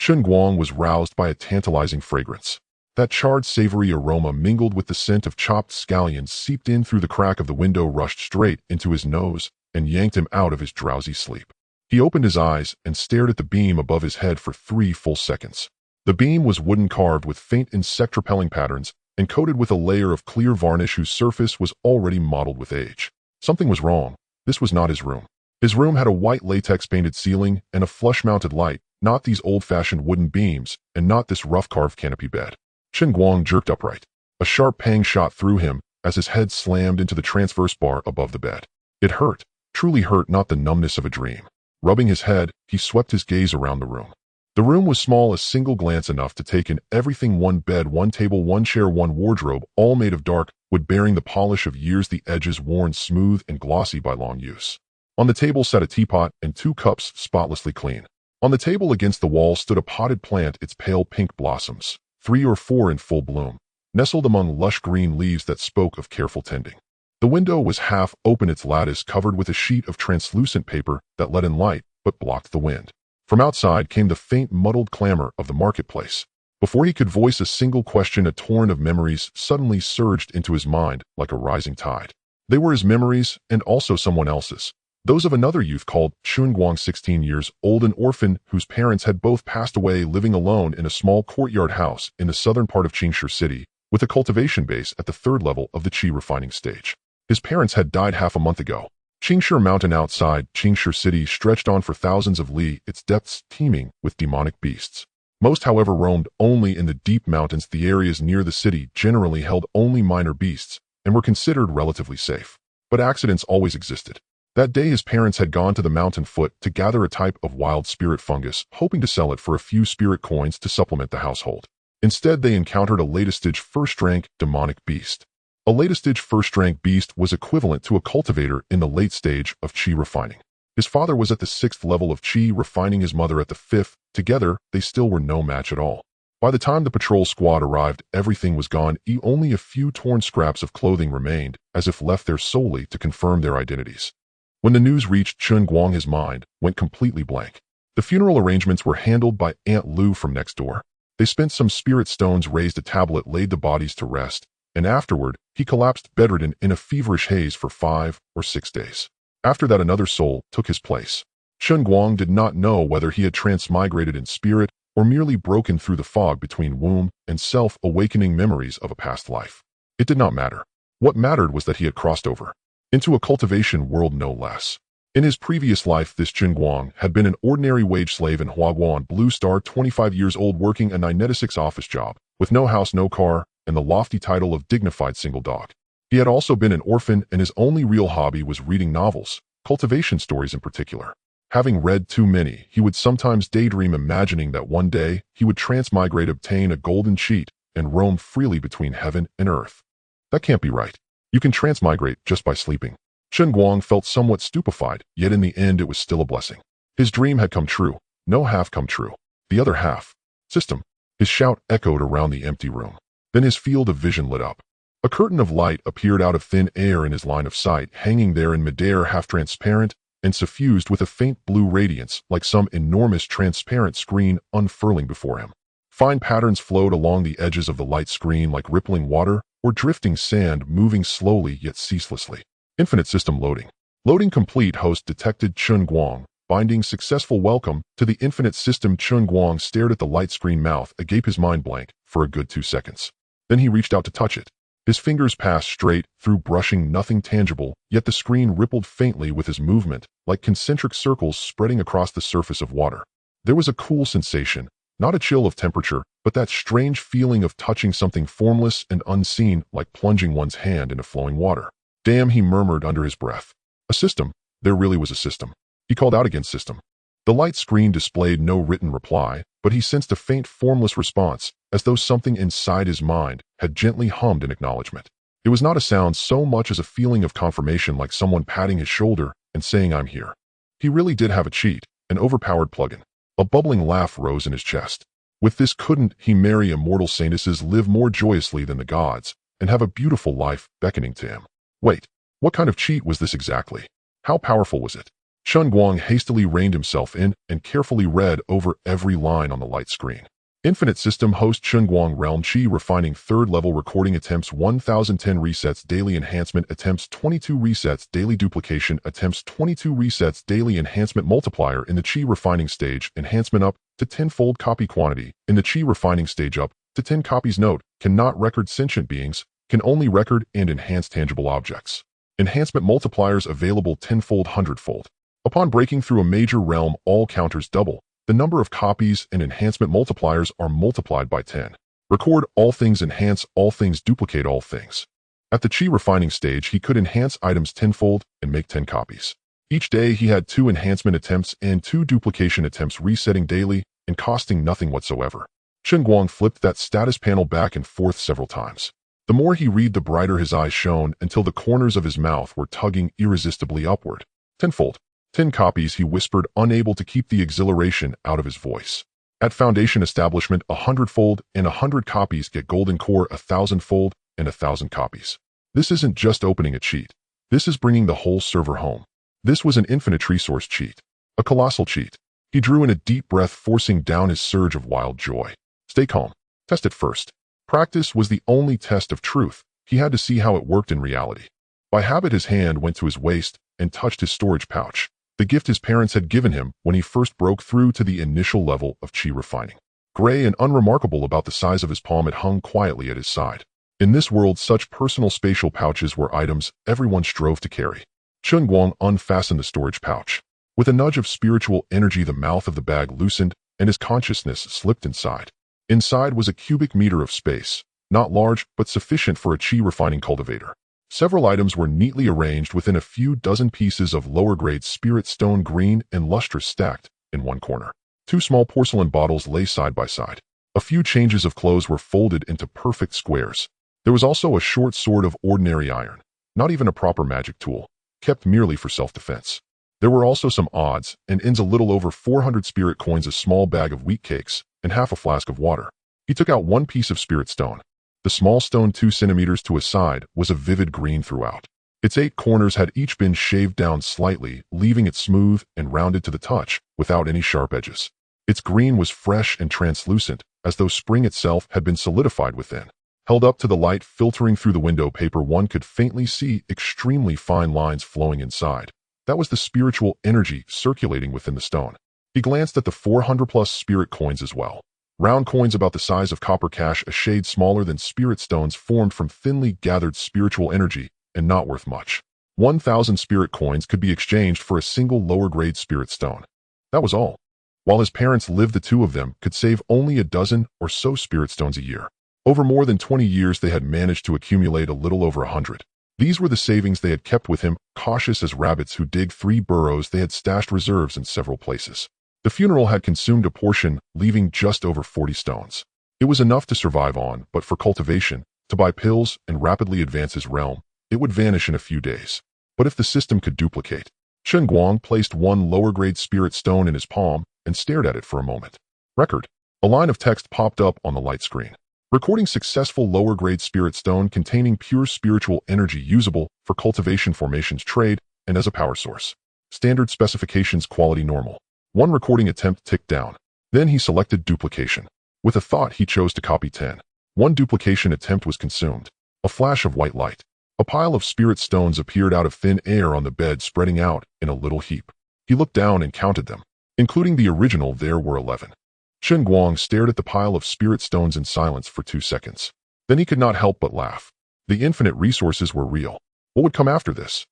Chen Guang was roused by a tantalizing fragrance. That charred, savory aroma mingled with the scent of chopped scallions seeped in through the crack of the window, rushed straight into his nose, and yanked him out of his drowsy sleep. He opened his eyes and stared at the beam above his head for 3 full seconds. The beam was wooden, carved with faint insect-repelling patterns, and coated with a layer of clear varnish whose surface was already mottled with age. Something was wrong. This was not his room. His room had a white latex-painted ceiling and a flush-mounted light, not these old-fashioned wooden beams, and not this rough-carved canopy bed. Chen Guang jerked upright. A sharp pang shot through him as his head slammed into the transverse bar above the bed. It hurt, truly hurt, not the numbness of a dream. Rubbing his head, he swept his gaze around the room. The room was small, a single glance enough to take in everything: one bed, one table, one chair, one wardrobe, all made of dark wood bearing the polish of years, the edges worn smooth and glossy by long use. On the table sat a teapot and 2 cups, spotlessly clean. On the table against the wall stood a potted plant, its pale pink blossoms, 3 or 4 in full bloom, nestled among lush green leaves that spoke of careful tending. The window was half open, its lattice covered with a sheet of translucent paper that let in light but blocked the wind. From outside came the faint, muddled clamor of the marketplace. Before he could voice a single question, a torrent of memories suddenly surged into his mind like a rising tide. They were his memories and also someone else's. Those of another youth called Chen Guang, 16 years old, an orphan whose parents had both passed away, living alone in a small courtyard house in the southern part of Qingshi City, with a cultivation base at the 3rd level of the qi refining stage. His parents had died half a month ago. Qingshi Mountain outside Qingshi City stretched on for thousands of li, its depths teeming with demonic beasts. Most, however, roamed only in the deep mountains. The areas near the city generally held only minor beasts and were considered relatively safe. But accidents always existed. That day his parents had gone to the mountain foot to gather a type of wild spirit fungus, hoping to sell it for a few spirit coins to supplement the household. Instead, they encountered a latest-stage first-rank demonic beast. A latest-stage first-rank beast was equivalent to a cultivator in the late stage of qi refining. His father was at the 6th level of qi refining, his mother at the 5th. Together, they still were no match at all. By the time the patrol squad arrived, everything was gone. Only a few torn scraps of clothing remained, as if left there solely to confirm their identities. When the news reached Chen Guang, his mind went completely blank. The funeral arrangements were handled by Aunt Lu from next door. They spent some spirit stones, raised a tablet, laid the bodies to rest, and afterward, he collapsed bedridden in a feverish haze for 5 or 6 days. After that, another soul took his place. Chen Guang did not know whether he had transmigrated in spirit or merely broken through the fog between womb and self, awakening memories of a past life. It did not matter. What mattered was that he had crossed over into a cultivation world, no less. In his previous life, this Chen Guang had been an ordinary wage slave in Huaguan, Blue Star, 25 years old, working a 9-to-6 office job, with no house, no car, and the lofty title of dignified single dog. He had also been an orphan, and his only real hobby was reading novels, cultivation stories in particular. Having read too many, he would sometimes daydream, imagining that one day he would transmigrate, obtain a golden cheat, and roam freely between heaven and earth. That can't be right. You can transmigrate just by sleeping. Chen Guang felt somewhat stupefied, yet in the end it was still a blessing. His dream had come true. No half come true. The other half. System. His shout echoed around the empty room. Then his field of vision lit up. A curtain of light appeared out of thin air in his line of sight, hanging there in midair, half transparent and suffused with a faint blue radiance, like some enormous transparent screen unfurling before him. Fine patterns flowed along the edges of the light screen like rippling water or drifting sand, moving slowly yet ceaselessly. Infinite system loading. Loading complete. Host detected. Chen Guang. Binding successful. Welcome to the infinite system. Chen Guang stared at the light screen, mouth agape, his mind blank, for a good 2 seconds. Then he reached out to touch it. His fingers passed straight through, brushing nothing tangible, yet the screen rippled faintly with his movement, like concentric circles spreading across the surface of water. There was a cool sensation, not a chill of temperature, but that strange feeling of touching something formless and unseen, like plunging one's hand into flowing water. Damn, he murmured under his breath. A system. There really was a system. He called out against system. The light screen displayed no written reply, but he sensed a faint, formless response, as though something inside his mind had gently hummed in acknowledgement. It was not a sound so much as a feeling of confirmation, like someone patting his shoulder and saying, "I'm here." He really did have a cheat, an overpowered plugin. A bubbling laugh rose in his chest. With this, couldn't he marry immortal saintesses, live more joyously than the gods, and have a beautiful life beckoning to him? Wait, what kind of cheat was this exactly? How powerful was it? Chen Guang hastily reined himself in and carefully read over every line on the light screen. Infinite System Host Chen Guang Realm Qi Refining 3rd Level Recording Attempts 1010 Resets Daily Enhancement Attempts 22 Resets Daily Duplication Attempts 22 Resets Daily Enhancement Multiplier in the Qi Refining Stage Enhancement up to 10-fold Copy Quantity in the Qi Refining Stage up to 10 copies. Note, cannot record sentient beings, can only record and enhance tangible objects. Enhancement multipliers available 10-fold 100-fold. Upon breaking through a major realm, all counters double. The number of copies and enhancement multipliers are multiplied by 10. Record all things, enhance all things, duplicate all things. At the Qi refining stage, he could enhance items 10-fold and make 10 copies. Each day, he had 2 enhancement attempts and 2 duplication attempts resetting daily and costing nothing whatsoever. Chen Guang flipped that status panel back and forth several times. The more he read, the brighter his eyes shone until the corners of his mouth were tugging irresistibly upward. 10-fold. 10 copies, he whispered, unable to keep the exhilaration out of his voice. At Foundation Establishment, 100-fold and 100 copies get Golden Core, 1,000-fold and 1,000 copies. This isn't just opening a cheat. This is bringing the whole server home. This was an infinite resource cheat. A colossal cheat. He drew in a deep breath, forcing down his surge of wild joy. Stay calm. Test it first. Practice was the only test of truth. He had to see how it worked in reality. By habit, his hand went to his waist and touched his storage pouch. The gift his parents had given him when he first broke through to the initial level of Qi refining. Gray and unremarkable about the size of his palm, it hung quietly at his side. In this world, such personal spatial pouches were items everyone strove to carry. Chen Guang unfastened the storage pouch. With a nudge of spiritual energy, the mouth of the bag loosened and his consciousness slipped inside. Inside was a cubic meter of space, not large but sufficient for a Qi refining cultivator. Several items were neatly arranged within a few dozen pieces of lower-grade spirit stone, green and lustrous, stacked in one corner. 2 small porcelain bottles lay side by side. A few changes of clothes were folded into perfect squares. There was also a short sword of ordinary iron, not even a proper magic tool, kept merely for self-defense. There were also some odds and ends, a little over 400 spirit coins, a small bag of wheat cakes, and half a flask of water. He took out 1 piece of spirit stone. The small stone 2 centimeters to his side was a vivid green throughout. Its 8 corners had each been shaved down slightly, leaving it smooth and rounded to the touch, without any sharp edges. Its green was fresh and translucent, as though spring itself had been solidified within. Held up to the light filtering through the window paper, one could faintly see extremely fine lines flowing inside. That was the spiritual energy circulating within the stone. He glanced at the 400-plus spirit coins as well. Round coins about the size of copper cash, a shade smaller than spirit stones, formed from thinly gathered spiritual energy and not worth much. 1,000 spirit coins could be exchanged for a single lower-grade spirit stone. That was all. While his parents lived, the 2 of them could save only a dozen or so spirit stones a year. Over more than 20 years, they had managed to accumulate a little over 100. These were the savings they had kept with him. Cautious as rabbits who dig 3 burrows, they had stashed reserves in several places. The funeral had consumed a portion, leaving just over 40 stones. It was enough to survive on, but for cultivation, to buy pills and rapidly advance his realm, it would vanish in a few days. But if the system could duplicate. Chen Guang placed 1 lower-grade spirit stone in his palm and stared at it for a moment. Record. A line of text popped up on the light screen. Recording successful, lower-grade spirit stone containing pure spiritual energy, usable for cultivation, formations, trade, and as a power source. Standard specifications, quality normal. 1 recording attempt ticked down. Then he selected duplication. With a thought, he chose to copy 10. 1 duplication attempt was consumed. A flash of white light. A pile of spirit stones appeared out of thin air on the bed, spreading out in a little heap. He looked down and counted them. Including the original, there were 11. Chen Guang stared at the pile of spirit stones in silence for 2 seconds. Then he could not help but laugh. The infinite resources were real. What would come after this?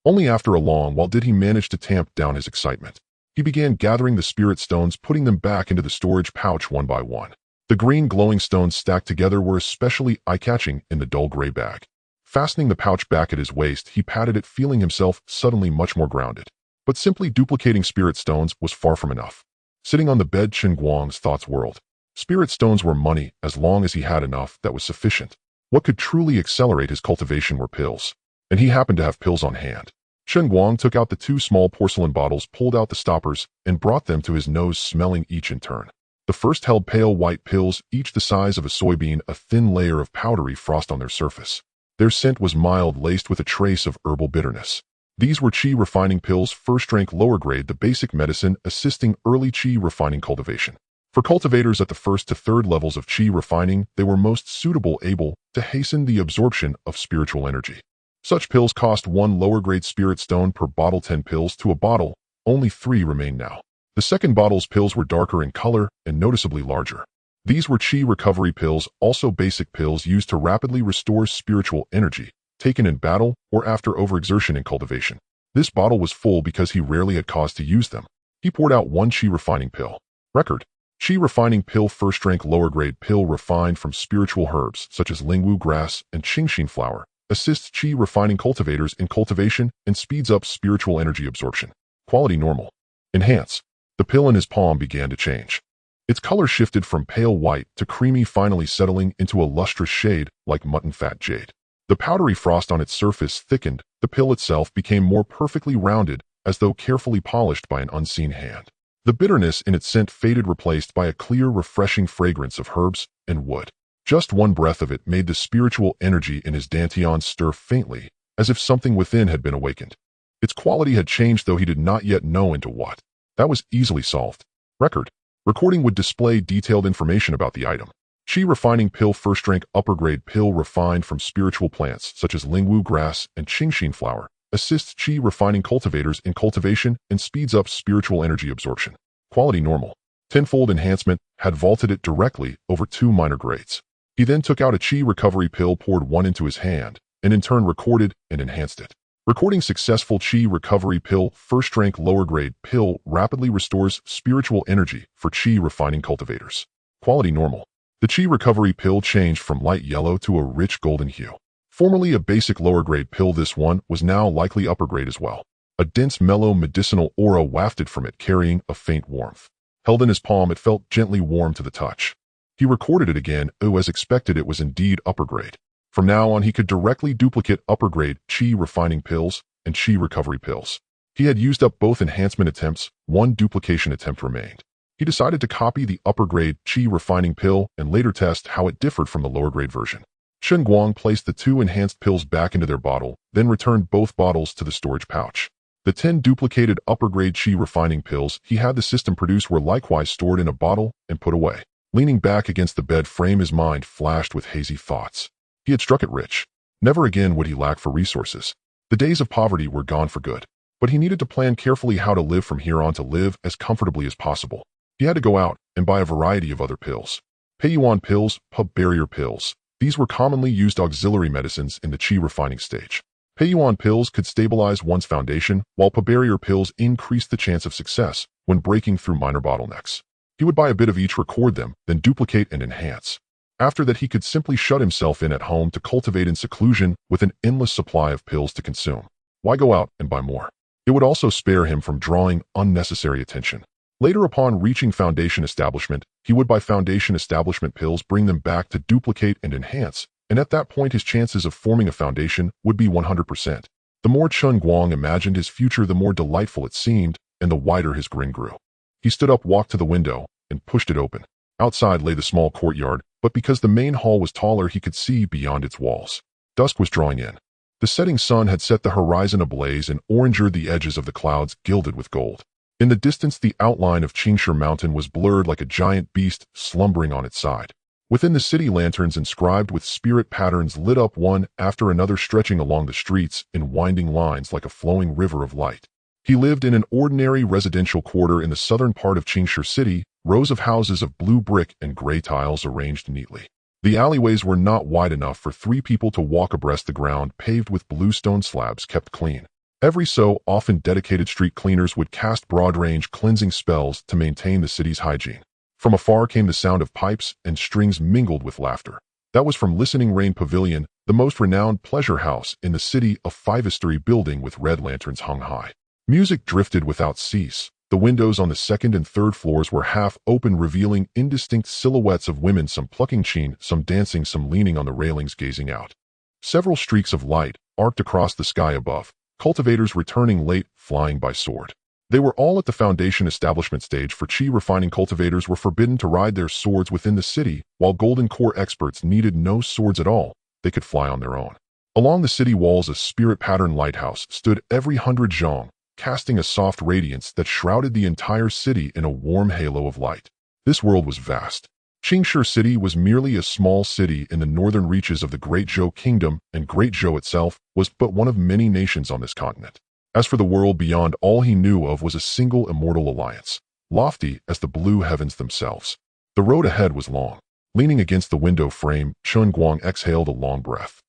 Only after a long while did he manage to tamp down his excitement. He began gathering the spirit stones, putting them back into the storage pouch one by one. The green glowing stones stacked together were especially eye-catching in the dull gray bag. Fastening the pouch back at his waist, he patted it, feeling himself suddenly much more grounded. But simply duplicating spirit stones was far from enough. Sitting on the bed, Chen Guang's thoughts whirled. Spirit stones were money as long as he had enough that was sufficient. What could truly accelerate his cultivation were pills. And he happened to have pills on hand. Chen Guang took out the 2 small porcelain bottles, pulled out the stoppers, and brought them to his nose, smelling each in turn. The first held pale white pills, each the size of a soybean, a thin layer of powdery frost on their surface. Their scent was mild, laced with a trace of herbal bitterness. These were qi refining pills, first rank lower grade, the basic medicine assisting early qi refining cultivation. For cultivators at the first to third levels of qi refining, they were most suitable, able to hasten the absorption of spiritual energy. Such pills cost 1 lower grade spirit stone per bottle, 10 pills to a bottle. Only 3 remain now. The second bottle's pills were darker in color and noticeably larger. These were qi recovery pills, also basic pills used to rapidly restore spiritual energy, taken in battle or after overexertion in cultivation. This bottle was full because he rarely had cause to use them. He poured out 1 qi refining pill. Record. Qi refining pill, first rank lower grade pill refined from spiritual herbs such as lingwu grass and qingxin flower, assists qi refining cultivators in cultivation and speeds up spiritual energy absorption. Quality normal. Enhance. The pill in his palm began to change. Its color shifted from pale white to creamy, finally settling into a lustrous shade like mutton fat jade. The powdery frost on its surface thickened. The pill itself became more perfectly rounded, as though carefully polished by an unseen hand. The bitterness in its scent faded, replaced by a clear, refreshing fragrance of herbs and wood. Just one breath of it made the spiritual energy in his dantian stir faintly, as if something within had been awakened. Its quality had changed, though he did not yet know into what. That was easily solved. Record. Recording would display detailed information about the item. Qi refining pill, first rank upper grade pill refined from spiritual plants such as lingwu grass and qingxin flower, assists qi refining cultivators in cultivation and speeds up spiritual energy absorption. Quality normal. Tenfold enhancement had vaulted it directly over 2 minor grades. He then took out a qi recovery pill, poured 1 into his hand, and in turn recorded and enhanced it. Recording successful. Qi recovery pill, first rank lower grade pill rapidly restores spiritual energy for qi refining cultivators. Quality normal. The qi recovery pill changed from light yellow to a rich golden hue. Formerly a basic lower grade pill, this one was now likely upper grade as well. A dense, mellow medicinal aura wafted from it, carrying a faint warmth. Held in his palm, it felt gently warm to the touch. He recorded it again. As expected, it was indeed upper grade. From now on, he could directly duplicate upper grade qi refining pills and qi recovery pills. He had used up both enhancement attempts. 1 duplication attempt remained. He decided to copy the upper grade qi refining pill and later test how it differed from the lower grade version. Chen Guang placed the 2 enhanced pills back into their bottle, then returned both bottles to the storage pouch. The 10 duplicated upper grade qi refining pills he had the system produce were likewise stored in a bottle and put away. Leaning back against the bed frame, his mind flashed with hazy thoughts. He had struck it rich. Never again would he lack for resources. The days of poverty were gone for good. But he needed to plan carefully how to live from here on, to live as comfortably as possible. He had to go out and buy a variety of other pills. Peiyuan pills, pub barrier pills. These were commonly used auxiliary medicines in the qi refining stage. Peiyuan pills could stabilize one's foundation, while pub barrier pills increased the chance of success when breaking through minor bottlenecks. He would buy a bit of each, record them, then duplicate and enhance. After that, he could simply shut himself in at home to cultivate in seclusion with an endless supply of pills to consume. Why go out and buy more? It would also spare him from drawing unnecessary attention. Later, upon reaching foundation establishment, he would buy foundation establishment pills, bring them back to duplicate and enhance, and at that point his chances of forming a foundation would be 100%. The more Chen Guang imagined his future, the more delightful it seemed, and the wider his grin grew. He stood up, walked to the window, and pushed it open. Outside lay the small courtyard, but because the main hall was taller, he could see beyond its walls. Dusk was drawing in. The setting sun had set the horizon ablaze and orangered the edges of the clouds, gilded with gold. In the distance, the outline of Qingshi Mountain was blurred like a giant beast slumbering on its side. Within the city, lanterns inscribed with spirit patterns lit up one after another, stretching along the streets in winding lines like a flowing river of light. He lived in an ordinary residential quarter in the southern part of Qingshi City, rows of houses of blue brick and gray tiles arranged neatly. The alleyways were not wide enough for 3 people to walk abreast. The ground, paved with blue stone slabs, kept clean. Every so often, dedicated street cleaners would cast broad-range cleansing spells to maintain the city's hygiene. From afar came the sound of pipes and strings mingled with laughter. That was from Listening Rain Pavilion, the most renowned pleasure house in the city, a 5-story building with red lanterns hung high. Music drifted without cease. The windows on the 2nd and 3rd floors were half open, revealing indistinct silhouettes of women, some plucking chin, some dancing, some leaning on the railings gazing out. Several streaks of light arced across the sky above, cultivators returning late, flying by sword. They were all at the foundation establishment stage, for qi refining cultivators were forbidden to ride their swords within the city, while golden core experts needed no swords at all. They could fly on their own. Along the city walls, a spirit-patterned lighthouse stood every 100 zhong, casting a soft radiance that shrouded the entire city in a warm halo of light. This world was vast. Qingshi City was merely a small city in the northern reaches of the Great Zhou Kingdom, and Great Zhou itself was but one of many nations on this continent. As for the world beyond, all he knew of was a single immortal alliance, lofty as the blue heavens themselves. The road ahead was long. Leaning against the window frame, Chen Guang exhaled a long breath.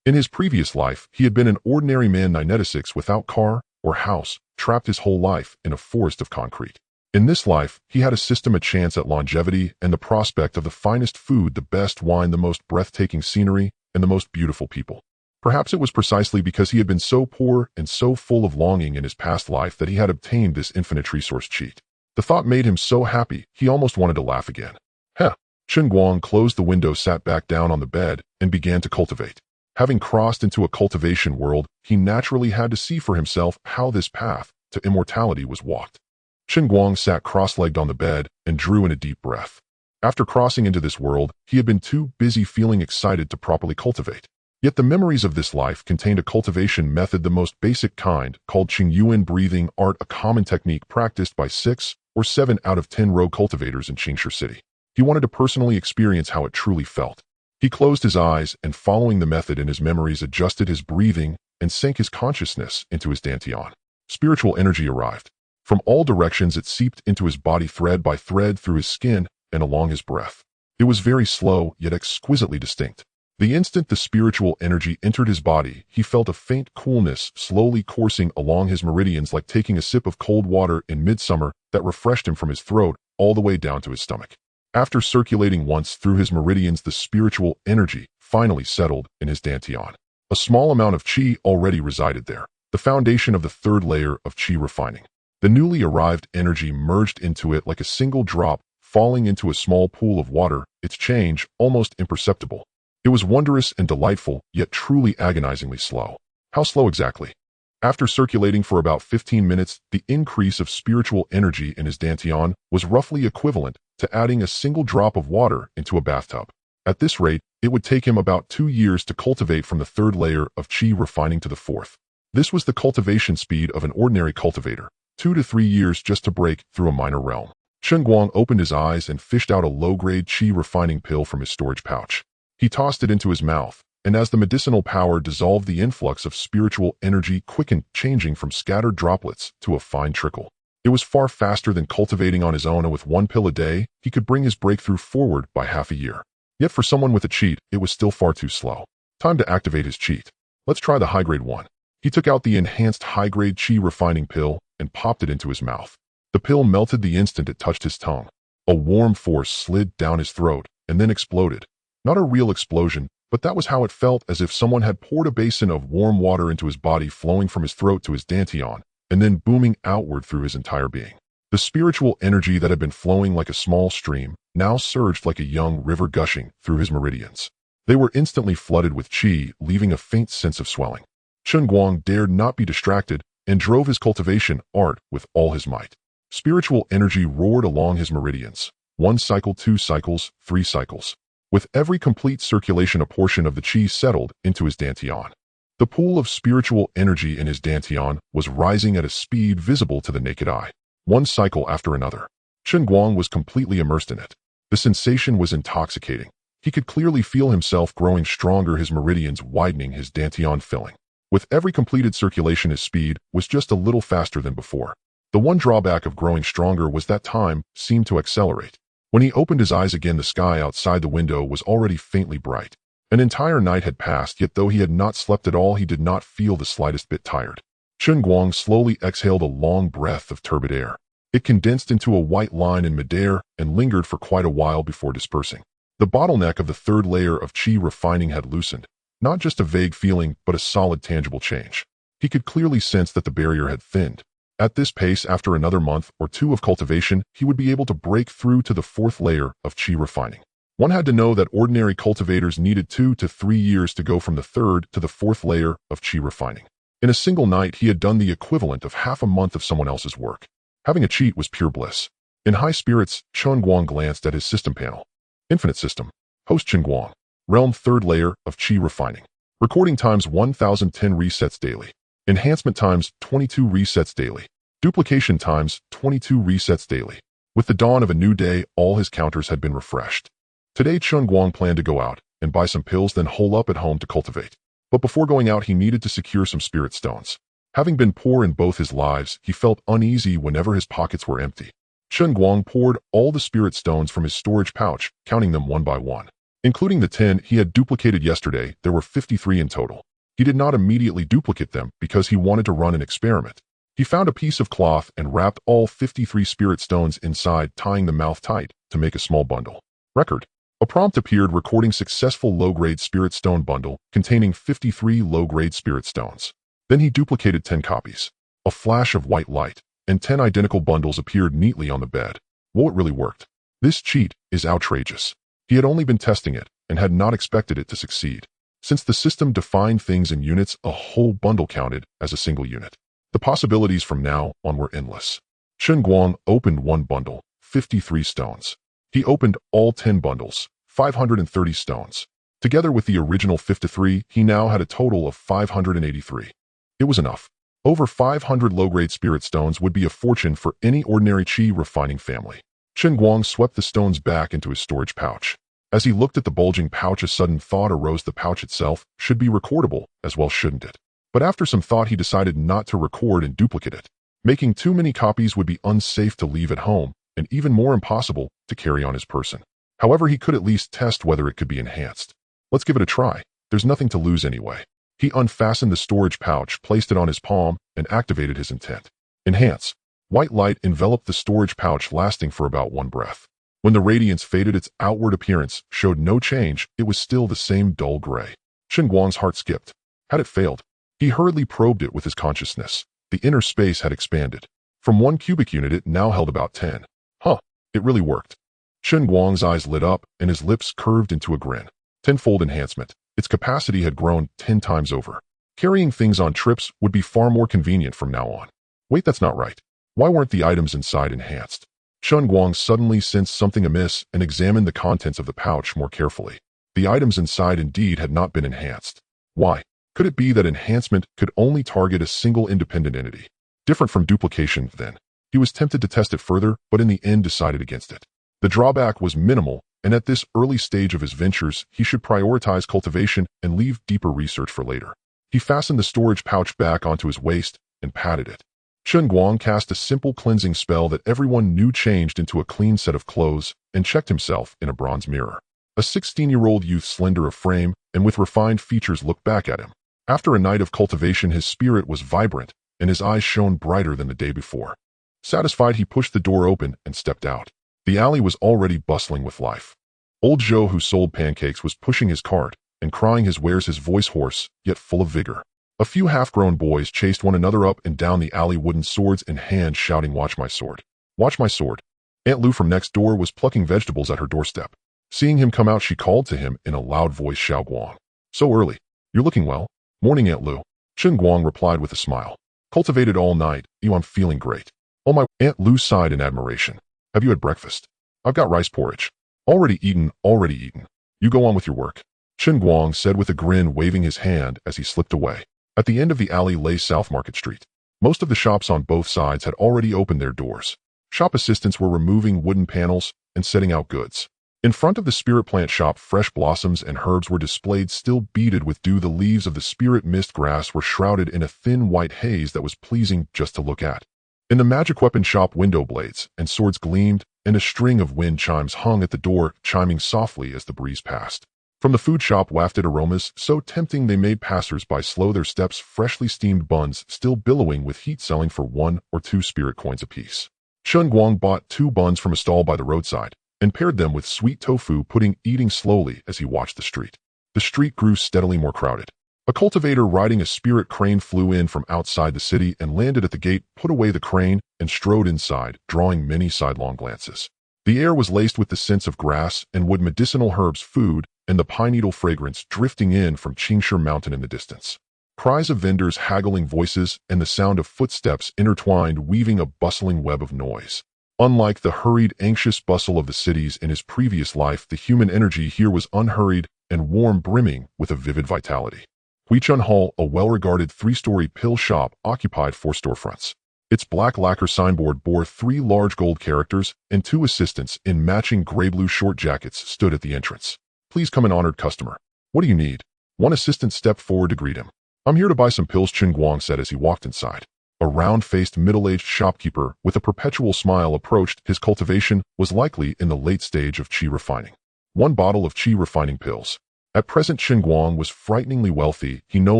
In his previous life, he had been an ordinary man 996 without car or house, trapped his whole life in a forest of concrete. In this life, he had a system, a chance at longevity, and the prospect of the finest food, the best wine, the most breathtaking scenery, and the most beautiful people. Perhaps it was precisely because he had been so poor and so full of longing in his past life that he had obtained this infinite resource cheat. The thought made him so happy, he almost wanted to laugh again. Heh! Chen Guang closed the window, sat back down on the bed, and began to cultivate. Having crossed into a cultivation world, he naturally had to see for himself how this path to immortality was walked. Chen Guang sat cross-legged on the bed and drew in a deep breath. After crossing into this world, he had been too busy feeling excited to properly cultivate. Yet the memories of this life contained a cultivation method, the most basic kind, called Qingyuan breathing art, a common technique practiced by 6 or 7 out of 10 rogue cultivators in Qingshi City. He wanted to personally experience how it truly felt. He closed his eyes and, following the method in his memories, adjusted his breathing and sank his consciousness into his dantian. Spiritual energy arrived. From all directions it seeped into his body thread by thread, through his skin and along his breath. It was very slow, yet exquisitely distinct. The instant the spiritual energy entered his body, he felt a faint coolness slowly coursing along his meridians, like taking a sip of cold water in midsummer that refreshed him from his throat all the way down to his stomach. After circulating once through his meridians, the spiritual energy finally settled in his dantian. A small amount of qi already resided there, the foundation of the third layer of qi refining. The newly arrived energy merged into it like a single drop falling into a small pool of water, its change almost imperceptible. It was wondrous and delightful, yet truly agonizingly slow. How slow exactly? After circulating for about 15 minutes, the increase of spiritual energy in his dantian was roughly equivalent to adding a single drop of water into a bathtub. At this rate, it would take him about 2 years to cultivate from the third layer of qi refining to the fourth. This was the cultivation speed of an ordinary cultivator, 2 to 3 years just to break through a minor realm. Chen Guang opened his eyes and fished out a low-grade qi refining pill from his storage pouch. He tossed it into his mouth, and as the medicinal power dissolved, the influx of spiritual energy quickened, changing from scattered droplets to a fine trickle. It was far faster than cultivating on his own, and with 1 pill a day, he could bring his breakthrough forward by half a year. Yet for someone with a cheat, it was still far too slow. Time to activate his cheat. Let's try the high-grade one. He took out the enhanced high-grade qi refining pill and popped it into his mouth. The pill melted the instant it touched his tongue. A warm force slid down his throat and then exploded. Not a real explosion, but that was how it felt, as if someone had poured a basin of warm water into his body, flowing from his throat to his dantian, and then booming outward through his entire being. The spiritual energy that had been flowing like a small stream now surged like a young river, gushing through his meridians. They were instantly flooded with qi, leaving a faint sense of swelling. Chen Guang dared not be distracted and drove his cultivation art with all his might. Spiritual energy roared along his meridians. 1 cycle, 2 cycles, 3 cycles. With every complete circulation, a portion of the qi settled into his dantian. The pool of spiritual energy in his dantian was rising at a speed visible to the naked eye. 1 cycle after another. Chen Guang was completely immersed in it. The sensation was intoxicating. He could clearly feel himself growing stronger, his meridians widening, his dantian filling. With every completed circulation, his speed was just a little faster than before. The one drawback of growing stronger was that time seemed to accelerate. When he opened his eyes again, the sky outside the window was already faintly bright. An entire night had passed, yet though he had not slept at all, he did not feel the slightest bit tired. Chen Guang slowly exhaled a long breath of turbid air. It condensed into a white line in midair and lingered for quite a while before dispersing. The bottleneck of the third layer of qi refining had loosened. Not just a vague feeling, but a solid, tangible change. He could clearly sense that the barrier had thinned. At this pace, after another month or 2 of cultivation, he would be able to break through to the 4th layer of qi refining. One had to know that ordinary cultivators needed 2 to 3 years to go from the 3rd to the 4th layer of qi refining. In a single night, he had done the equivalent of half a month of someone else's work. Having a cheat was pure bliss. In high spirits, Chen Guang glanced at his system panel. Infinite system. Host Chen Guang. Realm 3rd layer of qi refining. Recording times 1010 resets daily. Enhancement times 22 resets daily. Duplication times 22 resets daily. With the dawn of a new day, all his counters had been refreshed. Today, Chen Guang planned to go out and buy some pills, then hole up at home to cultivate. But before going out, he needed to secure some spirit stones. Having been poor in both his lives, he felt uneasy whenever his pockets were empty. Chen Guang poured all the spirit stones from his storage pouch, counting them one by one. Including the 10 he had duplicated yesterday, there were 53 in total. He did not immediately duplicate them because he wanted to run an experiment. He found a piece of cloth and wrapped all 53 spirit stones inside, tying the mouth tight to make a small bundle. Record. A prompt appeared recording successful low-grade spirit stone bundle containing 53 low-grade spirit stones. Then he duplicated 10 copies. A flash of white light, and 10 identical bundles appeared neatly on the bed. Well, it really worked. This cheat is outrageous. He had only been testing it and had not expected it to succeed. Since the system defined things in units, a whole bundle counted as a single unit. The possibilities from now on were endless. Chen Guang opened one bundle, 53 stones. He opened all 10 bundles, 530 stones. Together with the original 53, he now had a total of 583. It was enough. Over 500 low-grade spirit stones would be a fortune for any ordinary chi refining family. Chen Guang swept the stones back into his storage pouch. As he looked at the bulging pouch, a sudden thought arose: the pouch itself should be recordable as well, shouldn't it? But after some thought, he decided not to record and duplicate it. Making too many copies would be unsafe to leave at home, and even more impossible to carry on his person. However, he could at least test whether it could be enhanced. Let's give it a try. There's nothing to lose anyway. He unfastened the storage pouch, placed it on his palm, and activated his intent. Enhance. White light enveloped the storage pouch, lasting for about one breath. When the radiance faded, its outward appearance showed no change. It was still the same dull gray. Chen Guang's heart skipped. Had it failed? He hurriedly probed it with his consciousness. The inner space had expanded. From 1 cubic unit, it now held about 10. Huh, it really worked. Chen Guang's eyes lit up, and his lips curved into a grin. Tenfold enhancement. Its capacity had grown 10 times over. Carrying things on trips would be far more convenient from now on. Wait, that's not right. Why weren't the items inside enhanced? Chen Guang suddenly sensed something amiss and examined the contents of the pouch more carefully. The items inside indeed had not been enhanced. Why? Could it be that enhancement could only target a single independent entity? Different from duplication, then. He was tempted to test it further, but in the end decided against it. The drawback was minimal, and at this early stage of his ventures, he should prioritize cultivation and leave deeper research for later. He fastened the storage pouch back onto his waist and patted it. Chen Guang cast a simple cleansing spell that everyone knew changed into a clean set of clothes and checked himself in a bronze mirror. A 16-year-old youth, slender of frame and with refined features, looked back at him. After a night of cultivation, his spirit was vibrant and his eyes shone brighter than the day before. Satisfied, he pushed the door open and stepped out. The alley was already bustling with life. Old Joe, who sold pancakes, was pushing his cart and crying his wares, his voice hoarse yet full of vigor. A few half-grown boys chased one another up and down the alley, wooden swords in hand, shouting, "Watch my sword! Watch my sword!" Aunt Lou from next door was plucking vegetables at her doorstep. Seeing him come out, she called to him in a loud voice, "Xiao Guang, so early. You're looking well." "Morning, Aunt Lou." Chen Guang replied with a smile. "Cultivated all night. I'm feeling great." "Oh my..." Aunt Lou sighed in admiration. "Have you had breakfast?" "I've got rice porridge." Already eaten, already eaten. You go on with your work," Chen Guang said with a grin, waving his hand as he slipped away. At the end of the alley lay South Market Street. Most of the shops on both sides had already opened their doors. Shop assistants were removing wooden panels and setting out goods. In front of the spirit plant shop, fresh blossoms and herbs were displayed, still beaded with dew. The leaves of the spirit mist grass were shrouded in a thin white haze that was pleasing just to look at. In the magic weapon shop, window blades and swords gleamed, and a string of wind chimes hung at the door, chiming softly as the breeze passed. From the food shop wafted aromas so tempting they made passers-by slow their steps. Freshly steamed buns, still billowing with heat, selling for 1 or 2 spirit coins apiece. Chen Guang bought 2 buns from a stall by the roadside and paired them with sweet tofu pudding, eating slowly as he watched the street. The street grew steadily more crowded. A cultivator riding a spirit crane flew in from outside the city and landed at the gate, put away the crane, and strode inside, drawing many sidelong glances. The air was laced with the scents of grass and wood, medicinal herbs, food, and the pine needle fragrance drifting in from Qingshi Mountain in the distance. Cries of vendors, haggling voices, and the sound of footsteps intertwined, weaving a bustling web of noise. Unlike the hurried, anxious bustle of the cities in his previous life, the human energy here was unhurried and warm, brimming with a vivid vitality. Huichun Hall, a well-regarded three-story pill shop, occupied 4 storefronts. Its black lacquer signboard bore 3 large gold characters, and 2 assistants in matching gray-blue short jackets stood at the entrance. "Please come in, honored customer. What do you need?" One assistant stepped forward to greet him. "I'm here to buy some pills," Chen Guang said as he walked inside. A round-faced, middle-aged shopkeeper with a perpetual smile approached. His cultivation was likely in the late stage of qi refining. 1 bottle of qi refining pills. At present, Chen Guang was frighteningly wealthy. He no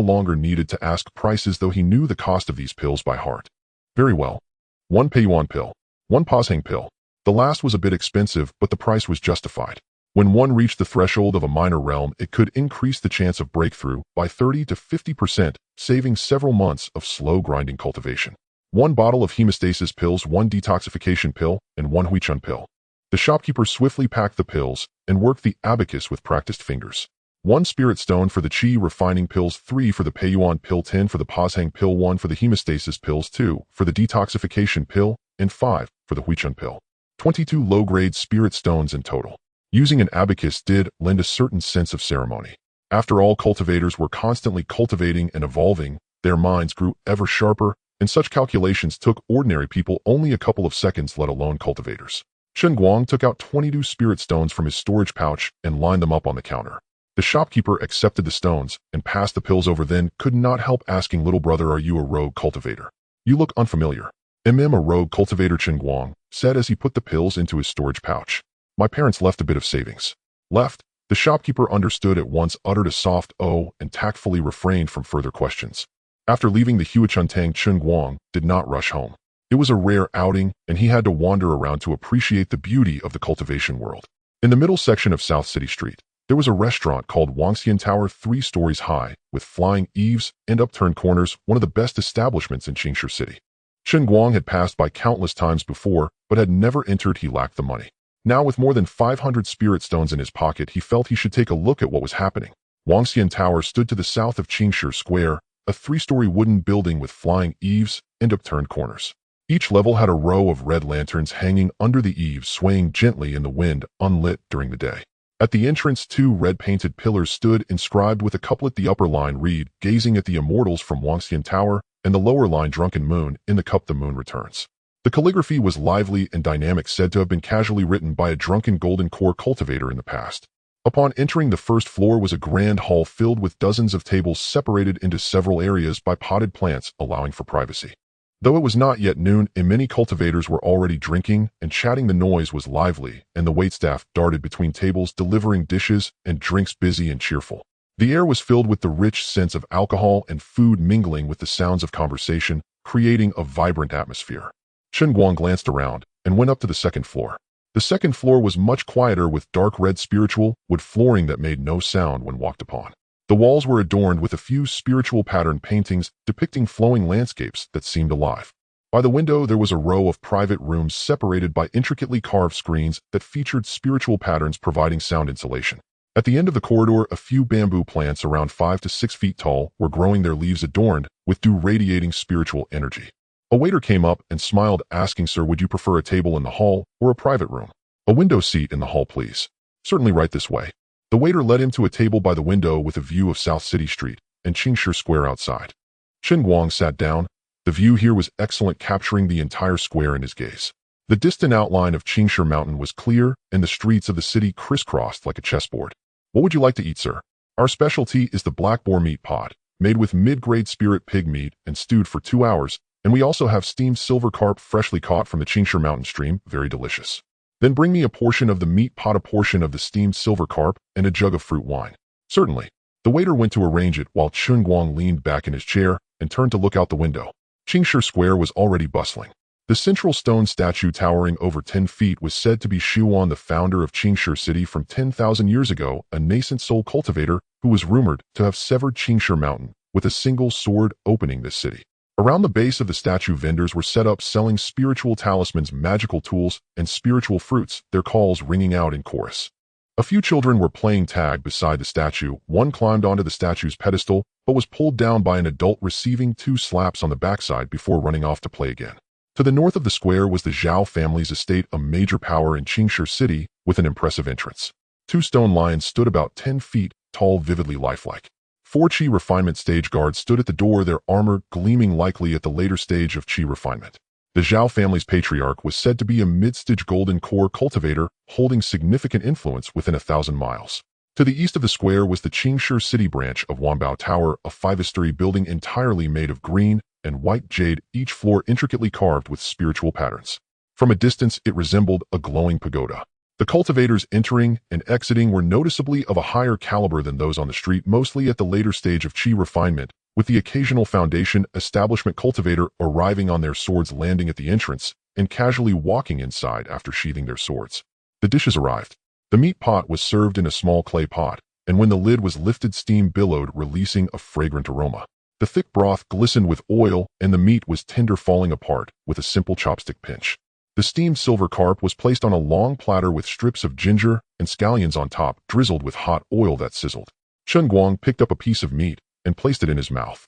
longer needed to ask prices, though he knew the cost of these pills by heart. "Very well. 1 Peiyuan pill. 1 Pashang pill." The last was a bit expensive, but the price was justified. When one reached the threshold of a minor realm, it could increase the chance of breakthrough by 30 to 50%, saving several months of slow grinding cultivation. 1 bottle of hemostasis pills, 1 detoxification pill, and 1 Huichun pill. The shopkeeper swiftly packed the pills and worked the abacus with practiced fingers. 1 spirit stone for the qi refining pills, 3 for the Peiyuan pill, 10 for the Pashang pill, 1 for the hemostasis pills, 2 for the detoxification pill, and 5 for the Huichun pill. 22 low-grade spirit stones in total. Using an abacus did lend a certain sense of ceremony. After all, cultivators were constantly cultivating and evolving. Their minds grew ever sharper, and such calculations took ordinary people only a couple of seconds, let alone cultivators. Chen Guang took out 22 spirit stones from his storage pouch and lined them up on the counter. The shopkeeper accepted the stones and passed the pills over, then could not help asking, "Little brother, are you a rogue cultivator? You look unfamiliar." "A rogue cultivator," Chen Guang said as he put the pills into his storage pouch. "My parents left a bit of savings." "Left?" The shopkeeper understood at once, uttered a soft "oh," and tactfully refrained from further questions. After leaving the Huichuntang, Chen Guang did not rush home. It was a rare outing, and he had to wander around to appreciate the beauty of the cultivation world. In the middle section of South City Street, there was a restaurant called Wangxian Tower, 3 stories high, with flying eaves and upturned corners, one of the best establishments in Qingshi City. Chen Guang had passed by countless times before, but had never entered. He lacked the money. Now, with more than 500 spirit stones in his pocket, he felt he should take a look at what was happening. Wangxian Tower stood to the south of Qingshi Square, a 3-story wooden building with flying eaves and upturned corners. Each level had a row of red lanterns hanging under the eaves, swaying gently in the wind, unlit during the day. At the entrance, 2 red-painted pillars stood, inscribed with a couplet. The upper line read, "Gazing at the immortals from Wangxian Tower," and the lower line, "Drunken moon, in the cup the moon returns." The calligraphy was lively and dynamic, said to have been casually written by a drunken golden core cultivator in the past. Upon entering, the first floor was a grand hall filled with dozens of tables separated into several areas by potted plants, allowing for privacy. Though it was not yet noon, and many cultivators were already drinking and chatting, the noise was lively, and the waitstaff darted between tables, delivering dishes and drinks, busy and cheerful. The air was filled with the rich sense of alcohol and food, mingling with the sounds of conversation, creating a vibrant atmosphere. Chen Guang glanced around and went up to the second floor. The second floor was much quieter, with dark red spiritual wood flooring that made no sound when walked upon. The walls were adorned with a few spiritual pattern paintings depicting flowing landscapes that seemed alive. By the window, there was a row of private rooms separated by intricately carved screens that featured spiritual patterns, providing sound insulation. At the end of the corridor, a few bamboo plants around 5 to 6 feet tall were growing, their leaves adorned with dew, radiating spiritual energy. A waiter came up and smiled, asking, "Sir, would you prefer a table in the hall or a private room?" "A window seat in the hall, please." "Certainly, right this way." The waiter led him to a table by the window with a view of South City Street and Qingshi Square outside. Chen Guang sat down. The view here was excellent, capturing the entire square in his gaze. The distant outline of Qingshi Mountain was clear, and the streets of the city crisscrossed like a chessboard. "What would you like to eat, sir?" "Our specialty is the black boar meat pod, made with mid-grade spirit pig meat and stewed for 2 hours, and we also have steamed silver carp freshly caught from the Qingshi Mountain stream, very delicious." "Then bring me a portion of the meat pot, a portion of the steamed silver carp, and a jug of fruit wine." "Certainly." The waiter went to arrange it while Chen Guang leaned back in his chair and turned to look out the window. Qingshi Square was already bustling. The central stone statue, towering over 10 feet, was said to be Xuan, the founder of Qingshi City from 10,000 years ago, a nascent soul cultivator who was rumored to have severed Qingshi Mountain with a single sword, opening this city. Around the base of the statue, vendors were set up selling spiritual talismans, magical tools, and spiritual fruits, their calls ringing out in chorus. A few children were playing tag beside the statue. One climbed onto the statue's pedestal, but was pulled down by an adult, receiving 2 slaps on the backside before running off to play again. To the north of the square was the Zhao family's estate, a major power in Qingshi City, with an impressive entrance. 2 stone lions stood about 10 feet tall, vividly lifelike. 4 Qi refinement stage guards stood at the door, their armor gleaming likely at the later stage of Qi refinement. The Zhao family's patriarch was said to be a mid-stage golden core cultivator holding significant influence within 1,000 miles. To the east of the square was the Qingshi city branch of Wanbao Tower, a 5-story building entirely made of green and white jade, each floor intricately carved with spiritual patterns. From a distance, it resembled a glowing pagoda. The cultivators entering and exiting were noticeably of a higher caliber than those on the street, mostly at the later stage of Qi refinement, with the occasional foundation establishment cultivator arriving on their swords, landing at the entrance, and casually walking inside after sheathing their swords. The dishes arrived. The meat pot was served in a small clay pot, and when the lid was lifted, steam billowed, releasing a fragrant aroma. The thick broth glistened with oil, and the meat was tender, falling apart with a simple chopstick pinch. The steamed silver carp was placed on a long platter with strips of ginger and scallions on top, drizzled with hot oil that sizzled. Chen Guang picked up a piece of meat and placed it in his mouth.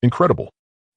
Incredible!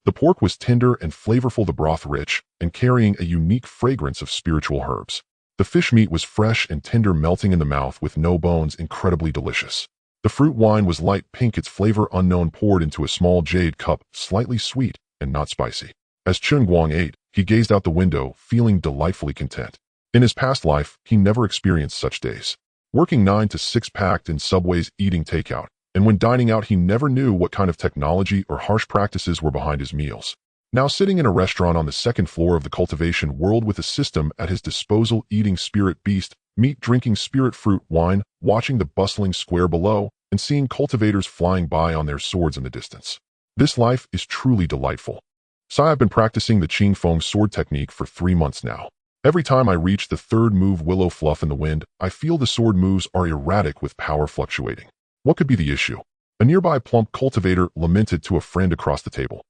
The pork was tender and flavorful, the broth rich and carrying a unique fragrance of spiritual herbs. The fish meat was fresh and tender, melting in the mouth with no bones, incredibly delicious. The fruit wine was light pink, its flavor unknown, poured into a small jade cup, slightly sweet and not spicy. As Chen Guang ate, he gazed out the window, feeling delightfully content. In his past life, he never experienced such days. Working 9 to 6, packed in subways, eating takeout, and when dining out, he never knew what kind of technology or harsh practices were behind his meals. Now sitting in a restaurant on the second floor of the cultivation world with a system at his disposal, eating spirit beast meat, drinking spirit fruit wine, watching the bustling square below, and seeing cultivators flying by on their swords in the distance. This life is truly delightful. So I've been practicing the Qing Feng sword technique for 3 months now. Every time I reach the third move, willow fluff in the wind, I feel the sword moves are erratic with power fluctuating. What could be the issue? A nearby plump cultivator lamented to a friend across the table.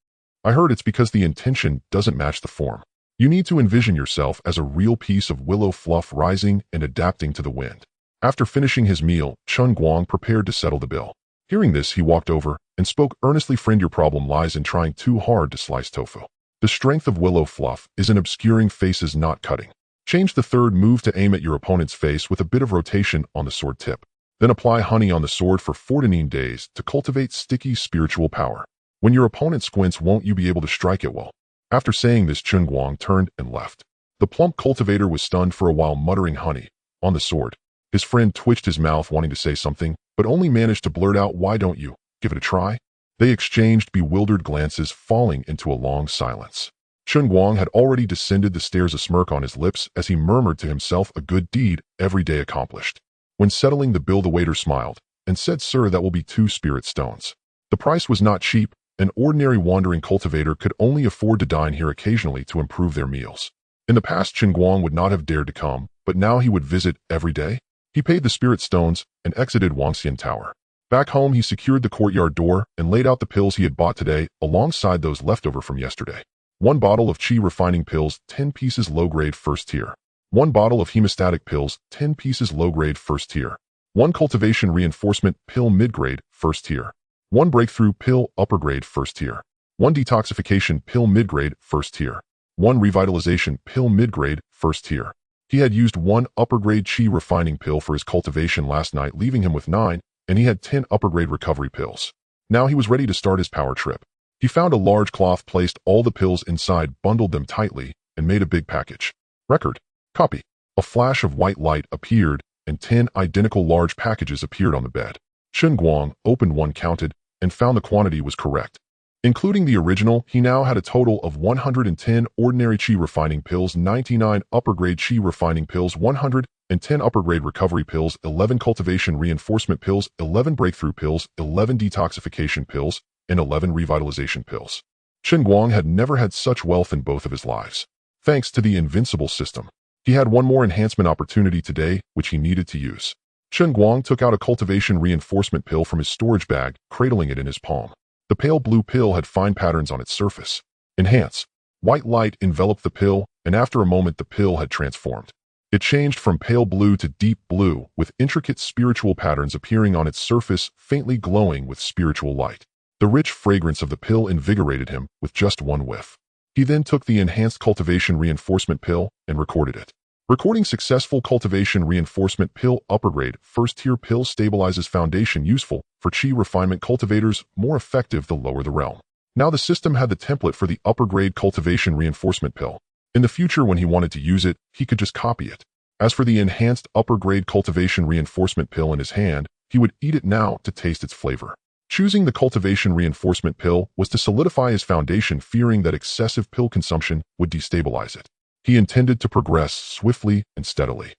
I heard it's because the intention doesn't match the form. You need to envision yourself as a real piece of willow fluff rising and adapting to the wind. After finishing his meal, Chen Guang prepared to settle the bill. Hearing this, he walked over and spoke earnestly. Friend, your problem lies in trying too hard to slice tofu. The strength of willow fluff is in obscuring faces, not cutting. Change the third move to aim at your opponent's face with a bit of rotation on the sword tip. Then apply honey on the sword for 14 days to cultivate sticky spiritual power. When your opponent squints, won't you be able to strike it well? After saying this, Chen Guang turned and left. The plump cultivator was stunned for a while, muttering honey on the sword. His friend twitched his mouth, wanting to say something, but only managed to blurt out, "Why don't you give it a try?" They exchanged bewildered glances, falling into a long silence. Chen Guang had already descended the stairs, a smirk on his lips as he murmured to himself, "A good deed, every day accomplished." When settling the bill, the waiter smiled and said, "Sir, that will be 2 spirit stones." The price was not cheap. An ordinary wandering cultivator could only afford to dine here occasionally to improve their meals. In the past, Chen Guang would not have dared to come, but now he would visit every day. He paid the spirit stones and exited Wangxian Tower. Back home, he secured the courtyard door and laid out the pills he had bought today alongside those left over from yesterday. 1 bottle of Qi refining pills, 10 pieces low-grade first tier. 1 bottle of hemostatic pills, 10 pieces low-grade first tier. 1 cultivation reinforcement pill mid-grade first tier. 1 breakthrough pill upper-grade first tier. 1 detoxification pill mid-grade first tier. 1 revitalization pill mid-grade first tier. He had used 1 upper-grade Qi refining pill for his cultivation last night, leaving him with 9, and he had 10 upper-grade recovery pills. Now he was ready to start his power trip. He found a large cloth, placed all the pills inside, bundled them tightly, and made a big package. Record. Copy. A flash of white light appeared, and 10 identical large packages appeared on the bed. Chen Guang opened one, counted, and found the quantity was correct. Including the original, he now had a total of 110 ordinary Qi refining pills, 99 upper-grade Qi refining pills, 110 upper-grade recovery pills, 11 cultivation reinforcement pills, 11 breakthrough pills, 11 detoxification pills, and 11 revitalization pills. Chen Guang had never had such wealth in both of his lives. Thanks to the invincible system, he had one more enhancement opportunity today, which he needed to use. Chen Guang took out a cultivation reinforcement pill from his storage bag, cradling it in his palm. The pale blue pill had fine patterns on its surface. Enhance. White light enveloped the pill, and after a moment the pill had transformed. It changed from pale blue to deep blue, with intricate spiritual patterns appearing on its surface, faintly glowing with spiritual light. The rich fragrance of the pill invigorated him with just 1 whiff. He then took the enhanced cultivation reinforcement pill and recorded it. Recording successful cultivation reinforcement pill upper grade. First tier pill stabilizes foundation, useful for chi refinement cultivators, more effective the lower the realm. Now the system had the template for the upper grade cultivation reinforcement pill. In the future, when he wanted to use it, he could just copy it. As for the enhanced upper grade cultivation reinforcement pill in his hand, he would eat it now to taste its flavor. Choosing the cultivation reinforcement pill was to solidify his foundation, fearing that excessive pill consumption would destabilize it. He intended to progress swiftly and steadily.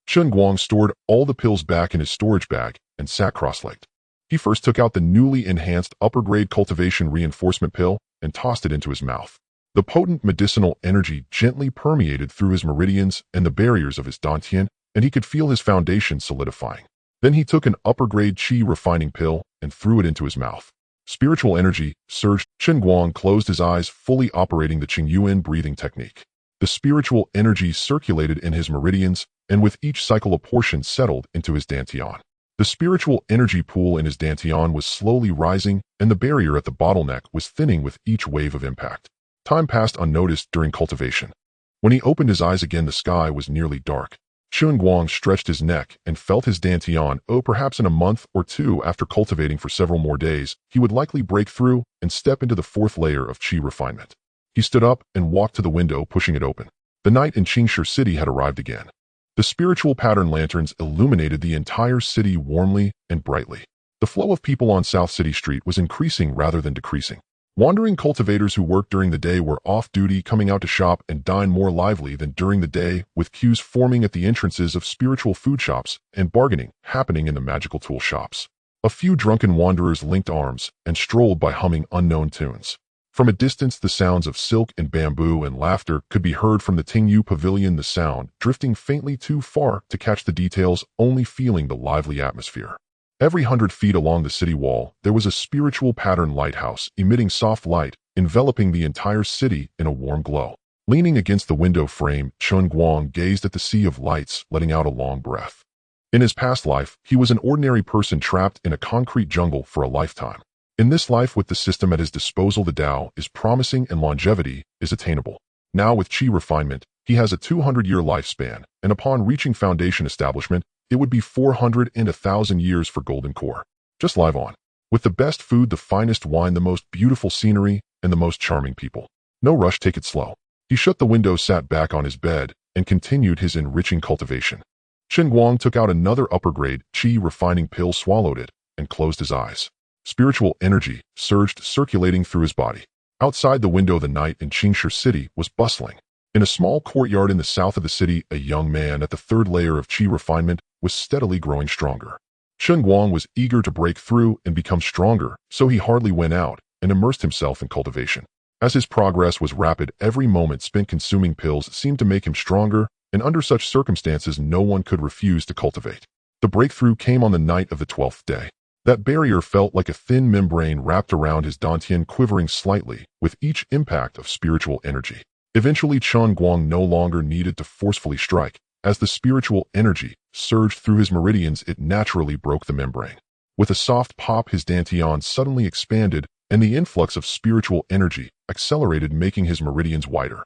Chen Guang stored all the pills back in his storage bag and sat cross-legged. He first took out the newly enhanced upper-grade cultivation reinforcement pill and tossed it into his mouth. The potent medicinal energy gently permeated through his meridians and the barriers of his dantian, and he could feel his foundation solidifying. Then he took an upper-grade qi refining pill and threw it into his mouth. Spiritual energy surged. Chen Guang closed his eyes, fully operating the Qingyuan breathing technique. The spiritual energy circulated in his meridians, and with each cycle a portion settled into his dantian. The spiritual energy pool in his dantian was slowly rising, and the barrier at the bottleneck was thinning with each wave of impact. Time passed unnoticed during cultivation. When he opened his eyes again, the sky was nearly dark. Chen Guang stretched his neck and felt his dantian. Perhaps in a month or two, after cultivating for several more days, he would likely break through and step into the fourth layer of qi refinement. He stood up and walked to the window, pushing it open. The night in Qingshi City had arrived again. The spiritual pattern lanterns illuminated the entire city warmly and brightly. The flow of people on South City Street was increasing rather than decreasing. Wandering cultivators who worked during the day were off-duty, coming out to shop and dine more lively than during the day, with queues forming at the entrances of spiritual food shops and bargaining happening in the magical tool shops. A few drunken wanderers linked arms and strolled by, humming unknown tunes. From a distance, the sounds of silk and bamboo and laughter could be heard from the Tingyu Pavilion, the sound drifting faintly too far to catch the details, only feeling the lively atmosphere. Every 100 feet along the city wall, there was a spiritual pattern lighthouse, emitting soft light, enveloping the entire city in a warm glow. Leaning against the window frame, Chen Guang gazed at the sea of lights, letting out a long breath. In his past life, he was an ordinary person trapped in a concrete jungle for a lifetime. In this life, with the system at his disposal, the Tao is promising and longevity is attainable. Now with qi refinement, he has a 200-year lifespan, and upon reaching foundation establishment, it would be 400 and 1,000 years for golden core. Just live on. With the best food, the finest wine, the most beautiful scenery, and the most charming people. No rush, take it slow. He shut the window, sat back on his bed, and continued his enriching cultivation. Chen Guang took out another upper-grade qi refining pill, swallowed it, and closed his eyes. Spiritual energy surged, circulating through his body. Outside the window, the night in Qingshi City was bustling. In a small courtyard in the south of the city, a young man at the third layer of qi refinement was steadily growing stronger. Chen Guang was eager to break through and become stronger, so he hardly went out and immersed himself in cultivation. As his progress was rapid, every moment spent consuming pills seemed to make him stronger, and under such circumstances no one could refuse to cultivate. The breakthrough came on the night of the 12th day. That barrier felt like a thin membrane wrapped around his dantian, quivering slightly with each impact of spiritual energy. Eventually, Chen Guang no longer needed to forcefully strike. As the spiritual energy surged through his meridians, it naturally broke the membrane. With a soft pop, his dantian suddenly expanded, and the influx of spiritual energy accelerated, making his meridians wider.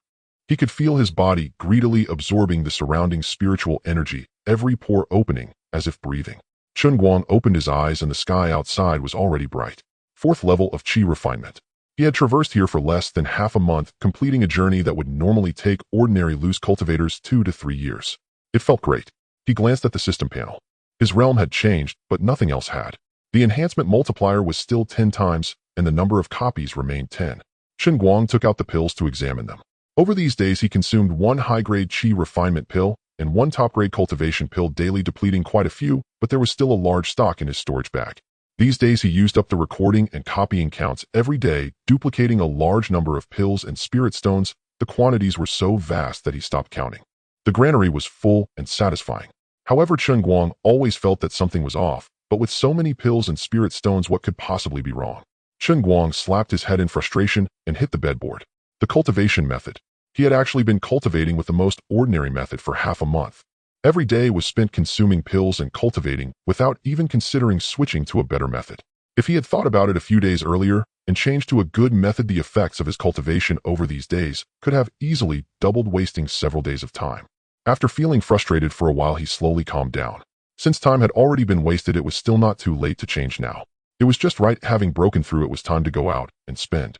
He could feel his body greedily absorbing the surrounding spiritual energy, every pore opening as if breathing. Chen Guang opened his eyes, and the sky outside was already bright. Fourth level of qi refinement. He had traversed here for less than half a month, completing a journey that would normally take ordinary loose cultivators 2 to 3 years. It felt great. He glanced at the system panel. His realm had changed, but nothing else had. The enhancement multiplier was still 10 times, and the number of copies remained 10. Chen Guang took out the pills to examine them. Over these days, he consumed 1 high-grade qi refinement pill and 1 top-grade cultivation pill daily, depleting quite a few, but there was still a large stock in his storage bag. These days, he used up the recording and copying counts every day, duplicating a large number of pills and spirit stones. The quantities were so vast that he stopped counting. The granary was full and satisfying. However, Chen Guang always felt that something was off, but with so many pills and spirit stones, what could possibly be wrong? Chen Guang slapped his head in frustration and hit the bedboard. The cultivation method. He had actually been cultivating with the most ordinary method for half a month. Every day was spent consuming pills and cultivating without even considering switching to a better method. If he had thought about it a few days earlier and changed to a good method, the effects of his cultivation over these days could have easily doubled, wasting several days of time. After feeling frustrated for a while, he slowly calmed down. Since time had already been wasted, it was still not too late to change now. It was just right. Having broken through, it was time to go out and spend.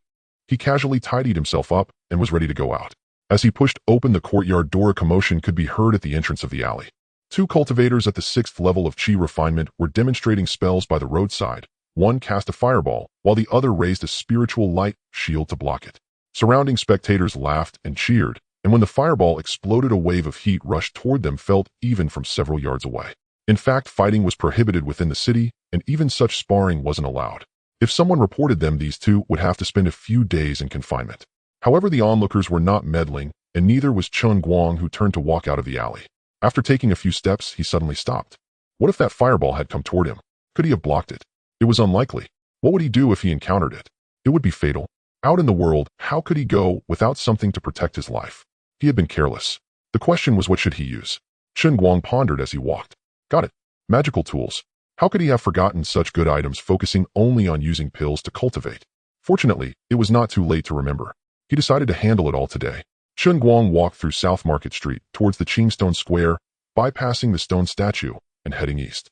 He casually tidied himself up and was ready to go out. As he pushed open the courtyard door, a commotion could be heard at the entrance of the alley. Two cultivators at the 6th level of chi refinement were demonstrating spells by the roadside. One cast a fireball, while the other raised a spiritual light shield to block it. Surrounding spectators laughed and cheered, and when the fireball exploded, a wave of heat rushed toward them, felt even from several yards away. In fact, fighting was prohibited within the city, and even such sparring wasn't allowed. If someone reported them, these two would have to spend a few days in confinement. However, the onlookers were not meddling, and neither was Chen Guang, who turned to walk out of the alley. After taking a few steps, he suddenly stopped. What if that fireball had come toward him? Could he have blocked it? It was unlikely. What would he do if he encountered it? It would be fatal. Out in the world, how could he go without something to protect his life? He had been careless. The question was, what should he use? Chen Guang pondered as he walked. Got it. Magical tools. How could he have forgotten such good items, focusing only on using pills to cultivate? Fortunately, it was not too late to remember. He decided to handle it all today. Chen Guang walked through South Market Street towards the Qingstone Square, bypassing the stone statue and heading east.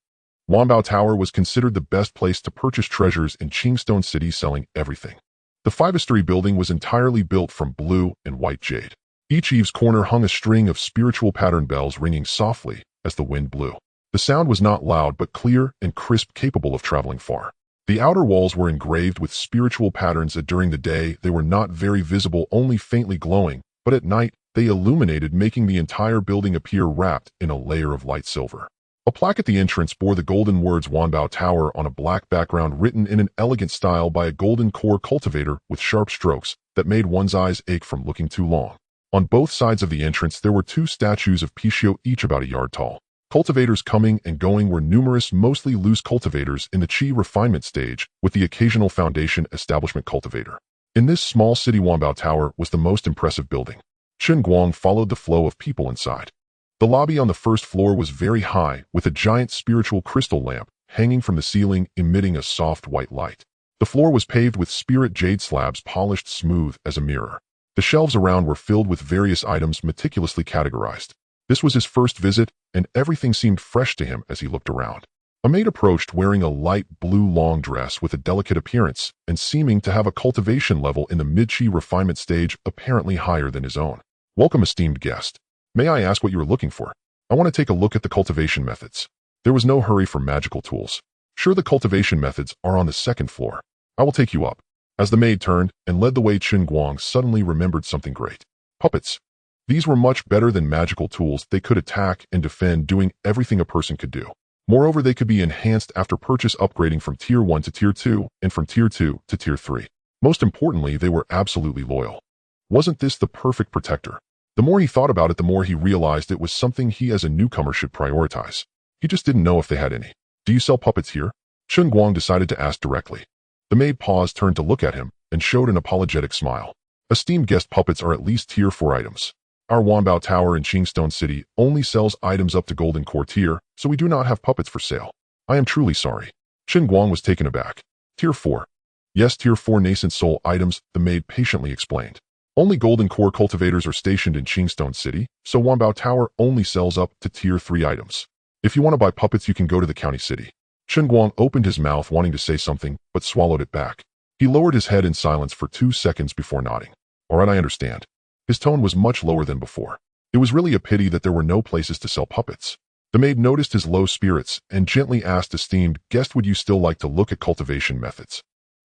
Wanbao Tower was considered the best place to purchase treasures in Qingstone City, selling everything. The 5-story building was entirely built from blue and white jade. Each eaves corner hung a string of spiritual pattern bells, ringing softly as the wind blew. The sound was not loud but clear and crisp, capable of traveling far. The outer walls were engraved with spiritual patterns that during the day they were not very visible, only faintly glowing, but at night they illuminated, making the entire building appear wrapped in a layer of light silver. A plaque at the entrance bore the golden words Wanbao Tower on a black background, written in an elegant style by a golden core cultivator with sharp strokes that made one's eyes ache from looking too long. On both sides of the entrance there were two statues of Pichio, each about a yard tall. Cultivators coming and going were numerous, mostly loose cultivators in the chi refinement stage, with the occasional foundation establishment cultivator. In this small city, Wanbao Tower was the most impressive building. Chen Guang followed the flow of people inside. The lobby on the first floor was very high, with a giant spiritual crystal lamp hanging from the ceiling, emitting a soft white light. The floor was paved with spirit jade slabs, polished smooth as a mirror. The shelves around were filled with various items, meticulously categorized. This was his first visit, and everything seemed fresh to him as he looked around. A maid approached, wearing a light blue long dress with a delicate appearance and seeming to have a cultivation level in the mid-chi refinement stage, apparently higher than his own. Welcome, esteemed guest. May I ask what you are looking for? I want to take a look at the cultivation methods. There was no hurry for magical tools. Sure, the cultivation methods are on the 2nd floor. I will take you up. As the maid turned and led the way, Chen Guang suddenly remembered something great. Puppets. These were much better than magical tools. They could attack and defend, doing everything a person could do. Moreover, they could be enhanced after purchase, upgrading from Tier 1 to Tier 2 and from Tier 2 to Tier 3. Most importantly, they were absolutely loyal. Wasn't this the perfect protector? The more he thought about it, the more he realized it was something he as a newcomer should prioritize. He just didn't know if they had any. Do you sell puppets here? Chen Guang decided to ask directly. The maid paused, turned to look at him, and showed an apologetic smile. Esteemed guest, puppets are at least Tier 4 items. Our Wanbao Tower in Qingstone City only sells items up to Golden Core tier, so we do not have puppets for sale. I am truly sorry. Chen Guang was taken aback. Tier 4. Yes, Tier 4 nascent soul items, the maid patiently explained. Only Golden Core cultivators are stationed in Qingstone City, so Wanbao Tower only sells up to Tier 3 items. If you want to buy puppets, you can go to the county city. Chen Guang opened his mouth, wanting to say something, but swallowed it back. He lowered his head in silence for 2 seconds before nodding. All right, I understand. His tone was much lower than before. It was really a pity that there were no places to sell puppets. The maid noticed his low spirits and gently asked, esteemed guest, would you still like to look at cultivation methods?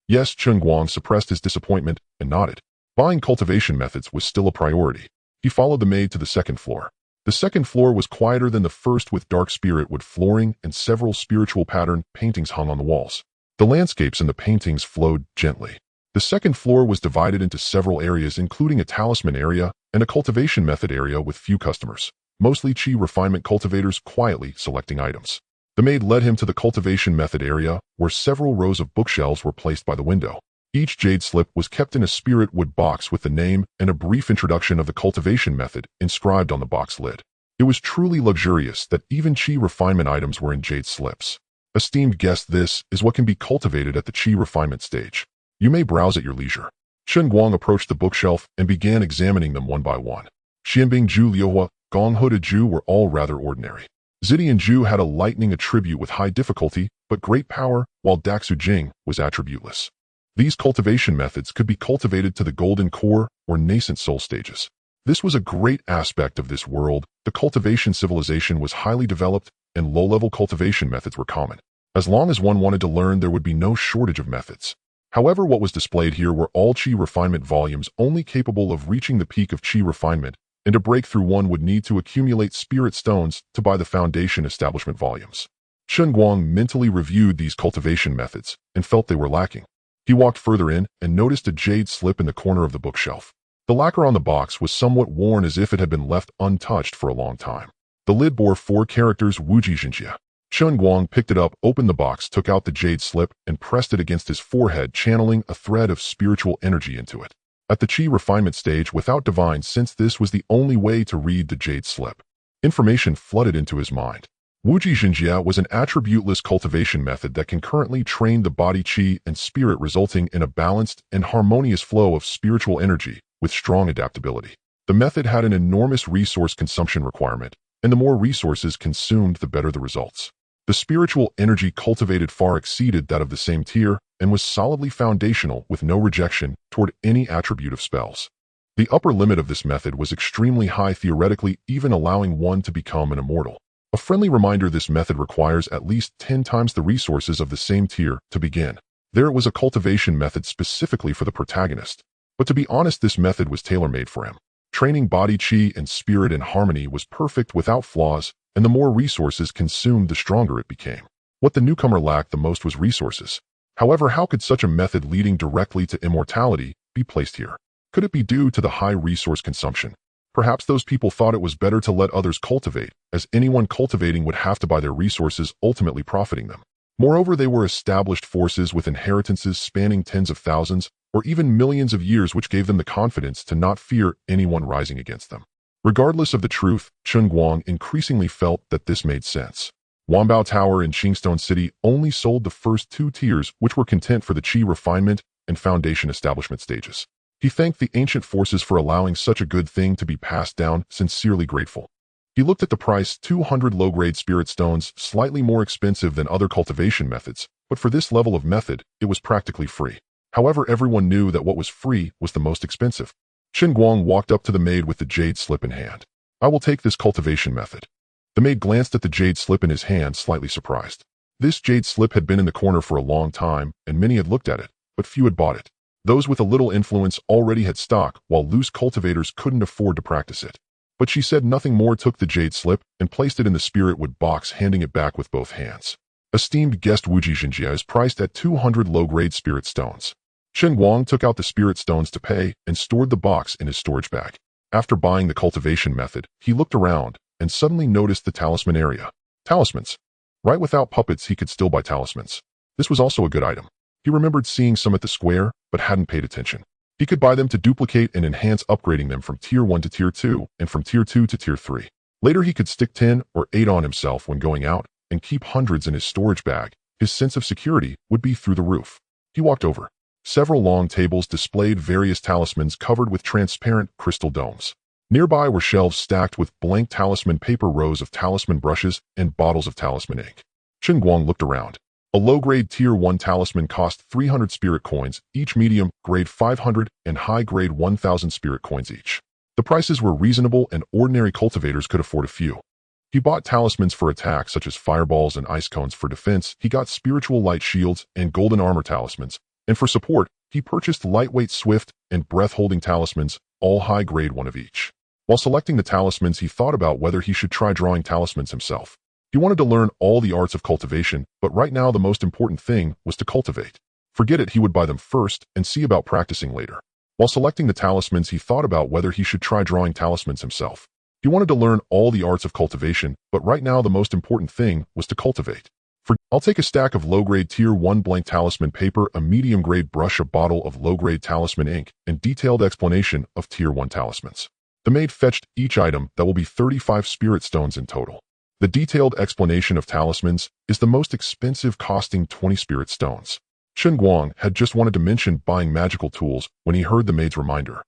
Yes, Chen Guang suppressed his disappointment and nodded. Buying cultivation methods was still a priority. He followed the maid to the 2nd floor. The 2nd floor was quieter than the first, with dark spirit wood flooring and several spiritual pattern paintings hung on the walls. The landscapes in the paintings flowed gently. The 2nd floor was divided into several areas, including a talisman area and a cultivation method area with few customers, mostly chi refinement cultivators quietly selecting items. The maid led him to the cultivation method area, where several rows of bookshelves were placed by the window. Each jade slip was kept in a spirit wood box with the name and a brief introduction of the cultivation method inscribed on the box lid. It was truly luxurious that even chi refinement items were in jade slips. Esteemed guest, this is what can be cultivated at the chi refinement stage. You may browse at your leisure. Chen Guang approached the bookshelf and began examining them one by one. Xianbing Ju Liuhua, Gong Hu and Ju were all rather ordinary. Zidi and Ju had a lightning attribute with high difficulty, but great power, while Daxu Jing was attributeless. These cultivation methods could be cultivated to the golden core or nascent soul stages. This was a great aspect of this world. The cultivation civilization was highly developed, and low-level cultivation methods were common. As long as one wanted to learn, there would be no shortage of methods. However, what was displayed here were all Qi refinement volumes only capable of reaching the peak of Qi refinement, and to break through one would need to accumulate spirit stones to buy the foundation establishment volumes. Chen Guang mentally reviewed these cultivation methods and felt they were lacking. He walked further in and noticed a jade slip in the corner of the bookshelf. The lacquer on the box was somewhat worn as if it had been left untouched for a long time. The lid bore 4 characters Wuji Jinjia. Chen Guang picked it up, opened the box, took out the jade slip, and pressed it against his forehead, channeling a thread of spiritual energy into it. At the Qi refinement stage, without divine sense, this was the only way to read the jade slip. Information flooded into his mind. Wuji Jinjia was an attributeless cultivation method that concurrently trained the body Qi and spirit, resulting in a balanced and harmonious flow of spiritual energy with strong adaptability. The method had an enormous resource consumption requirement, and the more resources consumed, the better the results. The spiritual energy cultivated far exceeded that of the same tier and was solidly foundational with no rejection toward any attribute of spells. The upper limit of this method was extremely high, theoretically even allowing one to become an immortal. A friendly reminder: this method requires at least 10 times the resources of the same tier to begin. There was a cultivation method specifically for the protagonist. But to be honest, this method was tailor-made for him. Training body Qi and spirit in harmony was perfect without flaws, and the more resources consumed, the stronger it became. What the newcomer lacked the most was resources. However, how could such a method leading directly to immortality be placed here? Could it be due to the high resource consumption? Perhaps those people thought it was better to let others cultivate, as anyone cultivating would have to buy their resources, ultimately profiting them. Moreover, they were established forces with inheritances spanning tens of thousands or even millions of years, which gave them the confidence to not fear anyone rising against them. Regardless of the truth, Chen Guang increasingly felt that this made sense. Wanbao Tower in Qingstone City only sold the first 2 tiers, which were content for the Qi refinement and foundation establishment stages. He thanked the ancient forces for allowing such a good thing to be passed down, sincerely grateful. He looked at the price: 200 low-grade spirit stones, slightly more expensive than other cultivation methods, but for this level of method, it was practically free. However, everyone knew that what was free was the most expensive. Chen Guang walked up to the maid with the jade slip in hand. "I will take this cultivation method." The maid glanced at the jade slip in his hand, slightly surprised. This jade slip had been in the corner for a long time, and many had looked at it, but few had bought it. Those with a little influence already had stock, while loose cultivators couldn't afford to practice it. But she said nothing more, took the jade slip, and placed it in the spirit wood box, handing it back with both hands. "Esteemed guest, Wuji Jinjia is priced at 200 low-grade spirit stones." Chen Guang took out the spirit stones to pay and stored the box in his storage bag. After buying the cultivation method, he looked around and suddenly noticed the talisman area. Talismans. Right, without puppets, he could still buy talismans. This was also a good item. He remembered seeing some at the square, but hadn't paid attention. He could buy them to duplicate and enhance, upgrading them from Tier 1 to Tier 2 and from Tier 2 to Tier 3. Later, he could stick 10 or 8 on himself when going out and keep hundreds in his storage bag. His sense of security would be through the roof. He walked over. Several long tables displayed various talismans covered with transparent crystal domes. Nearby were shelves stacked with blank talisman paper, rows of talisman brushes, and bottles of talisman ink. Chen Guang looked around. A low-grade Tier 1 talisman cost 300 spirit coins, each medium grade 500 and high grade 1,000 spirit coins each. The prices were reasonable and ordinary cultivators could afford a few. He bought talismans for attack such as fireballs and ice cones. For defense, he got spiritual light shields and golden armor talismans. And for support, he purchased lightweight swift and breath-holding talismans, all high grade 1 of each. While selecting the talismans, he thought about whether he should try drawing talismans himself. He wanted to learn all the arts of cultivation, but right now the most important thing was to cultivate. Forget it, he would buy them first and see about practicing later. While selecting the talismans, he thought about whether he should try drawing talismans himself. He wanted to learn all the arts of cultivation, but right now the most important thing was to cultivate. I'll take a stack of low-grade Tier 1 blank talisman paper, a medium-grade brush, a bottle of low-grade talisman ink, and detailed explanation of Tier 1 talismans. The maid fetched each item. That will be 35 spirit stones in total. The detailed explanation of talismans is the most expensive, costing 20 spirit stones. Chen Guang had just wanted to mention buying magical tools when he heard the maid's reminder.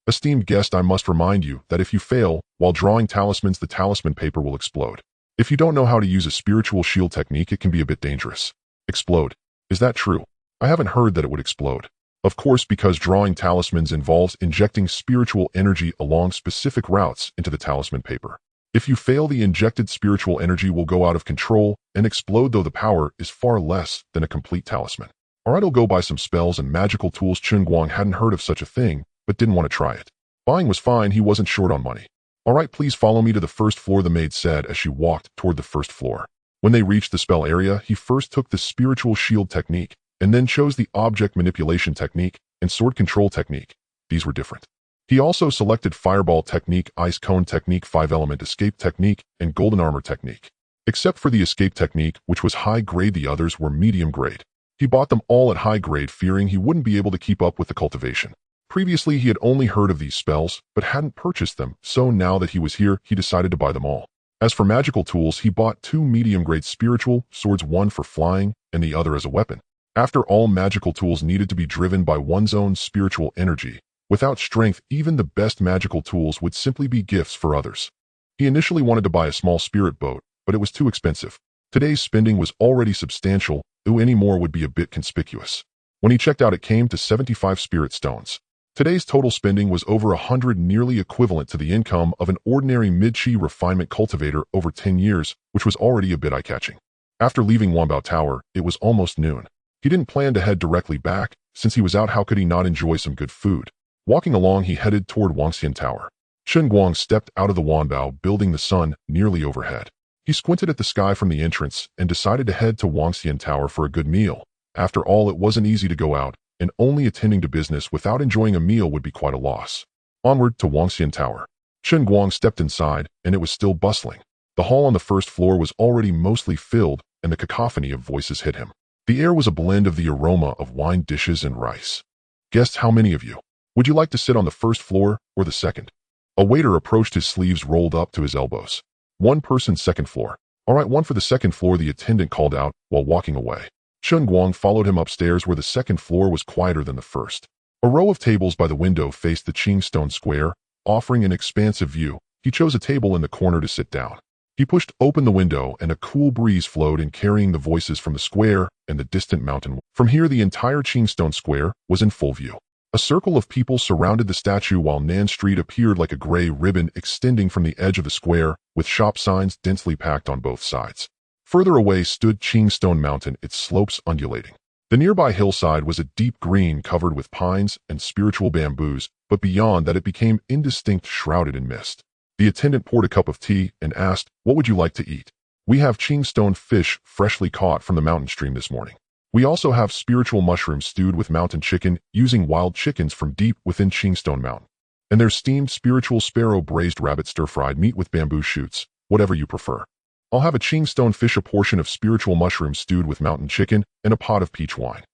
Esteemed guest, I must remind you that if you fail while drawing talismans, the talisman paper will explode. If you don't know how to use a spiritual shield technique, it can be a bit dangerous. Explode. Is that true? I haven't heard that it would explode. Of course, because drawing talismans involves injecting spiritual energy along specific routes into the talisman paper. If you fail, the injected spiritual energy will go out of control and explode, though the power is far less than a complete talisman. Alright, I'll go buy some spells and magical tools. Chen Guang hadn't heard of such a thing, but didn't want to try it. Buying was fine, he wasn't short on money. Alright, please follow me to the first floor, the maid said as she walked toward the first floor. When they reached the spell area, he first took the spiritual shield technique, and then chose the object manipulation technique and sword control technique. These were different. He also selected fireball technique, ice cone technique, 5-element escape technique, and golden armor technique. Except for the escape technique, which was high grade, the others were medium grade. He bought them all at high grade, fearing he wouldn't be able to keep up with the cultivation. Previously, he had only heard of these spells, but hadn't purchased them, so now that he was here, he decided to buy them all. As for magical tools, he bought 2 medium-grade spiritual swords, one for flying and the other as a weapon. After all, magical tools needed to be driven by one's own spiritual energy. Without strength, even the best magical tools would simply be gifts for others. He initially wanted to buy a small spirit boat, but it was too expensive. Today's spending was already substantial, any more would be a bit conspicuous. When he checked out, it came to 75 spirit stones. Today's total spending was over 100, nearly equivalent to the income of an ordinary mid-chi refinement cultivator over 10 years, which was already a bit eye-catching. After leaving Wanbao Tower, it was almost noon. He didn't plan to head directly back. Since he was out, how could he not enjoy some good food? Walking along, he headed toward Wangxian Tower. Chen Guang stepped out of the Wanbao building, the sun nearly overhead. He squinted at the sky from the entrance and decided to head to Wangxian Tower for a good meal. After all, it wasn't easy to go out, and only attending to business without enjoying a meal would be quite a loss. Onward to Wangxian Tower. Chen Guang stepped inside, and it was still bustling. The hall on the first floor was already mostly filled, and the cacophony of voices hit him. The air was a blend of the aroma of wine, dishes, and rice. Guests, how many of you? Would you like to sit on the first floor or the second? A waiter approached, his sleeves rolled up to his elbows. One person, second floor. Alright, one for the second floor, the attendant called out while walking away. Chen Guang followed him upstairs, where the second floor was quieter than the first. A row of tables by the window faced the Qingstone Square, offering an expansive view. He chose a table in the corner to sit down. He pushed open the window, and a cool breeze flowed in, carrying the voices from the square and the distant mountain. From here, the entire Qingstone Square was in full view. A circle of people surrounded the statue, while Nan Street appeared like a gray ribbon extending from the edge of the square, with shop signs densely packed on both sides. Further away stood Qingstone Mountain, its slopes undulating. The nearby hillside was a deep green covered with pines and spiritual bamboos, but beyond that it became indistinct, shrouded in mist. The attendant poured a cup of tea and asked, "What would you like to eat?" "We have Qingstone fish freshly caught from the mountain stream this morning. We also have spiritual mushrooms stewed with mountain chicken, using wild chickens from deep within Qingstone Mountain. And there's steamed spiritual sparrow braised rabbit stir-fried meat with bamboo shoots, whatever you prefer. I'll have a Qingstone fish, a portion of spiritual mushrooms stewed with mountain chicken, and a pot of peach wine."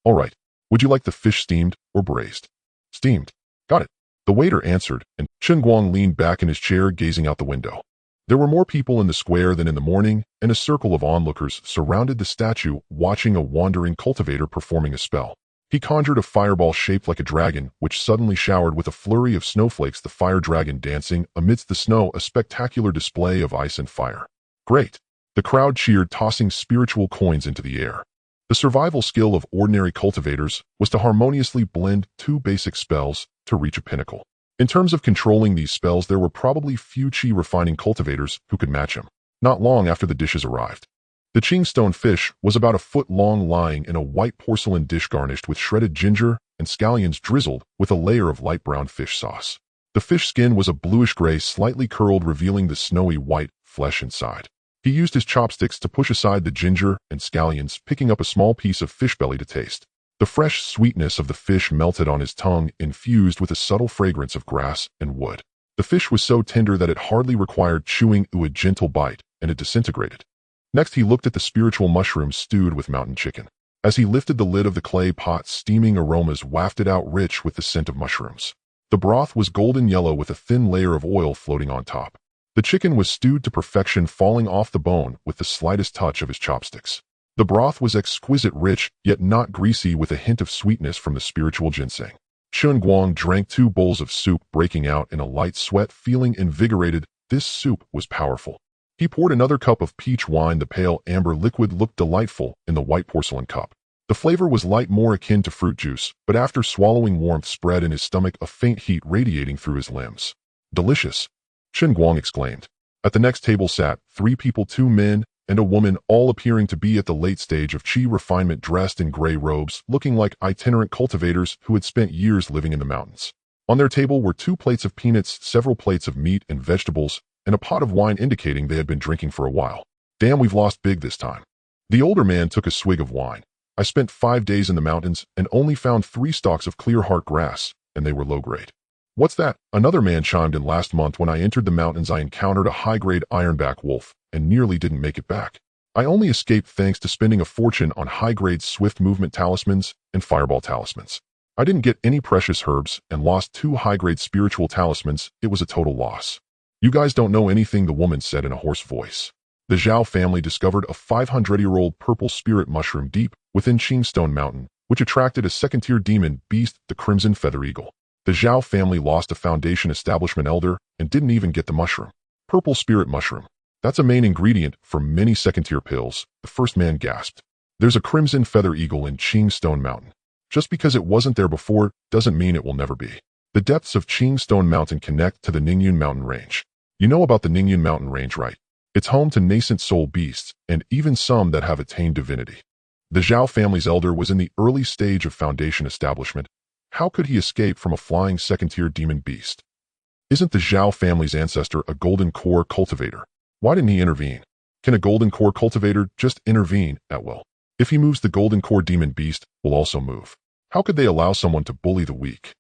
"All right. Would you like the fish steamed or braised?" "Steamed." "Got it," the waiter answered, and Chen Guang leaned back in his chair, gazing out the window. There were more people in the square than in the morning, and a circle of onlookers surrounded the statue, watching a wandering cultivator performing a spell. He conjured a fireball shaped like a dragon, which suddenly showered with a flurry of snowflakes, the fire dragon dancing amidst the snow, a spectacular display of ice and fire. "Great!" The crowd cheered, tossing spiritual coins into the air. The survival skill of ordinary cultivators was to harmoniously blend 2 basic spells to reach a pinnacle. In terms of controlling these spells, there were probably few chi refining cultivators who could match him. Not long after the dishes arrived. The Qingstone fish was about a foot long, lying in a white porcelain dish garnished with shredded ginger and scallions drizzled with a layer of light brown fish sauce. The fish skin was a bluish-gray, slightly curled, revealing the snowy white flesh inside. He used his chopsticks to push aside the ginger and scallions, picking up a small piece of fish belly to taste. The fresh sweetness of the fish melted on his tongue, infused with a subtle fragrance of grass and wood. The fish was so tender that it hardly required chewing, a gentle bite, and it disintegrated. Next, he looked at the spiritual mushrooms stewed with mountain chicken. As he lifted the lid of the clay pot, steaming aromas wafted out, rich with the scent of mushrooms. The broth was golden yellow with a thin layer of oil floating on top. The chicken was stewed to perfection, falling off the bone with the slightest touch of his chopsticks. The broth was exquisite, rich, yet not greasy, with a hint of sweetness from the spiritual ginseng. Chen Guang drank 2 bowls of soup, breaking out in a light sweat, feeling invigorated. This soup was powerful. He poured another cup of peach wine. The pale amber liquid looked delightful in the white porcelain cup. The flavor was light, more akin to fruit juice, but after swallowing, warmth spread in his stomach, a faint heat radiating through his limbs. Delicious, Chen Guang exclaimed. At the next table sat 3 people, 2 men and a woman, all appearing to be at the late stage of chi refinement, dressed in gray robes, looking like itinerant cultivators who had spent years living in the mountains. On their table were 2 plates of peanuts, several plates of meat and vegetables, and a pot of wine, indicating they had been drinking for a while. Damn, we've lost big this time. The older man took a swig of wine. I spent 5 days in the mountains and only found 3 stalks of clear heart grass, and they were low grade. What's that? Another man chimed in. Last month when I entered the mountains, I encountered a high-grade ironback wolf and nearly didn't make it back. I only escaped thanks to spending a fortune on high-grade swift movement talismans and fireball talismans. I didn't get any precious herbs and lost 2 high-grade spiritual talismans. It was a total loss. You guys don't know anything, the woman said in a hoarse voice. The Zhao family discovered a 500-year-old purple spirit mushroom deep within Qingstone Mountain, which attracted a second-tier demon beast, the Crimson Feather Eagle. The Zhao family lost a foundation establishment elder and didn't even get the mushroom. Purple spirit mushroom. That's a main ingredient for many second-tier pills, the first man gasped. There's a Crimson Feather Eagle in Qingstone Mountain. Just because it wasn't there before doesn't mean it will never be. The depths of Qingstone Mountain connect to the Ningyun Mountain Range. You know about the Ningyun Mountain Range, right? It's home to nascent soul beasts and even some that have attained divinity. The Zhao family's elder was in the early stage of foundation establishment. How could he escape from a flying second-tier demon beast? Isn't the Zhao family's ancestor a golden core cultivator? Why didn't he intervene? Can a golden core cultivator just intervene at will? If he moves, the golden core demon beast will also move. How could they allow someone to bully the weak?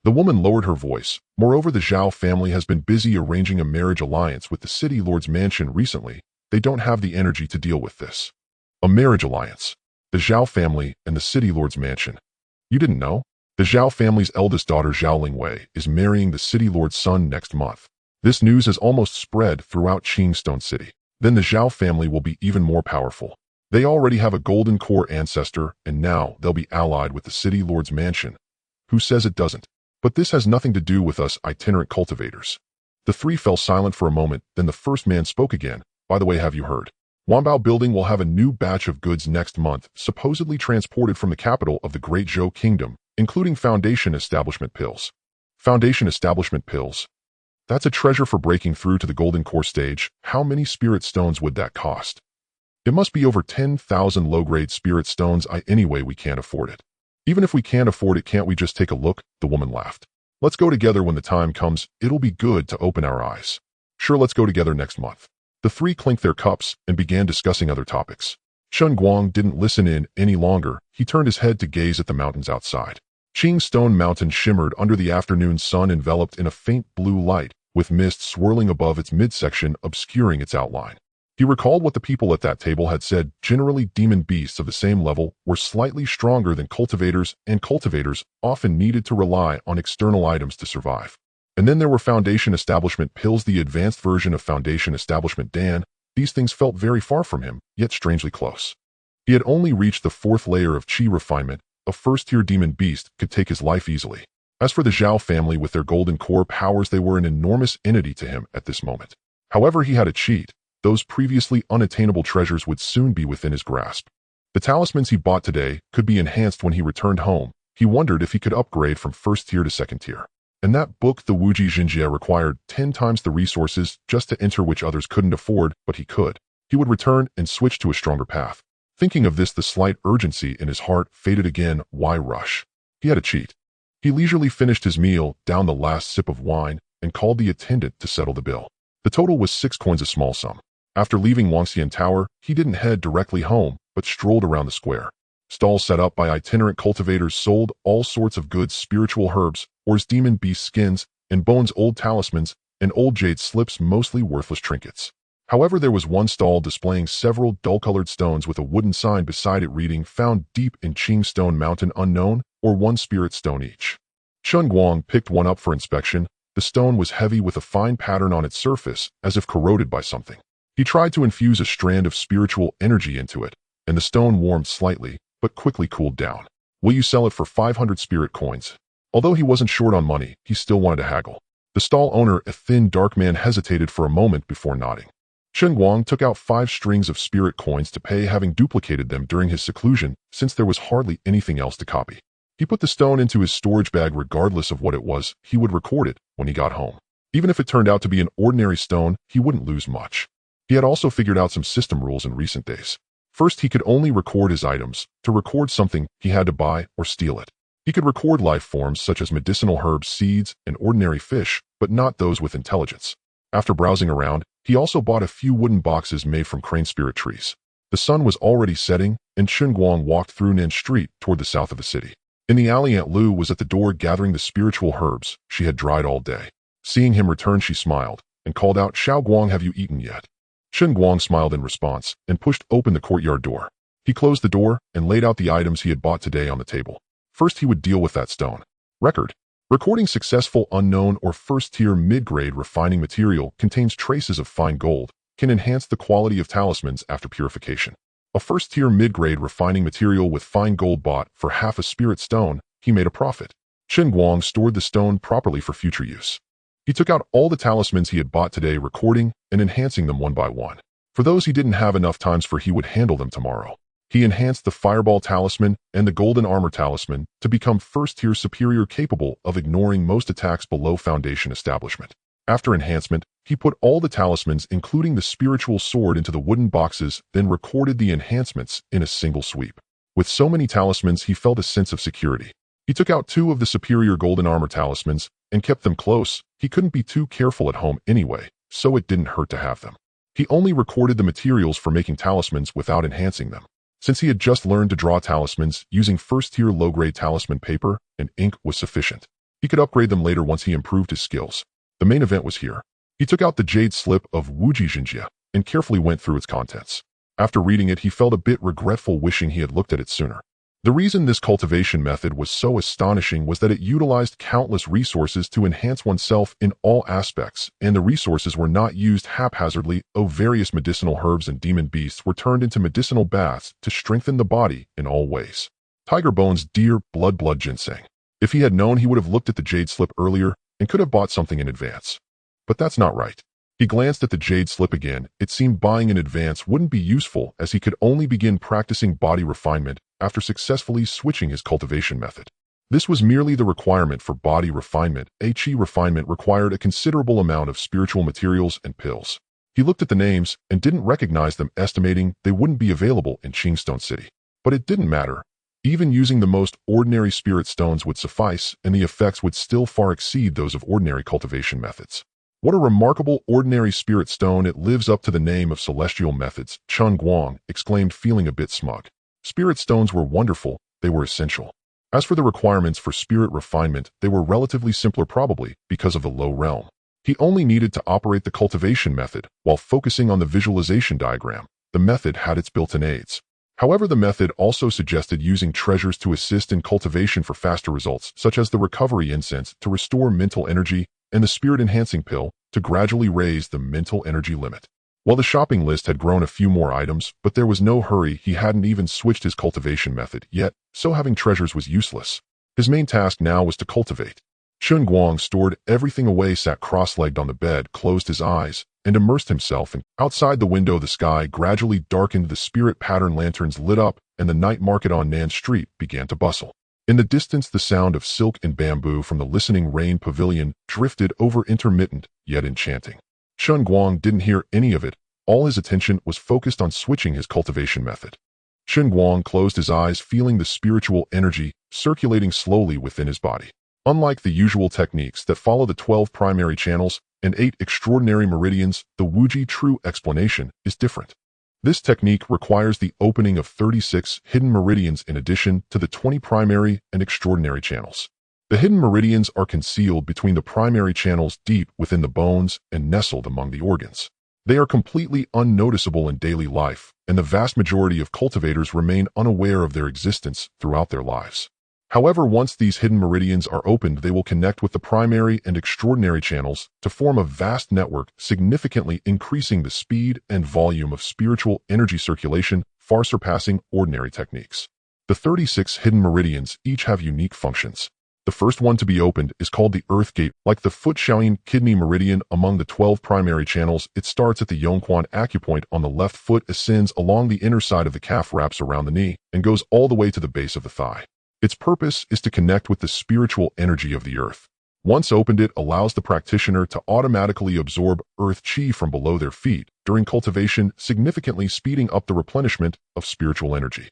The woman lowered her voice. Moreover, the Zhao family has been busy arranging a marriage alliance with the city lord's mansion recently. They don't have the energy to deal with this. A marriage alliance. The Zhao family and the city lord's mansion. You didn't know? The Zhao family's eldest daughter, Zhao Lingwei, is marrying the city lord's son next month. This news has almost spread throughout Qingstone City. Then the Zhao family will be even more powerful. They already have a golden core ancestor, and now they'll be allied with the city lord's mansion. Who says it doesn't? But this has nothing to do with us itinerant cultivators. The 3 fell silent for a moment, then the first man spoke again. By the way, have you heard? Wanbao Building will have a new batch of goods next month, supposedly transported from the capital of the Great Zhou Kingdom, including foundation establishment pills. Foundation establishment pills. That's a treasure for breaking through to the golden core stage. How many spirit stones would that cost? It must be over 10,000 low-grade spirit stones. Anyway, we can't afford it. Even if we can't afford it, can't we just take a look? The woman laughed. Let's go together when the time comes. It'll be good to open our eyes. Sure, let's go together next month. The 3 clinked their cups and began discussing other topics. Chen Guang didn't listen in any longer. He turned his head to gaze at the mountains outside. Qingstone Mountain shimmered under the afternoon sun, enveloped in a faint blue light, with mist swirling above its midsection, obscuring its outline. He recalled what the people at that table had said. Generally, demon beasts of the same level were slightly stronger than cultivators, and cultivators often needed to rely on external items to survive. And then there were foundation establishment pills, the advanced version of foundation establishment Dan. These things felt very far from him, yet strangely close. He had only reached the 4th layer of chi refinement. A first-tier demon beast could take his life easily. As for the Zhao family with their golden core powers, they were an enormous entity to him at this moment. However, he had a cheat. Those previously unattainable treasures would soon be within his grasp. The talismans he bought today could be enhanced when he returned home. He wondered if he could upgrade from 1st tier to 2nd tier. And that book, the Wuji Jinjie, required 10 times the resources just to enter, which others couldn't afford, but he could. He would return and switch to a stronger path. Thinking of this, the slight urgency in his heart faded again. Why rush? He had a cheat. He leisurely finished his meal, downed the last sip of wine, and called the attendant to settle the bill. The total was 6 coins, a small sum. After leaving Wangxian Tower, he didn't head directly home, but strolled around the square. Stalls set up by itinerant cultivators sold all sorts of goods: spiritual herbs, ores, demon beast skins, and bones, old talismans, and old jade slips, mostly worthless trinkets. However, there was one stall displaying several dull-colored stones with a wooden sign beside it reading, "Found deep in Qingstone Mountain, unknown, or 1 spirit stone each." Chen Guang picked one up for inspection. The stone was heavy with a fine pattern on its surface, as if corroded by something. He tried to infuse a strand of spiritual energy into it, and the stone warmed slightly, but quickly cooled down. "Will you sell it for 500 spirit coins?" Although he wasn't short on money, he still wanted to haggle. The stall owner, a thin, dark man, hesitated for a moment before nodding. Chen Guang took out 5 strings of spirit coins to pay, having duplicated them during his seclusion since there was hardly anything else to copy. He put the stone into his storage bag regardless of what it was. He would record it when he got home. Even if it turned out to be an ordinary stone, he wouldn't lose much. He had also figured out some system rules in recent days. First, he could only record his items. To record something, he had to buy or steal it. He could record life forms such as medicinal herbs, seeds, and ordinary fish, but not those with intelligence. After browsing around, he also bought a few wooden boxes made from crane spirit trees. The sun was already setting, and Chen Guang walked through Nan Street toward the south of the city. In the alley, Aunt Lu was at the door gathering the spiritual herbs she had dried all day. Seeing him return, she smiled and called out, "Xiao Guang, have you eaten yet?" Chen Guang smiled in response and pushed open the courtyard door. He closed the door and laid out the items he had bought today on the table. First, he would deal with that stone. Record. Recording successful unknown or first-tier mid-grade refining material contains traces of fine gold, can enhance the quality of talismans after purification. A first-tier mid-grade refining material with fine gold bought for half a spirit stone, he made a profit. Chen Guang stored the stone properly for future use. He took out all the talismans he had bought today, recording and enhancing them one by one. For those he didn't have enough times for, he would handle them tomorrow. He enhanced the Fireball Talisman and the Golden Armor Talisman to become first-tier superior, capable of ignoring most attacks below Foundation establishment. After enhancement, he put all the talismans, including the spiritual sword, into the wooden boxes, then recorded the enhancements in a single sweep. With so many talismans, he felt a sense of security. He took out 2 of the superior Golden Armor Talismans and kept them close. He couldn't be too careful at home anyway, so it didn't hurt to have them. He only recorded the materials for making talismans without enhancing them. Since he had just learned to draw talismans, using first-tier low-grade talisman paper and ink was sufficient. He could upgrade them later once he improved his skills. The main event was here. He took out the Jade Slip of Wuji Jinjia and carefully went through its contents. After reading it, he felt a bit regretful, wishing he had looked at it sooner. The reason this cultivation method was so astonishing was that it utilized countless resources to enhance oneself in all aspects, and the resources were not used haphazardly. Various medicinal herbs and demon beasts were turned into medicinal baths to strengthen the body in all ways. Tiger bones, deer, blood ginseng. If he had known, he would have looked at the Jade Slip earlier and could have bought something in advance. But that's not right. He glanced at the Jade Slip again. It seemed buying in advance wouldn't be useful, as he could only begin practicing body refinement after successfully switching his cultivation method. This was merely the requirement for body refinement. Qi refinement required a considerable amount of spiritual materials and pills. He looked at the names and didn't recognize them, estimating they wouldn't be available in Qingstone City. But it didn't matter. Even using the most ordinary spirit stones would suffice, and the effects would still far exceed those of ordinary cultivation methods. What a remarkable ordinary spirit stone! It lives up to the name of celestial methods, Chen Guang exclaimed, feeling a bit smug. Spirit stones were wonderful, they were essential. As for the requirements for spirit refinement, they were relatively simpler, probably because of the low realm. He only needed to operate the cultivation method while focusing on the visualization diagram. The method had its built-in aids. However, the method also suggested using treasures to assist in cultivation for faster results, such as the recovery incense to restore mental energy and the spirit-enhancing pill to gradually raise the mental energy limit. While the shopping list had grown a few more items, but there was no hurry. He hadn't even switched his cultivation method yet, so having treasures was useless. His main task now was to cultivate. Chen Guang stored everything away, sat cross-legged on the bed, closed his eyes, and immersed himself in. Outside the window, the sky gradually darkened, the spirit pattern lanterns lit up, and the night market on Nan Street began to bustle. In the distance, the sound of silk and bamboo from the listening rain pavilion drifted over, intermittent, yet enchanting. Chen Guang didn't hear any of it. All his attention was focused on switching his cultivation method. Chen Guang closed his eyes, feeling the spiritual energy circulating slowly within his body. Unlike the usual techniques that follow the 12 primary channels and 8 extraordinary meridians, the Wuji true explanation is different. This technique requires the opening of 36 hidden meridians in addition to the 20 primary and extraordinary channels. The hidden meridians are concealed between the primary channels, deep within the bones and nestled among the organs. They are completely unnoticeable in daily life, and the vast majority of cultivators remain unaware of their existence throughout their lives. However, once these hidden meridians are opened, they will connect with the primary and extraordinary channels to form a vast network, significantly increasing the speed and volume of spiritual energy circulation, far surpassing ordinary techniques. The 36 hidden meridians each have unique functions. The first one to be opened is called the Earth Gate. Like the foot-Shaoyin kidney meridian among the 12 primary channels, it starts at the Yongquan acupoint on the left foot, ascends along the inner side of the calf, wraps around the knee, and goes all the way to the base of the thigh. Its purpose is to connect with the spiritual energy of the earth. Once opened, it allows the practitioner to automatically absorb earth qi from below their feet during cultivation, significantly speeding up the replenishment of spiritual energy.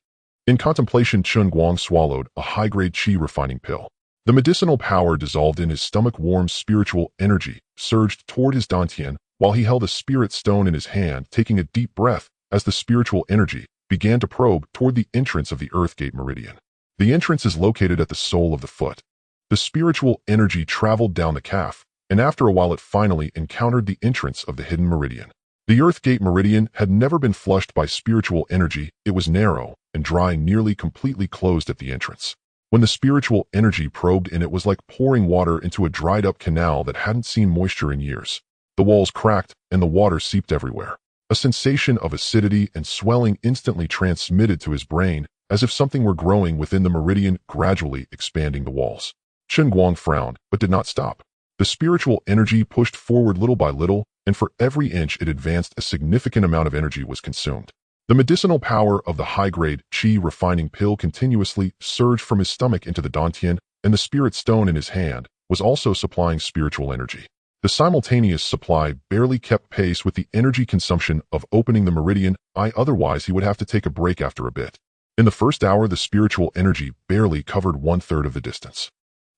In contemplation, Chen Guang swallowed a high-grade qi refining pill. The medicinal power dissolved in his stomach. Warm spiritual energy surged toward his dantian while he held a spirit stone in his hand, taking a deep breath as the spiritual energy began to probe toward the entrance of the Earth Gate meridian. The entrance is located at the sole of the foot. The spiritual energy traveled down the calf, and after a while it finally encountered the entrance of the hidden meridian. The Earth Gate meridian had never been flushed by spiritual energy. It was narrow and dry, nearly completely closed at the entrance. When the spiritual energy probed in, it was like pouring water into a dried-up canal that hadn't seen moisture in years. The walls cracked, and the water seeped everywhere. A sensation of acidity and swelling instantly transmitted to his brain, as if something were growing within the meridian, gradually expanding the walls. Chen Guang frowned, but did not stop. The spiritual energy pushed forward little by little, and for every inch it advanced, a significant amount of energy was consumed. The medicinal power of the high-grade qi refining pill continuously surged from his stomach into the dantian, and the spirit stone in his hand was also supplying spiritual energy. The simultaneous supply barely kept pace with the energy consumption of opening the meridian. Otherwise he would have to take a break after a bit. In the first hour, the spiritual energy barely covered 1/3 of the distance.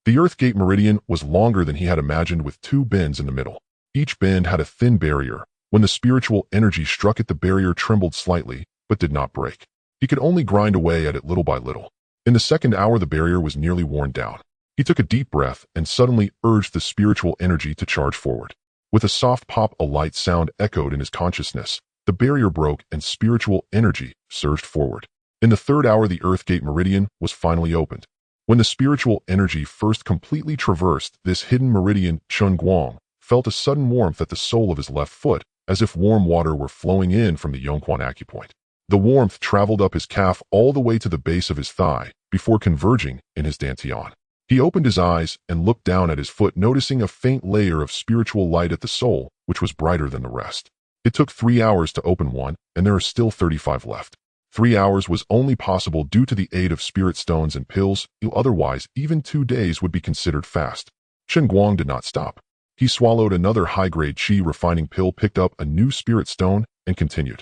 The Earth Gate meridian was longer than he had imagined, with 2 bends in the middle. Each bend had a thin barrier. When the spiritual energy struck it, the barrier trembled slightly, but did not break. He could only grind away at it little by little. In the second hour, the barrier was nearly worn down. He took a deep breath and suddenly urged the spiritual energy to charge forward. With a soft pop, a light sound echoed in his consciousness. The barrier broke and spiritual energy surged forward. In the third hour, the Earth Gate meridian was finally opened. When the spiritual energy first completely traversed this hidden meridian, Chen Guang felt a sudden warmth at the sole of his left foot, as if warm water were flowing in from the Yongquan acupoint. The warmth traveled up his calf all the way to the base of his thigh, before converging in his dantian. He opened his eyes and looked down at his foot, noticing a faint layer of spiritual light at the sole, which was brighter than the rest. It took 3 hours to open one, and there are still 35 left. 3 hours was only possible due to the aid of spirit stones and pills. Otherwise, even 2 days would be considered fast. Chen Guang did not stop. He swallowed another high-grade qi refining pill, picked up a new spirit stone, and continued.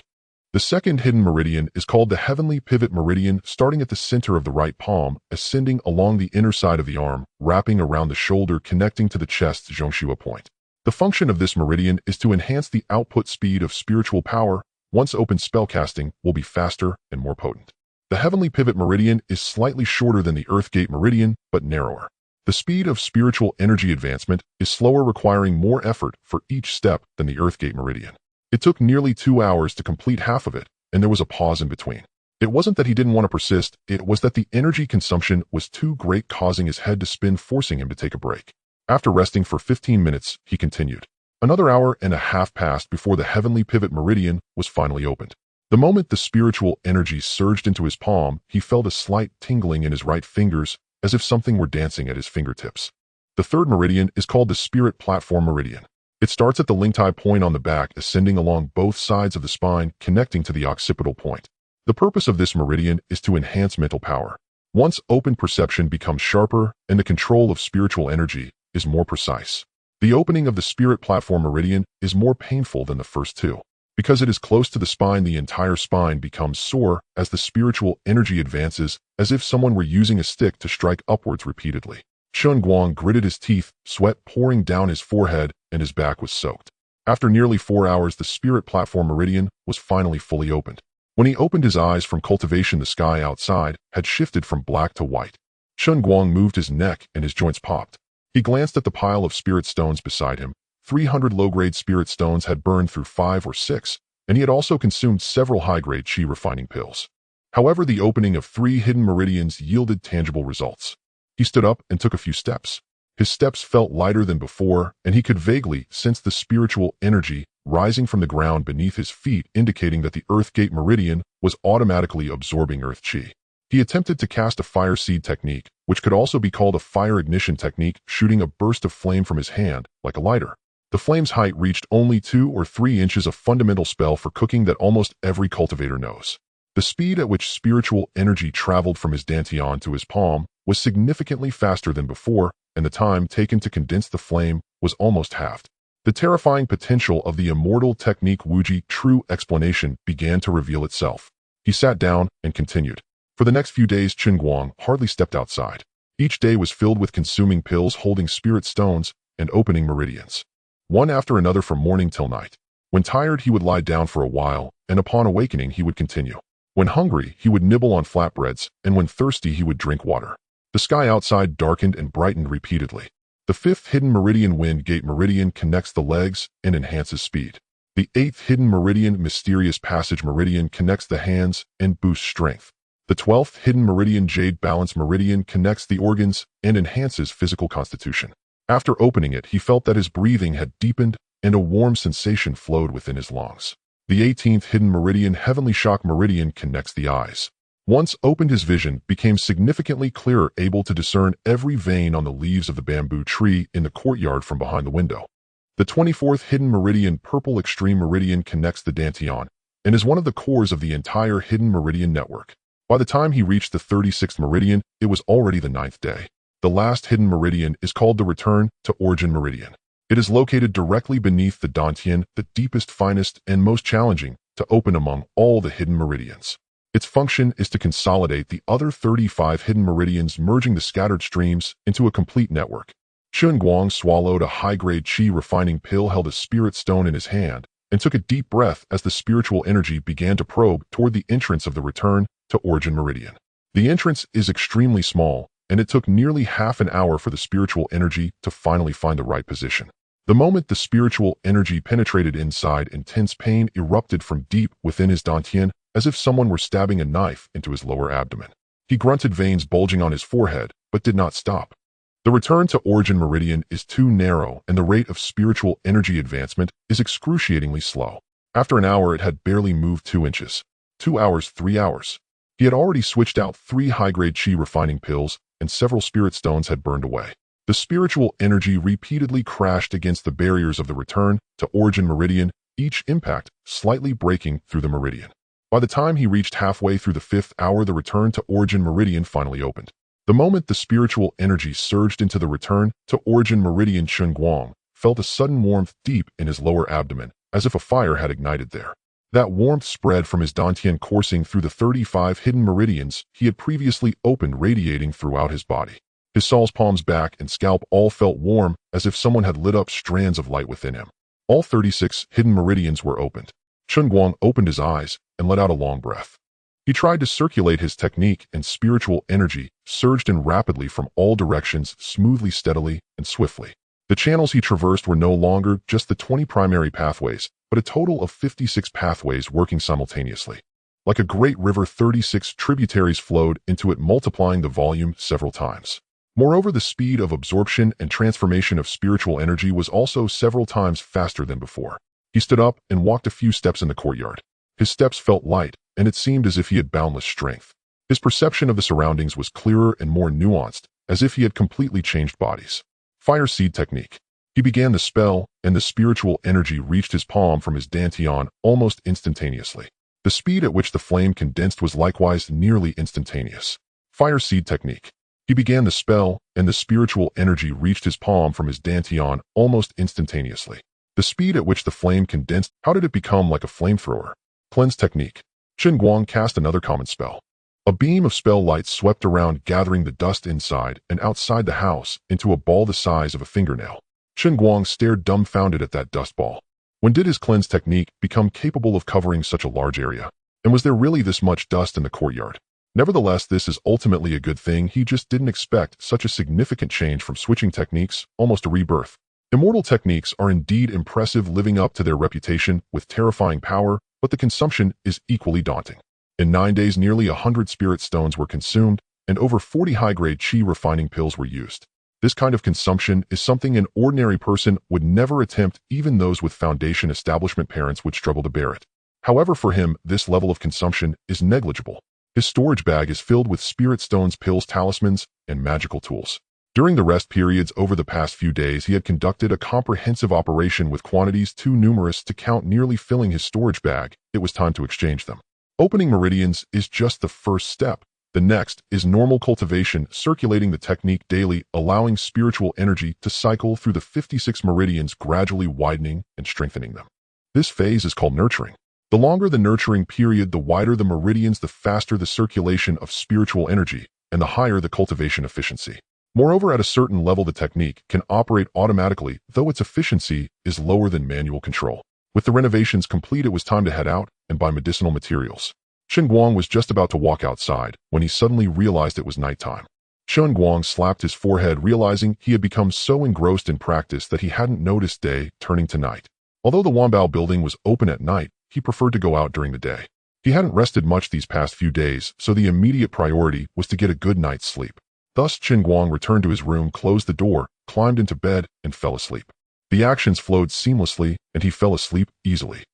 The second hidden meridian is called the Heavenly Pivot Meridian, starting at the center of the right palm, ascending along the inner side of the arm, wrapping around the shoulder, connecting to the chest's Zhongxua point. The function of this meridian is to enhance the output speed of spiritual power. Once open, spellcasting will be faster and more potent. The Heavenly Pivot Meridian is slightly shorter than the Earth Gate Meridian, but narrower. The speed of spiritual energy advancement is slower, requiring more effort for each step than the Earth Gate Meridian. It took nearly 2 hours to complete half of it, and there was a pause in between. It wasn't that he didn't want to persist, it was that the energy consumption was too great, causing his head to spin, forcing him to take a break. After resting for 15 minutes, he continued. Another hour and a half passed before the Heavenly Pivot Meridian was finally opened. The moment the spiritual energy surged into his palm, he felt a slight tingling in his right fingers, as if something were dancing at his fingertips. The third meridian is called the Spirit Platform Meridian. It starts at the Lingtai point on the back, ascending along both sides of the spine, connecting to the occipital point. The purpose of this meridian is to enhance mental power. Once open, perception becomes sharper, and the control of spiritual energy is more precise. The opening of the Spirit Platform Meridian is more painful than the first 2. Because it is close to the spine, the entire spine becomes sore as the spiritual energy advances, as if someone were using a stick to strike upwards repeatedly. Chen Guang gritted his teeth, sweat pouring down his forehead, and his back was soaked. After nearly 4 hours, the Spirit Platform Meridian was finally fully opened. When he opened his eyes from cultivation, the sky outside had shifted from black to white. Chen Guang moved his neck and his joints popped. He glanced at the pile of spirit stones beside him. 300 low-grade spirit stones had burned through 5 or 6, and he had also consumed several high-grade qi refining pills. However, the opening of 3 hidden meridians yielded tangible results. He stood up and took a few steps. His steps felt lighter than before, and he could vaguely sense the spiritual energy rising from the ground beneath his feet, indicating that the Earth Gate Meridian was automatically absorbing Earth Qi. He attempted to cast a fire seed technique, which could also be called a fire ignition technique, shooting a burst of flame from his hand, like a lighter. The flame's height reached only 2 or 3 inches, a fundamental spell for cooking that almost every cultivator knows. The speed at which spiritual energy traveled from his dantian to his palm was significantly faster than before, and the time taken to condense the flame was almost halved. The terrifying potential of the immortal technique Wuji true explanation began to reveal itself. He sat down and continued. For the next few days, Chen Guang hardly stepped outside. Each day was filled with consuming pills holding spirit stones and opening meridians, one after another from morning till night. When tired, he would lie down for a while, and upon awakening, he would continue. When hungry, he would nibble on flatbreads, and when thirsty, he would drink water. The sky outside darkened and brightened repeatedly. The 5th hidden meridian, wind gate meridian, connects the legs and enhances speed. The 8th hidden meridian, mysterious passage meridian, connects the hands and boosts strength. The 12th hidden meridian, jade balance meridian, connects the organs and enhances physical constitution. After opening it, he felt that his breathing had deepened and a warm sensation flowed within his lungs. The 18th hidden meridian, heavenly shock meridian, connects the eyes. Once opened, his vision became significantly clearer, able to discern every vein on the leaves of the bamboo tree in the courtyard from behind the window. The 24th hidden meridian, purple extreme meridian, connects the dantian and is one of the cores of the entire hidden meridian network. By the time he reached the 36th meridian, it was already the 9th day. The last hidden meridian is called the return to origin meridian. It is located directly beneath the dantian, the deepest, finest, and most challenging to open among all the hidden meridians. Its function is to consolidate the other 35 hidden meridians, merging the scattered streams into a complete network. Chen Guang swallowed a high-grade qi refining pill, held a spirit stone in his hand, and took a deep breath as the spiritual energy began to probe toward the entrance of the return to origin meridian. The entrance is extremely small, and it took nearly half an hour for the spiritual energy to finally find the right position. The moment the spiritual energy penetrated inside, intense pain erupted from deep within his dantian, as if someone were stabbing a knife into his lower abdomen. He grunted, veins bulging on his forehead, but did not stop. The return to origin meridian is too narrow, and the rate of spiritual energy advancement is excruciatingly slow. After an hour, it had barely moved 2 inches. 2 hours, 3 hours. He had already switched out 3 high-grade qi refining pills, and several spirit stones had burned away. The spiritual energy repeatedly crashed against the barriers of the return to origin meridian, each impact slightly breaking through the meridian. By the time he reached halfway through the 5th hour, the return to origin meridian finally opened. The moment the spiritual energy surged into the return to origin meridian, Chen Guang felt a sudden warmth deep in his lower abdomen, as if a fire had ignited there. That warmth spread from his dantian, coursing through the 35 hidden meridians he had previously opened, radiating throughout his body. His soles, palms, back, and scalp all felt warm, as if someone had lit up strands of light within him. All 36 hidden meridians were opened. Chen Guang opened his eyes and let out a long breath. He tried to circulate his technique, and spiritual energy surged in rapidly from all directions, smoothly, steadily, and swiftly. The channels he traversed were no longer just the 20 primary pathways, but a total of 56 pathways working simultaneously. Like a great river, 36 tributaries flowed into it, multiplying the volume several times. Moreover, the speed of absorption and transformation of spiritual energy was also several times faster than before. He stood up and walked a few steps in the courtyard. His steps felt light, and it seemed as if he had boundless strength. His perception of the surroundings was clearer and more nuanced, as if he had completely changed bodies. Fire seed technique. He began the spell, and the spiritual energy reached his palm from his dantian almost instantaneously. The speed at which the flame condensed was likewise nearly instantaneous. Fire seed technique. He began the spell, and the spiritual energy reached his palm from his dantian almost instantaneously. The speed at which the flame condensed, how did it become like a flamethrower? Cleanse technique. Chen Guang cast another common spell. A beam of spell light swept around, gathering the dust inside and outside the house into a ball the size of a fingernail. Chen Guang stared dumbfounded at that dust ball. When did his cleanse technique become capable of covering such a large area? And was there really this much dust in the courtyard? Nevertheless, this is ultimately a good thing. He just didn't expect such a significant change from switching techniques, almost a rebirth. Immortal techniques are indeed impressive, living up to their reputation with terrifying power, but the consumption is equally daunting. In 9 days, nearly 100 spirit stones were consumed, and over 40 high-grade qi refining pills were used. This kind of consumption is something an ordinary person would never attempt. Even those with foundation establishment parents would struggle to bear it. However, for him, this level of consumption is negligible. His storage bag is filled with spirit stones, pills, talismans, and magical tools. During the rest periods over the past few days, he had conducted a comprehensive operation with quantities too numerous to count, nearly filling his storage bag. It was time to exchange them. Opening meridians is just the first step. The next is normal cultivation, circulating the technique daily, allowing spiritual energy to cycle through the 56 meridians, gradually widening and strengthening them. This phase is called nurturing. The longer the nurturing period, the wider the meridians, the faster the circulation of spiritual energy, and the higher the cultivation efficiency. Moreover, at a certain level, the technique can operate automatically, though its efficiency is lower than manual control. With the renovations complete, it was time to head out and buy medicinal materials. Chen Guang was just about to walk outside when he suddenly realized it was nighttime. Chen Guang slapped his forehead, realizing he had become so engrossed in practice that he hadn't noticed day turning to night. Although the Wanbao building was open at night, he preferred to go out during the day. He hadn't rested much these past few days, so the immediate priority was to get a good night's sleep. Thus, Chen Guang returned to his room, closed the door, climbed into bed, and fell asleep. The actions flowed seamlessly, and he fell asleep easily.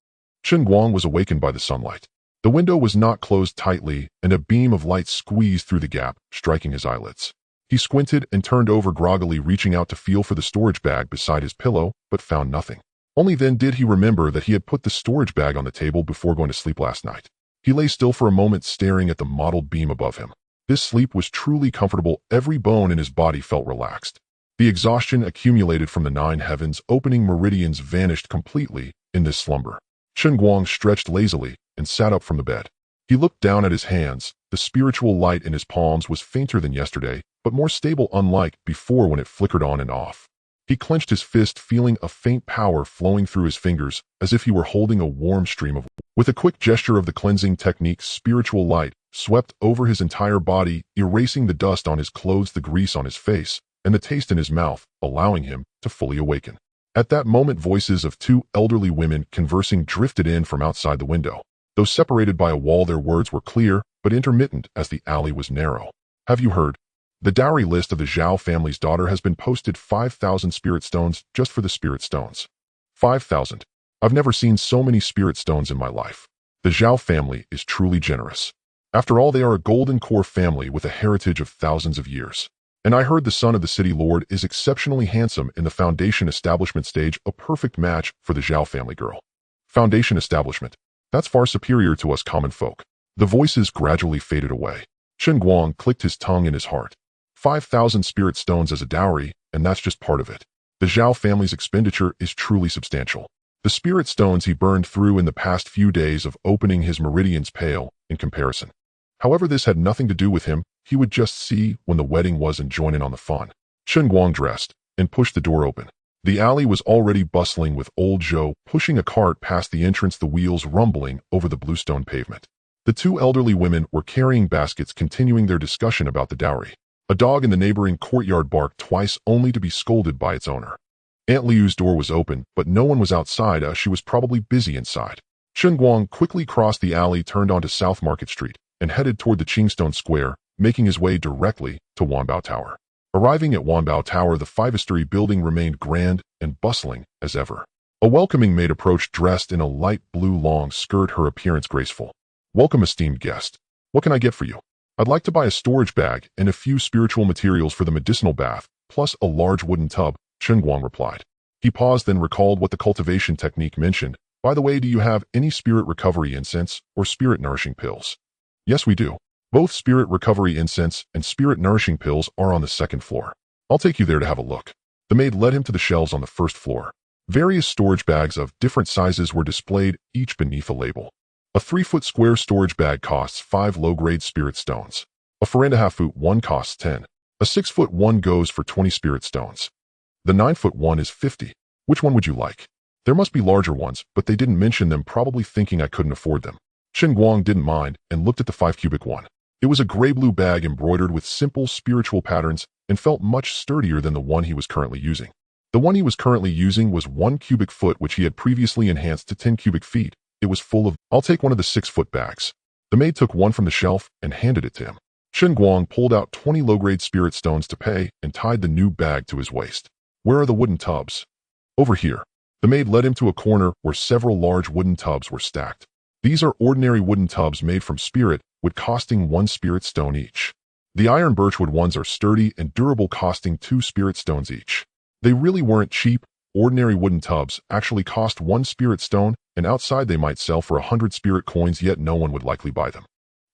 Chen Guang was awakened by the sunlight. The window was not closed tightly, and a beam of light squeezed through the gap, striking his eyelids. He squinted and turned over groggily, reaching out to feel for the storage bag beside his pillow, but found nothing. Only then did he remember that he had put the storage bag on the table before going to sleep last night. He lay still for a moment, staring at the mottled beam above him. This sleep was truly comfortable. Every bone in his body felt relaxed. The exhaustion accumulated from the 9 heavens opening meridians vanished completely in this slumber. Chen Guang stretched lazily and sat up from the bed. He looked down at his hands. The spiritual light in his palms was fainter than yesterday, but more stable, unlike before when it flickered on and off. He clenched his fist, feeling a faint power flowing through his fingers, as if he were holding a warm stream of water. With a quick gesture of the cleansing technique, spiritual light swept over his entire body, erasing the dust on his clothes, the grease on his face, and the taste in his mouth, allowing him to fully awaken. At that moment, voices of 2 elderly women conversing drifted in from outside the window. Though separated by a wall, their words were clear, but intermittent as the alley was narrow. "Have you heard? The dowry list of the Zhao family's daughter has been posted. 5,000 spirit stones just for the spirit stones. 5,000. I've never seen so many spirit stones in my life. The Zhao family is truly generous. After all, they are a golden core family with a heritage of thousands of years. And I heard the son of the city lord is exceptionally handsome in the foundation establishment stage, a perfect match for the Zhao family girl. Foundation establishment. That's far superior to us common folk." The voices gradually faded away. Chen Guang clicked his tongue in his heart. 5,000 spirit stones as a dowry, and that's just part of it. The Zhao family's expenditure is truly substantial. The spirit stones he burned through in the past few days of opening his meridians pale in comparison. However, this had nothing to do with him. He would just see when the wedding was and join in on the fun. Chen Guang dressed and pushed the door open. The alley was already bustling with old Zhou pushing a cart past the entrance, the wheels rumbling over the bluestone pavement. The 2 elderly women were carrying baskets, continuing their discussion about the dowry. A dog in the neighboring courtyard barked twice, only to be scolded by its owner. Aunt Liu's door was open, but no one was outside. She was probably busy inside. Chen Guang quickly crossed the alley, turned onto South Market Street, and headed toward the Qingstone Square, making his way directly to Wanbao Tower. Arriving at Wanbao Tower, the 5-story building remained grand and bustling as ever. A welcoming maid approached, dressed in a light blue long skirt, her appearance graceful. "Welcome, esteemed guest. What can I get for you?" "I'd like to buy a storage bag and a few spiritual materials for the medicinal bath, plus a large wooden tub," Chen Guang replied. He paused, then recalled what the cultivation technique mentioned. "By the way, do you have any spirit recovery incense or spirit nourishing pills?" "Yes, we do. Both spirit recovery incense and spirit nourishing pills are on the 2nd floor. I'll take you there to have a look." The maid led him to the shelves on the 1st floor. Various storage bags of different sizes were displayed, each beneath a label. A 3-foot square storage bag costs 5 low-grade spirit stones. A 4.5-foot one costs 10. A 6-foot one goes for 20 spirit stones. The 9-foot one is 50. Which one would you like? There must be larger ones, but they didn't mention them, probably thinking I couldn't afford them. Chen Guang didn't mind and looked at the 5-cubic one. It was a gray-blue bag embroidered with simple spiritual patterns and felt much sturdier than the one he was currently using. The one he was currently using was 1 cubic foot, which he had previously enhanced to 10 cubic feet. It was full of... "I'll take one of the 6-foot bags." The maid took one from the shelf and handed it to him. Chen Guang pulled out 20 low-grade spirit stones to pay and tied the new bag to his waist. "Where are the wooden tubs?" "Over here." The maid led him to a corner where several large wooden tubs were stacked. "These are ordinary wooden tubs made from spirit, wood costing 1 spirit stone each. The iron birchwood ones are sturdy and durable, costing 2 spirit stones each. They really weren't cheap. Ordinary wooden tubs actually cost 1 spirit stone, and outside they might sell for 100 spirit coins, yet no one would likely buy them.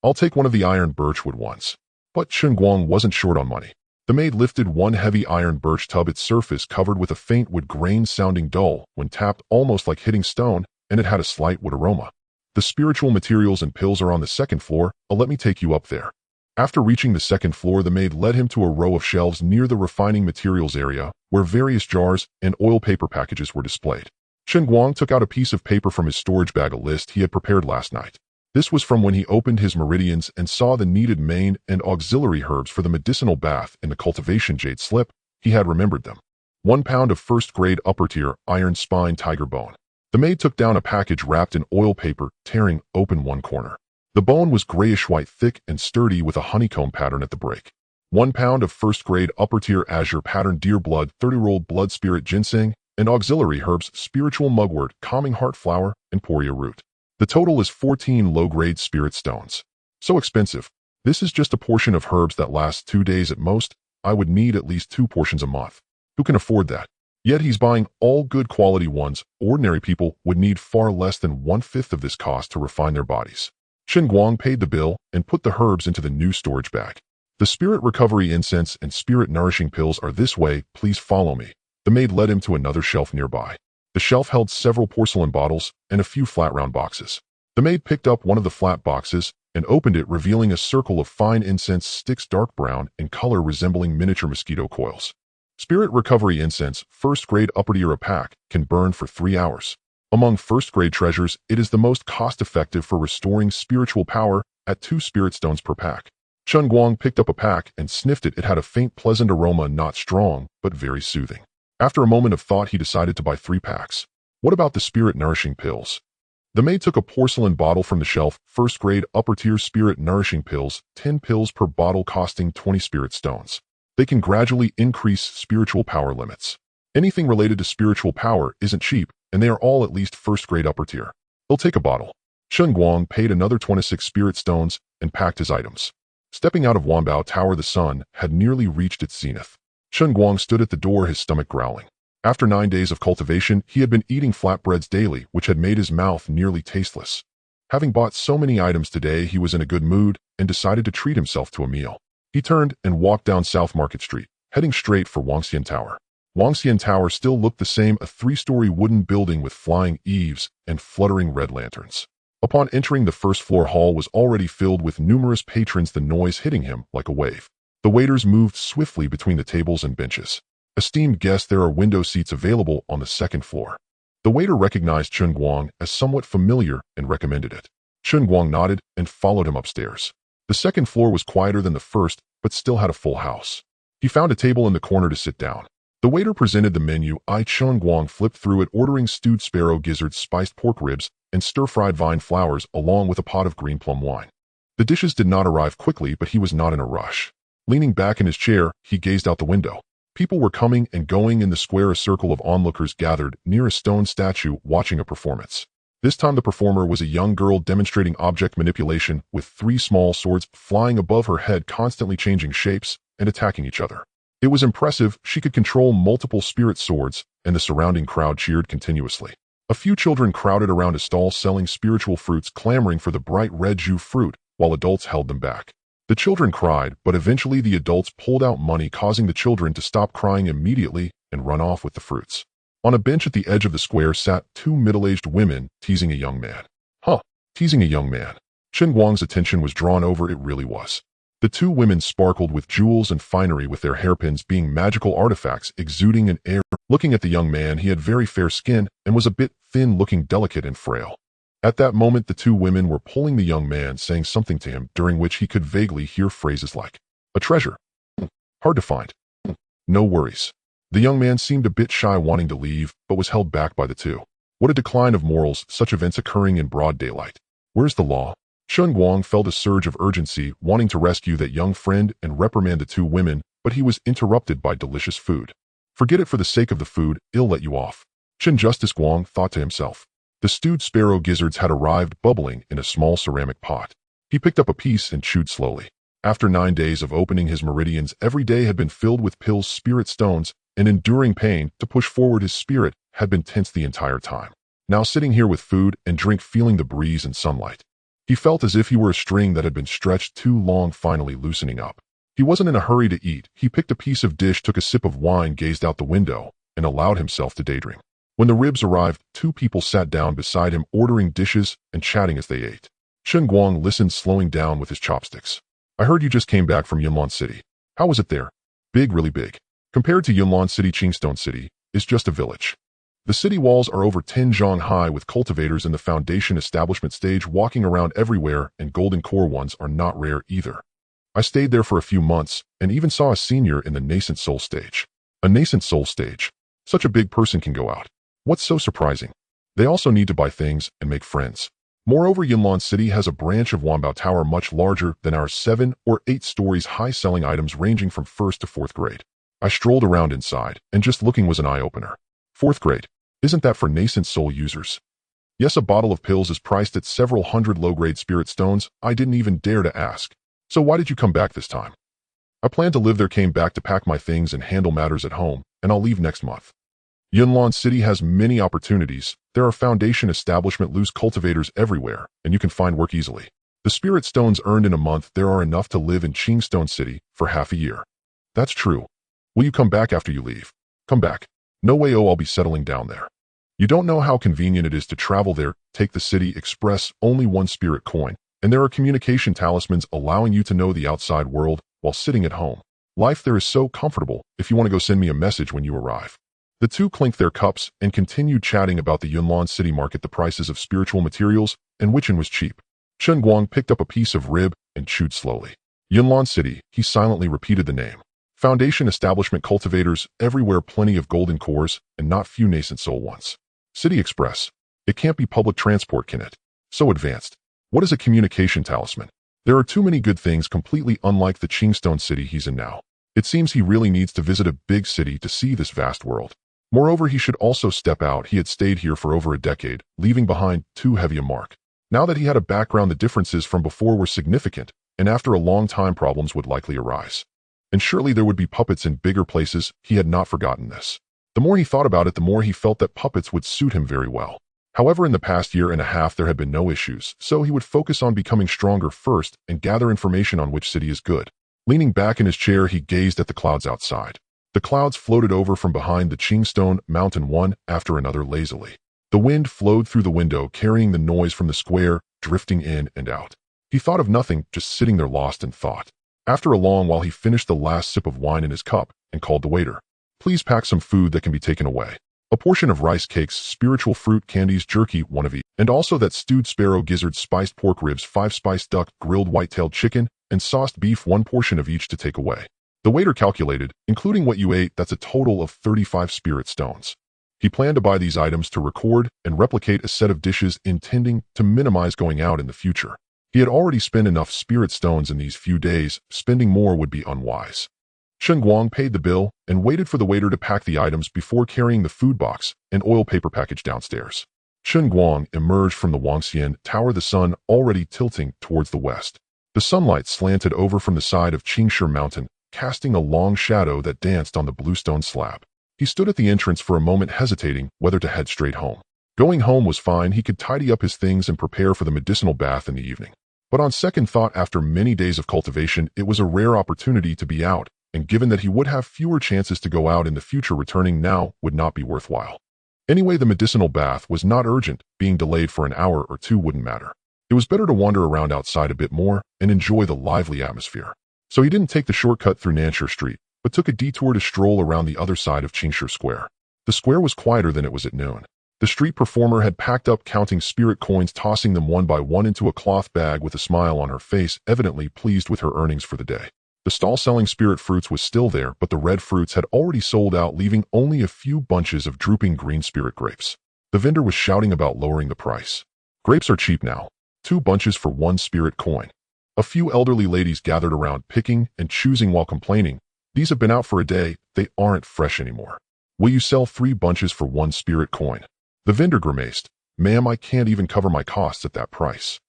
I'll take one of the iron birchwood ones. But Chen Guang wasn't short on money. The maid lifted one heavy iron birch tub, its surface covered with a faint wood grain, sounding dull when tapped, almost like hitting stone, and it had a slight wood aroma. The spiritual materials and pills are on the 2nd floor. Let me take you up there. After reaching the 2nd floor, the maid led him to a row of shelves near the refining materials area, where various jars and oil paper packages were displayed. Chen Guang took out a piece of paper from his storage bag, a list he had prepared last night. This was from when he opened his meridians and saw the needed main and auxiliary herbs for the medicinal bath in the cultivation jade slip. He had remembered them. 1 pound of 1st grade upper tier iron spine tiger bone. The maid took down a package wrapped in oil paper, tearing open one corner. The bone was grayish-white, thick and sturdy, with a honeycomb pattern at the break. 1 pound of 1st grade upper tier azure pattern deer blood, 30-rolled blood spirit ginseng, and auxiliary herbs, spiritual mugwort, calming heart flower, and poria root. The total is 14 low-grade spirit stones. So expensive. This is just a portion of herbs that lasts 2 days at most. I would need at least 2 portions a month. Who can afford that? Yet he's buying all good quality ones. Ordinary people would need far less than 1/5 of this cost to refine their bodies. Chen Guang paid the bill and put the herbs into the new storage bag. The spirit recovery incense and spirit nourishing pills are this way. Please follow me. The maid led him to another shelf nearby. The shelf held several porcelain bottles and a few flat round boxes. The maid picked up one of the flat boxes and opened it, revealing a circle of fine incense sticks, dark brown in color, resembling miniature mosquito coils. Spirit recovery incense, 1st grade upper tier, a pack, can burn for 3 hours. Among 1st grade treasures, it is the most cost-effective for restoring spiritual power, at 2 spirit stones per pack. Chen Guang picked up a pack and sniffed it. It had a faint, pleasant aroma, not strong, but very soothing. After a moment of thought, he decided to buy 3 packs. What about the spirit nourishing pills? The maid took a porcelain bottle from the shelf. 1st grade upper tier spirit nourishing pills, 10 pills per bottle, costing 20 spirit stones. They can gradually increase spiritual power limits. Anything related to spiritual power isn't cheap, and they are all at least 1st grade upper tier. He'll take a bottle. Chen Guang paid another 26 spirit stones and packed his items. Stepping out of Wanbao Tower, the sun had nearly reached its zenith. Chen Guang stood at the door, his stomach growling. After 9 days of cultivation, he had been eating flatbreads daily, which had made his mouth nearly tasteless. Having bought so many items today, he was in a good mood and decided to treat himself to a meal. He turned and walked down South Market Street, heading straight for Wangxian Tower. Wangxian Tower still looked the same, a 3-story wooden building with flying eaves and fluttering red lanterns. Upon entering, the 1st floor hall was already filled with numerous patrons, the noise hitting him like a wave. The waiters moved swiftly between the tables and benches. Esteemed guests, there are window seats available on the 2nd floor. The waiter recognized Chen Guang as somewhat familiar and recommended it. Chen Guang nodded and followed him upstairs. The 2nd floor was quieter than the 1st, but still had a full house. He found a table in the corner to sit down. The waiter presented the menu. Chen Guang flipped through it, ordering stewed sparrow gizzards, spiced pork ribs, and stir-fried vine flowers, along with a pot of green plum wine. The dishes did not arrive quickly, but he was not in a rush. Leaning back in his chair, he gazed out the window. People were coming and going in the square. A circle of onlookers gathered near a stone statue, watching a performance. This time the performer was a young girl demonstrating object manipulation, with 3 small swords flying above her head, constantly changing shapes and attacking each other. It was impressive. She could control multiple spirit swords, and the surrounding crowd cheered continuously. A few children crowded around a stall selling spiritual fruits, clamoring for the bright red jus fruit, while adults held them back. The children cried, but eventually the adults pulled out money, causing the children to stop crying immediately and run off with the fruits. On a bench at the edge of the square sat 2 middle-aged women, teasing a young man. Teasing a young man. Chen Guang's attention was drawn over. It really was. The 2 women sparkled with jewels and finery, with their hairpins being magical artifacts exuding an air. Looking at the young man, he had very fair skin and was a bit thin, looking delicate and frail. At that moment, the 2 women were pulling the young man, saying something to him, during which he could vaguely hear phrases like, "A treasure. Hard to find. No worries." The young man seemed a bit shy, wanting to leave, but was held back by the 2. What a decline of morals, such events occurring in broad daylight. Where's the law? Chen Guang felt a surge of urgency, wanting to rescue that young friend and reprimand the 2 women, but he was interrupted by delicious food. Forget it for the sake of the food, it'll let you off. Chen Justice Guang thought to himself. The stewed sparrow gizzards had arrived, bubbling in a small ceramic pot. He picked up a piece and chewed slowly. After 9 days of opening his meridians, every day had been filled with Pill's spirit stones, and enduring pain to push forward his spirit had been tense the entire time. Now sitting here with food and drink, feeling the breeze and sunlight, he felt as if he were a string that had been stretched too long, finally loosening up. He wasn't in a hurry to eat. He picked a piece of dish, took a sip of wine, gazed out the window, and allowed himself to daydream. When the ribs arrived, 2 people sat down beside him, ordering dishes and chatting as they ate. Chen Guang listened, slowing down with his chopsticks. I heard you just came back from Yunlan City. How was it there? Big, really big. Compared to Yunlan City, Qingstone City is just a village. The city walls are over 10 zhang high, with cultivators in the foundation establishment stage walking around everywhere, and golden core ones are not rare either. I stayed there for a few months and even saw a senior in the nascent soul stage. A nascent soul stage. Such a big person can go out. What's so surprising? They also need to buy things and make friends. Moreover, Yunlan City has a branch of Wanbao Tower much larger than our 7 or 8 stories high, selling items ranging from 1st to 4th grade. I strolled around inside, and just looking was an eye-opener. 4th grade. Isn't that for nascent soul users? Yes, a bottle of pills is priced at several hundred low-grade spirit stones. I didn't even dare to ask. So why did you come back this time? I plan to live there, came back to pack my things and handle matters at home, and I'll leave next month. Yunlan City has many opportunities. There are foundation establishment loose cultivators everywhere, and you can find work easily. The spirit stones earned in a month, there are enough to live in Qingstone City for half a year. That's true. Will you come back after you leave? Come back. No way, I'll be settling down there. You don't know how convenient it is to travel there. Take the City Express, only 1 spirit coin, and there are communication talismans allowing you to know the outside world while sitting at home. Life there is so comfortable. If you want to go, send me a message when you arrive. The 2 clinked their cups and continued chatting about the Yunlan City market, the prices of spiritual materials, and which one was cheap. Chen Guang picked up a piece of rib and chewed slowly. Yunlan City, he silently repeated the name. Foundation establishment, cultivators everywhere, plenty of golden cores, and not few nascent soul ones. City Express. It can't be public transport, can it? So advanced. What is a communication talisman? There are too many good things, completely unlike the Qingstone City he's in now. It seems he really needs to visit a big city to see this vast world. Moreover, he should also step out. He had stayed here for over a decade, leaving behind too heavy a mark. Now that he had a background, the differences from before were significant, and after a long time problems would likely arise. And surely there would be puppets in bigger places. He had not forgotten this. The more he thought about it, the more he felt that puppets would suit him very well. However, in the past year and a half there had been no issues, so he would focus on becoming stronger first and gather information on which city is good. Leaning back in his chair, he gazed at the clouds outside. The clouds floated over from behind the Qingstone mountain, one after another, lazily. The wind flowed through the window, carrying the noise from the square, drifting in and out. He thought of nothing, just sitting there lost in thought. After a long while, he finished the last sip of wine in his cup and called the waiter. Please pack some food that can be taken away. A portion of rice cakes, spiritual fruit candies, jerky, 1 of each, and also that stewed sparrow gizzard, spiced pork ribs, 5 spiced duck, grilled white-tailed chicken, and sauced beef, 1 portion of each to take away. The waiter calculated, including what you ate, that's a total of 35 spirit stones. He planned to buy these items to record and replicate a set of dishes, intending to minimize going out in the future. He had already spent enough spirit stones in these few days. Spending more would be unwise. Chen Guang paid the bill and waited for the waiter to pack the items before carrying the food box and oil paper package downstairs. Chen Guang emerged from the Wangxian Tower, the sun already tilting towards the west. The sunlight slanted over from the side of Qingshi Mountain, casting a long shadow that danced on the bluestone slab. He stood at the entrance for a moment, hesitating whether to head straight home. Going home was fine. He could tidy up his things and prepare for the medicinal bath in the evening. But on second thought, after many days of cultivation, it was a rare opportunity to be out, and given that he would have fewer chances to go out in the future, returning now would not be worthwhile. Anyway, the medicinal bath was not urgent. Being delayed for an hour or 2 wouldn't matter. It was better to wander around outside a bit more and enjoy the lively atmosphere. So he didn't take the shortcut through Nanshi Street, but took a detour to stroll around the other side of Qingshi Square. The square was quieter than it was at noon. The street performer had packed up, counting spirit coins, tossing them one by one into a cloth bag with a smile on her face, evidently pleased with her earnings for the day. The stall selling spirit fruits was still there, but the red fruits had already sold out, leaving only a few bunches of drooping green spirit grapes. The vendor was shouting about lowering the price. Grapes are cheap now. 2 bunches for 1 spirit coin. A few elderly ladies gathered around, picking and choosing while complaining. These have been out for a day. They aren't fresh anymore. Will you sell 3 bunches for 1 spirit coin? The vendor grimaced. Ma'am, I can't even cover my costs at that price.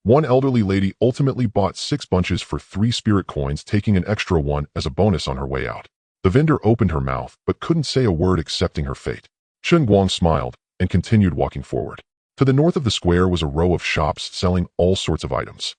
One elderly lady ultimately bought 6 bunches for 3 spirit coins, taking an extra one as a bonus on her way out. The vendor opened her mouth, but couldn't say a word accepting her fate. Chen Guang smiled and continued walking forward. To the north of the square was a row of shops selling all sorts of items.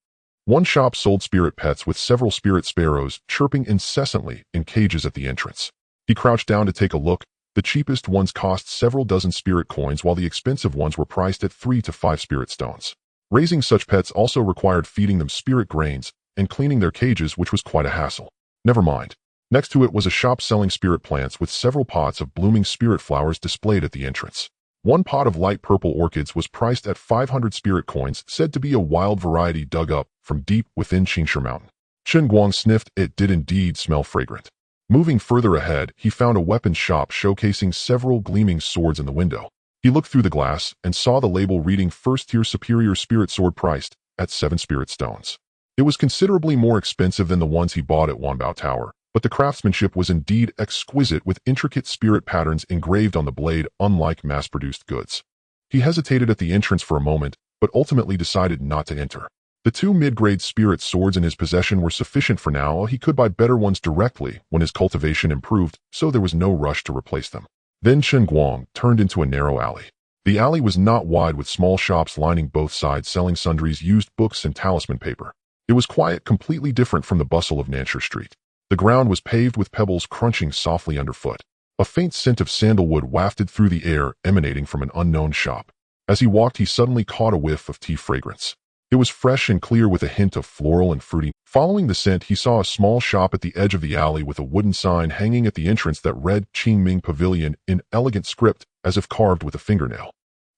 One shop sold spirit pets with several spirit sparrows chirping incessantly in cages at the entrance. He crouched down to take a look. The cheapest ones cost several dozen spirit coins, while the expensive ones were priced at 3 to 5 spirit stones. Raising such pets also required feeding them spirit grains and cleaning their cages, which was quite a hassle. Never mind. Next to it was a shop selling spirit plants with several pots of blooming spirit flowers displayed at the entrance. One pot of light purple orchids was priced at 500 spirit coins, said to be a wild variety dug up from deep within Qingshe Mountain. Chen Guang sniffed. It did indeed smell fragrant. Moving further ahead, he found a weapons shop showcasing several gleaming swords in the window. He looked through the glass and saw the label reading first-tier superior spirit sword priced at 7 spirit stones. It was considerably more expensive than the ones he bought at Wanbao Tower, but the craftsmanship was indeed exquisite, with intricate spirit patterns engraved on the blade, unlike mass-produced goods. He hesitated at the entrance for a moment, but ultimately decided not to enter. The 2 mid-grade spirit swords in his possession were sufficient for now. He could buy better ones directly when his cultivation improved, so there was no rush to replace them. Then Chen Guang turned into a narrow alley. The alley was not wide, with small shops lining both sides selling sundries, used books, and talisman paper. It was quiet, completely different from the bustle of Nanshi Street. The ground was paved with pebbles crunching softly underfoot. A faint scent of sandalwood wafted through the air, emanating from an unknown shop. As he walked, he suddenly caught a whiff of tea fragrance. It was fresh and clear with a hint of floral and fruity. Following the scent, he saw a small shop at the edge of the alley with a wooden sign hanging at the entrance that read Qingming Pavilion in elegant script, as if carved with a fingernail.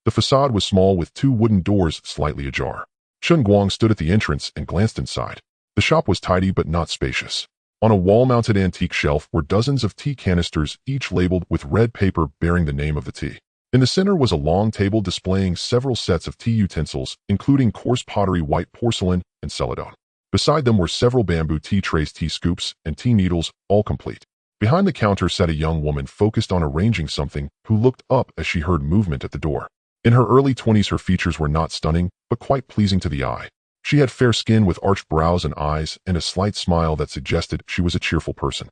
The facade was small, with 2 wooden doors slightly ajar. Chen Guang stood at the entrance and glanced inside. The shop was tidy but not spacious. On a wall-mounted antique shelf were dozens of tea canisters, each labeled with red paper bearing the name of the tea. In the center was a long table displaying several sets of tea utensils, including coarse pottery, white porcelain, and celadon. Beside them were several bamboo tea trays, tea scoops, and tea needles, all complete. Behind the counter sat a young woman focused on arranging something, who looked up as she heard movement at the door. In her early 20s, her features were not stunning, but quite pleasing to the eye. She had fair skin with arched brows and eyes, and a slight smile that suggested she was a cheerful person.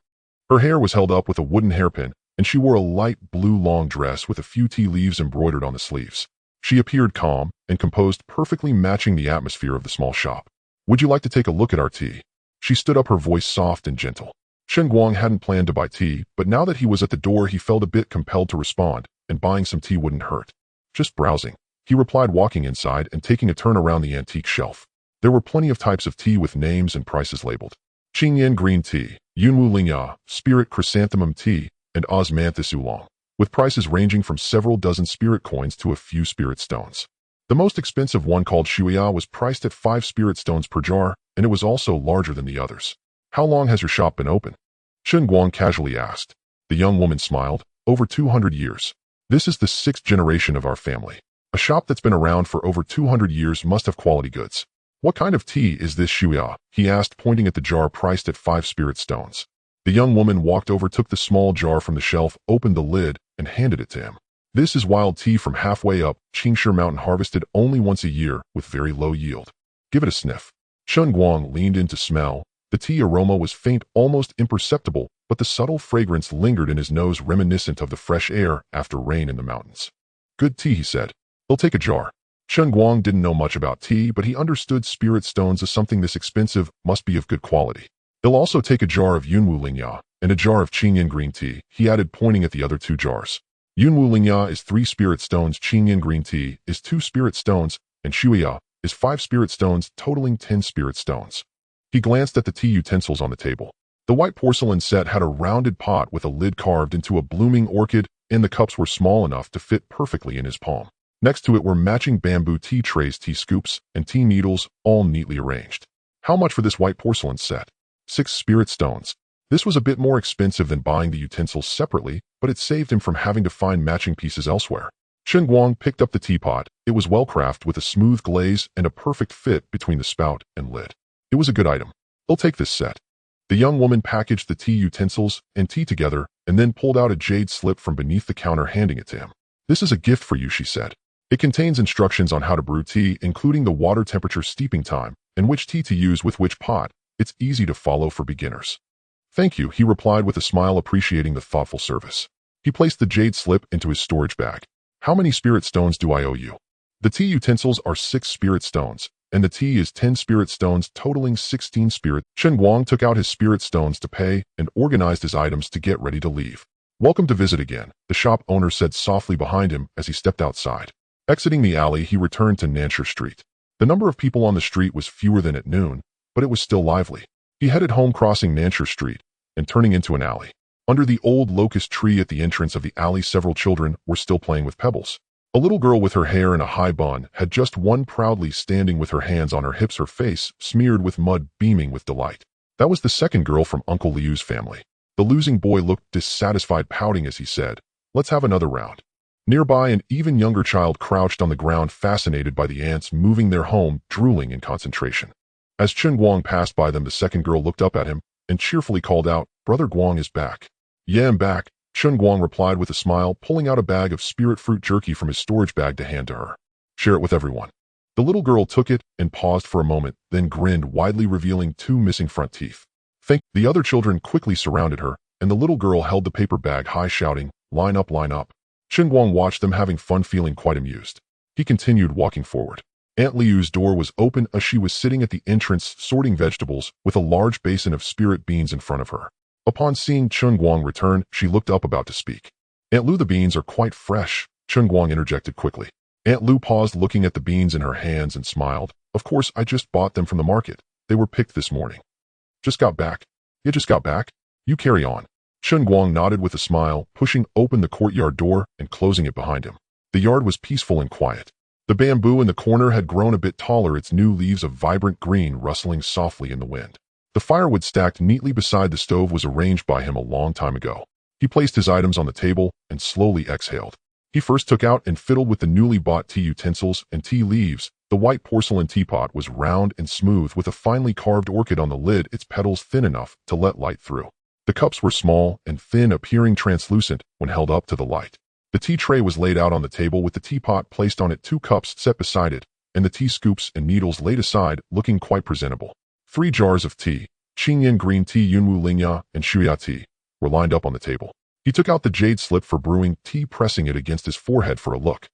Her hair was held up with a wooden hairpin, and she wore a light blue long dress with a few tea leaves embroidered on the sleeves. She appeared calm and composed, perfectly matching the atmosphere of the small shop. "Would you like to take a look at our tea?" She stood up, her voice soft and gentle. Chen Guang hadn't planned to buy tea, but now that he was at the door, he felt a bit compelled to respond, and buying some tea wouldn't hurt. "Just browsing," he replied, walking inside and taking a turn around the antique shelf. There were plenty of types of tea with names and prices labeled. Qingyan green tea, Yunwu Lingya, spirit chrysanthemum tea, and osmanthus oolong, with prices ranging from several dozen spirit coins to a few spirit stones. The most expensive one, called Shuya, was priced at 5 spirit stones per jar, and it was also larger than the others. "How long has your shop been open?" Chen Guang casually asked. The young woman smiled. "Over 200 years. This is the 6th generation of our family. A shop that's been around for over 200 years must have quality goods." "What kind of tea is this Shuya?" he asked, pointing at the jar priced at 5 spirit stones. The young woman walked over, took the small jar from the shelf, opened the lid, and handed it to him. "This is wild tea from halfway up Qingshe Mountain, harvested only once a year with very low yield. Give it a sniff." Chen Guang leaned in to smell. The tea aroma was faint, almost imperceptible, but the subtle fragrance lingered in his nose, reminiscent of the fresh air after rain in the mountains. "Good tea," he said. "He'll take a jar." Chen Guang didn't know much about tea, but he understood spirit stones as something this expensive must be of good quality. "He'll also take a jar of Yunwu Lingya and a jar of Qingyan green tea," he added, pointing at the other 2 jars. "Yunwu Lingya is 3 spirit stones, Qingyan green tea is 2 spirit stones, and Shuya is 5 spirit stones, totaling 10 spirit stones." He glanced at the tea utensils on the table. The white porcelain set had a rounded pot with a lid carved into a blooming orchid, and the cups were small enough to fit perfectly in his palm. Next to it were matching bamboo tea trays, tea scoops, and tea needles, all neatly arranged. "How much for this white porcelain set?" 6 spirit stones. This was a bit more expensive than buying the utensils separately, but it saved him from having to find matching pieces elsewhere. Chen Guang picked up the teapot. It was well crafted with a smooth glaze and a perfect fit between the spout and lid. It was a good item. "He'll take this set." The young woman packaged the tea utensils and tea together and then pulled out a jade slip from beneath the counter, handing it to him. "This is a gift for you," she said. It contains instructions on how to brew tea, including the water temperature, steeping time, and which tea to use with which pot. It's easy to follow for beginners. Thank you, he replied with a smile, appreciating the thoughtful service. He placed the jade slip into his storage bag. How many spirit stones do I owe you? The tea utensils are 6 spirit stones, and the tea is 10 spirit stones, totaling 16 spirit. Chen Guang took out his spirit stones to pay and organized his items to get ready to leave. Welcome to visit again, the shop owner said softly behind him as he stepped outside. Exiting the alley, he returned to Nanshire Street. The number of people on the street was fewer than at noon, but it was still lively. He headed home, crossing Nanshire Street and turning into an alley. Under the old locust tree at the entrance of the alley, several children were still playing with pebbles. A little girl with her hair in a high bun had just one, proudly standing with her hands on her hips, her face smeared with mud, beaming with delight. That was the second girl from Uncle Liu's family. The losing boy looked dissatisfied, pouting as he said, "Let's have another round." Nearby, an even younger child crouched on the ground, fascinated by the ants moving their home, drooling in concentration. As Chen Guang passed by them, the second girl looked up at him and cheerfully called out, "Brother Guang is back." "Yeah, I'm back," Chen Guang replied with a smile, pulling out a bag of spirit fruit jerky from his storage bag to hand to her. "Share it with everyone." The little girl took it and paused for a moment, then grinned widely, revealing 2 missing front teeth. The other children quickly surrounded her, and the little girl held the paper bag high, shouting, "Line up, line up." Chen Guang watched them having fun, feeling quite amused. He continued walking forward. Aunt Liu's door was open as she was sitting at the entrance sorting vegetables with a large basin of spirit beans in front of her. Upon seeing Chen Guang return, she looked up, about to speak. "Aunt Lu, the beans are quite fresh," Chen Guang interjected quickly. Aunt Lu paused, looking at the beans in her hands, and smiled. "Of course, I just bought them from the market. They were picked this morning." "Just got back?" "You just got back? You carry on." Chen Guang nodded with a smile, pushing open the courtyard door and closing it behind him. The yard was peaceful and quiet. The bamboo in the corner had grown a bit taller, its new leaves of vibrant green rustling softly in the wind. The firewood stacked neatly beside the stove was arranged by him a long time ago. He placed his items on the table and slowly exhaled. He first took out and fiddled with the newly bought tea utensils and tea leaves. The white porcelain teapot was round and smooth with a finely carved orchid on the lid, its petals thin enough to let light through. The cups were small and thin, appearing translucent when held up to the light. The tea tray was laid out on the table with the teapot placed on it, 2 cups set beside it, and the tea scoops and needles laid aside, looking quite presentable. 3 jars of tea, Qingyan green tea, Yunwu Lingya, and Shuya tea, were lined up on the table. He took out the jade slip for brewing tea, pressing it against his forehead for a look.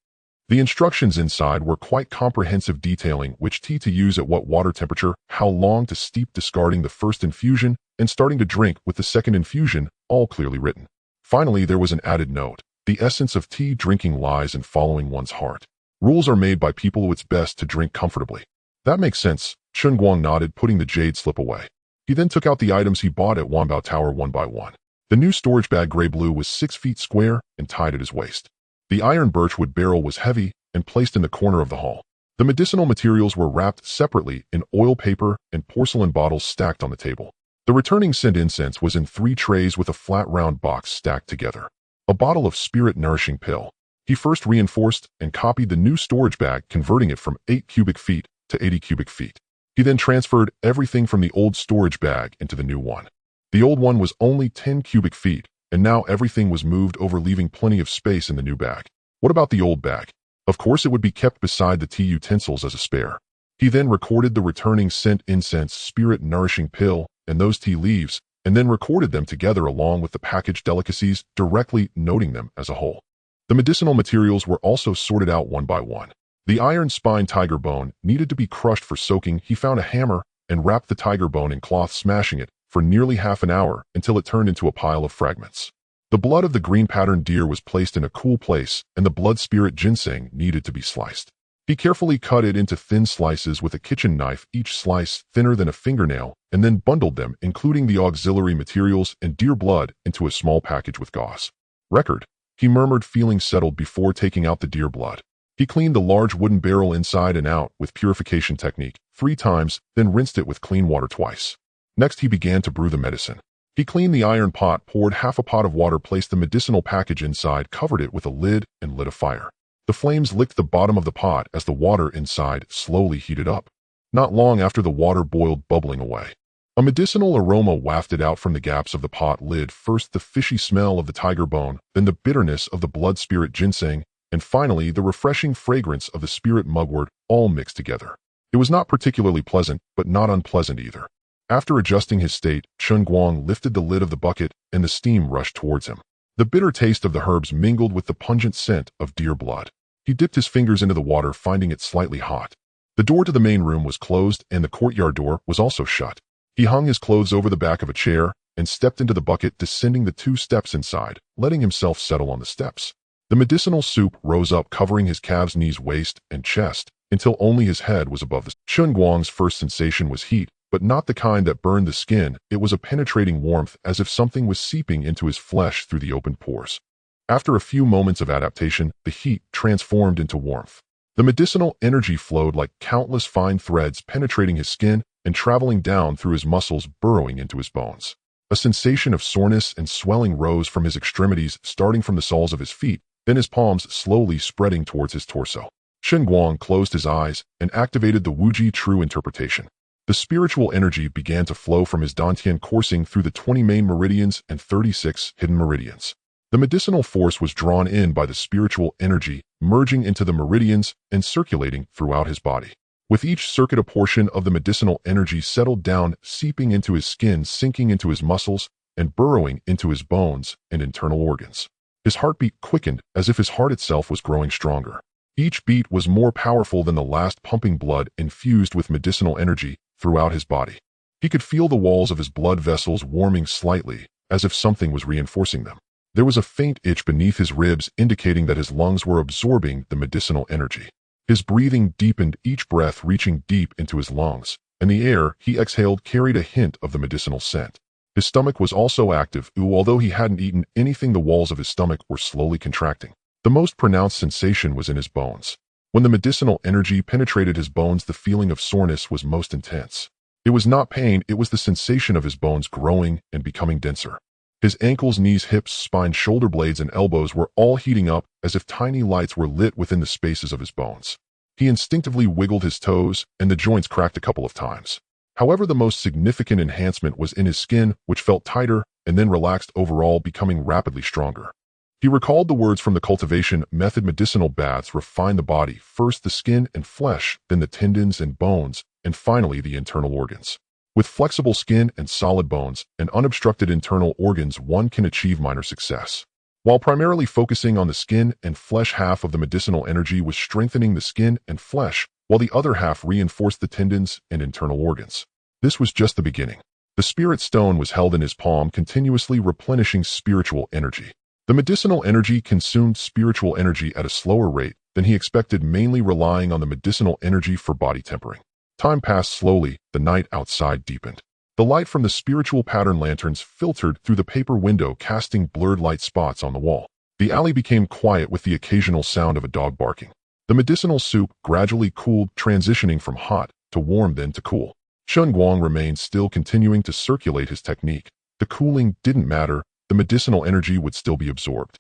The instructions inside were quite comprehensive, detailing which tea to use at what water temperature, how long to steep, discarding the first infusion, and starting to drink with the second infusion, all clearly written. Finally, there was an added note. The essence of tea drinking lies in following one's heart. Rules are made by people who it's best to drink comfortably. That makes sense, Chen Guang nodded, putting the jade slip away. He then took out the items he bought at Wanbao Tower one by one. The new storage bag, gray-blue, was 6 feet square and tied at his waist. The iron birchwood barrel was heavy and placed in the corner of the hall. The medicinal materials were wrapped separately in oil paper and porcelain bottles stacked on the table. The returning scent incense was in 3 trays with a flat round box stacked together. A bottle of spirit-nourishing pill. He first reinforced and copied the new storage bag, converting it from 8 cubic feet to 80 cubic feet. He then transferred everything from the old storage bag into the new one. The old one was only 10 cubic feet, and now everything was moved over, leaving plenty of space in the new bag. What about the old bag? Of course, it would be kept beside the tea utensils as a spare. He then recorded the returning scent incense, spirit-nourishing pill, and those tea leaves, and then recorded them together along with the packaged delicacies, directly noting them as a whole. The medicinal materials were also sorted out one by one. The iron spine tiger bone needed to be crushed for soaking. He found a hammer and wrapped the tiger bone in cloth, smashing it for nearly half an hour until it turned into a pile of fragments. The blood of the green patterned deer was placed in a cool place, and the blood spirit ginseng needed to be sliced. He carefully cut it into thin slices with a kitchen knife, each slice thinner than a fingernail, and then bundled them, including the auxiliary materials and deer blood, into a small package with gauze. "Record," he murmured, feeling settled before taking out the deer blood. He cleaned the large wooden barrel inside and out with purification technique 3 times, then rinsed it with clean water twice. Next, he began to brew the medicine. He cleaned the iron pot, poured half a pot of water, placed the medicinal package inside, covered it with a lid, and lit a fire. The flames licked the bottom of the pot as the water inside slowly heated up. Not long after, the water boiled, bubbling away. A medicinal aroma wafted out from the gaps of the pot lid, first the fishy smell of the tiger bone, then the bitterness of the blood spirit ginseng, and finally the refreshing fragrance of the spirit mugwort all mixed together. It was not particularly pleasant, but not unpleasant either. After adjusting his state, Chen Guang lifted the lid of the bucket and the steam rushed towards him. The bitter taste of the herbs mingled with the pungent scent of deer blood. He dipped his fingers into the water, finding it slightly hot. The door to the main room was closed and the courtyard door was also shut. He hung his clothes over the back of a chair and stepped into the bucket, descending the 2 steps inside, letting himself settle on the steps. The medicinal soup rose up, covering his calves, knees, waist, and chest, until only his head was above the Chen Guang's first sensation was heat, but not the kind that burned the skin. It was a penetrating warmth, as if something was seeping into his flesh through the open pores. After a few moments of adaptation, the heat transformed into warmth. The medicinal energy flowed like countless fine threads, penetrating his skin and traveling down through his muscles, burrowing into his bones. A sensation of soreness and swelling rose from his extremities, starting from the soles of his feet, then his palms slowly spreading towards his torso. Chen Guang closed his eyes and activated the Wuji True Interpretation. The spiritual energy began to flow from his dantian, coursing through the 20 main meridians and 36 hidden meridians. The medicinal force was drawn in by the spiritual energy, merging into the meridians and circulating throughout his body. With each circuit, a portion of the medicinal energy settled down, seeping into his skin, sinking into his muscles, and burrowing into his bones and internal organs. His heartbeat quickened, as if his heart itself was growing stronger. Each beat was more powerful than the last, pumping blood infused with medicinal energy throughout his body. He could feel the walls of his blood vessels warming slightly, as if something was reinforcing them. There was a faint itch beneath his ribs, indicating that his lungs were absorbing the medicinal energy. His breathing deepened, each breath reaching deep into his lungs, and the air he exhaled carried a hint of the medicinal scent. His stomach was also active, although he hadn't eaten anything. The walls of his stomach were slowly contracting. The most pronounced sensation was in his bones. When the medicinal energy penetrated his bones, the feeling of soreness was most intense. It was not pain, it was the sensation of his bones growing and becoming denser. His ankles, knees, hips, spine, shoulder blades, and elbows were all heating up, as if tiny lights were lit within the spaces of his bones. He instinctively wiggled his toes, and the joints cracked a couple of times. However, the most significant enhancement was in his skin, which felt tighter and then relaxed, overall becoming rapidly stronger. He recalled the words from the cultivation method: medicinal baths refine the body, first the skin and flesh, then the tendons and bones, and finally the internal organs. With flexible skin and solid bones and unobstructed internal organs, one can achieve minor success. While primarily focusing on the skin and flesh, half of the medicinal energy was strengthening the skin and flesh, while the other half reinforced the tendons and internal organs. This was just the beginning. The spirit stone was held in his palm, continuously replenishing spiritual energy. The medicinal energy consumed spiritual energy at a slower rate than he expected, mainly relying on the medicinal energy for body tempering. Time passed slowly, the night outside deepened. The light from the spiritual pattern lanterns filtered through the paper window, casting blurred light spots on the wall. The alley became quiet, with the occasional sound of a dog barking. The medicinal soup gradually cooled, transitioning from hot to warm, then to cool. Chen Guang remained still, continuing to circulate his technique. The cooling didn't matter, the medicinal energy would still be absorbed.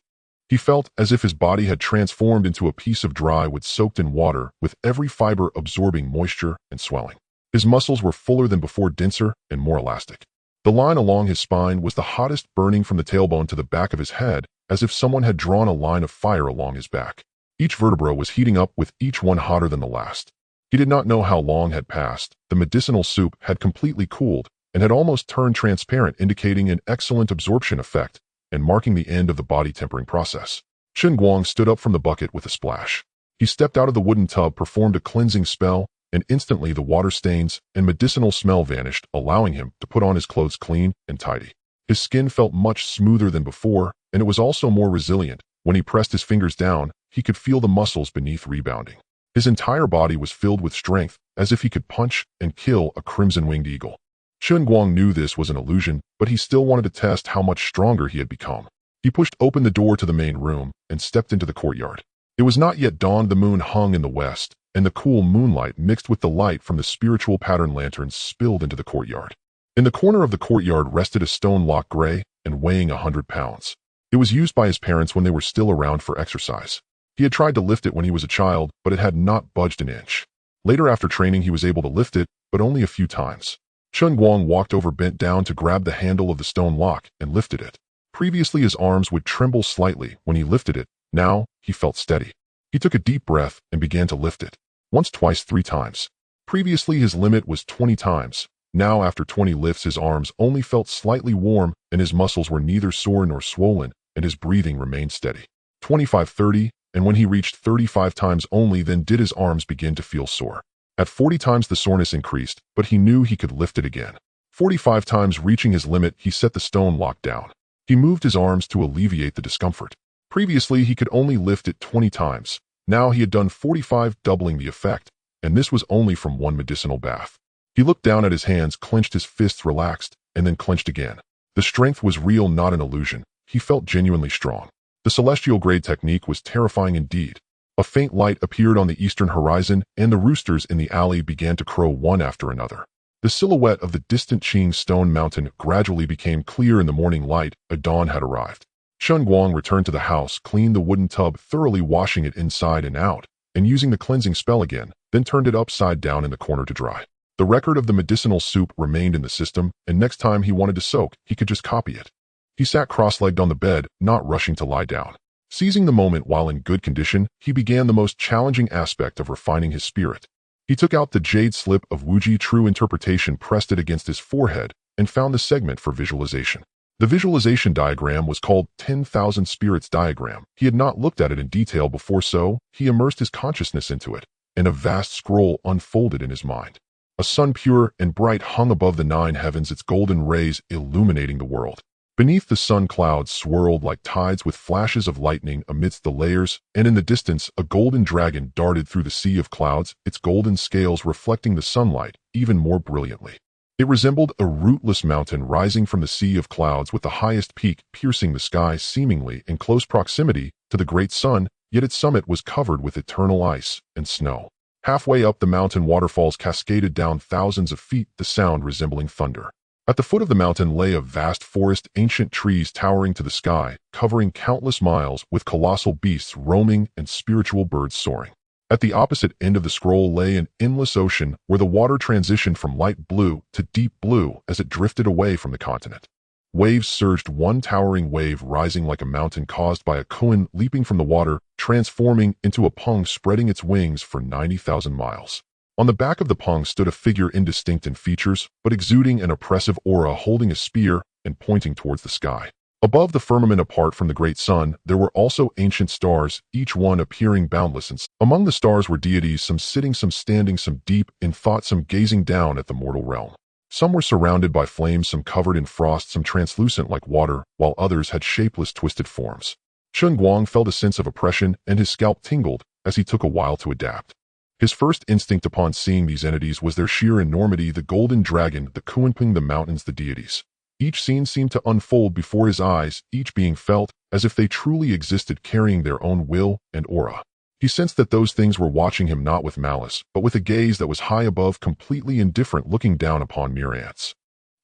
He felt as if his body had transformed into a piece of dry wood soaked in water, with every fiber absorbing moisture and swelling. His muscles were fuller than before, denser and more elastic. The line along his spine was the hottest, burning from the tailbone to the back of his head, as if someone had drawn a line of fire along his back. Each vertebra was heating up, with each one hotter than the last. He did not know how long had passed. The medicinal soup had completely cooled and had almost turned transparent, indicating an excellent absorption effect and marking the end of the body tempering process. Chen Guang stood up from the bucket with a splash. He stepped out of the wooden tub, performed a cleansing spell, and instantly the water stains and medicinal smell vanished, allowing him to put on his clothes clean and tidy. His skin felt much smoother than before, and it was also more resilient. When he pressed his fingers down, he could feel the muscles beneath rebounding. His entire body was filled with strength, as if he could punch and kill a crimson-winged eagle. Chen Guang knew this was an illusion, but he still wanted to test how much stronger he had become. He pushed open the door to the main room and stepped into the courtyard. It was not yet dawn. The moon hung in the west, and the cool moonlight mixed with the light from the spiritual pattern lanterns spilled into the courtyard. In the corner of the courtyard rested a stone lock, gray and weighing 100 pounds. It was used by his parents when they were still around for exercise. He had tried to lift it when he was a child, but it had not budged an inch. Later, after training, he was able to lift it, but only a few times. Chen Guang walked over, bent down to grab the handle of the stone lock, and lifted it. Previously, his arms would tremble slightly when he lifted it. Now, he felt steady. He took a deep breath and began to lift it. Once, twice, 3 times. Previously his limit was 20 times. Now after 20 lifts his arms only felt slightly warm and his muscles were neither sore nor swollen and his breathing remained steady. 25, 30, and when he reached 35 times only then did his arms begin to feel sore. At 40 times the soreness increased, but he knew he could lift it again. 45 times reaching his limit he set the stone lock down. He moved his arms to alleviate the discomfort. Previously he could only lift it 20 times. Now he had done 45, doubling the effect, and this was only from one medicinal bath. He looked down at his hands, clenched, his fists relaxed, and then clenched again. The strength was real, not an illusion. He felt genuinely strong. The celestial grade technique was terrifying indeed. A faint light appeared on the eastern horizon, and the roosters in the alley began to crow one after another. The silhouette of the distant Qing stone mountain gradually became clear in the morning light. A dawn had arrived. Chen Guang returned to the house, cleaned the wooden tub, thoroughly washing it inside and out, and using the cleansing spell again, then turned it upside down in the corner to dry. The record of the medicinal soup remained in the system, and next time he wanted to soak, he could just copy it. He sat cross-legged on the bed, not rushing to lie down. Seizing the moment while in good condition, he began the most challenging aspect of refining his spirit. He took out the jade slip of Wuji True Interpretation, pressed it against his forehead, and found the segment for visualization. The visualization diagram was called 10,000 Spirits Diagram. He had not looked at it in detail before, so he immersed his consciousness into it, and a vast scroll unfolded in his mind. A sun pure and bright hung above the 9 heavens, its golden rays illuminating the world. Beneath the sun, clouds swirled like tides with flashes of lightning amidst the layers, and in the distance a golden dragon darted through the sea of clouds, its golden scales reflecting the sunlight even more brilliantly. It resembled a rootless mountain rising from the sea of clouds, with the highest peak piercing the sky seemingly in close proximity to the great sun, yet its summit was covered with eternal ice and snow. Halfway up the mountain, waterfalls cascaded down thousands of feet, the sound resembling thunder. At the foot of the mountain lay a vast forest, ancient trees towering to the sky, covering countless miles, with colossal beasts roaming and spiritual birds soaring. At the opposite end of the scroll lay an endless ocean, where the water transitioned from light blue to deep blue as it drifted away from the continent. Waves surged, one towering wave rising like a mountain caused by a koan leaping from the water, transforming into a pung spreading its wings for 90,000 miles. On the back of the pung stood a figure indistinct in features, but exuding an oppressive aura, holding a spear and pointing towards the sky. Above the firmament, apart from the great sun, there were also ancient stars, each one appearing boundless. And among the stars were deities, some sitting, some standing, some deep in thought, some gazing down at the mortal realm. Some were surrounded by flames, some covered in frost, some translucent like water, while others had shapeless, twisted forms. Chen Guang felt a sense of oppression, and his scalp tingled as he took a while to adapt. His first instinct upon seeing these entities was their sheer enormity: the golden dragon, the Kunping, the mountains, the deities. Each scene seemed to unfold before his eyes, each being felt as if they truly existed, carrying their own will and aura. He sensed that those things were watching him, not with malice, but with a gaze that was high above, completely indifferent, looking down upon mere ants.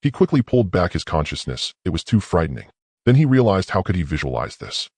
He quickly pulled back his consciousness. It was too frightening. Then he realized, how could he visualize this?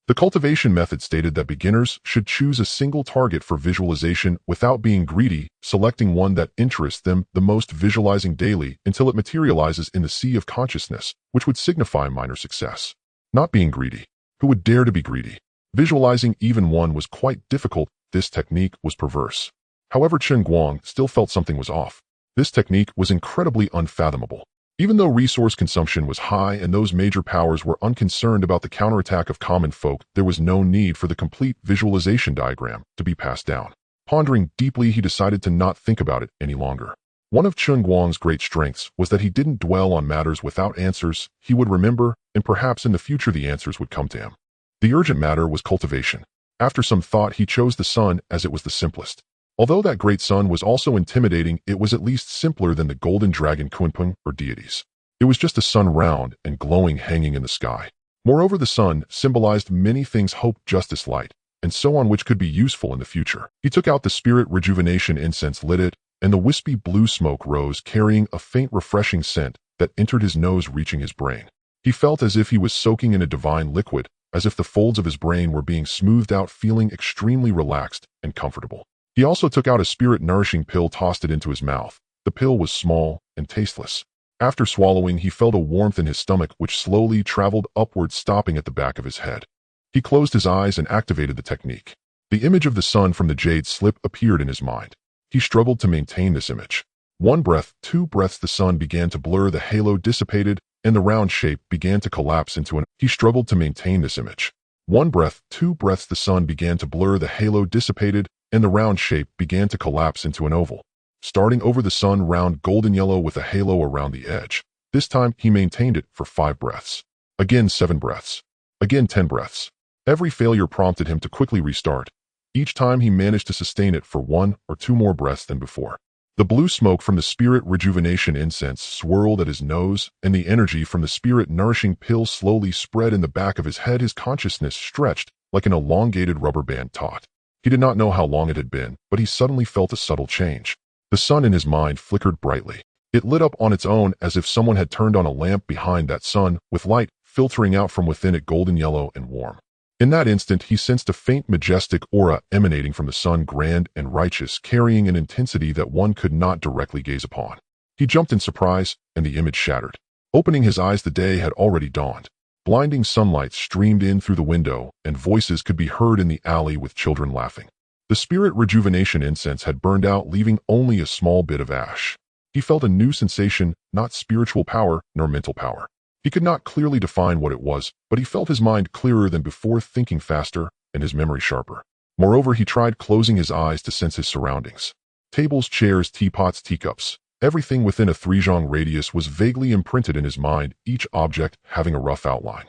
The cultivation method stated that beginners should choose a single target for visualization without being greedy, selecting one that interests them the most, visualizing daily until it materializes in the sea of consciousness, which would signify minor success. Not being greedy. Who would dare to be greedy? Visualizing even one was quite difficult. This technique was perverse. However, Chen Guang still felt something was off. This technique was incredibly unfathomable. Even though resource consumption was high and those major powers were unconcerned about the counterattack of common folk, there was no need for the complete visualization diagram to be passed down. Pondering deeply, he decided to not think about it any longer. One of Chen Guang's great strengths was that he didn't dwell on matters without answers. He would remember, and perhaps in the future the answers would come to him. The urgent matter was cultivation. After some thought, he chose the sun as it was the simplest. Although that great sun was also intimidating, it was at least simpler than the golden dragon Kunpeng or deities. It was just a sun, round and glowing, hanging in the sky. Moreover, the sun symbolized many things: hope, justice, light, and so on, which could be useful in the future. He took out the spirit rejuvenation incense, lit it, and the wispy blue smoke rose, carrying a faint refreshing scent that entered his nose, reaching his brain. He felt as if he was soaking in a divine liquid, as if the folds of his brain were being smoothed out, feeling extremely relaxed and comfortable. He also took out a spirit-nourishing pill, tossed it into his mouth. The pill was small and tasteless. After swallowing, he felt a warmth in his stomach, which slowly traveled upward, stopping at the back of his head. He closed his eyes and activated the technique. The image of the sun from the jade slip appeared in his mind. He struggled to maintain this image. One breath, two breaths, the sun began to blur, the halo dissipated, and the round shape began to collapse into an... He struggled to maintain this image. One breath, two breaths, the sun began to blur, the halo dissipated, and the round shape began to collapse into an oval. Starting over the sun, round golden yellow with a halo around the edge. This time, he maintained it for 5 breaths. Again 7 breaths. Again 10 breaths. Every failure prompted him to quickly restart. Each time he managed to sustain it for 1 or 2 more breaths than before. The blue smoke from the spirit rejuvenation incense swirled at his nose, and the energy from the spirit nourishing pill slowly spread in the back of his head. His consciousness stretched like an elongated rubber band taut. He did not know how long it had been, but he suddenly felt a subtle change. The sun in his mind flickered brightly. It lit up on its own as if someone had turned on a lamp behind that sun, with light filtering out from within it, golden yellow and warm. In that instant, he sensed a faint, majestic aura emanating from the sun, grand and righteous, carrying an intensity that one could not directly gaze upon. He jumped in surprise, and the image shattered. Opening his eyes, the day had already dawned. Blinding sunlight streamed in through the window, and voices could be heard in the alley with children laughing. The spirit rejuvenation incense had burned out, leaving only a small bit of ash. He felt a new sensation, not spiritual power nor mental power. He could not clearly define what it was, but he felt his mind clearer than before, thinking faster, and his memory sharper. Moreover, he tried closing his eyes to sense his surroundings. Tables, chairs, teapots, teacups. Everything within a 3-zhang radius was vaguely imprinted in his mind, each object having a rough outline.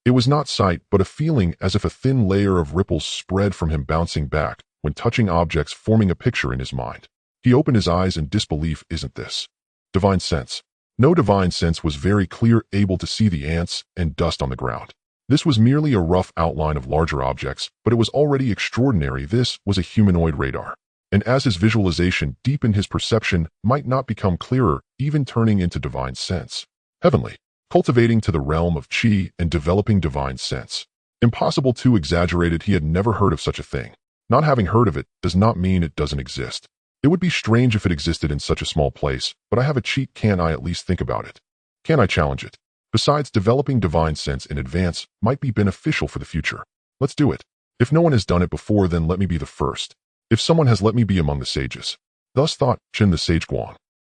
It was not sight, but a feeling, as if a thin layer of ripples spread from him, bouncing back when touching objects, forming a picture in his mind. He opened his eyes in disbelief. Isn't this divine sense? No, divine sense was very clear, able to see the ants and dust on the ground. This was merely a rough outline of larger objects, but it was already extraordinary. This was a humanoid radar. And as his visualization deepened, his perception might not become clearer, even turning into divine sense. Heavenly, cultivating to the realm of chi and developing divine sense. Impossible, too exaggerated. He had never heard of such a thing. Not having heard of it does not mean it doesn't exist. It would be strange if it existed in such a small place, but I have a cheat. Can I at least think about it? Can I challenge it? Besides, developing divine sense in advance might be beneficial for the future. Let's do it. If no one has done it before, then let me be the first. If someone has, let me be among the sages. Thus thought Chen the sage Guang.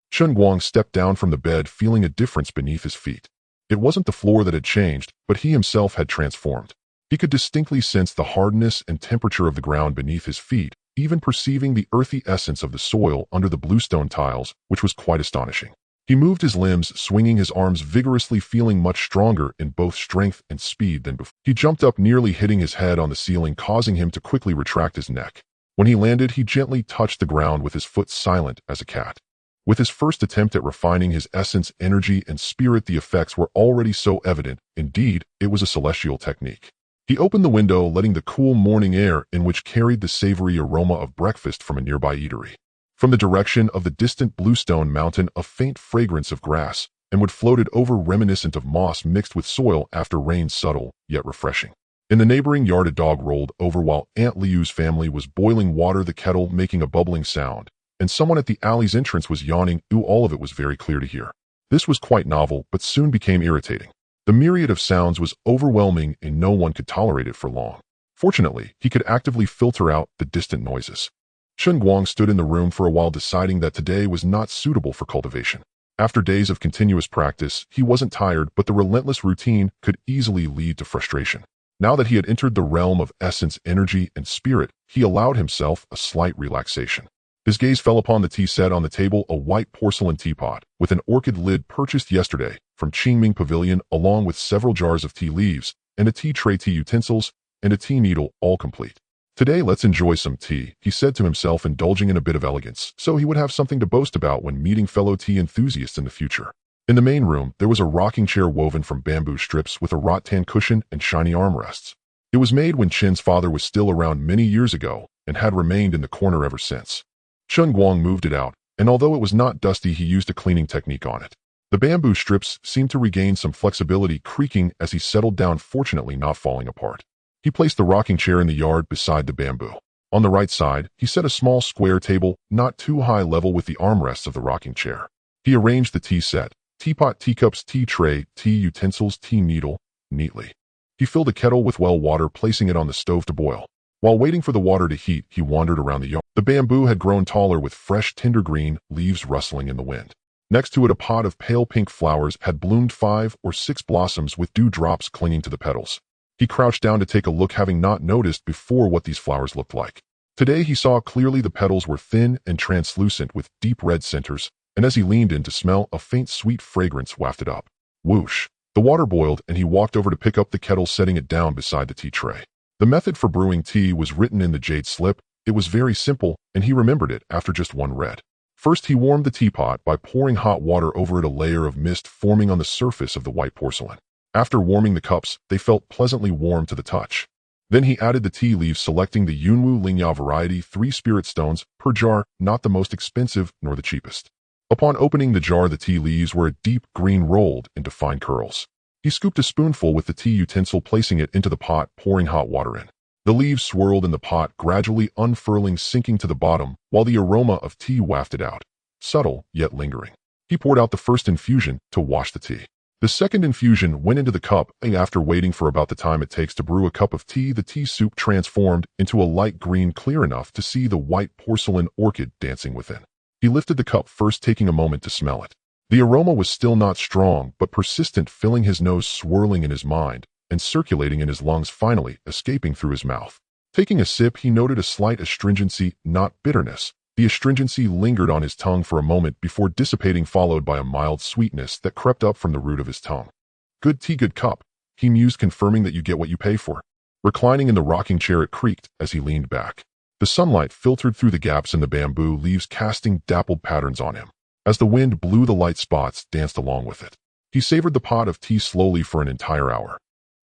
Chen Guang stepped down from the bed, feeling a difference beneath his feet. It wasn't the floor that had changed, but he himself had transformed. He could distinctly sense the hardness and temperature of the ground beneath his feet, even perceiving the earthy essence of the soil under the bluestone tiles, which was quite astonishing. He moved his limbs, swinging his arms vigorously, feeling much stronger in both strength and speed than before. He jumped up, nearly hitting his head on the ceiling, causing him to quickly retract his neck. When he landed, he gently touched the ground with his foot, silent as a cat. With his first attempt at refining his essence, energy, and spirit, the effects were already so evident. Indeed, it was a celestial technique. He opened the window, letting the cool morning air in, which carried the savory aroma of breakfast from a nearby eatery. From the direction of the distant bluestone mountain, a faint fragrance of grass and wood floated over, reminiscent of moss mixed with soil after rain, subtle yet refreshing. In the neighboring yard, a dog rolled over while Aunt Liu's family was boiling water, the kettle making a bubbling sound, and someone at the alley's entrance was yawning. All of it was very clear to hear. This was quite novel, but soon became irritating. The myriad of sounds was overwhelming, and no one could tolerate it for long. Fortunately, he could actively filter out the distant noises. Chen Guang stood in the room for a while, deciding that today was not suitable for cultivation. After days of continuous practice, he wasn't tired, but the relentless routine could easily lead to frustration. Now that he had entered the realm of essence, energy, and spirit, he allowed himself a slight relaxation. His gaze fell upon the tea set on the table, a white porcelain teapot with an orchid lid purchased yesterday from Qingming Pavilion, along with several jars of tea leaves and a tea tray, tea utensils, and a tea needle, all complete. Today, let's enjoy some tea, he said to himself, indulging in a bit of elegance, so he would have something to boast about when meeting fellow tea enthusiasts in the future. In the main room, there was a rocking chair woven from bamboo strips with a rattan cushion and shiny armrests. It was made when Chen's father was still around many years ago and had remained in the corner ever since. Chen Guang moved it out, and although it was not dusty, he used a cleaning technique on it. The bamboo strips seemed to regain some flexibility, creaking as he settled down, fortunately not falling apart. He placed the rocking chair in the yard beside the bamboo. On the right side, he set a small square table, not too high level, with the armrests of the rocking chair. He arranged the tea set, teapot, teacups, tea tray, tea utensils, tea needle, neatly. He filled a kettle with well water, placing it on the stove to boil. While waiting for the water to heat, he wandered around the yard. The bamboo had grown taller with fresh, tender green leaves rustling in the wind. Next to it, a pot of pale pink flowers had bloomed 5 or 6 blossoms with dewdrops clinging to the petals. He crouched down to take a look, having not noticed before what these flowers looked like. Today he saw clearly the petals were thin and translucent with deep red centers, and as he leaned in to smell, a faint sweet fragrance wafted up. Whoosh! The water boiled, and he walked over to pick up the kettle, setting it down beside the tea tray. The method for brewing tea was written in the jade slip. It was very simple, and he remembered it after just one read. First, he warmed the teapot by pouring hot water over it, a layer of mist forming on the surface of the white porcelain. After warming the cups, they felt pleasantly warm to the touch. Then he added the tea leaves, selecting the Yunwu Lingya variety, 3 spirit stones per jar, not the most expensive nor the cheapest. Upon opening the jar, the tea leaves were a deep green rolled into fine curls. He scooped a spoonful with the tea utensil, placing it into the pot, pouring hot water in. The leaves swirled in the pot, gradually unfurling, sinking to the bottom, while the aroma of tea wafted out, subtle yet lingering. He poured out the first infusion to wash the tea. The second infusion went into the cup, and after waiting for about the time it takes to brew a cup of tea, the tea soup transformed into a light green, clear enough to see the white porcelain orchid dancing within. He lifted the cup first, taking a moment to smell it. The aroma was still not strong, but persistent, filling his nose, swirling in his mind, and circulating in his lungs, finally escaping through his mouth. Taking a sip, he noted a slight astringency, not bitterness. The astringency lingered on his tongue for a moment before dissipating, followed by a mild sweetness that crept up from the root of his tongue. Good tea, good cup, he mused, confirming that you get what you pay for. Reclining in the rocking chair, it creaked as he leaned back. The sunlight filtered through the gaps in the bamboo leaves, casting dappled patterns on him. As the wind blew, the light spots danced along with it. He savored the pot of tea slowly for an entire hour.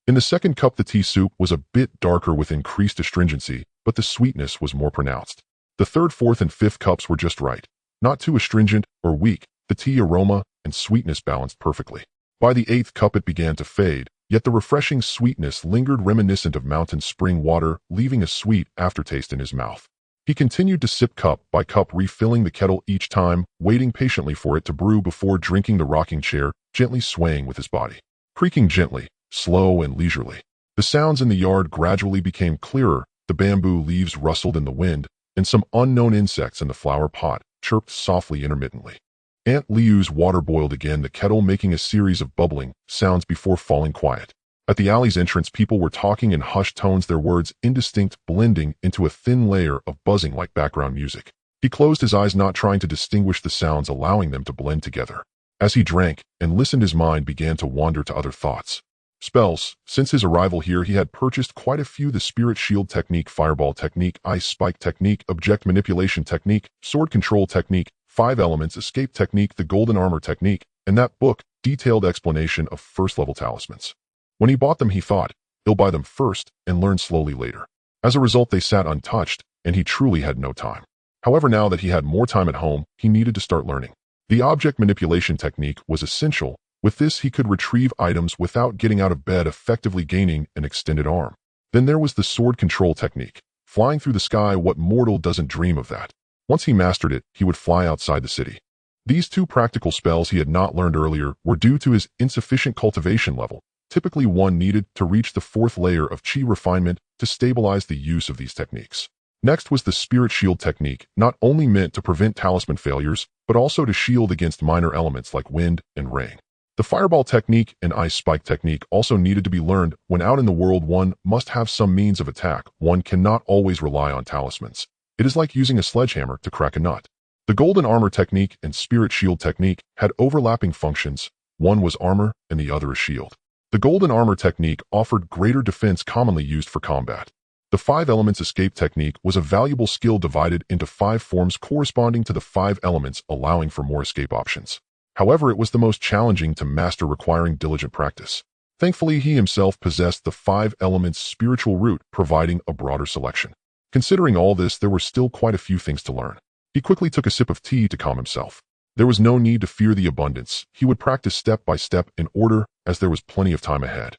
In the second cup, the tea soup was a bit darker with increased astringency, but the sweetness was more pronounced. The third, fourth, and fifth cups were just right. Not too astringent or weak, the tea aroma and sweetness balanced perfectly. By the 8th cup, it began to fade, yet the refreshing sweetness lingered, reminiscent of mountain spring water, leaving a sweet aftertaste in his mouth. He continued to sip cup by cup, refilling the kettle each time, waiting patiently for it to brew before drinking, the rocking chair gently swaying with his body. Creaking gently, slow and leisurely. The sounds in the yard gradually became clearer, the bamboo leaves rustled in the wind, and some unknown insects in the flower pot chirped softly intermittently. Aunt Liu's water boiled again, the kettle making a series of bubbling sounds before falling quiet. At the alley's entrance, people were talking in hushed tones, their words indistinct, blending into a thin layer of buzzing like background music. He closed his eyes, not trying to distinguish the sounds, allowing them to blend together. As he drank and listened, his mind began to wander to other thoughts. Spells. Since his arrival here, he had purchased quite a few: the Spirit Shield Technique, Fireball Technique, Ice Spike Technique, Object Manipulation Technique, Sword Control Technique, 5 Elements Escape Technique, the Golden Armor Technique, and that book, Detailed Explanation of First-Level Talismans. When he bought them, he thought, he'll buy them first and learn slowly later. As a result, they sat untouched, and he truly had no time. However, now that he had more time at home, he needed to start learning. The Object Manipulation Technique was essential. With this, he could retrieve items without getting out of bed, effectively gaining an extended arm. Then there was the Sword Control Technique. Flying through the sky, what mortal doesn't dream of that? Once he mastered it, he would fly outside the city. These 2 practical spells he had not learned earlier were due to his insufficient cultivation level, typically one needed to reach the 4th layer of Qi refinement to stabilize the use of these techniques. Next was the Spirit Shield Technique, not only meant to prevent talisman failures, but also to shield against minor elements like wind and rain. The Fireball Technique and Ice Spike Technique also needed to be learned. When out in the world, one must have some means of attack. One cannot always rely on talismans. It is like using a sledgehammer to crack a nut. The Golden Armor Technique and Spirit Shield Technique had overlapping functions. One was armor and the other a shield. The Golden Armor Technique offered greater defense, commonly used for combat. The 5 Elements Escape Technique was a valuable skill divided into 5 forms corresponding to the 5 elements, allowing for more escape options. However, it was the most challenging to master, requiring diligent practice. Thankfully, he himself possessed the 5 elements spiritual root, providing a broader selection. Considering all this, there were still quite a few things to learn. He quickly took a sip of tea to calm himself. There was no need to fear the abundance. He would practice step by step in order, as there was plenty of time ahead.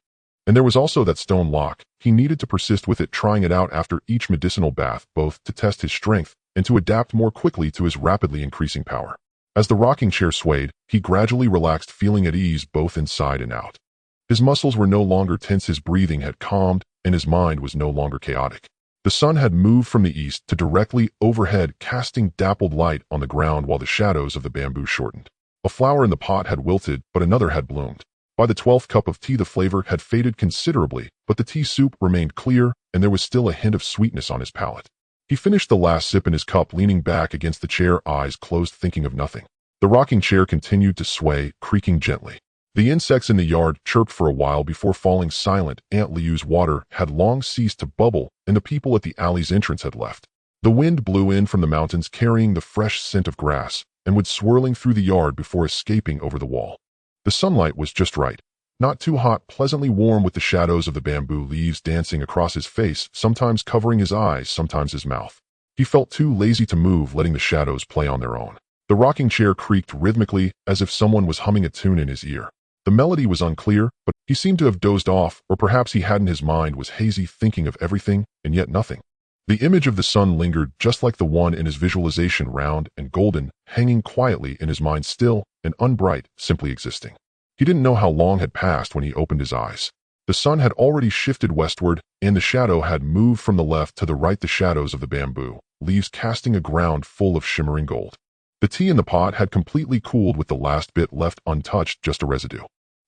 And there was also that stone lock. He needed to persist with it, trying it out after each medicinal bath, both to test his strength and to adapt more quickly to his rapidly increasing power. As the rocking chair swayed, he gradually relaxed, feeling at ease both inside and out. His muscles were no longer tense, his breathing had calmed, and his mind was no longer chaotic. The sun had moved from the east to directly overhead, casting dappled light on the ground while the shadows of the bamboo shortened. A flower in the pot had wilted, but another had bloomed. By the 12th cup of tea the flavor had faded considerably, but the tea soup remained clear, and there was still a hint of sweetness on his palate. He finished the last sip in his cup leaning back against the chair, eyes closed, thinking of nothing. The rocking chair continued to sway, creaking gently. The insects in the yard chirped for a while before falling silent. Aunt Liu's water had long ceased to bubble, and the people at the alley's entrance had left. The wind blew in from the mountains carrying the fresh scent of grass, and went swirling through the yard before escaping over the wall. The sunlight was just right. Not too hot, pleasantly warm, with the shadows of the bamboo leaves dancing across his face, sometimes covering his eyes, sometimes his mouth. He felt too lazy to move, letting the shadows play on their own. The rocking chair creaked rhythmically as if someone was humming a tune in his ear. The melody was unclear, but he seemed to have dozed off, or perhaps he hadn't. His mind was hazy, thinking of everything and yet nothing. The image of the sun lingered just like the one in his visualization, round and golden, hanging quietly in his mind, still and unbright, simply existing. He didn't know how long had passed when he opened his eyes. The sun had already shifted westward, and the shadow had moved from the left to the right, the shadows of the bamboo leaves casting a ground full of shimmering gold. The tea in the pot had completely cooled, with the last bit left untouched, just a residue.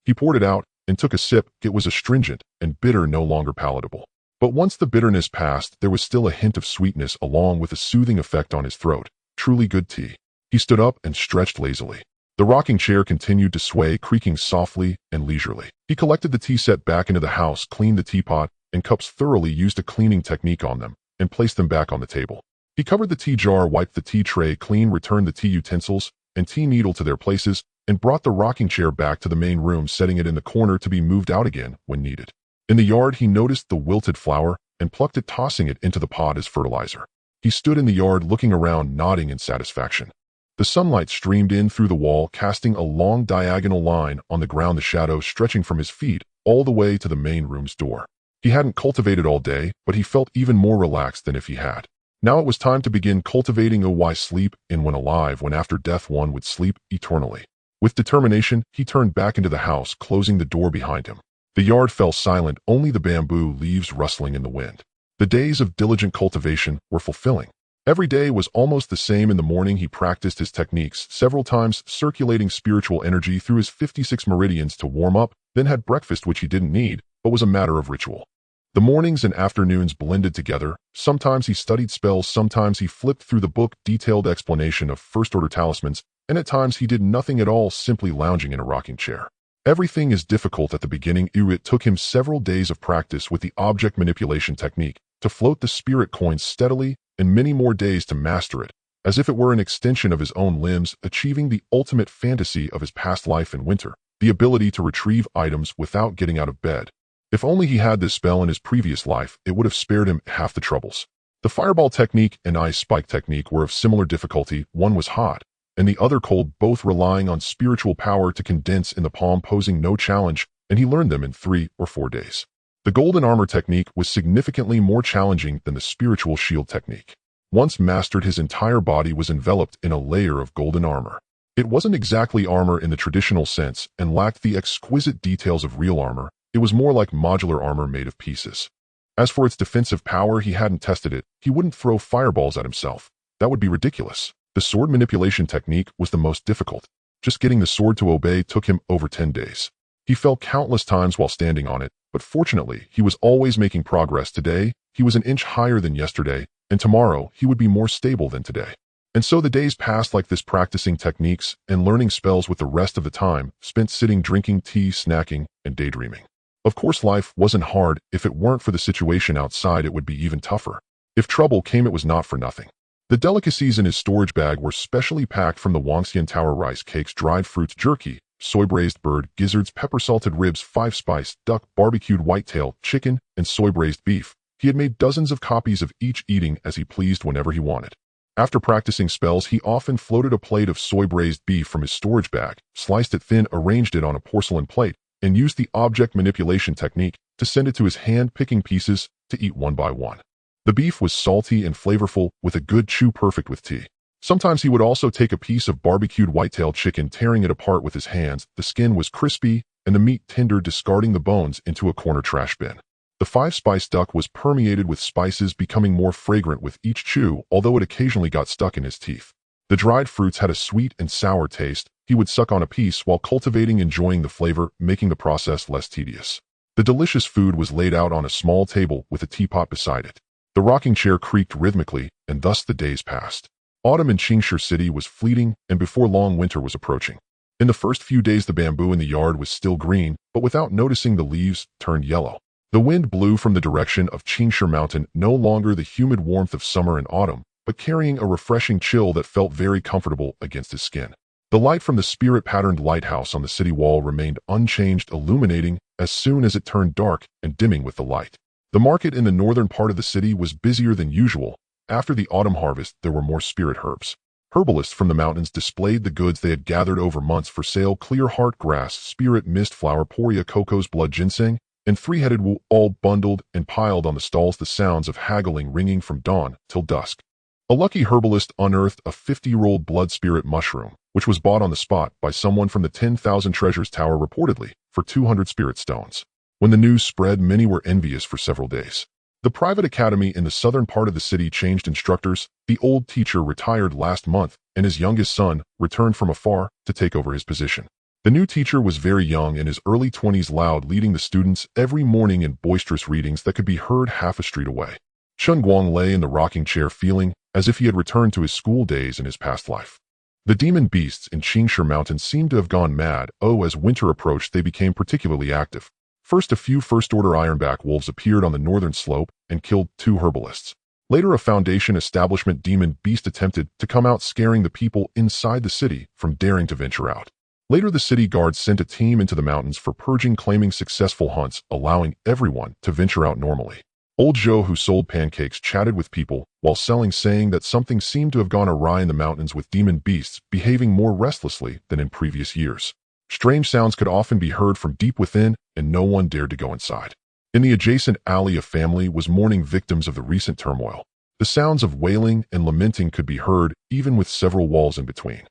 He poured it out and took a sip. It was astringent and bitter, no longer palatable. But once the bitterness passed, there was still a hint of sweetness, along with a soothing effect on his throat. Truly good tea. He stood up and stretched lazily. The rocking chair continued to sway, creaking softly and leisurely. He collected the tea set back into the house, cleaned the teapot and cups thoroughly, used a cleaning technique on them, and placed them back on the table. He covered the tea jar, wiped the tea tray clean, returned the tea utensils and tea needle to their places, and brought the rocking chair back to the main room, setting it in the corner to be moved out again when needed. In the yard, he noticed the wilted flower and plucked it, tossing it into the pot as fertilizer. He stood in the yard looking around, nodding in satisfaction. The sunlight streamed in through the wall, casting a long diagonal line on the ground, the shadow stretching from his feet all the way to the main room's door. He hadn't cultivated all day, but he felt even more relaxed than if he had. Now it was time to begin cultivating. Oh, why sleep in when alive, when after death one would sleep eternally? With determination, he turned back into the house, closing the door behind him. The yard fell silent, only the bamboo leaves rustling in the wind. The days of diligent cultivation were fulfilling. Every day was almost the same. In the morning, he practiced his techniques several times, circulating spiritual energy through his 56 meridians to warm up, then had breakfast, which he didn't need, but was a matter of ritual. The mornings and afternoons blended together. Sometimes he studied spells, sometimes he flipped through the book, detailed explanation of first-order talismans, and at times he did nothing at all, simply lounging in a rocking chair. Everything is difficult at the beginning. It took him several days of practice with the object manipulation technique to float the spirit coins steadily, and many more days to master it, as if it were an extension of his own limbs, achieving the ultimate fantasy of his past life in winter, the ability to retrieve items without getting out of bed. If only he had this spell in his previous life, it would have spared him half the troubles. The fireball technique and ice spike technique were of similar difficulty. One was hot, and the other cold, both relying on spiritual power to condense in the palm, posing no challenge, and he learned them in 3 or 4 days. The golden armor technique was significantly more challenging than the spiritual shield technique. Once mastered, his entire body was enveloped in a layer of golden armor. It wasn't exactly armor in the traditional sense and lacked the exquisite details of real armor. It was more like modular armor made of pieces. As for its defensive power, he hadn't tested it. He wouldn't throw fireballs at himself. That would be ridiculous. The sword manipulation technique was the most difficult. Just getting the sword to obey took him over 10 days. He fell countless times while standing on it, but fortunately, he was always making progress. Today, he was an inch higher than yesterday, and tomorrow, he would be more stable than today. And so the days passed like this, practicing techniques and learning spells, with the rest of the time spent sitting, drinking tea, snacking, and daydreaming. Of course, life wasn't hard. If it weren't for the situation outside, it would be even tougher. If trouble came, it was not for nothing. The delicacies in his storage bag were specially packed from the Wangxian Tower: rice cakes, dried fruits, jerky, soy-braised bird, gizzards, pepper-salted ribs, 5-spice, duck, barbecued whitetail, chicken, and soy-braised beef. He had made dozens of copies of each, eating as he pleased whenever he wanted. After practicing spells, he often floated a plate of soy-braised beef from his storage bag, sliced it thin, arranged it on a porcelain plate, and used the object manipulation technique to send it to his hand, picking pieces to eat one by one. The beef was salty and flavorful, with a good chew, perfect with tea. Sometimes he would also take a piece of barbecued whitetail chicken, tearing it apart with his hands. The skin was crispy and the meat tender, discarding the bones into a corner trash bin. The five-spice duck was permeated with spices, becoming more fragrant with each chew, although it occasionally got stuck in his teeth. The dried fruits had a sweet and sour taste. He would suck on a piece while cultivating, enjoying the flavor, making the process less tedious. The delicious food was laid out on a small table with a teapot beside it. The rocking chair creaked rhythmically, and thus the days passed. Autumn in Qingshi City was fleeting, and before long winter was approaching. In the first few days the bamboo in the yard was still green, but without noticing the leaves turned yellow. The wind blew from the direction of Qingshi Mountain, no longer the humid warmth of summer and autumn, but carrying a refreshing chill that felt very comfortable against his skin. The light from the spirit-patterned lighthouse on the city wall remained unchanged, illuminating as soon as it turned dark and dimming with the light. The market in the northern part of the city was busier than usual. After the autumn harvest, there were more spirit herbs. Herbalists from the mountains displayed the goods they had gathered over months for sale: clear heart grass, spirit mist flower, poria, coco's blood, ginseng, and three-headed wool, all bundled and piled on the stalls, the sounds of haggling ringing from dawn till dusk. A lucky herbalist unearthed a 50-year-old blood spirit mushroom, which was bought on the spot by someone from the 10,000 Treasures Tower, reportedly for 200 spirit stones. When the news spread, many were envious for several days. The private academy in the southern part of the city changed instructors. The old teacher retired last month, and his youngest son returned from afar to take over his position. The new teacher was very young, in his early 20s, loud, leading the students every morning in boisterous readings that could be heard half a street away. Chen Guang lay in the rocking chair, feeling as if he had returned to his school days in his past life. The demon beasts in Qingshi Mountain seemed to have gone mad. As winter approached, they became particularly active. First, a few first-order ironback wolves appeared on the northern slope and killed 2 herbalists. Later, a Foundation establishment demon beast attempted to come out, scaring the people inside the city from daring to venture out. Later, the city guards sent a team into the mountains for purging, claiming successful hunts, allowing everyone to venture out normally. Old Zhou, who sold pancakes, chatted with people while selling, saying that something seemed to have gone awry in the mountains, with demon beasts behaving more restlessly than in previous years. Strange sounds could often be heard from deep within, and no one dared to go inside. In the adjacent alley, a family was mourning victims of the recent turmoil. The sounds of wailing and lamenting could be heard, even with several walls in between.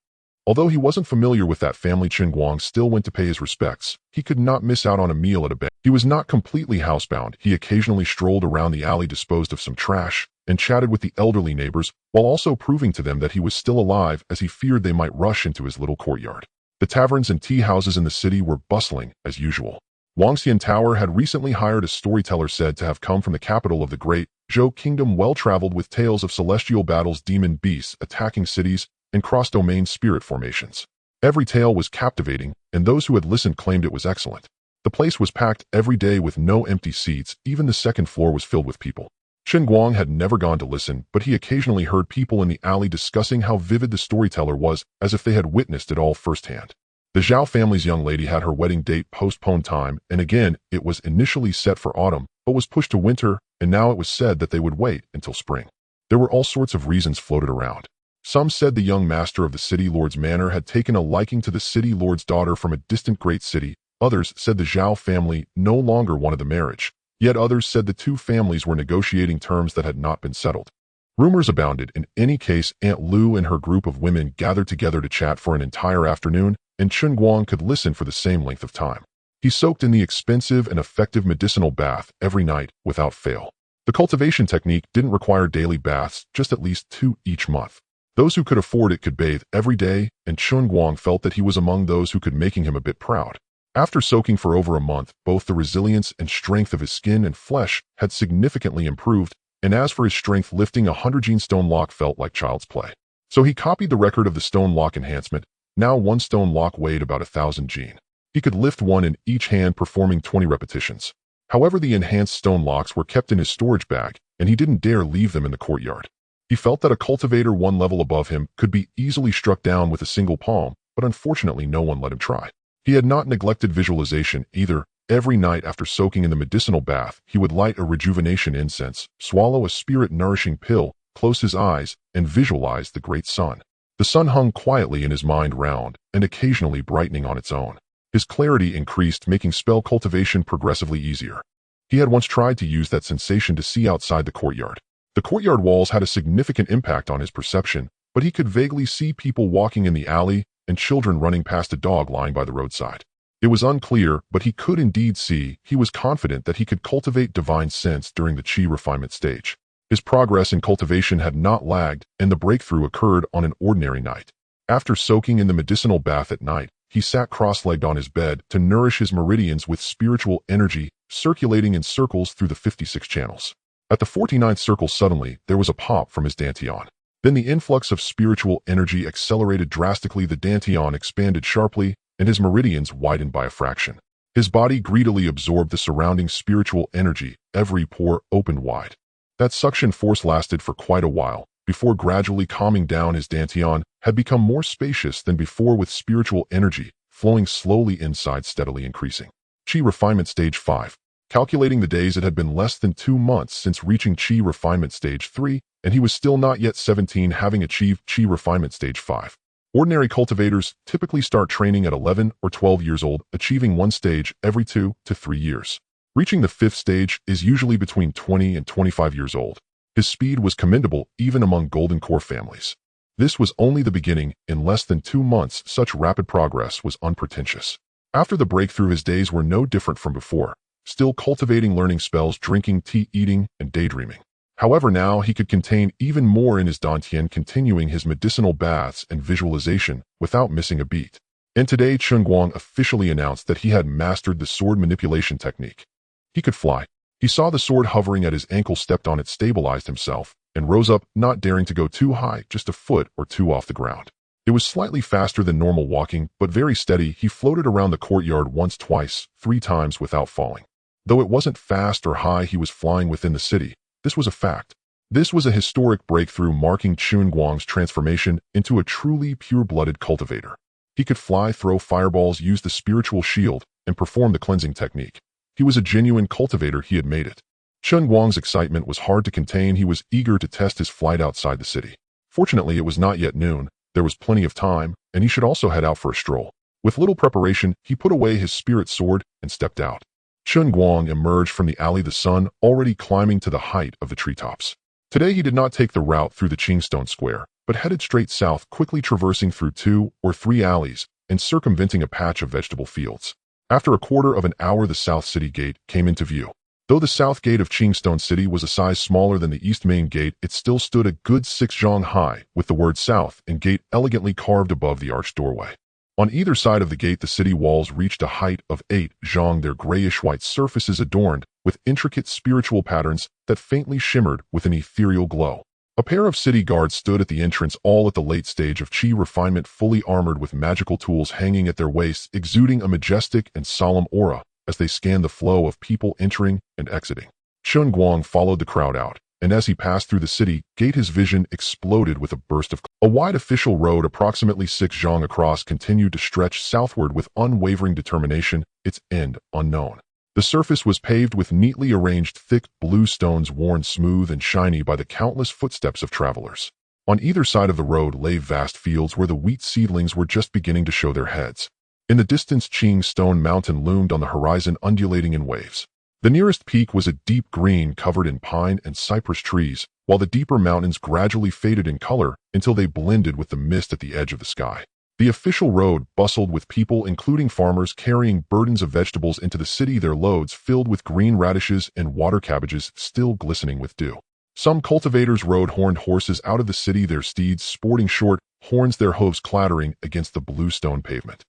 Although he wasn't familiar with that family, Chen Guang still went to pay his respects. He could not miss out on a meal at a bank. He was not completely housebound. He occasionally strolled around the alley, disposed of some trash, and chatted with the elderly neighbors, while also proving to them that he was still alive, as he feared they might rush into his little courtyard. The taverns and tea houses in the city were bustling as usual. Wangxian Tower had recently hired a storyteller said to have come from the capital of the great Zhou Kingdom, well-traveled with tales of celestial battles, demon beasts attacking cities, and cross-domain spirit formations. Every tale was captivating, and those who had listened claimed it was excellent. The place was packed every day with no empty seats. Even the second floor was filled with people. Chen Guang had never gone to listen, but he occasionally heard people in the alley discussing how vivid the storyteller was, as if they had witnessed it all firsthand. The Zhao family's young lady had her wedding date postponed time, and again it was initially set for autumn, but was pushed to winter, and now it was said that they would wait until spring. There were all sorts of reasons floated around. Some said the young master of the city lord's manor had taken a liking to the city lord's daughter from a distant great city. Others said the Zhao family no longer wanted the marriage. Yet others said the two families were negotiating terms that had not been settled. Rumors abounded. In any case, Aunt Lu and her group of women gathered together to chat for an entire afternoon, and Chen Guang could listen for the same length of time. He soaked in the expensive and effective medicinal bath every night without fail. The cultivation technique didn't require daily baths, just at least 2 each month. Those who could afford it could bathe every day, and Chen Guang felt that he was among those who could, making him a bit proud. After soaking for over a month, both the resilience and strength of his skin and flesh had significantly improved, and as for his strength, lifting a 100-gene stone lock felt like child's play. So he copied the record of the stone lock enhancement. Now 1 stone lock weighed about 1,000 gene. He could lift 1 in each hand, performing 20 repetitions. However, the enhanced stone locks were kept in his storage bag, and he didn't dare leave them in the courtyard. He felt that a cultivator 1 level above him could be easily struck down with a single palm, but unfortunately no one let him try. He had not neglected visualization either. Every night after soaking in the medicinal bath, he would light a rejuvenation incense, swallow a spirit-nourishing pill, close his eyes, and visualize the great sun. The sun hung quietly in his mind, round and occasionally brightening on its own. His clarity increased, making spell cultivation progressively easier. He had once tried to use that sensation to see outside the courtyard. The courtyard walls had a significant impact on his perception, but he could vaguely see people walking in the alley and children running past a dog lying by the roadside. It was unclear, but he could indeed see. He was confident that he could cultivate divine sense during the Qi refinement stage. His progress in cultivation had not lagged, and the breakthrough occurred on an ordinary night. After soaking in the medicinal bath at night, he sat cross-legged on his bed to nourish his meridians with spiritual energy, circulating in circles through the 56 channels. At the 49th circle suddenly, there was a pop from his dantian. Then the influx of spiritual energy accelerated drastically, the dantian expanded sharply, and his meridians widened by a fraction. His body greedily absorbed the surrounding spiritual energy, every pore opened wide. That suction force lasted for quite a while, before gradually calming down. His dantian had become more spacious than before, with spiritual energy flowing slowly inside, steadily increasing. Qi refinement stage 5. Calculating the days, it had been less than 2 months since reaching Qi refinement stage 3, and he was still not yet 17, having achieved Qi refinement stage 5. Ordinary cultivators typically start training at 11 or 12 years old, achieving one stage every 2 to 3 years. Reaching the 5th stage is usually between 20 and 25 years old. His speed was commendable even among golden core families. This was only the beginning. In less than 2 months, such rapid progress was unpretentious. After the breakthrough, his days were no different from before, still cultivating, learning spells, drinking tea, eating, and daydreaming. However, now he could contain even more in his dantian, continuing his medicinal baths and visualization without missing a beat. And today, Chen Guang officially announced that he had mastered the sword manipulation technique. He could fly. He saw the sword hovering at his ankle, stepped on it, stabilized himself, and rose up, not daring to go too high, just a foot or two off the ground. It was slightly faster than normal walking, but very steady. He floated around the courtyard once, twice, 3 times without falling. Though it wasn't fast or high, he was flying within the city. This was a fact. This was a historic breakthrough, marking Chen Guang's transformation into a truly pure-blooded cultivator. He could fly, throw fireballs, use the spiritual shield, and perform the cleansing technique. He was a genuine cultivator. He had made it. Chen Guang's excitement was hard to contain. He was eager to test his flight outside the city. Fortunately, it was not yet noon. There was plenty of time, and he should also head out for a stroll. With little preparation, he put away his spirit sword and stepped out. Chen Guang emerged from the alley, the sun already climbing to the height of the treetops. Today he did not take the route through the Qingstone Square, but headed straight south, quickly traversing through 2 or 3 alleys and circumventing a patch of vegetable fields. After a quarter of an hour, the South City Gate came into view. Though the south gate of Qingstone City was a size smaller than the east main gate, it still stood a good 6 zhang high, with the word South and Gate elegantly carved above the arched doorway. On either side of the gate, the city walls reached a height of 8 zhang, their grayish-white surfaces adorned with intricate spiritual patterns that faintly shimmered with an ethereal glow. A pair of city guards stood at the entrance, all at the late stage of Qi refinement, fully armored with magical tools hanging at their waists, exuding a majestic and solemn aura as they scanned the flow of people entering and exiting. Chen Guang followed the crowd out, and as he passed through the city gate, his vision exploded with a burst of a wide official road approximately 6 zhang across continued to stretch southward with unwavering determination, its end unknown. The surface was paved with neatly arranged thick blue stones, worn smooth and shiny by the countless footsteps of travelers. On either side of the road lay vast fields where the wheat seedlings were just beginning to show their heads. In the distance, Qingstone Mountain loomed on the horizon, undulating in waves. The nearest peak was a deep green covered in pine and cypress trees, while the deeper mountains gradually faded in color until they blended with the mist at the edge of the sky. The official road bustled with people, including farmers carrying burdens of vegetables into the city, their loads filled with green radishes and water cabbages still glistening with dew. Some cultivators rode horned horses out of the city, their steeds sporting short horns, their hooves clattering against the blue stone pavement.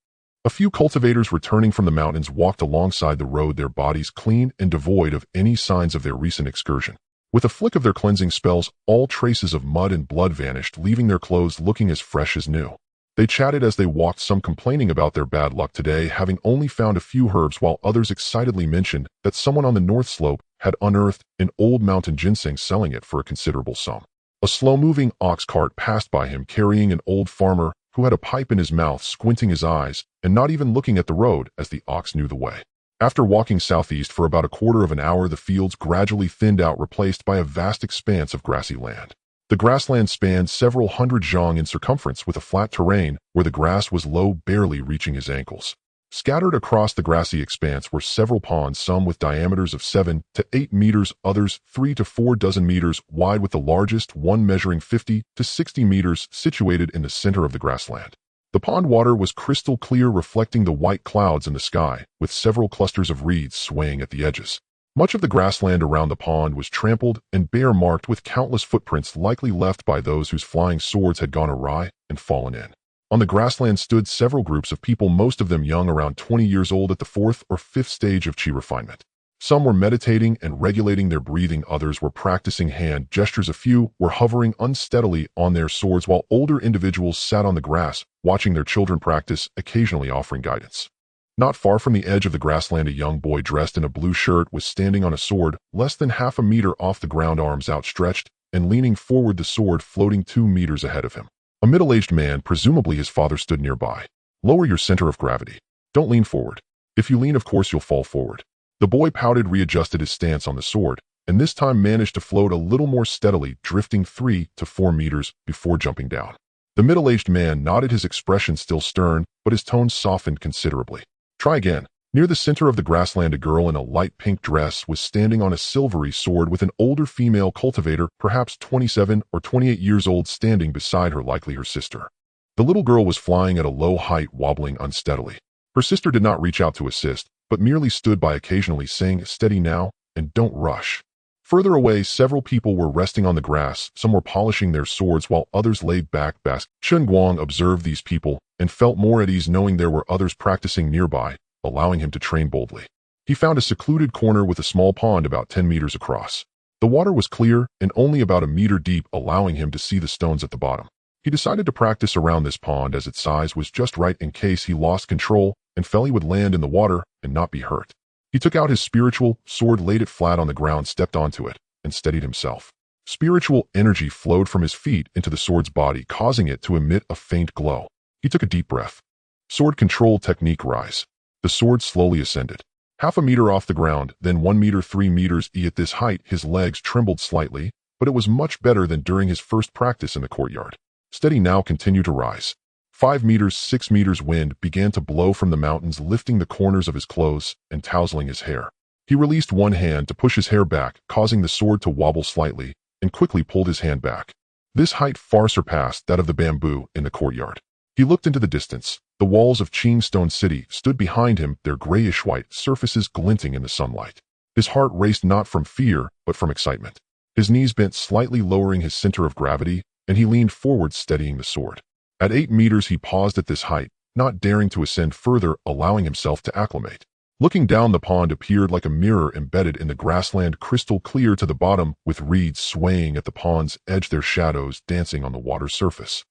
A few cultivators returning from the mountains walked alongside the road, their bodies clean and devoid of any signs of their recent excursion. With a flick of their cleansing spells, all traces of mud and blood vanished, leaving their clothes looking as fresh as new. They chatted as they walked, some complaining about their bad luck today, having only found a few herbs, while others excitedly mentioned that someone on the north slope had unearthed an old mountain ginseng, selling it for a considerable sum. A slow-moving ox cart passed by him, carrying an old farmer who had a pipe in his mouth, squinting his eyes and not even looking at the road as the ox knew the way. After walking southeast for about a quarter of an hour, the fields gradually thinned out, replaced by a vast expanse of grassy land. The grassland spanned several hundred zhang in circumference, with a flat terrain where the grass was low, barely reaching his ankles. Scattered across the grassy expanse were several ponds, some with diameters of 7 to 8 meters, others 3 to 4 dozen meters wide, with the largest one measuring 50 to 60 meters situated in the center of the grassland. The pond water was crystal clear, reflecting the white clouds in the sky, with several clusters of reeds swaying at the edges. Much of the grassland around the pond was trampled and bare, marked with countless footprints likely left by those whose flying swords had gone awry and fallen in. On the grassland stood several groups of people, most of them young, around 20 years old, at the fourth or fifth stage of chi refinement. Some were meditating and regulating their breathing, others were practicing hand gestures, a few were hovering unsteadily on their swords, while older individuals sat on the grass, watching their children practice, occasionally offering guidance. Not far from the edge of the grassland, a young boy dressed in a blue shirt was standing on a sword, less than half a meter off the ground, arms outstretched, and leaning forward, the sword floating 2 meters ahead of him. A middle-aged man, presumably his father, stood nearby. "Lower your center of gravity. Don't lean forward. If you lean, of course you'll fall forward." The boy pouted, readjusted his stance on the sword, and this time managed to float a little more steadily, drifting 3 to 4 meters before jumping down. The middle-aged man nodded, his expression still stern, but his tone softened considerably. "Try again." Near the center of the grassland, a girl in a light pink dress was standing on a silvery sword with an older female cultivator, perhaps 27 or 28 years old, standing beside her, likely her sister. The little girl was flying at a low height, wobbling unsteadily. Her sister did not reach out to assist, but merely stood by, occasionally saying, "Steady now, and don't rush." Further away, several people were resting on the grass. Some were polishing their swords, while others laid back basking. Chen Guang observed these people and felt more at ease knowing there were others practicing nearby, allowing him to train boldly. He found a secluded corner with a small pond about 10 meters across. The water was clear and only about a meter deep, allowing him to see the stones at the bottom. He decided to practice around this pond, as its size was just right in case he lost control and fell. He would land in the water and not be hurt. He took out his spiritual sword, laid it flat on the ground, stepped onto it, and steadied himself. Spiritual energy flowed from his feet into the sword's body, causing it to emit a faint glow. He took a deep breath. Sword control technique, rise. The sword slowly ascended. Half a meter off the ground, then 1 meter, 3 meters. At this height, his legs trembled slightly, but it was much better than during his first practice in the courtyard. Steady now, continue to rise. 5 meters, 6 meters. Wind began to blow from the mountains, lifting the corners of his clothes and tousling his hair. He released one hand to push his hair back, causing the sword to wobble slightly, and quickly pulled his hand back. This height far surpassed that of the bamboo in the courtyard. He looked into the distance. The walls of Qing Stone City stood behind him, their grayish-white surfaces glinting in the sunlight. His heart raced, not from fear, but from excitement. His knees bent slightly, lowering his center of gravity, and he leaned forward, steadying the sword. At 8 meters, he paused at this height, not daring to ascend further, allowing himself to acclimate. Looking down, the pond appeared like a mirror embedded in the grassland, crystal clear to the bottom, with reeds swaying at the pond's edge, their shadows dancing on the water's surface.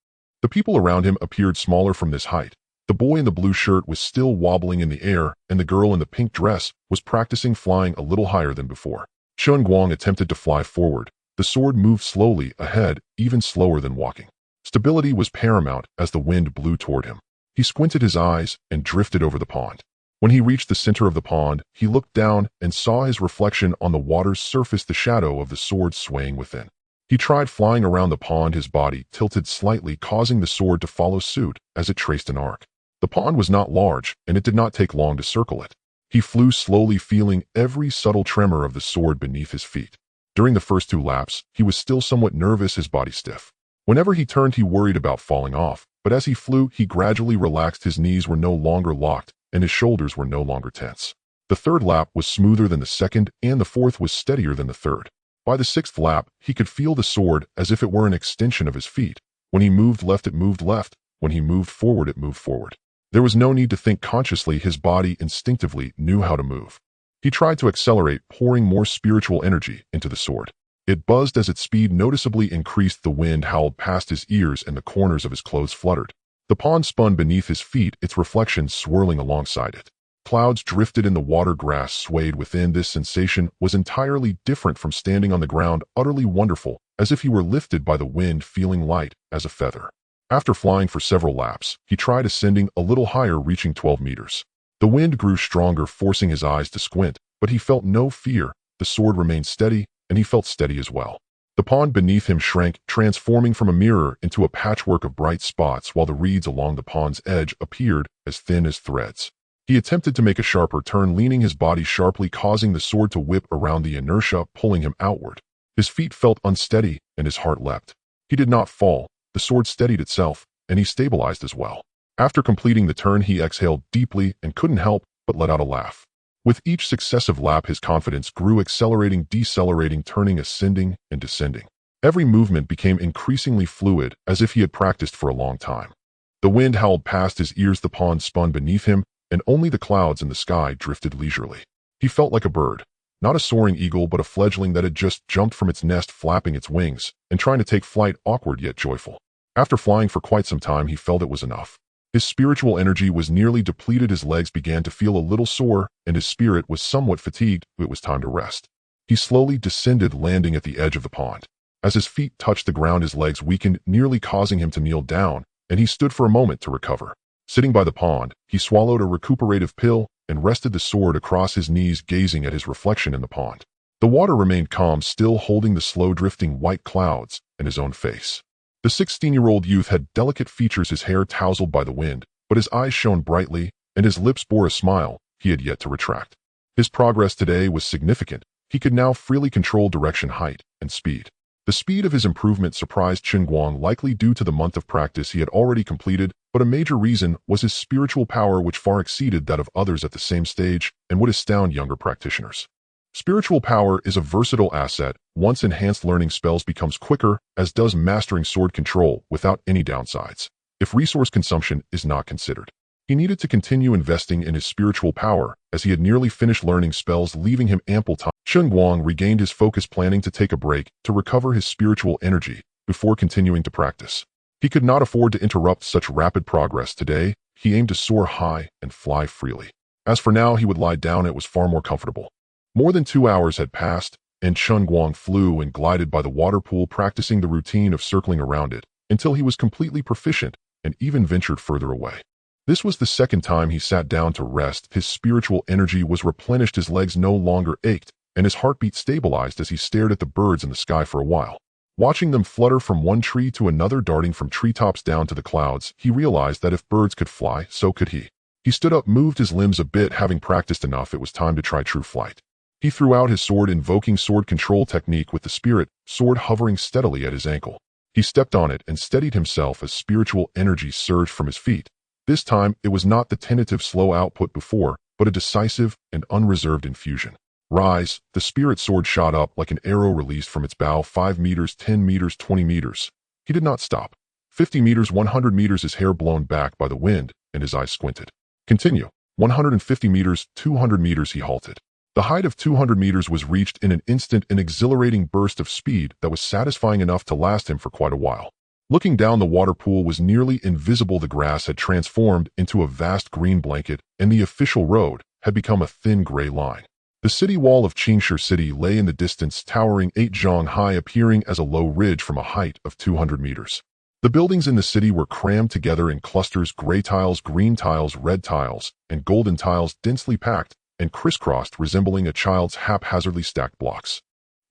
The people around him appeared smaller from this height. The boy in the blue shirt was still wobbling in the air, and the girl in the pink dress was practicing flying a little higher than before. Chen Guang attempted to fly forward. The sword moved slowly ahead, even slower than walking. Stability was paramount as the wind blew toward him. He squinted his eyes and drifted over the pond. When he reached the center of the pond, he looked down and saw his reflection on the water's surface, the shadow of the sword swaying within. He tried flying around the pond, his body tilted slightly, causing the sword to follow suit as it traced an arc. The pond was not large, and it did not take long to circle it. He flew slowly, feeling every subtle tremor of the sword beneath his feet. During the first 2 laps, he was still somewhat nervous, his body stiff. Whenever he turned, he worried about falling off, but as he flew, he gradually relaxed. His knees were no longer locked, and his shoulders were no longer tense. The 3rd lap was smoother than the 2nd, and the 4th was steadier than the 3rd. By the 6th lap, he could feel the sword as if it were an extension of his feet. When he moved left, it moved left. When he moved forward, it moved forward. There was no need to think consciously, his body instinctively knew how to move. He tried to accelerate, pouring more spiritual energy into the sword. It buzzed as its speed noticeably increased. The wind howled past his ears and the corners of his clothes fluttered. The pond spun beneath his feet, its reflection swirling alongside it. Clouds drifted in the water, grass swayed within. This sensation was entirely different from standing on the ground, utterly wonderful, as if he were lifted by the wind, feeling light as a feather. After flying for several laps, he tried ascending a little higher, reaching 12 meters. The wind grew stronger, forcing his eyes to squint, but he felt no fear. The sword remained steady, and he felt steady as well. The pond beneath him shrank, transforming from a mirror into a patchwork of bright spots, while the reeds along the pond's edge appeared as thin as threads. He attempted to make a sharper turn, leaning his body sharply, causing the sword to whip around, the inertia pulling him outward. His feet felt unsteady, and his heart leapt. He did not fall. The sword steadied itself, and he stabilized as well. After completing the turn, he exhaled deeply and couldn't help but let out a laugh. With each successive lap, his confidence grew, accelerating, decelerating, turning, ascending, and descending. Every movement became increasingly fluid, as if he had practiced for a long time. The wind howled past his ears, the pond spun beneath him, and only the clouds in the sky drifted leisurely. He felt like a bird, not a soaring eagle, but a fledgling that had just jumped from its nest, flapping its wings and trying to take flight, awkward yet joyful. After flying for quite some time, he felt it was enough. His spiritual energy was nearly depleted, his legs began to feel a little sore, and his spirit was somewhat fatigued. It was time to rest. He slowly descended, landing at the edge of the pond. As his feet touched the ground, his legs weakened, nearly causing him to kneel down, and he stood for a moment to recover. Sitting by the pond, he swallowed a recuperative pill and rested the sword across his knees, gazing at his reflection in the pond. The water remained calm, still holding the slow-drifting white clouds and his own face. The 16-year-old youth had delicate features, his hair tousled by the wind, but his eyes shone brightly, and his lips bore a smile he had yet to retract. His progress today was significant. He could now freely control direction, height, and speed. The speed of his improvement surprised Chen Guang, likely due to the month of practice he had already completed, but a major reason was his spiritual power, which far exceeded that of others at the same stage and would astound younger practitioners. Spiritual power is a versatile asset. Once enhanced, learning spells becomes quicker, as does mastering sword control, without any downsides, if resource consumption is not considered. He needed to continue investing in his spiritual power, as he had nearly finished learning spells, leaving him ample time. Chen Guang regained his focus, planning to take a break to recover his spiritual energy before continuing to practice. He could not afford to interrupt such rapid progress today. He aimed to soar high and fly freely. As for now, he would lie down. It was far more comfortable. More than 2 hours had passed, and Chen Guang flew and glided by the water pool, practicing the routine of circling around it until he was completely proficient and even ventured further away. This was the second time he sat down to rest. His spiritual energy was replenished, his legs no longer ached, and his heartbeat stabilized as he stared at the birds in the sky for a while. Watching them flutter from one tree to another, darting from treetops down to the clouds, he realized that if birds could fly, so could he. He stood up, moved his limbs a bit, having practiced enough. It was time to try true flight. He threw out his sword, invoking sword control technique with the spirit sword hovering steadily at his ankle. He stepped on it and steadied himself as spiritual energy surged from his feet. This time, it was not the tentative slow output before, but a decisive and unreserved infusion. Rise, the spirit sword shot up like an arrow released from its bow. 5 meters, 10 meters, 20 meters. He did not stop. 50 meters, 100 meters, his hair blown back by the wind, and his eyes squinted. Continue. 150 meters, 200 meters, he halted. The height of 200 meters was reached in an instant, an exhilarating burst of speed that was satisfying enough to last him for quite a while. Looking down, the water pool was nearly invisible. The grass had transformed into a vast green blanket, and the official road had become a thin gray line. The city wall of Qingshe City lay in the distance, towering 8 zhang high, appearing as a low ridge from a height of 200 meters. The buildings in the city were crammed together in clusters: gray tiles, green tiles, red tiles, and golden tiles, densely packed and crisscrossed, resembling a child's haphazardly stacked blocks.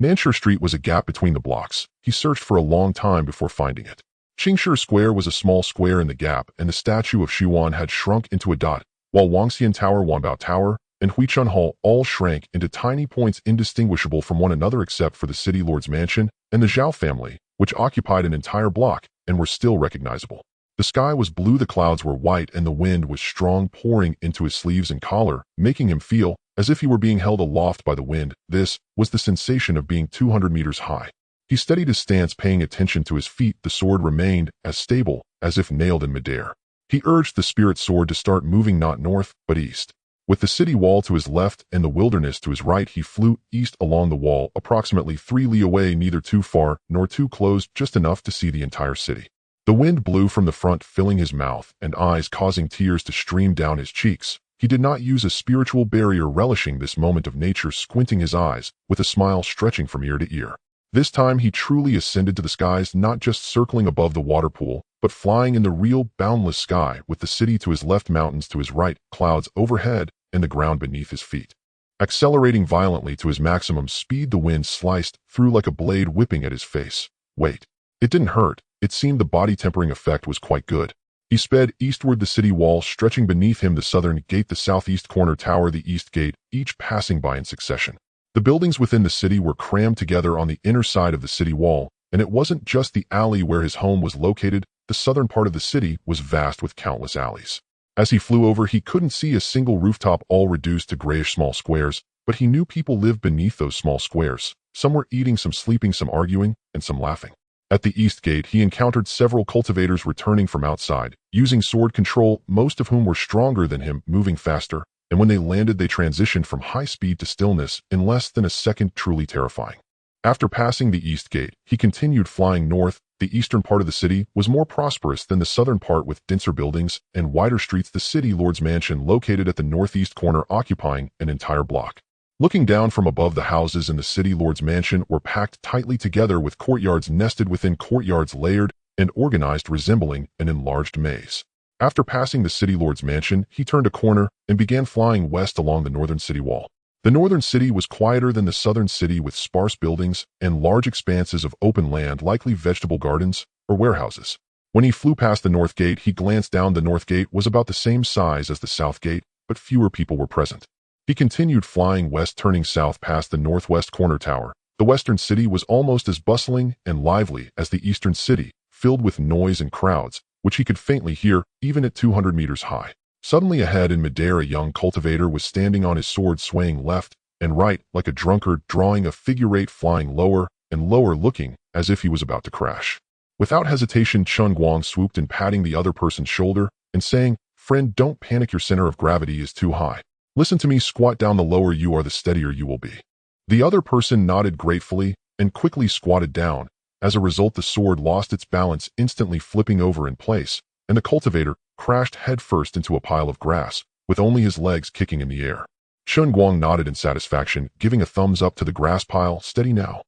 Nanshe Street was a gap between the blocks. He searched for a long time before finding it. Qingshe Square was a small square in the gap, and the statue of Xuan had shrunk into a dot, while Wangxian Tower, Wanbao Tower, and Huichun Hall all shrank into tiny points indistinguishable from one another except for the city lord's mansion and the Zhao family, which occupied an entire block and were still recognizable. The sky was blue, the clouds were white, and the wind was strong, pouring into his sleeves and collar, making him feel as if he were being held aloft by the wind. This was the sensation of being 200 meters high. He steadied his stance, paying attention to his feet. The sword remained as stable as if nailed in midair. He urged the spirit sword to start moving, not north, but east. With the city wall to his left and the wilderness to his right, he flew east along the wall, approximately 3 li away, neither too far nor too close, just enough to see the entire city. The wind blew from the front, filling his mouth and eyes, causing tears to stream down his cheeks. He did not use a spiritual barrier, relishing this moment of nature, squinting his eyes, with a smile stretching from ear to ear. This time he truly ascended to the skies, not just circling above the water pool, but flying in the real, boundless sky, with the city to his left, mountains to his right, clouds overhead, and the ground beneath his feet. Accelerating violently to his maximum speed, the wind sliced through like a blade, whipping at his face. Wait. It didn't hurt. It seemed the body-tempering effect was quite good. He sped eastward, the city wall stretching beneath him, the southern gate, the southeast corner tower, the east gate, each passing by in succession. The buildings within the city were crammed together on the inner side of the city wall, and it wasn't just the alley where his home was located. the southern part of the city was vast with countless alleys. As he flew over, he couldn't see a single rooftop, all reduced to grayish small squares, but he knew people lived beneath those small squares. Some were eating, some sleeping, some arguing, and some laughing. At the east gate, he encountered several cultivators returning from outside, using sword control, most of whom were stronger than him, moving faster, and when they landed they transitioned from high speed to stillness in less than a second, truly terrifying. After passing the east gate, he continued flying north. The eastern part of the city was more prosperous than the southern part, with denser buildings and wider streets. The city lord's mansion, located at the northeast corner, occupying an entire block. Looking down from above, the houses in the city lord's mansion were packed tightly together, with courtyards nested within courtyards, layered and organized, resembling an enlarged maze. After passing the city lord's mansion, he turned a corner and began flying west along the northern city wall. The northern city was quieter than the southern city, with sparse buildings and large expanses of open land, likely vegetable gardens or warehouses. When he flew past the north gate, he glanced down. The north gate was about the same size as the south gate, but fewer people were present. He continued flying west, turning south past the northwest corner tower. The western city was almost as bustling and lively as the eastern city, filled with noise and crowds, which he could faintly hear even at 200 meters high. Suddenly ahead in midair, a young cultivator was standing on his sword, swaying left and right like a drunkard, drawing a figure eight, flying lower and lower, looking as if he was about to crash. Without hesitation, Chen Guang swooped in, patting the other person's shoulder and saying, "Friend, don't panic. Your center of gravity is too high. Listen to me, squat down. The lower you are, the steadier you will be." The other person nodded gratefully and quickly squatted down. As a result, the sword lost its balance, instantly flipping over in place, and the cultivator crashed headfirst into a pile of grass, with only his legs kicking in the air. Chen Guang nodded in satisfaction, giving a thumbs up to the grass pile. "Steady now.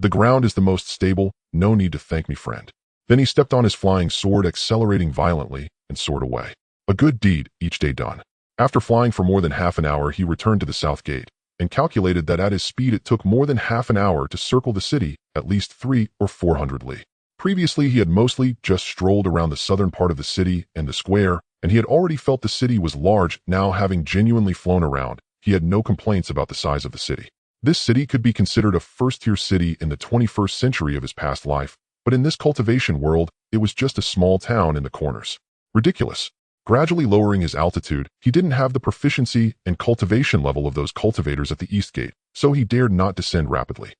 The ground is the most stable. No need to thank me, friend." Then he stepped on his flying sword, accelerating violently, and soared away. A good deed, each day done. After flying for more than half an hour, he returned to the south gate and calculated that at his speed it took more than half an hour to circle the city, at least 300 or 400 li. Previously, he had mostly just strolled around the southern part of the city and the square, and he had already felt the city was large. Now, having genuinely flown around, he had no complaints about the size of the city. This city could be considered a first-tier city in the 21st century of his past life, but in this cultivation world, it was just a small town in the corners. Ridiculous. Gradually lowering his altitude, he didn't have the proficiency and cultivation level of those cultivators at the east gate, so he dared not descend rapidly.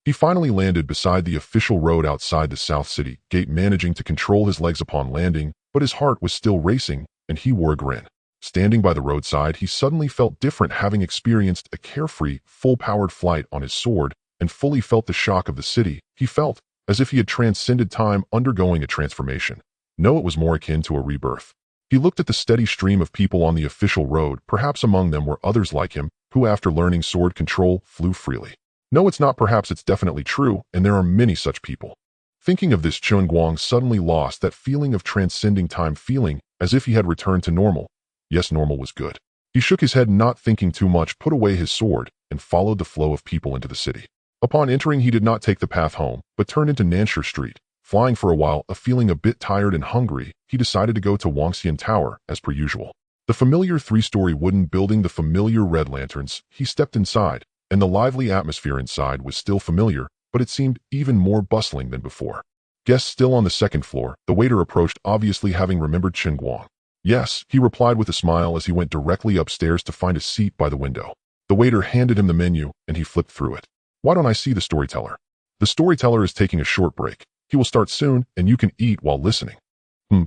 He finally landed beside the official road outside the south city gate, managing to control his legs upon landing, but his heart was still racing, and he wore a grin. Standing by the roadside, he suddenly felt different, having experienced a carefree, full-powered flight on his sword and fully felt the shock of the city. He felt as if he had transcended time, undergoing a transformation. No, it was more akin to a rebirth. He looked at the steady stream of people on the official road. Perhaps among them were others like him, who after learning sword control flew freely. No, it's not perhaps, it's definitely true, and there are many such people. Thinking of this, Chen Guang suddenly lost that feeling of transcending time, feeling as if he had returned to normal. Yes, normal was good. He shook his head, not thinking too much, put away his sword, and followed the flow of people into the city. Upon entering, he did not take the path home, but turned into Nanshi Street. Flying for a while, feeling a bit tired and hungry, he decided to go to Wangxian Tower, as per usual. The familiar three-story wooden building, the familiar red lanterns. He stepped inside, and the lively atmosphere inside was still familiar, but it seemed even more bustling than before. Guests still on the second floor. The waiter approached, obviously having remembered Chen Guang. "Yes," he replied with a smile as he went directly upstairs to find a seat by the window. The waiter handed him the menu, and he flipped through it. "Why don't I see the storyteller?" "The storyteller is taking a short break. He will start soon, and you can eat while listening."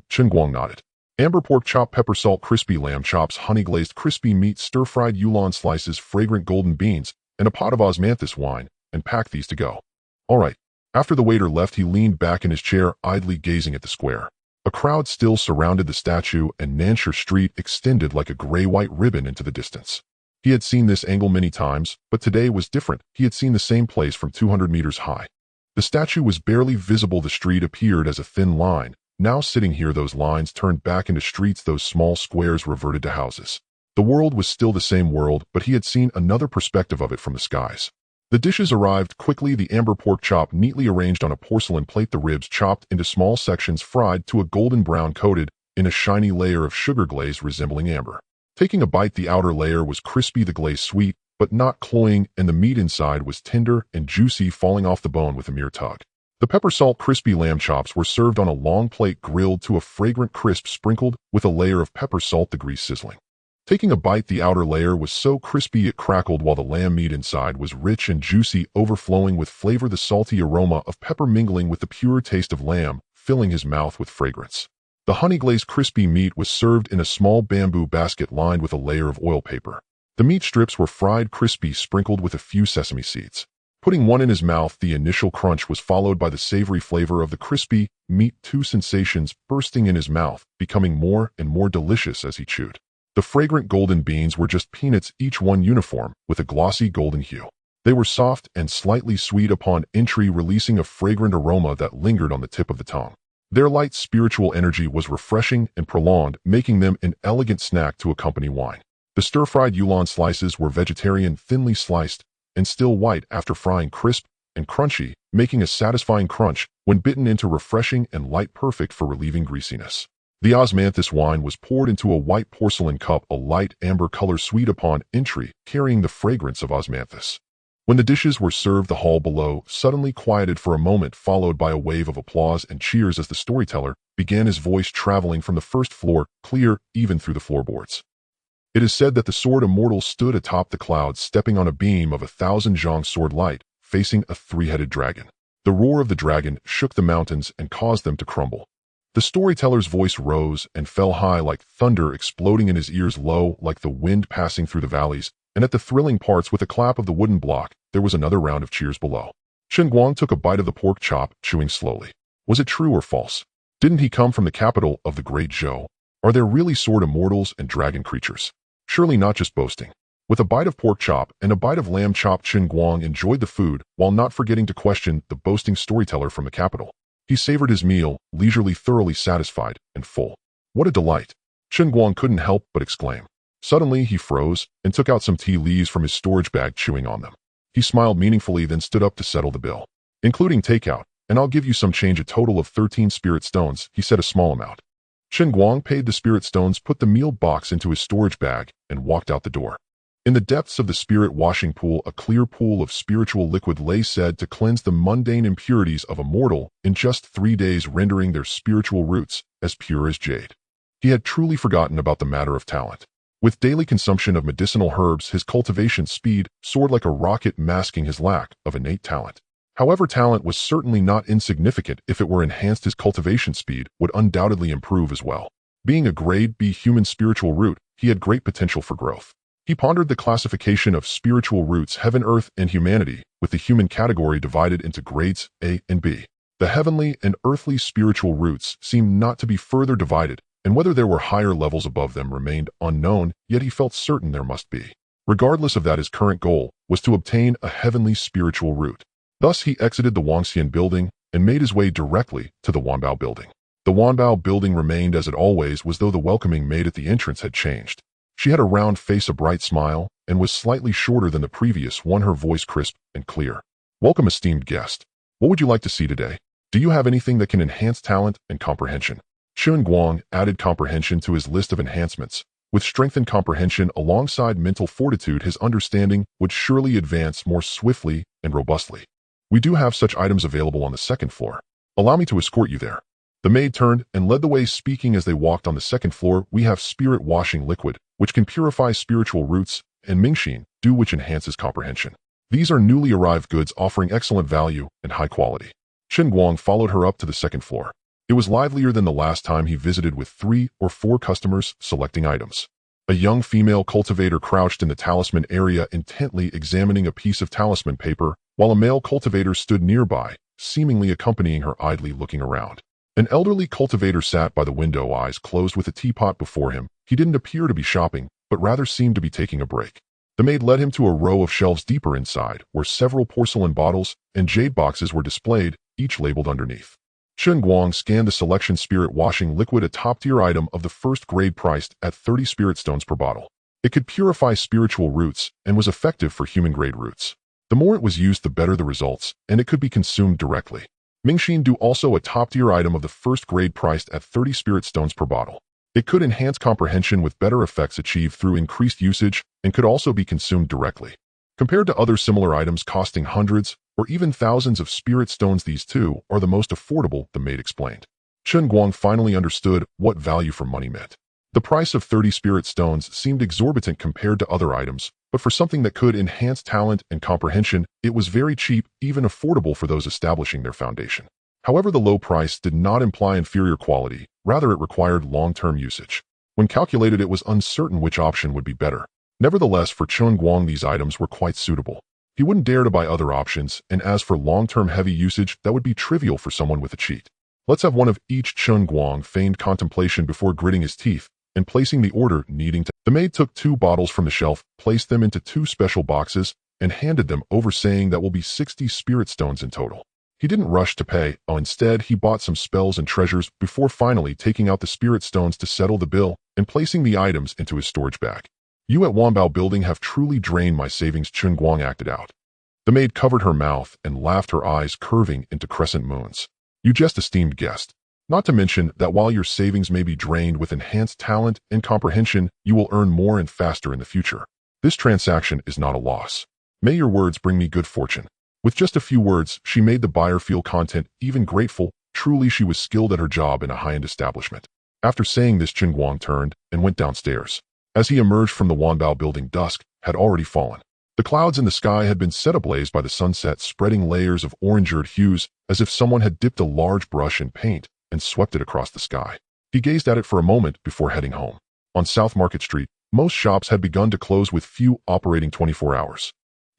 Chen Guang nodded. Amber pork chop, pepper salt, crispy lamb chops, honey-glazed crispy meat, stir-fried yulon slices, fragrant golden beans, and a pot of osmanthus wine, and pack these to go. "All right." After the waiter left, he leaned back in his chair, idly gazing at the square. A crowd still surrounded the statue, and Nanshi Street extended like a gray-white ribbon into the distance. He had seen this angle many times, but today was different. He had seen the same place from 200 meters high. The statue was barely visible. The street appeared as a thin line. Now sitting here, those lines turned back into streets, those small squares reverted to houses. The world was still the same world, but he had seen another perspective of it from the skies. The dishes arrived quickly, the amber pork chop neatly arranged on a porcelain plate, the ribs chopped into small sections, fried to a golden brown, coated in a shiny layer of sugar glaze resembling amber. Taking a bite, the outer layer was crispy, the glaze sweet, but not cloying, and the meat inside was tender and juicy, falling off the bone with a mere tug. The pepper salt crispy lamb chops were served on a long plate grilled to a fragrant crisp sprinkled with a layer of pepper salt, the grease sizzling. Taking a bite, the outer layer was so crispy it crackled while the lamb meat inside was rich and juicy, overflowing with flavor, the salty aroma of pepper mingling with the pure taste of lamb, filling his mouth with fragrance. The honey-glazed crispy meat was served in a small bamboo basket lined with a layer of oil paper. The meat strips were fried crispy, sprinkled with a few sesame seeds. Putting one in his mouth, the initial crunch was followed by the savory flavor of the crispy meat, two sensations bursting in his mouth, becoming more and more delicious as he chewed. The fragrant golden beans were just peanuts, each one uniform, with a glossy golden hue. They were soft and slightly sweet upon entry, releasing a fragrant aroma that lingered on the tip of the tongue. Their light spiritual energy was refreshing and prolonged, making them an elegant snack to accompany wine. The stir-fried yulon slices were vegetarian, thinly sliced, and still white after frying, crisp and crunchy, making a satisfying crunch when bitten into, refreshing and light, perfect for relieving greasiness. The osmanthus wine was poured into a white porcelain cup, a light amber color, sweet upon entry, carrying the fragrance of osmanthus. When the dishes were served, the hall below suddenly quieted for a moment, followed by a wave of applause and cheers as the storyteller began, his voice traveling from the first floor, clear even through the floorboards. It is said that the sword Immortal stood atop the clouds, stepping on a beam of 1,000 zhang sword light, facing a three-headed dragon. The roar of the dragon shook the mountains and caused them to crumble. The storyteller's voice rose and fell high like thunder, exploding in his ears, low like the wind passing through the valleys, and at the thrilling parts, with a clap of the wooden block, there was another round of cheers below. Chen Guang took a bite of the pork chop, chewing slowly. Was it true or false? Didn't he come from the capital of the great Zhou? Are there really sword immortals and dragon creatures? Surely not just boasting. With a bite of pork chop and a bite of lamb chop, Chen Guang enjoyed the food while not forgetting to question the boasting storyteller from the capital. He savored his meal, leisurely, thoroughly satisfied and full. What a delight! Chen Guang couldn't help but exclaim. Suddenly, he froze and took out some tea leaves from his storage bag, chewing on them. He smiled meaningfully, then stood up to settle the bill. Including takeout, and I'll give you some change, a total of 13 spirit stones, he said, a small amount. Chen Guang paid the spirit stones, put the meal box into his storage bag, and walked out the door. In the depths of the spirit washing pool, a clear pool of spiritual liquid lay, said to cleanse the mundane impurities of a mortal in just 3 days, rendering their spiritual roots as pure as jade. He had truly forgotten about the matter of talent. With daily consumption of medicinal herbs, his cultivation speed soared like a rocket, masking his lack of innate talent. However, talent was certainly not insignificant. If it were enhanced, his cultivation speed would undoubtedly improve as well. Being a grade B human spiritual root, he had great potential for growth. He pondered the classification of spiritual roots, heaven, earth, and humanity, with the human category divided into grades A and B. The heavenly and earthly spiritual roots seemed not to be further divided, and whether there were higher levels above them remained unknown, yet he felt certain there must be. Regardless of that, his current goal was to obtain a heavenly spiritual root. Thus, he exited the Wangxian building and made his way directly to the Wanbao building. The Wanbao building remained as it always was, though the welcoming maid at the entrance had changed. She had a round face, a bright smile, and was slightly shorter than the previous one, her voice crisp and clear. Welcome, esteemed guest. What would you like to see today? Do you have anything that can enhance talent and comprehension? Chen Guang added comprehension to his list of enhancements. With strengthened comprehension alongside mental fortitude, his understanding would surely advance more swiftly and robustly. We do have such items available on the second floor. Allow me to escort you there. The maid turned and led the way, speaking as they walked on the second floor. We have spirit washing liquid, which can purify spiritual roots, and Mingxin, dew, which enhances comprehension. These are newly arrived goods offering excellent value and high quality. Chen Guang followed her up to the second floor. It was livelier than the last time he visited, with 3 or 4 customers selecting items. A young female cultivator crouched in the talisman area, intently examining a piece of talisman paper, while a male cultivator stood nearby, seemingly accompanying her, idly looking around. An elderly cultivator sat by the window, eyes closed, with a teapot before him. He didn't appear to be shopping, but rather seemed to be taking a break. The maid led him to a row of shelves deeper inside, where several porcelain bottles and jade boxes were displayed, each labeled underneath. Chen Guang scanned the selection: spirit washing liquid, a top-tier item of the first grade, priced at 30 spirit stones per bottle. It could purify spiritual roots and was effective for human-grade roots. The more it was used, the better the results, and it could be consumed directly. Mingxin dew, also a top-tier item of the first grade, priced at 30 spirit stones per bottle. It could enhance comprehension with better effects achieved through increased usage and could also be consumed directly. Compared to other similar items costing hundreds or even thousands of spirit stones. These two are the most affordable, the maid explained. Chen Guang finally understood what value for money meant. The price of 30 spirit stones seemed exorbitant compared to other items, but for something that could enhance talent and comprehension, it was very cheap, even affordable for those establishing their foundation. However, the low price did not imply inferior quality, rather it required long-term usage. When calculated, it was uncertain which option would be better. Nevertheless, for Chen Guang, these items were quite suitable. He wouldn't dare to buy other options, and as for long-term heavy usage, that would be trivial for someone with a cheat. Let's have one of each. Chen Guang feigned contemplation before gritting his teeth and placing the order needing to. The maid took 2 bottles from the shelf, placed them into 2 special boxes, and handed them over, saying that will be 60 spirit stones in total. He didn't rush to pay, instead he bought some spells and treasures before finally taking out the spirit stones to settle the bill and placing the items into his storage bag. You at Wanbao Building have truly drained my savings, Chen Guang acted out. The maid covered her mouth and laughed, her eyes curving into crescent moons. You just esteemed guest. Not to mention that while your savings may be drained, with enhanced talent and comprehension, you will earn more and faster in the future. This transaction is not a loss. May your words bring me good fortune. With just a few words, she made the buyer feel content, even grateful. Truly, she was skilled at her job in a high-end establishment. After saying this, Chen Guang turned and went downstairs. As he emerged from the Wanbao Building, dusk had already fallen. The clouds in the sky had been set ablaze by the sunset, spreading layers of orange-earth hues as if someone had dipped a large brush in paint and swept it across the sky. He gazed at it for a moment before heading home. On South Market Street, most shops had begun to close, with few operating 24 hours.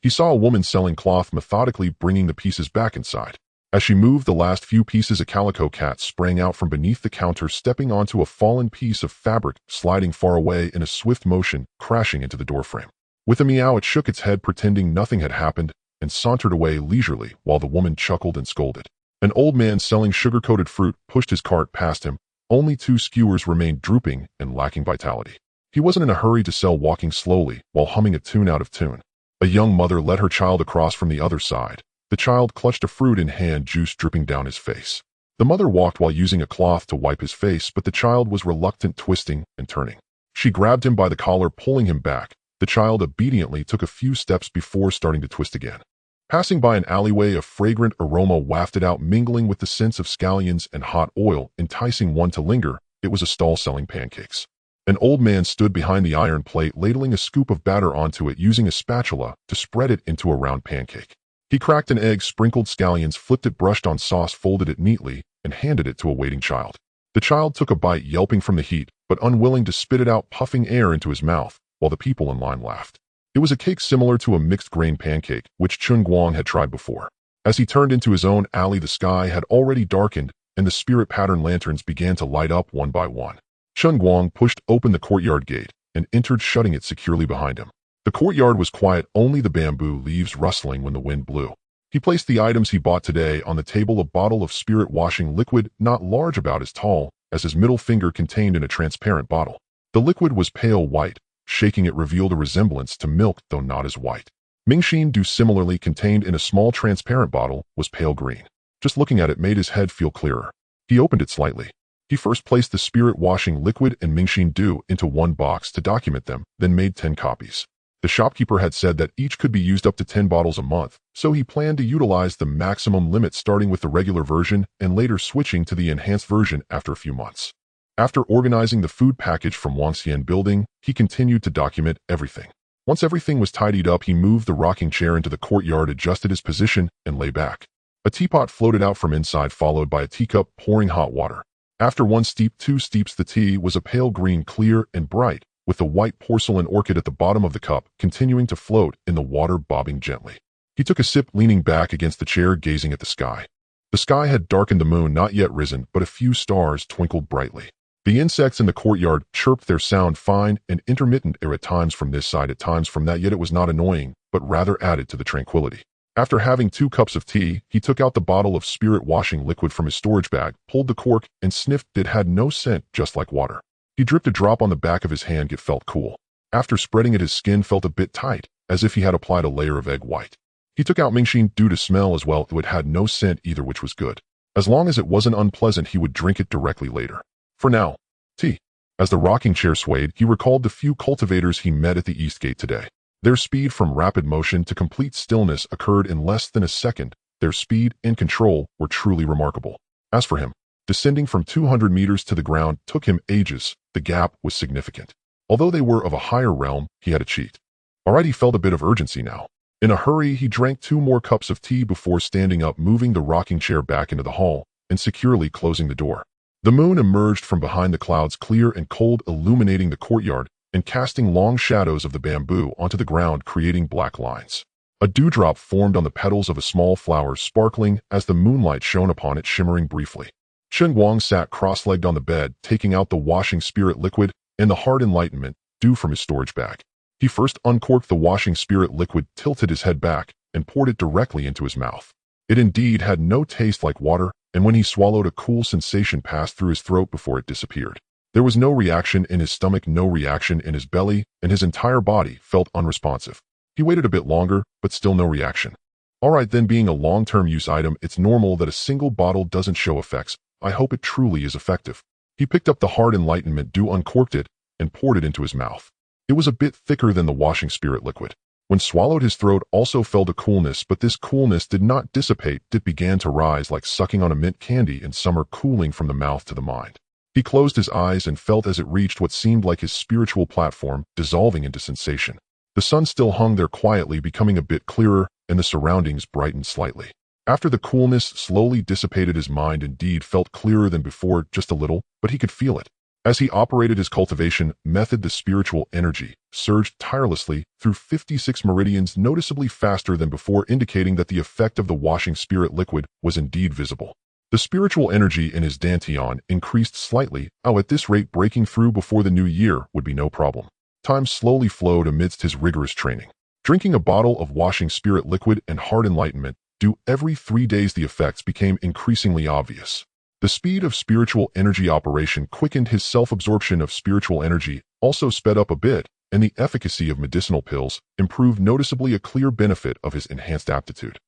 He saw a woman selling cloth, methodically bringing the pieces back inside. As she moved the last few pieces, a calico cat sprang out from beneath the counter, stepping onto a fallen piece of fabric, sliding far away in a swift motion, crashing into the doorframe. With a meow, it shook its head, pretending nothing had happened, and sauntered away leisurely while the woman chuckled and scolded. An old man selling sugar-coated fruit pushed his cart past him. Only 2 skewers remained, drooping and lacking vitality. He wasn't in a hurry to sell, walking slowly while humming a tune out of tune. A young mother led her child across from the other side. The child clutched a fruit in hand, juice dripping down his face. The mother walked while using a cloth to wipe his face, but the child was reluctant, twisting and turning. She grabbed him by the collar, pulling him back. The child obediently took a few steps before starting to twist again. Passing by an alleyway, a fragrant aroma wafted out, mingling with the scents of scallions and hot oil, enticing one to linger. It was a stall selling pancakes. An old man stood behind the iron plate, ladling a scoop of batter onto it, using a spatula to spread it into a round pancake. He cracked an egg, sprinkled scallions, flipped it, brushed on sauce, folded it neatly, and handed it to a waiting child. The child took a bite, yelping from the heat, but unwilling to spit it out, puffing air into his mouth, while the people in line laughed. It was a cake similar to a mixed-grain pancake, which Chen Guang had tried before. As he turned into his own alley, the sky had already darkened, and the spirit pattern lanterns began to light up one by one. Chen Guang pushed open the courtyard gate and entered, shutting it securely behind him. The courtyard was quiet, only the bamboo leaves rustling when the wind blew. He placed the items he bought today on the table. A bottle of spirit washing liquid, not large, about as tall as his middle finger, contained in a transparent bottle. The liquid was pale white. Shaking it revealed a resemblance to milk, though not as white. Mingxin Du, similarly contained in a small transparent bottle, was pale green. Just looking at it made his head feel clearer. He opened it slightly. He first placed the spirit washing liquid and Mingxin Du into one box to document them, then made 10 copies. The shopkeeper had said that each could be used up to 10 bottles a month, so he planned to utilize the maximum limit, starting with the regular version and later switching to the enhanced version after a few months. After organizing the food package from Wangxian Building, he continued to document everything. Once everything was tidied up, he moved the rocking chair into the courtyard, adjusted his position, and lay back. A teapot floated out from inside, followed by a teacup pouring hot water. After 1 steep, 2 steeps, the tea was a pale green, clear and bright, with the white porcelain orchid at the bottom of the cup continuing to float in the water, bobbing gently. He took a sip, leaning back against the chair, gazing at the sky. The sky had darkened, the moon not yet risen, but a few stars twinkled brightly. The insects in the courtyard chirped, their sound fine and intermittent, at times from this side, at times from that, yet it was not annoying, but rather added to the tranquility. After having 2 cups of tea, he took out the bottle of spirit washing liquid from his storage bag, pulled the cork, and sniffed. It had no scent, just like water. He dripped a drop on the back of his hand. It felt cool. After spreading it, his skin felt a bit tight, as if he had applied a layer of egg white. He took out Mingxin Du to smell as well, though it had no scent either, which was good. As long as it wasn't unpleasant, he would drink it directly later. For now, tea. As the rocking chair swayed, he recalled the few cultivators he met at the East Gate today. Their speed from rapid motion to complete stillness occurred in less than a second. Their speed and control were truly remarkable. As for him, descending from 200 meters to the ground took him ages. The gap was significant. Although they were of a higher realm, he had a cheat. Alright, he felt a bit of urgency now. In a hurry, he drank 2 more cups of tea before standing up, moving the rocking chair back into the hall, and securely closing the door. The moon emerged from behind the clouds, clear and cold, illuminating the courtyard and casting long shadows of the bamboo onto the ground, creating black lines. A dewdrop formed on the petals of a small flower, sparkling as the moonlight shone upon it, shimmering briefly. Chen Guang sat cross-legged on the bed, taking out the washing spirit liquid and the hard enlightenment dew from his storage bag. He first uncorked the washing spirit liquid, tilted his head back, and poured it directly into his mouth. It indeed had no taste like water, and when he swallowed, a cool sensation passed through his throat before it disappeared. There was no reaction in his stomach, no reaction in his belly, and his entire body felt unresponsive. He waited a bit longer, but still no reaction. Alright then, being a long-term use item, it's normal that a single bottle doesn't show effects. I hope it truly is effective. He picked up the hard enlightenment dew, uncorked it, and poured it into his mouth. It was a bit thicker than the washing spirit liquid. When swallowed, his throat also felt a coolness, but this coolness did not dissipate. It began to rise like sucking on a mint candy in summer, cooling from the mouth to the mind. He closed his eyes and felt as it reached what seemed like his spiritual platform, dissolving into sensation. The sun still hung there quietly, becoming a bit clearer, and the surroundings brightened slightly. After the coolness slowly dissipated, his mind indeed felt clearer than before, just a little, but he could feel it. As he operated his cultivation method, the spiritual energy surged tirelessly through 56 meridians, noticeably faster than before, indicating that the effect of the washing spirit liquid was indeed visible. The spiritual energy in his dantian increased slightly. At this rate, breaking through before the new year would be no problem. Time slowly flowed amidst his rigorous training. Drinking a bottle of washing spirit liquid and hard enlightenment dew every 3 days, the effects became increasingly obvious. The speed of spiritual energy operation quickened, his self-absorption of spiritual energy also sped up a bit, and the efficacy of medicinal pills improved noticeably, a clear benefit of his enhanced aptitude.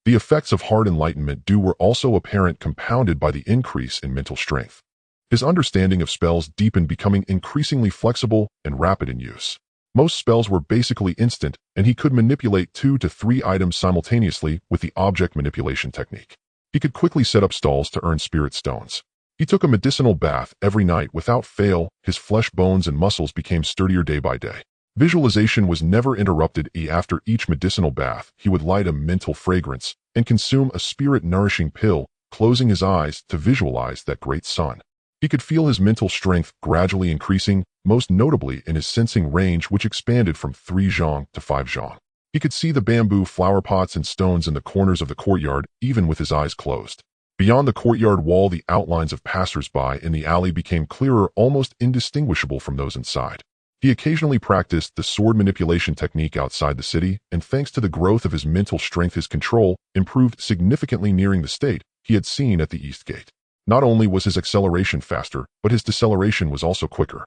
The effects of hard enlightenment dew were also apparent, compounded by the increase in mental strength. His understanding of spells deepened, becoming increasingly flexible and rapid in use. Most spells were basically instant, and he could manipulate 2 to 3 items simultaneously with the object manipulation technique. He could quickly set up stalls to earn spirit stones. He took a medicinal bath every night without fail. His flesh, bones, and muscles became sturdier day by day. Visualization was never interrupted. After each medicinal bath, he would light a mental fragrance and consume a spirit-nourishing pill, closing his eyes to visualize that great sun. He could feel his mental strength gradually increasing, most notably in his sensing range, which expanded from 3 zhang to 5 zhang. He could see the bamboo flower pots and stones in the corners of the courtyard, even with his eyes closed. Beyond the courtyard wall, the outlines of passers-by in the alley became clearer, almost indistinguishable from those inside. He occasionally practiced the sword manipulation technique outside the city, and thanks to the growth of his mental strength, his control improved significantly, nearing the state he had seen at the East Gate. Not only was his acceleration faster, but his deceleration was also quicker.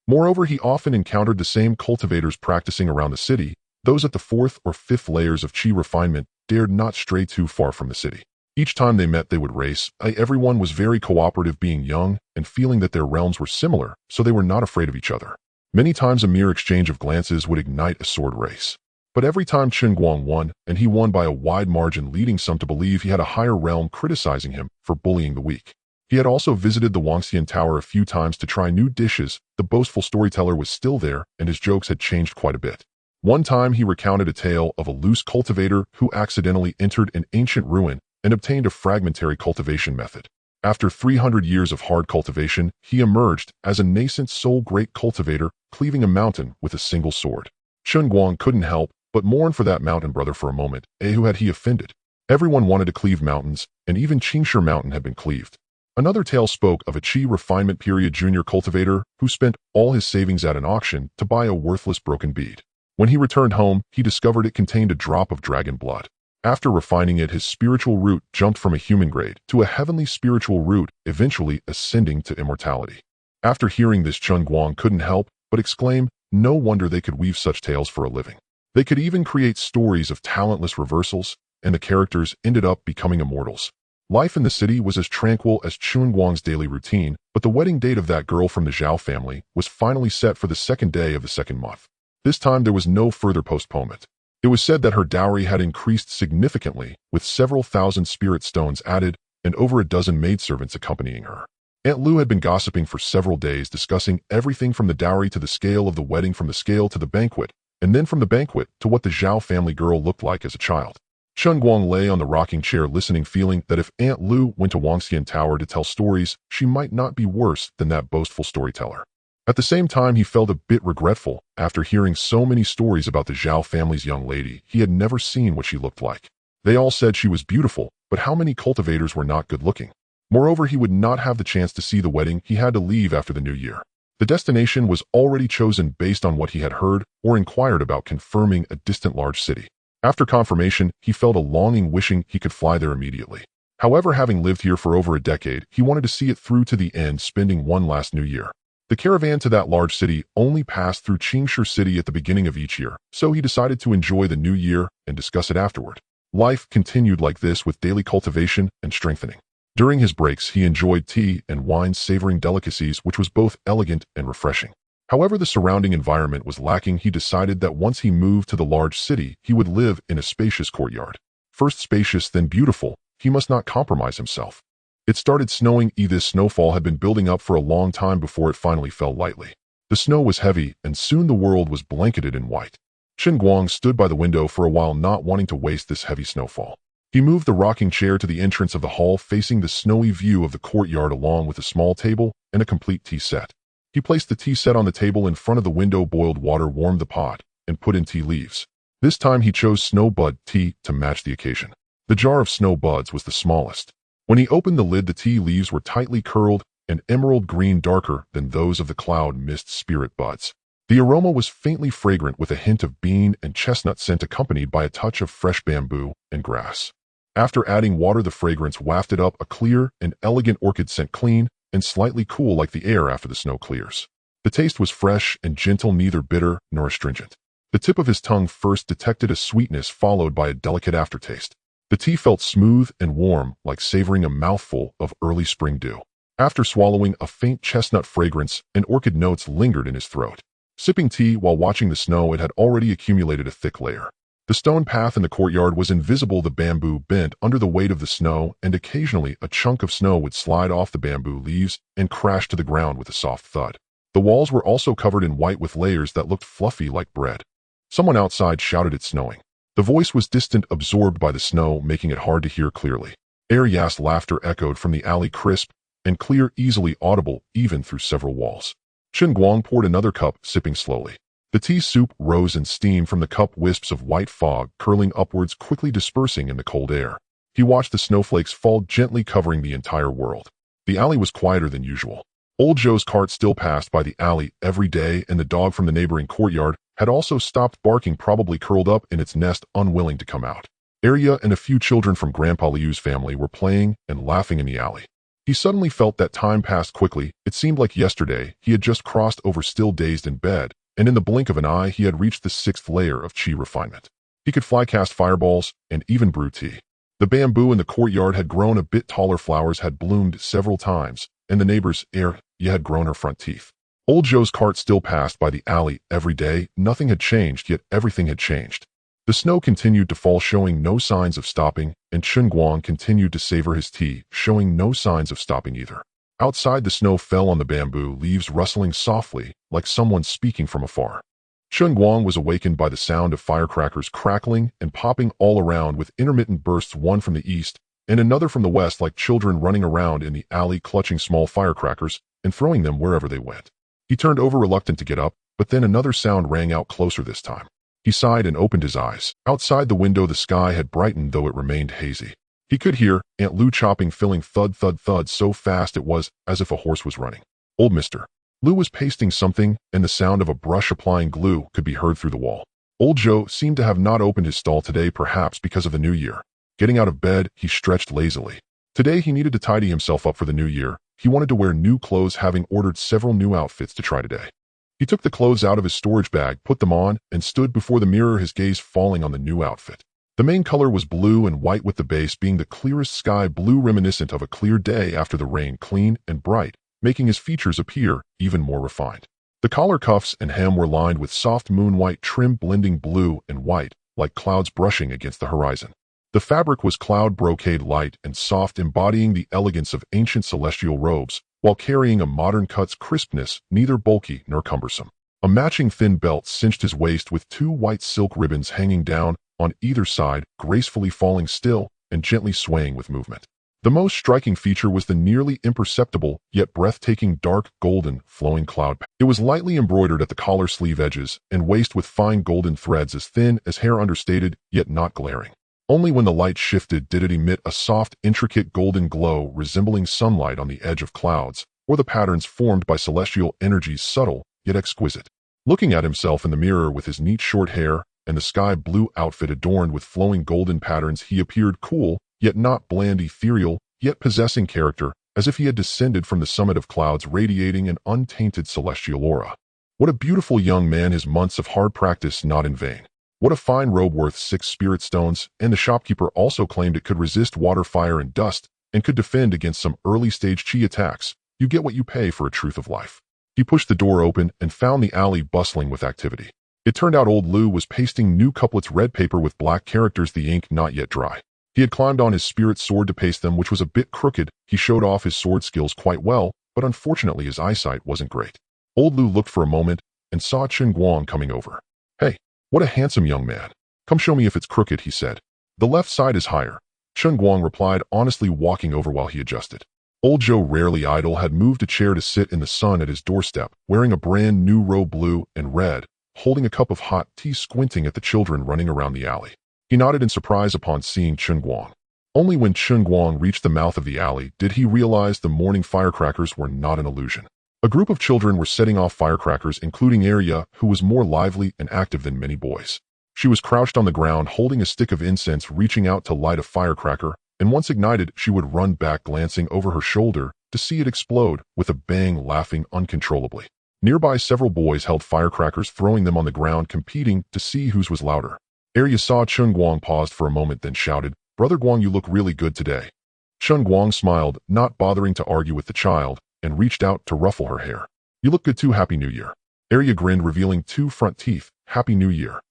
Moreover, he often encountered the same cultivators practicing around the city. Those at the 4th or 5th layers of chi refinement dared not stray too far from the city. Each time they met, they would race. Everyone was very cooperative, being young and feeling that their realms were similar, so they were not afraid of each other. Many times a mere exchange of glances would ignite a sword race. But every time Chen Guang won, and he won by a wide margin, leading some to believe he had a higher realm, criticizing him for bullying the weak. He had also visited the Wangxian Tower a few times to try new dishes. The boastful storyteller was still there, and his jokes had changed quite a bit. One time he recounted a tale of a loose cultivator who accidentally entered an ancient ruin and obtained a fragmentary cultivation method. After 300 years of hard cultivation, he emerged as a nascent soul great cultivator, cleaving a mountain with a single sword. Chen Guang couldn't help but mourn for that mountain brother for a moment. Who had he offended? Everyone wanted to cleave mountains, and even Qingshi Mountain had been cleaved. Another tale spoke of a chi refinement period junior cultivator who spent all his savings at an auction to buy a worthless broken bead. When he returned home, he discovered it contained a drop of dragon blood. After refining it, his spiritual root jumped from a human grade to a heavenly spiritual root, eventually ascending to immortality. After hearing this, Chen Guang couldn't help but exclaim, no wonder they could weave such tales for a living. They could even create stories of talentless reversals, and the characters ended up becoming immortals. Life in the city was as tranquil as Chen Guang's daily routine, but the wedding date of that girl from the Zhao family was finally set for the 2nd day of the 2nd month. This time there was no further postponement. It was said that her dowry had increased significantly, with several thousand spirit stones added and over a dozen maidservants accompanying her. Aunt Lu had been gossiping for several days, discussing everything from the dowry to the scale of the wedding, from the scale to the banquet, and then from the banquet to what the Zhao family girl looked like as a child. Chen Guang lay on the rocking chair listening, feeling that if Aunt Lu went to Wangxian Tower to tell stories, she might not be worse than that boastful storyteller. At the same time, he felt a bit regretful. After hearing so many stories about the Zhao family's young lady, he had never seen what she looked like. They all said she was beautiful, but how many cultivators were not good-looking? Moreover, he would not have the chance to see the wedding. He had to leave after the new year. The destination was already chosen based on what he had heard or inquired about, confirming a distant large city. After confirmation, he felt a longing, wishing he could fly there immediately. However, having lived here for over a decade, he wanted to see it through to the end, spending one last new year. The caravan to that large city only passed through Qingshi City at the beginning of each year, so he decided to enjoy the new year and discuss it afterward. Life continued like this, with daily cultivation and strengthening. During his breaks, he enjoyed tea and wine, savoring delicacies, which was both elegant and refreshing. However, the surrounding environment was lacking. He decided that once he moved to the large city, he would live in a spacious courtyard. First spacious, then beautiful, he must not compromise himself. It started snowing. This snowfall had been building up for a long time before it finally fell lightly. The snow was heavy, and soon the world was blanketed in white. Chen Guang stood by the window for a while, not wanting to waste this heavy snowfall. He moved the rocking chair to the entrance of the hall, facing the snowy view of the courtyard, along with a small table and a complete tea set. He placed the tea set on the table in front of the window, boiled water, warmed the pot, and put in tea leaves. This time he chose snow bud tea to match the occasion. The jar of snow buds was the smallest. When he opened the lid, the tea leaves were tightly curled and emerald green, darker than those of the cloud mist spirit buds. The aroma was faintly fragrant, with a hint of bean and chestnut scent, accompanied by a touch of fresh bamboo and grass. After adding water, the fragrance wafted up a clear and elegant orchid scent, clean and slightly cool like the air after the snow clears. The taste was fresh and gentle, neither bitter nor astringent. The tip of his tongue first detected a sweetness, followed by a delicate aftertaste. The tea felt smooth and warm, like savoring a mouthful of early spring dew. After swallowing, a faint chestnut fragrance and orchid notes lingered in his throat. Sipping tea while watching the snow, it had already accumulated a thick layer. The stone path in the courtyard was invisible. The bamboo bent under the weight of the snow, and occasionally a chunk of snow would slide off the bamboo leaves and crash to the ground with a soft thud. The walls were also covered in white, with layers that looked fluffy like bread. Someone outside shouted, "It's snowing." The voice was distant, absorbed by the snow, making it hard to hear clearly. Ya's laughter echoed from the alley, crisp and clear, easily audible even through several walls. Chen Guang poured another cup, sipping slowly. The tea soup rose in steam from the cup, wisps of white fog curling upwards, quickly dispersing in the cold air. He watched the snowflakes fall gently, covering the entire world. The alley was quieter than usual. Old Joe's cart still passed by the alley every day, and the dog from the neighboring courtyard had also stopped barking, probably curled up in its nest, unwilling to come out. Ya and a few children from Grandpa Liu's family were playing and laughing in the alley. He suddenly felt that time passed quickly. It seemed like yesterday he had just crossed over, still dazed in bed, and in the blink of an eye he had reached the 6th layer of qi refinement. He could fly, cast fireballs, and even brew tea. The bamboo in the courtyard had grown a bit taller, flowers had bloomed several times, and the neighbor's Ya had grown her front teeth. Old Joe's cart still passed by the alley every day. Nothing had changed, yet everything had changed. The snow continued to fall, showing no signs of stopping, and Chen Guang continued to savor his tea, showing no signs of stopping either. Outside, the snow fell on the bamboo, leaves rustling softly, like someone speaking from afar. Chen Guang was awakened by the sound of firecrackers crackling and popping all around, with intermittent bursts, one from the east and another from the west, like children running around in the alley, clutching small firecrackers and throwing them wherever they went. He turned over, reluctant to get up, but then another sound rang out, closer this time. He sighed and opened his eyes. Outside the window, the sky had brightened, though it remained hazy. He could hear Aunt Lu chopping filling, thud, thud, thud, so fast it was as if a horse was running. Old Mr. Lu was pasting something, and the sound of a brush applying glue could be heard through the wall. Old Joe seemed to have not opened his stall today, perhaps because of the new year. Getting out of bed, he stretched lazily. Today he needed to tidy himself up for the new year. He wanted to wear new clothes, having ordered several new outfits to try today. He took the clothes out of his storage bag, put them on, and stood before the mirror, his gaze falling on the new outfit. The main color was blue and white, with the base being the clearest sky blue, reminiscent of a clear day after the rain, clean and bright, making his features appear even more refined. The collar cuffs and hem were lined with soft moon-white trim blending blue and white, like clouds brushing against the horizon. The fabric was cloud brocade light and soft, embodying the elegance of ancient celestial robes, while carrying a modern cut's crispness, neither bulky nor cumbersome. A matching thin belt cinched his waist with two white silk ribbons hanging down on either side, gracefully falling still and gently swaying with movement. The most striking feature was the nearly imperceptible, yet breathtaking dark golden, flowing cloud. It was lightly embroidered at the collar sleeve edges and waist with fine golden threads as thin as hair, understated, yet not glaring. Only when the light shifted did it emit a soft, intricate golden glow resembling sunlight on the edge of clouds, or the patterns formed by celestial energies, subtle yet exquisite. Looking at himself in the mirror with his neat short hair and the sky blue outfit adorned with flowing golden patterns, he appeared cool, yet not bland, ethereal, yet possessing character, as if he had descended from the summit of clouds, radiating an untainted celestial aura. What a beautiful young man, his months of hard practice not in vain. What a fine robe worth 6 spirit stones, and the shopkeeper also claimed it could resist water, fire, and dust, and could defend against some early-stage chi attacks. You get what you pay for a truth of life. He pushed the door open and found the alley bustling with activity. It turned out old Lou was pasting new couplets, red paper with black characters, the ink not yet dry. He had climbed on his spirit sword to paste them, which was a bit crooked. He showed off his sword skills quite well, but unfortunately his eyesight wasn't great. Old Lou looked for a moment and saw Chen Guang coming over. "Hey, what a handsome young man. Come show me if it's crooked," he said. "The left side is higher," Chen Guang replied, honestly, walking over while he adjusted. Old Joe, rarely idle, had moved a chair to sit in the sun at his doorstep, wearing a brand new robe, blue and red, holding a cup of hot tea, squinting at the children running around the alley. He nodded in surprise upon seeing Chen Guang. Only when Chen Guang reached the mouth of the alley did he realize the morning firecrackers were not an illusion. A group of children were setting off firecrackers, including Arya, who was more lively and active than many boys. She was crouched on the ground holding a stick of incense, reaching out to light a firecracker, and once ignited she would run back, glancing over her shoulder to see it explode with a bang, laughing uncontrollably. Nearby several boys held firecrackers, throwing them on the ground, competing to see whose was louder. Arya saw Chen Guang, paused for a moment, then shouted, "Brother Guang, you look really good today." Chen Guang smiled, not bothering to argue with the child, and reached out to ruffle her hair. "You look good too, Happy New Year." Arya grinned, revealing 2 front teeth. "Happy New Year."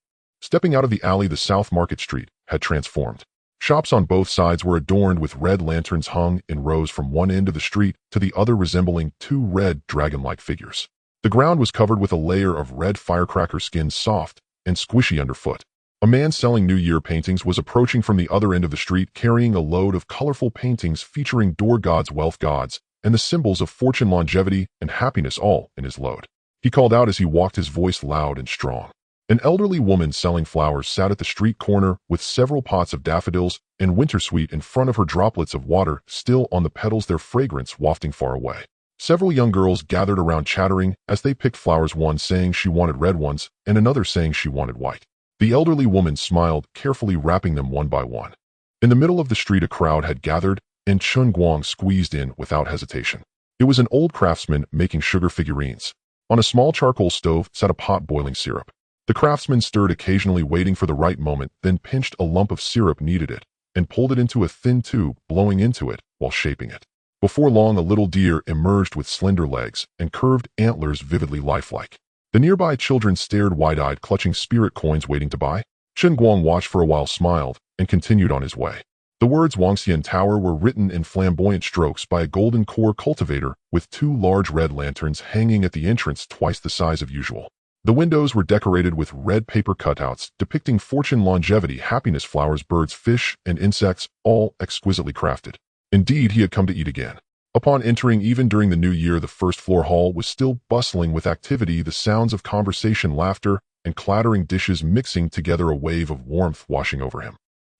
Stepping out of the alley, the South Market Street had transformed. Shops on both sides were adorned with red lanterns hung in rows from one end of the street to the other, resembling 2 red dragon-like figures. The ground was covered with a layer of red firecracker skins, soft and squishy underfoot. A man selling New Year paintings was approaching from the other end of the street, carrying a load of colorful paintings featuring door gods, wealth gods, and the symbols of fortune, longevity, and happiness, all in his load. He called out as he walked, his voice loud and strong. An elderly woman selling flowers sat at the street corner with several pots of daffodils and wintersweet in front of her, droplets of water still on the petals, their fragrance wafting far away. Several young girls gathered around, chattering as they picked flowers, one saying she wanted red ones and another saying she wanted white. The elderly woman smiled, carefully wrapping them one by one. In the middle of the street a crowd had gathered, and Chen Guang squeezed in without hesitation. It was an old craftsman making sugar figurines. On a small charcoal stove sat a pot boiling syrup. The craftsman stirred occasionally, waiting for the right moment, then pinched a lump of syrup, kneaded it, and pulled it into a thin tube, blowing into it while shaping it. Before long, a little deer emerged with slender legs and curved antlers, vividly lifelike. The nearby children stared wide-eyed, clutching spirit coins, waiting to buy. Chen Guang watched for a while, smiled, and continued on his way. The words Wangxian Tower were written in flamboyant strokes by a golden core cultivator with 2 large red lanterns hanging at the entrance, twice the size of usual. The windows were decorated with red paper cutouts depicting fortune, longevity, happiness, flowers, birds, fish, and insects, all exquisitely crafted. Indeed, he had come to eat again. Upon entering, even during the new year, the first-floor hall was still bustling with activity, the sounds of conversation, laughter, and clattering dishes mixing together, a wave of warmth washing over him.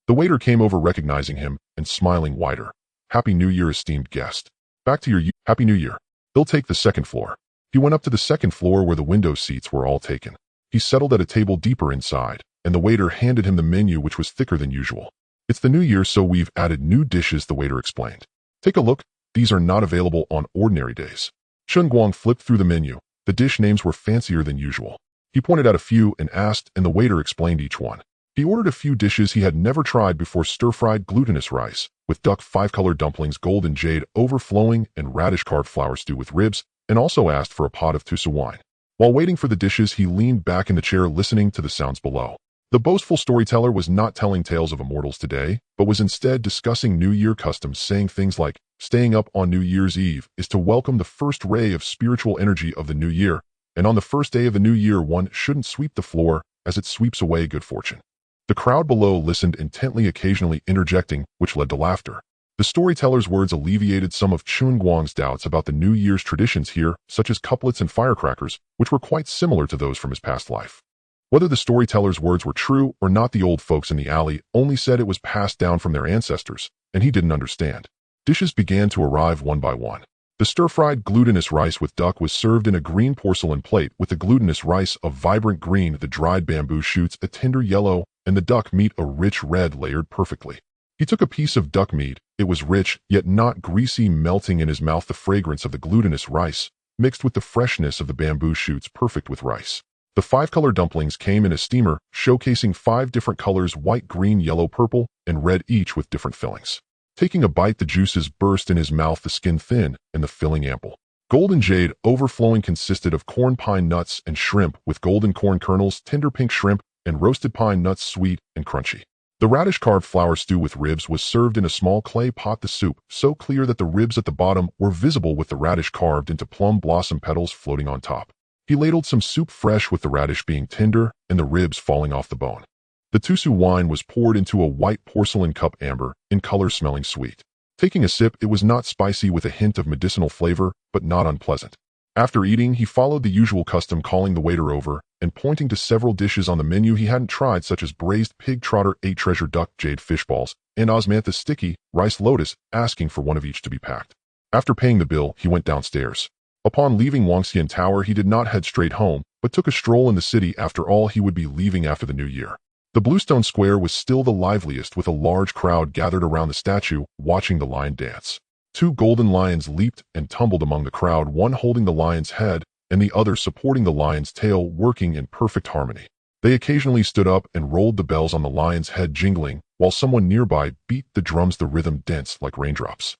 The waiter came over, recognizing him, and smiling wider. "Happy New Year, esteemed guest. Back to your Happy New Year. They'll take the 2nd floor." He went up to the 2nd floor where the window seats were all taken. He settled at a table deeper inside, and the waiter handed him the menu, which was thicker than usual. "It's the new year, so we've added new dishes," the waiter explained. "Take a look. These are not available on ordinary days." Chen Guang flipped through the menu. The dish names were fancier than usual. He pointed out a few and asked, and the waiter explained each one. He ordered a few dishes he had never tried before: stir-fried glutinous rice with duck, 5-color dumplings, golden jade overflowing, and radish carved flour stew with ribs, and also asked for a pot of tusa wine. While waiting for the dishes, he leaned back in the chair listening to the sounds below. The boastful storyteller was not telling tales of immortals today, but was instead discussing New Year customs, saying things like, staying up on New Year's Eve is to welcome the first ray of spiritual energy of the new year, and on the first day of the new year one shouldn't sweep the floor as it sweeps away good fortune. The crowd below listened intently, occasionally interjecting, which led to laughter. The storyteller's words alleviated some of Chen Guang's doubts about the New Year's traditions here, such as couplets and firecrackers, which were quite similar to those from his past life. Whether the storyteller's words were true or not, the old folks in the alley only said it was passed down from their ancestors, and he didn't understand. Dishes began to arrive one by one. The stir-fried glutinous rice with duck was served in a green porcelain plate, with the glutinous rice a vibrant green, the dried bamboo shoots a tender yellow, and the duck meat a rich red, layered perfectly. He took a piece of duck meat. It was rich, yet not greasy, melting in his mouth, the fragrance of the glutinous rice, mixed with the freshness of the bamboo shoots, perfect with rice. The 5-color dumplings came in a steamer, showcasing 5 different colors: white, green, yellow, purple, and red, each with different fillings. Taking a bite, the juices burst in his mouth, the skin thin and the filling ample. Golden jade, overflowing, consisted of corn, pine nuts, and shrimp, with golden corn kernels, tender pink shrimp, and roasted pine nuts, sweet and crunchy. The radish carved flour stew with ribs was served in a small clay pot, the soup so clear that the ribs at the bottom were visible, with the radish carved into plum blossom petals floating on top. He ladled some soup, fresh, with the radish being tender and the ribs falling off the bone. The tusu wine was poured into a white porcelain cup, amber in color, smelling sweet. Taking a sip, it was not spicy, with a hint of medicinal flavor, but not unpleasant. After eating, he followed the usual custom, calling the waiter over and pointing to several dishes on the menu he hadn't tried, such as braised pig trotter, 8 treasure duck, jade fish balls, and osmanthus sticky, rice lotus, asking for one of each to be packed. After paying the bill, he went downstairs. Upon leaving Wangxian Tower, he did not head straight home, but took a stroll in the city. After all, he would be leaving after the new year. The Bluestone Square was still the liveliest, with a large crowd gathered around the statue, watching the lion dance. 2 golden lions leaped and tumbled among the crowd, one holding the lion's head and the other supporting the lion's tail, working in perfect harmony. They occasionally stood up and rolled the bells on the lion's head, jingling, while someone nearby beat the drums, the rhythm dense like raindrops.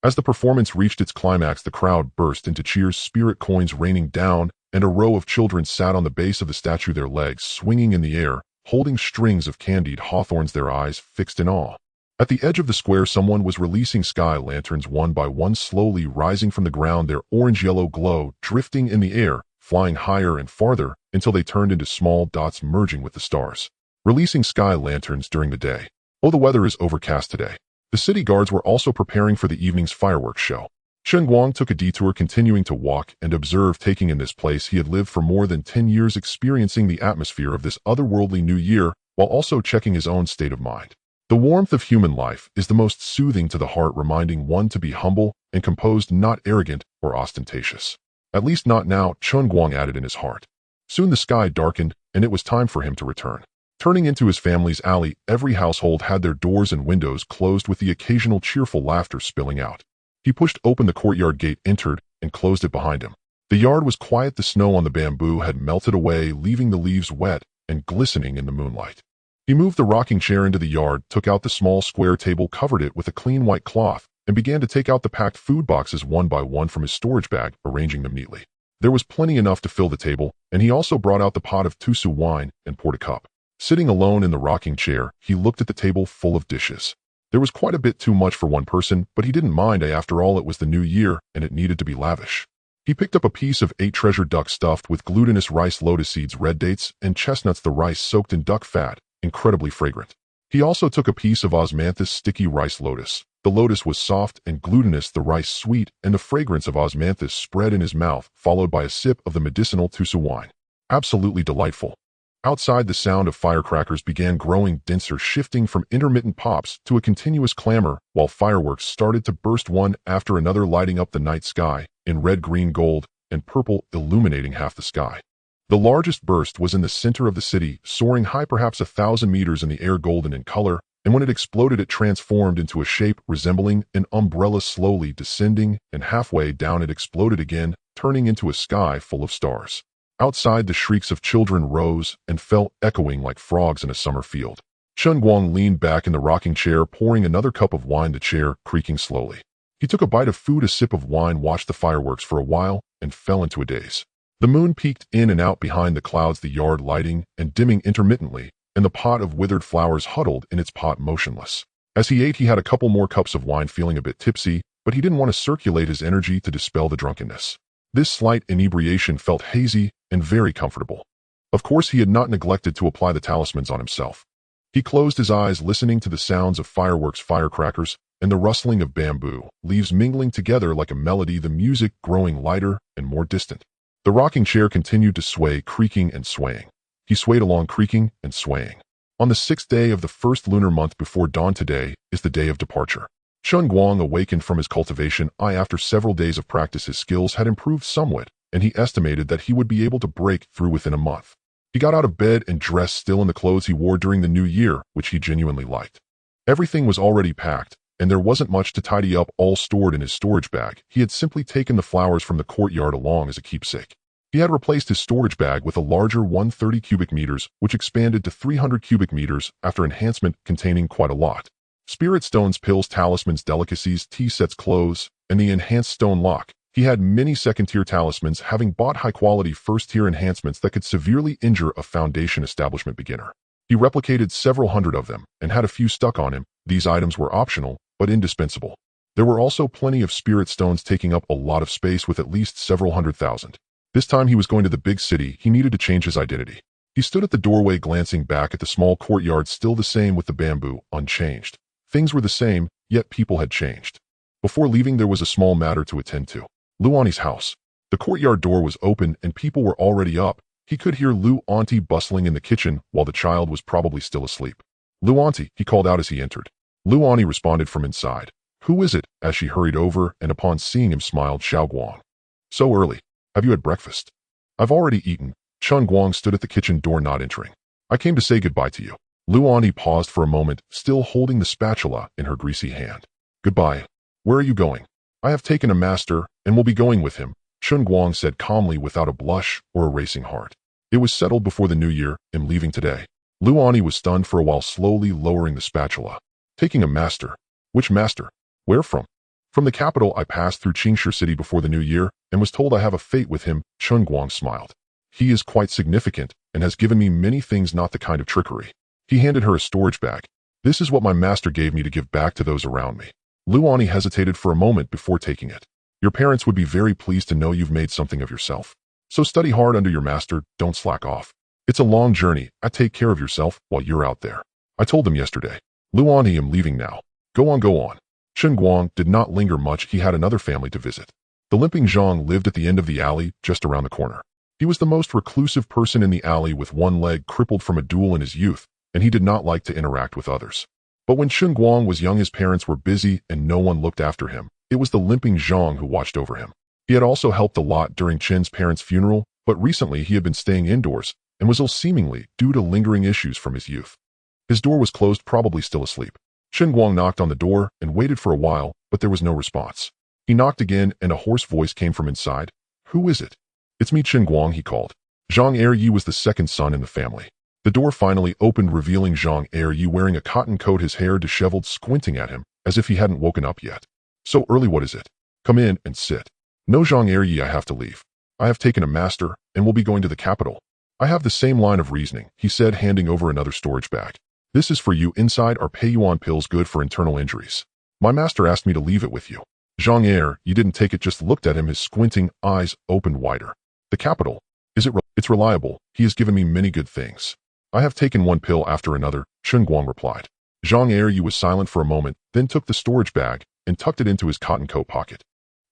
As the performance reached its climax, the crowd burst into cheers, spirit coins raining down, and a row of children sat on the base of the statue, their legs swinging in the air, holding strings of candied hawthorns, their eyes fixed in awe. At the edge of the square, someone was releasing sky lanterns, one by one, slowly rising from the ground, their orange-yellow glow drifting in the air, flying higher and farther until they turned into small dots, merging with the stars. Releasing sky lanterns during the day. Oh, the weather is overcast today. The city guards were also preparing for the evening's fireworks show. Chen Guang took a detour, continuing to walk and observe, taking in this place he had lived for more than 10 years, experiencing the atmosphere of this otherworldly new year, while also checking his own state of mind. The warmth of human life is the most soothing to the heart, reminding one to be humble and composed, not arrogant or ostentatious. At least not now, Chen Guang added in his heart. Soon the sky darkened, and it was time for him to return. Turning into his family's alley, every household had their doors and windows closed, with the occasional cheerful laughter spilling out. He pushed open the courtyard gate, entered, and closed it behind him. The yard was quiet. The snow on the bamboo had melted away, leaving the leaves wet and glistening in the moonlight. He moved the rocking chair into the yard, took out the small square table, covered it with a clean white cloth, and began to take out the packed food boxes one by one from his storage bag, arranging them neatly. There was plenty enough to fill the table, and he also brought out the pot of tusu wine and poured a cup. Sitting alone in the rocking chair, he looked at the table full of dishes. There was quite a bit too much for one person, but he didn't mind. After all, it was the new year, and it needed to be lavish. He picked up a piece of 8 treasure duck stuffed with glutinous rice, lotus seeds, red dates, and chestnuts, the rice soaked in duck fat, incredibly fragrant. He also took a piece of osmanthus sticky rice lotus. The lotus was soft and glutinous, the rice sweet, and the fragrance of osmanthus spread in his mouth, followed by a sip of the medicinal tusu wine. Absolutely delightful. Outside, the sound of firecrackers began growing denser, shifting from intermittent pops to a continuous clamor, while fireworks started to burst one after another, lighting up the night sky in red, green, gold, and purple, illuminating half the sky. The largest burst was in the center of the city, soaring high, perhaps 1,000 meters in the air, golden in color, and when it exploded, it transformed into a shape resembling an umbrella, slowly descending, and halfway down it exploded again, turning into a sky full of stars. Outside, the shrieks of children rose and fell, echoing like frogs in a summer field. Chen Guang leaned back in the rocking chair, pouring another cup of wine, the chair creaking slowly. He took a bite of food, a sip of wine, watched the fireworks for a while, and fell into a daze. The moon peeked in and out behind the clouds, the yard lighting and dimming intermittently, and the pot of withered flowers huddled in its pot motionless. As he ate, he had a couple more cups of wine, feeling a bit tipsy, but he didn't want to circulate his energy to dispel the drunkenness. This slight inebriation felt hazy and very comfortable. Of course, he had not neglected to apply the talismans on himself. He closed his eyes, listening to the sounds of fireworks, firecrackers, and the rustling of bamboo, leaves mingling together like a melody, the music growing lighter and more distant. The rocking chair continued to sway, creaking and swaying. He swayed along, creaking and swaying. On the 6th day of the first lunar month before dawn, today is the day of departure. Chen Guang awakened from his cultivation. After several days of practice, his skills had improved somewhat, and he estimated that he would be able to break through within a month. He got out of bed and dressed, still in the clothes he wore during the new year, which he genuinely liked. Everything was already packed, and there wasn't much to tidy up, all stored in his storage bag. He had simply taken the flowers from the courtyard along as a keepsake. He had replaced his storage bag with a larger 130 cubic meters, which expanded to 300 cubic meters after enhancement, containing quite a lot. Spirit stones, pills, talismans, delicacies, tea sets, clothes, and the enhanced stone lock. He had many second-tier talismans, having bought high-quality first-tier enhancements that could severely injure a foundation establishment beginner. He replicated several hundred of them and had a few stuck on him. These items were optional, but indispensable. There were also plenty of spirit stones, taking up a lot of space with at least several 100,000. This time he was going to the big city. He needed to change his identity. He stood at the doorway, glancing back at the small courtyard, still the same with the bamboo, unchanged. Things were the same, yet people had changed. Before leaving, there was a small matter to attend to. Luani's house. The courtyard door was open and people were already up. He could hear Lu Auntie bustling in the kitchen while the child was probably still asleep. "Lu Auntie," he called out as he entered. Lu Auntie responded from inside. "Who is it?" as she hurried over, and upon seeing him smiled. "Xiao Guang. So early. Have you had breakfast?" "I've already eaten." Chen Guang stood at the kitchen door, not entering. "I came to say goodbye to you." Lu Auntie paused for a moment, still holding the spatula in her greasy hand. "Goodbye. Where are you going?" "I have taken a master, and will be going with him," Chen Guang said calmly, without a blush or a racing heart. "It was settled before the new year. I'm leaving today." Lu Auntie was stunned for a while, slowly lowering the spatula. "Taking a master? Which master? Where from?" "From the capital. I passed through Qingshi City before the new year, and was told I have a fate with him." Chen Guang smiled. "He is quite significant, and has given me many things, not the kind of trickery." He handed her a storage bag. "This is what my master gave me to give back to those around me." Lu Auntie hesitated for a moment before taking it. "Your parents would be very pleased to know you've made something of yourself. So study hard under your master, don't slack off. It's a long journey. Take care of yourself while you're out there." "I told them yesterday." "Lu Auntie, I'm leaving now." Go on, go on." Chen Guang did not linger much. He had another family to visit. The limping Zhang lived at the end of the alley, just around the corner. He was the most reclusive person in the alley, with one leg crippled from a duel in his youth, and he did not like to interact with others. But when Chen Guang was young, his parents were busy and no one looked after him. It was the limping Zhang who watched over him. He had also helped a lot during Chen's parents' funeral, but recently he had been staying indoors and was ill, seemingly due to lingering issues from his youth. His door was closed, probably still asleep. Chen Guang knocked on the door and waited for a while, but there was no response. He knocked again and a hoarse voice came from inside. "Who is it?" "It's me, Chen Guang," he called. Zhang Eryi was the second son in the family. The door finally opened, revealing Zhang Eryi wearing a cotton coat, his hair disheveled, squinting at him as if he hadn't woken up yet. "So early, what is it?" "Come in and sit." "No, Zhang Eryi, I have to leave. I have taken a master and will be going to the capital." "I have the same line of reasoning," he said, handing over another storage bag. "This is for you. Inside are Peiyuan pills, good for internal injuries. My master asked me to leave it with you." Zhang Eryi didn't take it, just looked at him, his squinting eyes opened wider. "The capital? Is it It's reliable. He has given me many good things." "I have taken one pill after another," Chen Guang replied. Zhang Eryi was silent for a moment, then took the storage bag and tucked it into his cotton coat pocket.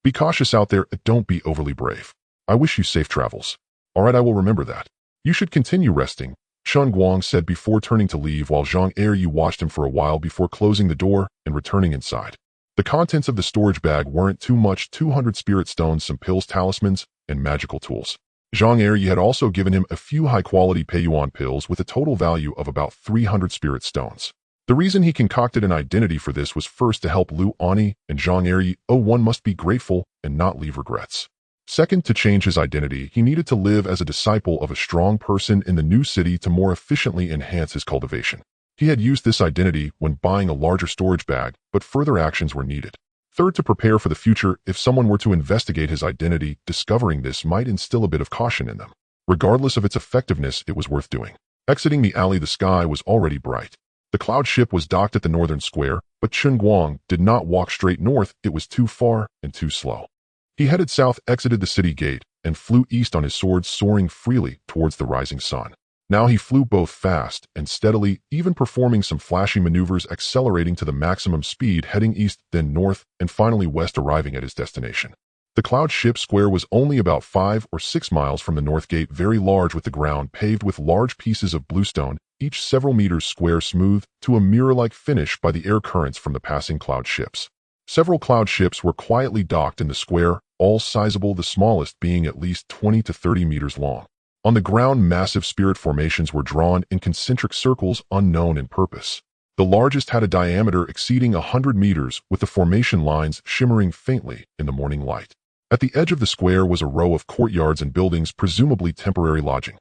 "Be cautious out there. Don't be overly brave. I wish you safe travels." "All right, I will remember that." "You should continue resting," Chen Guang said before turning to leave, while Zhang Eryi watched him for a while before closing the door and returning inside. The contents of the storage bag weren't too much: 200 spirit stones, some pills, talismans, and magical tools. Zhang Eryi had also given him a few high-quality Peiyuan pills with a total value of about 300 spirit stones. The reason he concocted an identity for this was first to help Lu Auntie and Zhang Eryi. One must be grateful and not leave regrets. Second, to change his identity, he needed to live as a disciple of a strong person in the new city to more efficiently enhance his cultivation. He had used this identity when buying a larger storage bag, but further actions were needed. Third, to prepare for the future if someone were to investigate his identity. Discovering this might instill a bit of caution in them. Regardless of its effectiveness, it was worth doing. Exiting the alley, the sky was already bright. The cloud ship was docked at the northern square, but Chen Guang did not walk straight north. It was too far and too slow. He headed south, exited the city gate, and flew east on his sword, soaring freely towards the rising sun. Now he flew both fast and steadily, even performing some flashy maneuvers, accelerating to the maximum speed, heading east, then north, and finally west, arriving at his destination. The cloud ship square was only about 5 or 6 miles from the north gate, very large, with the ground paved with large pieces of bluestone, each several meters square, smooth to a mirror-like finish by the air currents from the passing cloud ships. Several cloud ships were quietly docked in the square, all sizable, the smallest being at least 20 to 30 meters long. On the ground, massive spirit formations were drawn in concentric circles, unknown in purpose. The largest had a diameter exceeding 100 meters, with the formation lines shimmering faintly in the morning light. At the edge of the square was a row of courtyards and buildings, presumably temporary lodging.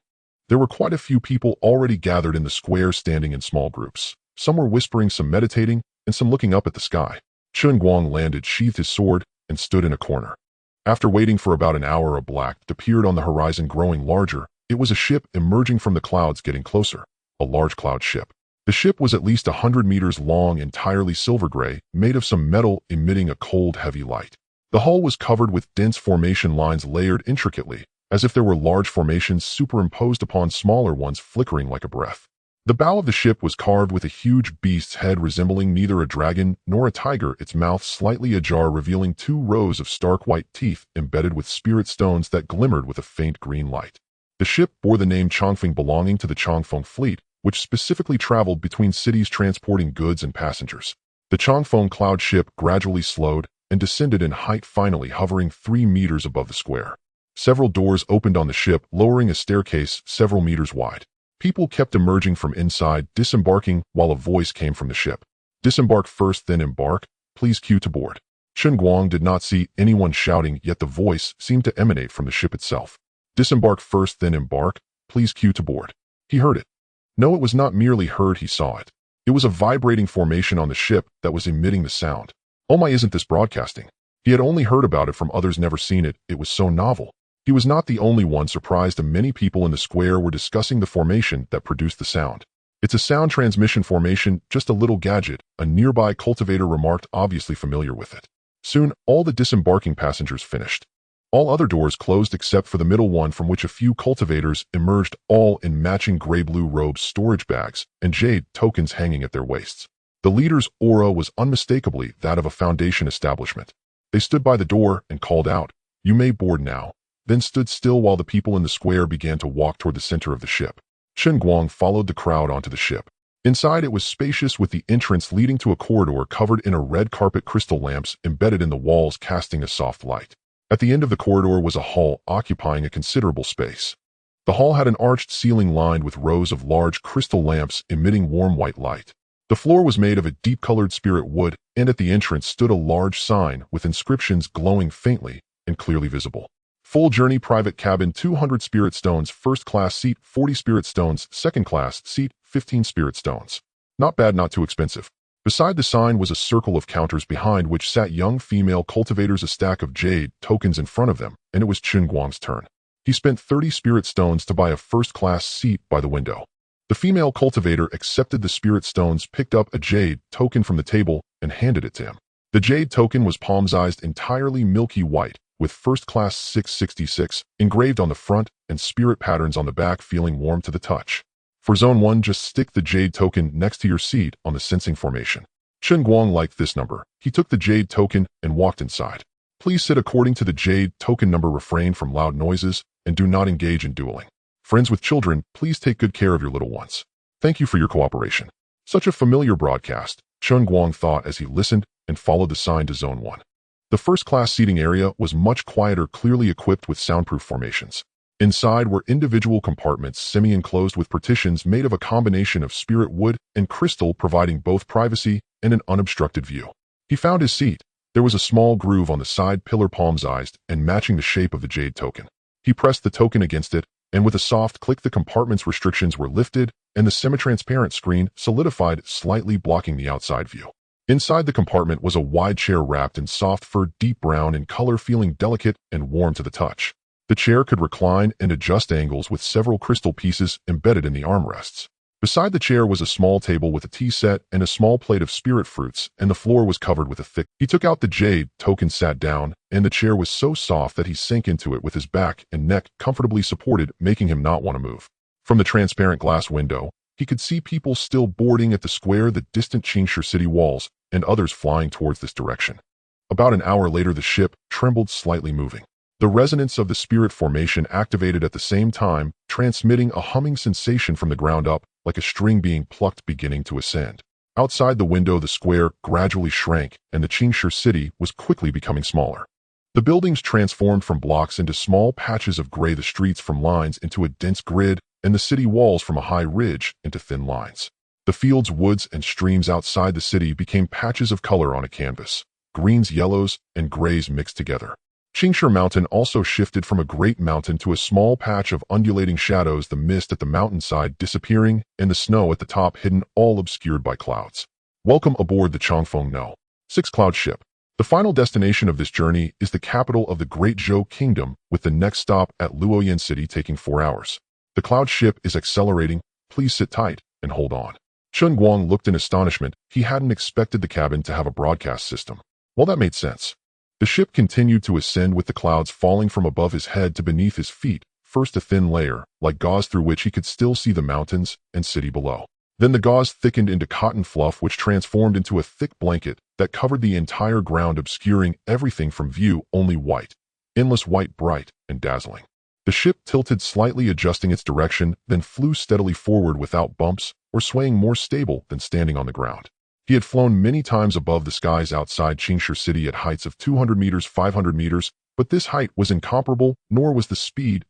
There were quite a few people already gathered in the square, standing in small groups. Some were whispering, some meditating, and some looking up at the sky. Chen Guang landed, sheathed his sword, and stood in a corner. After waiting for about an hour, a black appeared on the horizon, growing larger. It was a ship emerging from the clouds, getting closer. A large cloud ship. The ship was at least 100 meters long, entirely silver gray, made of some metal, emitting a cold, heavy light. The hull was covered with dense formation lines layered intricately, as if there were large formations superimposed upon smaller ones, flickering like a breath. The bow of the ship was carved with a huge beast's head resembling neither a dragon nor a tiger, its mouth slightly ajar, revealing 2 rows of stark white teeth embedded with spirit stones that glimmered with a faint green light. The ship bore the name Chongfeng, belonging to the Chongfeng fleet, which specifically traveled between cities transporting goods and passengers. The Chongfeng cloud ship gradually slowed and descended in height, finally hovering 3 meters above the square. Several doors opened on the ship, lowering a staircase several meters wide. People kept emerging from inside, disembarking, while a voice came from the ship. Disembark first, then embark. Please queue to board. Chen Guang did not see anyone shouting, yet the voice seemed to emanate from the ship itself. Disembark first, then embark. Please queue to board. He heard it. No, it was not merely heard, he saw it. It was a vibrating formation on the ship that was emitting the sound. Oh my, isn't this broadcasting? He had only heard about it from others, never seen it. It was so novel. He was not the only one surprised. Many people in the square were discussing the formation that produced the sound. It's a sound transmission formation, just a little gadget, a nearby cultivator remarked, obviously familiar with it. Soon, all the disembarking passengers finished. All other doors closed except for the middle one, from which a few cultivators emerged, all in matching gray-blue robes, storage bags, and jade tokens hanging at their waists. The leader's aura was unmistakably that of a Foundation establishment. They stood by the door and called out, "You may board now," then stood still while the people in the square began to walk toward the center of the ship. Chen Guang followed the crowd onto the ship. Inside, it was spacious, with the entrance leading to a corridor covered in a red carpet, crystal lamps embedded in the walls casting a soft light. At the end of the corridor was a hall occupying a considerable space. The hall had an arched ceiling lined with rows of large crystal lamps emitting warm white light. The floor was made of a deep-colored spirit wood, and at the entrance stood a large sign with inscriptions glowing faintly and clearly visible. Full journey, private cabin, 200 spirit stones, first class seat, 40 spirit stones, second class seat, 15 spirit stones. Not bad, not too expensive. Beside the sign was a circle of counters, behind which sat young female cultivators, a stack of jade tokens in front of them, and it was Chen Guang's turn. He spent 30 spirit stones to buy a first-class seat by the window. The female cultivator accepted the spirit stones, picked up a jade token from the table, and handed it to him. The jade token was palm-sized, entirely milky white, with first-class 666 engraved on the front and spirit patterns on the back, feeling warm to the touch. For Zone 1, just stick the jade token next to your seat on the sensing formation. Chen Guang liked this number. He took the jade token and walked inside. Please sit according to the jade token number, refrain from loud noises, and do not engage in dueling. Friends with children, please take good care of your little ones. Thank you for your cooperation. Such a familiar broadcast, Chen Guang thought as he listened and followed the sign to Zone 1. The first-class seating area was much quieter, clearly equipped with soundproof formations. Inside were individual compartments, semi-enclosed with partitions made of a combination of spirit wood and crystal, providing both privacy and an unobstructed view. He found his seat. There was a small groove on the side pillar, palm-sized and matching the shape of the jade token. He pressed the token against it, and with a soft click, the compartment's restrictions were lifted, and the semi-transparent screen solidified, slightly blocking the outside view. Inside the compartment was a wide chair wrapped in soft fur, deep brown in color, feeling delicate and warm to the touch. The chair could recline and adjust angles with several crystal pieces embedded in the armrests. Beside the chair was a small table with a tea set and a small plate of spirit fruits, and the floor was covered with a thick. He took out the jade token, sat down, and the chair was so soft that he sank into it with his back and neck comfortably supported, making him not want to move. From the transparent glass window, he could see people still boarding at the square, the distant Qingshi city walls, and others flying towards this direction. About an hour later, the ship trembled, slightly moving. The resonance of the spirit formation activated at the same time, transmitting a humming sensation from the ground up, like a string being plucked beginning to ascend. Outside the window, the square gradually shrank, and the Qingshi city was quickly becoming smaller. The buildings transformed from blocks into small patches of gray, the streets from lines into a dense grid, and the city walls from a high ridge into thin lines. The fields, woods, and streams outside the city became patches of color on a canvas. Greens, yellows, and grays mixed together. Qingshi Mountain also shifted from a great mountain to a small patch of undulating shadows, the mist at the mountainside disappearing and the snow at the top hidden, all obscured by clouds. Welcome aboard the Changfeng No. 6 Cloud Ship. The final destination of this journey is the capital of the Great Zhou Kingdom, with the next stop at Luoyan City taking 4 hours. The cloud ship is accelerating. Please sit tight and hold on. Chen Guang looked in astonishment. He hadn't expected the cabin to have a broadcast system. Well, that made sense. The ship continued to ascend with the clouds falling from above his head to beneath his feet, first a thin layer, like gauze through which he could still see the mountains and city below. Then the gauze thickened into cotton fluff, which transformed into a thick blanket that covered the entire ground, obscuring everything from view, only white. Endless white, bright and dazzling. The ship tilted slightly, adjusting its direction, then flew steadily forward without bumps or swaying, more stable than standing on the ground. He had flown many times above the skies outside Qingshi City at heights of 200 meters, 500 meters, but this height was incomparable, nor was this speed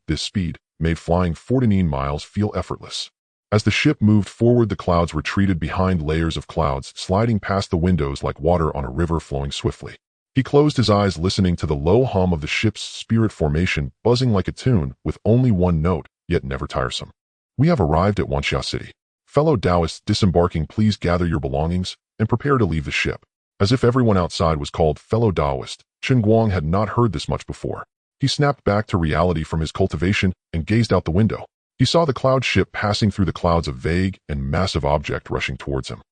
made flying 49 miles feel effortless. As the ship moved forward, the clouds retreated behind layers of clouds, sliding past the windows like water on a river flowing swiftly. He closed his eyes, listening to the low hum of the ship's spirit formation, buzzing like a tune, with only one note, yet never tiresome. We have arrived at Wanxia City. Fellow Taoists disembarking, please gather your belongings and prepare to leave the ship. As if everyone outside was called fellow Taoist, Chen Guang had not heard this much before. He snapped back to reality from his cultivation and gazed out the window. He saw the cloud ship passing through the clouds, a vague and massive object rushing towards him.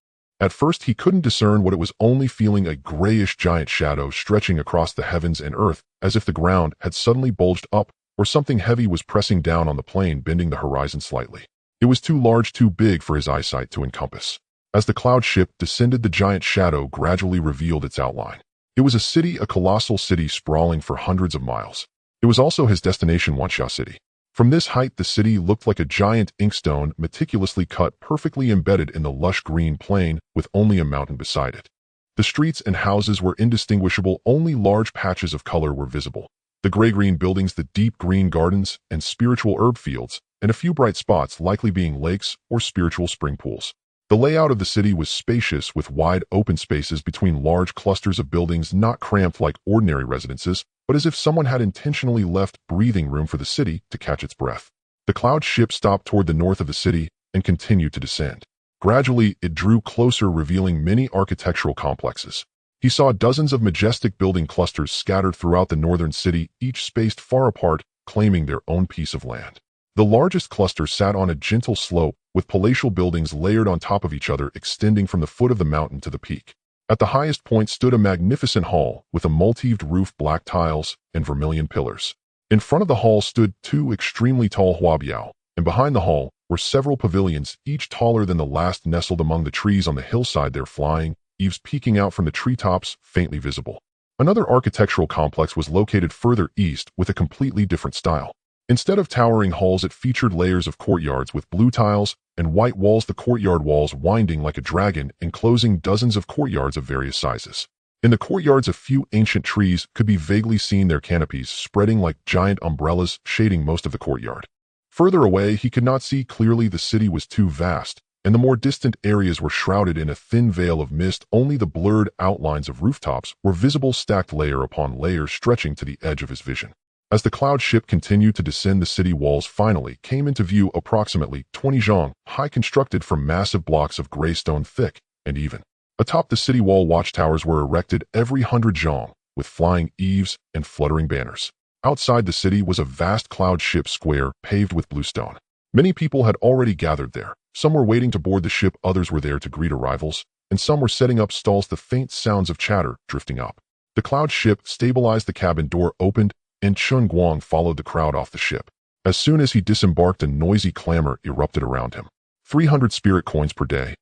At first he couldn't discern what it was, only feeling a grayish giant shadow stretching across the heavens and earth, as if the ground had suddenly bulged up or something heavy was pressing down on the plain, bending the horizon slightly. It was too large, too big for his eyesight to encompass. As the cloud ship descended, the giant shadow gradually revealed its outline. It was a city, a colossal city sprawling for hundreds of miles. It was also his destination, Wanxia City. From this height, the city looked like a giant inkstone, meticulously cut, perfectly embedded in the lush green plain, with only a mountain beside it. The streets and houses were indistinguishable, only large patches of color were visible. The gray-green buildings, the deep green gardens and spiritual herb fields, and a few bright spots likely being lakes or spiritual spring pools. The layout of the city was spacious, with wide open spaces between large clusters of buildings, not cramped like ordinary residences, but as if someone had intentionally left breathing room for the city to catch its breath. The cloud ship stopped toward the north of the city and continued to descend. Gradually, it drew closer, revealing many architectural complexes. He saw dozens of majestic building clusters scattered throughout the northern city, each spaced far apart, claiming their own piece of land. The largest cluster sat on a gentle slope, with palatial buildings layered on top of each other, extending from the foot of the mountain to the peak. At the highest point stood a magnificent hall, with a multieved roof, black tiles, and vermilion pillars. In front of the hall stood 2 extremely tall huabiao, and behind the hall were several pavilions, each taller than the last, nestled among the trees on the hillside, their flying eaves peeking out from the treetops, faintly visible. Another architectural complex was located further east, with a completely different style. Instead of towering halls, it featured layers of courtyards with blue tiles and white walls, the courtyard walls winding like a dragon, enclosing dozens of courtyards of various sizes. In the courtyards, a few ancient trees could be vaguely seen, their canopies spreading like giant umbrellas, shading most of the courtyard. Further away, he could not see clearly. The city was too vast, and the more distant areas were shrouded in a thin veil of mist. Only the blurred outlines of rooftops were visible, stacked layer upon layer, stretching to the edge of his vision. As the cloud ship continued to descend, the city walls finally came into view, approximately 20 zhang high, constructed from massive blocks of gray stone, thick and even. Atop the city wall, watchtowers were erected every 100 zhang, with flying eaves and fluttering banners. Outside the city was a vast cloud ship square paved with blue stone. Many people had already gathered there. Some were waiting to board the ship, others were there to greet arrivals, and some were setting up stalls. The faint sounds of chatter drifting up. The cloud ship stabilized, the cabin door opened, and Chen Guang followed the crowd off the ship. As soon as he disembarked, a noisy clamor erupted around him. 300 spirit coins per day.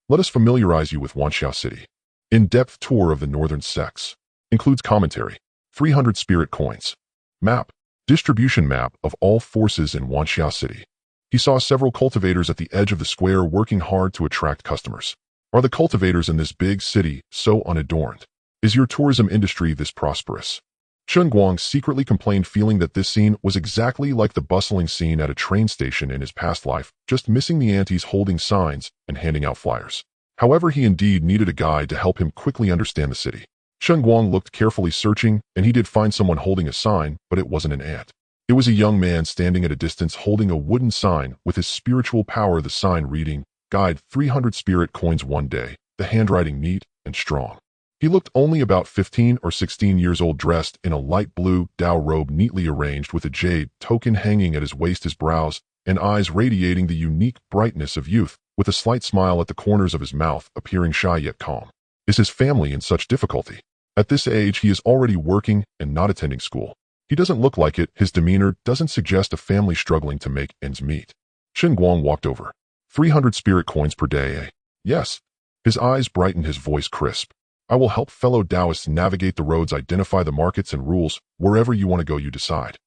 Let us familiarize you with Wanxiao City. In-depth tour of the northern sects. Includes commentary. 300 spirit coins. Map. Distribution map of all forces in Wanxiao City. He saw several cultivators at the edge of the square working hard to attract customers. Are the cultivators in this big city so unadorned? Is your tourism industry this prosperous? Chen Guang secretly complained, feeling that this scene was exactly like the bustling scene at a train station in his past life, just missing the aunties holding signs and handing out flyers. However, he indeed needed a guide to help him quickly understand the city. Chen Guang looked carefully, searching, and he did find someone holding a sign, but it wasn't an ant. It was a young man standing at a distance holding a wooden sign with his spiritual power, the sign reading, Guide 300 spirit coins one day, the handwriting neat and strong. He looked only about 15 or 16 years old, dressed in a light blue Dao robe neatly arranged with a jade token hanging at his waist, his brows and eyes radiating the unique brightness of youth, with a slight smile at the corners of his mouth, appearing shy yet calm. Is his family in such difficulty? At this age, he is already working and not attending school. He doesn't look like it. His demeanor doesn't suggest a family struggling to make ends meet. Chen Guang walked over. 300 spirit coins per day, eh? Yes. His eyes brightened, his voice crisp. I will help fellow Taoists navigate the roads, identify the markets and rules. Wherever you want to go, you decide.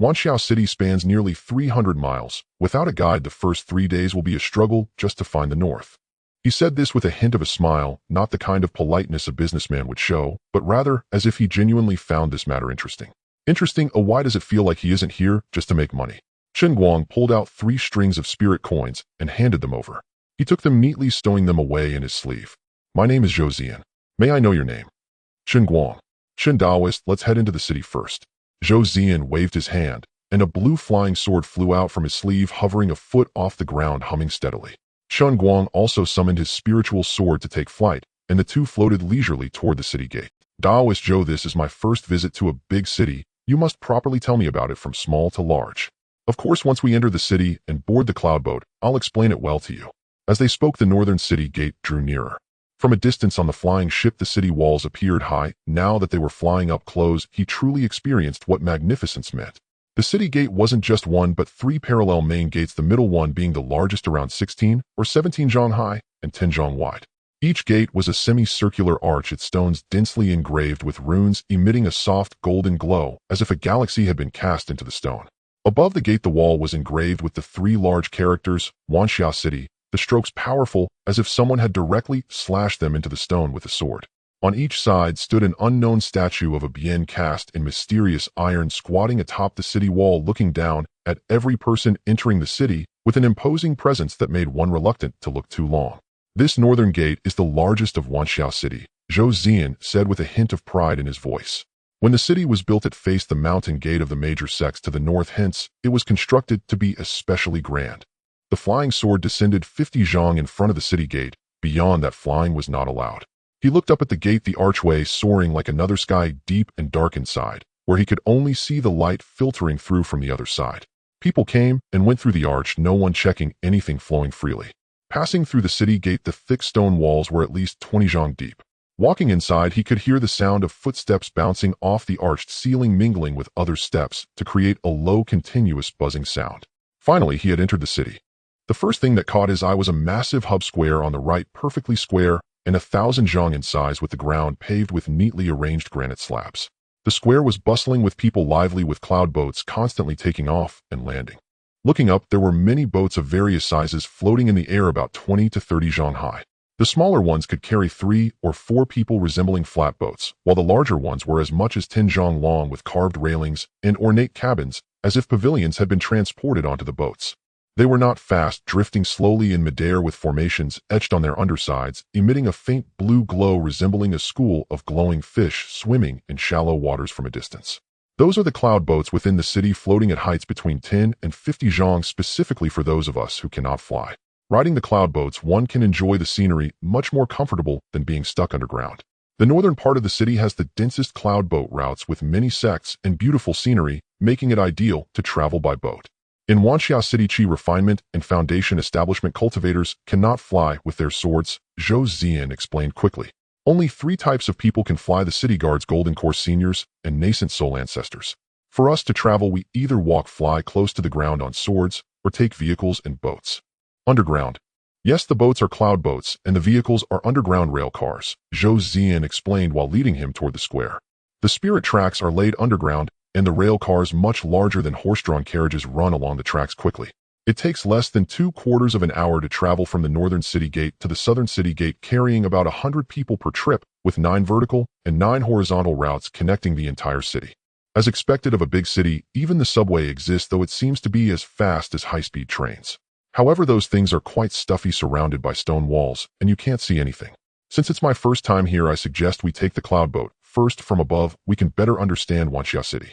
Wanxiao City spans nearly 300 miles. Without a guide, the first 3 days will be a struggle just to find the north. He said this with a hint of a smile, not the kind of politeness a businessman would show, but rather as if he genuinely found this matter interesting. Interesting? Oh, why does it feel like he isn't here just to make money? Chen Guang pulled out 3 strings of spirit coins and handed them over. He took them neatly, stowing them away in his sleeve. My name is Zhou Zian. May I know your name? Chen Guang. Chen Taoist, let's head into the city first. Zhou Zian waved his hand, and a blue flying sword flew out from his sleeve, hovering a foot off the ground, humming steadily. Chen Guang also summoned his spiritual sword to take flight, and the two floated leisurely toward the city gate. Taoist Zhou, this is my first visit to a big city. You must properly tell me about it from small to large. Of course, once we enter the city and board the cloud boat, I'll explain it well to you. As they spoke, the northern city gate drew nearer. From a distance on the flying ship, the city walls appeared high. Now that they were flying up close, he truly experienced what magnificence meant. The city gate wasn't just one, but 3 parallel main gates, the middle one being the largest, around 16 or 17 zhang high and 10 zhang wide. Each gate was a semicircular arch, its stones densely engraved with runes, emitting a soft golden glow, as if a galaxy had been cast into the stone. Above the gate, the wall was engraved with the 3 large characters, Wanxiao City, the strokes powerful, as if someone had directly slashed them into the stone with a sword. On each side stood an unknown statue of a bien cast in mysterious iron, squatting atop the city wall, looking down at every person entering the city with an imposing presence that made one reluctant to look too long. This northern gate is the largest of Wanxiao City, Zhou Zian said with a hint of pride in his voice. When the city was built, it faced the mountain gate of the major sects to the north, hence it was constructed to be especially grand. The flying sword descended 50 zhang in front of the city gate. Beyond that, flying was not allowed. He looked up at the gate, the archway soaring like another sky, deep and dark inside, where he could only see the light filtering through from the other side. People came and went through the arch, no one checking anything, flowing freely. Passing through the city gate, the thick stone walls were at least 20 zhang deep. Walking inside, he could hear the sound of footsteps bouncing off the arched ceiling, mingling with other steps to create a low, continuous buzzing sound. Finally, he had entered the city. The first thing that caught his eye was a massive hub square on the right, perfectly square and 1,000 zhang in size, with the ground paved with neatly arranged granite slabs. The square was bustling with people, lively with cloud boats constantly taking off and landing. Looking up, there were many boats of various sizes floating in the air, about 20 to 30 zhang high. The smaller ones could carry 3 or 4 people, resembling flatboats, while the larger ones were as much as 10 zhang long, with carved railings and ornate cabins, as if pavilions had been transported onto the boats. They were not fast, drifting slowly in midair with formations etched on their undersides, emitting a faint blue glow resembling a school of glowing fish swimming in shallow waters from a distance. Those are the cloud boats within the city, floating at heights between 10 and 50 zhang, specifically for those of us who cannot fly. Riding the cloud boats, one can enjoy the scenery much more comfortable than being stuck underground. The northern part of the city has the densest cloud boat routes with many sects and beautiful scenery, making it ideal to travel by boat. In Wanxia City, Qi refinement and foundation establishment cultivators cannot fly with their swords, Zhou Ziyan explained quickly. Only 3 types of people can fly: the city guards, golden core seniors, and nascent soul ancestors. For us to travel, we either walk, fly close to the ground on swords, or take vehicles and boats. Underground. Yes, the boats are cloud boats, and the vehicles are underground rail cars, Zhou Ziyan explained while leading him toward the square. The spirit tracks are laid underground, and the rail cars, much larger than horse-drawn carriages, run along the tracks quickly. It takes less than 2/4 of an hour to travel from the northern city gate to the southern city gate, carrying about 100 people per trip, with 9 vertical and 9 horizontal routes connecting the entire city. As expected of a big city, even the subway exists, though it seems to be as fast as high-speed trains. However, those things are quite stuffy, surrounded by stone walls, and you can't see anything. Since it's my first time here, I suggest we take the cloud boat. First, from above, we can better understand Wanxia City.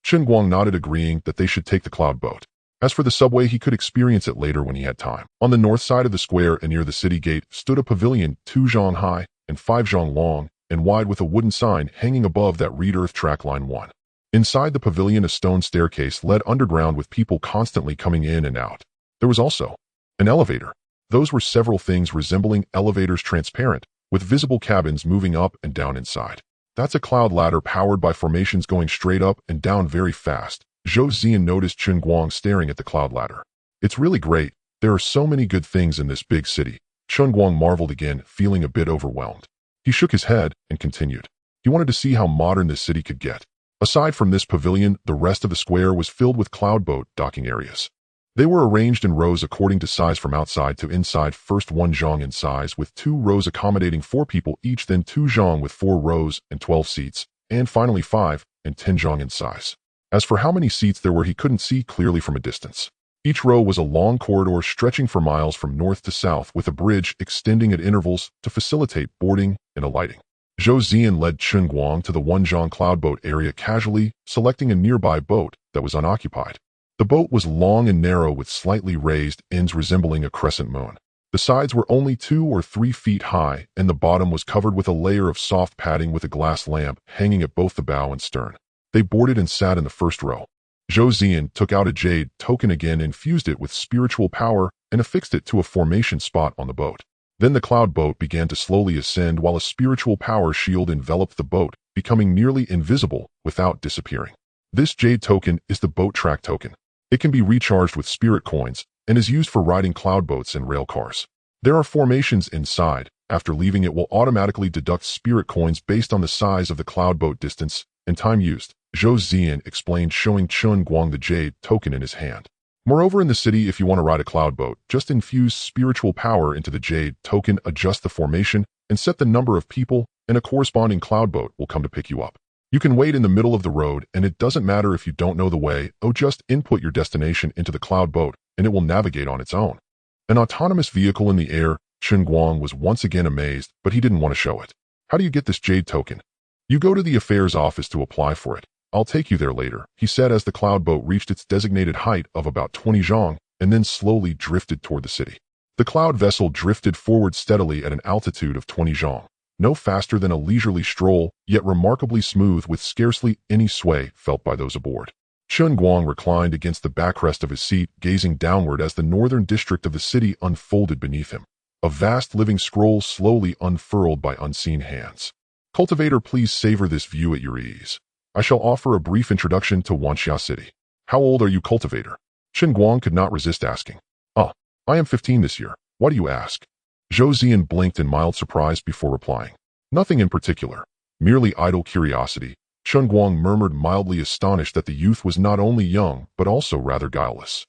Chen Guang nodded, agreeing that they should take the cloud boat. As for the subway, he could experience it later when he had time. On the north side of the square and near the city gate stood a pavilion 2 zhang high and 5 zhang long and wide, with a wooden sign hanging above that read Earth Track Line 1. Inside the pavilion, a stone staircase led underground with people constantly coming in and out. There was also an elevator. Those were several things resembling elevators, transparent, with visible cabins moving up and down inside. That's a cloud ladder powered by formations going straight up and down very fast. Zhou Ziyan noticed Chen Guang staring at the cloud ladder. It's really great. There are so many good things in this big city. Chen Guang marveled again, feeling a bit overwhelmed. He shook his head and continued. He wanted to see how modern this city could get. Aside from this pavilion, the rest of the square was filled with cloud boat docking areas. They were arranged in rows according to size from outside to inside, first 1 zhang in size with 2 rows accommodating 4 people each, then 2 zhang with 4 rows and 12 seats, and finally 5 and 10 zhang in size. As for how many seats there were, he couldn't see clearly from a distance. Each row was a long corridor stretching for miles from north to south, with a bridge extending at intervals to facilitate boarding and alighting. Zhou Ziyan led Chen Guang to the 1 zhang cloud boat area, casually selecting a nearby boat that was unoccupied. The boat was long and narrow, with slightly raised ends resembling a crescent moon. The sides were only 2 or 3 feet high, and the bottom was covered with a layer of soft padding with a glass lamp hanging at both the bow and stern. They boarded and sat in the first row. Zhou Ziyan took out a jade token again, infused it with spiritual power, and affixed it to a formation spot on the boat. Then the cloud boat began to slowly ascend, while a spiritual power shield enveloped the boat, becoming nearly invisible without disappearing. This jade token is the boat track token. It can be recharged with spirit coins and is used for riding cloud boats and rail cars. There are formations inside. After leaving, it will automatically deduct spirit coins based on the size of the cloud boat, distance, and time used, Zhou Ziyan explained, showing Chen Guang the jade token in his hand. Moreover, in the city, if you want to ride a cloud boat, just infuse spiritual power into the jade token, adjust the formation, and set the number of people, and a corresponding cloud boat will come to pick you up. You can wait in the middle of the road, and it doesn't matter if you don't know the way. Just input your destination into the cloud boat, and it will navigate on its own. An autonomous vehicle in the air. Chen Guang was once again amazed, but he didn't want to show it. How do you get this jade token? You go to the affairs office to apply for it. I'll take you there later, he said as the cloud boat reached its designated height of about 20 zhang, and then slowly drifted toward the city. The cloud vessel drifted forward steadily at an altitude of 20 zhang. No faster than a leisurely stroll, yet remarkably smooth, with scarcely any sway felt by those aboard. Chen Guang reclined against the backrest of his seat, gazing downward as the northern district of the city unfolded beneath him. A vast living scroll slowly unfurled by unseen hands. Cultivator, please savor this view at your ease. I shall offer a brief introduction to Wanxia City. How old are you, Cultivator? Chen Guang could not resist asking. I am 15 this year. Why do you ask? Zhou Ziyan blinked in mild surprise before replying. Nothing in particular. Merely idle curiosity. Chen Guang murmured, mildly astonished that the youth was not only young, but also rather guileless.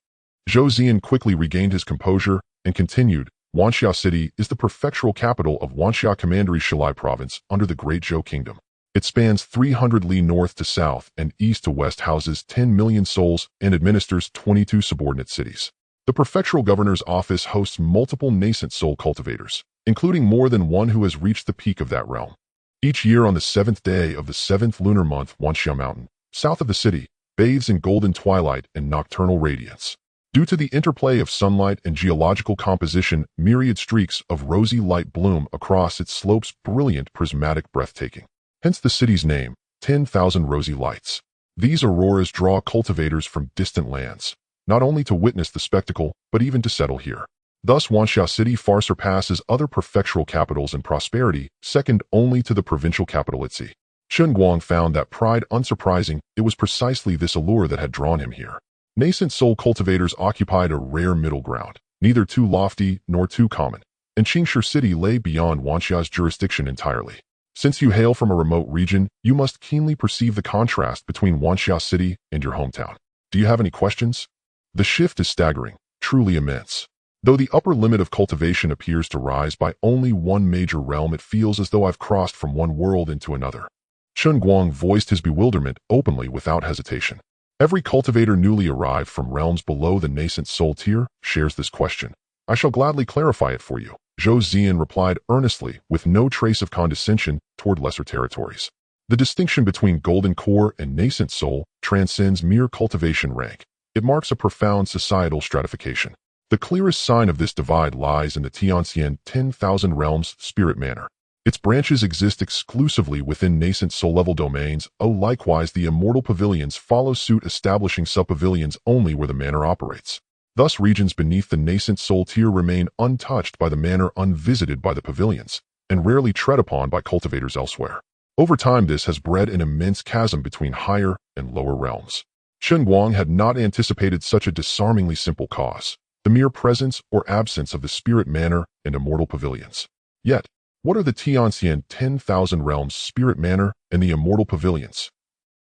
Zhou Ziyan quickly regained his composure and continued. Wanxia City is the prefectural capital of Wanxia Commandery Shilai Province under the Great Zhou Kingdom. It spans 300 li north to south and east to west, houses 10 million souls, and administers 22 subordinate cities. The prefectural governor's office hosts multiple nascent soul cultivators, including more than one who has reached the peak of that realm. Each year on the 7th day of the 7th lunar month, Wanxia Mountain, south of the city, bathes in golden twilight and nocturnal radiance. Due to the interplay of sunlight and geological composition, myriad streaks of rosy light bloom across its slopes, brilliant, prismatic, breathtaking. Hence the city's name, 10,000 Rosy Lights. These auroras draw cultivators from distant lands, not only to witness the spectacle, but even to settle here. Thus, Wanxia City far surpasses other prefectural capitals in prosperity, second only to the provincial capital Itzi. Chen Guang found that pride unsurprising. It was precisely this allure that had drawn him here. Nascent soul cultivators occupied a rare middle ground, neither too lofty nor too common, and Qingshi City lay beyond Wanxia's jurisdiction entirely. Since you hail from a remote region, you must keenly perceive the contrast between Wanxia City and your hometown. Do you have any questions? The shift is staggering, truly immense. Though the upper limit of cultivation appears to rise by only one major realm, it feels as though I've crossed from one world into another. Chen Guang voiced his bewilderment openly without hesitation. Every cultivator newly arrived from realms below the nascent soul tier shares this question. I shall gladly clarify it for you, Zhou Zian replied earnestly, with no trace of condescension toward lesser territories. The distinction between golden core and nascent soul transcends mere cultivation rank. It marks a profound societal stratification. The clearest sign of this divide lies in the Tianxian 10,000 Realms spirit manor. Its branches exist exclusively within nascent soul-level domains. Likewise, the Immortal pavilions follow suit, establishing sub-pavilions only where the manor operates. Thus, regions beneath the nascent soul tier remain untouched by the manor, unvisited by the pavilions, and rarely tread upon by cultivators elsewhere. Over time, this has bred an immense chasm between higher and lower realms. Chen Guang had not anticipated such a disarmingly simple cause, the mere presence or absence of the spirit manor and Immortal pavilions. Yet, what are the Tianxian 10,000 Realms Spirit Manor and the Immortal Pavilions?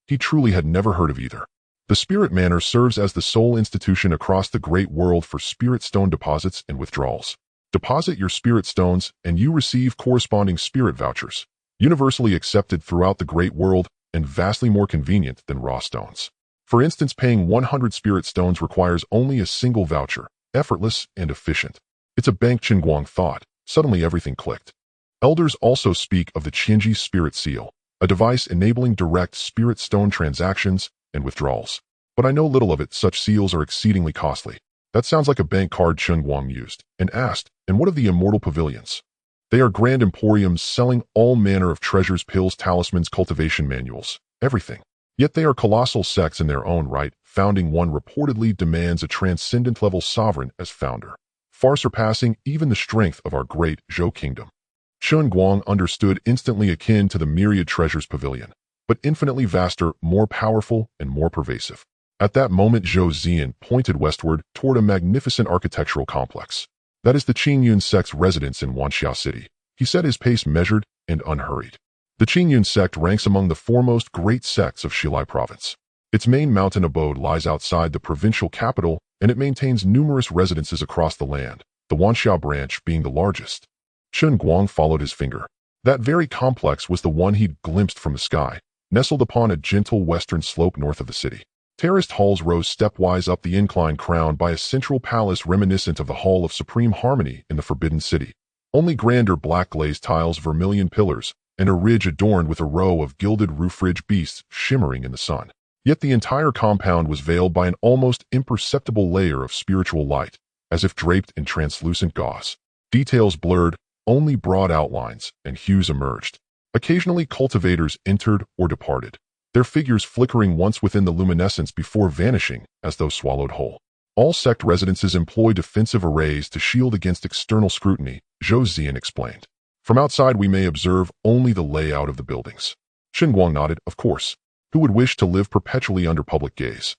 He truly had never heard of either. The Spirit Manor serves as the sole institution across the great world for spirit stone deposits and withdrawals. Deposit your spirit stones and you receive corresponding spirit vouchers, universally accepted throughout the great world and vastly more convenient than raw stones. For instance, paying 100 spirit stones requires only a single voucher, effortless and efficient. It's a bank, Chen Guang thought. Suddenly everything clicked. Elders also speak of the Qingji Spirit Seal, a device enabling direct spirit stone transactions and withdrawals. But I know little of it. Such seals are exceedingly costly. That sounds like a bank card, Chen Guang used, and asked, and what of the Immortal Pavilions? They are grand emporiums selling all manner of treasures, pills, talismans, cultivation manuals, everything. Yet they are colossal sects in their own right. Founding one reportedly demands a transcendent-level sovereign as founder, far surpassing even the strength of our great Zhou kingdom. Chen Guang understood, instantly akin to the myriad treasures pavilion, but infinitely vaster, more powerful, and more pervasive. At that moment, Zhou Zian pointed westward toward a magnificent architectural complex. That is the Qingyun sect's residence in Wanxia City. He said, his pace measured and unhurried. The Qingyun sect ranks among the foremost great sects of Xilai province. Its main mountain abode lies outside the provincial capital, and it maintains numerous residences across the land, the Wanxia branch being the largest. Chen Guang followed his finger. That very complex was the one he'd glimpsed from the sky, nestled upon a gentle western slope north of the city. Terraced halls rose stepwise up the incline, crowned by a central palace reminiscent of the Hall of Supreme Harmony in the Forbidden City. Only grander black glazed tiles, vermilion pillars, and a ridge adorned with a row of gilded roof-ridge beasts shimmering in the sun. Yet the entire compound was veiled by an almost imperceptible layer of spiritual light, as if draped in translucent gauze. Details blurred, only broad outlines and hues emerged. Occasionally cultivators entered or departed, their figures flickering once within the luminescence before vanishing as though swallowed whole. All sect residences employ defensive arrays to shield against external scrutiny, Zhou Zian explained. From outside we may observe only the layout of the buildings. Chen Guang nodded, of course. Who would wish to live perpetually under public gaze?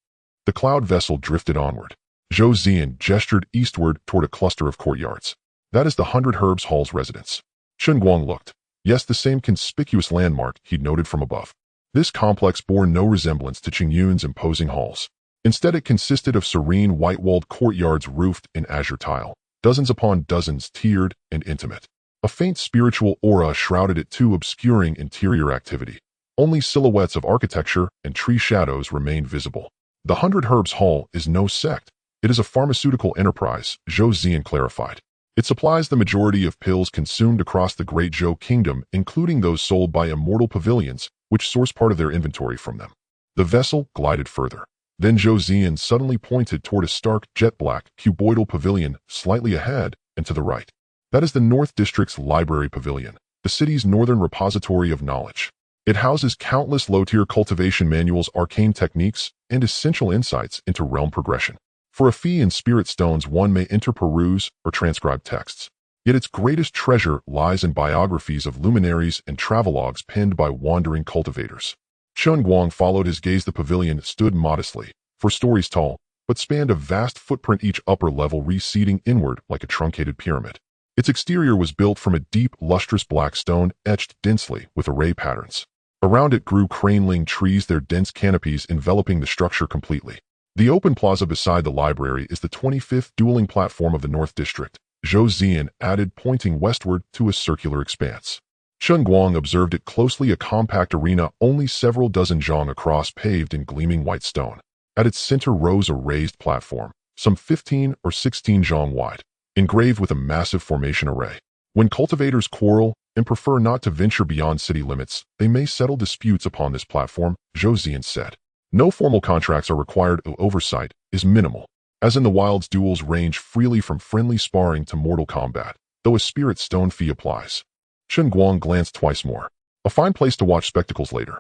The cloud vessel drifted onward. Zhou Zian gestured eastward toward a cluster of courtyards. That is the 100 Herbs Hall's residence. Chen Guang looked. Yes, the same conspicuous landmark he'd noted from above. This complex bore no resemblance to Qingyun's imposing halls. Instead, it consisted of serene white-walled courtyards roofed in azure tile, dozens upon dozens, tiered and intimate. A faint spiritual aura shrouded it too, obscuring interior activity. Only silhouettes of architecture and tree shadows remained visible. The 100 Herbs Hall is no sect. It is a pharmaceutical enterprise, Zhou Zian clarified. It supplies the majority of pills consumed across the Great Zhou Kingdom, including those sold by Immortal Pavilions, which source part of their inventory from them. The vessel glided further. Then Zhou Zian suddenly pointed toward a stark, jet-black, cuboidal pavilion slightly ahead and to the right. That is the North District's Library Pavilion, the city's northern repository of knowledge. It houses countless low-tier cultivation manuals, arcane techniques, and essential insights into realm progression. For a fee in spirit stones, one may enter, peruse, or transcribe texts. Yet its greatest treasure lies in biographies of luminaries and travelogues penned by wandering cultivators. Chen Guang followed his gaze. The pavilion stood modestly, 4 stories tall, but spanned a vast footprint, each upper level receding inward like a truncated pyramid. Its exterior was built from a deep, lustrous black stone etched densely with array patterns. Around it grew crane-ling trees, their dense canopies enveloping the structure completely. The open plaza beside the library is the 25th dueling platform of the North District, Zhou Zian added, pointing westward to a circular expanse. Chen Guang observed it closely, a compact arena only several dozen zhang across, paved in gleaming white stone. At its center rose a raised platform, some 15 or 16 zhang wide, engraved with a massive formation array. When cultivators quarrel and prefer not to venture beyond city limits, they may settle disputes upon this platform, Zhou Zian said. No formal contracts are required. Oversight is minimal. As in the wilds, duels range freely from friendly sparring to mortal combat, though a spirit stone fee applies. Chen Guang glanced twice more. A fine place to watch spectacles later.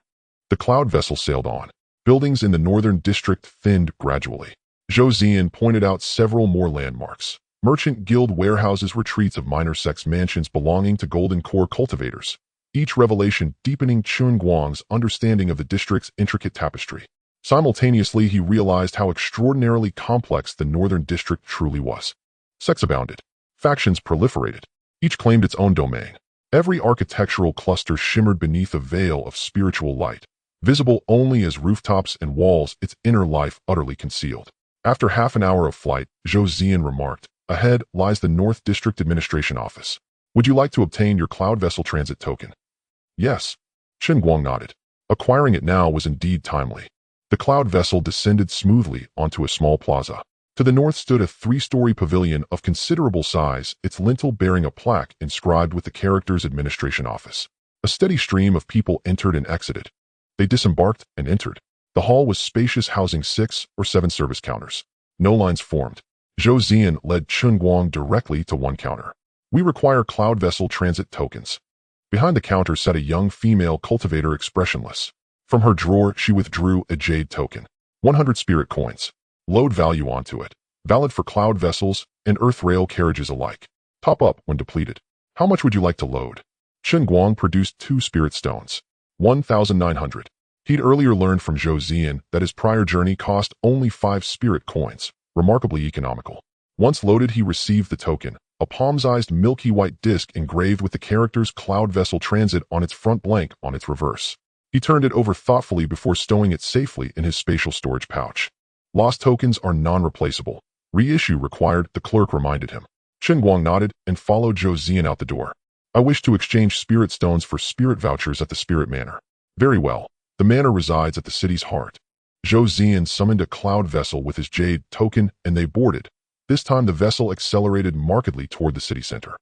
The cloud vessel sailed on. Buildings in the northern district thinned gradually. Zhou Zian pointed out several more landmarks. Merchant guild warehouses, retreats of minor sects, mansions belonging to golden core cultivators. Each revelation deepening Chen Guang's understanding of the district's intricate tapestry. Simultaneously, he realized how extraordinarily complex the northern district truly was. Sects abounded. Factions proliferated. Each claimed its own domain. Every architectural cluster shimmered beneath a veil of spiritual light, visible only as rooftops and walls, its inner life utterly concealed. After half an hour of flight, Zhou Zian remarked, "Ahead lies the North District Administration Office. Would you like to obtain your cloud vessel transit token?" "Yes." Chen Guang nodded. Acquiring it now was indeed timely. The cloud vessel descended smoothly onto a small plaza. To the north stood a 3-story pavilion of considerable size, its lintel bearing a plaque inscribed with the characters "Administration Office." A steady stream of people entered and exited. They disembarked and entered. The hall was spacious, housing 6 or 7 service counters. No lines formed. Zhou Zian led Chen Guang directly to one counter. "We require cloud vessel transit tokens." Behind the counter sat a young female cultivator, expressionless. From her drawer, she withdrew a jade token. 100 spirit coins. Load value onto it. Valid for cloud vessels and earth rail carriages alike. Top up when depleted. "How much would you like to load?" Chen Guang produced 2 spirit stones. 1,900. He'd earlier learned from Zhou Zian that his prior journey cost only 5 spirit coins, remarkably economical. Once loaded, he received the token, a palm-sized milky white disc engraved with the characters "Cloud Vessel Transit" on its front, blank on its reverse. He turned it over thoughtfully before stowing it safely in his spatial storage pouch. "Lost tokens are non-replaceable. Reissue required," the clerk reminded him. Chen Guang nodded and followed Zhou Zian out the door. "I wish to exchange spirit stones for spirit vouchers at the Spirit Manor." "Very well. The manor resides at the city's heart." Zhou Zian summoned a cloud vessel with his jade token and they boarded. This time the vessel accelerated markedly toward the city center.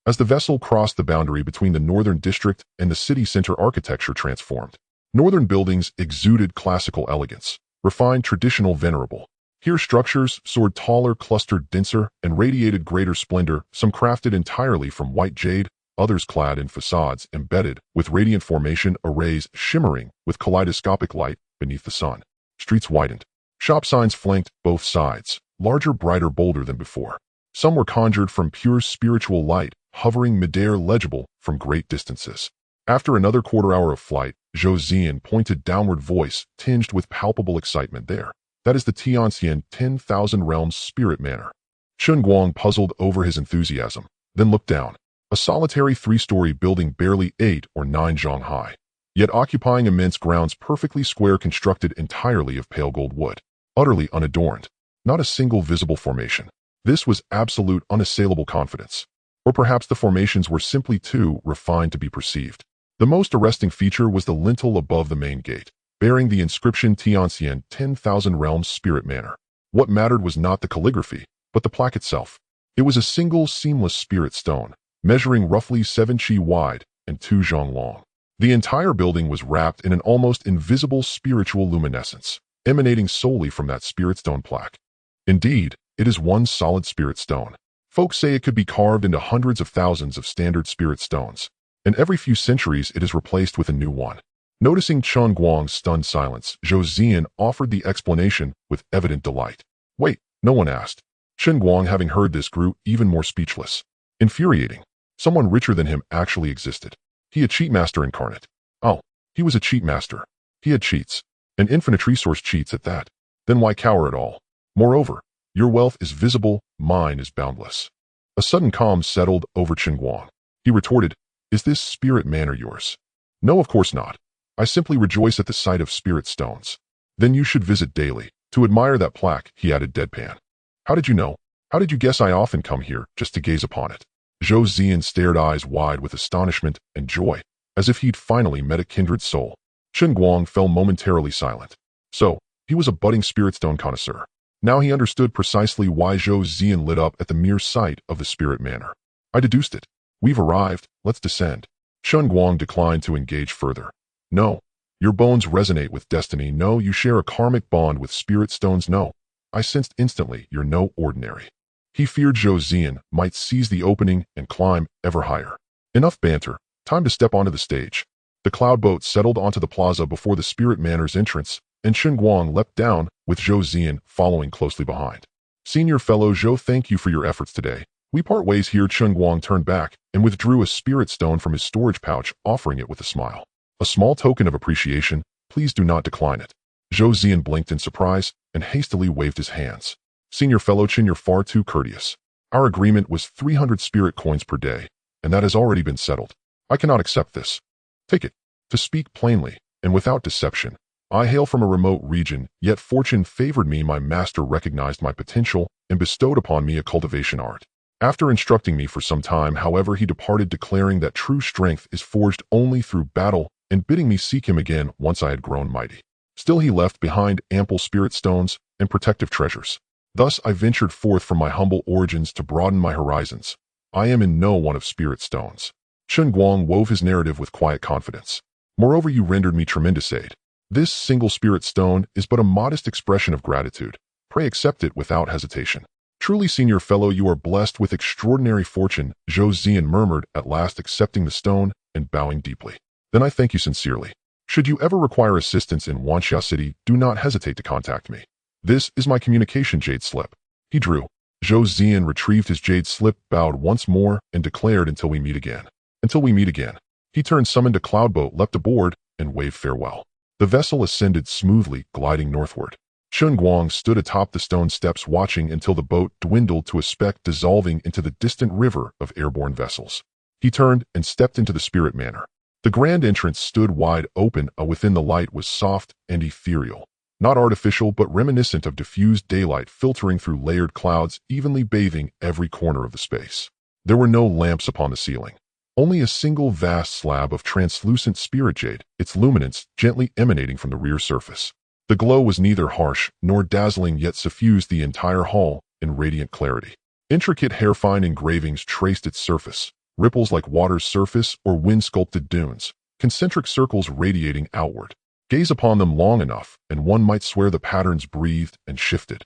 As the vessel crossed the boundary between the northern district and the city center, architecture transformed. Northern buildings exuded classical elegance, refined, traditional, venerable. Here structures soared taller, clustered denser, and radiated greater splendor, some crafted entirely from white jade, others clad in facades embedded with radiant formation arrays shimmering with kaleidoscopic light beneath the sun. Streets widened. Shop signs flanked both sides, larger, brighter, bolder than before. Some were conjured from pure spiritual light, hovering midair, legible from great distances. After another quarter-hour of flight, Zhou Zian pointed downward, voice tinged with palpable excitement. "There. That is the Tianxian 10,000 Realms Spirit Manor." Chen Guang puzzled over his enthusiasm, then looked down. A solitary 3-story building barely 8 or 9 zhang high, yet occupying immense grounds, perfectly square, constructed entirely of pale gold wood, utterly unadorned. Not a single visible formation. This was absolute, unassailable confidence. Or perhaps the formations were simply too refined to be perceived. The most arresting feature was the lintel above the main gate, bearing the inscription "Tianxian 10,000 Realms Spirit Manor." What mattered was not the calligraphy, but the plaque itself. It was a single, seamless spirit stone, measuring roughly 7 chi wide and 2 zhang long. The entire building was wrapped in an almost invisible spiritual luminescence. emanating solely from that spirit stone plaque. Indeed, it is one solid spirit stone. Folks say it could be carved into hundreds of thousands of standard spirit stones, and every few centuries it is replaced with a new one. Noticing Chen Guang's stunned silence, Zhou Ziyan offered the explanation with evident delight. Wait, no one asked. Chen Guang, having heard this, grew even more speechless. Infuriating. Someone richer than him actually existed. He a cheat master incarnate. Oh, he was a cheat master. He had cheats. An infinite resource cheats at that. Then why cower at all? Moreover, your wealth is visible, mine is boundless. A sudden calm settled over Chen Guang. He retorted, is this spirit manor yours? No, of course not. I simply rejoice at the sight of spirit stones. Then you should visit daily, to admire that plaque, he added deadpan. How did you know? How did you guess I often come here just to gaze upon it? Zhou Ziyan stared eyes wide with astonishment and joy, as if he'd finally met a kindred soul. Chen Guang fell momentarily silent. So, he was a budding spirit stone connoisseur. Now he understood precisely why Zhou Ziyan lit up at the mere sight of the spirit manor. I deduced it. We've arrived, let's descend. Chen Guang declined to engage further. No, your bones resonate with destiny. No, you share a karmic bond with spirit stones. No, I sensed instantly you're no ordinary. He feared Zhou Ziyan might seize the opening and climb ever higher. Enough banter, time to step onto the stage. The cloud boat settled onto the plaza before the spirit manor's entrance, and Chen Guang leapt down, with Zhou Ziyan following closely behind. Senior fellow Zhou, thank you for your efforts today. We part ways here. Chen Guang turned back and withdrew a spirit stone from his storage pouch, offering it with a smile. A small token of appreciation, please do not decline it. Zhou Ziyan blinked in surprise and hastily waved his hands. Senior fellow Chen, you're far too courteous. Our agreement was 300 spirit coins per day, and that has already been settled. I cannot accept this. Take it. To speak plainly, and without deception, I hail from a remote region, yet fortune favored me. My master recognized my potential and bestowed upon me a cultivation art. After instructing me for some time, however, he departed, declaring that true strength is forged only through battle and bidding me seek him again once I had grown mighty. Still he left behind ample spirit stones and protective treasures. Thus I ventured forth from my humble origins to broaden my horizons. I am in no one of spirit stones. Chen Guang wove his narrative with quiet confidence. Moreover, you rendered me tremendous aid. This single spirit stone is but a modest expression of gratitude. Pray accept it without hesitation. Truly, senior fellow, you are blessed with extraordinary fortune, Zhou Ziyan murmured, at last accepting the stone and bowing deeply. Then I thank you sincerely. Should you ever require assistance in Wanxia City, do not hesitate to contact me. This is my communication jade slip. He drew. Zhou Ziyan retrieved his jade slip, bowed once more, and declared, until we meet again. Until we meet again. He turned, summoned a cloud boat, leapt aboard, and waved farewell. The vessel ascended smoothly, gliding northward. Chen Guang stood atop the stone steps, watching until the boat dwindled to a speck, dissolving into the distant river of airborne vessels. He turned and stepped into the spirit manor. The grand entrance stood wide open. Within, the light was soft and ethereal, not artificial but reminiscent of diffused daylight filtering through layered clouds, evenly bathing every corner of the space. There were no lamps upon the ceiling. Only a single vast slab of translucent spirit jade, its luminance gently emanating from the rear surface. The glow was neither harsh nor dazzling, yet suffused the entire hall in radiant clarity. Intricate hair-fine engravings traced its surface, ripples like water's surface or wind-sculpted dunes, concentric circles radiating outward. Gaze upon them long enough, and one might swear the patterns breathed and shifted.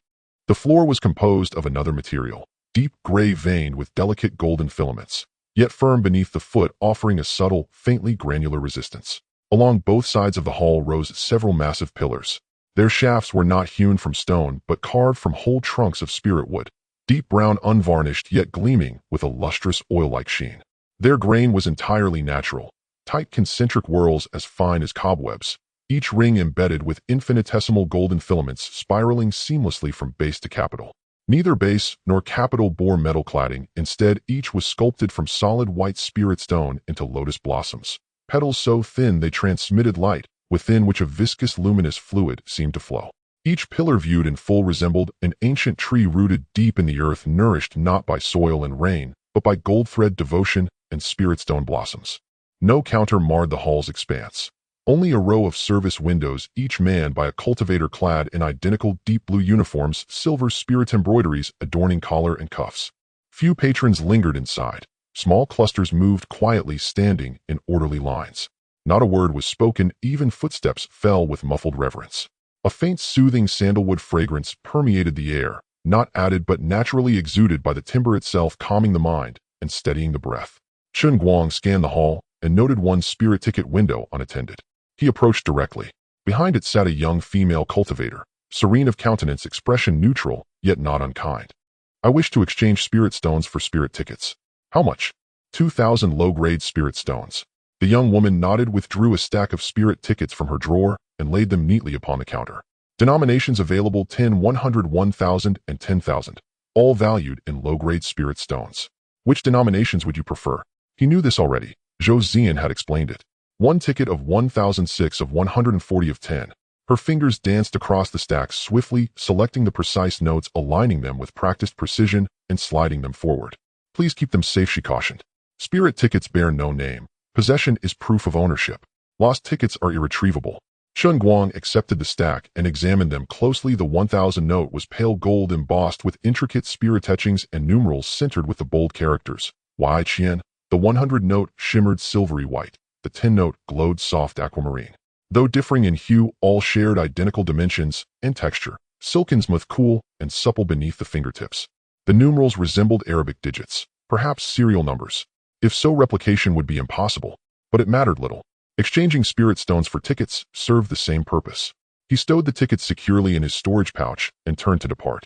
The floor was composed of another material, deep gray veined with delicate golden filaments, yet firm beneath the foot, offering a subtle, faintly granular resistance. Along both sides of the hall rose several massive pillars. Their shafts were not hewn from stone, but carved from whole trunks of spirit wood, deep brown, unvarnished, yet gleaming with a lustrous oil-like sheen. Their grain was entirely natural, tight concentric whorls as fine as cobwebs, each ring embedded with infinitesimal golden filaments spiraling seamlessly from base to capital. Neither base nor capital bore metal cladding. Instead, each was sculpted from solid white spirit stone into lotus blossoms, petals so thin they transmitted light, within which a viscous luminous fluid seemed to flow. Each pillar viewed in full resembled an ancient tree rooted deep in the earth, nourished not by soil and rain, but by gold thread devotion and spirit stone blossoms. No counter marred the hall's expanse. Only a row of service windows, each manned by a cultivator clad in identical deep blue uniforms, silver spirit embroideries adorning collar and cuffs. Few patrons lingered inside. Small clusters moved quietly, standing in orderly lines. Not a word was spoken, even footsteps fell with muffled reverence. A faint soothing sandalwood fragrance permeated the air, not added but naturally exuded by the timber itself, calming the mind and steadying the breath. Chen Guang scanned the hall and noted one spirit ticket window unattended. He approached directly. Behind it sat a young female cultivator, serene of countenance, expression neutral, yet not unkind. "I wish to exchange spirit stones for spirit tickets." "How much?" 2,000 low-grade spirit stones. The young woman nodded, withdrew a stack of spirit tickets from her drawer, and laid them neatly upon the counter. Denominations available: 10, 100, 1,000, and 10,000, all valued in low-grade spirit stones. "Which denominations would you prefer?" He knew this already. Zhou Zian had explained it. One ticket of 1,006 of 140 of 10. Her fingers danced across the stacks swiftly, selecting the precise notes, aligning them with practiced precision, and sliding them forward. "Please keep them safe," she cautioned. "Spirit tickets bear no name. Possession is proof of ownership. Lost tickets are irretrievable." Chen Guang accepted the stack and examined them closely. The 1,000 note was pale gold, embossed with intricate spirit etchings and numerals centered with the bold characters Wai Qian. The 100 note shimmered silvery white. The 10 note glowed soft aquamarine. Though differing in hue, all shared identical dimensions and texture, silken smooth, cool, and supple beneath the fingertips. The numerals resembled Arabic digits, perhaps serial numbers. If so, replication would be impossible, but it mattered little. Exchanging spirit stones for tickets served the same purpose. He stowed the tickets securely in his storage pouch and turned to depart.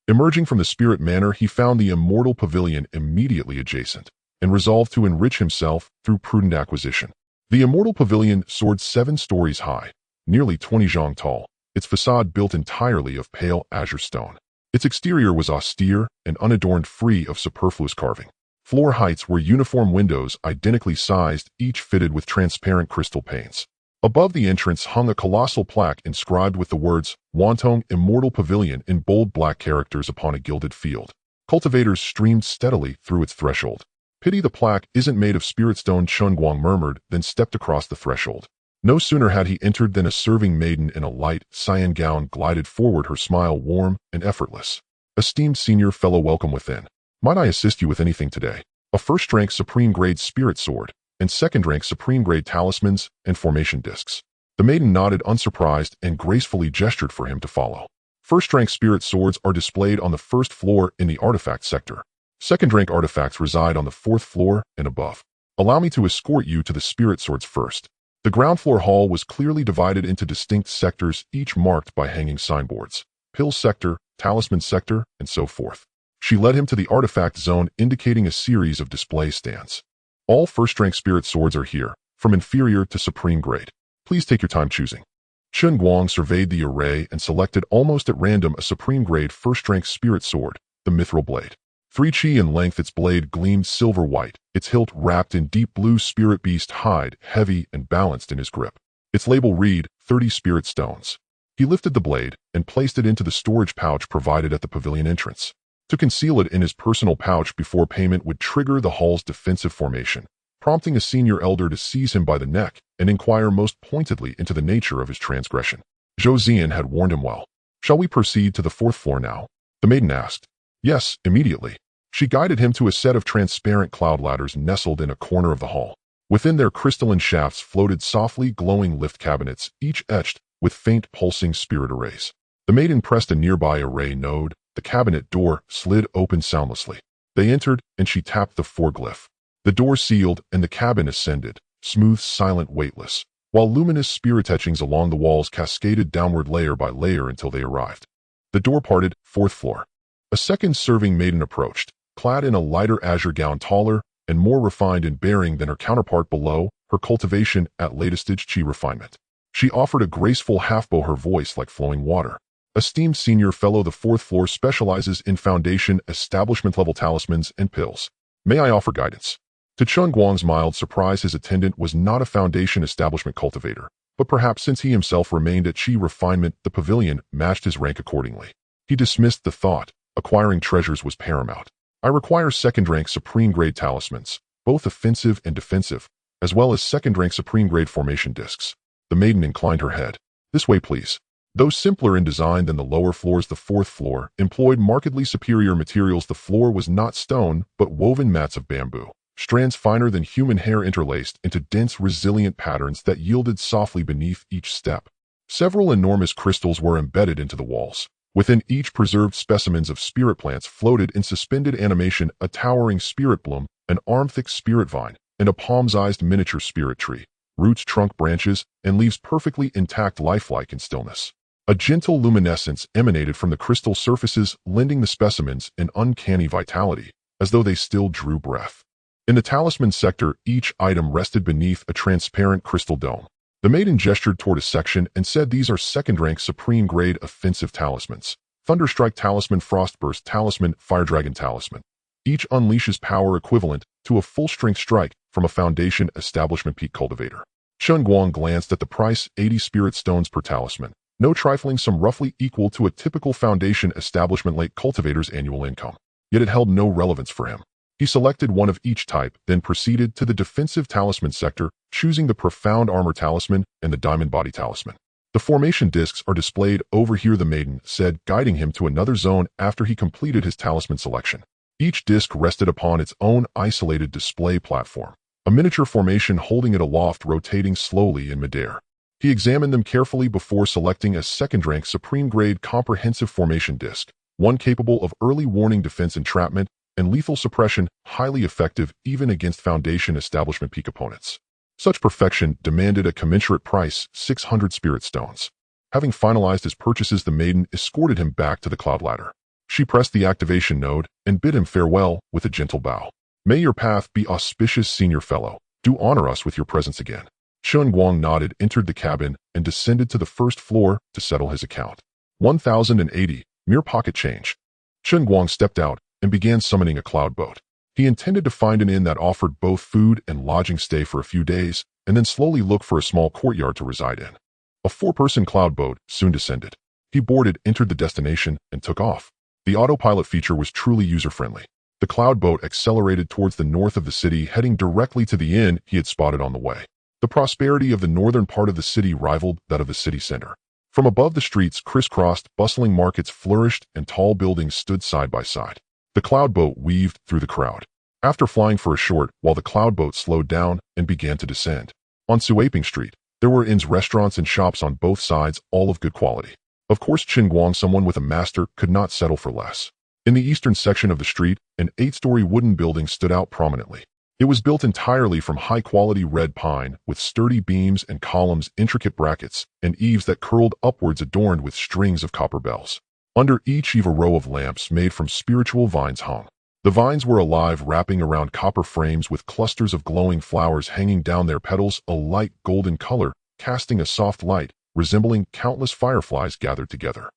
Emerging from the spirit manor, he found the Immortal Pavilion immediately adjacent, and resolved to enrich himself through prudent acquisition. The Immortal Pavilion soared 7 stories high, nearly 20 zhang tall, its facade built entirely of pale azure stone. Its exterior was austere and unadorned, free of superfluous carving. Floor heights were uniform windows, identically sized, each fitted with transparent crystal panes. Above the entrance hung a colossal plaque inscribed with the words, "Wantong Immortal Pavilion," in bold black characters upon a gilded field. Cultivators streamed steadily through its threshold. "Pity the plaque isn't made of spirit stone," Chen Guang murmured, then stepped across the threshold. No sooner had he entered than a serving maiden in a light cyan gown glided forward, her smile warm and effortless. "Esteemed senior fellow, welcome within. Might I assist you with anything today?" A first-rank supreme-grade spirit sword, and second-rank supreme-grade talismans and formation discs. The maiden nodded, unsurprised, and gracefully gestured for him to follow. First-rank spirit swords are displayed on the first floor in the artifact sector. Second-rank artifacts reside on the 4th floor and above. "Allow me to escort you to the spirit swords first." The ground floor hall was clearly divided into distinct sectors, each marked by hanging signboards. Pill sector, talisman sector, and so forth. She led him to the artifact zone, indicating a series of display stands. "All first-rank spirit swords are here, from inferior to supreme grade. Please take your time choosing." Chen Guang surveyed the array and selected almost at random a supreme-grade first-rank spirit sword, the Mithril Blade. 3 chi in length, its blade gleamed silver white, its hilt wrapped in deep blue spirit beast hide, heavy and balanced in his grip. Its label read, 30 spirit stones. He lifted the blade and placed it into the storage pouch provided at the pavilion entrance. To conceal it in his personal pouch before payment would trigger the hall's defensive formation, prompting a senior elder to seize him by the neck and inquire most pointedly into the nature of his transgression. Zhou Zian had warned him well. "Shall we proceed to the 4th floor now?" the maiden asked. "Yes, immediately." She guided him to a set of transparent cloud ladders nestled in a corner of the hall. Within their crystalline shafts floated softly glowing lift cabinets, each etched with faint pulsing spirit arrays. The maiden pressed a nearby array node. The cabinet door slid open soundlessly. They entered, and she tapped the foreglyph. The door sealed, and the cabin ascended, smooth, silent, weightless, while luminous spirit etchings along the walls cascaded downward layer by layer until they arrived. The door parted, 4th floor. A second serving maiden approached, clad in a lighter azure gown, taller and more refined in bearing than her counterpart below, her cultivation at latest chi refinement. She offered a graceful half-bow, her voice like flowing water. "Esteemed senior fellow, the 4th floor specializes in foundation establishment-level talismans and pills. May I offer guidance?" To Chen Guang's mild surprise, his attendant was not a foundation establishment cultivator, but perhaps since he himself remained at chi refinement, the pavilion matched his rank accordingly. He dismissed the thought. Acquiring treasures was paramount. "I require second-rank supreme-grade talismans, both offensive and defensive, as well as second-rank supreme-grade formation discs." The maiden inclined her head. "This way, please." Though simpler in design than the lower floors, the 4th floor employed markedly superior materials. The floor was not stone, but woven mats of bamboo, strands finer than human hair interlaced into dense, resilient patterns that yielded softly beneath each step. Several enormous crystals were embedded into the walls. Within each preserved specimens of spirit plants floated in suspended animation a towering spirit bloom, an arm-thick spirit vine, and a palm-sized miniature spirit tree, roots, trunk, branches, and leaves perfectly intact, lifelike in stillness. A gentle luminescence emanated from the crystal surfaces, lending the specimens an uncanny vitality, as though they still drew breath. In the talisman sector, each item rested beneath a transparent crystal dome. The maiden gestured toward a section and said these are second-rank supreme-grade offensive talismans. Thunderstrike Talisman, Frostburst Talisman, Fire Dragon Talisman. Each unleashes power equivalent to a full-strength strike from a Foundation Establishment Peak Cultivator. Chen Guang glanced at the price, 80 spirit stones per talisman. No trifling sum, roughly equal to a typical Foundation Establishment Lake Cultivator's annual income. Yet it held no relevance for him. He selected one of each type, then proceeded to the defensive talisman sector, choosing the Profound Armor Talisman and the Diamond Body Talisman. The formation discs are displayed over here, the maiden said, guiding him to another zone after he completed his talisman selection. Each disc rested upon its own isolated display platform, a miniature formation holding it aloft, rotating slowly in midair. He examined them carefully before selecting a second-rank supreme-grade comprehensive formation disc, one capable of early warning, defense, entrapment, and lethal suppression, highly effective even against Foundation Establishment Peak opponents. Such perfection demanded a commensurate price, 600 spirit stones. Having finalized his purchases, the maiden escorted him back to the cloud ladder. She pressed the activation node and bid him farewell with a gentle bow. May your path be auspicious, senior fellow. Do honor us with your presence again. Chen Guang nodded, entered the cabin, and descended to the first floor to settle his account. 1,080, mere pocket change. Chen Guang stepped out and began summoning a cloud boat. He intended to find an inn that offered both food and lodging stay for a few days, and then slowly look for a small courtyard to reside in. A 4-person cloud boat soon descended. He boarded, entered the destination, and took off. The autopilot feature was truly user-friendly. The cloud boat accelerated towards the north of the city, heading directly to the inn he had spotted on the way. The prosperity of the northern part of the city rivaled that of the city center. From above, the streets crisscrossed, bustling markets flourished, and tall buildings stood side by side. The cloud boat weaved through the crowd. After flying for a short while, the cloud boat slowed down and began to descend. On Suaping Street, there were inns, restaurants, and shops on both sides, all of good quality. Of course, Chen Guang, someone with a master, could not settle for less. In the eastern section of the street, an 8-story wooden building stood out prominently. It was built entirely from high-quality red pine, with sturdy beams and columns, intricate brackets, and eaves that curled upwards adorned with strings of copper bells. Under each eave a row of lamps made from spiritual vines hung. The vines were alive, wrapping around copper frames with clusters of glowing flowers hanging down their petals, a light golden color, casting a soft light, resembling countless fireflies gathered together.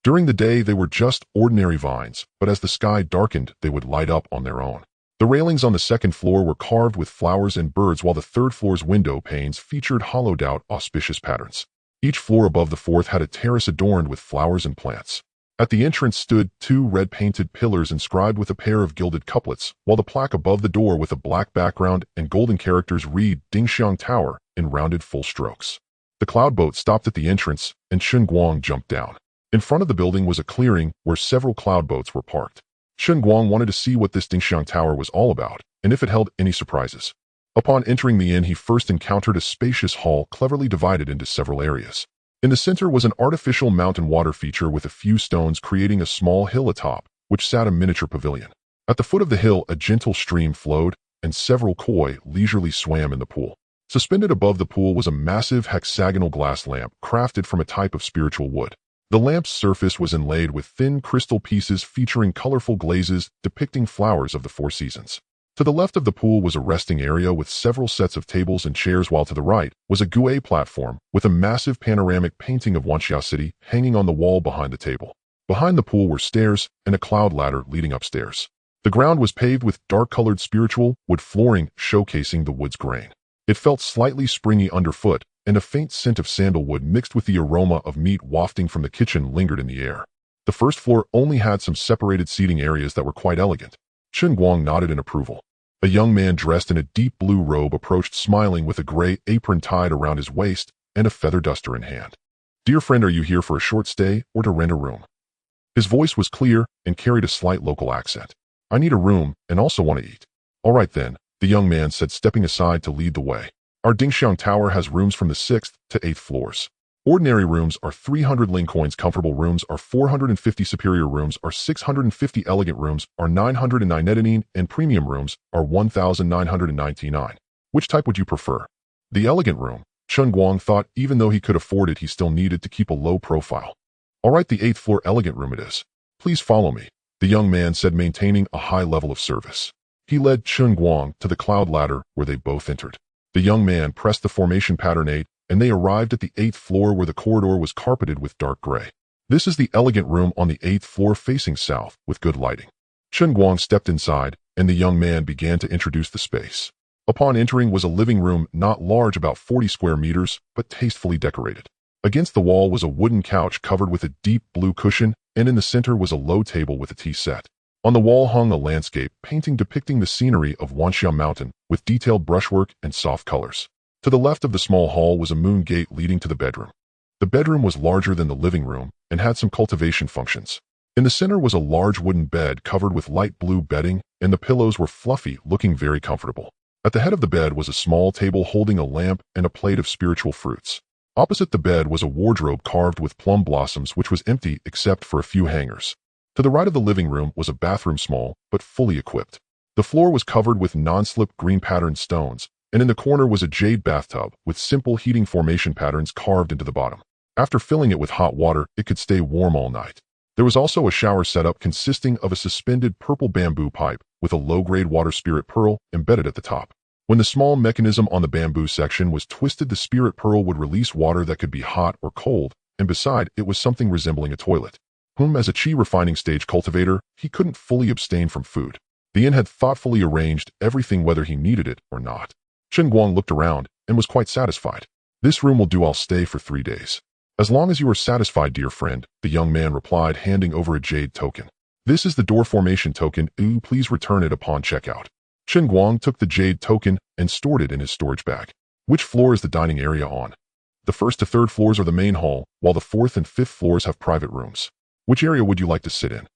During the day they were just ordinary vines, but as the sky darkened they would light up on their own. The railings on the second floor were carved with flowers and birds, while the third floor's window panes featured hollowed-out auspicious patterns. Each floor above the fourth had a terrace adorned with flowers and plants. At the entrance stood 2 red-painted pillars inscribed with a pair of gilded couplets, while the plaque above the door with a black background and golden characters read Dingxiang Tower in rounded full strokes. The cloud boat stopped at the entrance, and Chen Guang jumped down. In front of the building was a clearing where several cloud boats were parked. Chen Guang wanted to see what this Dingxiang Tower was all about, and if it held any surprises. Upon entering the inn, he first encountered a spacious hall cleverly divided into several areas. In the center was an artificial mountain water feature with a few stones creating a small hill atop, which sat a miniature pavilion. At the foot of the hill, a gentle stream flowed, and several koi leisurely swam in the pool. Suspended above the pool was a massive hexagonal glass lamp crafted from a type of spiritual wood. The lamp's surface was inlaid with thin crystal pieces featuring colorful glazes depicting flowers of the 4 seasons. To the left of the pool was a resting area with several sets of tables and chairs, while to the right was a Gue platform with a massive panoramic painting of Wanxiao City hanging on the wall behind the table. Behind the pool were stairs and a cloud ladder leading upstairs. The ground was paved with dark-colored spiritual wood flooring showcasing the wood's grain. It felt slightly springy underfoot, and a faint scent of sandalwood mixed with the aroma of meat wafting from the kitchen lingered in the air. The first floor only had some separated seating areas that were quite elegant. Chen Guang nodded in approval. A young man dressed in a deep blue robe approached, smiling with a gray apron tied around his waist and a feather duster in hand. "Dear friend, are you here for a short stay or to rent a room?" His voice was clear and carried a slight local accent. "I need a room and also want to eat." "All right then," the young man said, stepping aside to lead the way. "Our Dingxiang Tower has rooms from the 6th to 8th floors. Ordinary rooms are 300 ling coins, comfortable rooms are 450, superior rooms are 650, elegant rooms are 909 netadine, and premium rooms are 1,999. Which type would you prefer? The elegant room, Chen Guang thought. Even though he could afford it, he still needed to keep a low profile. All right, the 8th floor elegant room it is. Please follow me, the young man said, maintaining a high level of service. He led Chen Guang to the cloud ladder where they both entered. The young man pressed the formation pattern 8, and they arrived at the 8th floor where the corridor was carpeted with dark gray. This is the elegant room on the 8th floor facing south with good lighting. Chen Guang stepped inside, and the young man began to introduce the space. Upon entering was a living room, not large, about 40 square meters, but tastefully decorated. Against the wall was a wooden couch covered with a deep blue cushion, and in the center was a low table with a tea set. On the wall hung a landscape painting depicting the scenery of Wanxiao Mountain with detailed brushwork and soft colors. To the left of the small hall was a moon gate leading to the bedroom. The bedroom was larger than the living room and had some cultivation functions. In the center was a large wooden bed covered with light blue bedding, and the pillows were fluffy, looking very comfortable. At the head of the bed was a small table holding a lamp and a plate of spiritual fruits. Opposite the bed was a wardrobe carved with plum blossoms, which was empty except for a few hangers. To the right of the living room was a bathroom, small but fully equipped. The floor was covered with non-slip green patterned stones, and in the corner was a jade bathtub with simple heating formation patterns carved into the bottom. After filling it with hot water, it could stay warm all night. There was also a shower setup consisting of a suspended purple bamboo pipe with a low-grade water spirit pearl embedded at the top. When the small mechanism on the bamboo section was twisted, the spirit pearl would release water that could be hot or cold, and beside it was something resembling a toilet. As a chi refining stage cultivator, he couldn't fully abstain from food. The inn had thoughtfully arranged everything whether he needed it or not. Chen Guang looked around and was quite satisfied. This room will do. I'll stay for 3 days. As long as you are satisfied, dear friend, the young man replied, handing over a jade token. This is the door formation token. Please return it upon checkout. Chen Guang took the jade token and stored it in his storage bag. Which floor is the dining area on? The 1st to 3rd floors are the main hall, while the 4th and 5th floors have private rooms. Which area would you like to sit in?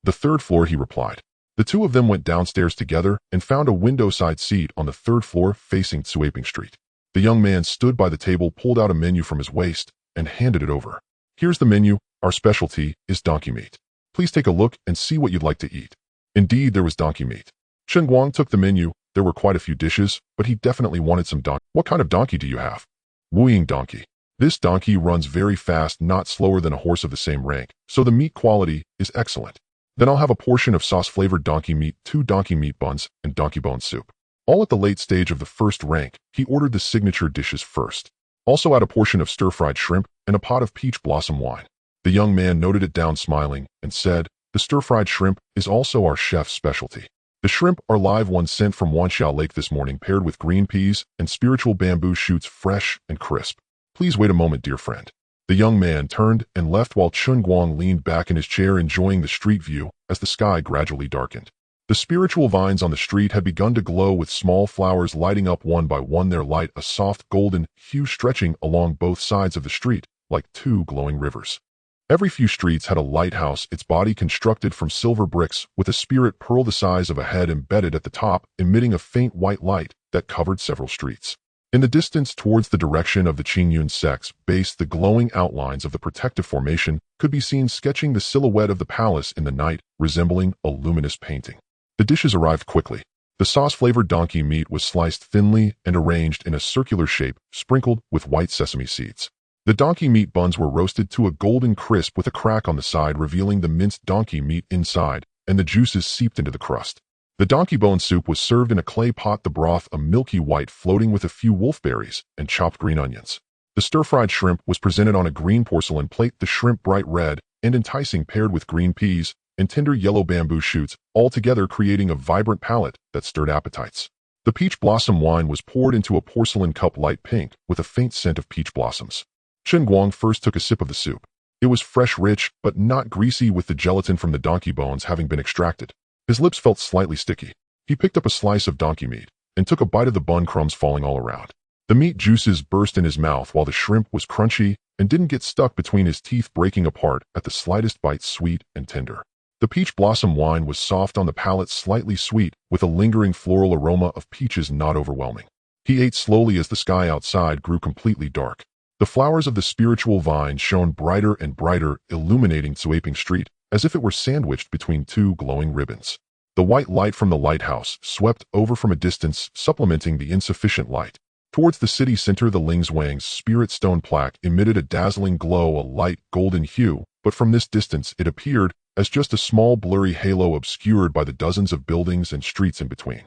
The 3rd floor, he replied. The two of them went downstairs together and found a window-side seat on the 3rd floor facing Suaping Street. The young man stood by the table, pulled out a menu from his waist, and handed it over. Here's the menu. Our specialty is donkey meat. Please take a look and see what you'd like to eat. Indeed, there was donkey meat. Chen Guang took the menu. There were quite a few dishes, but he definitely wanted some donkey. What kind of donkey do you have? Wuying donkey. This donkey runs very fast, not slower than a horse of the same rank, so the meat quality is excellent. Then I'll have a portion of sauce-flavored donkey meat, 2 donkey meat buns, and donkey bone soup. All at the late stage of the first rank, he ordered the signature dishes first. Also add a portion of stir-fried shrimp and a pot of peach blossom wine. The young man noted it down, smiling, and said, the stir-fried shrimp is also our chef's specialty. The shrimp are live ones sent from Wanxiao Lake this morning, paired with green peas and spiritual bamboo shoots, fresh and crisp. Please wait a moment, dear friend. The young man turned and left while Chen Guang leaned back in his chair, enjoying the street view as the sky gradually darkened. The spiritual vines on the street had begun to glow with small flowers lighting up one by one, their light a soft golden hue stretching along both sides of the street like 2 glowing rivers. Every few streets had a lighthouse, its body constructed from silver bricks with a spirit pearl the size of a head embedded at the top, emitting a faint white light that covered several streets. In the distance towards the direction of the Qingyun sects base, the glowing outlines of the protective formation could be seen sketching the silhouette of the palace in the night, resembling a luminous painting. The dishes arrived quickly. The sauce-flavored donkey meat was sliced thinly and arranged in a circular shape, sprinkled with white sesame seeds. The donkey meat buns were roasted to a golden crisp with a crack on the side, revealing the minced donkey meat inside, and the juices seeped into the crust. The donkey bone soup was served in a clay pot, the broth a milky white floating with a few wolfberries and chopped green onions. The stir-fried shrimp was presented on a green porcelain plate, the shrimp bright red and enticing, paired with green peas and tender yellow bamboo shoots, all together creating a vibrant palette that stirred appetites. The peach blossom wine was poured into a porcelain cup, light pink, with a faint scent of peach blossoms. Chen Guang first took a sip of the soup. It was fresh, rich, but not greasy, with the gelatin from the donkey bones having been extracted. His lips felt slightly sticky. He picked up a slice of donkey meat and took a bite of the bun, crumbs falling all around. The meat juices burst in his mouth while the shrimp was crunchy and didn't get stuck between his teeth, breaking apart at the slightest bite, sweet and tender. The peach blossom wine was soft on the palate, slightly sweet, with a lingering floral aroma of peaches, not overwhelming. He ate slowly as the sky outside grew completely dark. The flowers of the spiritual vine shone brighter and brighter, illuminating Awakens Street, as if it were sandwiched between two glowing ribbons. The white light from the lighthouse swept over from a distance, supplementing the insufficient light. Towards the city center, the Lingzhuang's spirit stone plaque emitted a dazzling glow, a light golden hue, but from this distance it appeared as just a small blurry halo obscured by the dozens of buildings and streets in between.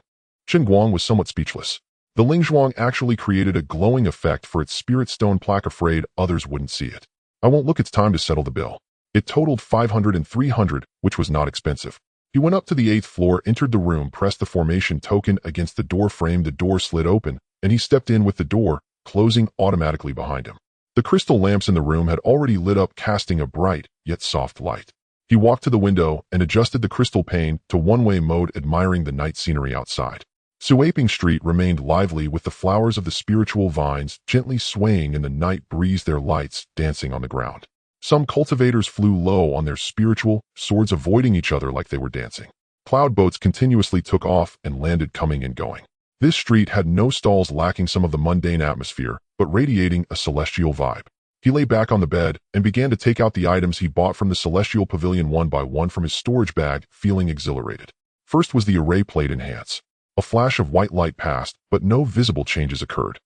Chen Guang was somewhat speechless. The Lingzhuang actually created a glowing effect for its spirit stone plaque, afraid others wouldn't see it. I won't look, it's time to settle the bill. It totaled 500 and 300, which was not expensive. He went up to the 8th floor, entered the room, pressed the formation token against the door frame. The door slid open, and he stepped in with the door closing automatically behind him. The crystal lamps in the room had already lit up, casting a bright yet soft light. He walked to the window and adjusted the crystal pane to one-way mode, admiring the night scenery outside. Awakens Street remained lively with the flowers of the spiritual vines gently swaying in the night breeze, their lights dancing on the ground. Some cultivators flew low on their spiritual swords, avoiding each other like they were dancing. Cloud boats continuously took off and landed, coming and going. This street had no stalls, lacking some of the mundane atmosphere, but radiating a celestial vibe. He lay back on the bed and began to take out the items he bought from the celestial pavilion one by one from his storage bag, feeling exhilarated. First was the array plate enhance. A flash of white light passed, but no visible changes occurred.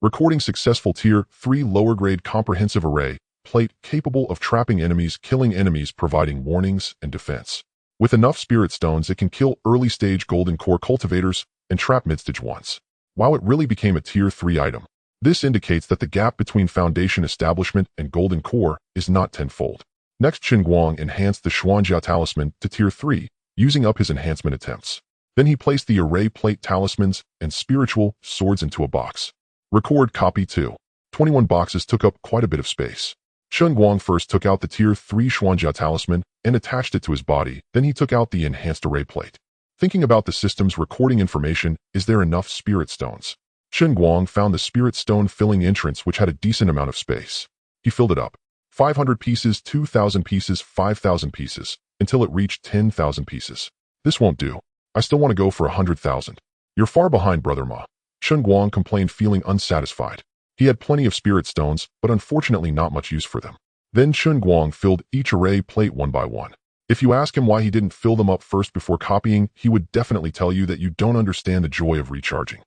Recording successful Tier 3 lower grade comprehensive array plate capable of trapping enemies, killing enemies, providing warnings and defense. With enough spirit stones, it can kill early stage golden core cultivators and trap mid-stage ones. Wow, it really became a Tier 3 item. This indicates that the gap between foundation establishment and golden core is not tenfold. Next, Chen Guang enhanced the Xuanjia talisman to Tier 3, using up his enhancement attempts. Then he placed the array plate talismans and spiritual swords into a box. Record copy 2. 21 boxes took up quite a bit of space. Chen Guang first took out the Tier 3 Xuanjia talisman and attached it to his body, then he took out the enhanced array plate. Thinking about the system's recording information, is there enough spirit stones? Chen Guang found the spirit stone filling entrance, which had a decent amount of space. He filled it up. 500 pieces, 2,000 pieces, 5,000 pieces, until it reached 10,000 pieces. This won't do. I still want to go for 100,000. You're far behind, brother Ma. Chen Guang complained, feeling unsatisfied. He had plenty of spirit stones, but unfortunately not much use for them. Then Chen Guang filled each array plate one by one. If you ask him why he didn't fill them up first before copying, he would definitely tell you that you don't understand the joy of recharging.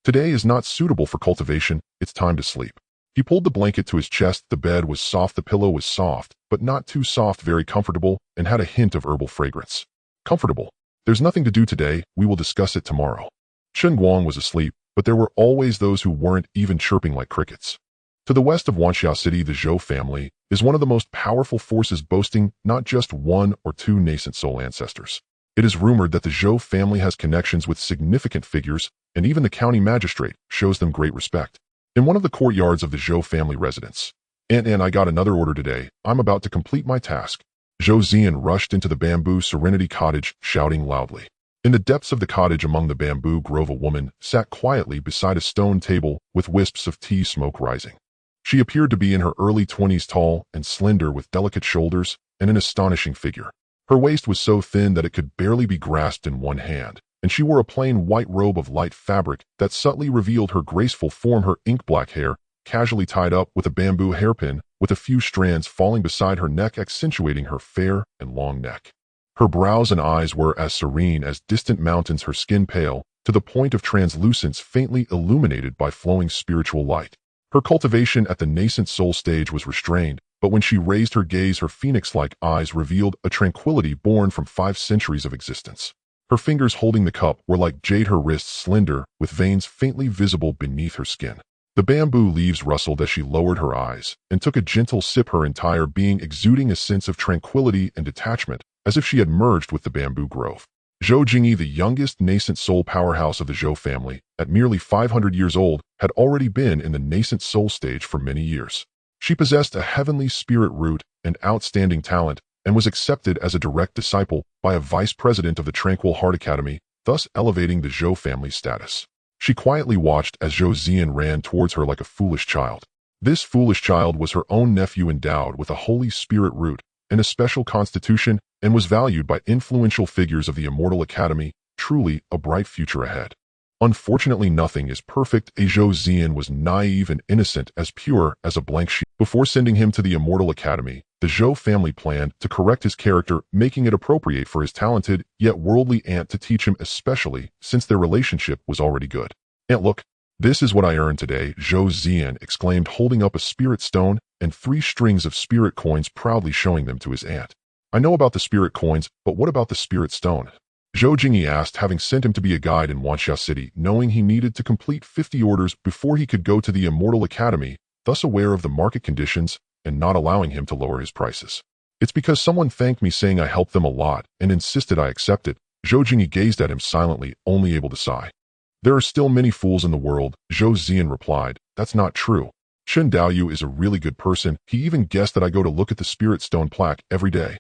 Today is not suitable for cultivation, it's time to sleep. He pulled the blanket to his chest. The bed was soft, the pillow was soft, but not too soft, very comfortable, and had a hint of herbal fragrance. Comfortable. There's nothing to do today, we will discuss it tomorrow. Chen Guang was asleep, but there were always those who weren't, even chirping like crickets. To the west of Wanxia City, the Zhou family is one of the most powerful forces, boasting not just one or two nascent soul ancestors. It is rumored that the Zhou family has connections with significant figures, and even the county magistrate shows them great respect. In one of the courtyards of the Zhou family residence, "And I got another order today. I'm about to complete my task." Zhou Zian rushed into the bamboo serenity cottage, shouting loudly. In the depths of the cottage among the bamboo grove, a woman sat quietly beside a stone table with wisps of tea smoke rising. She appeared to be in her early 20s, tall and slender, with delicate shoulders and an astonishing figure. Her waist was so thin that it could barely be grasped in one hand, and she wore a plain white robe of light fabric that subtly revealed her graceful form. Her ink-black hair, casually tied up with a bamboo hairpin, with a few strands falling beside her neck, accentuating her fair and long neck. Her brows and eyes were as serene as distant mountains, her skin pale, to the point of translucence, faintly illuminated by flowing spiritual light. Her cultivation at the nascent soul stage was restrained, but when she raised her gaze, her phoenix-like eyes revealed a tranquility born from 5 centuries of existence. Her fingers holding the cup were like jade, her wrists slender, with veins faintly visible beneath her skin. The bamboo leaves rustled as she lowered her eyes and took a gentle sip, her entire being exuding a sense of tranquility and detachment, as if she had merged with the bamboo grove. Zhou Jingyi, the youngest nascent soul powerhouse of the Zhou family, at merely 500 years old, had already been in the nascent soul stage for many years. She possessed a heavenly spirit root and outstanding talent, and was accepted as a direct disciple by a vice president of the Tranquil Heart Academy, thus elevating the Zhou family's status. She quietly watched as Zhou Zian ran towards her like a foolish child. This foolish child was her own nephew, endowed with a holy spirit root and a special constitution, and was valued by influential figures of the Immortal Academy. Truly a bright future ahead. Unfortunately, nothing is perfect. Zhou Zian was naive and innocent, as pure as a blank sheet. Before sending him to the Immortal Academy, the Zhou family planned to correct his character, making it appropriate for his talented, yet worldly aunt to teach him, especially since their relationship was already good. "Aunt, look, this is what I earned today," Zhou Zian exclaimed, holding up a spirit stone and 3 strings of spirit coins, proudly showing them to his aunt. "I know about the spirit coins, but what about the spirit stone?" Zhou Jingyi asked, having sent him to be a guide in Wanxia City, knowing he needed to complete 50 orders before he could go to the Immortal Academy, thus aware of the market conditions and not allowing him to lower his prices. "It's because someone thanked me saying I helped them a lot and insisted I accept it." Zhou Jingyi gazed at him silently, only able to sigh. "There are still many fools in the world," Zhou Zian replied. "That's not true. Chen Daoyu is a really good person. He even guessed that I go to look at the spirit stone plaque every day."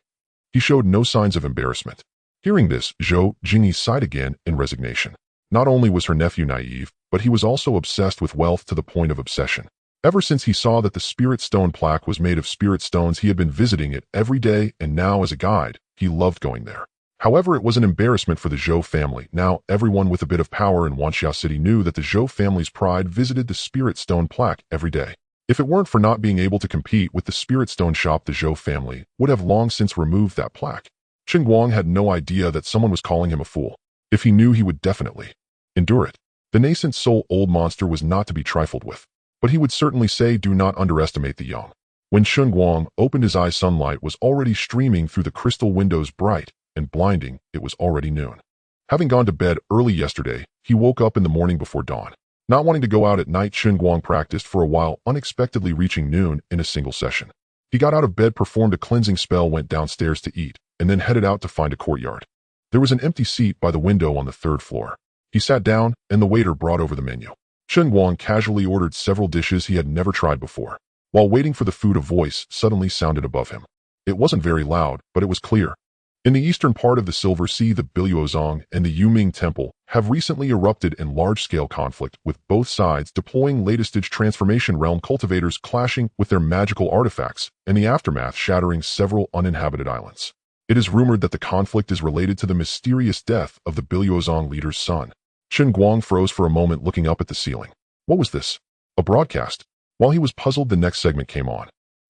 He showed no signs of embarrassment. Hearing this, Zhou Jingyi sighed again in resignation. Not only was her nephew naive, but he was also obsessed with wealth to the point of obsession. Ever since he saw that the spirit stone plaque was made of spirit stones, he had been visiting it every day, and now as a guide, he loved going there. However, it was an embarrassment for the Zhou family. Now, everyone with a bit of power in Wanxia City knew that the Zhou family's pride visited the spirit stone plaque every day. If it weren't for not being able to compete with the spirit stone shop, the Zhou family would have long since removed that plaque. Chen Guang had no idea that someone was calling him a fool. If he knew, he would definitely endure it. The nascent soul-old monster was not to be trifled with. But he would certainly say, "Do not underestimate the young." When Chen Guang opened his eyes, sunlight was already streaming through the crystal windows, bright and blinding. It was already noon. Having gone to bed early yesterday, he woke up in the morning before dawn. Not wanting to go out at night, Chen Guang practiced for a while, unexpectedly reaching noon in a single session. He got out of bed, performed a cleansing spell, went downstairs to eat, and then headed out to find a courtyard. There was an empty seat by the window on the 3rd floor. He sat down, and the waiter brought over the menu. Chen Guang casually ordered several dishes he had never tried before. While waiting for the food, a voice suddenly sounded above him. It wasn't very loud, but it was clear. "In the eastern part of the Silver Sea, the Biluozong and the Yuming Temple have recently erupted in large-scale conflict, with both sides deploying latest-stage transformation realm cultivators clashing with their magical artifacts, and the aftermath shattering several uninhabited islands. It is rumored that the conflict is related to the mysterious death of the Biluozong leader's son." Chen Guang froze for a moment, looking up at the ceiling. What was this? A broadcast? While he was puzzled, the next segment came on.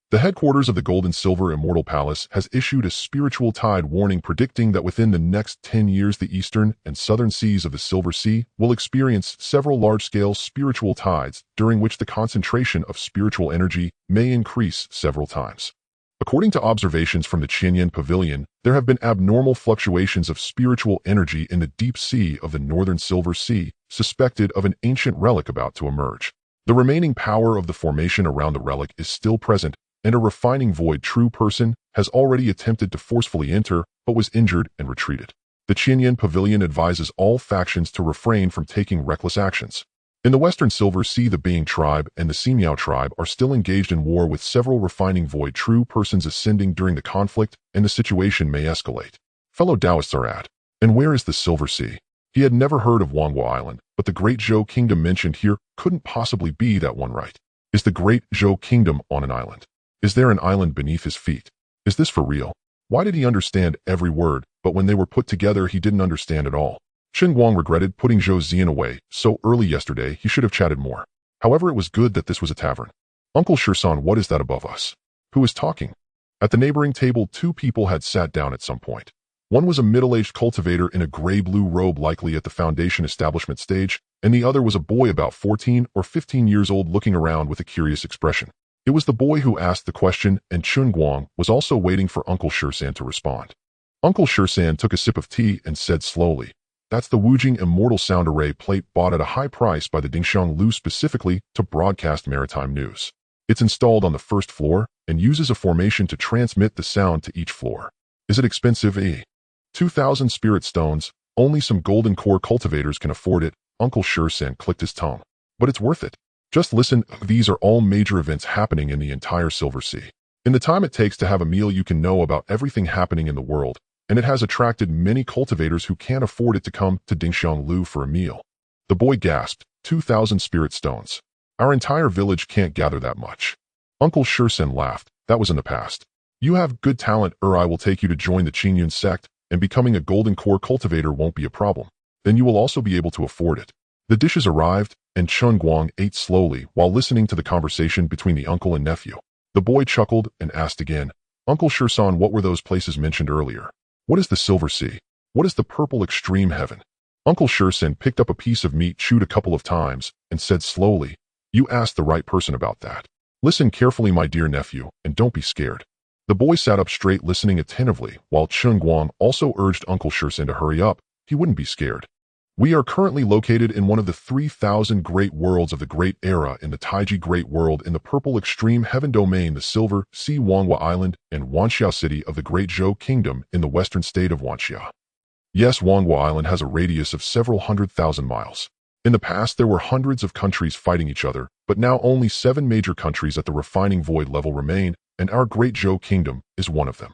"The headquarters of the Gold and Silver Immortal Palace has issued a spiritual tide warning, predicting that within the next 10 years the eastern and southern seas of the Silver Sea will experience several large-scale spiritual tides, during which the concentration of spiritual energy may increase several times. According to observations from the Qianyan Pavilion, there have been abnormal fluctuations of spiritual energy in the deep sea of the northern Silver Sea, suspected of an ancient relic about to emerge. The remaining power of the formation around the relic is still present, and a refining void true person has already attempted to forcefully enter, but was injured and retreated. The Qianyan Pavilion advises all factions to refrain from taking reckless actions. In the western Silver Sea, the Bing tribe and the Simiao tribe are still engaged in war, with several refining void true persons ascending during the conflict, and the situation may escalate. Fellow Taoists are at. And where is the Silver Sea? He had never heard of Wanghua Island, but the Great Zhou Kingdom mentioned here couldn't possibly be that one, right? Is the Great Zhou Kingdom on an island? Is there an island beneath his feet? Is this for real? Why did he understand every word, but when they were put together he didn't understand at all? Chen Guang regretted putting Zhou Zian away so early yesterday. He should have chatted more. However, it was good that this was a tavern. "Uncle Shirsan, what is that above us? Who is talking?" At the neighboring table, 2 people had sat down at some point. One was a middle-aged cultivator in a gray-blue robe, likely at the foundation establishment stage, and the other was a boy about 14 or 15 years old, looking around with a curious expression. It was the boy who asked the question, and Chen Guang was also waiting for Uncle Shirsan to respond. Uncle Shirsan took a sip of tea and said slowly, "That's the Wujing Immortal sound array plate bought at a high price by the Dingxiang Lu specifically to broadcast maritime news. It's installed on the 1st floor and uses a formation to transmit the sound to each floor. Is it expensive? 2,000 spirit stones. Only some golden core cultivators can afford it." Uncle Shirsan clicked his tongue. "But it's worth it. Just listen, these are all major events happening in the entire Silver Sea. In the time it takes to have a meal, you can know about everything happening in the world, and it has attracted many cultivators who can't afford it to come to Dingxiang Lu for a meal." The boy gasped, 2,000 spirit stones. Our entire village can't gather that much. Uncle Shirsan laughed. That was in the past. You have good talent, I will take you to join the Qingyun sect, and becoming a golden core cultivator won't be a problem. Then you will also be able to afford it. The dishes arrived, and Chen Guang ate slowly while listening to the conversation between the uncle and nephew. The boy chuckled and asked again, "Uncle Shirsan, what were those places mentioned earlier? What is the Silver Sea? What is the Purple Extreme Heaven?" Uncle Shirsan picked up a piece of meat, chewed a couple of times, and said slowly, "You asked the right person about that. Listen carefully, my dear nephew, and don't be scared." The boy sat up straight, listening attentively, while Chen Guang also urged Uncle Shirsan to hurry up. He wouldn't be scared. "We are currently located in one of the 3,000 great worlds of the Great Era in the Taiji Great World in the Purple Extreme Heaven Domain, the Silver Sea, Wanghua Island, and Wanxia City of the Great Zhou Kingdom in the western state of Wanxia. Yes, Wanghua Island has a radius of several 100,000 miles. In the past, there were hundreds of countries fighting each other, but now only 7 major countries at the refining void level remain, and our Great Zhou Kingdom is one of them."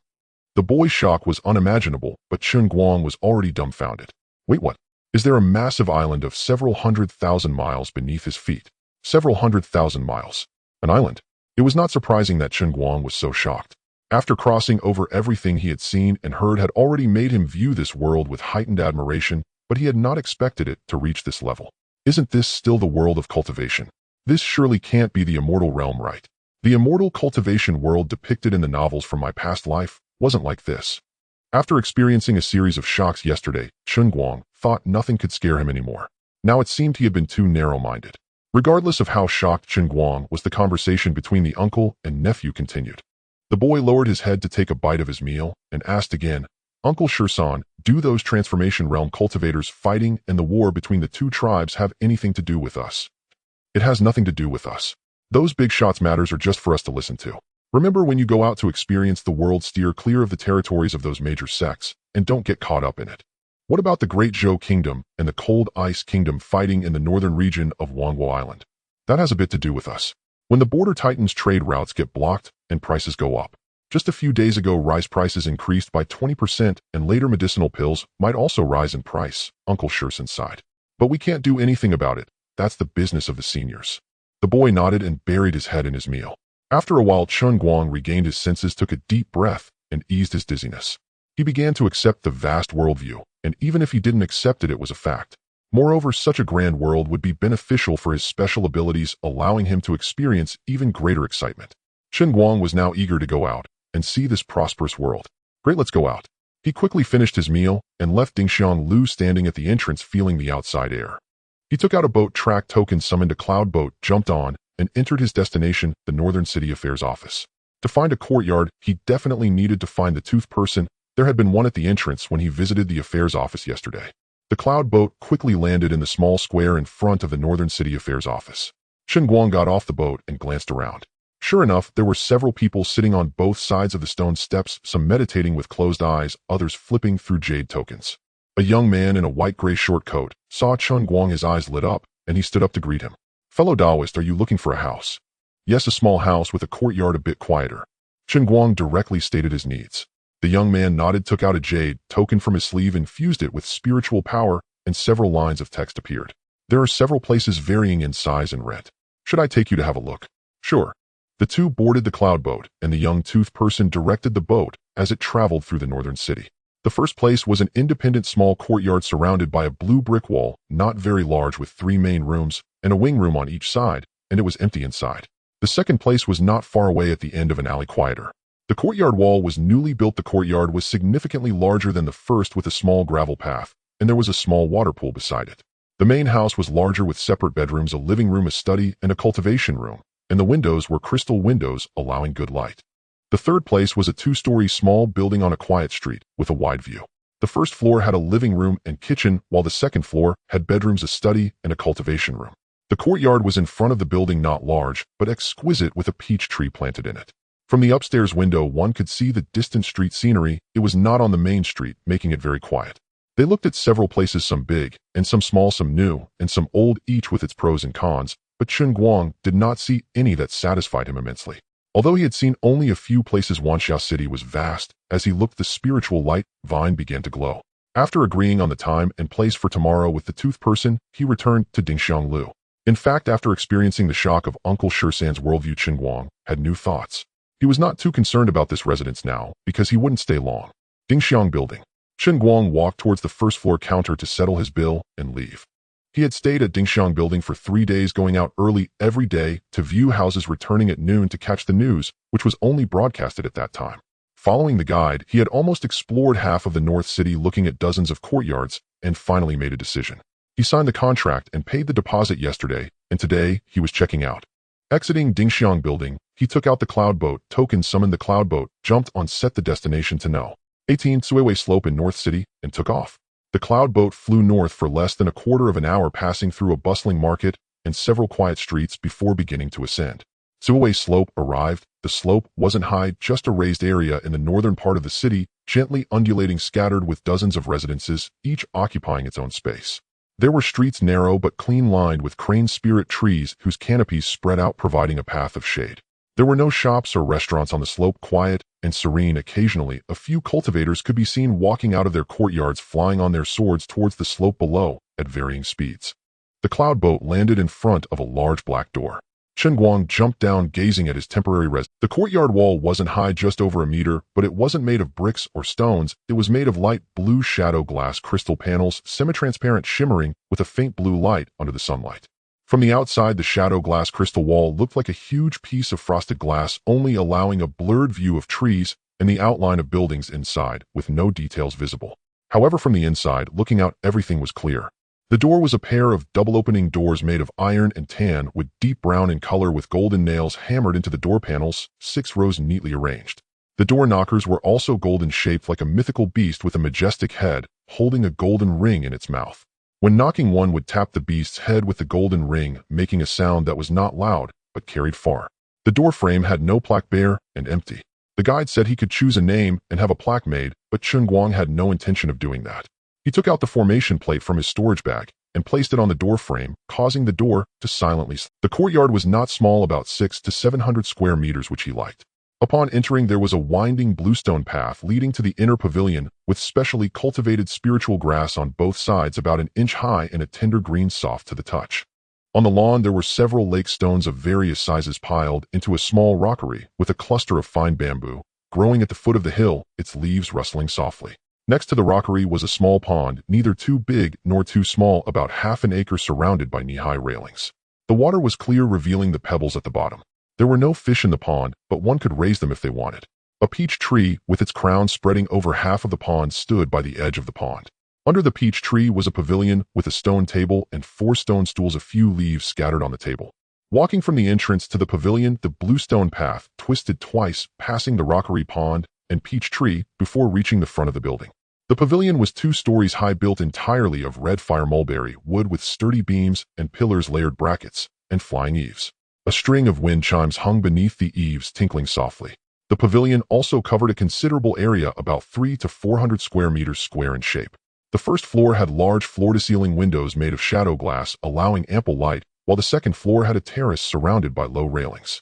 The boy's shock was unimaginable, but Chen Guang was already dumbfounded. Wait, what? Is there a massive island of several 100,000 miles beneath his feet? Several 100,000 miles. An island? It was not surprising that Chen Guang was so shocked. After crossing over, everything he had seen and heard had already made him view this world with heightened admiration, but he had not expected it to reach this level. Isn't this still the world of cultivation? This surely can't be the immortal realm, right? The immortal cultivation world depicted in the novels from my past life wasn't like this. After experiencing a series of shocks yesterday, Chen Guang thought nothing could scare him anymore. Now it seemed he had been too narrow-minded. Regardless of how shocked Chen Guang was, the conversation between the uncle and nephew continued. The boy lowered his head to take a bite of his meal and asked again, "Uncle Shirsan, do those transformation realm cultivators fighting and the war between the two tribes have anything to do with us?" "It has nothing to do with us. Those big shots matters are just for us to listen to. Remember, when you go out to experience the world, steer clear of the territories of those major sects, and don't get caught up in it. What about the Great Zhou Kingdom and the Cold Ice Kingdom fighting in the northern region of Wanghua Island? That has a bit to do with us. When the border tightens, trade routes get blocked and prices go up. Just a few days ago, rice prices increased by 20%, and later medicinal pills might also rise in price," Uncle Shirsan sighed. "But we can't do anything about it. That's the business of the seniors." The boy nodded and buried his head in his meal. After a while, Chen Guang regained his senses, took a deep breath, and eased his dizziness. He began to accept the vast worldview, and even if he didn't accept it, it was a fact. Moreover, such a grand world would be beneficial for his special abilities, allowing him to experience even greater excitement. Chen Guang was now eager to go out and see this prosperous world. "Great, let's go out." He quickly finished his meal and left Dingxiang Lu standing at the entrance, feeling the outside air. He took out a boat track token, summoned a cloud boat, jumped on, and entered his destination, the Northern City Affairs Office. To find a courtyard, he definitely needed to find the tooth person. There had been one at the entrance when he visited the Affairs Office yesterday. The cloud boat quickly landed in the small square in front of the Northern City Affairs Office. Chen Guang got off the boat and glanced around. Sure enough, there were several people sitting on both sides of the stone steps, some meditating with closed eyes, others flipping through jade tokens. A young man in a white-gray short coat saw Chen Guang. His eyes lit up, and he stood up to greet him. "Fellow Taoist, are you looking for a house?" "Yes, a small house with a courtyard a bit quieter." Chen Guang directly stated his needs. The young man nodded, took out a jade token from his sleeve, infused it with spiritual power, and several lines of text appeared. "There are several places varying in size and rent. Should I take you to have a look?" "Sure." The two boarded the cloud boat, and the young tooth person directed the boat as it traveled through the northern city. The first place was an independent small courtyard surrounded by a blue brick wall, not very large, with 3 main rooms and a wing room on each side, and it was empty inside. The second place was not far away at the end of an alley, quieter. The courtyard wall was newly built. The courtyard was significantly larger than the first, with a small gravel path, and there was a small water pool beside it. The main house was larger, with separate bedrooms, a living room, a study, and a cultivation room, and the windows were crystal windows, allowing good light. The third place was a 2-story small building on a quiet street with a wide view. The first floor had a living room and kitchen, while the second floor had bedrooms, a study, and a cultivation room. The courtyard was in front of the building, not large, but exquisite, with a peach tree planted in it. From the upstairs window, one could see the distant street scenery. It was not on the main street, making it very quiet. They looked at several places, some big, and some small, some new, and some old, each with its pros and cons, but Chen Guang did not see any that satisfied him immensely. Although he had seen only a few places, Wanxia City was vast. As he looked, the spiritual light vine began to glow. After agreeing on the time and place for tomorrow with the tooth person, he returned to Dingxiang Lu. In fact, after experiencing the shock of Uncle Shirsan's worldview, Chen Guang had new thoughts. He was not too concerned about this residence now, because he wouldn't stay long. Dingxiang Building. Chen Guang walked towards the first floor counter to settle his bill and leave. He had stayed at Dingxiang Building for 3 days, going out early every day to view houses, returning at noon to catch the news, which was only broadcasted at that time. Following the guide, he had almost explored half of the North City, looking at dozens of courtyards, and finally made a decision. He signed the contract and paid the deposit yesterday, and today he was checking out. Exiting Dingxiang Building, he took out the cloud boat token, summoned the cloud boat, jumped on, set the destination to No. 18 Tsuiwei Slope in North City, and took off. The cloud boat flew north for less than a quarter of an hour, passing through a bustling market and several quiet streets before beginning to ascend. Tsuiwei Slope arrived. The slope wasn't high, just a raised area in the northern part of the city, gently undulating, scattered with dozens of residences, each occupying its own space. There were streets narrow but clean, lined with crane spirit trees whose canopies spread out, providing a path of shade. There were no shops or restaurants on the slope, quiet and serene. Occasionally, a few cultivators could be seen walking out of their courtyards, flying on their swords towards the slope below at varying speeds. The cloud boat landed in front of a large black door. Chen Guang jumped down, gazing at his temporary residence. The courtyard wall wasn't high, just over a meter, but it wasn't made of bricks or stones. It was made of light blue shadow glass crystal panels, semi-transparent, shimmering with a faint blue light under the sunlight. From the outside, the shadow glass crystal wall looked like a huge piece of frosted glass, only allowing a blurred view of trees and the outline of buildings inside, with no details visible. However, from the inside, looking out, everything was clear. The door was a pair of double-opening doors made of iron and tan, with deep brown in color, with golden nails hammered into the door panels, 6 rows neatly arranged. The door knockers were also golden, shaped like a mythical beast with a majestic head, holding a golden ring in its mouth. When knocking, one would tap the beast's head with the golden ring, making a sound that was not loud, but carried far. The door frame had no plaque, bare and empty. The guide said he could choose a name and have a plaque made, but Chen Guang had no intention of doing that. He took out the formation plate from his storage bag and placed it on the door frame, causing the door to silently slide. The courtyard was not small, about 600 to 700 square meters, which he liked. Upon entering, there was a winding bluestone path leading to the inner pavilion, with specially cultivated spiritual grass on both sides, about an inch high and a tender green, soft to the touch. On the lawn, there were several lake stones of various sizes piled into a small rockery, with a cluster of fine bamboo growing at the foot of the hill, its leaves rustling softly. Next to the rockery was a small pond, neither too big nor too small, about half an acre, surrounded by knee-high railings. The water was clear, revealing the pebbles at the bottom. There were no fish in the pond, but one could raise them if they wanted. A peach tree, with its crown spreading over half of the pond, stood by the edge of the pond. Under the peach tree was a pavilion with a stone table and 4 stone stools, a few leaves scattered on the table. Walking from the entrance to the pavilion, the bluestone path twisted twice, passing the rockery, pond, and peach tree before reaching the front of the building. The pavilion was 2 stories high, built entirely of red fire mulberry wood, with sturdy beams and pillars, layered brackets, and flying eaves. A string of wind chimes hung beneath the eaves, tinkling softly. The pavilion also covered a considerable area, about 300 to 400 square meters square in shape. The first floor had large floor-to-ceiling windows made of shadow glass, allowing ample light, while the second floor had a terrace surrounded by low railings.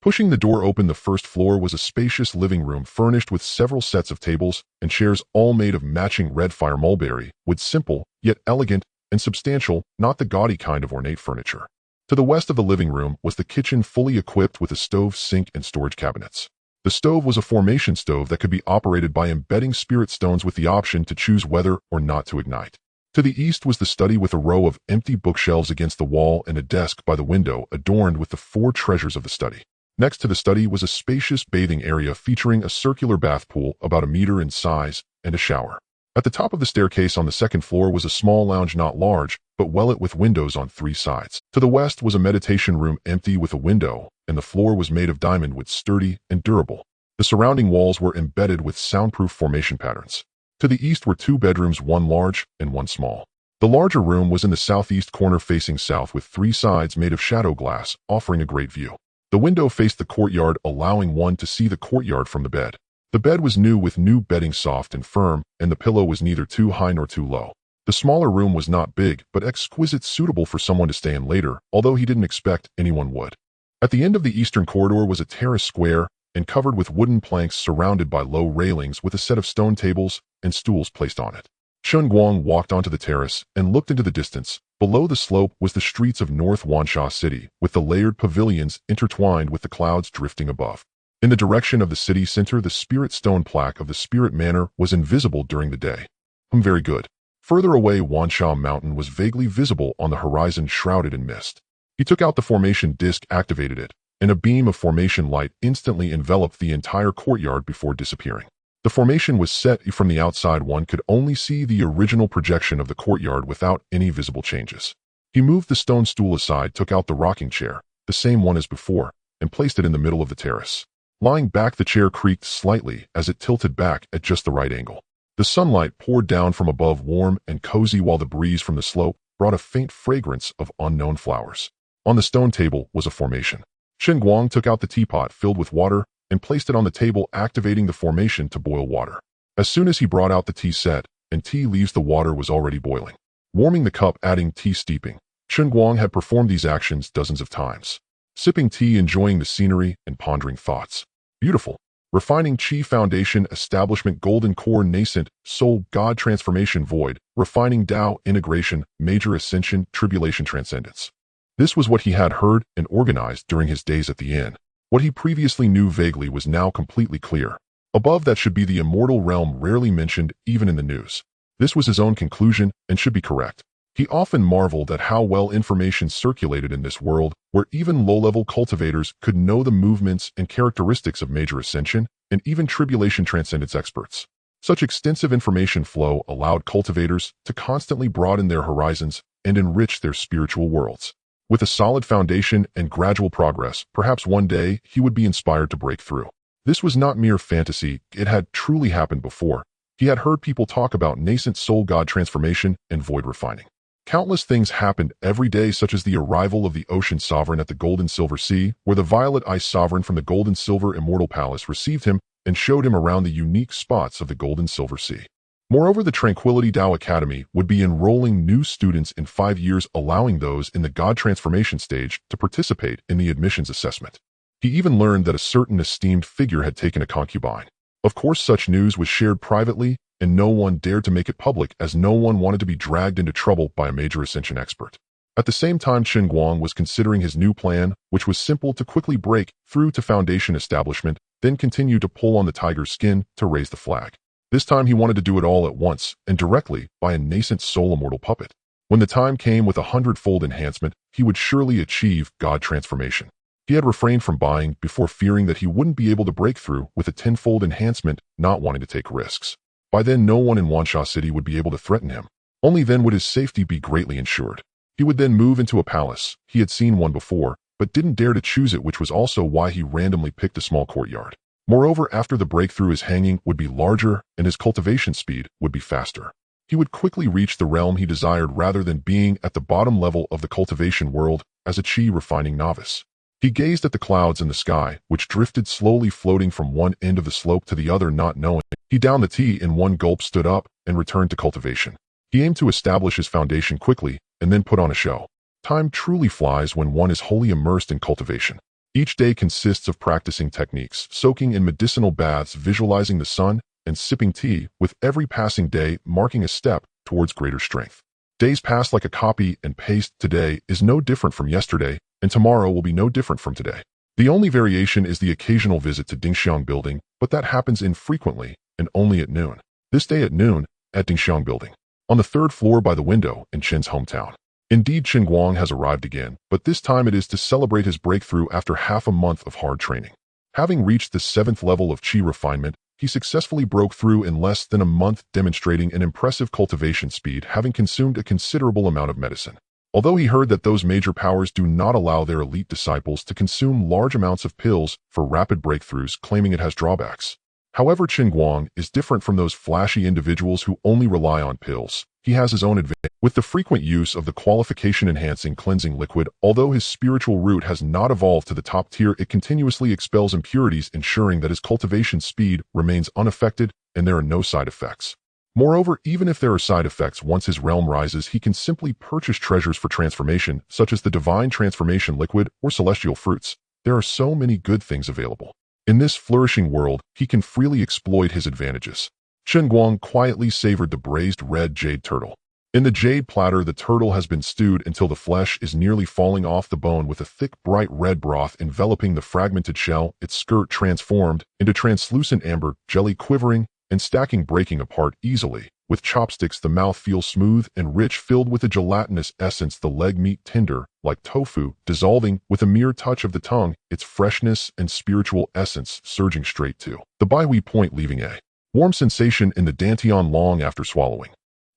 Pushing the door open, the first floor was a spacious living room furnished with several sets of tables and chairs, all made of matching red fire mulberry wood, simple yet elegant and substantial, not the gaudy kind of ornate furniture. To the west of the living room was the kitchen, fully equipped with a stove, sink, and storage cabinets. The stove was a formation stove that could be operated by embedding spirit stones, with the option to choose whether or not to ignite. To the east was the study, with a row of empty bookshelves against the wall and a desk by the window adorned with the 4 treasures of the study. Next to the study was a spacious bathing area featuring a circular bath pool about a meter in size and a shower. At the top of the staircase on the second floor was a small lounge, not large, but well lit, with windows on 3 sides. To the west was a meditation room, empty, with a window, and the floor was made of diamond wood, sturdy and durable. The surrounding walls were embedded with soundproof formation patterns. To the east were 2 bedrooms, one large and one small. The larger room was in the southeast corner, facing south, with 3 sides made of shadow glass, offering a great view. The window faced the courtyard, allowing one to see the courtyard from the bed. The bed was new, with new bedding, soft and firm, and the pillow was neither too high nor too low. The smaller room was not big, but exquisite, suitable for someone to stay in later, although he didn't expect anyone would. At the end of the eastern corridor was a terrace, square and covered with wooden planks, surrounded by low railings, with a set of stone tables and stools placed on it. Chen Guang walked onto the terrace and looked into the distance. Below the slope was the streets of North Wansha City, with the layered pavilions intertwined with the clouds drifting above. In the direction of the city center, the spirit stone plaque of the spirit manor was invisible during the day. Very good. Further away, Wansha Mountain was vaguely visible on the horizon, shrouded in mist. He took out the formation disc, activated it, and a beam of formation light instantly enveloped the entire courtyard before disappearing. The formation was set from the outside. One could only see the original projection of the courtyard without any visible changes. He moved the stone stool aside, took out the rocking chair, the same one as before, and placed it in the middle of the terrace. Lying back, the chair creaked slightly as it tilted back at just the right angle. The sunlight poured down from above, warm and cozy, while the breeze from the slope brought a faint fragrance of unknown flowers. On the stone table was a formation. Chen Guang took out the teapot filled with water and placed it on the table, activating the formation to boil water. As soon as he brought out the tea set and tea leaves, the water was already boiling. Warming the cup, adding tea, steeping. Chen Guang had performed these actions dozens of times. Sipping tea, enjoying the scenery, and pondering thoughts. Beautiful. Refining Qi Foundation Establishment Golden Core Nascent Soul God Transformation Void. Refining Tao Integration Major Ascension Tribulation Transcendence. This was what he had heard and organized during his days at the inn. What he previously knew vaguely was now completely clear. Above that should be the immortal realm, rarely mentioned even in the news. This was his own conclusion and should be correct. He often marveled at how well information circulated in this world, where even low-level cultivators could know the movements and characteristics of major ascension, and even tribulation transcendence experts. Such extensive information flow allowed cultivators to constantly broaden their horizons and enrich their spiritual worlds. With a solid foundation and gradual progress, perhaps one day he would be inspired to break through. This was not mere fantasy, it had truly happened before. He had heard people talk about nascent soul god transformation and void refining. Countless things happened every day, such as the arrival of the Ocean Sovereign at the Golden Silver Sea, where the Violet Ice Sovereign from the Golden Silver Immortal Palace received him and showed him around the unique spots of the Golden Silver Sea. Moreover, the Tranquility Tao Academy would be enrolling new students in 5 years, allowing those in the God transformation stage to participate in the admissions assessment. He even learned that a certain esteemed figure had taken a concubine. Of course, such news was shared privately, and no one dared to make it public, as no one wanted to be dragged into trouble by a major ascension expert. At the same time, Chen Guang was considering his new plan, which was simple: to quickly break through to foundation establishment, then continue to pull on the tiger's skin to raise the flag. This time he wanted to do it all at once, and directly, by a nascent soul immortal puppet. When the time came, with 100-fold enhancement, he would surely achieve God transformation. He had refrained from buying before, fearing that he wouldn't be able to break through with a 10-fold enhancement, not wanting to take risks. By then, no one in Wansha City would be able to threaten him. Only then would his safety be greatly ensured. He would then move into a palace. He had seen one before, but didn't dare to choose it, which was also why he randomly picked a small courtyard. Moreover, after the breakthrough, his hanging would be larger and his cultivation speed would be faster. He would quickly reach the realm he desired rather than being at the bottom level of the cultivation world as a Qi refining novice. He gazed at the clouds in the sky, which drifted slowly, floating from one end of the slope to the other, not knowing. He downed the tea in one gulp, stood up, and returned to cultivation. He aimed to establish his foundation quickly and then put on a show. Time truly flies when one is wholly immersed in cultivation. Each day consists of practicing techniques, soaking in medicinal baths, visualizing the sun, and sipping tea, with every passing day marking a step towards greater strength. Days pass like a copy and paste. Today is no different from yesterday, and tomorrow will be no different from today. The only variation is the occasional visit to Dingxiang Building, but that happens infrequently and only at noon. This day at noon, at Dingxiang Building, on the 3rd floor by the window in Chen's hometown. Indeed, Chen Guang has arrived again, but this time it is to celebrate his breakthrough after half a month of hard training. Having reached the 7th level of Qi refinement, he successfully broke through in less than a month, demonstrating an impressive cultivation speed, having consumed a considerable amount of medicine. Although he heard that those major powers do not allow their elite disciples to consume large amounts of pills for rapid breakthroughs, claiming it has drawbacks. However, Chen Guang is different from those flashy individuals who only rely on pills. He has his own advantage. With the frequent use of the qualification-enhancing cleansing liquid, although his spiritual root has not evolved to the top tier, it continuously expels impurities, ensuring that his cultivation speed remains unaffected and there are no side effects. Moreover, even if there are side effects, once his realm rises, he can simply purchase treasures for transformation, such as the divine transformation liquid or celestial fruits. There are so many good things available. In this flourishing world, he can freely exploit his advantages. Chen Guang quietly savored the braised red jade turtle. In the jade platter, the turtle has been stewed until the flesh is nearly falling off the bone, with a thick, bright red broth enveloping the fragmented shell, its skirt transformed into translucent amber jelly, quivering and stacking, breaking apart easily With chopsticks, the mouth feels smooth and rich, filled with a gelatinous essence, the leg meat tender, like tofu, dissolving with a mere touch of the tongue, its freshness and spiritual essence surging straight to the baihui point, leaving a warm sensation in the dantian long after swallowing.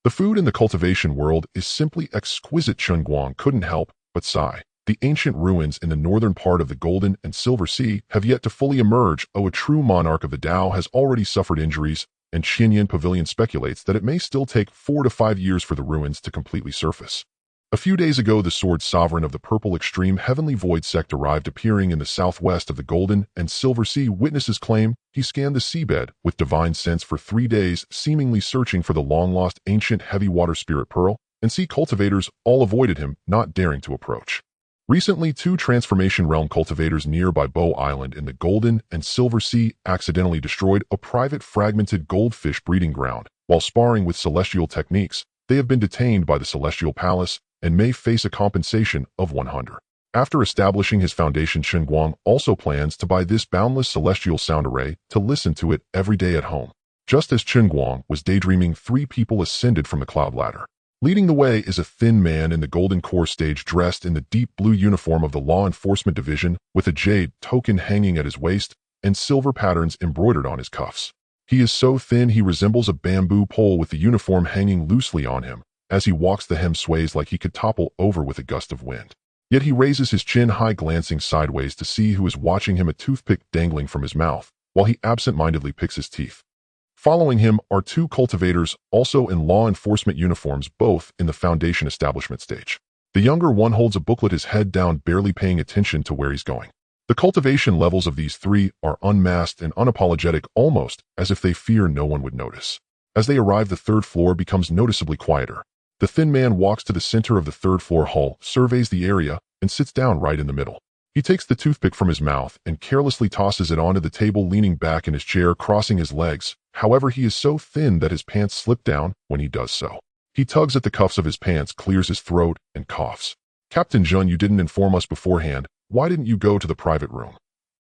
The food in the cultivation world is simply exquisite. Chen Guang couldn't help but sigh. The ancient ruins in the northern part of the Golden and Silver Sea have yet to fully emerge. A true monarch of the Tao has already suffered injuries, and Xinyan Pavilion speculates that it may still take 4 to 5 years for the ruins to completely surface. A few days ago, the sword sovereign of the Purple Extreme Heavenly Void sect arrived, appearing in the southwest of the Golden and Silver Sea. Witnesses claim he scanned the seabed with divine sense for 3 days, seemingly searching for the long-lost ancient heavy water spirit pearl, and sea cultivators all avoided him, not daring to approach. Recently, 2 transformation realm cultivators nearby Bow Island in the Golden and Silver Sea accidentally destroyed a private fragmented goldfish breeding ground. While sparring with celestial techniques, they have been detained by the Celestial Palace and may face a compensation of 100. After establishing his foundation, Chen Guang also plans to buy this boundless celestial sound array to listen to it every day at home. Just as Chen Guang was daydreaming, 3 people ascended from the cloud ladder. Leading the way is a thin man in the golden core stage, dressed in the deep blue uniform of the Law Enforcement Division, with a jade token hanging at his waist and silver patterns embroidered on his cuffs. He is so thin he resembles a bamboo pole, with the uniform hanging loosely on him. As he walks, the hem sways like he could topple over with a gust of wind. Yet he raises his chin high, glancing sideways to see who is watching him, a toothpick dangling from his mouth, while he absent-mindedly picks his teeth. Following him are 2 cultivators, also in law enforcement uniforms, both in the foundation establishment stage. The younger one holds a booklet, his head down, barely paying attention to where he's going. The cultivation levels of these 3 are unmasked and unapologetic, almost as if they fear no one would notice. As they arrive, the 3rd floor becomes noticeably quieter. The thin man walks to the center of the 3rd floor hall, surveys the area, and sits down right in the middle. He takes the toothpick from his mouth and carelessly tosses it onto the table, leaning back in his chair, crossing his legs. However, he is so thin that his pants slip down when he does so. He tugs at the cuffs of his pants, clears his throat, and coughs. "Captain Jun, you didn't inform us beforehand. Why didn't you go to the private room?"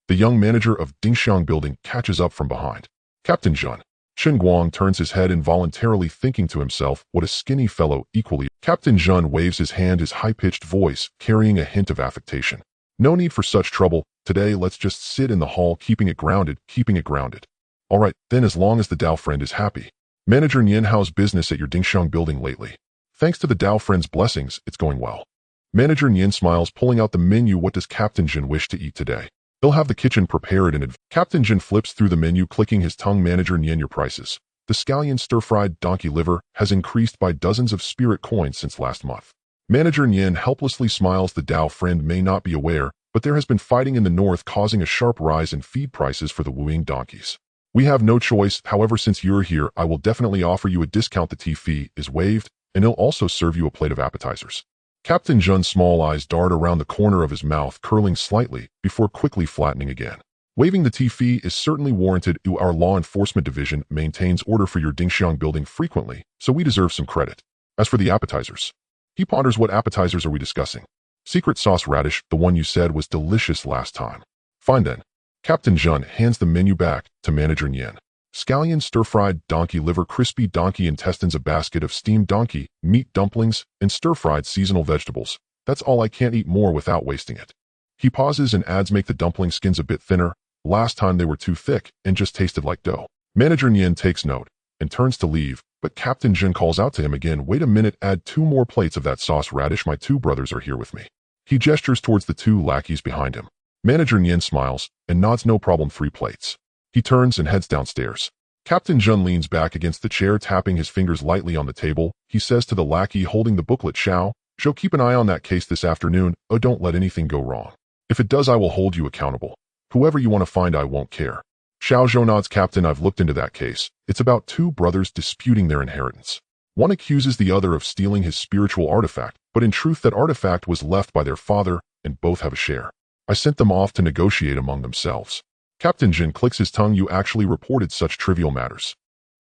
The young manager of Dingxiang Building catches up from behind. "Captain Jun." Chen Guang turns his head, involuntarily thinking to himself, what a skinny fellow. Equally, Captain Jun waves his hand, his high-pitched voice carrying a hint of affectation. "No need for such trouble. Today, let's just sit in the hall, keeping it grounded. All right, then, as long as the Dao friend is happy. Manager Nian, how's business at your Dingxiang Building lately?" "Thanks to the Dao friend's blessings, it's going well." Manager Nian smiles, pulling out the menu. "What does Captain Jin wish to eat today?" "He'll have the kitchen prepared in advance." Captain Jin flips through the menu, clicking his tongue. "Manager Nian, your prices." "The scallion stir-fried donkey liver has increased by dozens of spirit coins since last month." Manager Nian helplessly smiles. The Dao friend may not be aware, but there has been fighting in the north, causing a sharp rise in feed prices for the wooing donkeys. "We have no choice. However, since you're here, I will definitely offer you a discount. The tea fee is waived, and he'll also serve you a plate of appetizers." Captain Jun's small eyes dart around the corner of his mouth, curling slightly before quickly flattening again. "Waiving the tea fee is certainly warranted. Our law enforcement division maintains order for your Dingxiang Building frequently, so we deserve some credit. As for the appetizers..." He ponders. "What appetizers are we discussing?" "Secret sauce radish, the one you said was delicious last time." "Fine then." Captain Jun hands the menu back to Manager Nian. "Scallion stir-fried donkey liver, crispy donkey intestines, a basket of steamed donkey, meat dumplings, and stir-fried seasonal vegetables. That's all. I can't eat more without wasting it." He pauses and adds, "Make the dumpling skins a bit thinner. Last time they were too thick and just tasted like dough." Manager Nian takes note and turns to leave, but Captain Jin calls out to him again. "Wait a minute, add 2 more plates of that sauce radish. My 2 brothers are here with me." He gestures towards the 2 lackeys behind him. Manager Nian smiles and nods. "No problem, 3 plates." He turns and heads downstairs. Captain Jun leans back against the chair, tapping his fingers lightly on the table. He says to the lackey holding the booklet, "Xiao, keep an eye on that case this afternoon. Don't let anything go wrong. If it does, I will hold you accountable. Whoever you want to find, I won't care." Xiao Zhou nods. "Captain, I've looked into that case. It's about 2 brothers disputing their inheritance. One accuses the other of stealing his spiritual artifact, but in truth that artifact was left by their father, and both have a share. I sent them off to negotiate among themselves." Captain Jin clicks his tongue. "You actually reported such trivial matters.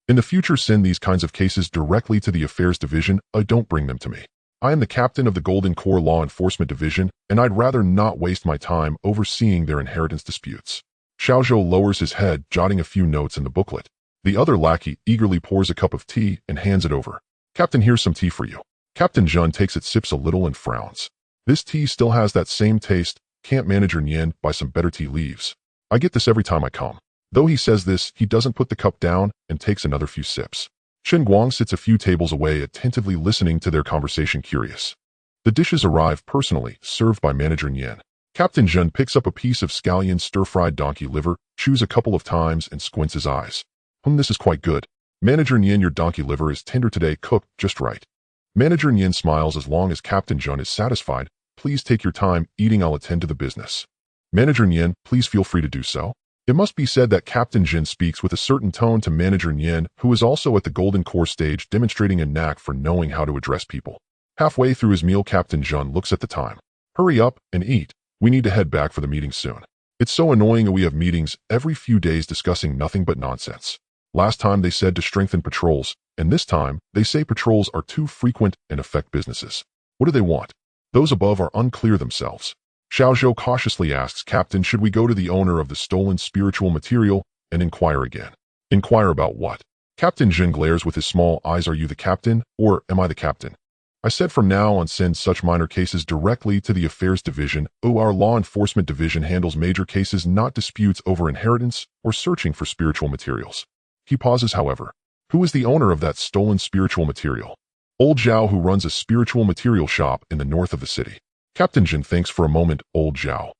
In the future, send these kinds of cases directly to the Affairs Division. Don't bring them to me. I am the captain of the Golden Core Law Enforcement Division, and I'd rather not waste my time overseeing their inheritance disputes." Xiao Zhou lowers his head, jotting a few notes in the booklet. The other lackey eagerly pours a cup of tea and hands it over. Captain, here's some tea for you. Captain Jun takes it, sips a little, and frowns. This tea still has that same taste. Can't Manager Nian buy some better tea leaves? I get this every time I come. Though he says this, he doesn't put the cup down and takes another few sips. Chen Guang sits a few tables away, attentively listening to their conversation, curious. The dishes arrive personally, served by Manager Nian. Captain Jun picks up a piece of scallion stir-fried donkey liver, chews a couple of times, and squints his eyes. This is quite good. Manager Nian, your donkey liver is tender today, cooked just right. Manager Nian smiles. As long as Captain Jun is satisfied, please take your time eating, I'll attend to the business. Manager Nian, please feel free to do so. It must be said that Captain Jin speaks with a certain tone to Manager Nian, who is also at the golden core stage, demonstrating a knack for knowing how to address people. Halfway through his meal, Captain Jun looks at the time. Hurry up and eat. We need to head back for the meeting soon. It's so annoying that we have meetings every few days discussing nothing but nonsense. Last time they said to strengthen patrols, and this time they say patrols are too frequent and affect businesses. What do they want? Those above are unclear themselves. Xiao Zhou cautiously asks, Captain, should we go to the owner of the stolen spiritual material and inquire again? Inquire about what? Captain Jin glares with his small eyes. Are you the captain, or am I the captain? I said from now on send such minor cases directly to the affairs division. Our law enforcement division handles major cases, not disputes over inheritance or searching for spiritual materials. He pauses, however. Who is the owner of that stolen spiritual material? Old Zhao, who runs a spiritual material shop in the north of the city. Captain Jin thinks for a moment. Old Zhao.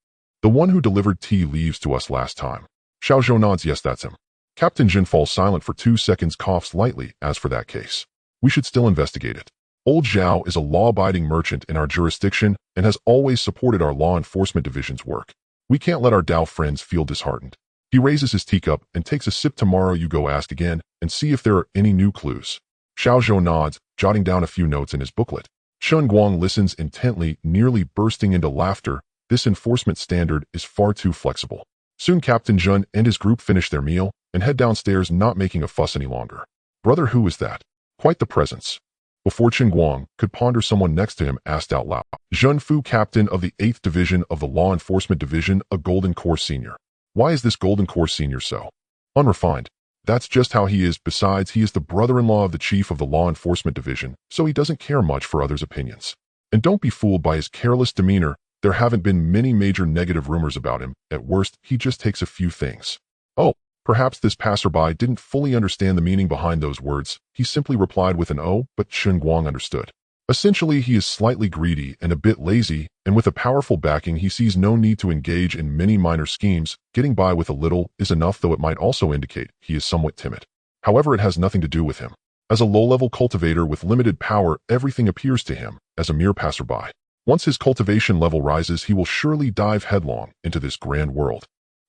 The one who delivered tea leaves to us last time. Xiao Zhou nods. Yes, that's him. Captain Jin falls silent for 2 seconds, coughs lightly. As for that case, we should still investigate it. Old Zhao is a law-abiding merchant in our jurisdiction and has always supported our law enforcement division's work. We can't let our Dao friends feel disheartened. He raises his teacup and takes a sip. Tomorrow you go ask again and see if there are any new clues. Xiao Zhou nods, jotting down a few notes in his booklet. Chen Guang listens intently, nearly bursting into laughter. This enforcement standard is far too flexible. Soon Captain Jun and his group finish their meal and head downstairs, not making a fuss any longer. Brother, who is that? Quite the presence. Before Chen Guang could ponder, someone next to him asked out loud. Zhun Fu, captain of the 8th Division of the Law Enforcement Division, a Golden Core Senior. Why is this Golden Core Senior so unrefined? That's just how he is. Besides, he is the brother-in-law of the chief of the Law Enforcement Division, so he doesn't care much for others' opinions. And don't be fooled by his careless demeanor. There haven't been many major negative rumors about him. At worst, he just takes a few things. Oh, perhaps this passerby didn't fully understand the meaning behind those words. He simply replied with an "oh," but Chen Guang understood. Essentially, he is slightly greedy and a bit lazy, and with a powerful backing, he sees no need to engage in many minor schemes. Getting by with a little is enough, though it might also indicate he is somewhat timid. However, it has nothing to do with him. As a low-level cultivator with limited power, everything appears to him as a mere passerby. Once his cultivation level rises, he will surely dive headlong into this grand world.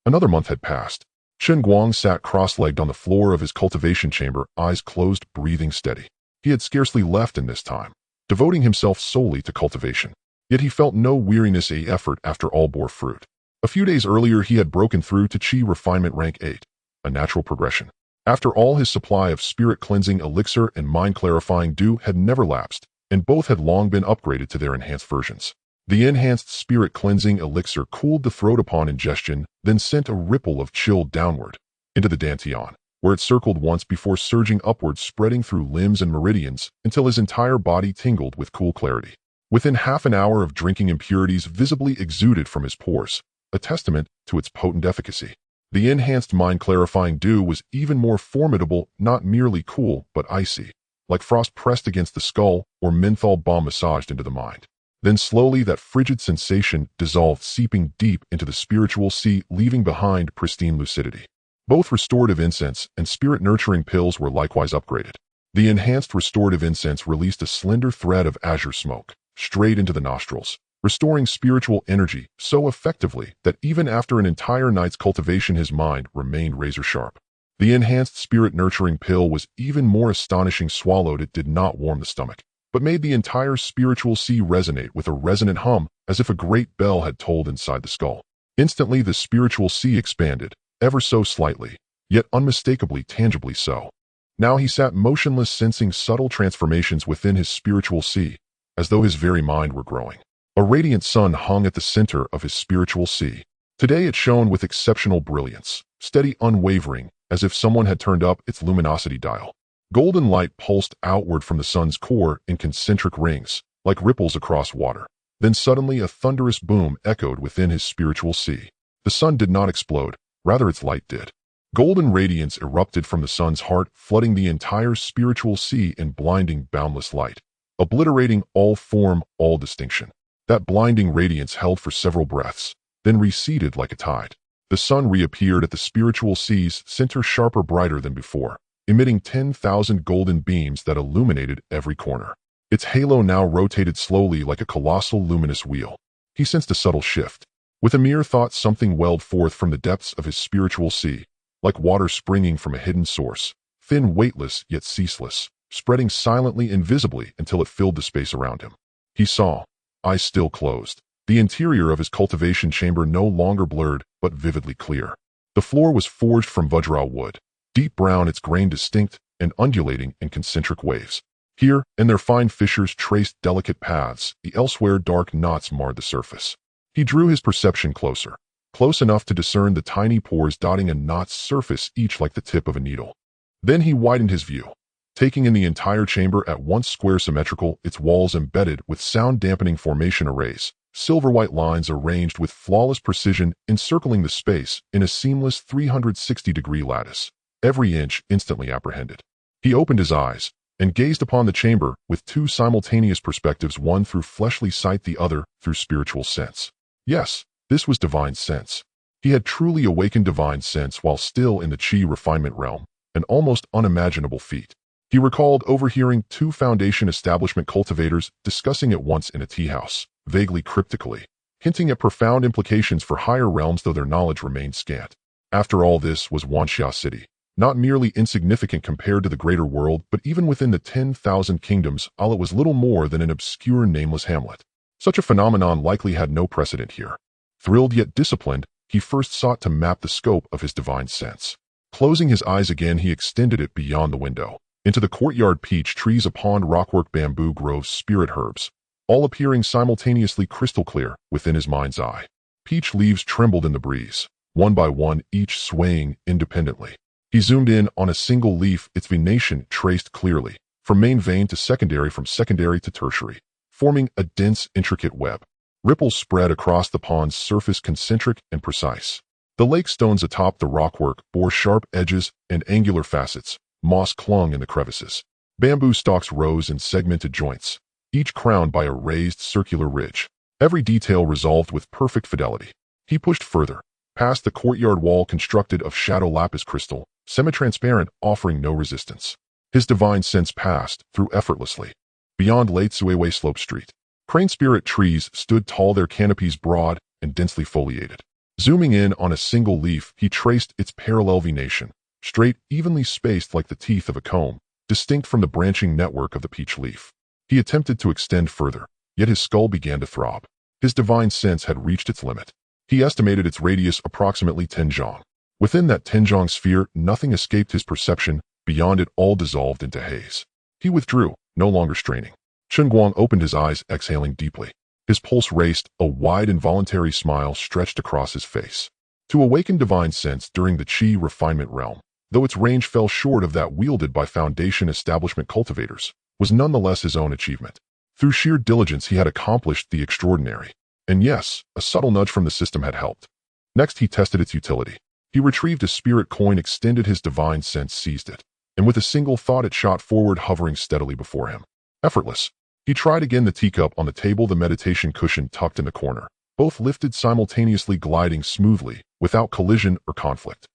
Another month had passed. Chen Guang sat cross-legged on the floor of his cultivation chamber, eyes closed, breathing steady. He had scarcely left in this time, devoting himself solely to cultivation. Yet he felt no weariness. A effort, after all, bore fruit. A few days earlier, he had broken through to Qi Refinement Rank 8, a natural progression. After all, his supply of spirit-cleansing elixir and mind-clarifying dew had never lapsed, and both had long been upgraded to their enhanced versions. The enhanced spirit-cleansing elixir cooled the throat upon ingestion, then sent a ripple of chill downward into the dantian, where it circled once before surging upward, spreading through limbs and meridians until his entire body tingled with cool clarity. Within half an hour of drinking, impurities visibly exuded from his pores, a testament to its potent efficacy. The enhanced mind-clarifying dew was even more formidable, not merely cool, but icy, like frost pressed against the skull or menthol balm massaged into the mind. Then slowly that frigid sensation dissolved, seeping deep into the spiritual sea, leaving behind pristine lucidity. Both restorative incense and spirit-nurturing pills were likewise upgraded. The enhanced restorative incense released a slender thread of azure smoke, straight into the nostrils, restoring spiritual energy so effectively that even after an entire night's cultivation his mind remained razor-sharp. The enhanced spirit-nurturing pill was even more astonishing. Swallowed, it did not warm the stomach, but made the entire spiritual sea resonate with a resonant hum, as if a great bell had tolled inside the skull. Instantly the spiritual sea expanded, ever so slightly, yet unmistakably tangibly so. Now he sat motionless, sensing subtle transformations within his spiritual sea, as though his very mind were growing. A radiant sun hung at the center of his spiritual sea. Today it shone with exceptional brilliance, steady, unwavering, as if someone had turned up its luminosity dial. Golden light pulsed outward from the sun's core in concentric rings, like ripples across water. Then suddenly a thunderous boom echoed within his spiritual sea. The sun did not explode, rather its light did. Golden radiance erupted from the sun's heart, flooding the entire spiritual sea in blinding, boundless light, obliterating all form, all distinction. That blinding radiance held for several breaths, then receded like a tide. The sun reappeared at the spiritual sea's center, sharper, brighter than before, emitting 10,000 golden beams that illuminated every corner. Its halo now rotated slowly like a colossal luminous wheel. He sensed a subtle shift. With a mere thought, something welled forth from the depths of his spiritual sea, like water springing from a hidden source, thin, weightless, yet ceaseless, spreading silently, invisibly, until it filled the space around him. He saw, eyes still closed, the interior of his cultivation chamber no longer blurred, but vividly clear. The floor was forged from Vajra wood, deep brown, its grain distinct and undulating in concentric waves. Here, in their fine fissures traced delicate paths, the elsewhere dark knots marred the surface. He drew his perception closer, close enough to discern the tiny pores dotting a knot's surface, each like the tip of a needle. Then he widened his view, taking in the entire chamber at once, square, symmetrical, its walls embedded with sound-dampening formation arrays, silver-white lines arranged with flawless precision encircling the space in a seamless 360-degree lattice, every inch instantly apprehended. He opened his eyes and gazed upon the chamber with two simultaneous perspectives, one through fleshly sight, the other through spiritual sense. Yes, this was divine sense. He had truly awakened divine sense while still in the chi refinement realm, an almost unimaginable feat. He recalled overhearing two Foundation establishment cultivators discussing it once in a tea house, vaguely cryptically, hinting at profound implications for higher realms, though their knowledge remained scant. After all, this was Wanxia City, not merely insignificant compared to the greater world, but even within the 10,000 kingdoms, all it was little more than an obscure, nameless hamlet. Such a phenomenon likely had no precedent here. Thrilled yet disciplined, he first sought to map the scope of his divine sense. Closing his eyes again, he extended it beyond the window, into the courtyard, peach trees, a pond, rockwork, bamboo groves, spirit herbs, all appearing simultaneously crystal clear within his mind's eye. Peach leaves trembled in the breeze, one by one, each swaying independently. He zoomed in on a single leaf, its venation traced clearly, from main vein to secondary, from secondary to tertiary, forming a dense, intricate web. Ripples spread across the pond's surface, concentric and precise. The lake stones atop the rockwork bore sharp edges and angular facets. Moss clung in the crevices. Bamboo stalks rose in segmented joints, each crowned by a raised circular ridge. Every detail resolved with perfect fidelity. He pushed further, past the courtyard wall constructed of shadow lapis crystal, semi-transparent, offering no resistance. His divine sense passed through effortlessly. Beyond Late Suewe Slope Street, crane spirit trees stood tall, their canopies broad and densely foliated. Zooming in on a single leaf, he traced its parallel venation, straight, evenly spaced like the teeth of a comb, distinct from the branching network of the peach leaf. He attempted to extend further, yet his skull began to throb. His divine sense had reached its limit. He estimated its radius approximately 10 zhang. Within that 10 zhang sphere, nothing escaped his perception. Beyond it, all dissolved into haze. He withdrew, no longer straining. Chen Guang opened his eyes, exhaling deeply. His pulse raced, a wide involuntary smile stretched across his face. To awaken divine sense during the chi refinement realm, though its range fell short of that wielded by Foundation establishment cultivators, was nonetheless his own achievement. Through sheer diligence he had accomplished the extraordinary. And yes, a subtle nudge from the system had helped. Next he tested its utility. He retrieved a spirit coin, extended his divine sense, seized it, and with a single thought it shot forward, hovering steadily before him. Effortless. He tried again, the teacup on the table, the meditation cushion tucked in the corner, both lifted simultaneously, gliding smoothly, without collision or conflict.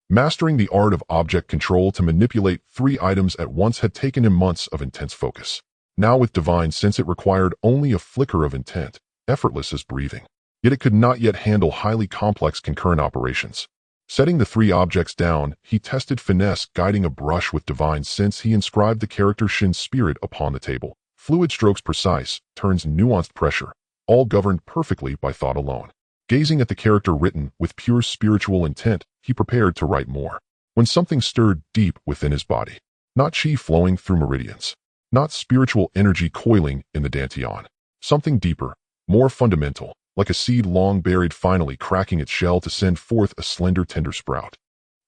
Mastering the art of object control to manipulate 3 items at once had taken him months of intense focus. Now with divine sense it required only a flicker of intent, effortless as breathing. Yet it could not yet handle highly complex concurrent operations. Setting the 3 objects down, he tested finesse, guiding a brush with divine sense. He inscribed the character Shin Spirit upon the table. Fluid strokes, precise turns, nuanced pressure, all governed perfectly by thought alone. Gazing at the character written with pure spiritual intent, he prepared to write more. When something stirred deep within his body, not chi flowing through meridians, not spiritual energy coiling in the dantian, something deeper, more fundamental, like a seed long buried finally cracking its shell to send forth a slender, tender sprout.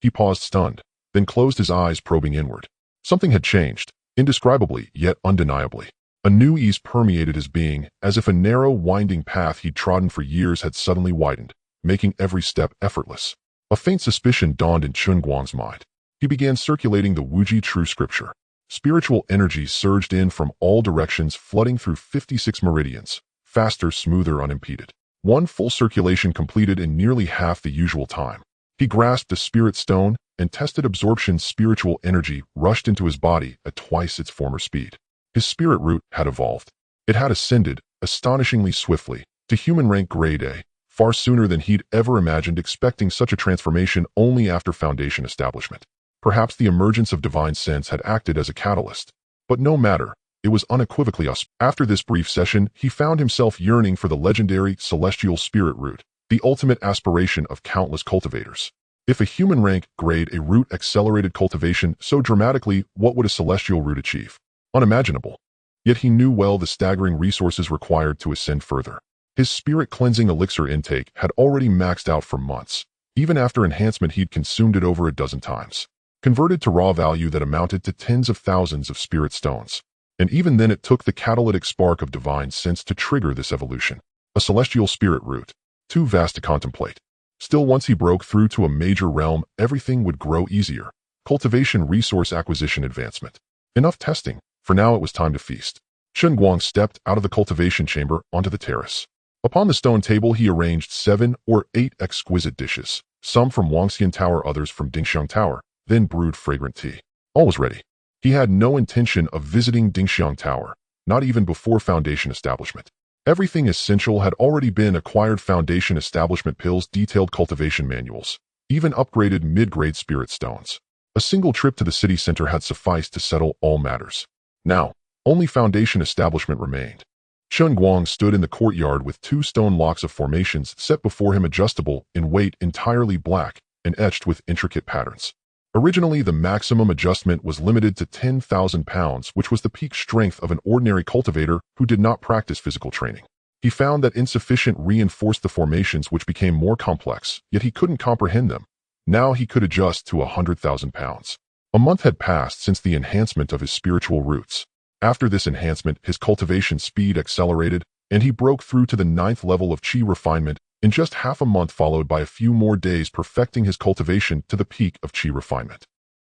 He paused, stunned. then closed his eyes, probing inward. Something had changed, indescribably yet undeniably. A new ease permeated his being, as if a narrow, winding path he'd trodden for years had suddenly widened, making every step effortless. A faint suspicion dawned in Chen Guang's mind. He began circulating the Wuji true scripture. Spiritual energy surged in from all directions, flooding through 56 meridians, faster, smoother, unimpeded. One full circulation completed in nearly half the usual time. He grasped the spirit stone and tested absorption. Spiritual energy rushed into his body at twice its former speed. His spirit root had evolved. It had ascended, astonishingly swiftly, to human rank grade A, far sooner than he'd ever imagined, expecting such a transformation only after foundation establishment. Perhaps the emergence of divine sense had acted as a catalyst. But no matter, it was unequivocally us. After this brief session, he found himself yearning for the legendary celestial spirit root, the ultimate aspiration of countless cultivators. If a human rank grade A root accelerated cultivation so dramatically, what would a celestial root achieve? Unimaginable. Yet he knew well the staggering resources required to ascend further. His spirit-cleansing elixir intake had already maxed out for months. Even after enhancement, he'd consumed it over a dozen times, converted to raw value that amounted to tens of thousands of spirit stones. And even then, it took the catalytic spark of divine sense to trigger this evolution. A celestial spirit root, too vast to contemplate. Still, once he broke through to a major realm, everything would grow easier. Cultivation, resource acquisition, advancement. Enough testing. For now, it was time to feast. Chen Guang stepped out of the cultivation chamber onto the terrace. Upon the stone table, he arranged 7 or 8 exquisite dishes, some from Wangxian Tower, others from Dingxiang Tower, then brewed fragrant tea. All was ready. He had no intention of visiting Dingxiang Tower, not even before foundation establishment. Everything essential had already been acquired: foundation establishment pills, detailed cultivation manuals, even upgraded mid-grade spirit stones. A single trip to the city center had sufficed to settle all matters. Now, only foundation establishment remained. Chen Guang stood in the courtyard with 2 stone locks of formations set before him, adjustable in weight, entirely black, and etched with intricate patterns. Originally, the maximum adjustment was limited to 10,000 pounds, which was the peak strength of an ordinary cultivator who did not practice physical training. He found that insufficient reinforced the formations, which became more complex, yet he couldn't comprehend them. Now he could adjust to 100,000 pounds. A month had passed since the enhancement of his spiritual roots. After this enhancement, his cultivation speed accelerated, and he broke through to the 9th level of qi refinement in just half a month, followed by a few more days perfecting his cultivation to the peak of qi refinement.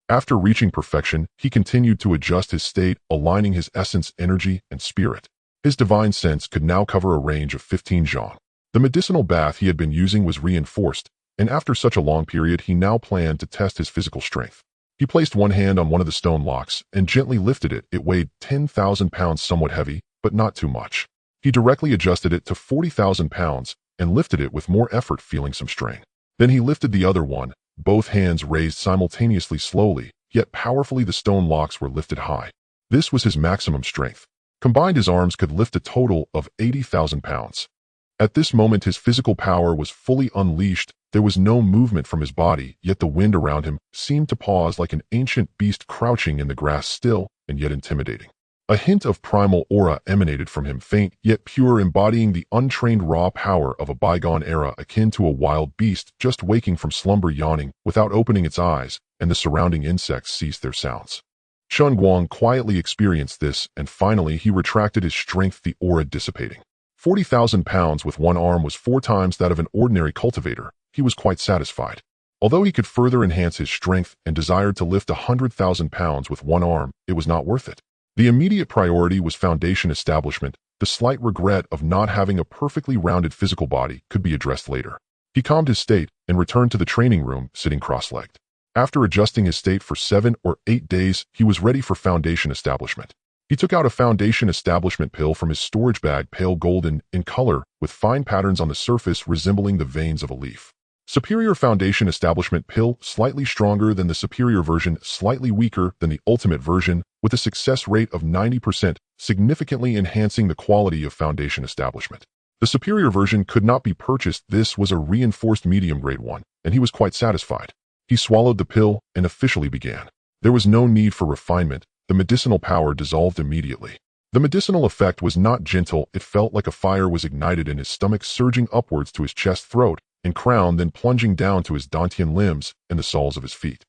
After reaching perfection, he continued to adjust his state, aligning his essence, energy, and spirit. His divine sense could now cover a range of 15 zhang. The medicinal bath he had been using was reinforced, and after such a long period, he now planned to test his physical strength. He placed one hand on one of the stone locks and gently lifted it. It weighed 10,000 pounds, somewhat heavy, but not too much. He directly adjusted it to 40,000 pounds and lifted it with more effort, feeling some strain. Then he lifted the other one, both hands raised simultaneously, slowly, yet powerfully. The stone locks were lifted high. This was his maximum strength. Combined, his arms could lift a total of 80,000 pounds. At this moment, his physical power was fully unleashed. There was no movement from his body, yet the wind around him seemed to pause, like an ancient beast crouching in the grass, still and yet intimidating. A hint of primal aura emanated from him, faint yet pure, embodying the untrained raw power of a bygone era, akin to a wild beast just waking from slumber, yawning without opening its eyes, and the surrounding insects ceased their sounds. Chen Guang quietly experienced this, and finally he retracted his strength, the aura dissipating. 40,000 pounds with one arm was 4 times that of an ordinary cultivator. He was quite satisfied. Although he could further enhance his strength and desired to lift 100,000 pounds with one arm, it was not worth it. The immediate priority was foundation establishment. The slight regret of not having a perfectly rounded physical body could be addressed later. He calmed his state and returned to the training room, sitting cross-legged. After adjusting his state for 7 or 8 days, he was ready for foundation establishment. He took out a foundation establishment pill from his storage bag, pale golden in color, with fine patterns on the surface resembling the veins of a leaf. Superior foundation establishment pill, slightly stronger than the superior version, slightly weaker than the ultimate version, with a success rate of 90%, significantly enhancing the quality of foundation establishment. The superior version could not be purchased. This was a reinforced medium grade one, and he was quite satisfied. He swallowed the pill and officially began. There was no need for refinement. The medicinal power dissolved immediately. The medicinal effect was not gentle. It felt like a fire was ignited in his stomach, surging upwards to his chest, throat, and crown, then plunging down to his dantian limbs and the soles of his feet.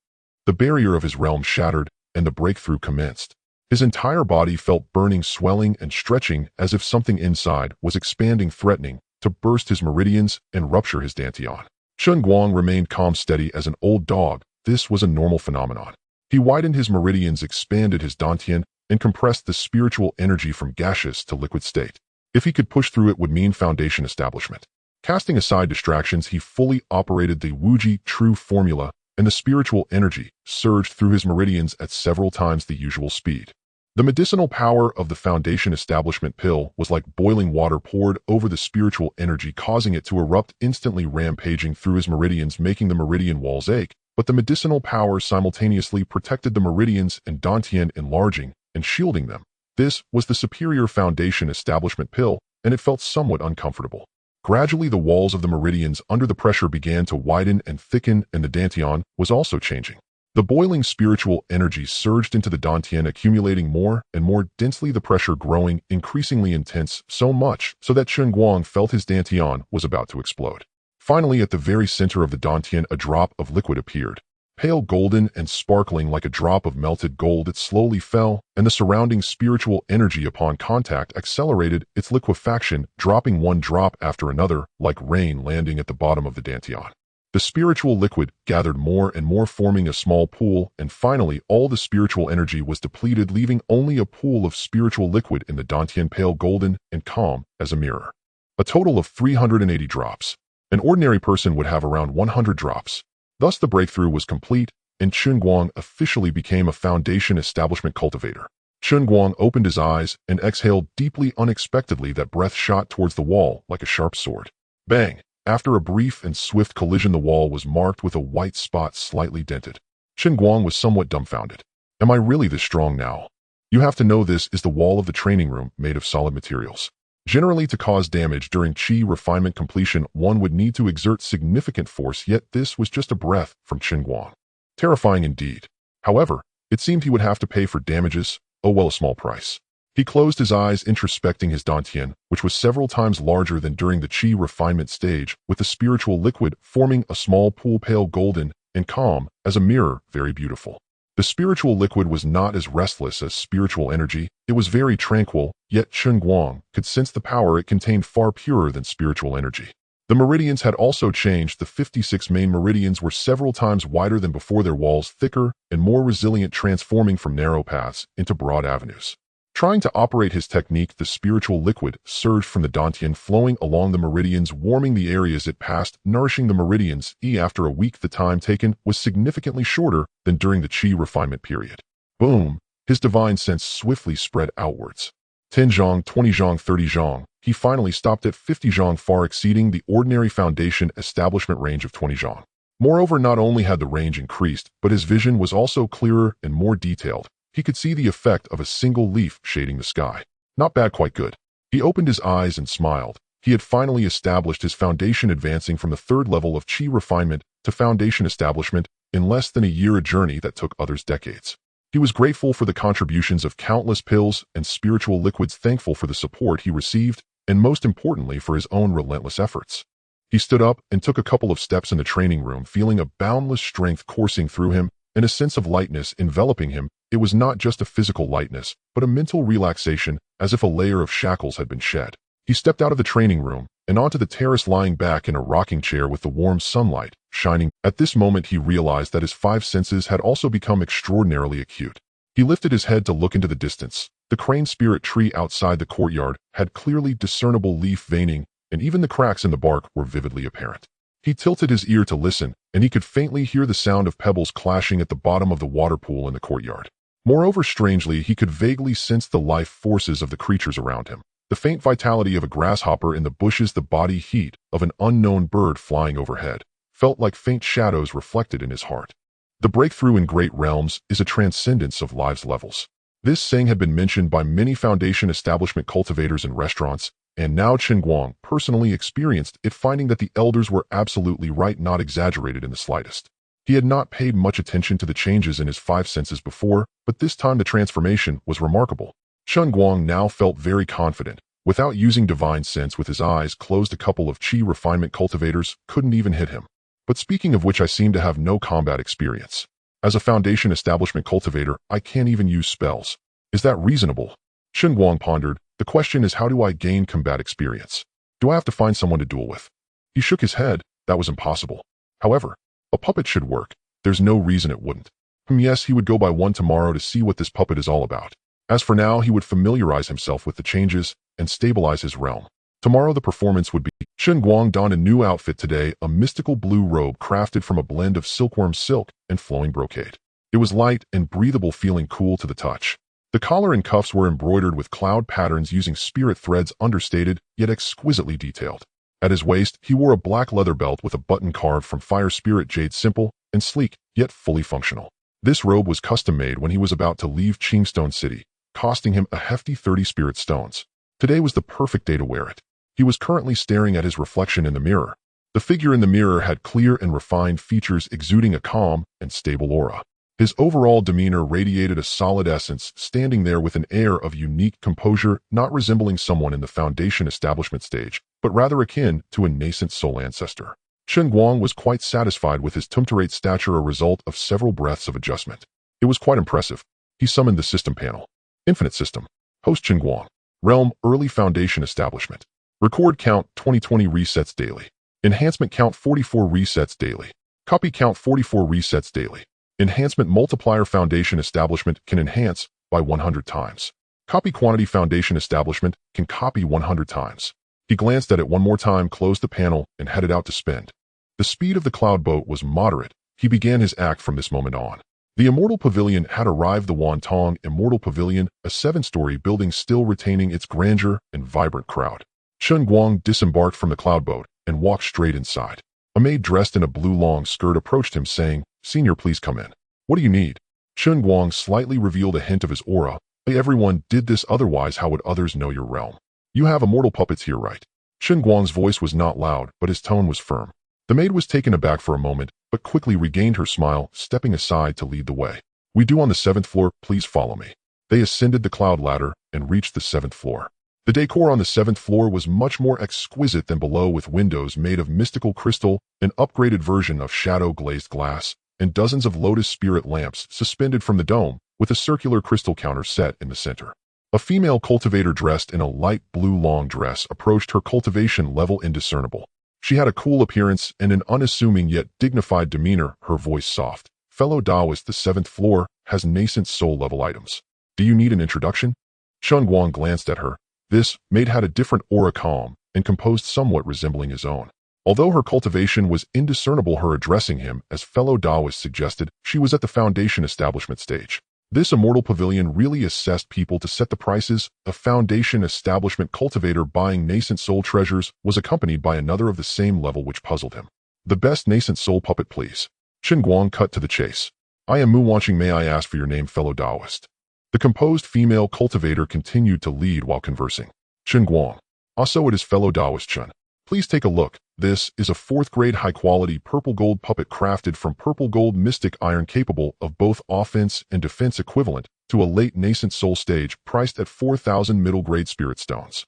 The barrier of his realm shattered, and the breakthrough commenced. His entire body felt burning, swelling, and stretching as if something inside was expanding, threatening to burst his meridians and rupture his dantian. Chen Guang remained calm, steady as an old dog. This was a normal phenomenon. He widened his meridians, expanded his dantian, and compressed the spiritual energy from gaseous to liquid state. If he could push through, it would mean foundation establishment. Casting aside distractions, he fully operated the Wuji true formula, and the spiritual energy surged through his meridians at several times the usual speed. The medicinal power of the foundation establishment pill was like boiling water poured over the spiritual energy, causing it to erupt instantly, rampaging through his meridians, making the meridian walls ache. But the medicinal power simultaneously protected the meridians and dantian, enlarging and shielding them. This was the superior foundation establishment pill, and it felt somewhat uncomfortable. Gradually, the walls of the meridians under the pressure began to widen and thicken, and the dantian was also changing. The boiling spiritual energy surged into the dantian, accumulating more and more densely, the pressure growing increasingly intense, so much so that Chen Guang felt his dantian was about to explode. Finally, at the very center of the dantian, a drop of liquid appeared. Pale golden and sparkling like a drop of melted gold, it slowly fell, and the surrounding spiritual energy upon contact accelerated its liquefaction, dropping one drop after another, like rain landing at the bottom of the dantian. The spiritual liquid gathered more and more, forming a small pool, and finally all the spiritual energy was depleted, leaving only a pool of spiritual liquid in the dantian, pale golden and calm as a mirror. A total of 380 drops. An ordinary person would have around 100 drops. Thus the breakthrough was complete, and Chen Guang officially became a foundation establishment cultivator. Chen Guang opened his eyes and exhaled deeply. Unexpectedly, that breath shot towards the wall like a sharp sword. Bang! After a brief and swift collision, the wall was marked with a white spot slightly dented. Chen Guang was somewhat dumbfounded. Am I really this strong now? You have to know, this is the wall of the training room, made of solid materials. Generally, to cause damage during chi refinement completion, one would need to exert significant force, yet this was just a breath from Chen Guang. Terrifying indeed. However, it seemed he would have to pay for damages. Oh well, a small price. He closed his eyes, introspecting his dantian, which was several times larger than during the chi refinement stage, with the spiritual liquid forming a small pool, pale golden and calm as a mirror, very beautiful. The spiritual liquid was not as restless as spiritual energy. It was very tranquil, yet Chen Guang could sense the power it contained, far purer than spiritual energy. The meridians had also changed. The 56 main meridians were several times wider than before, their walls thicker and more resilient, transforming from narrow paths into broad avenues. Trying to operate his technique, the spiritual liquid surged from the dantian, flowing along the meridians, warming the areas it passed, nourishing the meridians. After a week, the time taken was significantly shorter than during the chi refinement period. Boom! His divine sense swiftly spread outwards. 10 zhang, 20 zhang, 30 zhang. He finally stopped at 50 zhang, far exceeding the ordinary foundation establishment range of 20 zhang. Moreover, not only had the range increased, but his vision was also clearer and more detailed. He could see the effect of a single leaf shading the sky. Not bad, quite good. He opened his eyes and smiled. He had finally established his foundation, advancing from the third level of chi refinement to foundation establishment in less than a year, a journey that took others decades. He was grateful for the contributions of countless pills and spiritual liquids, thankful for the support he received, and most importantly for his own relentless efforts. He stood up and took a couple of steps in the training room, feeling a boundless strength coursing through him and a sense of lightness enveloping him. It was not just a physical lightness, but a mental relaxation, as if a layer of shackles had been shed. He stepped out of the training room and onto the terrace, lying back in a rocking chair with the warm sunlight shining. At this moment, he realized that his 5 senses had also become extraordinarily acute. He lifted his head to look into the distance. The crane spirit tree outside the courtyard had clearly discernible leaf veining, and even the cracks in the bark were vividly apparent. He tilted his ear to listen, and he could faintly hear the sound of pebbles clashing at the bottom of the water pool in the courtyard. Moreover, strangely, he could vaguely sense the life forces of the creatures around him. The faint vitality of a grasshopper in the bushes, the body heat of an unknown bird flying overhead, felt like faint shadows reflected in his heart. The breakthrough in great realms is a transcendence of lives levels. This saying had been mentioned by many foundation establishment cultivators and restaurants, and now Chen Guang personally experienced it, finding that the elders were absolutely right, not exaggerated in the slightest. He had not paid much attention to the changes in his 5 senses before, but this time the transformation was remarkable. Chen Guang now felt very confident. Without using divine sense, with his eyes closed, a couple of chi refinement cultivators couldn't even hit him. But speaking of which, I seem to have no combat experience. As a foundation establishment cultivator, I can't even use spells. Is that reasonable? Chen Guang pondered. The question is, how do I gain combat experience? Do I have to find someone to duel with? He shook his head. That was impossible. However, a puppet should work. There's no reason it wouldn't. Yes, he would go by one tomorrow to see what this puppet is all about. As for now, he would familiarize himself with the changes and stabilize his realm. Tomorrow the performance would be. Chen Guang donned a new outfit today, a mystical blue robe crafted from a blend of silkworm silk and flowing brocade. It was light and breathable, feeling cool to the touch. The collar and cuffs were embroidered with cloud patterns using spirit threads, understated yet exquisitely detailed. At his waist, he wore a black leather belt with a button carved from fire spirit jade, simple and sleek, yet fully functional. This robe was custom-made when he was about to leave Qingstone City, costing him a hefty 30 spirit stones. Today was the perfect day to wear it. He was currently staring at his reflection in the mirror. The figure in the mirror had clear and refined features exuding a calm and stable aura. His overall demeanor radiated a solid essence, standing there with an air of unique composure, not resembling someone in the foundation establishment stage, but rather akin to a nascent soul ancestor. Chen Guang was quite satisfied with his tumtorate stature, a result of several breaths of adjustment. It was quite impressive. He summoned the system panel. Infinite system. Host Chen Guang. Realm, early foundation establishment. Record count 2020 resets daily. Enhancement count 44 resets daily. Copy count 44 resets daily. Enhancement multiplier, foundation establishment can enhance by 100 times. Copy quantity, foundation establishment can copy 100 times. He glanced at it one more time, closed the panel, and headed out to spend. The speed of the cloud boat was moderate. He began his act from this moment on. The Immortal Pavilion had arrived. The Wantong Immortal Pavilion, a 7-story building still retaining its grandeur and vibrant crowd. Chen Guang disembarked from the cloud boat and walked straight inside. A maid dressed in a blue long skirt approached him, saying, "Senior, please come in." "What do you need?" Chen Guang slightly revealed a hint of his aura. "Everyone did this, otherwise how would others know your realm? You have immortal puppets here, right?" Chen Guang's voice was not loud, but his tone was firm. The maid was taken aback for a moment, but quickly regained her smile, stepping aside to lead the way. "We do on the 7th floor, please follow me." They ascended the cloud ladder and reached the 7th floor. The decor on the 7th floor was much more exquisite than below, with windows made of mystical crystal, an upgraded version of shadow-glazed glass, and dozens of lotus spirit lamps suspended from the dome, with a circular crystal counter set in the center. A female cultivator dressed in a light blue long dress approached, her cultivation level indiscernible. She had a cool appearance and an unassuming yet dignified demeanor, her voice soft. "Fellow Taoist, the 7th floor has nascent soul level items. Do you need an introduction?" Chen Guang glanced at her. This maid had a different aura, calm and composed, somewhat resembling his own. Although her cultivation was indiscernible, her addressing him as fellow Taoist suggested she was at the foundation establishment stage. This Immortal Pavilion really assessed people to set the prices. A foundation establishment cultivator buying nascent soul treasures was accompanied by another of the same level, which puzzled him. "The best nascent soul puppet, please." Chen Guang cut to the chase. "I am Mu Wanqing. May I ask for your name, fellow Taoist?" The composed female cultivator continued to lead while conversing. Chen Guang. "Also, it is fellow Taoist Chen. Please take a look. This is a 4th grade high-quality purple gold puppet crafted from purple gold mystic iron, capable of both offense and defense, equivalent to a late nascent soul stage, priced at 4,000 middle grade spirit stones."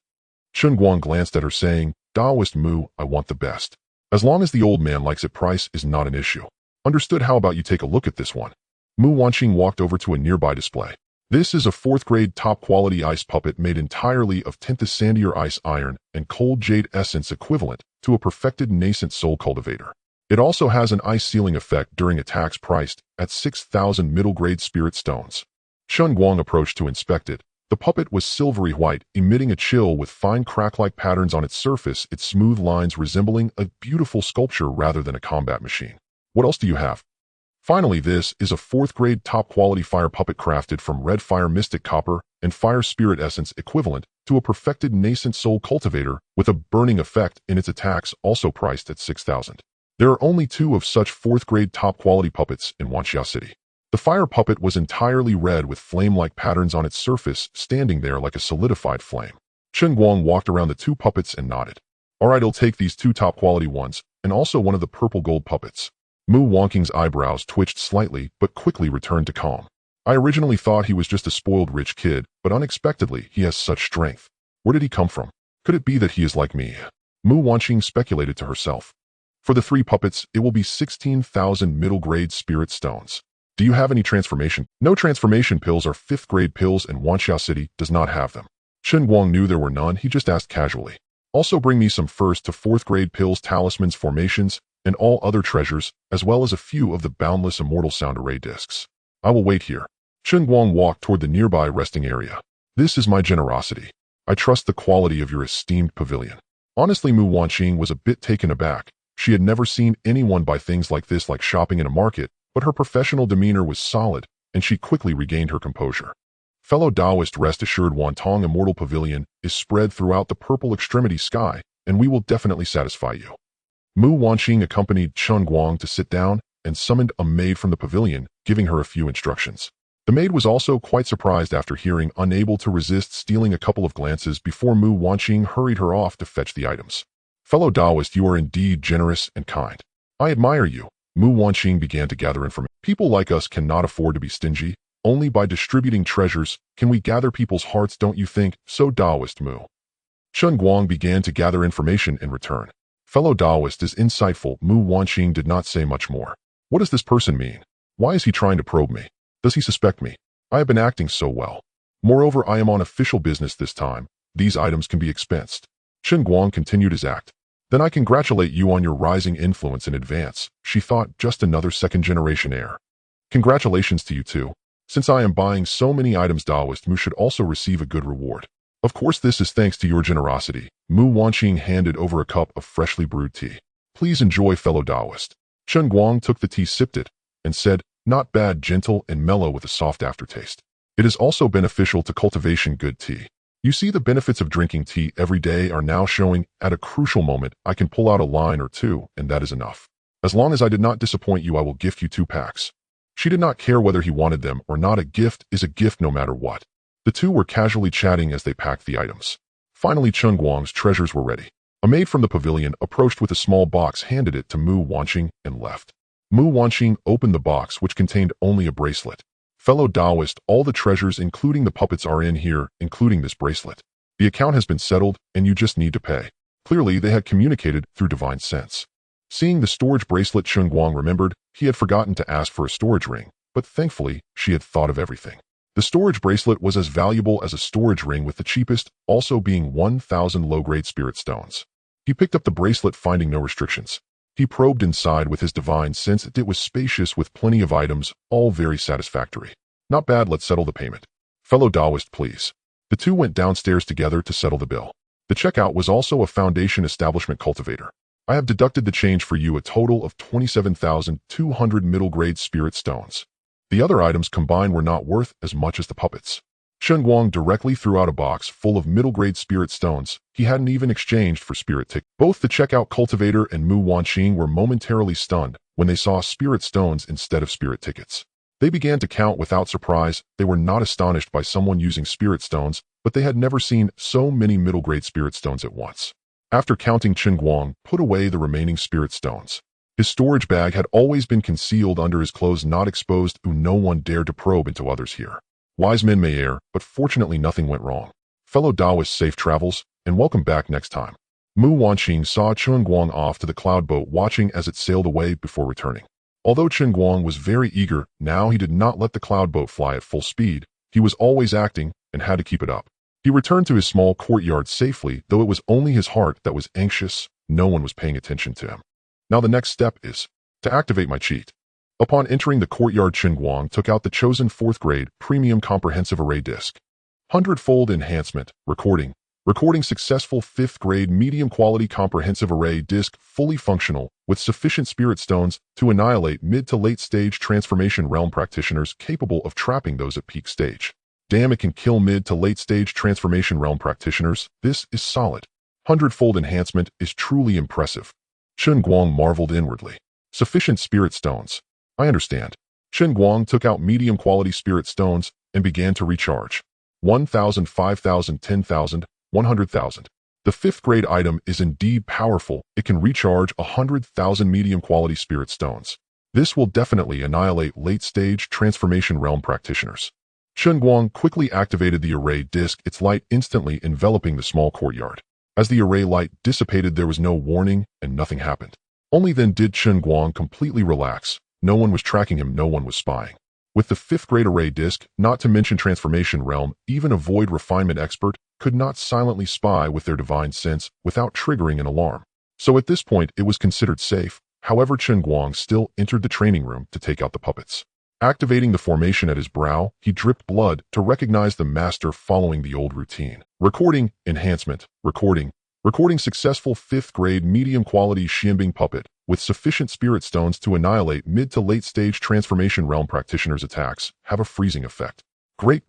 Chen Guang glanced at her, saying, "Taoist Mu, I want the best. As long as the old man likes it, price is not an issue." "Understood. How about you take a look at this one?" Mu Wanqing walked over to a nearby display. This is a 4th grade top-quality ice puppet made entirely of tinta sandier ice iron and cold jade essence, equivalent to a perfected nascent soul cultivator. It also has an ice sealing effect during attacks, priced at 6,000 middle-grade spirit stones. Chen Guang approached to inspect it. The puppet was silvery white, emitting a chill with fine crack-like patterns on its surface, its smooth lines resembling a beautiful sculpture rather than a combat machine. "What else do you have?" Finally, this is a 4th grade top-quality fire puppet crafted from red fire mystic copper and fire spirit essence, equivalent to a perfected nascent soul cultivator with a burning effect in its attacks, also priced at 6,000. There are only 2 of such 4th grade top-quality puppets in Wanxia City. The fire puppet was entirely red with flame-like patterns on its surface, standing there like a solidified flame. Chen Guang walked around the 2 puppets and nodded. "All right, I'll take these 2 top-quality ones, and also one of the purple gold puppets." Mu Wanqing's eyebrows twitched slightly, but quickly returned to calm. "I originally thought he was just a spoiled rich kid, but unexpectedly he has such strength. Where did he come from? Could it be that he is like me?" Mu Wanqing speculated to herself. "For the 3 puppets, it will be 16,000 middle-grade spirit stones." Do you have any transformation? No transformation pills are 5th grade pills and Wanxia City does not have them. Chen Guang knew there were none, he just asked casually. Also bring me some 1st to 4th grade pills, talismans, formations, and all other treasures, as well as a few of the boundless immortal sound array discs. I will wait here. Chen Guang walked toward the nearby resting area. This is my generosity. I trust the quality of your esteemed pavilion. Honestly, Mu Wanqing was a bit taken aback. She had never seen anyone buy things like this, like shopping in a market, but her professional demeanor was solid, and she quickly regained her composure. Fellow Taoist, rest assured, Wantong Immortal Pavilion is spread throughout the purple extremity sky, and we will definitely satisfy you. Mu Wanqing accompanied Chen Guang to sit down and summoned a maid from the pavilion, giving her a few instructions. The maid was also quite surprised after hearing, unable to resist stealing a couple of glances before Mu Wanqing hurried her off to fetch the items. Fellow Taoist, you are indeed generous and kind. I admire you. Mu Wanqing began to gather information. People like us cannot afford to be stingy. Only by distributing treasures can we gather people's hearts, don't you think so, Taoist Mu? Chen Guang began to gather information in return. Fellow Taoist is insightful. Mu Wanqing did not say much more. What does this person mean? Why is he trying to probe me? Does he suspect me? I have been acting so well. Moreover, I am on official business this time. These items can be expensed. Chen Guang continued his act. Then I congratulate you on your rising influence in advance. She thought, just another second-generation heir. Congratulations to you too. Since I am buying so many items, Taoist Mu should also receive a good reward. Of course, this is thanks to your generosity. Mu Wanqing handed over a cup of freshly brewed tea. Please enjoy, fellow Taoist. Chen Guang took the tea, sipped it, and said, not bad, gentle and mellow with a soft aftertaste. It is also beneficial to cultivation good tea. You see, the benefits of drinking tea every day are now showing. At a crucial moment, I can pull out a line or two, and that is enough. As long as I did not disappoint you, I will gift you 2 packs. She did not care whether he wanted them or not. A gift is a gift no matter what. The two were casually chatting as they packed the items. Finally, Chen Guang's treasures were ready. A maid from the pavilion approached with a small box, handed it to Mu Wanqing, and left. Mu Wanqing opened the box, which contained only a bracelet. Fellow Taoist, all the treasures including the puppets are in here, including this bracelet. The account has been settled, and you just need to pay. Clearly, they had communicated through divine sense. Seeing the storage bracelet, Chen Guang remembered he had forgotten to ask for a storage ring, but thankfully, she had thought of everything. The storage bracelet was as valuable as a storage ring, with the cheapest also being 1,000 low-grade spirit stones. He picked up the bracelet, finding no restrictions. He probed inside with his divine sense. It was spacious with plenty of items, all very satisfactory. Not bad, let's settle the payment. Fellow Taoist, please. The two went downstairs together to settle the bill. The checkout was also a foundation establishment cultivator. I have deducted the change for you, a total of 27,200 middle-grade spirit stones. The other items combined were not worth as much as the puppets. Chen Guang directly threw out a box full of middle-grade spirit stones he hadn't even exchanged for spirit tickets. Both the checkout cultivator and Mu Wanqing were momentarily stunned when they saw spirit stones instead of spirit tickets. They began to count without surprise. They were not astonished by someone using spirit stones, but they had never seen so many middle-grade spirit stones at once. After counting, Chen Guang put away the remaining spirit stones. His storage bag had always been concealed under his clothes, not exposed, so no one dared to probe into others here. Wise men may err, but fortunately nothing went wrong. Fellow Taoists, safe travels, and welcome back next time. Mu Wanqing saw Chen Guang off to the cloud boat, watching as it sailed away before returning. Although Chen Guang was very eager, now he did not let the cloud boat fly at full speed. He was always acting and had to keep it up. He returned to his small courtyard safely, though it was only his heart that was anxious. No one was paying attention to him. Now the next step is to activate my cheat. Upon entering the courtyard, Chen Guang took out the chosen 4th grade premium comprehensive array disc. 100-fold enhancement, recording successful 5th grade medium quality comprehensive array disc, fully functional, with sufficient spirit stones to annihilate mid to late stage transformation realm practitioners, capable of trapping those at peak stage. Damn, it can kill mid to late stage transformation realm practitioners. This is solid. 100-fold enhancement is truly impressive. Chen Guang marveled inwardly. Sufficient spirit stones. I understand. Chen Guang took out medium quality spirit stones and began to recharge. 1,000, 5,000, 10,000, 100,000. The 5th grade item is indeed powerful. It can recharge 100,000 medium quality spirit stones. This will definitely annihilate late stage transformation realm practitioners. Chen Guang quickly activated the array disc, its light instantly enveloping the small courtyard. As the array light dissipated, there was no warning and nothing happened. Only then did Chen Guang completely relax. No one was tracking him, no one was spying. With the 5th grade array disc, not to mention transformation realm, even a void refinement expert could not silently spy with their divine sense without triggering an alarm. So at this point, it was considered safe. However, Chen Guang still entered the training room to take out the puppets. Activating the formation at his brow, he dripped blood to recognize the master following the old routine. Recording, enhancement, recording successful 5th grade medium quality Xianbing puppet with sufficient spirit stones to annihilate mid to late stage transformation realm practitioners' attacks have a freezing effect. Great.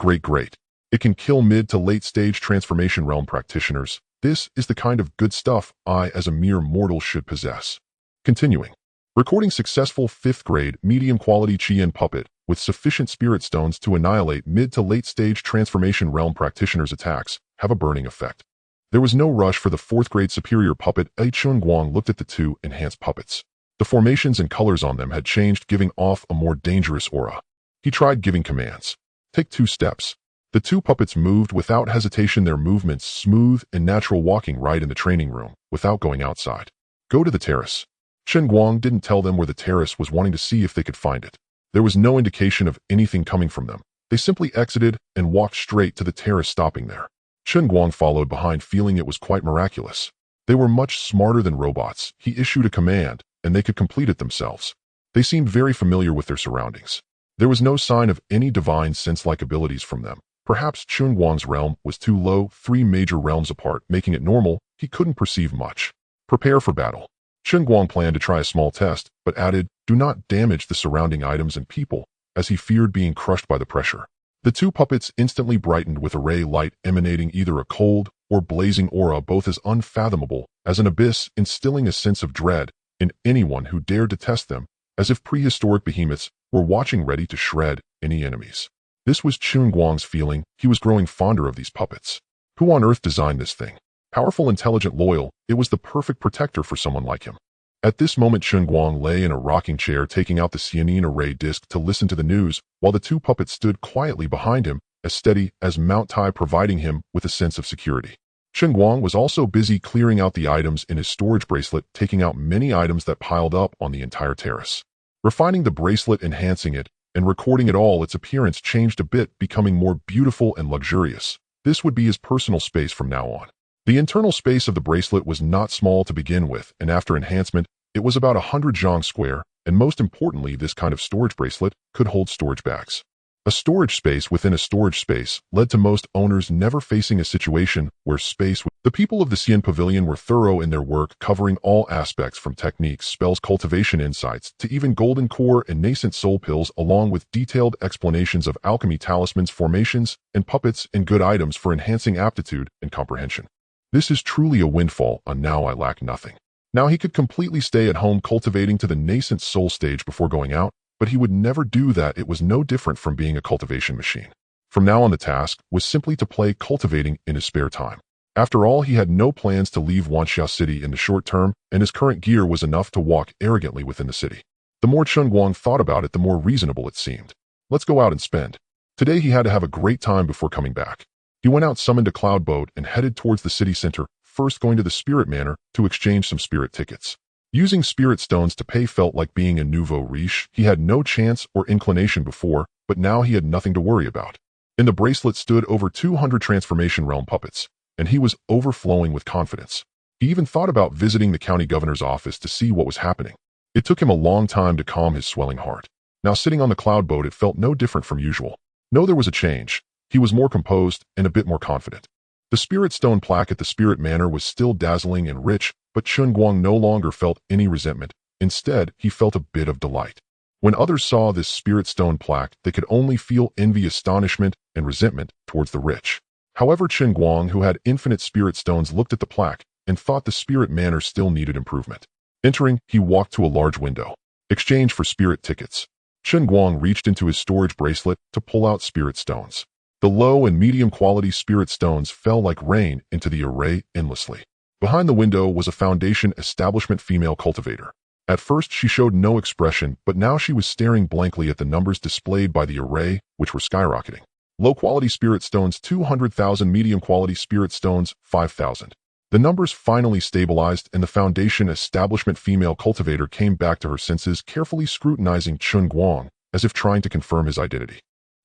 It can kill mid to late stage transformation realm practitioners. This is the kind of good stuff I as a mere mortal should possess. Continuing. Recording successful 5th grade medium quality Qian puppet with sufficient spirit stones to annihilate mid to late stage transformation realm practitioners' attacks have a burning effect. There was no rush for the 4th grade superior puppet. Chen Guang looked at the two enhanced puppets. The formations and colors on them had changed, giving off a more dangerous aura. He tried giving commands. Take 2 steps. The 2 puppets moved without hesitation, their movements smooth and natural, walking right in the training room without going outside. Go to the terrace. Chen Guang didn't tell them where the terrace was, wanting to see if they could find it. There was no indication of anything coming from them. They simply exited and walked straight to the terrace, stopping there. Chen Guang followed behind, feeling it was quite miraculous. They were much smarter than robots. He issued a command, and they could complete it themselves. They seemed very familiar with their surroundings. There was no sign of any divine sense-like abilities from them. Perhaps Chen Guang's realm was too low, 3 major realms apart, making it normal. He couldn't perceive much. Prepare for battle. Chen Guang planned to try a small test, but added, do not damage the surrounding items and people, as he feared being crushed by the pressure. The 2 puppets instantly brightened with a ray light emanating either a cold or blazing aura, both as unfathomable as an abyss, instilling a sense of dread in anyone who dared to test them, as if prehistoric behemoths were watching, ready to shred any enemies. This was Chen Guang's feeling. He was growing fonder of these puppets. Who on earth designed this thing? Powerful, intelligent, loyal, it was the perfect protector for someone like him. At this moment, Chen Guang lay in a rocking chair, taking out the cyanine array disc to listen to the news, while the 2 puppets stood quietly behind him, as steady as Mount Tai, providing him with a sense of security. Chen Guang was also busy clearing out the items in his storage bracelet, taking out many items that piled up on the entire terrace. Refining the bracelet, enhancing it, and recording it all, its appearance changed a bit, becoming more beautiful and luxurious. This would be his personal space from now on. The internal space of the bracelet was not small to begin with, and after enhancement, it was about 100 zhang square, and most importantly, this kind of storage bracelet could hold storage bags. A storage space within a storage space led to most owners never facing a situation where space. The people of the Xian Pavilion were thorough in their work, covering all aspects from techniques, spells, cultivation insights, to even golden core and nascent soul pills, along with detailed explanations of alchemy, talismans, formations, and puppets, and good items for enhancing aptitude and comprehension. This is truly a windfall, and now I lack nothing. Now he could completely stay at home cultivating to the nascent soul stage before going out, but he would never do that. It was no different from being a cultivation machine. From now on, the task was simply to play cultivating in his spare time. After all, he had no plans to leave Wanxia City in the short term, and his current gear was enough to walk arrogantly within the city. The more Chen Guang thought about it, the more reasonable it seemed. Let's go out and spend. Today he had to have a great time before coming back. He went out, summoned a cloud boat, and headed towards the city center, first going to the Spirit Manor to exchange some spirit tickets. Using spirit stones to pay felt like being a nouveau riche. He had no chance or inclination before, but now he had nothing to worry about. In the bracelet stood over 200 transformation realm puppets, and he was overflowing with confidence. He even thought about visiting the county governor's office to see what was happening. It took him a long time to calm his swelling heart. Now sitting on the cloud boat, it felt no different from usual. No, there was a change. He was more composed and a bit more confident. The spirit stone plaque at the Spirit Manor was still dazzling and rich, but Chen Guang no longer felt any resentment. Instead, he felt a bit of delight. When others saw this spirit stone plaque, they could only feel envy, astonishment, and resentment towards the rich. However, Chen Guang, who had infinite spirit stones, looked at the plaque and thought the Spirit Manor still needed improvement. Entering, he walked to a large window. Exchange for spirit tickets. Chen Guang reached into his storage bracelet to pull out spirit stones. The low and medium quality spirit stones fell like rain into the array endlessly. Behind the window was a foundation establishment female cultivator. At first she showed no expression, but now she was staring blankly at the numbers displayed by the array, which were skyrocketing. Low-quality spirit stones 200,000, medium-quality spirit stones 5,000. The numbers finally stabilized, and the foundation establishment female cultivator came back to her senses, carefully scrutinizing Chen Guang as if trying to confirm his identity.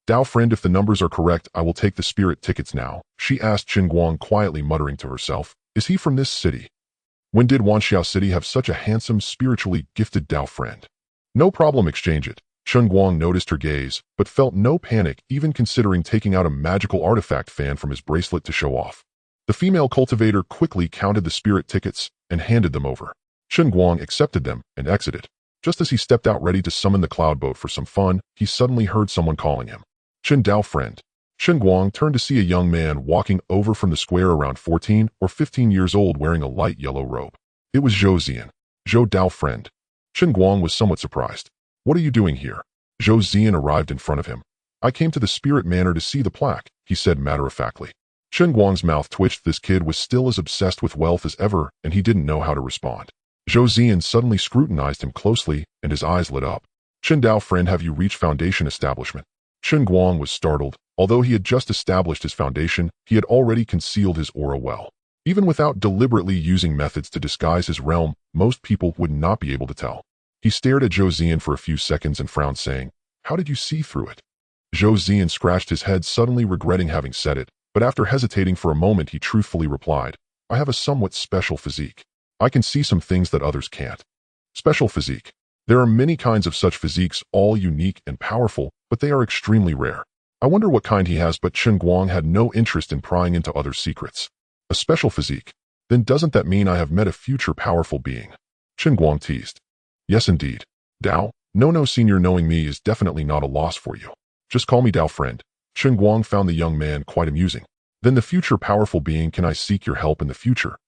Dao friend, if the numbers are correct, I will take the spirit tickets now, she asked Chen Guang, quietly muttering to herself. Is he from this city? When did Wanxiao City have such a handsome, spiritually gifted Dao friend? No problem, exchange it. Chen Guang noticed her gaze, but felt no panic, even considering taking out a magical artifact fan from his bracelet to show off. The female cultivator quickly counted the spirit tickets and handed them over. Chen Guang accepted them and exited. Just as he stepped out ready to summon the cloud boat for some fun, he suddenly heard someone calling him. Chen Dao friend. Chen Guang turned to see a young man walking over from the square around 14 or 15 years old wearing a light yellow robe. It was Zhou Zian. Zhou Dao friend. Chen Guang was somewhat surprised. What are you doing here? Zhou Zian arrived in front of him. I came to the spirit manor to see the plaque, he said matter-of-factly. Chen Guang's mouth twitched. This kid was still as obsessed with wealth as ever, and he didn't know how to respond. Zhou Zian suddenly scrutinized him closely, and his eyes lit up. Chen Dao friend, have you reached foundation establishment? Chen Guang was startled. Although he had just established his foundation, he had already concealed his aura well. Even without deliberately using methods to disguise his realm, most people would not be able to tell. He stared at Zhou Zian for a few seconds and frowned, saying, How did you see through it? Zhou Zian scratched his head, suddenly regretting having said it, but after hesitating for a moment he truthfully replied, I have a somewhat special physique. I can see some things that others can't. Special physique. There are many kinds of such physiques, all unique and powerful, but they are extremely rare. I wonder what kind he has, but Chen Guang had no interest in prying into others' secrets. A special physique? Then doesn't that mean I have met a future powerful being? Chen Guang teased. Yes, indeed. Dao? No, senior, knowing me is definitely not a loss for you. Just call me Dao friend. Chen Guang found the young man quite amusing. Then the future powerful being, can I seek your help in the future?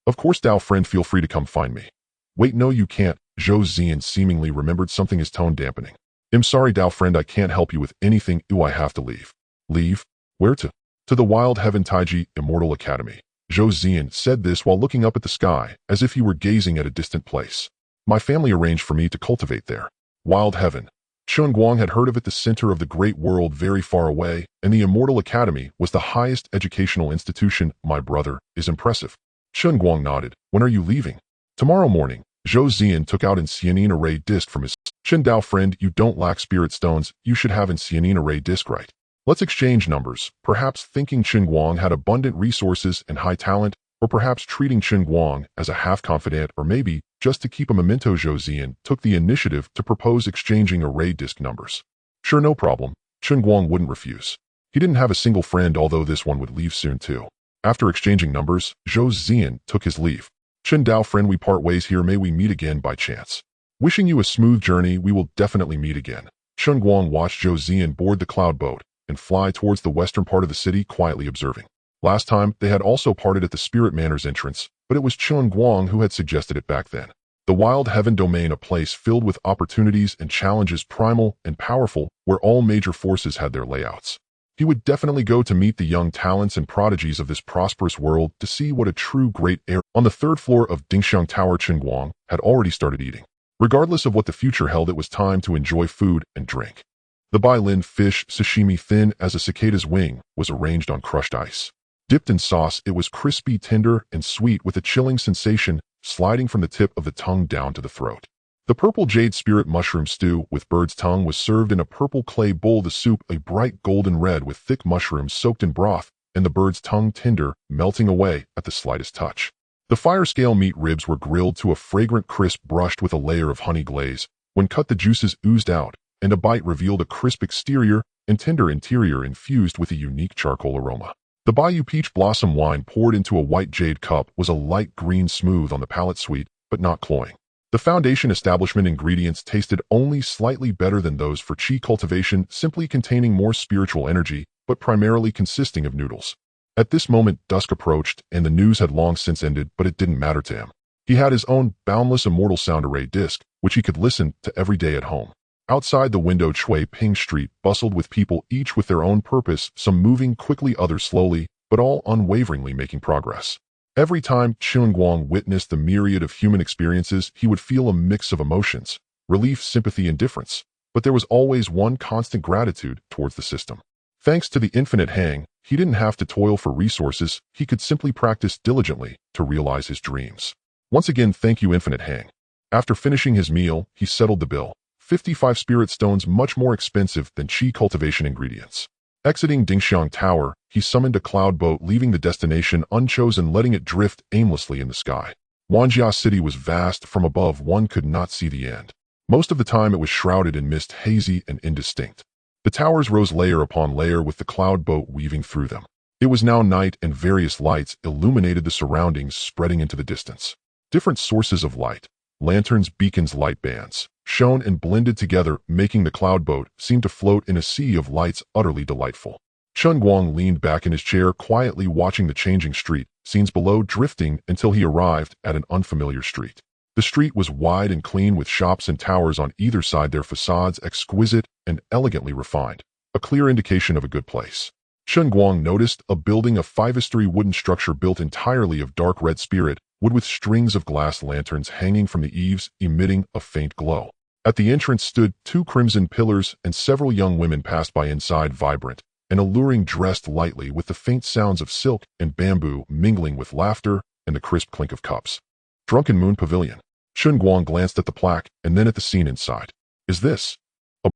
Of course, Dao friend, feel free to come find me. Wait, no you can't. Zhou Zian seemingly remembered something, his tone dampening. I'm sorry, Dao friend, I can't help you with anything. I have to leave. Leave? Where to? To the Wild Heaven Taiji Immortal Academy. Zhou Zian said this while looking up at the sky, as if he were gazing at a distant place. My family arranged for me to cultivate there. Wild Heaven. Chen Guang had heard of it, the center of the great world very far away, and the Immortal Academy was the highest educational institution. My brother is impressive. Chen Guang nodded. When are you leaving? Tomorrow morning. Zhou Zian took out an cyanine array disc from his. Chen Dao friend, you don't lack spirit stones, you should have an cyanine array disc, right? Let's exchange numbers, perhaps thinking Chen Guang had abundant resources and high talent, or perhaps treating Chen Guang as a half-confidant, or maybe, just to keep a memento. Zhou Zian took the initiative to propose exchanging array disc numbers. Sure, no problem. Chen Guang wouldn't refuse. He didn't have a single friend, although this one would leave soon too. After exchanging numbers, Zhou Zian took his leave. Chen Dao friend, we part ways here, may we meet again by chance. Wishing you a smooth journey, we will definitely meet again. Chen Guang watched Zhou Zian board the cloud boat and fly towards the western part of the city, quietly observing. Last time, they had also parted at the Spirit Manor's entrance, but it was Chen Guang who had suggested it back then. The Wild Heaven Domain, a place filled with opportunities and challenges, primal and powerful, where all major forces had their layouts. He would definitely go to meet the young talents and prodigies of this prosperous world to see what a true great heir. On the third floor of Dingxiang Tower, Chen Guang had already started eating. Regardless of what the future held, it was time to enjoy food and drink. The bailin fish sashimi, thin as a cicada's wing, was arranged on crushed ice. Dipped in sauce, it was crispy, tender, and sweet, with a chilling sensation sliding from the tip of the tongue down to the throat. The purple jade spirit mushroom stew with bird's tongue was served in a purple clay bowl. The soup, a bright golden red with thick mushrooms soaked in broth, and the bird's tongue tender, melting away at the slightest touch. The fire scale meat ribs were grilled to a fragrant crisp, brushed with a layer of honey glaze. When cut, the juices oozed out, and a bite revealed a crisp exterior and tender interior infused with a unique charcoal aroma. The Bayou peach blossom wine poured into a white jade cup was a light green, smooth on the palate, sweet, but not cloying. The foundation establishment ingredients tasted only slightly better than those for Qi cultivation, simply containing more spiritual energy, but primarily consisting of noodles. At this moment, dusk approached, and the news had long since ended, but it didn't matter to him. He had his own boundless immortal sound array disc, which he could listen to every day at home. Outside the window, Chui Ping Street bustled with people, each with their own purpose, some moving quickly, others slowly, but all unwaveringly making progress. Every time Chen Guang witnessed the myriad of human experiences, he would feel a mix of emotions, relief, sympathy, indifference, but there was always one constant: gratitude towards the system. Thanks to the infinite Hang, he didn't have to toil for resources, he could simply practice diligently to realize his dreams. Once again, thank you, infinite Hang. After finishing his meal, he settled the bill, 55 spirit stones much more expensive than Qi cultivation ingredients. Exiting Dingxiang Tower, he summoned a cloud boat, leaving the destination unchosen, letting it drift aimlessly in the sky. Wanjia City was vast. From above, one could not see the end. Most of the time it was shrouded in mist, hazy and indistinct. The towers rose layer upon layer with the cloud boat weaving through them. It was now night, and various lights illuminated the surroundings, spreading into the distance. Different sources of light, lanterns, beacons, light bands, shone and blended together, making the cloud boat seem to float in a sea of lights, utterly delightful. Chen Guang leaned back in his chair, quietly watching the changing street scenes below, drifting until he arrived at an unfamiliar street. The street was wide and clean, with shops and towers on either side, their facades exquisite and elegantly refined, a clear indication of a good place. Chen Guang noticed a building, a five-story wooden structure built entirely of dark red spirit wood with strings of glass lanterns hanging from the eaves, emitting a faint glow. At the entrance stood two crimson pillars, and several young women passed by inside, vibrant and alluring, dressed lightly, with the faint sounds of silk and bamboo mingling with laughter and the crisp clink of cups. Drunken Moon Pavilion. Chen Guang glanced at the plaque and then at the scene inside. Is this?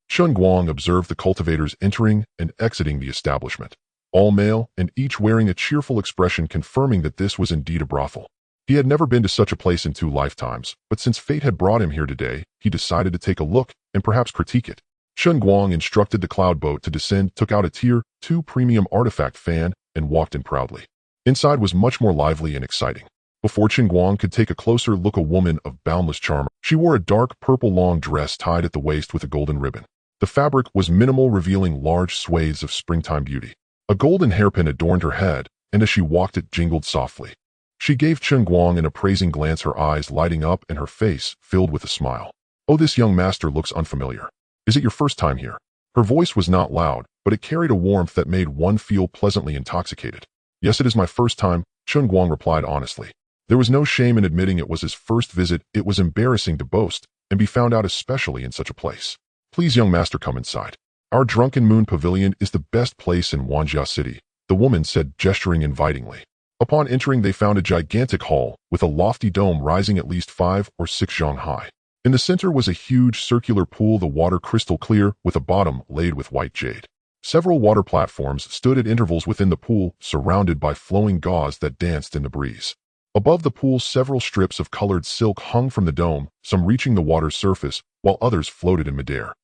Chen Guang observed the cultivators entering and exiting the establishment. All male, and each wearing a cheerful expression, confirming that this was indeed a brothel. He had never been to such a place in 2 lifetimes, but since fate had brought him here today, he decided to take a look and perhaps critique it. Chen Guang instructed the cloud boat to descend, took out a Tier 2 premium artifact fan, and walked in proudly. Inside was much more lively and exciting. Before Chen Guang could take a closer look, a woman of boundless charm. She wore a dark purple long dress tied at the waist with a golden ribbon. The fabric was minimal, revealing large swathes of springtime beauty. A golden hairpin adorned her head, and as she walked it jingled softly. She gave Chen Guang an appraising glance, her eyes lighting up and her face filled with a smile. Oh, this young master looks unfamiliar. Is it your first time here? Her voice was not loud, but it carried a warmth that made one feel pleasantly intoxicated. Yes, it is my first time, Chen Guang replied honestly. There was no shame in admitting it was his first visit. It was embarrassing to boast and be found out, especially in such a place. Please, young master, come inside. Our Drunken Moon Pavilion is the best place in Wanjia City, the woman said, gesturing invitingly. Upon entering, they found a gigantic hall with a lofty dome rising at least 5 or 6 zhang high. In the center was a huge circular pool, the water crystal clear, with a bottom laid with white jade. Several water platforms stood at intervals within the pool, surrounded by flowing gauze that danced in the breeze. Above the pool, several strips of colored silk hung from the dome, some reaching the water's surface, while others floated in midair.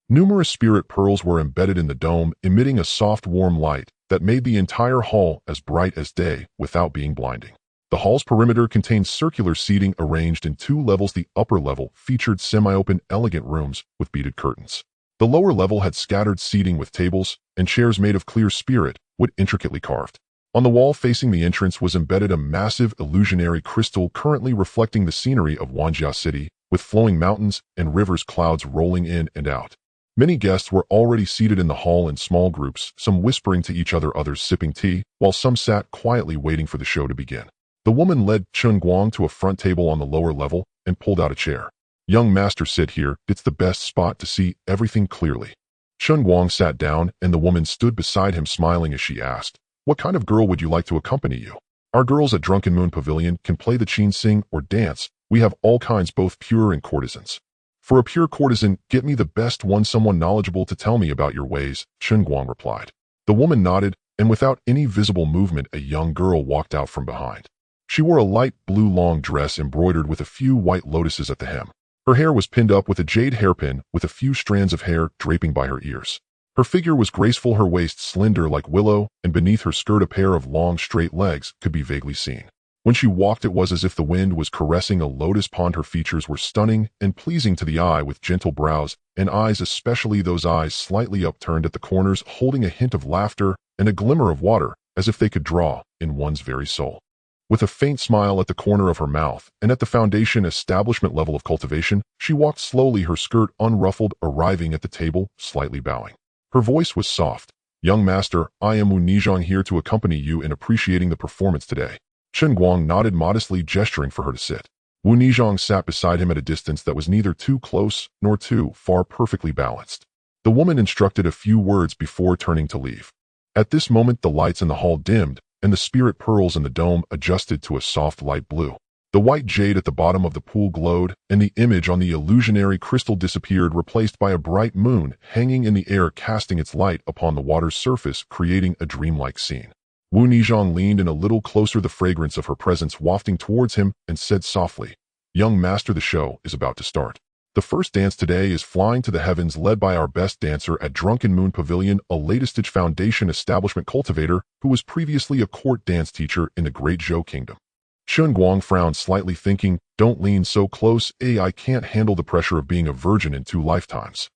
Numerous spirit pearls were embedded in the dome, emitting a soft, warm light that made the entire hall as bright as day without being blinding. The hall's perimeter contained circular seating arranged in 2 levels. The upper level featured semi-open, elegant rooms with beaded curtains. The lower level had scattered seating with tables and chairs made of clear spirit wood intricately carved. On the wall facing the entrance was embedded a massive illusionary crystal, currently reflecting the scenery of Wanjia City, with flowing mountains and rivers, clouds rolling in and out. Many guests were already seated in the hall in small groups, some whispering to each other, others sipping tea, while some sat quietly waiting for the show to begin. The woman led Chen Guang to a front table on the lower level and pulled out a chair. Young master, sit here. It's the best spot to see everything clearly. Chen Guang sat down, and the woman stood beside him, smiling as she asked, what kind of girl would you like to accompany you? Our girls at Drunken Moon Pavilion can play the qin, sing, or dance. We have all kinds, both pure and courtesans. For a pure courtesan, get me the best one, someone knowledgeable to tell me about your ways, Chen Guang replied. The woman nodded, and without any visible movement, a young girl walked out from behind. She wore a light blue long dress embroidered with a few white lotuses at the hem. Her hair was pinned up with a jade hairpin, with a few strands of hair draping by her ears. Her figure was graceful, her waist slender like willow, and beneath her skirt a pair of long straight legs could be vaguely seen. When she walked, it was as if the wind was caressing a lotus pond. Her features were stunning and pleasing to the eye, with gentle brows and eyes, especially those eyes slightly upturned at the corners, holding a hint of laughter and a glimmer of water, as if they could draw in one's very soul. With a faint smile at the corner of her mouth and at the foundation establishment level of cultivation, she walked slowly, her skirt unruffled, arriving at the table, slightly bowing. Her voice was soft. Young master, I am Wu Nizhang, here to accompany you in appreciating the performance today. Chen Guang nodded modestly, gesturing for her to sit. Wu Nizhang sat beside him at a distance that was neither too close nor too far, perfectly balanced. The woman instructed a few words before turning to leave. At this moment, the lights in the hall dimmed, and the spirit pearls in the dome adjusted to a soft light blue. The white jade at the bottom of the pool glowed, and the image on the illusionary crystal disappeared, replaced by a bright moon hanging in the air, casting its light upon the water's surface, creating a dreamlike scene. Wu Nizhang leaned in a little closer, the fragrance of her presence wafting towards him, and said softly, "Young master, the show is about to start. The first dance today is Flying to the Heavens, led by our best dancer at Drunken Moon Pavilion, a latest foundation establishment cultivator who was previously a court dance teacher in the Great Zhou Kingdom." Chen Guang frowned slightly, thinking, "Don't lean so close, I can't handle the pressure of being a virgin in 2 lifetimes."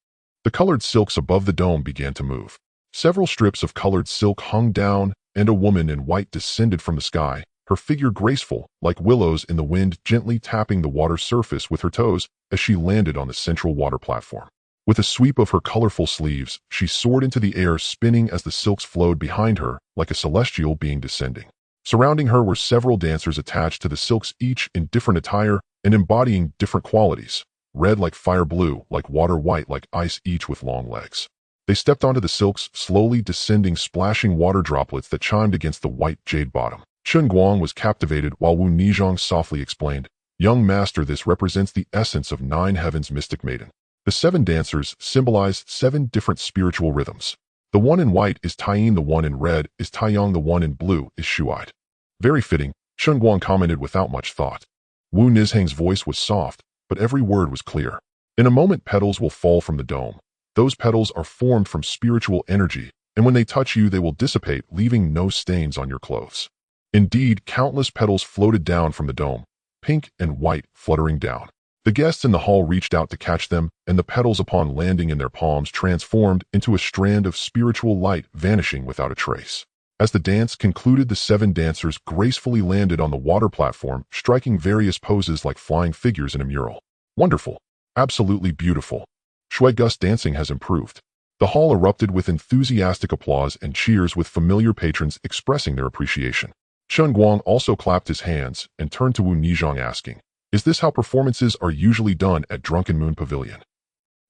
The colored silks above the dome began to move. Several strips of colored silk hung down, and a woman in white descended from the sky, her figure graceful, like willows in the wind, gently tapping the water surface with her toes as she landed on the central water platform. With a sweep of her colorful sleeves, she soared into the air, spinning as the silks flowed behind her, like a celestial being descending. Surrounding her were several dancers attached to the silks, each in different attire and embodying different qualities: red like fire, blue like water, white like ice, each with long legs. They stepped onto the silks, slowly descending, splashing water droplets that chimed against the white jade bottom. Chen Guang was captivated, while Wu Nizhang softly explained, "Young master, this represents the essence of 9 heavens, mystic maiden." The 7 dancers symbolized 7 different spiritual rhythms. The one in white is Taiyin, the one in red is Taiyang, the one in blue is Shuite. "Very fitting," Chen Guang commented without much thought. Wu Nizhang's voice was soft, but every word was clear. "In a moment, petals will fall from the dome. Those petals are formed from spiritual energy, and when they touch you, they will dissipate, leaving no stains on your clothes." Indeed, countless petals floated down from the dome, pink and white, fluttering down. The guests in the hall reached out to catch them, and the petals, upon landing in their palms, transformed into a strand of spiritual light, vanishing without a trace. As the dance concluded, the 7 dancers gracefully landed on the water platform, striking various poses like flying figures in a mural. "Wonderful. Absolutely beautiful. Shuigus dancing has improved." The hall erupted with enthusiastic applause and cheers, with familiar patrons expressing their appreciation. Chen Guang also clapped his hands and turned to Wu Nizhang, asking, "Is this how performances are usually done at Drunken Moon Pavilion?"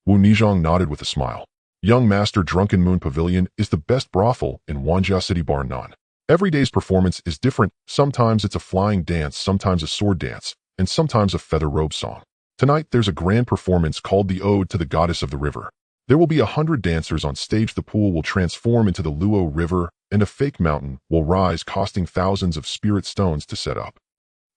Wu Nizhang nodded with a smile. "Young master, Drunken Moon Pavilion is the best brothel in Wanjia City, bar none. Every day's performance is different. Sometimes it's a flying dance, sometimes a sword dance, and sometimes a feather robe song. Tonight there's a grand performance called the Ode to the Goddess of the River. There will be 100 dancers on stage. The pool will transform into the Luo River, and a fake mountain will rise, costing thousands of spirit stones to set up."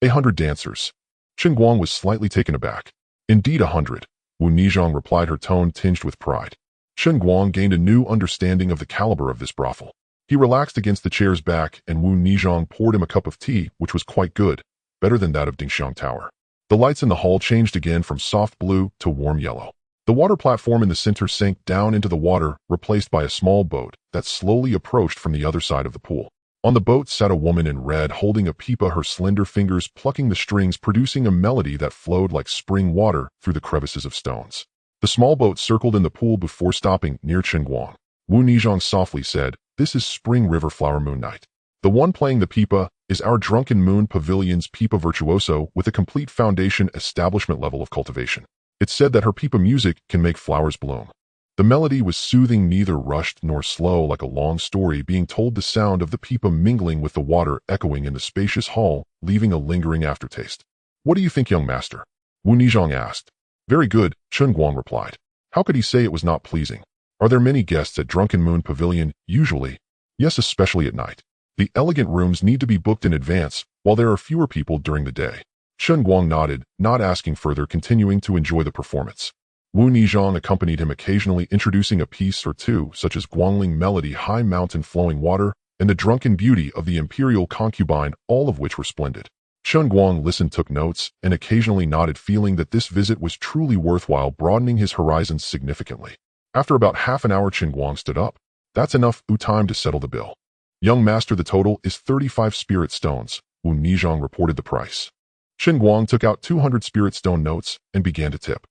100 dancers. Chen Guang was slightly taken aback. "Indeed, 100. Wu Nizhang replied, her tone tinged with pride. Chen Guang gained a new understanding of the caliber of this brothel. He relaxed against the chair's back, and Wu Nizhang poured him a cup of tea, which was quite good, better than that of Dingxiang Tower. The lights in the hall changed again from soft blue to warm yellow. The water platform in the center sank down into the water, replaced by a small boat that slowly approached from the other side of the pool. On the boat sat a woman in red, holding a pipa, her slender fingers plucking the strings, producing a melody that flowed like spring water through the crevices of stones. The small boat circled in the pool before stopping near Chen Guang. Wu Nizhang softly said, "This is Spring River Flower Moon Night. The one playing the pipa is our Drunken Moon Pavilion's pipa virtuoso, with a complete foundation establishment level of cultivation. It's said that her pipa music can make flowers bloom." The melody was soothing, neither rushed nor slow, like a long story being told, the sound of the pipa mingling with the water echoing in the spacious hall, leaving a lingering aftertaste. "What do you think, young master?" Wu Nizhang asked. "Very good," Chen Guang replied. How could he say it was not pleasing? "Are there many guests at Drunken Moon Pavilion?" "Usually. Yes, especially at night. The elegant rooms need to be booked in advance, while there are fewer people during the day." Chen Guang nodded, not asking further, continuing to enjoy the performance. Wu Nizhang accompanied him, occasionally introducing a piece or two, such as Guangling Melody, High Mountain Flowing Water, and the Drunken Beauty of the Imperial Concubine, all of which were splendid. Chen Guang listened, took notes, and occasionally nodded, feeling that this visit was truly worthwhile, broadening his horizons significantly. After about half an hour, Chen Guang stood up. "That's enough, time to settle the bill." "Young master, the total is 35 spirit stones," Wu Nizhang reported the price. Chen Guang took out 200 spirit stone notes and began to tip.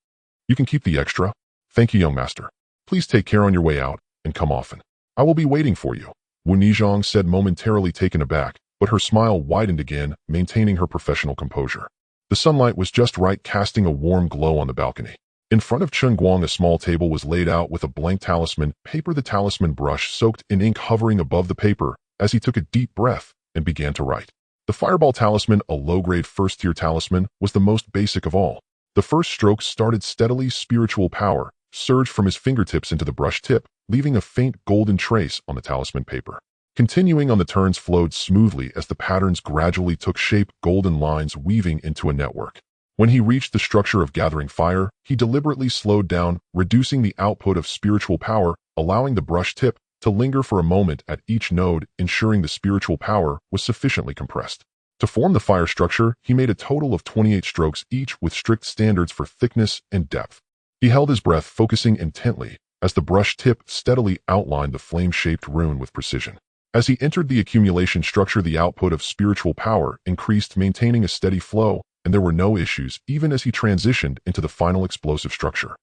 "You can keep the extra." "Thank you, young master. Please take care on your way out, and come often. I will be waiting for you," Wu Nizhang said, momentarily taken aback, but her smile widened again, maintaining her professional composure. The sunlight was just right, casting a warm glow on the balcony. In front of Chen Guang, a small table was laid out with a blank talisman paper, the talisman brush soaked in ink hovering above the paper, as he took a deep breath and began to write. The Fireball Talisman, a low-grade first-tier talisman, was the most basic of all. The first stroke started steadily. Spiritual power surged from his fingertips into the brush tip, leaving a faint golden trace on the talisman paper. Continuing on, the turns flowed smoothly as the patterns gradually took shape, golden lines weaving into a network. When he reached the structure of gathering fire, he deliberately slowed down, reducing the output of spiritual power, allowing the brush tip to linger for a moment at each node, ensuring the spiritual power was sufficiently compressed. To form the fire structure, he made a total of 28 strokes, each with strict standards for thickness and depth. He held his breath, focusing intently, as the brush tip steadily outlined the flame-shaped rune with precision. As he entered the accumulation structure, the output of spiritual power increased, maintaining a steady flow, and there were no issues even as he transitioned into the final explosive structure.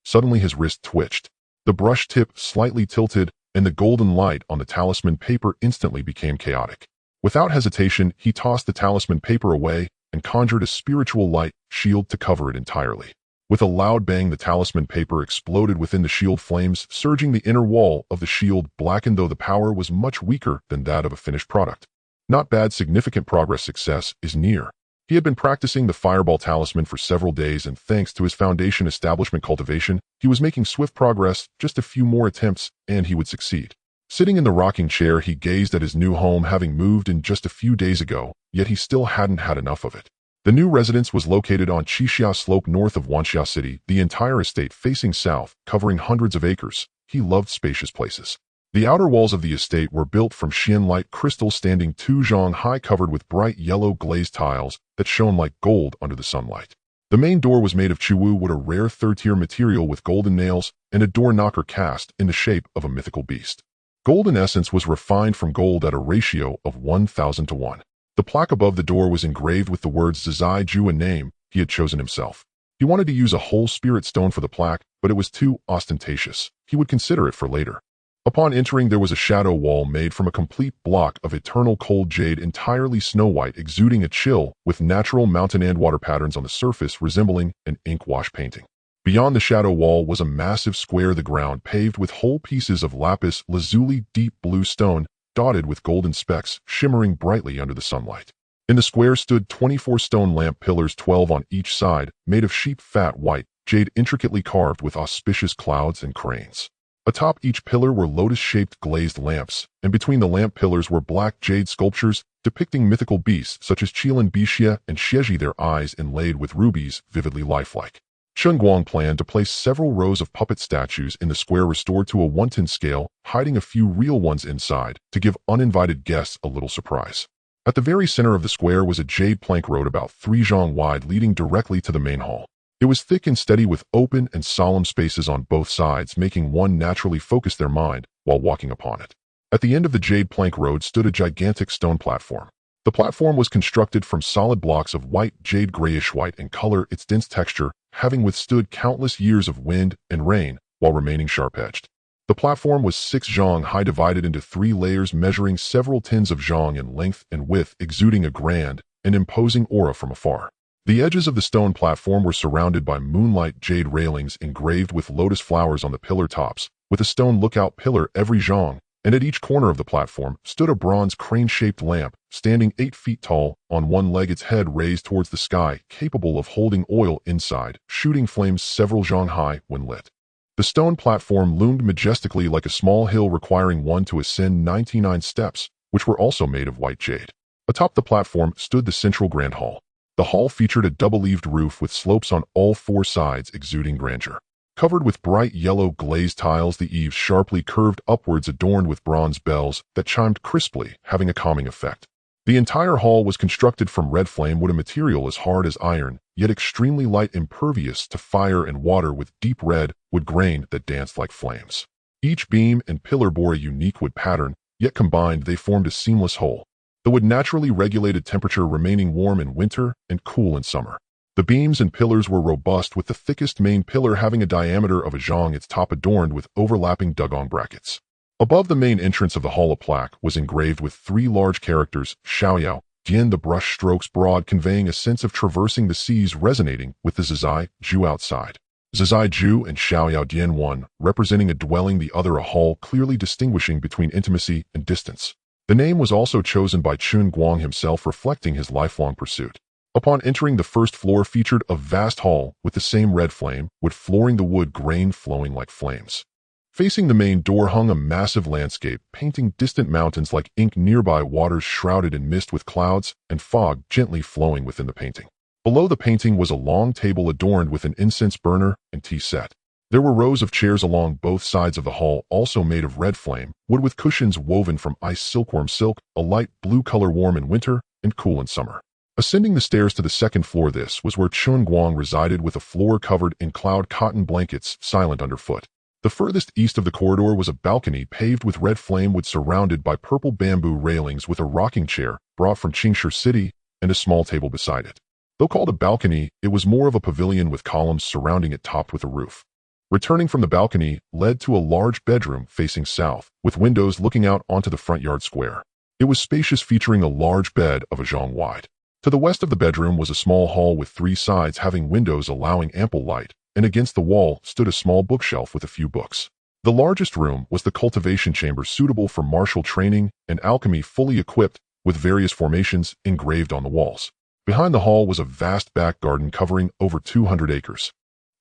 Suddenly his wrist twitched. The brush tip slightly tilted, and the golden light on the talisman paper instantly became chaotic. Without hesitation, he tossed the talisman paper away and conjured a spiritual light shield to cover it entirely. With a loud bang, the talisman paper exploded within the shield, flames surging. The inner wall of the shield blackened, though the power was much weaker than that of a finished product. Not bad. Significant progress. Success is near. He had been practicing the Fireball Talisman for several days, and thanks to his foundation establishment Cultivation, he was making swift progress. Just a few more attempts, and he would succeed. Sitting in the rocking chair, he gazed at his new home, having moved in just a few days ago, yet he still hadn't had enough of it. The new residence was located on Qixia Slope north of Wanxia City, the entire estate facing south, covering hundreds of acres. He loved spacious places. The outer walls of the estate were built from Xianlight crystal, standing 2 zhang high, covered with bright yellow glazed tiles that shone like gold under the sunlight. The main door was made of Chuwu wood, a rare third-tier material, with golden nails and a door knocker cast in the shape of a mythical beast. Golden essence was refined from gold at a ratio of 1,000 to 1. The plaque above the door was engraved with the words Zizai Ju, a name he had chosen himself. He wanted to use a whole spirit stone for the plaque, but it was too ostentatious. He would consider it for later. Upon entering, there was a shadow wall made from a complete block of eternal cold jade, entirely snow-white, exuding a chill, with natural mountain and water patterns on the surface resembling an ink wash painting. Beyond the shadow wall was a massive square, the ground paved with whole pieces of lapis lazuli, deep blue stone, dotted with golden specks, shimmering brightly under the sunlight. In the square stood 24 stone lamp pillars, 12 on each side, made of sheep fat white jade, intricately carved with auspicious clouds and cranes. Atop each pillar were lotus-shaped glazed lamps, and between the lamp pillars were black jade sculptures depicting mythical beasts such as Qilan Bixia and Xieji, their eyes inlaid with rubies, vividly lifelike. Chen Guang planned to place several rows of puppet statues in the square, restored to a 1:10 scale, hiding a few real ones inside to give uninvited guests a little surprise. At the very center of the square was a jade plank road about 3 zhang wide, leading directly to the main hall. It was thick and steady, with open and solemn spaces on both sides, making one naturally focus their mind while walking upon it. At the end of the jade plank road stood a gigantic stone platform. The platform was constructed from solid blocks of white jade, grayish-white in color, its dense texture having withstood countless years of wind and rain while remaining sharp-edged. The platform was 6 zhang high, divided into 3 layers measuring several tens of zhang in length and width, exuding a grand and imposing aura from afar. The edges of the stone platform were surrounded by moonlight jade railings engraved with lotus flowers on the pillar tops, with a stone lookout pillar every zhang, and at each corner of the platform stood a bronze crane-shaped lamp, standing 8 feet tall, on one leg, its head raised towards the sky, capable of holding oil inside, shooting flames several zhang high when lit. The stone platform loomed majestically like a small hill, requiring one to ascend 99 steps, which were also made of white jade. Atop the platform stood the central grand hall. The hall featured a double-eaved roof with slopes on all 4 sides, exuding grandeur. Covered with bright yellow glazed tiles, the eaves sharply curved upwards, adorned with bronze bells that chimed crisply, having a calming effect. The entire hall was constructed from red flame wood, a material as hard as iron, yet extremely light, impervious to fire and water, with deep red wood grain that danced like flames. Each beam and pillar bore a unique wood pattern, yet combined they formed a seamless whole. The wood naturally regulated temperature, remaining warm in winter and cool in summer. The beams and pillars were robust, with the thickest main pillar having a diameter of a zhang, its top adorned with overlapping dugong brackets. Above the main entrance of the hall, a plaque was engraved with 3 large characters, Xiaoyao, Dian, the brush strokes broad, conveying a sense of traversing the seas, resonating with the Zizai Ju outside. Zizai Ju and Xiaoyao Dian, one representing a dwelling, the other a hall, clearly distinguishing between intimacy and distance. The name was also chosen by Chen Guang himself, reflecting his lifelong pursuit. Upon entering, the first floor featured a vast hall with the same red flame, with flooring the wood grain flowing like flames. Facing the main door hung a massive landscape, painting distant mountains like ink, nearby waters shrouded in mist with clouds and fog gently flowing within the painting. Below the painting was a long table adorned with an incense burner and tea set. There were rows of chairs along both sides of the hall, also made of red flame, wood with cushions woven from ice silkworm silk, a light blue color warm in winter and cool in summer. Ascending the stairs to the second floor, this was where Chen Guang resided, with a floor covered in cloud cotton blankets, silent underfoot. The furthest east of the corridor was a balcony paved with red flame wood surrounded by purple bamboo railings, with a rocking chair brought from Qingshi City and a small table beside it. Though called a balcony, it was more of a pavilion with columns surrounding it topped with a roof. Returning from the balcony led to a large bedroom facing south, with windows looking out onto the front yard square. It was spacious, featuring a large bed of a zhang wide. To the west of the bedroom was a small hall with 3 sides having windows allowing ample light, and against the wall stood a small bookshelf with a few books. The largest room was the cultivation chamber, suitable for martial training and alchemy, fully equipped with various formations engraved on the walls. Behind the hall was a vast back garden covering over 200 acres.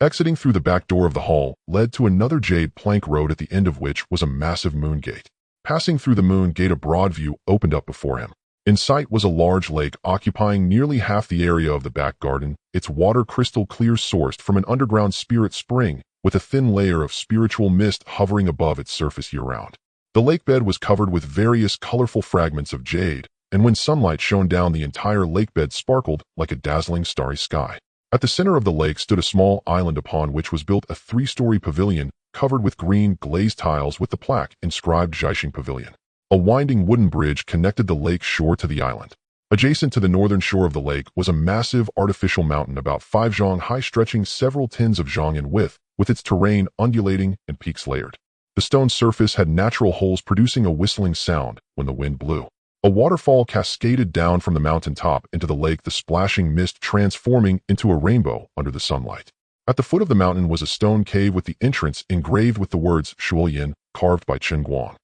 Exiting through the back door of the hall led to another jade plank road, at the end of which was a massive moon gate. Passing through the moon gate, a broad view opened up before him. In sight was a large lake occupying nearly half the area of the back garden, its water crystal clear, sourced from an underground spirit spring, with a thin layer of spiritual mist hovering above its surface year-round. The lake bed was covered with various colorful fragments of jade, and when sunlight shone down, the entire lake bed sparkled like a dazzling starry sky. At the center of the lake stood a small island upon which was built a 3-story pavilion covered with green glazed tiles with the plaque inscribed Zhaixing Pavilion. A winding wooden bridge connected the lake shore to the island. Adjacent to the northern shore of the lake was a massive artificial mountain about 5 zhang high, stretching several tens of zhang in width, with its terrain undulating and peaks layered. The stone surface had natural holes producing a whistling sound when the wind blew. A waterfall cascaded down from the mountain top into the lake, the splashing mist transforming into a rainbow under the sunlight. At the foot of the mountain was a stone cave with the entrance engraved with the words Shuoyin, carved by Chen Guang.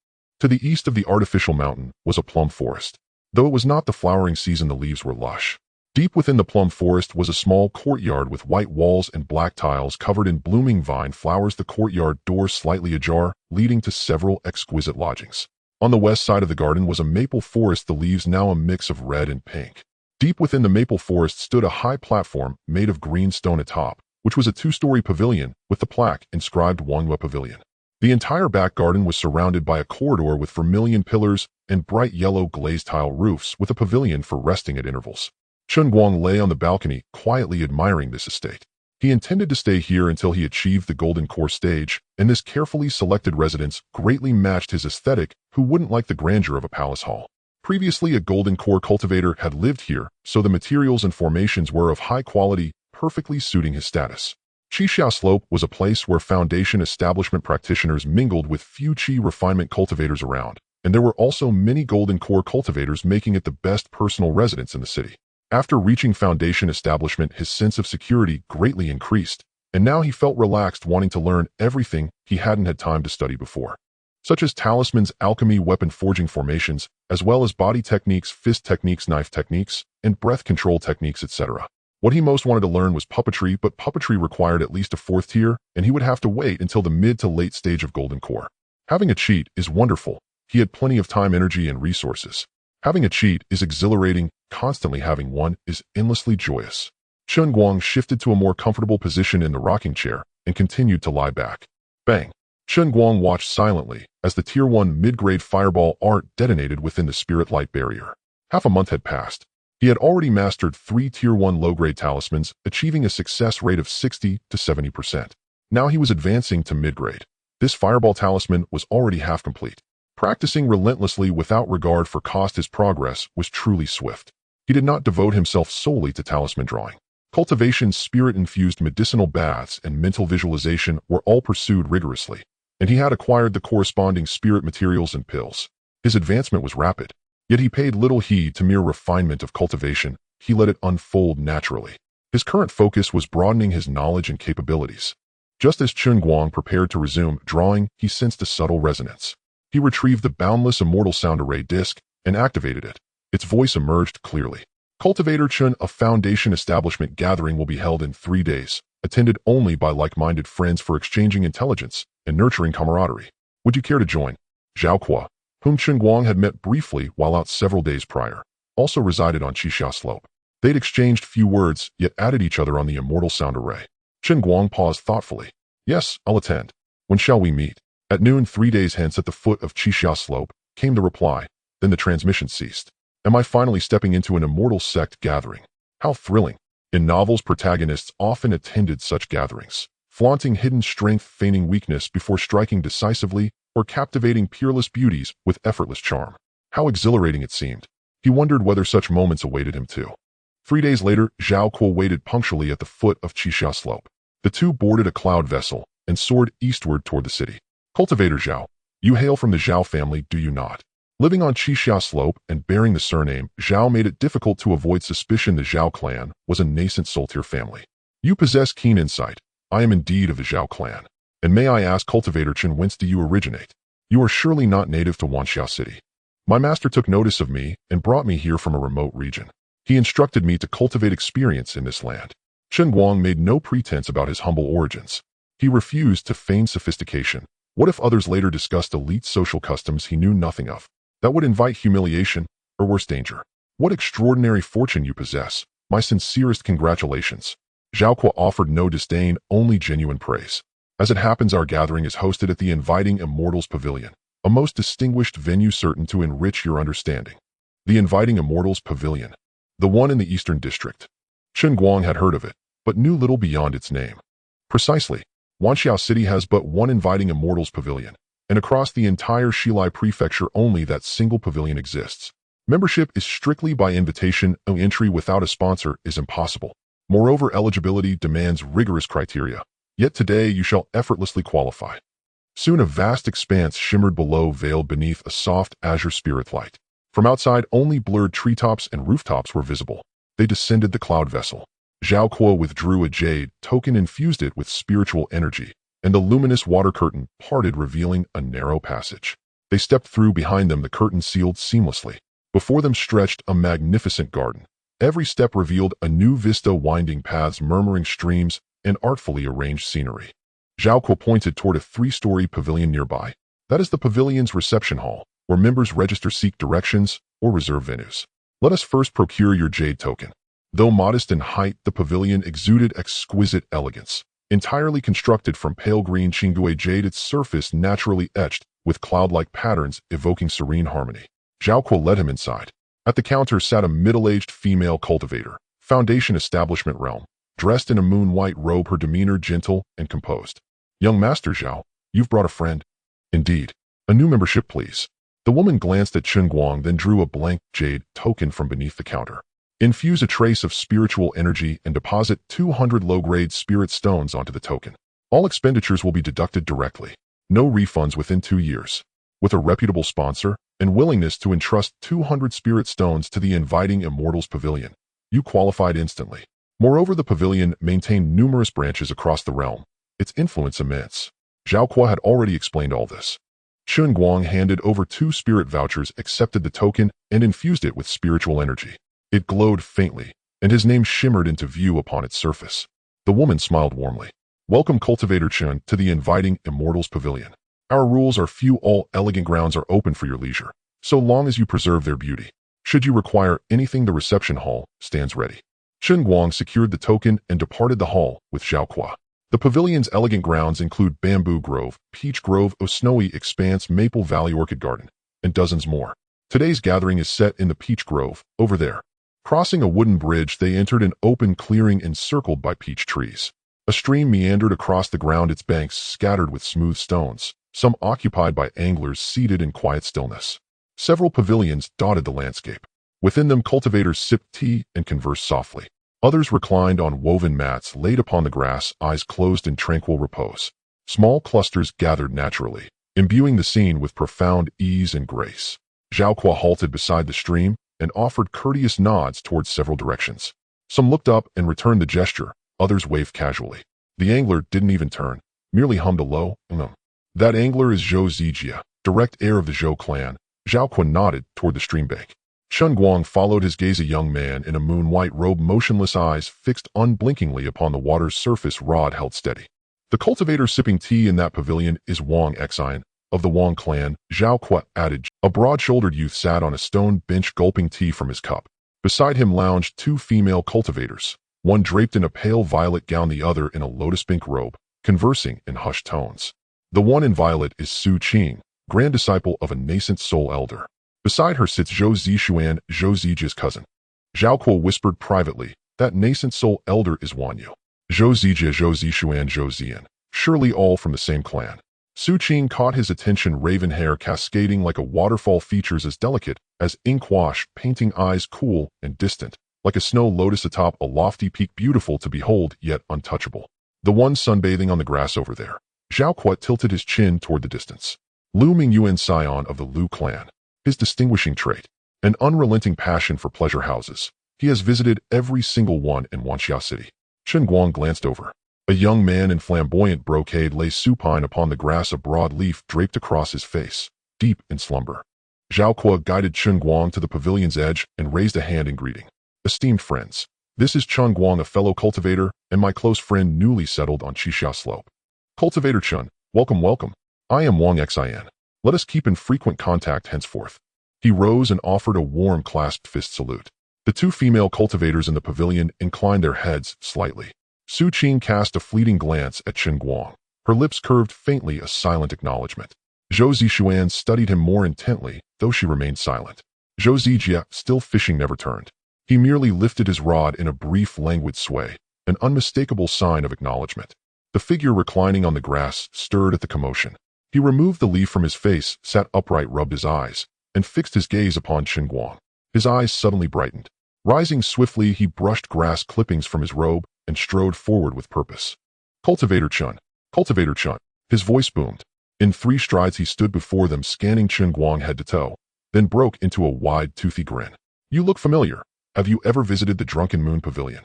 To the east of the artificial mountain was a plum forest. Though it was not the flowering season, the leaves were lush. Deep within the plum forest was a small courtyard with white walls and black tiles covered in blooming vine flowers, the courtyard door slightly ajar, leading to several exquisite lodgings. On the west side of the garden was a maple forest, the leaves now a mix of red and pink. Deep within the maple forest stood a high platform made of green stone atop, which was a 2-story pavilion with the plaque inscribed Wangyue Pavilion. The entire back garden was surrounded by a corridor with vermilion pillars and bright yellow glazed tile roofs, with a pavilion for resting at intervals. Chen Guang lay on the balcony, quietly admiring this estate. He intended to stay here until he achieved the golden core stage, and this carefully selected residence greatly matched his aesthetic. Who wouldn't like the grandeur of a palace hall? Previously, a golden core cultivator had lived here, so the materials and formations were of high quality, perfectly suiting his status. Qixia Slope was a place where foundation establishment practitioners mingled with few qi refinement cultivators around, and there were also many golden core cultivators, making it the best personal residence in the city. After reaching foundation establishment, his sense of security greatly increased, and now he felt relaxed, wanting to learn everything he hadn't had time to study before, such as talismans, alchemy, weapon forging formations, as well as body techniques, fist techniques, knife techniques, and breath control techniques, etc. What he most wanted to learn was puppetry, but puppetry required at least a 4th tier, and he would have to wait until the mid to late stage of golden core. Having a cheat is wonderful. He had plenty of time, energy, and resources. Having a cheat is exhilarating. Constantly having one is endlessly joyous. Chen Guang shifted to a more comfortable position in the rocking chair and continued to lie back. Bang! Chen Guang watched silently as the Tier 1 mid-grade fireball art detonated within the spirit light barrier. Half a month had passed. He had already mastered 3 Tier 1 low-grade talismans, achieving a success rate of 60 to 70%. Now he was advancing to mid-grade. This fireball talisman was already half complete. Practicing relentlessly without regard for cost, his progress was truly swift. He did not devote himself solely to talisman drawing. Cultivation, spirit-infused medicinal baths, and mental visualization were all pursued rigorously, and he had acquired the corresponding spirit materials and pills. His advancement was rapid. Yet he paid little heed to mere refinement of cultivation. He let it unfold naturally. His current focus was broadening his knowledge and capabilities. Just as Chen Guang prepared to resume drawing, he sensed a subtle resonance. He retrieved the boundless immortal sound array disc and activated it. Its voice emerged clearly. Cultivator Chen, a foundation establishment gathering will be held in 3 days, attended only by like-minded friends for exchanging intelligence and nurturing camaraderie. Would you care to join? Zhao Kuo, whom Chen Guang had met briefly while out several days prior, also resided on Qixia Slope. They'd exchanged few words, yet added each other on the Immortal sound array. Chen Guang paused thoughtfully. Yes, I'll attend. When shall we meet? At noon 3 days hence at the foot of Qixia Slope, came the reply. Then the transmission ceased. Am I finally stepping into an immortal sect gathering? How thrilling. In novels, protagonists often attended such gatherings, flaunting hidden strength, feigning weakness before striking decisively, or captivating peerless beauties with effortless charm. How exhilarating it seemed. He wondered whether such moments awaited him too. 3 days later, Zhao Kuo waited punctually at the foot of Qixia Slope. The two boarded a cloud vessel and soared eastward toward the city. Cultivator Zhao, you hail from the Zhao family, do you not? Living on Qixia Slope and bearing the surname, Zhao made it difficult to avoid suspicion the Zhao clan was a nascent soul-tier family. You possess keen insight. I am indeed of the Zhao clan. And may I ask, Cultivator Chen, whence do you originate? You are surely not native to Wanxiao City. My master took notice of me and brought me here from a remote region. He instructed me to cultivate experience in this land. Chen Guang made no pretense about his humble origins. He refused to feign sophistication. What if others later discussed elite social customs he knew nothing of? That would invite humiliation, or worse, danger. What extraordinary fortune you possess. My sincerest congratulations. Zhao Kuo offered no disdain, only genuine praise. As it happens, our gathering is hosted at the inviting Immortals Pavilion, a most distinguished venue certain to enrich your understanding. The inviting Immortals Pavilion, the one in the Eastern District. Chen Guang had heard of it, but knew little beyond its name. Precisely, Wanxiao City has but one inviting Immortals Pavilion, and across the entire Xilai Prefecture only that single pavilion exists. Membership is strictly by invitation, and entry without a sponsor is impossible. Moreover, eligibility demands rigorous criteria. Yet today you shall effortlessly qualify. Soon a vast expanse shimmered below, veiled beneath a soft azure spirit light. From outside, only blurred treetops and rooftops were visible. They descended the cloud vessel. Zhao Kuo withdrew a jade token, infused it with spiritual energy, and the luminous water curtain parted, revealing a narrow passage. They stepped through. Behind them the curtain sealed seamlessly. Before them stretched a magnificent garden. Every step revealed a new vista, winding paths, murmuring streams, and artfully arranged scenery. Zhao Kuo pointed toward a 3-story pavilion nearby. That is the pavilion's reception hall, where members register, seek directions, or reserve venues. Let us first procure your jade token. Though modest in height, the pavilion exuded exquisite elegance. Entirely constructed from pale green Qinggui jade, its surface naturally etched with cloud-like patterns evoking serene harmony. Zhao Kuo led him inside. At the counter sat a middle-aged female cultivator, foundation establishment realm, dressed in a moon-white robe, her demeanor gentle and composed. Young Master Zhao, you've brought a friend. Indeed. A new membership, please. The woman glanced at Chen Guang, then drew a blank jade token from beneath the counter. Infuse a trace of spiritual energy and deposit 200 low-grade spirit stones onto the token. All expenditures will be deducted directly. No refunds within 2 years. With a reputable sponsor and willingness to entrust 200 spirit stones to the inviting Immortals Pavilion, you qualified instantly. Moreover, the pavilion maintained numerous branches across the realm, its influence immense. Zhao Kuo had already explained all this. Chen Guang handed over 2 spirit vouchers, accepted the token, and infused it with spiritual energy. It glowed faintly, and his name shimmered into view upon its surface. The woman smiled warmly. Welcome, Cultivator Chen, to the inviting Immortals Pavilion. Our rules are few. All elegant grounds are open for your leisure, so long as you preserve their beauty. Should you require anything, the reception hall stands ready. Chen Guang secured the token and departed the hall with Zhao Kuo. The pavilion's elegant grounds include Bamboo Grove, Peach Grove, a snowy expanse, Maple Valley Orchid Garden, and dozens more. Today's gathering is set in the Peach Grove, over there. Crossing a wooden bridge, they entered an open clearing encircled by peach trees. A stream meandered across the ground, its banks scattered with smooth stones, some occupied by anglers seated in quiet stillness. Several pavilions dotted the landscape. Within them, cultivators sipped tea and conversed softly. Others reclined on woven mats laid upon the grass, eyes closed in tranquil repose. Small clusters gathered naturally, imbuing the scene with profound ease and grace. Zhao Kuo halted beside the stream and offered courteous nods towards several directions. Some looked up and returned the gesture, others waved casually. The angler didn't even turn, merely hummed a low, That angler is Zhou Zijia, direct heir of the Zhou clan. Zhao Kun nodded toward the stream bank. Chen Guang followed his gaze. A young man in a moon-white robe, motionless eyes fixed unblinkingly upon the water's surface, rod held steady. The cultivator sipping tea in that pavilion is Wang Xian, of the Wang clan, Zhao Kuo added. A broad-shouldered youth sat on a stone bench gulping tea from his cup. Beside him lounged two female cultivators, one draped in a pale violet gown, the other in a lotus-pink robe, conversing in hushed tones. The one in violet is Su Qing, grand disciple of a nascent soul elder. Beside her sits Zhou Zixuan, Zhou Zijia's cousin. Zhao Kuo whispered privately, that nascent soul elder is Wan Yu. Zhou Zijia, Zhou Zixuan, Zhou Zian, surely all from the same clan. Su Qing caught his attention. Raven hair cascading like a waterfall, features as delicate as ink wash, painting eyes cool and distant, like a snow lotus atop a lofty peak, beautiful to behold yet untouchable. The one sunbathing on the grass over there. Zhao Kuo tilted his chin toward the distance. Lu Mingyuan, scion of the Lu clan. His distinguishing trait, an unrelenting passion for pleasure houses. He has visited every single one in Wanxia City. Chen Guang glanced over. A young man in flamboyant brocade lay supine upon the grass, a broad leaf draped across his face, deep in slumber. Zhao Kuo guided Chen Guang to the pavilion's edge and raised a hand in greeting. Esteemed friends, this is Chen Guang, a fellow cultivator, and my close friend newly settled on Qixia Slope. Cultivator Chen, welcome, welcome. I am Wang Xian. Let us keep in frequent contact henceforth. He rose and offered a warm clasped fist salute. The two female cultivators in the pavilion inclined their heads slightly. Su Qing cast a fleeting glance at Chen Guang. Her lips curved faintly, a silent acknowledgement. Zhou Zixuan studied him more intently, though she remained silent. Zhou Zijia, still fishing, never turned. He merely lifted his rod in a brief, languid sway, an unmistakable sign of acknowledgement. The figure reclining on the grass stirred at the commotion. He removed the leaf from his face, sat upright, rubbed his eyes, and fixed his gaze upon Chen Guang. His eyes suddenly brightened. Rising swiftly, he brushed grass clippings from his robe and strode forward with purpose. Cultivator Chen. Cultivator Chen. His voice boomed. In 3 strides he stood before them, scanning Chen Guang head to toe, then broke into a wide, toothy grin. You look familiar. Have you ever visited the Drunken Moon Pavilion?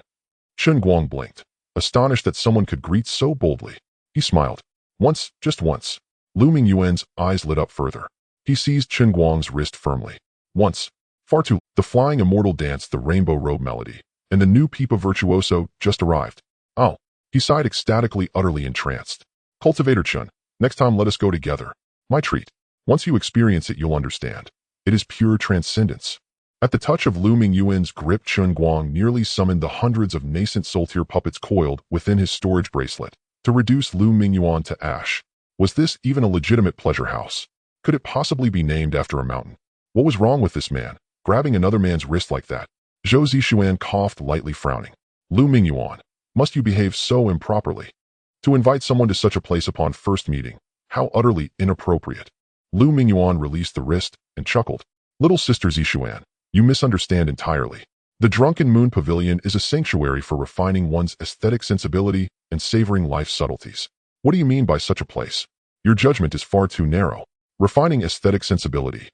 Chen Guang blinked, astonished that someone could greet so boldly. He smiled. Once, just once. Lu Mingyuan's eyes lit up further. He seized Chen Guang's wrist firmly. Once. Far too. The flying Immortal danced the Rainbow Robe melody, and the new pipa virtuoso just arrived. Oh. He sighed ecstatically, utterly entranced. Cultivator Chen, next time let us go together. My treat. Once you experience it, you'll understand. It is pure transcendence. At the touch of Lu Mingyuan's grip, Chen Guang nearly summoned the hundreds of nascent soul-tier puppets coiled within his storage bracelet to reduce Lu Mingyuan to ash. Was this even a legitimate pleasure house? Could it possibly be named after a mountain? What was wrong with this man, grabbing another man's wrist like that? Zhou Zixuan coughed lightly, frowning. Lu Mingyuan, must you behave so improperly? To invite someone to such a place upon first meeting, how utterly inappropriate. Lu Mingyuan released the wrist and chuckled. Little sister Zixuan, you misunderstand entirely. The Drunken Moon Pavilion is a sanctuary for refining one's aesthetic sensibility and savoring life's subtleties. What do you mean by such a place? Your judgment is far too narrow. Refining aesthetic sensibility.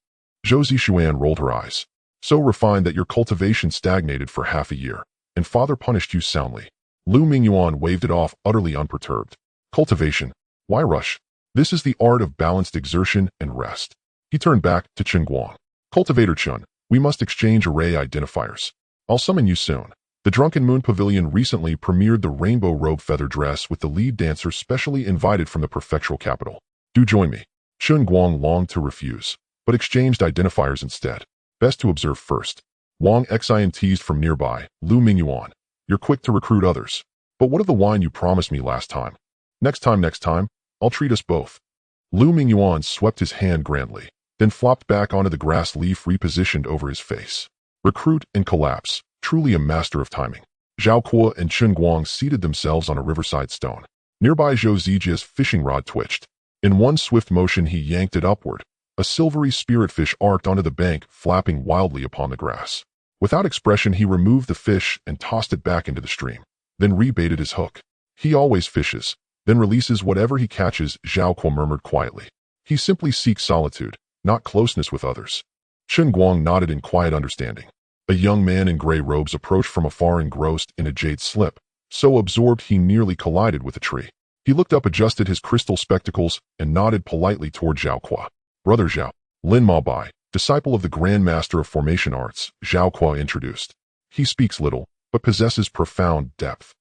Zhou Zixuan rolled her eyes. So refined that your cultivation stagnated for half a year, and father punished you soundly. Lu Mingyuan waved it off, utterly unperturbed. Cultivation. Why rush? This is the art of balanced exertion and rest. He turned back to Chen Guang. Cultivator Chen, we must exchange array identifiers. I'll summon you soon. The Drunken Moon Pavilion recently premiered the Rainbow Robe feather dress with the lead dancer specially invited from the prefectural capital. Do join me. Chen Guang longed to refuse, but exchanged identifiers instead. Best to observe first. Wang Xian teased from nearby. Lu Mingyuan, you're quick to recruit others. But what of the wine you promised me last time? Next time, I'll treat us both. Lu Mingyuan swept his hand grandly, then flopped back onto the grass, leaf repositioned over his face. Recruit and collapse. Truly a master of timing. Zhao Kuo and Chen Guang seated themselves on a riverside stone. Nearby, Zhou Zijia's fishing rod twitched. In one swift motion he yanked it upward. A silvery spiritfish arced onto the bank, flapping wildly upon the grass. Without expression he removed the fish and tossed it back into the stream, then rebaited his hook. He always fishes, then releases whatever he catches, Zhao Kuo murmured quietly. He simply seeks solitude, not closeness with others. Chen Guang nodded in quiet understanding. A young man in gray robes approached from afar, engrossed in a jade slip, so absorbed he nearly collided with a tree. He looked up, adjusted his crystal spectacles, and nodded politely toward Zhao Kuo. Brother Zhao, Lin Ma Bai, disciple of the Grand Master of Formation Arts, Zhao Kuo introduced. He speaks little, but possesses profound depth.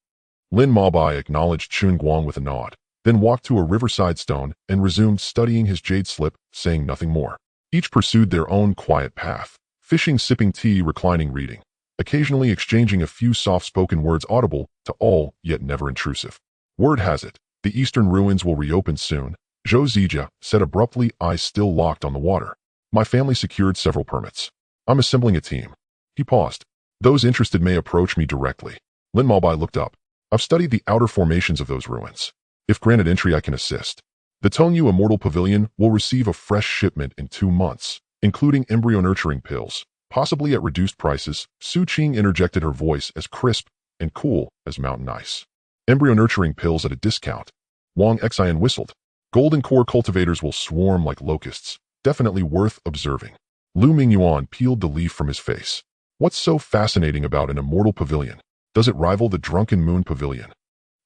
Lin Mabai acknowledged Chen Guang with a nod, then walked to a riverside stone and resumed studying his jade slip, saying nothing more. Each pursued their own quiet path, fishing, sipping tea, reclining, reading, occasionally exchanging a few soft-spoken words audible to all, yet never intrusive. Word has it, the eastern ruins will reopen soon, Zhou Zijia said abruptly, eyes still locked on the water. My family secured several permits. I'm assembling a team. He paused. Those interested may approach me directly. Lin Mabai looked up. I've studied the outer formations of those ruins. If granted entry, I can assist. The Tongyu Immortal Pavilion will receive a fresh shipment in 2 months, including embryo-nurturing pills, possibly at reduced prices. Su Qing interjected, her voice as crisp and cool as mountain ice. Embryo-nurturing pills at a discount. Wang Xian whistled. Golden core cultivators will swarm like locusts. Definitely worth observing. Lu Mingyuan peeled the leaf from his face. What's so fascinating about an immortal pavilion? Does it rival the Drunken Moon Pavilion?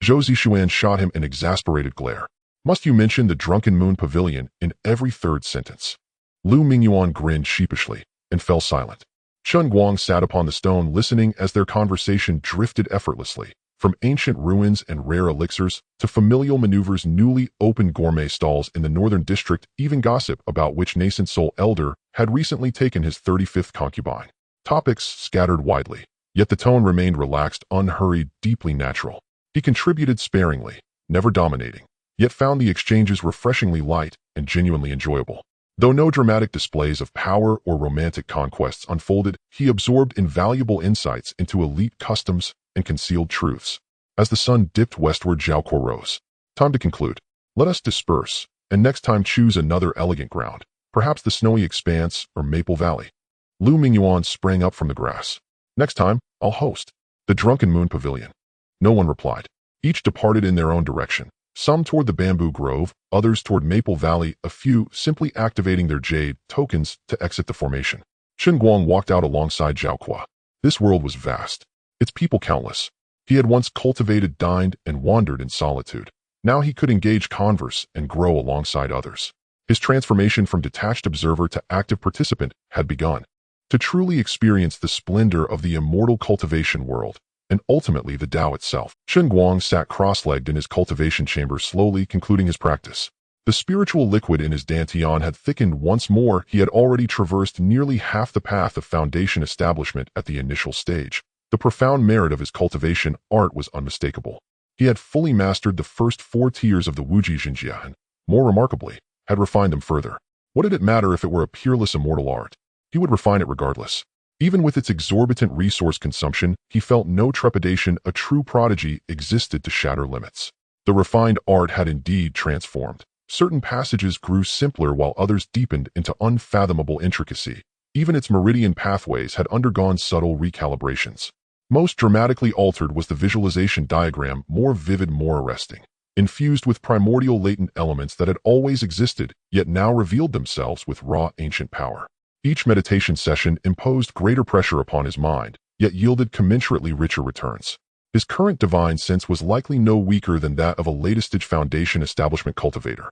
Zhou Zishuan shot him an exasperated glare. Must you mention the Drunken Moon Pavilion in every third sentence? Lu Mingyuan grinned sheepishly and fell silent. Chen Guang sat upon the stone listening as their conversation drifted effortlessly, from ancient ruins and rare elixirs to familial maneuvers, newly opened gourmet stalls in the northern district, even gossip about which nascent soul elder had recently taken his 35th concubine. Topics scattered widely, yet the tone remained relaxed, unhurried, deeply natural. He contributed sparingly, never dominating, yet found the exchanges refreshingly light and genuinely enjoyable. Though no dramatic displays of power or romantic conquests unfolded, he absorbed invaluable insights into elite customs and concealed truths. As the sun dipped westward, Zhao Kuo rose. Time to conclude. Let us disperse, and next time choose another elegant ground, perhaps the snowy expanse or Maple Valley. Lu Mingyuan sprang up from the grass. Next time, I'll host the Drunken Moon Pavilion. No one replied. Each departed in their own direction, some toward the bamboo grove, others toward Maple Valley, a few simply activating their jade tokens to exit the formation. Chen Guang walked out alongside Zhao Kuo. This world was vast, its people countless. He had once cultivated, dined, and wandered in solitude. Now he could engage, converse, and grow alongside others. His transformation from detached observer to active participant had begun. To truly experience the splendor of the immortal cultivation world, and ultimately the Tao itself, Chen Guang sat cross-legged in his cultivation chamber, slowly concluding his practice. The spiritual liquid in his dantian had thickened once more. He had already traversed nearly half the path of foundation establishment at the initial stage. The profound merit of his cultivation art was unmistakable. He had fully mastered the first 4 tiers of the Wuji Xinjia and, more remarkably, had refined them further. What did it matter if it were a peerless immortal art? He would refine it regardless. Even with its exorbitant resource consumption, he felt no trepidation. A true prodigy existed to shatter limits. The refined art had indeed transformed. Certain passages grew simpler while others deepened into unfathomable intricacy. Even its meridian pathways had undergone subtle recalibrations. Most dramatically altered was the visualization diagram, more vivid, more arresting, infused with primordial latent elements that had always existed, yet now revealed themselves with raw ancient power. Each meditation session imposed greater pressure upon his mind, yet yielded commensurately richer returns. His current divine sense was likely no weaker than that of a latest-stage foundation establishment cultivator.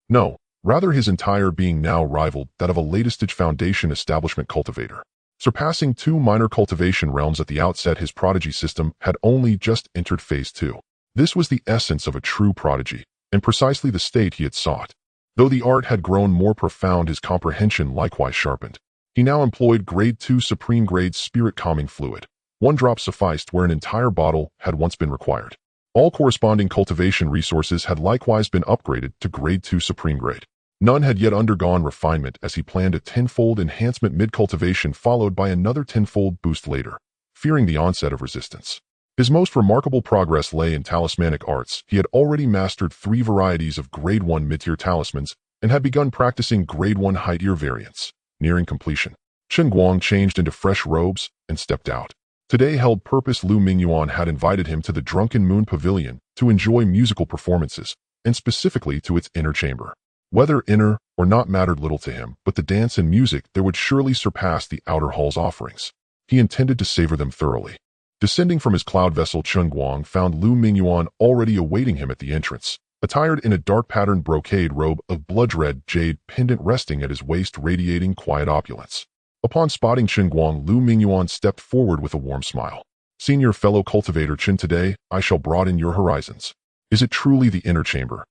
No, rather his entire being now rivaled that of a latest-stage foundation establishment cultivator. Surpassing 2 minor cultivation realms at the outset, his prodigy system had only just entered phase 2. This was the essence of a true prodigy, and precisely the state he had sought. Though the art had grown more profound, his comprehension likewise sharpened. He now employed grade 2 supreme grade spirit calming fluid. 1 drop sufficed where an entire bottle had once been required. All corresponding cultivation resources had likewise been upgraded to grade 2 supreme grade. None had yet undergone refinement, as he planned a 10-fold enhancement mid-cultivation followed by another 10-fold boost later, fearing the onset of resistance. His most remarkable progress lay in talismanic arts. He had already mastered 3 varieties of grade 1 mid-tier talismans and had begun practicing grade 1 high-tier variants, nearing completion. Chen Guang changed into fresh robes and stepped out. Today held purpose. Lu Mingyuan had invited him to the Drunken Moon Pavilion to enjoy musical performances, and specifically to its inner chamber. Whether inner or not mattered little to him, but the dance and music there would surely surpass the outer hall's offerings. He intended to savor them thoroughly. Descending from his cloud vessel, Chen Guang found Lu Mingyuan already awaiting him at the entrance. attired in a dark-patterned brocade robe of blood-red jade pendant resting at his waist radiating quiet opulence. Upon spotting Chen Guang, Lu Mingyuan stepped forward with a warm smile. "Senior fellow cultivator Chen, today I shall broaden your horizons. Is it truly the inner chamber?"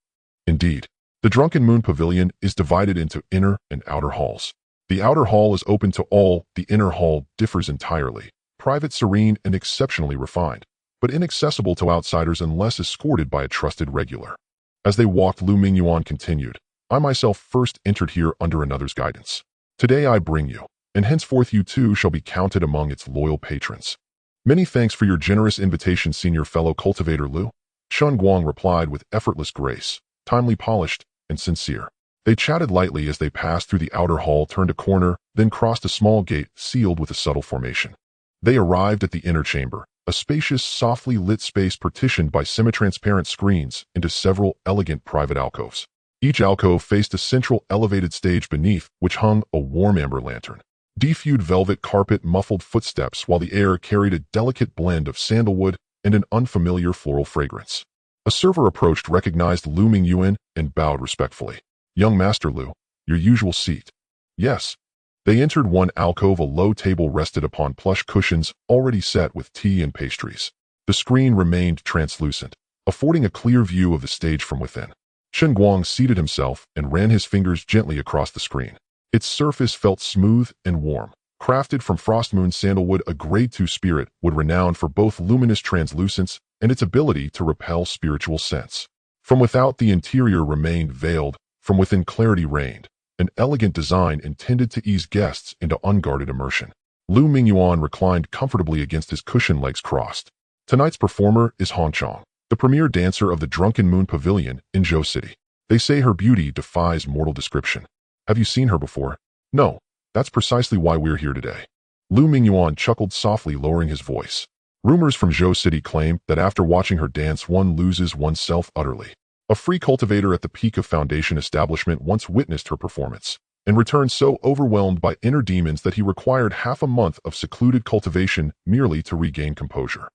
Indeed. The Drunken Moon Pavilion is divided into inner and outer halls. The outer hall is open to all, the inner hall differs entirely. Private, serene, and exceptionally refined, but inaccessible to outsiders unless escorted by a trusted regular. As they walked, Lu Mingyuan continued, "I myself first entered here under another's guidance. Today I bring you, and henceforth you too shall be counted among its loyal patrons." "Many thanks for your generous invitation, senior fellow cultivator Lu," Chen Guang replied with effortless grace, timely polished, and sincere. They chatted lightly as they passed through the outer hall, turned a corner, then crossed a small gate sealed with a subtle formation. They arrived at the inner chamber, a spacious, softly lit space partitioned by semi-transparent screens into several elegant private alcoves. Each alcove faced a central elevated stage beneath which hung a warm amber lantern. Deep-hued velvet carpet muffled footsteps while the air carried a delicate blend of sandalwood and an unfamiliar floral fragrance. A server approached, recognized Lu Mingyuan, and bowed respectfully. "Young Master Lu, your usual seat." "Yes." They entered one alcove. A low table rested upon plush cushions already set with tea and pastries. The screen remained translucent, affording a clear view of the stage from within. Chen Guang seated himself and ran his fingers gently across the screen. Its surface felt smooth and warm. Crafted from Frostmoon sandalwood, a Grade 2 spirit wood renowned for both luminous translucence and its ability to repel spiritual scents. From without, the interior remained veiled. From within, clarity reigned, an elegant design intended to ease guests into unguarded immersion. Lu Mingyuan reclined comfortably against his cushion, legs crossed. Tonight's performer is Hong Chong, the premier dancer of the Drunken Moon Pavilion in Zhou City. They say her beauty defies mortal description. Have you seen her before? No. That's precisely why we're here today. Lu Mingyuan chuckled softly, lowering his voice. Rumors from Zhou City claim that after watching her dance one loses oneself utterly. A free cultivator at the peak of Foundation establishment once witnessed her performance, and returned so overwhelmed by inner demons that he required half a month of secluded cultivation merely to regain composure.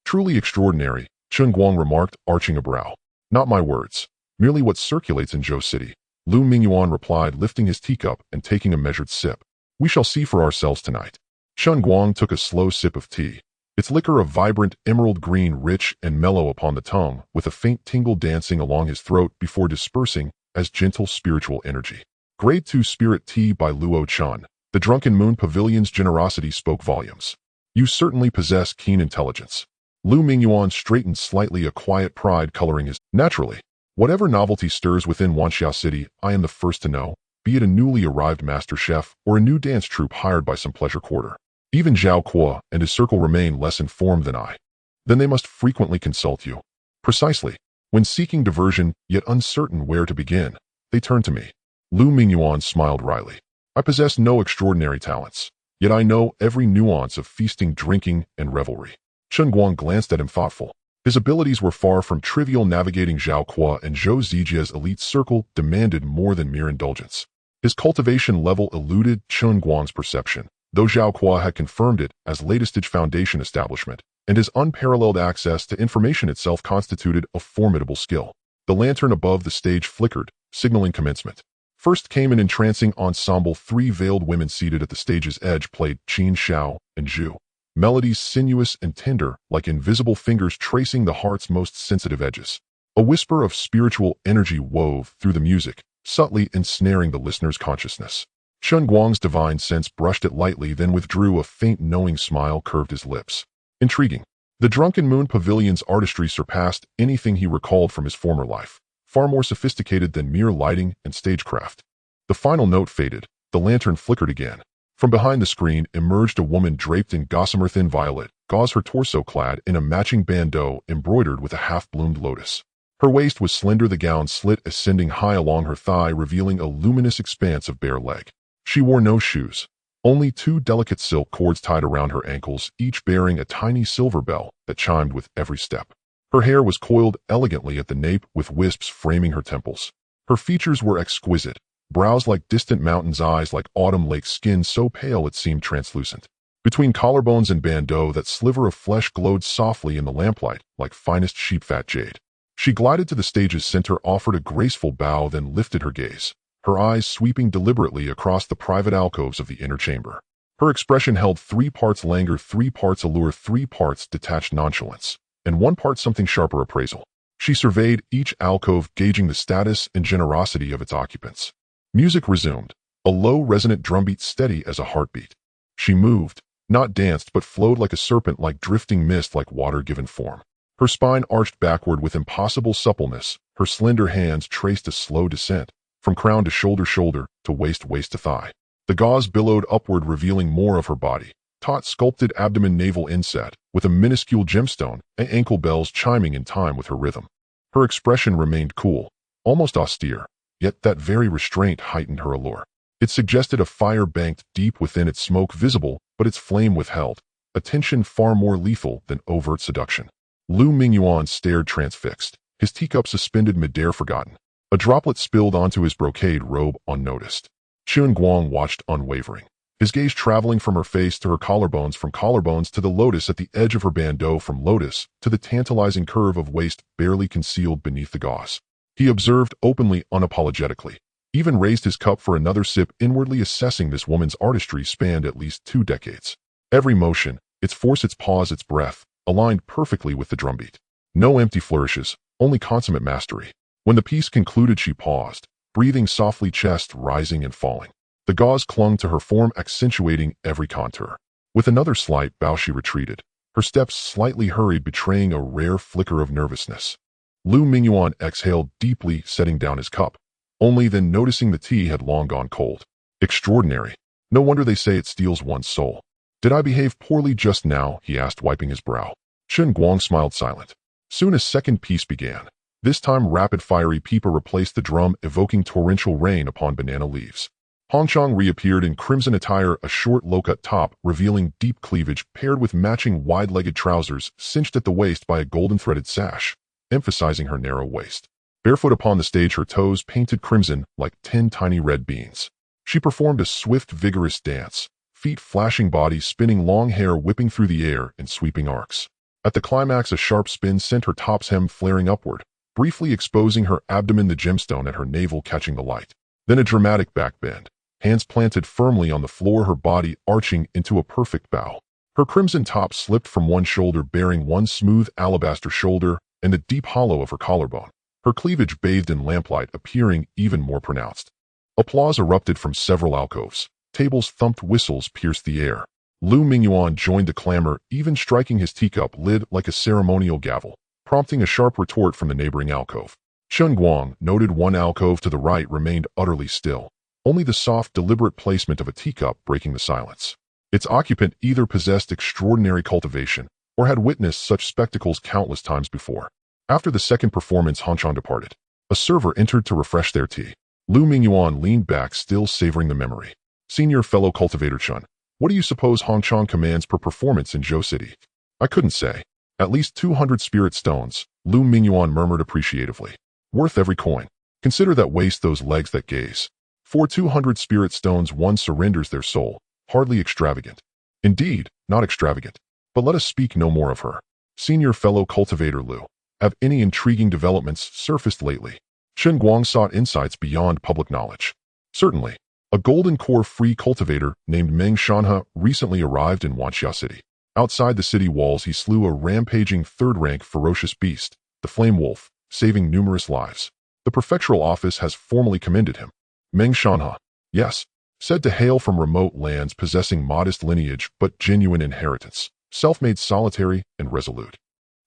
"Truly extraordinary," Chen Guang remarked, arching a brow. "Not my words, merely what circulates in Zhou City," Lu Mingyuan replied, lifting his teacup and taking a measured sip. "We shall see for ourselves tonight." Chen Guang took a slow sip of tea, its liquor a vibrant emerald green, rich and mellow upon the tongue, with a faint tingle dancing along his throat before dispersing as gentle spiritual energy. Grade 2 Spirit Tea by Luo Chan. The Drunken Moon Pavilion's generosity spoke volumes. "You certainly possess keen intelligence." Lu Mingyuan straightened slightly, a quiet pride coloring his. "Naturally. Whatever novelty stirs within Wanxia City, I am the first to know, be it a newly arrived master chef or a new dance troupe hired by some pleasure quarter. Even Zhao Kuo and his circle remain less informed than I. Then they must frequently consult you." "Precisely. When seeking diversion, yet uncertain where to begin, they turn to me." Lu Mingyuan smiled wryly. "I possess no extraordinary talents, yet I know every nuance of feasting, drinking, and revelry." Chen Guang glanced at him thoughtful. His abilities were far from trivial. Navigating Zhao Kuo and Zhou Zijia's elite circle demanded more than mere indulgence. His cultivation level eluded Chen Guang's perception, though Zhao Kuo had confirmed it as latest-stage Foundation establishment, and his unparalleled access to information itself constituted a formidable skill. The lantern above the stage flickered, signaling commencement. First came an entrancing ensemble. 3 veiled women seated at the stage's edge played Qin Xiao and Zhu. Melodies sinuous and tender, like invisible fingers tracing the heart's most sensitive edges. A whisper of spiritual energy wove through the music, subtly ensnaring the listener's consciousness. Chen Guang's divine sense brushed it lightly, then withdrew. A faint knowing smile curved his lips. Intriguing. The Drunken Moon Pavilion's artistry surpassed anything he recalled from his former life, far more sophisticated than mere lighting and stagecraft. The final note faded. The lantern flickered again. From behind the screen emerged a woman draped in gossamer thin violet gauze, her torso clad in a matching bandeau embroidered with a half-bloomed lotus. Her waist was slender, the gown slit ascending high along her thigh, revealing a luminous expanse of bare leg. She wore no shoes, only 2 delicate silk cords tied around her ankles, each bearing a tiny silver bell that chimed with every step. Her hair was coiled elegantly at the nape, with wisps framing her temples. Her features were exquisite, brows like distant mountains, eyes like autumn lakes, skin so pale it seemed translucent. Between collarbones and bandeau, that sliver of flesh glowed softly in the lamplight like finest sheep-fat jade. She glided to the stage's center, offered a graceful bow, then lifted her gaze, her eyes sweeping deliberately across the private alcoves of the inner chamber. Her expression held 3 parts languor, 3 parts allure, 3 parts detached nonchalance, and 1 part something sharper, appraisal. She surveyed each alcove, gauging the status and generosity of its occupants. Music resumed, a low, resonant drumbeat steady as a heartbeat. She moved, not danced, but flowed like a serpent, like drifting mist, like water given form. Her spine arched backward with impossible suppleness, her slender hands traced a slow descent, from crown to shoulder, shoulder to waist, waist to thigh. The gauze billowed upward, revealing more of her body. Taut sculpted abdomen, navel inset, with a minuscule gemstone, and ankle bells chiming in time with her rhythm. Her expression remained cool, almost austere, yet that very restraint heightened her allure. It suggested a fire banked deep within, its smoke visible, but its flame withheld, a tension far more lethal than overt seduction. Lu Mingyuan stared transfixed, his teacup suspended midair, forgotten. A droplet spilled onto his brocade robe unnoticed. Chen Guang watched unwavering, his gaze traveling from her face to her collarbones, from collarbones to the lotus at the edge of her bandeau, from lotus to the tantalizing curve of waist barely concealed beneath the gauze. He observed openly, unapologetically, even raised his cup for another sip, inwardly assessing this woman's artistry spanned at least 2 decades. Every motion, its force, its pause, its breath, aligned perfectly with the drumbeat. No empty flourishes, only consummate mastery. When the piece concluded, she paused, breathing softly, chest rising and falling. The gauze clung to her form, accentuating every contour. With another slight bow, she retreated, her steps slightly hurried, betraying a rare flicker of nervousness. Lu Mingyuan exhaled deeply, setting down his cup, only then noticing the tea had long gone cold. Extraordinary. No wonder they say it steals one's soul. Did I behave poorly just now? He asked, wiping his brow. Chen Guang smiled, silent. Soon a second piece began. This time rapid fiery pipa replaced the drum, evoking torrential rain upon banana leaves. Hongchong reappeared in crimson attire, a short low-cut top revealing deep cleavage paired with matching wide-legged trousers cinched at the waist by a golden-threaded sash, emphasizing her narrow waist. Barefoot upon the stage, her toes painted crimson like 10 tiny red beans. She performed a swift, vigorous dance, feet flashing, body spinning, long hair whipping through the air in sweeping arcs. At the climax, a sharp spin sent her top's hem flaring upward, briefly exposing her abdomen, the gemstone at her navel catching the light. Then a dramatic back bend, hands planted firmly on the floor, her body arching into a perfect bow. Her crimson top slipped from one shoulder, bearing one smooth alabaster shoulder and the deep hollow of her collarbone, her cleavage bathed in lamplight appearing even more pronounced. Applause erupted from several alcoves. Tables thumped, whistles pierced the air. Lu Mingyuan joined the clamor, even striking his teacup lid like a ceremonial gavel, prompting a sharp retort from the neighboring alcove. Chen Guang noted one alcove to the right remained utterly still, only the soft, deliberate placement of a teacup breaking the silence. Its occupant either possessed extraordinary cultivation or had witnessed such spectacles countless times before. After the second performance, Hongchong departed. A server entered to refresh their tea. Lu Mingyuan leaned back, still savoring the memory. Senior fellow cultivator Chen, what do you suppose Hongchong commands per performance in Zhou City? I couldn't say. At least 200 spirit stones, Lu Mingyuan murmured appreciatively. Worth every coin. Consider that waist, those legs, that gaze. For 200 spirit stones one surrenders their soul. Hardly extravagant. Indeed, not extravagant. But let us speak no more of her. Senior fellow cultivator Lu, have any intriguing developments surfaced lately? Chen Guang sought insights beyond public knowledge. Certainly. A golden core free cultivator named Meng Shanhe recently arrived in Wanxia City. Outside the city walls, he slew a rampaging third-rank ferocious beast, the Flame Wolf, saving numerous lives. The prefectural office has formally commended him. Meng Shanhe, yes, said to hail from remote lands, possessing modest lineage but genuine inheritance, self-made, solitary, and resolute.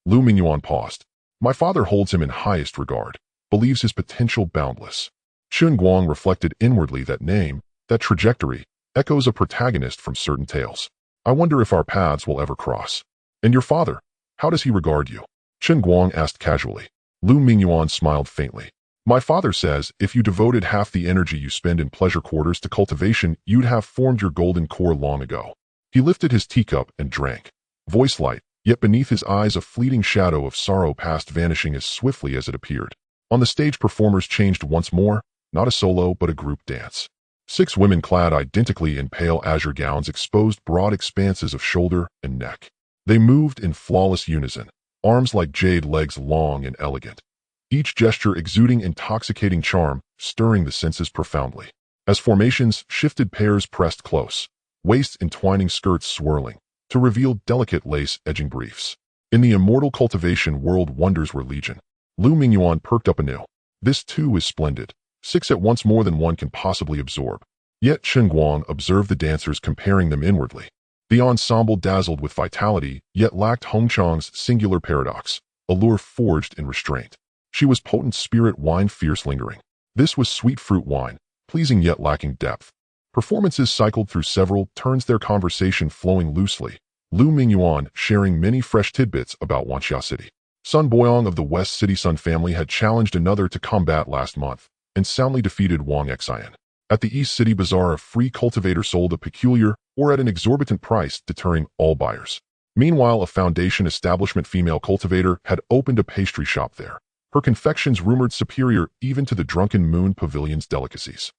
Lu Mingyuan paused. My father holds him in highest regard, believes his potential boundless. Chen Guang reflected inwardly. That name, that trajectory, echoes a protagonist from certain tales. I wonder if our paths will ever cross. And your father, how does he regard you? Chen Guang asked casually. Lu Mingyuan smiled faintly. My father says if you devoted half the energy you spend in pleasure quarters to cultivation, you'd have formed your golden core long ago. He lifted his teacup and drank. Voice light, yet beneath his eyes a fleeting shadow of sorrow passed, vanishing as swiftly as it appeared. On the stage, performers changed once more, not a solo but a group dance. 6 women clad identically in pale azure gowns exposed broad expanses of shoulder and neck. They moved in flawless unison, arms like jade, legs long and elegant. each gesture exuding intoxicating charm, stirring the senses profoundly. As formations shifted, pairs pressed close, waists entwining, skirts swirling, to reveal delicate lace-edging briefs. In the immortal cultivation world, wonders were legion. Lu Mingyuan perked up anew. This too is splendid. 6 at once, more than one can possibly absorb. Yet Chen Guang observed the dancers, comparing them inwardly. The ensemble dazzled with vitality, yet lacked Hongchang's singular paradox, allure forged in restraint. She was potent spirit wine, fierce lingering. This was sweet fruit wine, pleasing yet lacking depth. Performances cycled through several turns, their conversation flowing loosely. Lu Mingyuan sharing many fresh tidbits about Wanxia City. Sun Boyong of the West City Sun family had challenged another to combat last month, and soundly defeated Wang Xian. At the East City Bazaar, a free cultivator sold a peculiar, or at an exorbitant price, deterring all buyers. Meanwhile, a foundation establishment female cultivator had opened a pastry shop there. Her confections rumored superior even to the Drunken Moon Pavilion's delicacies.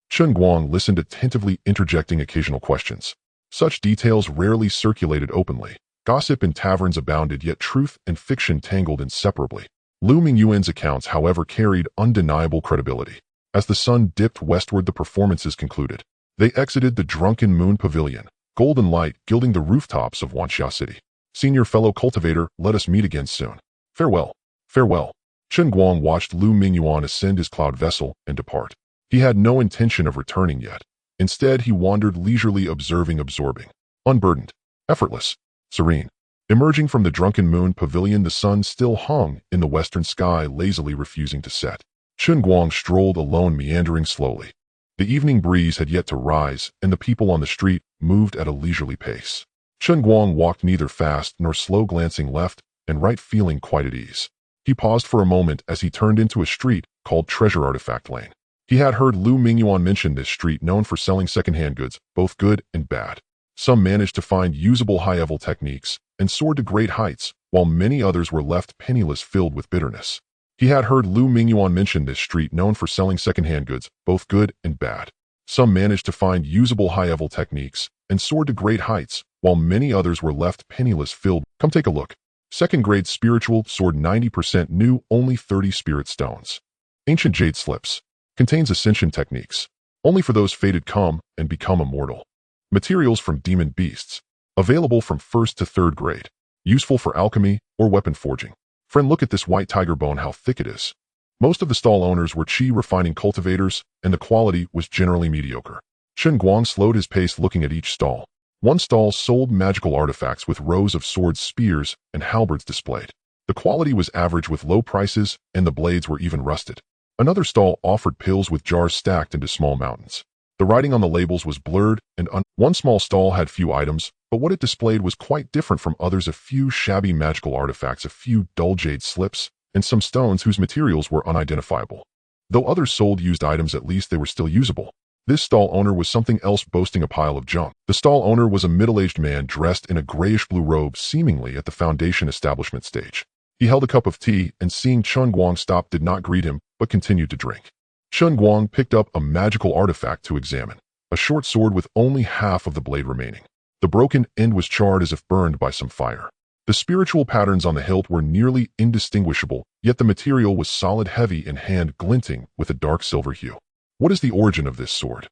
Chen Guang listened attentively, interjecting occasional questions. Such details rarely circulated openly. Gossip in taverns abounded, yet truth and fiction tangled inseparably. Lu Mingyuan's accounts, however, carried undeniable credibility. As the sun dipped westward, the performances concluded. They exited the Drunken Moon Pavilion, golden light gilding the rooftops of Wanxia City. Senior fellow cultivator, let us meet again soon. Farewell. Farewell. Chen Guang watched Lu Mingyuan ascend his cloud vessel and depart. He had no intention of returning yet. Instead, he wandered leisurely, observing, absorbing. Unburdened. Effortless. Serene. Emerging from the Drunken Moon Pavilion, the sun still hung in the western sky, lazily refusing to set. Chen Guang strolled alone, meandering slowly. The evening breeze had yet to rise, and the people on the street moved at a leisurely pace. Chen Guang walked neither fast nor slow, glancing left and right, feeling quite at ease. He paused for a moment as he turned into a street called Treasure Artifact Lane. He had heard Lu Mingyuan mention this street, known for selling second-hand goods, both good and bad. Some managed to find usable high-level techniques and soared to great heights, while many others were left penniless, filled with bitterness. He had heard Lu Mingyuan mention this street, known for selling second-hand goods, both good and bad. Some managed to find usable high-level techniques and soared to great heights, while many others were left penniless, filled. Come take a look. Second-grade spiritual sword, 90% new, only 30 spirit stones. Ancient jade slips. Contains ascension techniques. Only for those fated come and become immortal. Materials from demon beasts. Available from 1st to 3rd grade. Useful for alchemy or weapon forging. Friend, look at this white tiger bone, how thick it is. Most of the stall owners were chi refining cultivators, and the quality was generally mediocre. Chen Guang slowed his pace, looking at each stall. One stall sold magical artifacts with rows of swords, spears, and halberds displayed. The quality was average with low prices, and the blades were even rusted. Another stall offered pills with jars stacked into small mountains. The writing on the labels was blurred, and one small stall had few items, but what it displayed was quite different from others: a few shabby magical artifacts, a few dull jade slips, and some stones whose materials were unidentifiable. Though others sold used items, at least they were still usable. This stall owner was something else, boasting a pile of junk. The stall owner was a middle-aged man dressed in a grayish-blue robe, seemingly at the foundation establishment stage. He held a cup of tea, and seeing Chen Guang stop, did not greet him, but continued to drink. Chen Guang picked up a magical artifact to examine, a short sword with only half of the blade remaining. The broken end was charred as if burned by some fire. The spiritual patterns on the hilt were nearly indistinguishable, yet the material was solid, heavy in hand, glinting with a dark silver hue. What is the origin of this sword?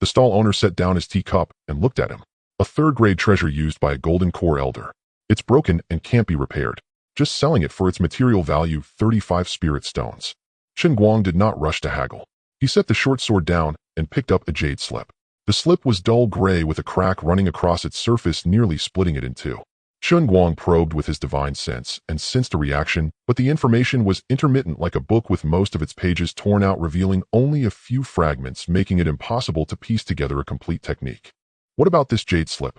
The stall owner set down his teacup and looked at him. A 3rd-grade treasure used by a golden core elder. It's broken and can't be repaired. Just selling it for its material value, 35 spirit stones. Chen Guang did not rush to haggle. He set the short sword down and picked up a jade slip. The slip was dull gray with a crack running across its surface, nearly splitting it in two. Chen Guang probed with his divine sense and sensed a reaction, but the information was intermittent, like a book with most of its pages torn out, revealing only a few fragments, making it impossible to piece together a complete technique. What about this jade slip?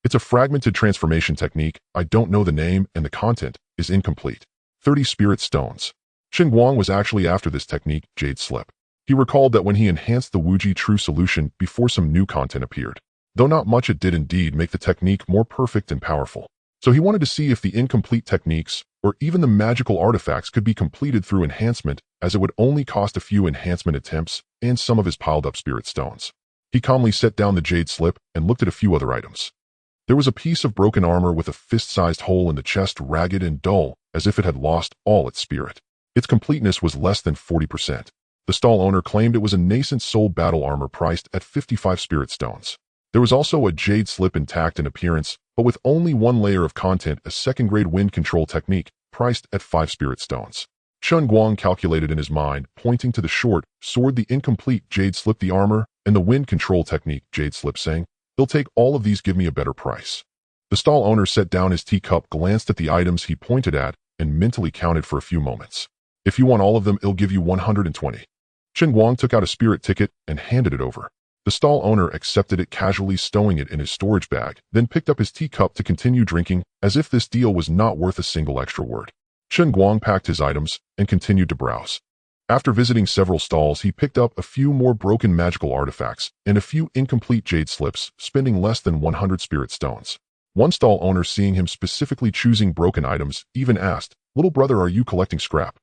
It's a fragmented transformation technique. I don't know the name, and the content is incomplete. 30 spirit stones. Chen Guang was actually after this technique, jade slip. He recalled that when he enhanced the Wuji True solution before, some new content appeared. Though not much, it did indeed make the technique more perfect and powerful. So he wanted to see if the incomplete techniques, or even the magical artifacts, could be completed through enhancement, as it would only cost a few enhancement attempts and some of his piled-up spirit stones. He calmly set down the jade slip and looked at a few other items. There was a piece of broken armor with a fist-sized hole in the chest, ragged and dull, as if it had lost all its spirit. Its completeness was less than 40%. The stall owner claimed it was a nascent soul battle armor priced at 55 spirit stones. There was also a jade slip intact in appearance, but with only one layer of content, a second-grade wind control technique, priced at 5 spirit stones. Chen Guang calculated in his mind, pointing to the short sword, the incomplete jade slip, the armor, and the wind control technique, jade slip, saying, "They'll take all of these, give me a better price." The stall owner set down his teacup, glanced at the items he pointed at, and mentally counted for a few moments. "If you want all of them, I'll give you 120. Chen Guang took out a spirit ticket and handed it over. The stall owner accepted it, casually stowing it in his storage bag, then picked up his teacup to continue drinking, as if this deal was not worth a single extra word. Chen Guang packed his items and continued to browse. After visiting several stalls, he picked up a few more broken magical artifacts and a few incomplete jade slips, spending less than 100 spirit stones. One stall owner, seeing him specifically choosing broken items, even asked, "Little brother, are you collecting scrap?"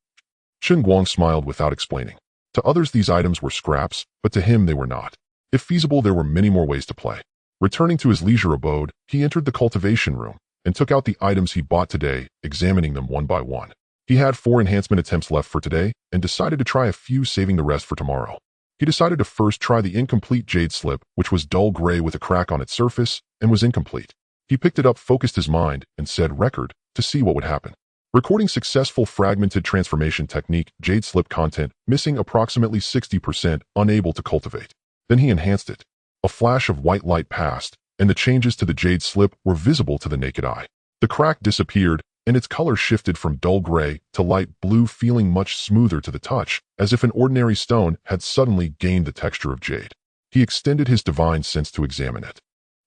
Chen Guang smiled without explaining. To others, these items were scraps, but to him they were not. If feasible, there were many more ways to play. Returning to his leisure abode, he entered the cultivation room and took out the items he bought today, examining them one by one. He had 4 enhancement attempts left for today and decided to try a few, saving the rest for tomorrow. He decided to first try the incomplete jade slip, which was dull gray with a crack on its surface and was incomplete. He picked it up, focused his mind, and said record to see what would happen. Recording successful fragmented transformation technique, jade slip content, missing approximately 60%, unable to cultivate. Then he enhanced it. A flash of white light passed, and the changes to the jade slip were visible to the naked eye. The crack disappeared, and its color shifted from dull gray to light blue, feeling much smoother to the touch, as if an ordinary stone had suddenly gained the texture of jade. He extended his divine sense to examine it.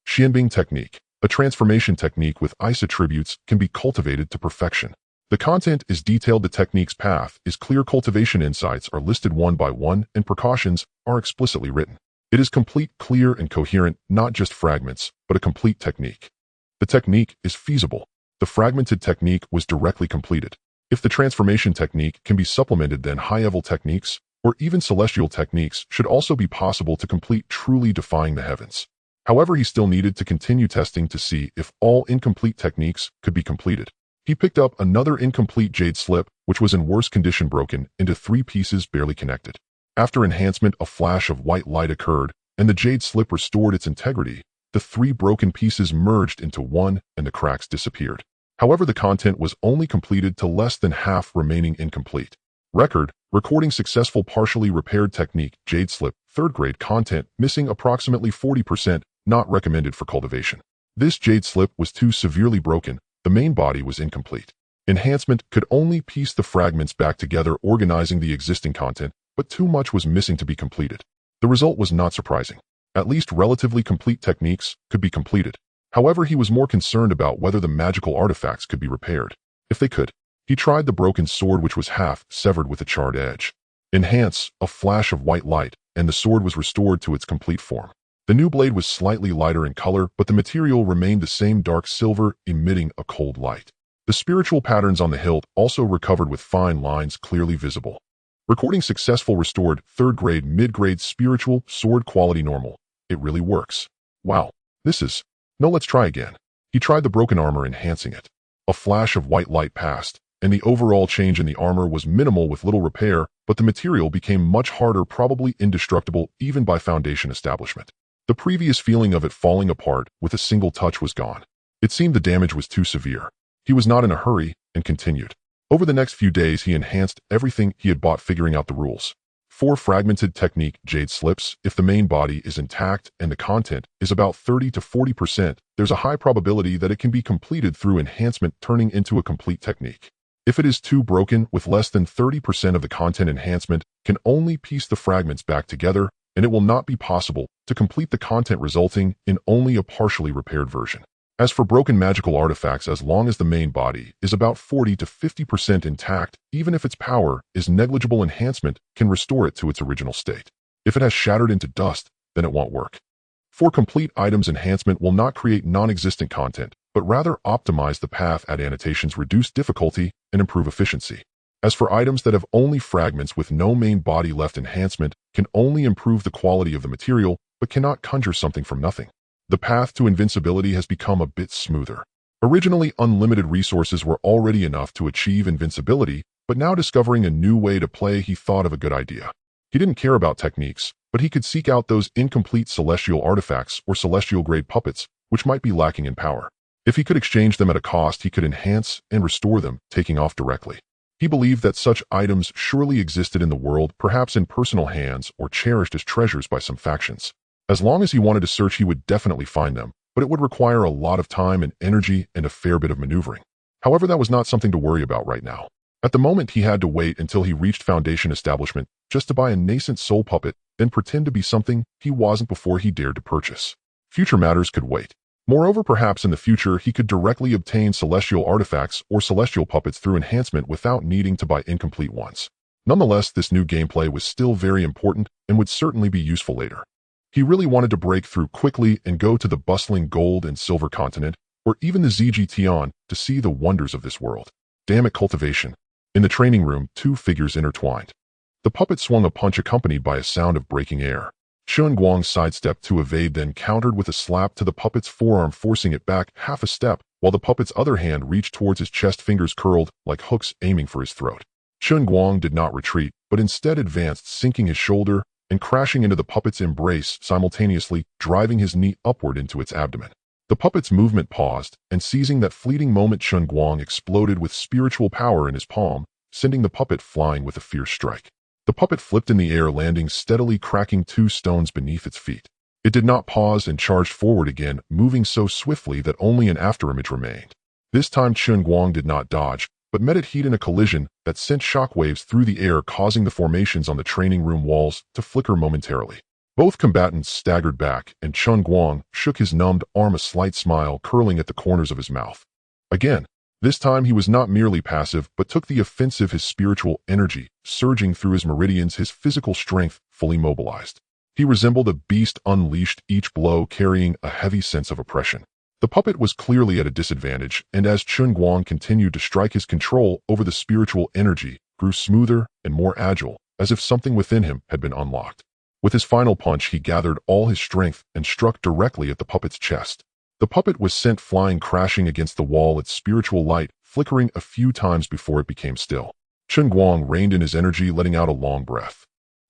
Xianbing technique. A transformation technique with ice attributes can be cultivated to perfection. The content is detailed, the technique's path is clear, cultivation insights are listed one by one, and precautions are explicitly written. It is complete, clear, and coherent, not just fragments, but a complete technique. The technique is feasible. The fragmented technique was directly completed. If the transformation technique can be supplemented, then high-level techniques, or even celestial techniques, should also be possible to complete, truly defying the heavens. However, he still needed to continue testing to see if all incomplete techniques could be completed. He picked up another incomplete jade slip, which was in worse condition, broken into 3 pieces barely connected. After enhancement, a flash of white light occurred, and the jade slip restored its integrity. The 3 broken pieces merged into one, and the cracks disappeared. However, the content was only completed to less than half, remaining incomplete. Record, recording successful partially repaired technique, jade slip, 3rd grade content, missing approximately 40%, not recommended for cultivation. This jade slip was too severely broken, the main body was incomplete. Enhancement could only piece the fragments back together, organizing the existing content, but too much was missing to be completed. The result was not surprising. At least relatively complete techniques could be completed. However, he was more concerned about whether the magical artifacts could be repaired. If they could, he tried the broken sword, which was half severed with a charred edge. Enhance, a flash of white light, and the sword was restored to its complete form. The new blade was slightly lighter in color, but the material remained the same, dark silver, emitting a cold light. The spiritual patterns on the hilt also recovered, with fine lines clearly visible. Recording successful, restored, 3rd grade, mid-grade spiritual sword, quality normal. It really works. Wow, this is... No, let's try again. He tried the broken armor, enhancing it. A flash of white light passed, and the overall change in the armor was minimal, with little repair, but the material became much harder, probably indestructible even by foundation establishment. The previous feeling of it falling apart with a single touch was gone. It seemed the damage was too severe. He was not in a hurry and continued. Over the next few days, he enhanced everything he had bought, figuring out the rules. 4 fragmented technique, jade slips. If the main body is intact and the content is about 30 to 40%, there's a high probability that it can be completed through enhancement, turning into a complete technique. If it is too broken, with less than 30% of the content, enhancement can only piece the fragments back together, and it will not be possible to complete the content, resulting in only a partially repaired version. As for broken magical artifacts, as long as the main body is about 40 to 50% intact, even if its power is negligible, enhancement can restore it to its original state. If it has shattered into dust, then it won't work. For complete items, enhancement will not create non-existent content, but rather optimize the path, add annotations, reduce difficulty, and improve efficiency. As for items that have only fragments with no main body left, enhancement can only improve the quality of the material, but cannot conjure something from nothing. The path to invincibility has become a bit smoother. Originally, unlimited resources were already enough to achieve invincibility, but now discovering a new way to play, he thought of a good idea. He didn't care about techniques, but he could seek out those incomplete celestial artifacts or celestial-grade puppets, which might be lacking in power. If he could exchange them at a cost, he could enhance and restore them, taking off directly. He believed that such items surely existed in the world, perhaps in personal hands or cherished as treasures by some factions. As long as he wanted to search, he would definitely find them, but it would require a lot of time and energy and a fair bit of maneuvering. However, that was not something to worry about right now. At the moment, he had to wait until he reached Foundation establishment just to buy a nascent soul puppet, then pretend to be something he wasn't before he dared to purchase. Future matters could wait. Moreover, perhaps in the future, he could directly obtain celestial artifacts or celestial puppets through enhancement without needing to buy incomplete ones. Nonetheless, this new gameplay was still very important and would certainly be useful later. He really wanted to break through quickly and go to the bustling gold and silver continent, or even the ZGTion, to see the wonders of this world. Damn it, cultivation. In the training room, two figures intertwined. The puppet swung a punch accompanied by a sound of breaking air. Chen Guang sidestepped to evade, then countered with a slap to the puppet's forearm, forcing it back half a step, while the puppet's other hand reached towards his chest, fingers curled like hooks aiming for his throat. Chen Guang did not retreat, but instead advanced, sinking his shoulder and crashing into the puppet's embrace, simultaneously driving his knee upward into its abdomen. The puppet's movement paused, and seizing that fleeting moment, Chen Guang exploded with spiritual power in his palm, sending the puppet flying with a fierce strike. The puppet flipped in the air, landing steadily, cracking two stones beneath its feet. It did not pause and charged forward again, moving so swiftly that only an afterimage remained. This time Chen Guang did not dodge, but met it heat in a collision that sent shockwaves through the air, causing the formations on the training room walls to flicker momentarily. Both combatants staggered back, and Chen Guang shook his numbed arm, a slight smile curling at the corners of his mouth. Again, this time he was not merely passive, but took the offensive, his spiritual energy surging through his meridians, his physical strength fully mobilized. He resembled a beast unleashed, each blow carrying a heavy sense of oppression. The puppet was clearly at a disadvantage, and as Chen Guang continued to strike, his control over the spiritual energy grew smoother and more agile, as if something within him had been unlocked. With his final punch, he gathered all his strength and struck directly at the puppet's chest. The puppet was sent flying, crashing against the wall, its spiritual light flickering a few times before it became still. Chen Guang reined in his energy, letting out a long breath.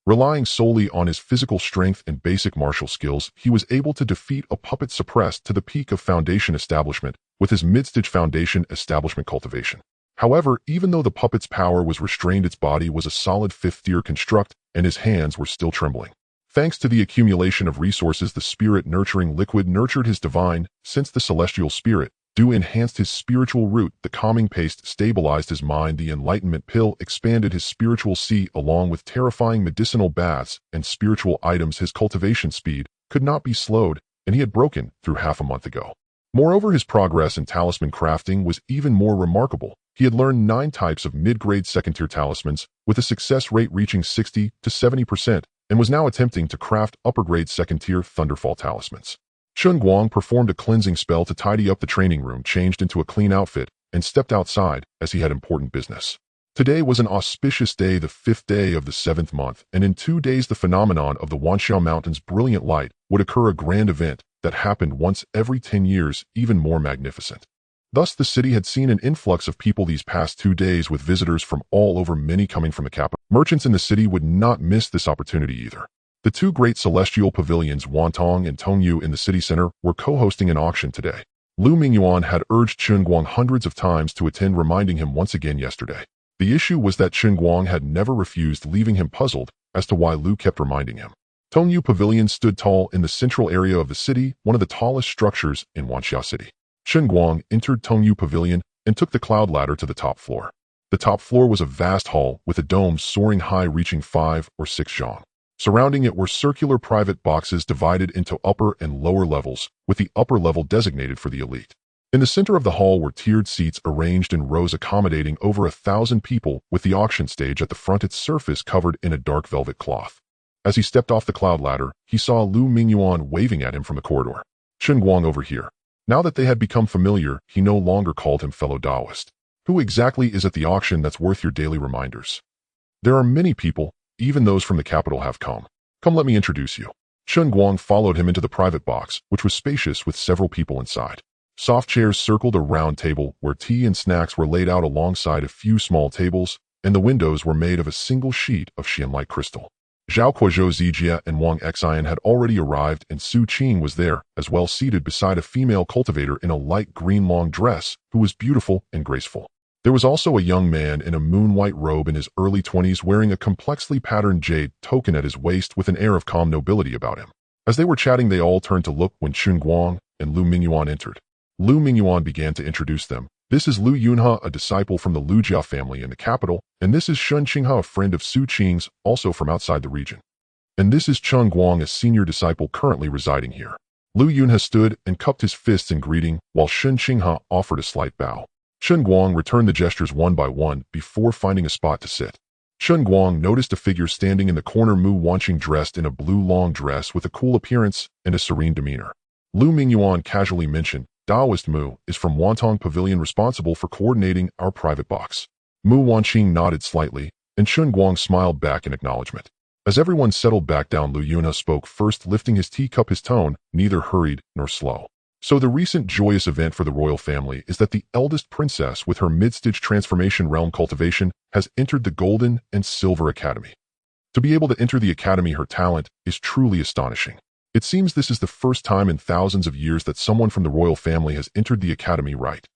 Relying solely on his physical strength and basic martial skills, he was able to defeat a puppet suppressed to the peak of Foundation establishment with his mid-stage Foundation establishment cultivation. However, even though the puppet's power was restrained, its body was a solid fifth-tier construct, and his hands were still trembling. Thanks to the accumulation of resources, the spirit-nurturing liquid nurtured his divine, since the celestial spirit, dew enhanced his spiritual root, the calming paste stabilized his mind, the enlightenment pill expanded his spiritual sea, along with terrifying medicinal baths and spiritual items. His cultivation speed could not be slowed, and he had broken through half a month ago. Moreover, his progress in talisman crafting was even more remarkable. He had learned 9 types of mid-grade second-tier talismans, with a success rate reaching 60 to 70%, and was now attempting to craft upper-grade second-tier Thunderfall talismans. Chen Guang performed a cleansing spell to tidy up the training room, changed into a clean outfit, and stepped outside as he had important business. Today was an auspicious day, the 5th day of the 7th month, and in 2 days the phenomenon of the Wanxiao Mountain's brilliant light would occur, a grand event that happened once every 10 years, even more magnificent. Thus, the city had seen an influx of people these past 2 days, with visitors from all over, many coming from the capital. Merchants in the city would not miss this opportunity either. The 2 great celestial pavilions, Wantong and Tongyu, in the city center were co-hosting an auction today. Lu Mingyuan had urged Chen Guang hundreds of times to attend, reminding him once again yesterday. The issue was that Chen Guang had never refused, leaving him puzzled as to why Lu kept reminding him. Tongyu Pavilion stood tall in the central area of the city, one of the tallest structures in Wanxiao City. Chen Guang entered Tongyu Pavilion and took the cloud ladder to the top floor. The top floor was a vast hall with a dome soaring high, reaching 5 or 6 zhang. Surrounding it were circular private boxes divided into upper and lower levels, with the upper level designated for the elite. In the center of the hall were tiered seats arranged in rows accommodating over 1,000 people, with the auction stage at the front, its surface covered in a dark velvet cloth. As he stepped off the cloud ladder, he saw Lu Mingyuan waving at him from the corridor. Chen Guang, over here. Now that they had become familiar, he no longer called him fellow Taoist. Who exactly is at the auction that's worth your daily reminders? There are many people, even those from the capital have come. Come, let me introduce you. Chen Guang followed him into the private box, which was spacious with several people inside. Soft chairs circled a round table where tea and snacks were laid out alongside a few small tables, and the windows were made of a single sheet of Xian-like crystal. Zhao Kuozhou Zijia and Wang Xian had already arrived, and Su Qing was there, as well, seated beside a female cultivator in a light green long dress who was beautiful and graceful. There was also a young man in a moon-white robe in his early 20s wearing a complexly patterned jade token at his waist with an air of calm nobility about him. As they were chatting, they all turned to look when Chen Guang and Lu Mingyuan entered. Lu Mingyuan began to introduce them. This is Lu Yunhe, a disciple from the Lu Jia family in the capital, and this is Shen Qinghe, a friend of Su Qing's, also from outside the region. And this is Chen Guang, a senior disciple currently residing here. Lu Yunhe stood and cupped his fists in greeting, while Shen Qinghe offered a slight bow. Chen Guang returned the gestures one by one before finding a spot to sit. Chen Guang noticed a figure standing in the corner, Mu Wanqing, dressed in a blue long dress with a cool appearance and a serene demeanor. Lu Mingyuan casually mentioned, Taoist Mu is from Wantong Pavilion, responsible for coordinating our private box. Mu Wanqing nodded slightly, and Chen Guang smiled back in acknowledgement. As everyone settled back down, Lu Yunhe spoke first, lifting his teacup, his tone neither hurried nor slow. So the recent joyous event for the royal family is that the eldest princess with her mid-stage transformation realm cultivation has entered the Golden and Silver Academy. To be able to enter the academy, her talent is truly astonishing. It seems this is the first time in thousands of years that someone from the royal family has entered the academy, right?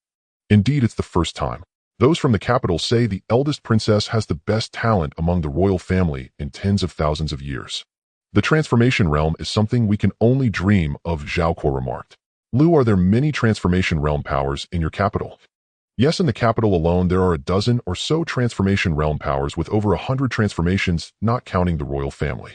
Indeed, it's the first time. Those from the capital say the eldest princess has the best talent among the royal family in tens of thousands of years. The transformation realm is something we can only dream of, Zhao Kuo remarked. Lu, are there many transformation realm powers in your capital? Yes, in the capital alone there are a dozen or so transformation realm powers with over 100 transformations, not counting the royal family.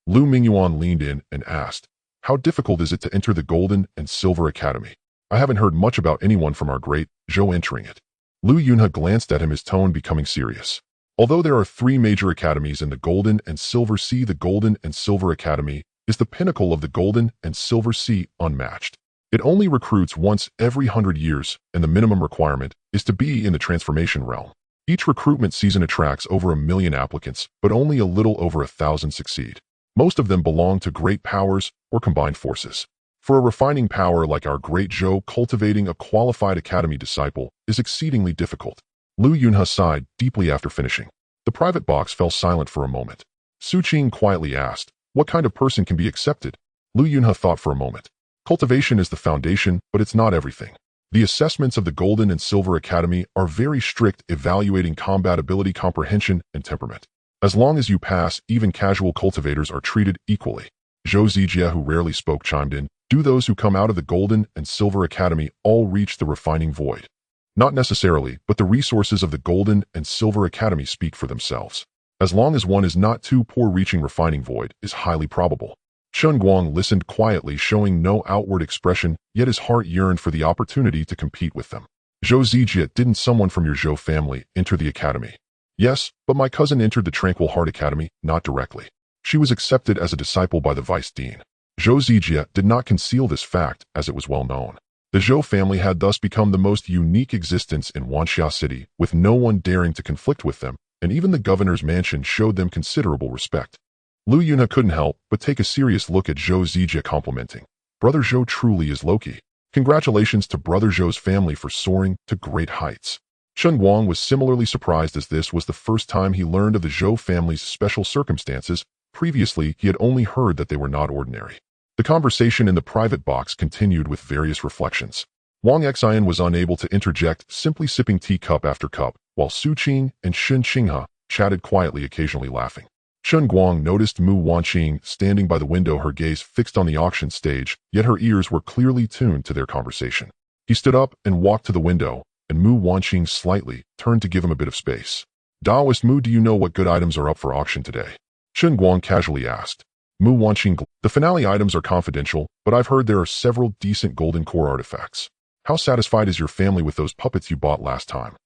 Lu Mingyuan leaned in and asked, how difficult is it to enter the Golden and Silver Academy? I haven't heard much about anyone from our great Zhou entering it. Lu Yunhe glanced at him, his tone becoming serious. Although there are 3 major academies in the Golden and Silver Sea, the Golden and Silver Academy is the pinnacle of the Golden and Silver Sea, unmatched. It only recruits once every 100 years, and the minimum requirement is to be in the transformation realm. Each recruitment season attracts over 1 million applicants, but only a little over 1,000 succeed. Most of them belong to great powers or combined forces. For a refining power like our great Zhou, cultivating a qualified academy disciple is exceedingly difficult. Lu Yunhe sighed deeply after finishing. The private box fell silent for a moment. Su Qing quietly asked, what kind of person can be accepted? Lu Yunhe thought for a moment. Cultivation is the foundation, but it's not everything. The assessments of the Golden and Silver Academy are very strict, evaluating combat ability, comprehension, and temperament. As long as you pass, even casual cultivators are treated equally. Zhou Zijia, who rarely spoke, chimed in, do those who come out of the Golden and Silver Academy all reach the refining void? Not necessarily, but the resources of the Golden and Silver Academy speak for themselves. As long as one is not too poor, reaching refining void is highly probable. Chen Guang listened quietly, showing no outward expression, yet his heart yearned for the opportunity to compete with them. Zhou Zijia, didn't someone from your Zhou family enter the academy? Yes, but my cousin entered the Tranquil Heart Academy, not directly. She was accepted as a disciple by the vice dean. Zhou Zijia did not conceal this fact, as it was well known. The Zhou family had thus become the most unique existence in Wanxia City, with no one daring to conflict with them, and even the governor's mansion showed them considerable respect. Lu Yunhe couldn't help but take a serious look at Zhou Zijia, complimenting. Brother Zhou truly is Loki. Congratulations to Brother Zhou's family for soaring to great heights. Chen Guang was similarly surprised, as this was the first time he learned of the Zhou family's special circumstances. Previously, he had only heard that they were not ordinary. The conversation in the private box continued with various reflections. Wang Xian was unable to interject, simply sipping tea cup after cup, while Su Qing and Shen Qinghe chatted quietly, occasionally laughing. Chen Guang noticed Mu Wanqing standing by the window, her gaze fixed on the auction stage, yet her ears were clearly tuned to their conversation. He stood up and walked to the window, and Mu Wanqing slightly turned to give him a bit of space. Taoist Mu, do you know what good items are up for auction today? Chen Guang casually asked. Mu Wanqing, the finale items are confidential, but I've heard there are several decent golden core artifacts. How satisfied is your family with those puppets you bought last time?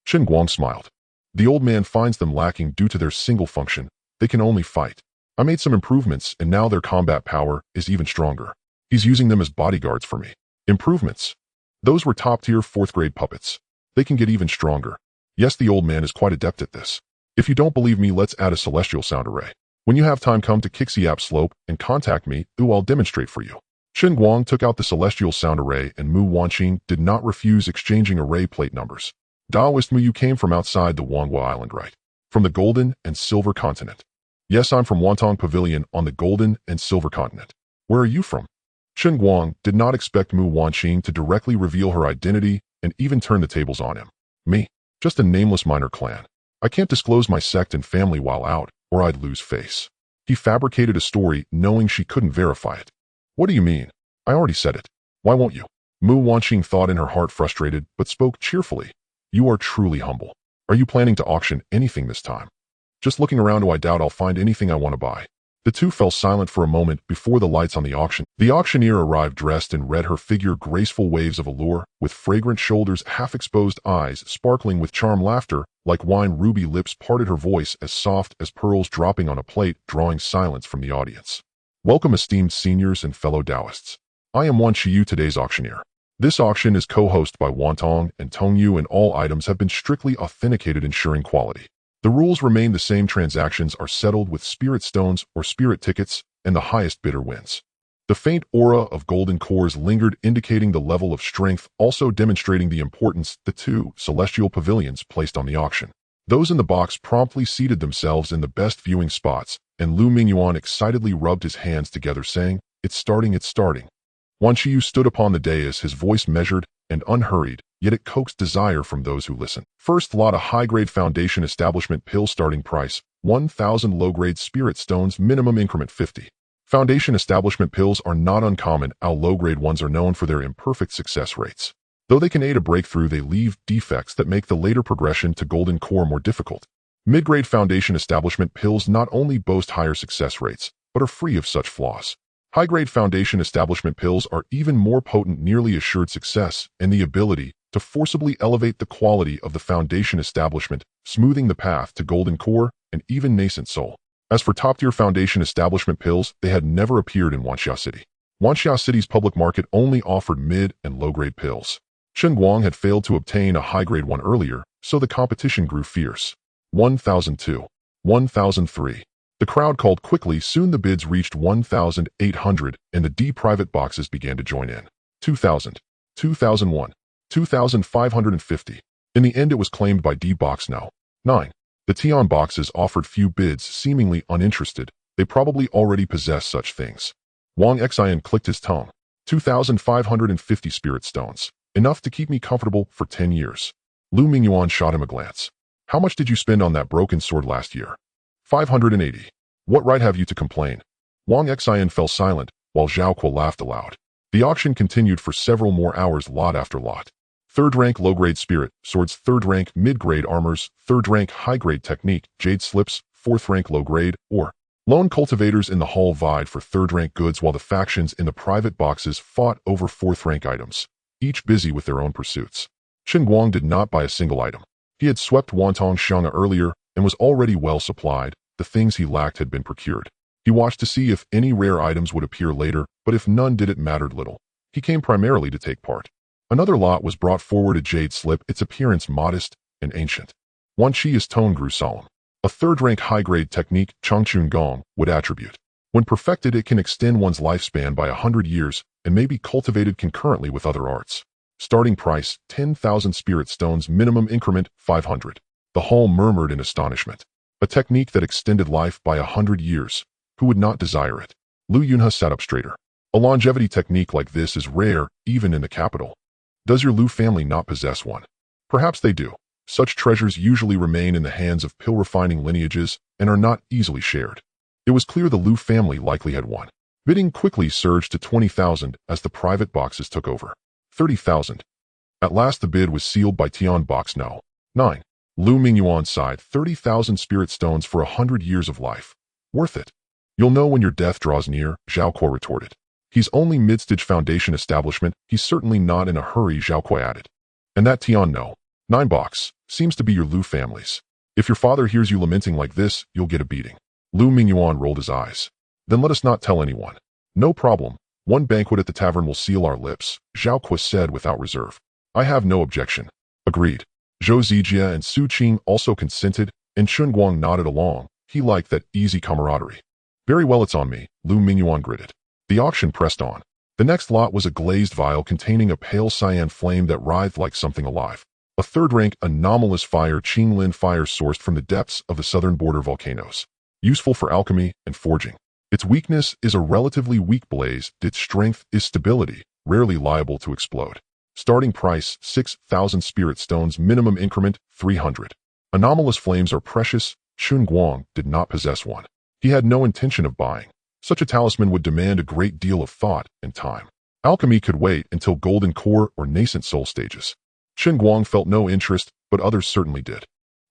Chen Guang smiled. The old man finds them lacking due to their single function. They can only fight. I made some improvements, and now their combat power is even stronger. He's using them as bodyguards for me. Improvements? Those were top-tier 4th-grade puppets. They can get even stronger. Yes, the old man is quite adept at this. If you don't believe me, let's add a celestial sound array. When you have time, come to Xiap Slope and contact me, I'll demonstrate for you. Chen Guang took out the celestial sound array, and Mu Wanqing did not refuse exchanging array plate numbers. Taoist Mu, you came from outside the Wanghua Island, right? From the Golden and Silver Continent. Yes, I'm from Wantong Pavilion on the Golden and Silver Continent. Where are you from? Chen Guang did not expect Mu Wanqing to directly reveal her identity and even turn the tables on him. Me? Just a nameless minor clan. I can't disclose my sect and family while out, or I'd lose face. He fabricated a story knowing she couldn't verify it. What do you mean? I already said it. Why won't you? Mu Wanqing thought in her heart frustrated, but spoke cheerfully. You are truly humble. Are you planning to auction anything this time? Just looking around, I doubt I'll find anything I want to buy. The two fell silent for a moment before the lights on the auction. The auctioneer arrived dressed in red, her figure graceful waves of allure, with fragrant shoulders, half-exposed eyes sparkling with charm, laughter like wine, ruby lips parted, her voice as soft as pearls dropping on a plate, drawing silence from the audience. Welcome, esteemed seniors and fellow Taoists. I am Wan Qiyu, today's auctioneer. This auction is co-hosted by Wantong and Tongyu, and all items have been strictly authenticated, ensuring quality. The rules remain the same. Transactions are settled with spirit stones or spirit tickets, and the highest bidder wins. The faint aura of golden cores lingered, indicating the level of strength, also demonstrating the importance the two celestial pavilions placed on the auction. Those in the box promptly seated themselves in the best viewing spots, and Lu Mingyuan excitedly rubbed his hands together, saying, "It's starting, it's starting." Wan Qiyu stood upon the dais, his voice measured and unhurried, yet it coaxed desire from those who listen. First lot, a high-grade foundation establishment pill, starting price, 1,000 low-grade spirit stones, minimum increment 50. Foundation establishment pills are not uncommon. Our low-grade ones are known for their imperfect success rates. Though they can aid a breakthrough, they leave defects that make the later progression to golden core more difficult. Mid-grade foundation establishment pills not only boast higher success rates, but are free of such flaws. High-grade foundation establishment pills are even more potent, nearly assured success, and the ability to forcibly elevate the quality of the foundation establishment, smoothing the path to golden core and even nascent soul. As for top-tier foundation establishment pills, they had never appeared in Wanxia City. Wanxia City's public market only offered mid- and low-grade pills. Chen Guang had failed to obtain a high-grade one earlier, so the competition grew fierce. 1,002. 1,003. The crowd called quickly. Soon the bids reached 1,800, and the D private boxes began to join in. 2,000. 2,001. 2,550. In the end, it was claimed by D Box No. 9. The Tian boxes offered few bids, seemingly uninterested. They probably already possess such things. Wang Xian clicked his tongue. 2,550 spirit stones. Enough to keep me comfortable for 10 years. Lu Mingyuan shot him a glance. How much did you spend on that broken sword last year? 580. What right have you to complain? Wang Xian fell silent, while Zhao Kuo laughed aloud. The auction continued for several more hours, lot after lot. Third-rank low-grade spirit, swords, third-rank mid-grade armors, third-rank high-grade technique, jade slips, fourth-rank low-grade, or lone cultivators in the hall vied for third-rank goods, while the factions in the private boxes fought over fourth-rank items, each busy with their own pursuits. Chen Guang did not buy a single item. He had swept Wantong Shanga earlier and was already well supplied. The things he lacked had been procured. He watched to see if any rare items would appear later, but if none did, it mattered little. He came primarily to take part. Another lot was brought forward, a jade slip, its appearance modest and ancient. Wan Qi's tone grew solemn. A third-rank high-grade technique, Changchun Gong, would attribute. When perfected, it can extend one's lifespan by 100 years and may be cultivated concurrently with other arts. Starting price, 10,000 spirit stones, minimum increment, 500. The hall murmured in astonishment. A technique that extended life by 100 years. Who would not desire it? Lu Yunhe sat up straighter. A longevity technique like this is rare, even in the capital. Does your Lu family not possess one? Perhaps they do. Such treasures usually remain in the hands of pill-refining lineages and are not easily shared. It was clear the Lu family likely had one. Bidding quickly surged to 20,000 as the private boxes took over. 30,000. At last the bid was sealed by Tian Box No. 9. Lu Mingyuan sighed. 30,000 spirit stones for 100 years of life. Worth it. You'll know when your death draws near, Zhao Kuo retorted. He's only mid-stage foundation establishment. He's certainly not in a hurry, Zhao Kuo added. And that Tian No. 9 box seems to be your Lu family's. If your father hears you lamenting like this, you'll get a beating. Lu Mingyuan rolled his eyes. Then let us not tell anyone. No problem. One banquet at the tavern will seal our lips, Zhao Kuo said without reserve. I have no objection. Agreed. Zhou Zijia and Su Qing also consented, and Chen Guang nodded along. He liked that easy camaraderie. Very well, it's on me, Lu Mingyuan gritted. The auction pressed on. The next lot was a glazed vial containing a pale cyan flame that writhed like something alive. A third-rank anomalous fire Qinglin fire sourced from the depths of the southern border volcanoes. Useful for alchemy and forging. Its weakness is a relatively weak blaze. Its strength is stability, rarely liable to explode. Starting price 6,000 spirit stones, minimum increment 300. Anomalous flames are precious. Chen Guang did not possess one. He had no intention of buying. Such a talisman would demand a great deal of thought and time. Alchemy could wait until golden core or nascent soul stages. Chen Guang felt no interest, but others certainly did.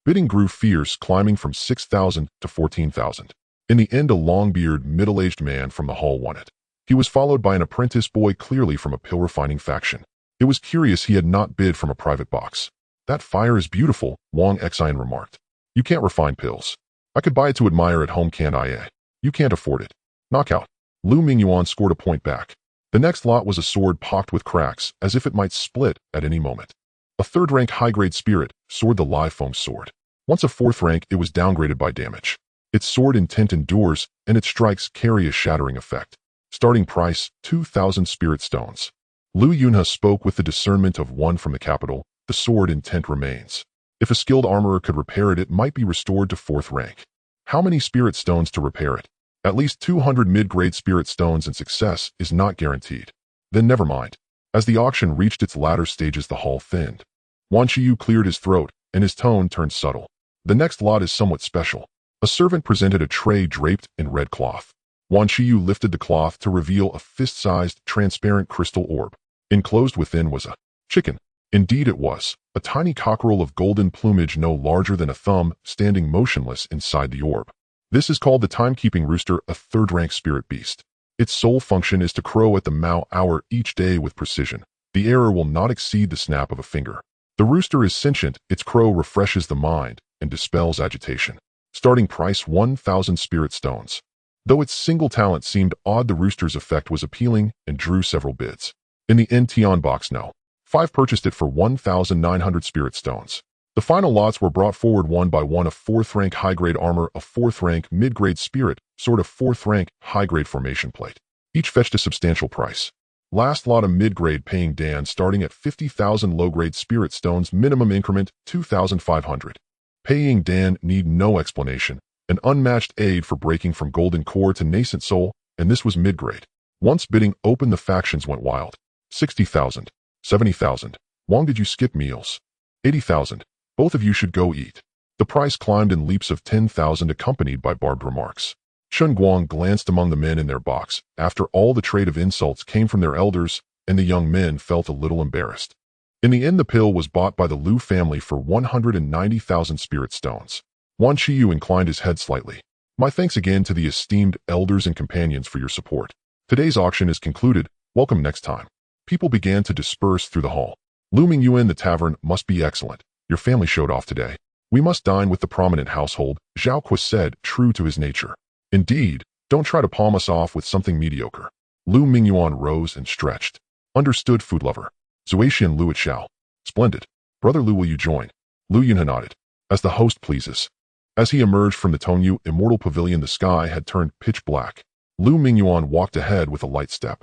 Bidding grew fierce, climbing from 6,000 to 14,000. In the end, a long-bearded, middle-aged man from the hall won it. He was followed by an apprentice boy clearly from a pill-refining faction. It was curious he had not bid from a private box. That fire is beautiful, Wang Xian remarked. You can't refine pills. I could buy it to admire at home, can't I? You can't afford it. Knockout. Lu Mingyuan scored a point back. The next lot was a sword pocked with cracks, as if it might split at any moment. A third-rank high-grade spirit, sword, the live foam sword. Once a fourth rank, it was downgraded by damage. Its sword intent endures, and its strikes carry a shattering effect. Starting price, 2,000 spirit stones. Lu Yunhe spoke with the discernment of one from the capital. The sword intent remains. If a skilled armorer could repair it, it might be restored to fourth rank. How many spirit stones to repair it? At least 200 mid-grade spirit stones, and success is not guaranteed. Then never mind. As the auction reached its latter stages, the hall thinned. Wan Qiyu cleared his throat, and his tone turned subtle. The next lot is somewhat special. A servant presented a tray draped in red cloth. Wan Qiyu lifted the cloth to reveal a fist-sized, transparent crystal orb. Enclosed within was a chicken. Indeed it was, a tiny cockerel of golden plumage no larger than a thumb, standing motionless inside the orb. This is called the timekeeping rooster, a third-rank spirit beast. Its sole function is to crow at the Mao hour each day with precision. The error will not exceed the snap of a finger. The rooster is sentient. Its crow refreshes the mind and dispels agitation. Starting price 1,000 spirit stones. Though its single talent seemed odd, the rooster's effect was appealing and drew several bids. In the end, Tian Box No. 5 purchased it for 1,900 spirit stones. The final lots were brought forward one by one: a 4th rank high-grade armor, a 4th rank mid-grade spirit, sword, a 4th rank high-grade formation plate. Each fetched a substantial price. Last lot, a mid-grade paying Dan, starting at 50,000 low-grade spirit stones, minimum increment 2,500. Paying Dan need no explanation. An unmatched aid for breaking from golden core to nascent soul, and this was mid-grade. Once bidding open, the factions went wild. 60,000. 70,000. Wang, did you skip meals? 80,000. Both of you should go eat. The price climbed in leaps of 10,000, accompanied by barbed remarks. Chen Guang glanced among the men in their box. After all, the trade of insults came from their elders, and the young men felt a little embarrassed. In the end, the pill was bought by the Liu family for 190,000 spirit stones. Wan Qiyu inclined his head slightly. My thanks again to the esteemed elders and companions for your support. Today's auction is concluded. Welcome next time. People began to disperse through the hall. Lu Mingyuan, the tavern must be excellent. Your family showed off today. We must dine with the prominent household, Zhao Kuo said, true to his nature. Indeed, don't try to palm us off with something mediocre. Lu Mingyuan rose and stretched. Understood, food lover. Zuaxian Lu, it shall. Splendid. Brother Lu, will you join? Lu Yunhe nodded. As the host pleases. As he emerged from the Tongyu Immortal Pavilion, the sky had turned pitch black. Lu Mingyuan walked ahead with a light step.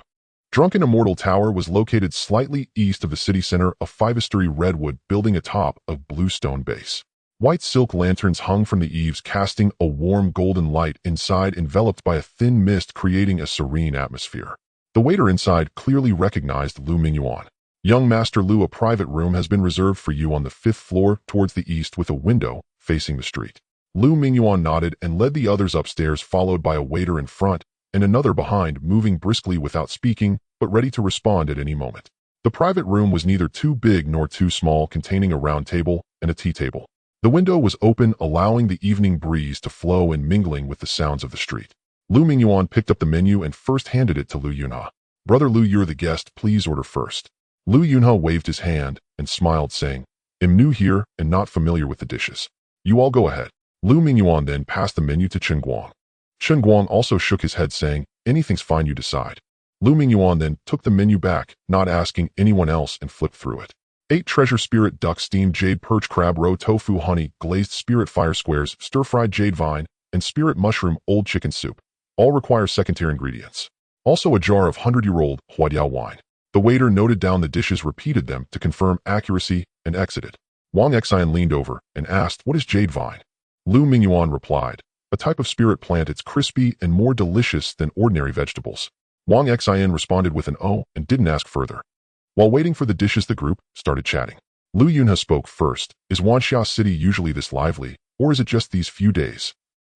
Drunken Immortal Tower was located slightly east of the city center, a 5-story redwood building atop a blue stone base. White silk lanterns hung from the eaves, casting a warm golden light inside, enveloped by a thin mist, creating a serene atmosphere. The waiter inside clearly recognized Lu Mingyuan. Young Master Lu, a private room has been reserved for you on the 5th floor towards the east with a window facing the street. Lu Mingyuan nodded and led the others upstairs, followed by a waiter in front and another behind, moving briskly without speaking, but ready to respond at any moment. The private room was neither too big nor too small, containing a round table and a tea table. The window was open, allowing the evening breeze to flow and mingling with the sounds of the street. Lu Mingyuan picked up the menu and first handed it to Lu Yunhe. Brother Lu, you're the guest, please order first. Lu Yunhe waved his hand and smiled, saying, I'm new here and not familiar with the dishes. You all go ahead. Lu Mingyuan then passed the menu to Chen Guang. Chen Guang also shook his head, saying, anything's fine, you decide. Lu Mingyuan then took the menu back, not asking anyone else, and flipped through it. 8 treasure spirit duck, steamed jade perch, crab roe, tofu honey, glazed spirit fire squares, stir-fried jade vine, and spirit mushroom old chicken soup. All require second-tier ingredients. Also a jar of 100-year-old Huadiao wine. The waiter noted down the dishes, repeated them to confirm accuracy, and exited. Wang Xian leaned over and asked, "What is jade vine?" Lu Mingyuan replied, "A type of spirit plant. It's crispy and more delicious than ordinary vegetables." Wang Xian responded with an "oh" and didn't ask further. While waiting for the dishes, the group started chatting. Lu Yunhe spoke first. "Is Wanxia City usually this lively, or is it just these few days?"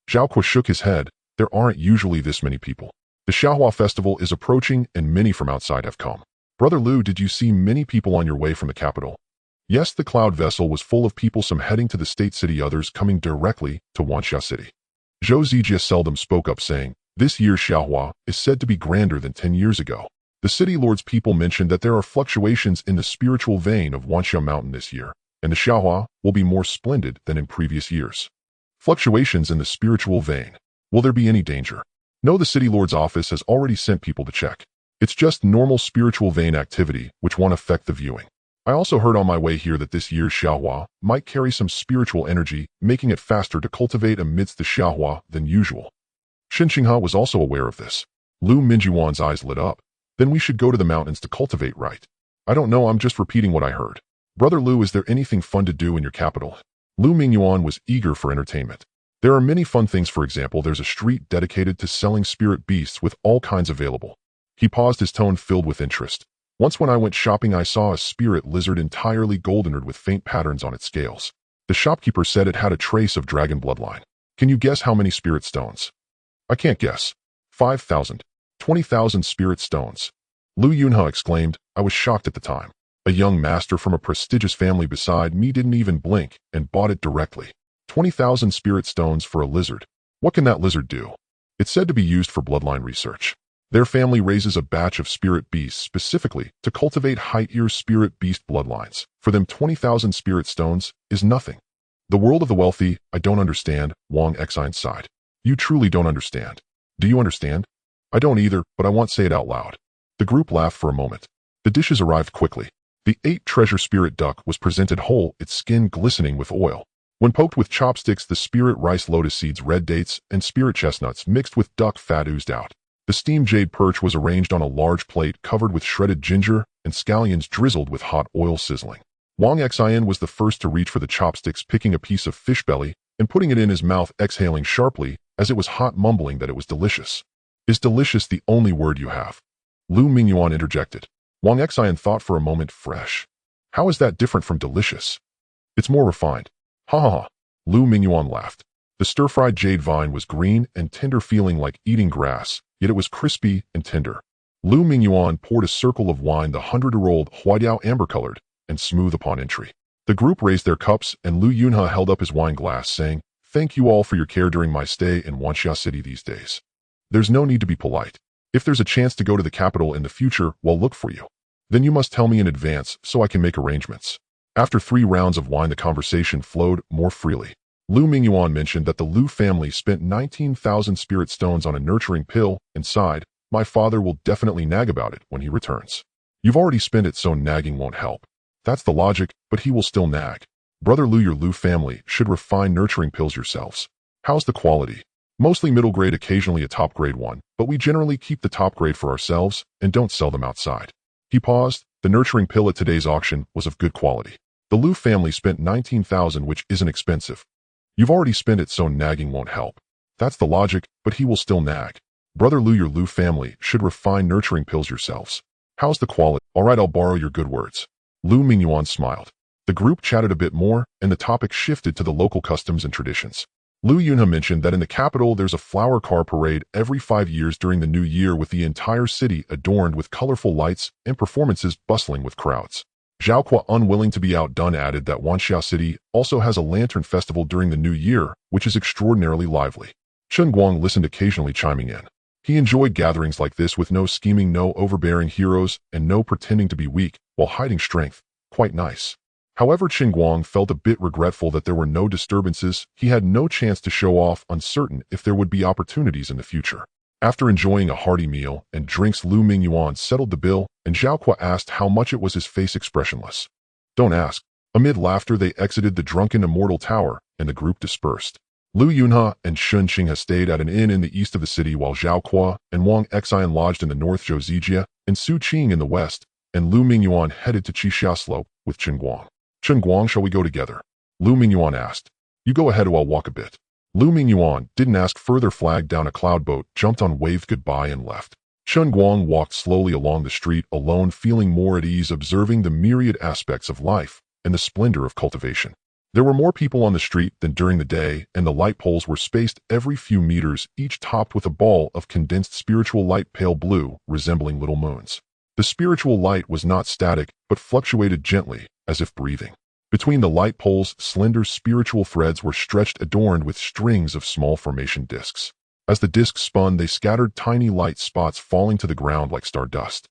Zhao Kuo shook his head. "There aren't usually this many people. The Xiaohua festival is approaching and many from outside have come." "Brother Lu, did you see many people on your way from the capital?" "Yes, the cloud vessel was full of people, some heading to the state city, others coming directly to Wanxia City." Zhou Zijie seldom spoke up, saying, "This year's Xiaohua is said to be grander than 10 years ago. The city lord's people mentioned that there are fluctuations in the spiritual vein of Wanxia Mountain this year, and the Xiaohua will be more splendid than in previous years." Fluctuations in the spiritual vein. Will there be any danger? No, the city lord's office has already sent people to check. It's just normal spiritual vein activity which won't affect the viewing. I also heard on my way here that this year's Xiaohua might carry some spiritual energy, making it faster to cultivate amidst the Xiaohua than usual. Shen Qinghe was also aware of this. Lu Mingyuan's eyes lit up. "Then we should go to the mountains to cultivate, right?" "I don't know, I'm just repeating what I heard." "Brother Lu, is there anything fun to do in your capital?" Lu Mingyuan was eager for entertainment. "There are many fun things. For example, there's a street dedicated to selling spirit beasts with all kinds available." He paused, his tone filled with interest. "Once when I went shopping, I saw a spirit lizard entirely goldened with faint patterns on its scales. The shopkeeper said it had a trace of dragon bloodline. Can you guess how many spirit stones?" "I can't guess." 5,000. 20,000 spirit stones. Lu Yunhe exclaimed. "I was shocked at the time. A young master from a prestigious family beside me didn't even blink and bought it directly. 20,000 spirit stones for a lizard. What can that lizard do?" "It's said to be used for bloodline research. Their family raises a batch of spirit beasts specifically to cultivate high-tier spirit beast bloodlines. For them, 20,000 spirit stones is nothing." "The world of the wealthy, I don't understand," Wang Xian sighed. "You truly don't understand. Do you understand?" "I don't either, but I won't say it out loud." The group laughed for a moment. The dishes arrived quickly. The 8 treasure spirit duck was presented whole, its skin glistening with oil. When poked with chopsticks, the spirit rice, lotus seeds, red dates, and spirit chestnuts mixed with duck fat oozed out. The steamed jade perch was arranged on a large plate covered with shredded ginger and scallions drizzled with hot oil sizzling. Wang Xian was the first to reach for the chopsticks, picking a piece of fish belly and putting it in his mouth, exhaling sharply as it was hot, mumbling that it was delicious. "Is delicious the only word you have?" Lu Mingyuan interjected. Wang Xian thought for a moment. "Fresh. How is that different from delicious?" "It's more refined." "Ha ha ha." Lu Mingyuan laughed. The stir-fried jade vine was green and tender, feeling like eating grass, yet it was crispy and tender. Lu Mingyuan poured a circle of wine, the 100-year-old Huaidiao, amber-colored and smooth upon entry. The group raised their cups and Lu Yunhe held up his wine glass, saying, "Thank you all for your care during my stay in Wanxia City these days. There's no need to be polite. If there's a chance to go to the capital in the future, we'll look for you. Then you must tell me in advance so I can make arrangements." After 3 rounds of wine, the conversation flowed more freely. Lu Mingyuan mentioned that the Lu family spent 19,000 spirit stones on a nurturing pill and sighed, "My father will definitely nag about it when he returns." "You've already spent it, so nagging won't help." "That's the logic, but he will still nag." "Brother Lu, your Lu family should refine nurturing pills yourselves." "How's the quality?" "Mostly middle grade, occasionally a top grade one, but we generally keep the top grade for ourselves and don't sell them outside." He paused. The nurturing pill at today's auction was of good quality. The Lu family spent 19,000, which isn't expensive. "You've already spent it, so nagging won't help." "That's the logic, but he will still nag." "Brother Lu, your Lu family should refine nurturing pills yourselves." "How's the quality?" "All right, I'll borrow your good words." Lu Mingyuan smiled. The group chatted a bit more, and the topic shifted to the local customs and traditions. Lu Yunhe mentioned that in the capital there's a flower car parade every 5 years during the new year, with the entire city adorned with colorful lights and performances bustling with crowds. Zhao Kuo, unwilling to be outdone, added that Wanxia City also has a lantern festival during the new year, which is extraordinarily lively. Chen Guang listened, occasionally chiming in. He enjoyed gatherings like this with no scheming, no overbearing heroes, and no pretending to be weak while hiding strength. Quite nice. However, Chen Guang felt a bit regretful that there were no disturbances. He had no chance to show off, uncertain if there would be opportunities in the future. After enjoying a hearty meal and drinks, Lu Mingyuan settled the bill, and Zhao Kuo asked how much it was, his face expressionless. "Don't ask." Amid laughter, they exited the drunken Immortal Tower, and the group dispersed. Lu Yunhe and Shen Qinghe stayed at an inn in the east of the city, while Zhao Kuo and Wang Xian lodged in the north, Zhou Zijie and Su Qing in the west, and Lu Mingyuan headed to Qixia Slope with Chen Guang. Chen Guang, shall we go together? Lu Mingyuan asked. You go ahead or I'll walk a bit. Lu Mingyuan didn't ask further, flagged down a cloud boat, jumped on, waved goodbye and left. Chen Guang walked slowly along the street alone, feeling more at ease, observing the myriad aspects of life and the splendor of cultivation. There were more people on the street than during the day, and the light poles were spaced every few meters, each topped with a ball of condensed spiritual light, pale blue, resembling little moons. The spiritual light was not static, but fluctuated gently, as if breathing. Between the light poles, slender spiritual threads were stretched, adorned with strings of small formation discs. As the discs spun, they scattered tiny light spots, falling to the ground like stardust.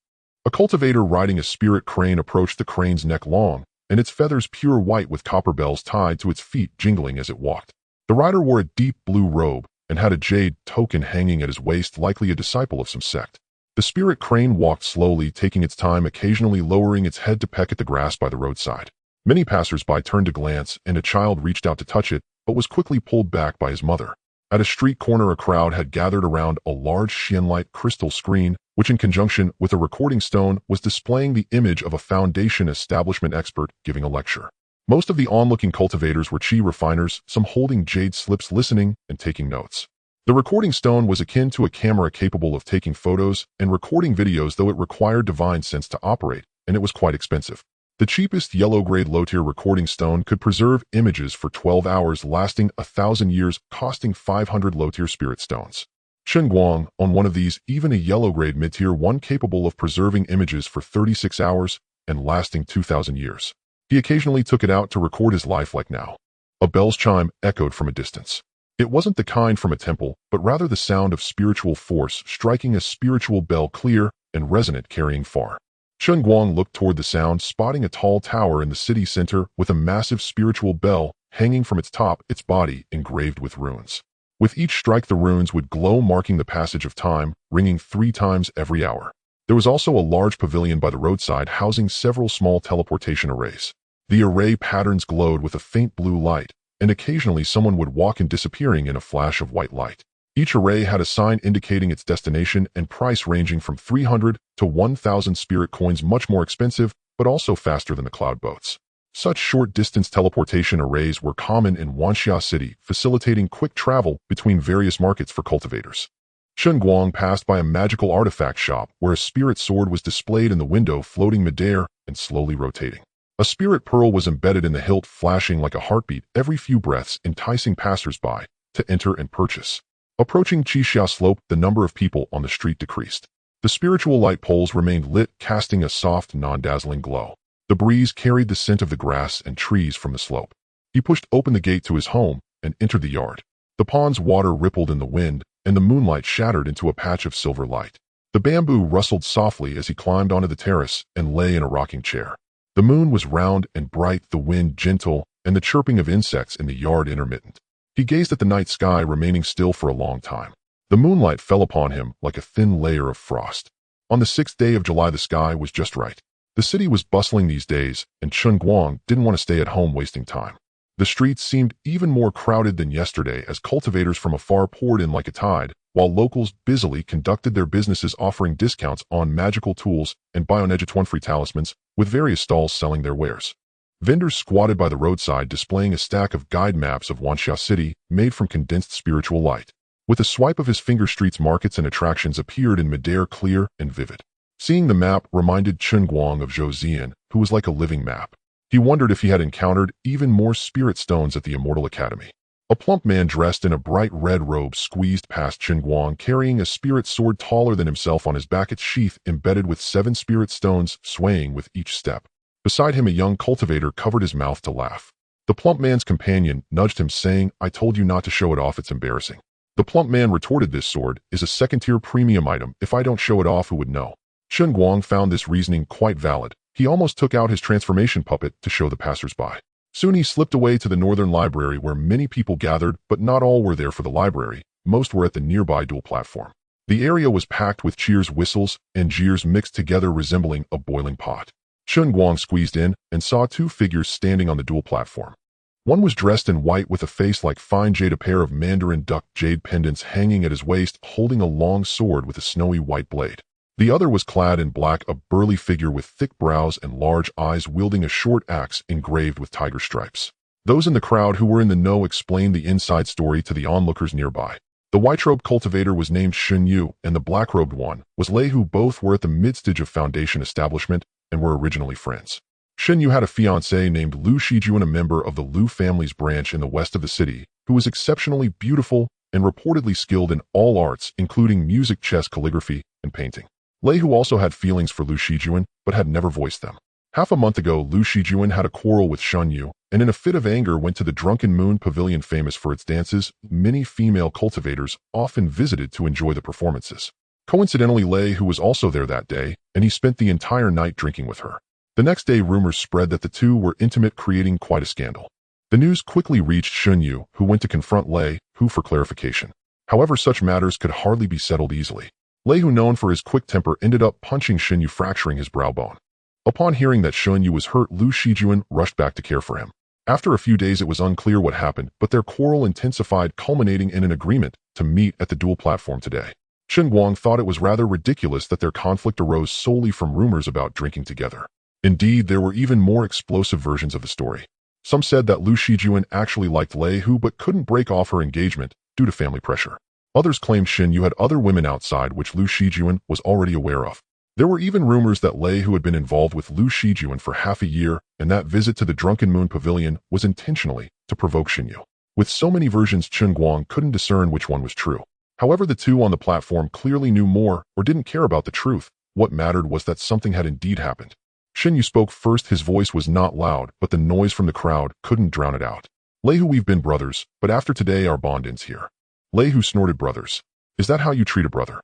A cultivator riding a spirit crane approached, the crane's neck long, and its feathers pure white with copper bells tied to its feet, jingling as it walked. The rider wore a deep blue robe and had a jade token hanging at his waist, likely a disciple of some sect. The spirit crane walked slowly, taking its time, occasionally lowering its head to peck at the grass by the roadside. Many passers-by turned to glance, and a child reached out to touch it, but was quickly pulled back by his mother. At a street corner, a crowd had gathered around a large Xianlight crystal screen, which in conjunction with a recording stone was displaying the image of a foundation establishment expert giving a lecture. Most of the onlooking cultivators were chi refiners, some holding jade slips, listening and taking notes. The recording stone was akin to a camera capable of taking photos and recording videos, though it required divine sense to operate, and it was quite expensive. The cheapest yellow-grade low-tier recording stone could preserve images for 12 hours, lasting 1,000 years, costing 500 low-tier spirit stones. Chen Guang owned one of these, even a yellow-grade mid-tier one capable of preserving images for 36 hours and lasting 2,000 years. He occasionally took it out to record his life, like now. A bell's chime echoed from a distance. It wasn't the kind from a temple, but rather the sound of spiritual force striking a spiritual bell, clear and resonant, carrying far. Chen Guang looked toward the sound, spotting a tall tower in the city center with a massive spiritual bell hanging from its top, its body engraved with runes. With each strike, the runes would glow, marking the passage of time, ringing 3 times every hour. There was also a large pavilion by the roadside, housing several small teleportation arrays. The array patterns glowed with a faint blue light, and occasionally someone would walk in, disappearing in a flash of white light. Each array had a sign indicating its destination and price, ranging from 300 to 1,000 spirit coins, much more expensive, but also faster than the cloud boats. Such short-distance teleportation arrays were common in Wanxia City, facilitating quick travel between various markets for cultivators. Chen Guang passed by a magical artifact shop where a spirit sword was displayed in the window, floating midair and slowly rotating. A spirit pearl was embedded in the hilt, flashing like a heartbeat every few breaths, enticing passers-by to enter and purchase. Approaching Qixia Slope, the number of people on the street decreased. The spiritual light poles remained lit, casting a soft, non-dazzling glow. The breeze carried the scent of the grass and trees from the slope. He pushed open the gate to his home and entered the yard. The pond's water rippled in the wind, and the moonlight shattered into a patch of silver light. The bamboo rustled softly as he climbed onto the terrace and lay in a rocking chair. The moon was round and bright, the wind gentle, and the chirping of insects in the yard intermittent. He gazed at the night sky, remaining still for a long time. The moonlight fell upon him like a thin layer of frost. On the 6th day of July, the sky was just right. The city was bustling these days, and Chen Guang didn't want to stay at home wasting time. The streets seemed even more crowded than yesterday as cultivators from afar poured in like a tide, while locals busily conducted their businesses, offering discounts on magical tools and Bionegitone-free talismans, with various stalls selling their wares. Vendors squatted by the roadside, displaying a stack of guide maps of Wanxia City made from condensed spiritual light. With a swipe of his finger, streets, markets, and attractions appeared in midair, clear and vivid. Seeing the map reminded Chen Guang of Zhou Zian, who was like a living map. He wondered if he had encountered even more spirit stones at the Immortal Academy. A plump man dressed in a bright red robe squeezed past Chen Guang, carrying a spirit sword taller than himself on his back, its sheath embedded with 7 spirit stones, swaying with each step. Beside him, a young cultivator covered his mouth to laugh. The plump man's companion nudged him, saying, "I told you not to show it off, it's embarrassing." The plump man retorted, "This sword is a second-tier premium item. If I don't show it off, who would know?" Chen Guang found this reasoning quite valid. He almost took out his transformation puppet to show the passers-by. Soon he slipped away to the northern library, where many people gathered, but not all were there for the library. Most were at the nearby dual platform. The area was packed with cheers, whistles, and jeers mixed together, resembling a boiling pot. Chen Guang squeezed in and saw 2 figures standing on the dual platform. One was dressed in white with a face like fine jade, a pair of mandarin duck jade pendants hanging at his waist, holding a long sword with a snowy white blade. The other was clad in black, a burly figure with thick brows and large eyes wielding a short axe engraved with tiger stripes. Those in the crowd who were in the know explained the inside story to the onlookers nearby. The white-robed cultivator was named Shen Yu, and the black-robed one was Lei, who both were at the mid-stage of Foundation establishment and were originally friends. Shen Yu had a fiancée named Lu Shijuan, a member of the Lu family's branch in the west of the city, who was exceptionally beautiful and reportedly skilled in all arts, including music, chess, calligraphy, and painting. Lei, who also had feelings for Lu Shijuan, but had never voiced them. Half a month ago, Lu Shijuan had a quarrel with Shen Yu, and in a fit of anger went to the Drunken Moon Pavilion, famous for its dances. Many female cultivators often visited to enjoy the performances. Coincidentally, Lei, who was also there that day, and he spent the entire night drinking with her. The next day, rumors spread that the two were intimate, creating quite a scandal. The news quickly reached Shen Yu, who went to confront Lei, who for clarification. However, such matters could hardly be settled easily. Lei, who known for his quick temper, ended up punching Shen Yu, fracturing his brow bone. Upon hearing that Shen Yu was hurt, Lu Shijuan rushed back to care for him. After a few days, it was unclear what happened, but their quarrel intensified, culminating in an agreement to meet at the dual platform today. Chen Guang thought it was rather ridiculous that their conflict arose solely from rumors about drinking together. Indeed, there were even more explosive versions of the story. Some said that Lu Shijuan actually liked Lei, who but couldn't break off her engagement due to family pressure. Others claimed Shen Yu had other women outside, which Lu Shijuan was already aware of. There were even rumors that Lei, who had been involved with Lu Shijuan for half a year, and that visit to the Drunken Moon Pavilion was intentionally to provoke Shen Yu. With so many versions, Chen Guang couldn't discern which one was true. However, the two on the platform clearly knew more or didn't care about the truth. What mattered was that something had indeed happened. Shen Yu spoke first. His voice was not loud, but the noise from the crowd couldn't drown it out. Lei, who, we've been brothers, but after today our bond ends here. Lei, who snorted, brothers? Is that how you treat a brother?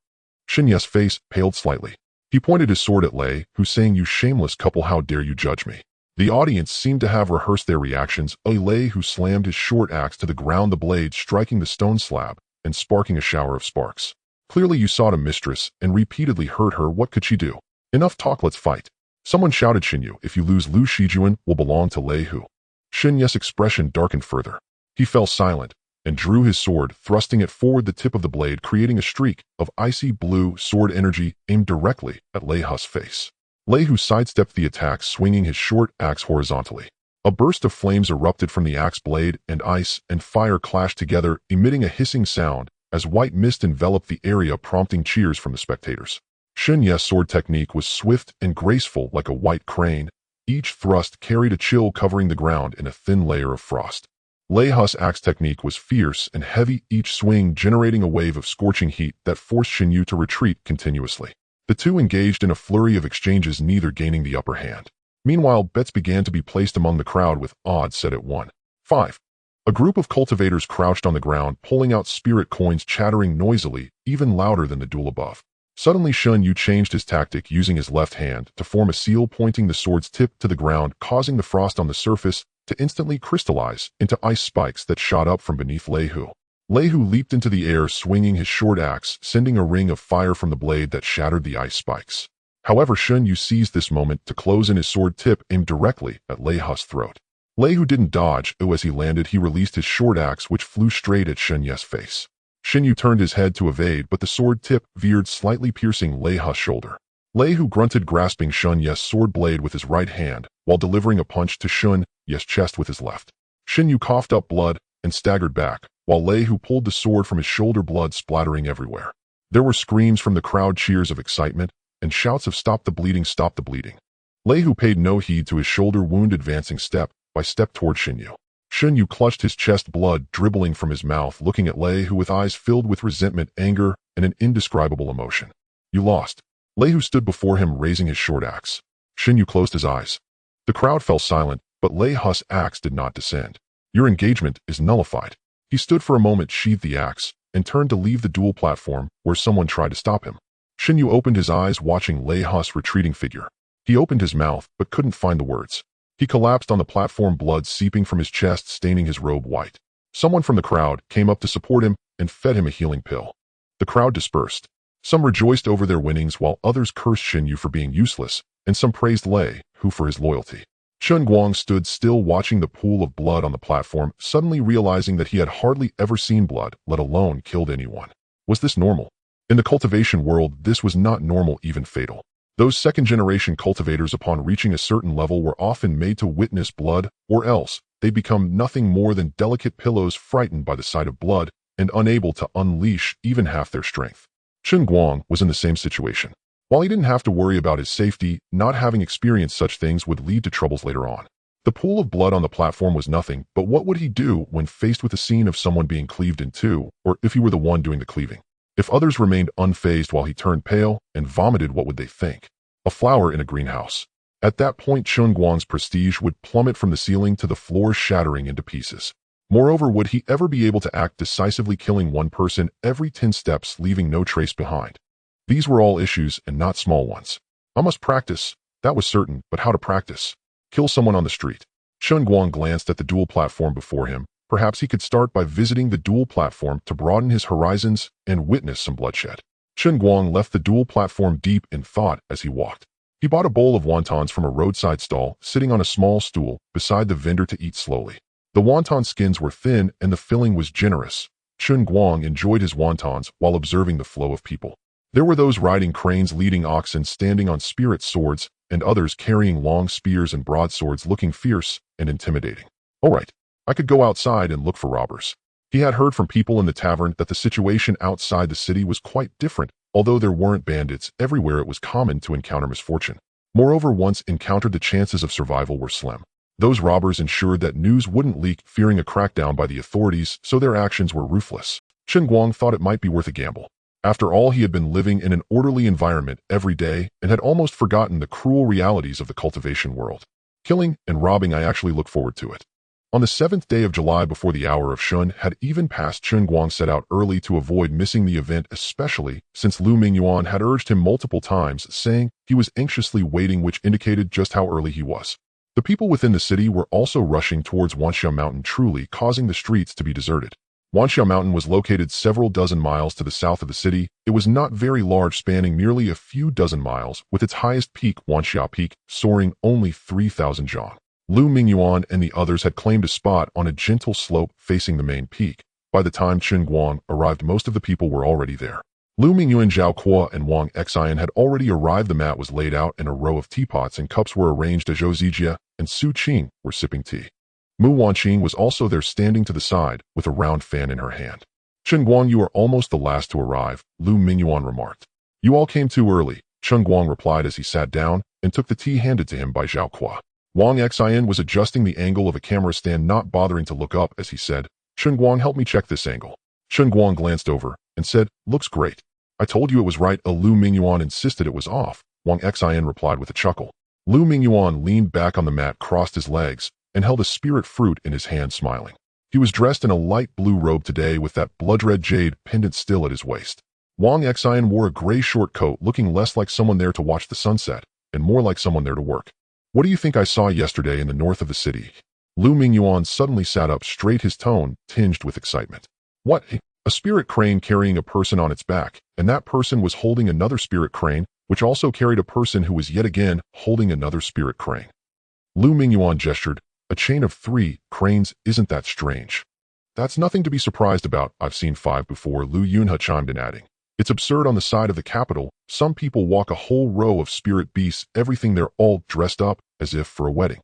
Shen Yu's face paled slightly. He pointed his sword at Lei, who saying, "You shameless couple, how dare you judge me?" The audience seemed to have rehearsed their reactions. Lei, who slammed his short axe to the ground, the blade striking the stone slab and sparking a shower of sparks. Clearly you sought a mistress and repeatedly hurt her. What could she do? Enough talk, let's fight. Someone shouted, Shen Yu, if you lose, Lu Shijuan will belong to Lei, who. Shen Yu's expression darkened further. He fell silent and drew his sword, thrusting it forward, the tip of the blade creating a streak of icy blue sword energy aimed directly at Lei Hu's face. Lei, who sidestepped the attack, swinging his short axe horizontally. A burst of flames erupted from the axe blade, and ice and fire clashed together, emitting a hissing sound as white mist enveloped the area, prompting cheers from the spectators. Shen Yu's sword technique was swift and graceful like a white crane. Each thrust carried a chill, covering the ground in a thin layer of frost. Lei Hu's axe technique was fierce and heavy, each swing generating a wave of scorching heat that forced Shen Yu to retreat continuously. The two engaged in a flurry of exchanges, neither gaining the upper hand. Meanwhile, bets began to be placed among the crowd, with odds set at 1-5. A group of cultivators crouched on the ground, pulling out spirit coins, chattering noisily, even louder than the duel above. Suddenly, Shen Yu changed his tactic, using his left hand to form a seal, pointing the sword's tip to the ground, causing the frost on the surface to instantly crystallize into ice spikes that shot up from beneath Lei Hu. Lei Hu leaped into the air, swinging his short axe, sending a ring of fire from the blade that shattered the ice spikes. However, Shen Yu seized this moment to close in, his sword tip aimed directly at Lei Hu's throat. Lei Hu didn't dodge. As he landed, he released his short axe, which flew straight at Shen Yu's face. Shen Yu turned his head to evade, but the sword tip veered slightly, piercing Lei Hu's shoulder. Lei Hu grunted, grasping Shen Yu's sword blade with his right hand, while delivering a punch to Shen Yu's chest with his left. Shen Yu coughed up blood and staggered back, while Lei Hu pulled the sword from his shoulder, blood splattering everywhere. There were screams from the crowd, cheers of excitement, and shouts of "Stop the bleeding, stop the bleeding." Lei Hu paid no heed to his shoulder wound, advancing step by step toward Shen Yu. Shen Yu clutched his chest, blood dribbling from his mouth, looking at Lei Hu with eyes filled with resentment, anger, and an indescribable emotion. "You lost." Lei Hu stood before him, raising his short axe. Shen Yu closed his eyes. The crowd fell silent, but Lei Hu's axe did not descend. "Your engagement is nullified." He stood for a moment, sheathed the axe, and turned to leave the dual platform, where someone tried to stop him. Shen Yu opened his eyes, watching Lei Hu's retreating figure. He opened his mouth, but couldn't find the words. He collapsed on the platform, blood seeping from his chest, staining his robe white. Someone from the crowd came up to support him and fed him a healing pill. The crowd dispersed. Some rejoiced over their winnings, while others cursed Shen Yu for being useless, and some praised Lei Hu for his loyalty. Chen Guang stood still, watching the pool of blood on the platform, suddenly realizing that he had hardly ever seen blood, let alone killed anyone. Was this normal? In the cultivation world, this was not normal, even fatal. Those second-generation cultivators upon reaching a certain level were often made to witness blood, or else they become nothing more than delicate pillows frightened by the sight of blood and unable to unleash even half their strength. Chen Guang was in the same situation. While he didn't have to worry about his safety, not having experienced such things would lead to troubles later on. The pool of blood on the platform was nothing, but what would he do when faced with a scene of someone being cleaved in two, or if he were the one doing the cleaving? If others remained unfazed while he turned pale and vomited, what would they think? A flower in a greenhouse. At that point, Chen Guang's prestige would plummet from the ceiling to the floor, shattering into pieces. Moreover, would he ever be able to act decisively, killing one person every 10 steps, leaving no trace behind? These were all issues, and not small ones. I must practice, that was certain, but how to practice? Kill someone on the street. Chen Guang glanced at the dual platform before him. Perhaps he could start by visiting the dual platform to broaden his horizons and witness some bloodshed. Chen Guang left the dual platform deep in thought as he walked. He bought a bowl of wontons from a roadside stall, sitting on a small stool beside the vendor to eat slowly. The wonton skins were thin and the filling was generous. Chen Guang enjoyed his wontons while observing the flow of people. There were those riding cranes, leading oxen, standing on spirit swords, and others carrying long spears and broadswords, looking fierce and intimidating. All right, I could go outside and look for robbers. He had heard from people in the tavern that the situation outside the city was quite different. Although there weren't bandits everywhere, it was common to encounter misfortune. Moreover, once encountered, the chances of survival were slim. Those robbers ensured that news wouldn't leak, fearing a crackdown by the authorities, so their actions were ruthless. Chen Guang thought it might be worth a gamble. After all, he had been living in an orderly environment every day and had almost forgotten the cruel realities of the cultivation world. Killing and robbing, I actually look forward to it. On the 7th day of July, before the hour of Shun had even passed, Chen Guang set out early to avoid missing the event, especially since Lu Mingyuan had urged him multiple times, saying he was anxiously waiting, which indicated just how early he was. The people within the city were also rushing towards Wanxia Mountain, truly causing the streets to be deserted. Wanxia Mountain was located several dozen miles to the south of the city. It was not very large, spanning merely a few dozen miles, with its highest peak, Wanxia Peak, soaring only 3,000 zhang. Lu Mingyuan and the others had claimed a spot on a gentle slope facing the main peak. By the time Chen Guang arrived, most of the people were already there. Lu Mingyuan, Zhao Kuo, and Wang Xian had already arrived. The mat was laid out and a row of teapots and cups were arranged as Zhou Zijia and Su Qing were sipping tea. Mu Wanqing was also there, standing to the side with a round fan in her hand. Chen Guang, you are almost the last to arrive, Lu Mingyuan remarked. You all came too early, Chen Guang replied as he sat down and took the tea handed to him by Zhao Kuo. Wang Xian was adjusting the angle of a camera stand, not bothering to look up as he said, Chen Guang, help me check this angle. Chen Guang glanced over and said, looks great. I told you it was right. Lu Mingyuan insisted it was off. Wang Xian replied with a chuckle. Lu Mingyuan leaned back on the mat, crossed his legs, and held a spirit fruit in his hand, smiling. He was dressed in a light blue robe today with that blood-red jade pendant still at his waist. Wang Xian wore a gray short coat, looking less like someone there to watch the sunset and more like someone there to work. What do you think I saw yesterday in the north of the city? Lu Mingyuan suddenly sat up straight, his tone tinged with excitement. What? A spirit crane carrying a person on its back, and that person was holding another spirit crane, which also carried a person who was yet again holding another spirit crane. Lu Mingyuan gestured. A chain of 3 cranes, isn't that strange? That's nothing to be surprised about. I've seen 5 before, Lu Yunhe chimed in, adding. It's absurd. On the side of the capital, some people walk a whole row of spirit beasts, everything, they're all dressed up as if for a wedding.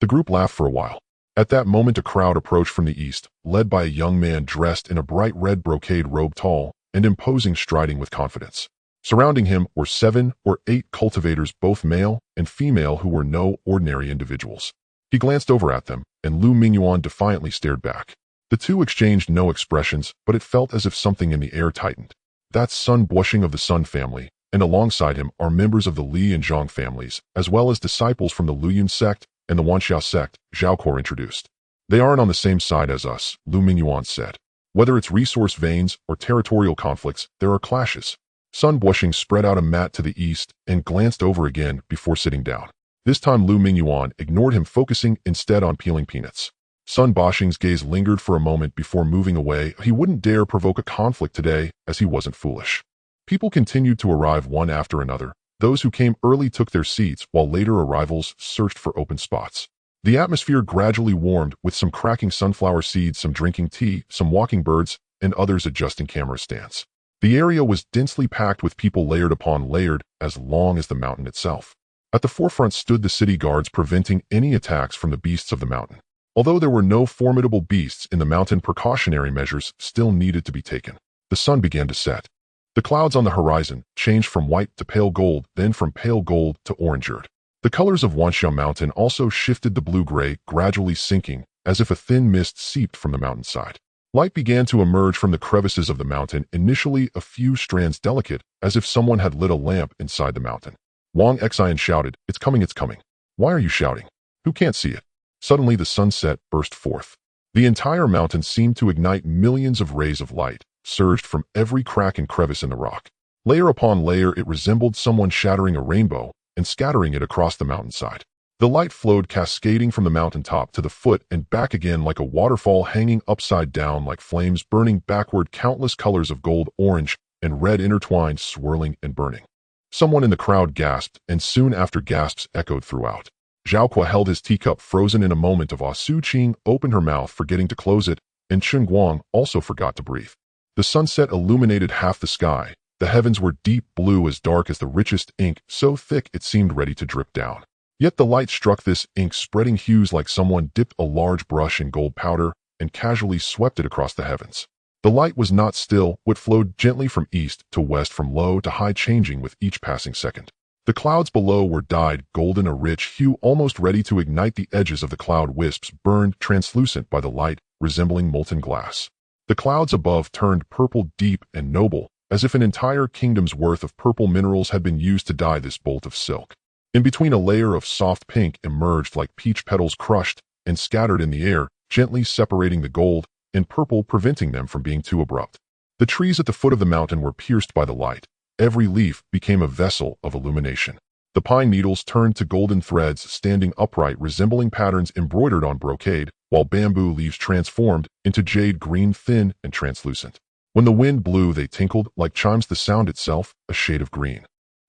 The group laughed for a while. At that moment, a crowd approached from the east, led by a young man dressed in a bright red brocade robe, tall and imposing, striding with confidence. Surrounding him were 7 or 8 cultivators, both male and female, who were no ordinary individuals. He glanced over at them, and Lu Mingyuan defiantly stared back. The two exchanged no expressions, but it felt as if something in the air tightened. That's Sun Bushing of the Sun family, and alongside him are members of the Li and Zhang families, as well as disciples from the Luyun sect and the Wanxia sect, Zhao Kuo introduced. They aren't on the same side as us, Lu Mingyuan said. Whether it's resource veins or territorial conflicts, there are clashes. Sun Bushing spread out a mat to the east and glanced over again before sitting down. This time Lu Mingyuan ignored him, focusing instead on peeling peanuts. Sun Bushing's gaze lingered for a moment before moving away. He wouldn't dare provoke a conflict today, as he wasn't foolish. People continued to arrive one after another. Those who came early took their seats, while later arrivals searched for open spots. The atmosphere gradually warmed, with some cracking sunflower seeds, some drinking tea, some walking birds, and others adjusting camera stands. The area was densely packed with people layered upon layered as long as the mountain itself. At the forefront stood the city guards preventing any attacks from the beasts of the mountain. Although there were no formidable beasts in the mountain, precautionary measures still needed to be taken. The sun began to set. The clouds on the horizon changed from white to pale gold, then from pale gold to orange-earth. The colors of Wanxiao Mountain also shifted to blue-gray, gradually sinking, as if a thin mist seeped from the mountainside. Light began to emerge from the crevices of the mountain, initially a few strands delicate, as if someone had lit a lamp inside the mountain. Wang Xian shouted, "It's coming, it's coming." "Why are you shouting? Who can't see it?" Suddenly the sunset burst forth. The entire mountain seemed to ignite millions of rays of light, surged from every crack and crevice in the rock. Layer upon layer it resembled someone shattering a rainbow and scattering it across the mountainside. The light flowed cascading from the mountaintop to the foot and back again like a waterfall, hanging upside down like flames burning backward, countless colors of gold, orange, and red intertwined, swirling and burning. Someone in the crowd gasped, and soon after gasps echoed throughout. Zhaoqua held his teacup frozen in a moment of awe. Su Qing opened her mouth, forgetting to close it, and Chen Guang also forgot to breathe. The sunset illuminated half the sky. The heavens were deep blue, as dark as the richest ink, so thick it seemed ready to drip down. Yet the light struck this ink, spreading hues like someone dipped a large brush in gold powder and casually swept it across the heavens. The light was not still, it flowed gently from east to west, from low to high, changing with each passing second. The clouds below were dyed golden, a rich hue almost ready to ignite. The edges of the cloud wisps burned translucent by the light, resembling molten glass. The clouds above turned purple, deep and noble, as if an entire kingdom's worth of purple minerals had been used to dye this bolt of silk. In between, a layer of soft pink emerged like peach petals crushed and scattered in the air, gently separating the gold and purple, preventing them from being too abrupt. The trees at the foot of the mountain were pierced by the light. Every leaf became a vessel of illumination. The pine needles turned to golden threads, standing upright, resembling patterns embroidered on brocade, while bamboo leaves transformed into jade green, thin and translucent. When the wind blew, they tinkled like chimes, the sound itself a shade of green.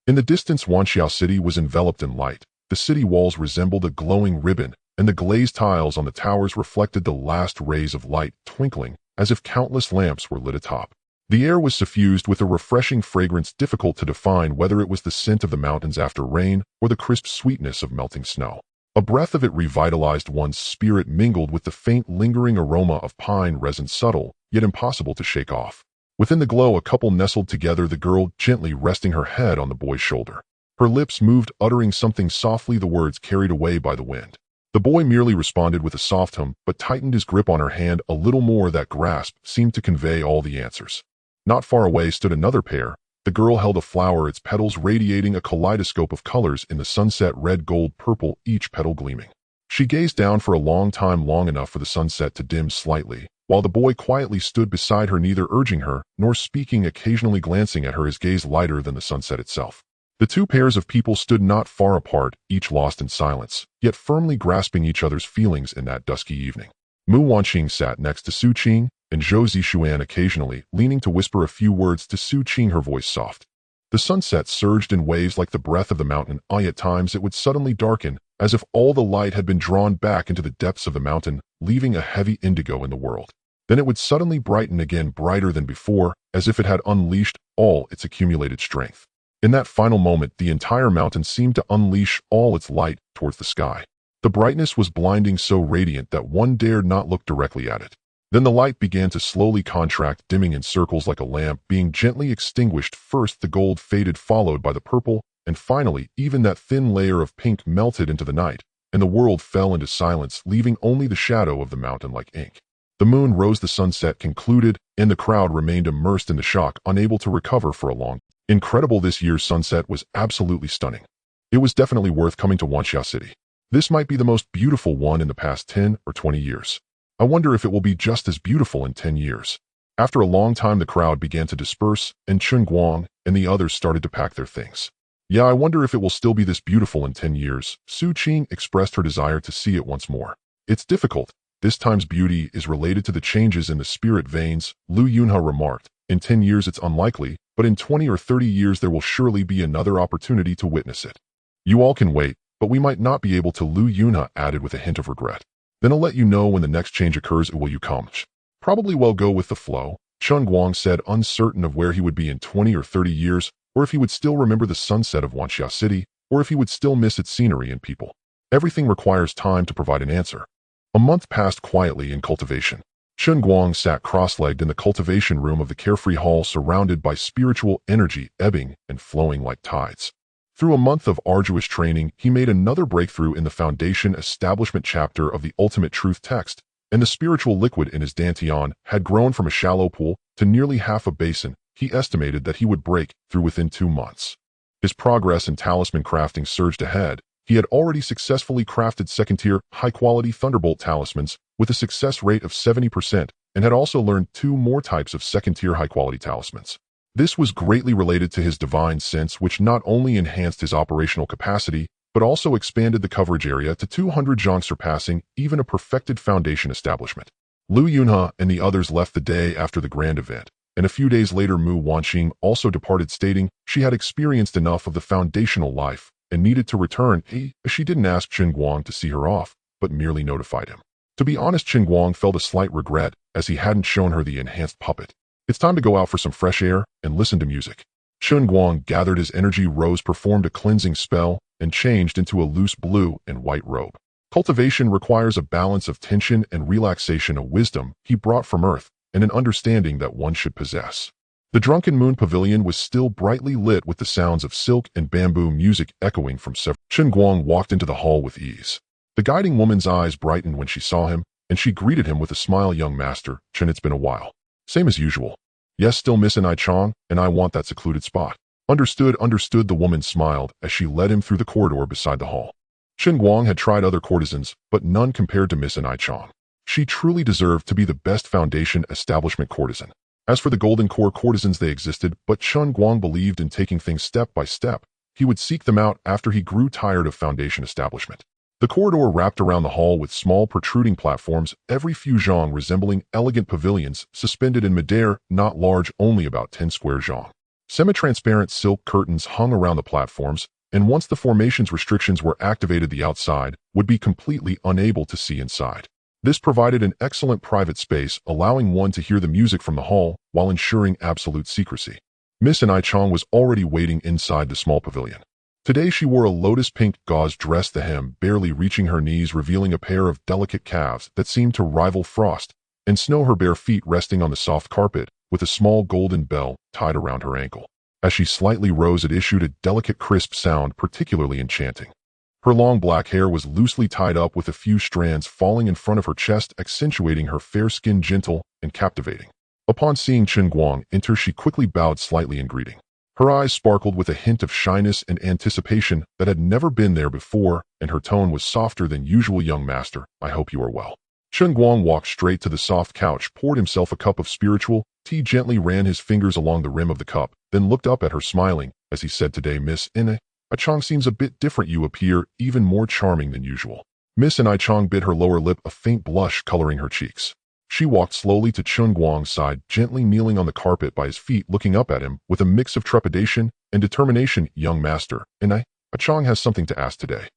In the distance, Wanxiao City was enveloped in light. The city walls resembled a glowing ribbon, and the glazed tiles on the towers reflected the last rays of light, twinkling as if countless lamps were lit atop. The air was suffused with a refreshing fragrance, difficult to define whether it was the scent of the mountains after rain or the crisp sweetness of melting snow. A breath of it revitalized one's spirit, mingled with the faint, lingering aroma of pine resin, subtle, yet impossible to shake off. Within the glow, a couple nestled together, the girl gently resting her head on the boy's shoulder. Her lips moved, uttering something softly, the words carried away by the wind. The boy merely responded with a soft hum, but tightened his grip on her hand a little more. That grasp seemed to convey all the answers. Not far away stood another pair. The girl held a flower, its petals radiating a kaleidoscope of colors in the sunset, red, gold, purple, each petal gleaming. She gazed down for a long time, long enough for the sunset to dim slightly, while the boy quietly stood beside her, neither urging her nor speaking, occasionally glancing at her, his gaze lighter than the sunset itself. The two pairs of people stood not far apart, each lost in silence, yet firmly grasping each other's feelings in that dusky evening. Mu Wanqing sat next to Su Qing, and Zhou Zishuan occasionally leaning to whisper a few words to Su Qing, her voice soft. The sunset surged in waves like the breath of the mountain. At times it would suddenly darken, as if all the light had been drawn back into the depths of the mountain, leaving a heavy indigo in the world. Then it would suddenly brighten again, brighter than before, as if it had unleashed all its accumulated strength. In that final moment, the entire mountain seemed to unleash all its light towards the sky. The brightness was blinding, so radiant that one dared not look directly at it. Then the light began to slowly contract, dimming in circles like a lamp being gently extinguished. First the gold faded, followed by the purple, and finally even that thin layer of pink melted into the night, and the world fell into silence, leaving only the shadow of the mountain like ink. The moon rose, the sunset concluded, and the crowd remained immersed in the shock, unable to recover for a long. Incredible, this year's sunset was absolutely stunning. It was definitely worth coming to Wanxiao City. This might be the most beautiful one in the past 10 or 20 years. I wonder if it will be just as beautiful in 10 years. After a long time, the crowd began to disperse, and Chen Guang and the others started to pack their things. Yeah, I wonder if it will still be this beautiful in 10 years. Su Qing expressed her desire to see it once more. It's difficult. This time's beauty is related to the changes in the spirit veins, Lu Yunhe remarked. In 10 years it's unlikely, but in 20 or 30 years there will surely be another opportunity to witness it. You all can wait, but we might not be able to, Lu Yunhe added with a hint of regret. Then I'll let you know when the next change occurs. Will you come? Probably. Well, go with the flow. Chen Guang said, uncertain of where he would be in 20 or 30 years, or if he would still remember the sunset of Wanxia City, or if he would still miss its scenery and people. Everything requires time to provide an answer. A month passed quietly in cultivation. Chen Guang sat cross-legged in the cultivation room of the carefree hall, surrounded by spiritual energy ebbing and flowing like tides. Through a month of arduous training, he made another breakthrough in the foundation establishment chapter of the Ultimate Truth text, and the spiritual liquid in his dantian had grown from a shallow pool to nearly half a basin. He estimated that he would break through within 2 months. His progress in talisman crafting surged ahead. He had already successfully crafted second-tier, high-quality Thunderbolt talismans with a success rate of 70% and had also learned 2 more types of second-tier high-quality talismans. This was greatly related to his divine sense, which not only enhanced his operational capacity, but also expanded the coverage area to 200 zhang, surpassing even a perfected foundation establishment. Lu Yunhe and the others left the day after the grand event, and a few days later Mu Wanxing also departed, stating she had experienced enough of the foundational life and needed to return. She didn't ask Chen Guang to see her off, but merely notified him. To be honest, Chen Guang felt a slight regret as he hadn't shown her the enhanced puppet. It's time to go out for some fresh air and listen to music. Chen Guang gathered his energy, rose, performed a cleansing spell, and changed into a loose blue and white robe. Cultivation requires a balance of tension and relaxation, a wisdom he brought from Earth, and an understanding that one should possess. The Drunken Moon Pavilion was still brightly lit with the sounds of silk and bamboo music echoing from several. Chen Guang walked into the hall with ease. The guiding woman's eyes brightened when she saw him, and she greeted him with a smile. Young master, Chen, it's been a while. Same as usual. Yes, still missing I Chong, and I want that secluded spot. Understood. The woman smiled as she led him through the corridor beside the hall. Chen Guang had tried other courtesans, but none compared to Miss Ai Chong. She truly deserved to be the best foundation establishment courtesan. As for the Golden Core courtesans, they existed, but Chen Guang believed in taking things step by step. He would seek them out after he grew tired of foundation establishment. The corridor wrapped around the hall with small protruding platforms, every few zhang resembling elegant pavilions suspended in midair, not large, only about 10 square zhang. Semi-transparent silk curtains hung around the platforms, and once the formation's restrictions were activated, the outside would be completely unable to see inside. This provided an excellent private space, allowing one to hear the music from the hall while ensuring absolute secrecy. Miss Ai Chong was already waiting inside the small pavilion. Today she wore a lotus-pink gauze dress, the hem barely reaching her knees, revealing a pair of delicate calves that seemed to rival frost and snow, her bare feet resting on the soft carpet, with a small golden bell tied around her ankle. As she slightly rose, it issued a delicate, crisp sound, particularly enchanting. Her long black hair was loosely tied up with a few strands falling in front of her chest, accentuating her fair skin, gentle and captivating. Upon seeing Chen Guang enter, she quickly bowed slightly in greeting. Her eyes sparkled with a hint of shyness and anticipation that had never been there before, and her tone was softer than usual. Young master, I hope you are well. Chen Guang walked straight to the soft couch, poured himself a cup of spiritual tea, gently ran his fingers along the rim of the cup, then looked up at her, smiling, as he said, Today Miss Ai Chong seems a bit different. You appear even more charming than usual. Miss Ai Chong bit her lower lip, a faint blush coloring her cheeks. She walked slowly to Chen Guang's side, gently kneeling on the carpet by his feet, looking up at him with a mix of trepidation and determination. Young master, Ai Chong has something to ask today.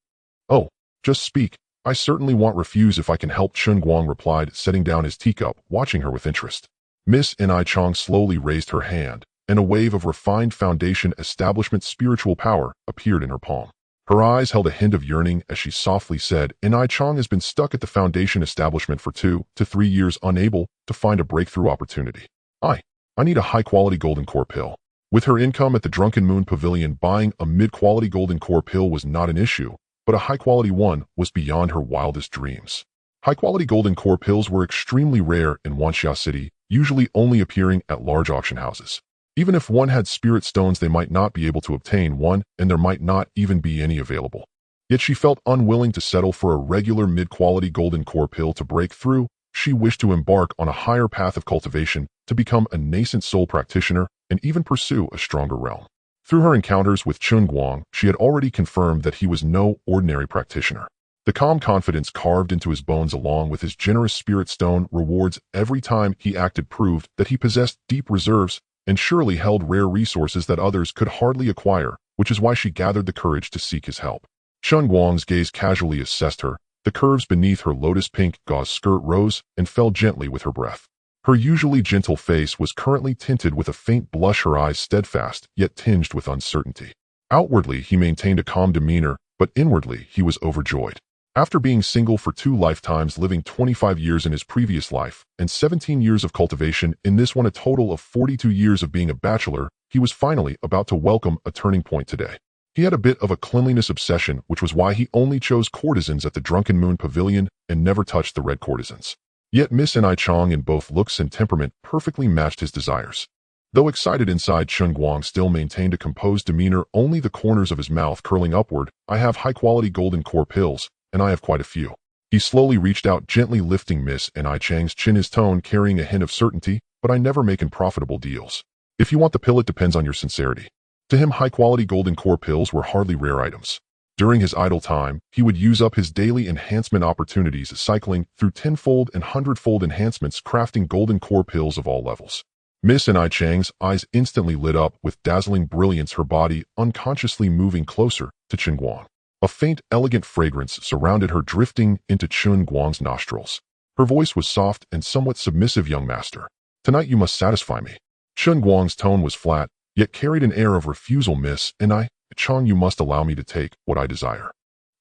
Oh, just speak. I certainly won't refuse if I can help, Chen Guang replied, setting down his teacup, watching her with interest. Miss Ai Chong slowly raised her hand, and a wave of refined foundation establishment spiritual power appeared in her palm. Her eyes held a hint of yearning as she softly said, Ai Chong has been stuck at the foundation establishment for 2 to 3 years, unable to find a breakthrough opportunity. I need a high-quality golden core pill. With her income at the Drunken Moon Pavilion, buying a mid-quality golden core pill was not an issue, but a high-quality one was beyond her wildest dreams. High-quality golden core pills were extremely rare in Wanxia City, usually only appearing at large auction houses. Even if one had spirit stones, they might not be able to obtain one, and there might not even be any available. Yet she felt unwilling to settle for a regular mid-quality golden core pill to break through. She wished to embark on a higher path of cultivation, to become a nascent soul practitioner, and even pursue a stronger realm. Through her encounters with Chen Guang, she had already confirmed that he was no ordinary practitioner. The calm confidence carved into his bones, along with his generous spirit stone rewards every time he acted, proved that he possessed deep reserves and surely held rare resources that others could hardly acquire, which is why she gathered the courage to seek his help. Chen Guang's gaze casually assessed her. The curves beneath her lotus-pink gauze skirt rose and fell gently with her breath. Her usually gentle face was currently tinted with a faint blush, her eyes steadfast, yet tinged with uncertainty. Outwardly, he maintained a calm demeanor, but inwardly, he was overjoyed. After being single for 2 lifetimes, living 25 years in his previous life, and 17 years of cultivation, in this one a total of 42 years of being a bachelor, he was finally about to welcome a turning point today. He had a bit of a cleanliness obsession, which was why he only chose courtesans at the Drunken Moon Pavilion and never touched the red courtesans. Yet Miss Ni Chong, in both looks and temperament, perfectly matched his desires. Though excited inside, Chen Guang still maintained a composed demeanor, only the corners of his mouth curling upward. I have high-quality golden core pills, and I have quite a few. He slowly reached out, gently lifting Miss Ni Chang's chin, his tone carrying a hint of certainty, but I never make profitable deals. If you want the pill, it depends on your sincerity. To him, high-quality golden core pills were hardly rare items. During his idle time, he would use up his daily enhancement opportunities, cycling through 10-fold and 100-fold enhancements, crafting golden core pills of all levels. Miss Ni Chang's eyes instantly lit up with dazzling brilliance, her body unconsciously moving closer to Chen Guang. A faint, elegant fragrance surrounded her, drifting into Chen Guang's nostrils. Her voice was soft and somewhat submissive. Young master, tonight you must satisfy me. Chen Guang's tone was flat, yet carried an air of refusal. Miss Ni Chong, you must allow me to take what I desire.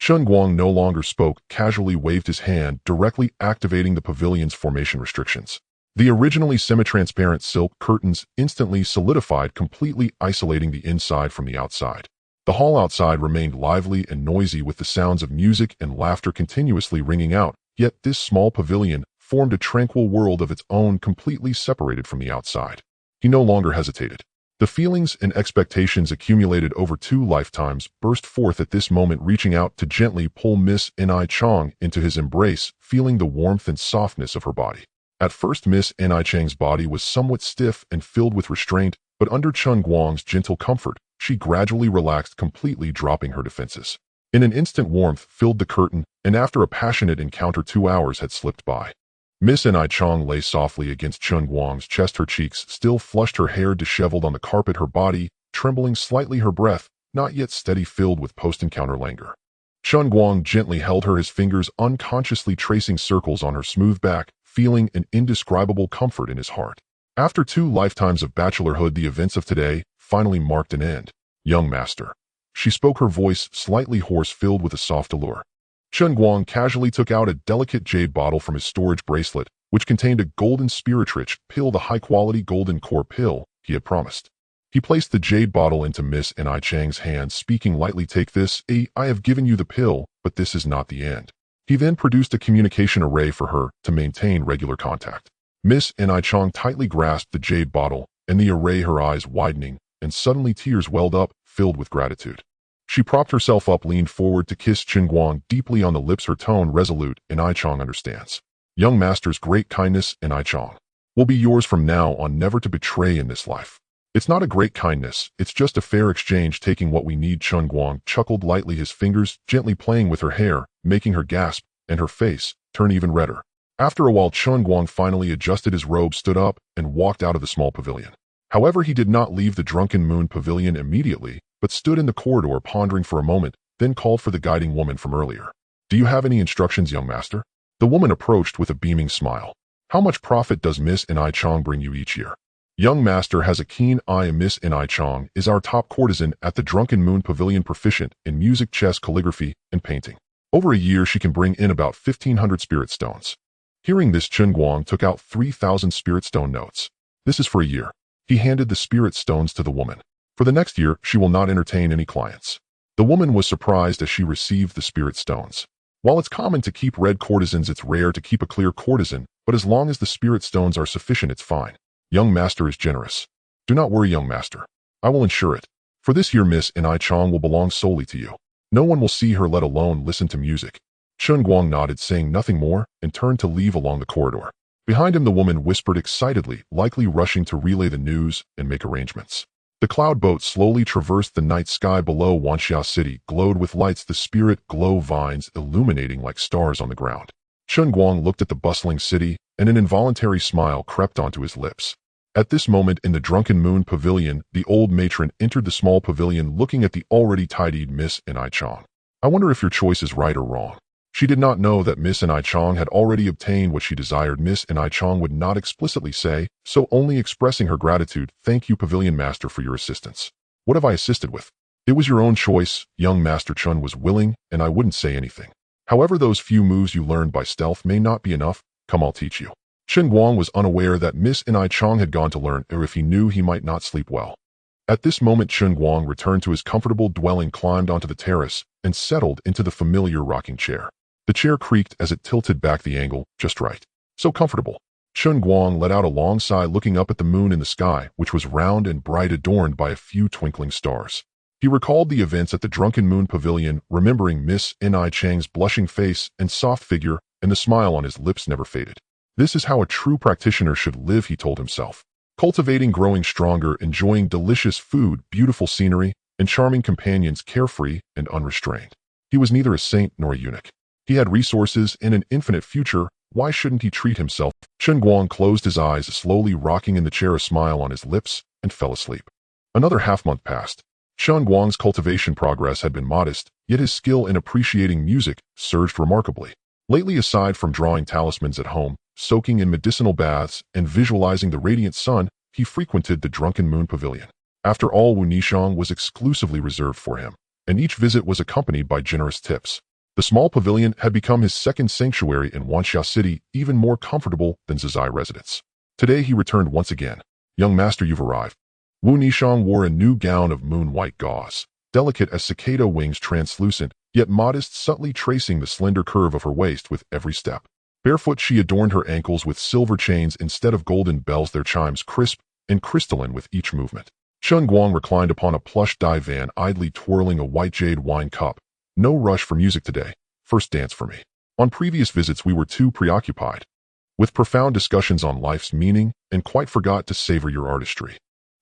Chen Guang no longer spoke, casually waved his hand, directly activating the pavilion's formation restrictions. The originally semi-transparent silk curtains instantly solidified, completely isolating the inside from the outside. The hall outside remained lively and noisy, with the sounds of music and laughter continuously ringing out, yet this small pavilion formed a tranquil world of its own, completely separated from the outside. He no longer hesitated. The feelings and expectations accumulated over 2 lifetimes burst forth at this moment, reaching out to gently pull Miss Ni Chong into his embrace, feeling the warmth and softness of her body. At first, Miss Ni Chang's body was somewhat stiff and filled with restraint, but under Chen Guang's gentle comfort, she gradually relaxed, completely dropping her defenses. In an instant, warmth filled the curtain, and after a passionate encounter, 2 hours had slipped by. Miss Ni Chong lay softly against Chen Guang's chest, her cheeks still flushed, her hair disheveled on the carpet, her body trembling slightly, her breath not yet steady, filled with post-encounter languor. Chen Guang gently held her, his fingers unconsciously tracing circles on her smooth back, feeling an indescribable comfort in his heart. After 2 lifetimes of bachelorhood, the events of today finally marked an end. Young master, she spoke, her voice slightly hoarse, filled with a soft allure. Chen Guang casually took out a delicate jade bottle from his storage bracelet, which contained a golden spirit-rich pill, the high-quality golden core pill he had promised. He placed the jade bottle into Miss Ni Chang's hands, speaking lightly, "Take this. I have given you the pill, but this is not the end." He then produced a communication array for her to maintain regular contact. Miss Ni Chong tightly grasped the jade bottle and the array, her eyes widening, and suddenly tears welled up, filled with gratitude. She propped herself up, leaned forward to kiss Chen Guang deeply on the lips, her tone resolute. Ni Chong understands. Young master's great kindness, Ni Chong, will be yours from now on, never to betray in this life. It's not a great kindness, it's just a fair exchange, taking what we need. Chen Guang chuckled lightly, his fingers gently playing with her hair, making her gasp and her face turn even redder. After a while, Chen Guang finally adjusted his robe, stood up, and walked out of the small pavilion. However, he did not leave the Drunken Moon Pavilion immediately, but stood in the corridor pondering for a moment, then called for the guiding woman from earlier. "Do you have any instructions, young master?" The woman approached with a beaming smile. "How much profit does Miss Ni Chong bring you each year?" "Young master has a keen eye. Miss Ni Chong is our top courtesan at the Drunken Moon Pavilion, proficient in music, chess, calligraphy, and painting. Over a year, she can bring in about 1,500 spirit stones." Hearing this, Chen Guang took out 3,000 spirit stone notes. "This is for a year." He handed the spirit stones to the woman. "For the next year, she will not entertain any clients." The woman was surprised as she received the spirit stones. While it's common to keep red courtesans, it's rare to keep a clear courtesan, but as long as the spirit stones are sufficient, it's fine. Young master is generous. "Do not worry, young master. I will ensure it. For this year, Miss Ni Chong will belong solely to you. No one will see her, let alone listen to music." Chen Guang nodded, saying nothing more, and turned to leave along the corridor. Behind him, the woman whispered excitedly, likely rushing to relay the news and make arrangements. The cloud boat slowly traversed the night sky below. Wanxia City glowed with lights, the spirit glow vines illuminating like stars on the ground. Chen Guang looked at the bustling city, and an involuntary smile crept onto his lips. At this moment, in the Drunken Moon Pavilion, the old matron entered the small pavilion, looking at the already tidied Miss Ni Chong. "I wonder if your choice is right or wrong." She did not know that Miss and I Chong had already obtained what she desired. Miss and I Chong would not explicitly say, so only expressing her gratitude. Thank you, Pavilion Master, for your assistance. What have I assisted with? It was your own choice. Young Master Chen was willing, and I wouldn't say anything. However, those few moves you learned by stealth may not be enough. Come, I'll teach you. Chen Guang was unaware that Miss and I Chong had gone to learn, or if he knew, he might not sleep well. At this moment, Chen Guang returned to his comfortable dwelling, climbed onto the terrace, and settled into the familiar rocking chair. The chair creaked as it tilted back the angle, just right. So comfortable. Chen Guang let out a long sigh, looking up at the moon in the sky, which was round and bright, adorned by a few twinkling stars. He recalled the events at the Drunken Moon Pavilion, remembering Miss N.I. Chang's blushing face and soft figure, and the smile on his lips never faded. This is how a true practitioner should live, he told himself. Cultivating, growing stronger, enjoying delicious food, beautiful scenery, and charming companions, carefree and unrestrained. He was neither a saint nor a eunuch. He had resources and an infinite future. Why shouldn't he treat himself? Chen Guang closed his eyes, slowly rocking in the chair, a smile on his lips, and fell asleep. Another half-month passed. Chen Guang's cultivation progress had been modest, yet his skill in appreciating music surged remarkably. Lately, aside from drawing talismans at home, soaking in medicinal baths, and visualizing the radiant sun, he frequented the Drunken Moon Pavilion. After all, Wu Nishang was exclusively reserved for him, and each visit was accompanied by generous tips. The small pavilion had become his second sanctuary in Wanxia City, even more comfortable than Zizai residence. Today he returned once again. Young master, you've arrived. Wu Nishang wore a new gown of moon-white gauze, delicate as cicada wings, translucent, yet modest, subtly tracing the slender curve of her waist with every step. Barefoot, she adorned her ankles with silver chains instead of golden bells, their chimes crisp and crystalline with each movement. Chen Guang reclined upon a plush divan, idly twirling a white jade wine cup. No rush for music today. First dance for me. On previous visits, we were too preoccupied with profound discussions on life's meaning and quite forgot to savor your artistry.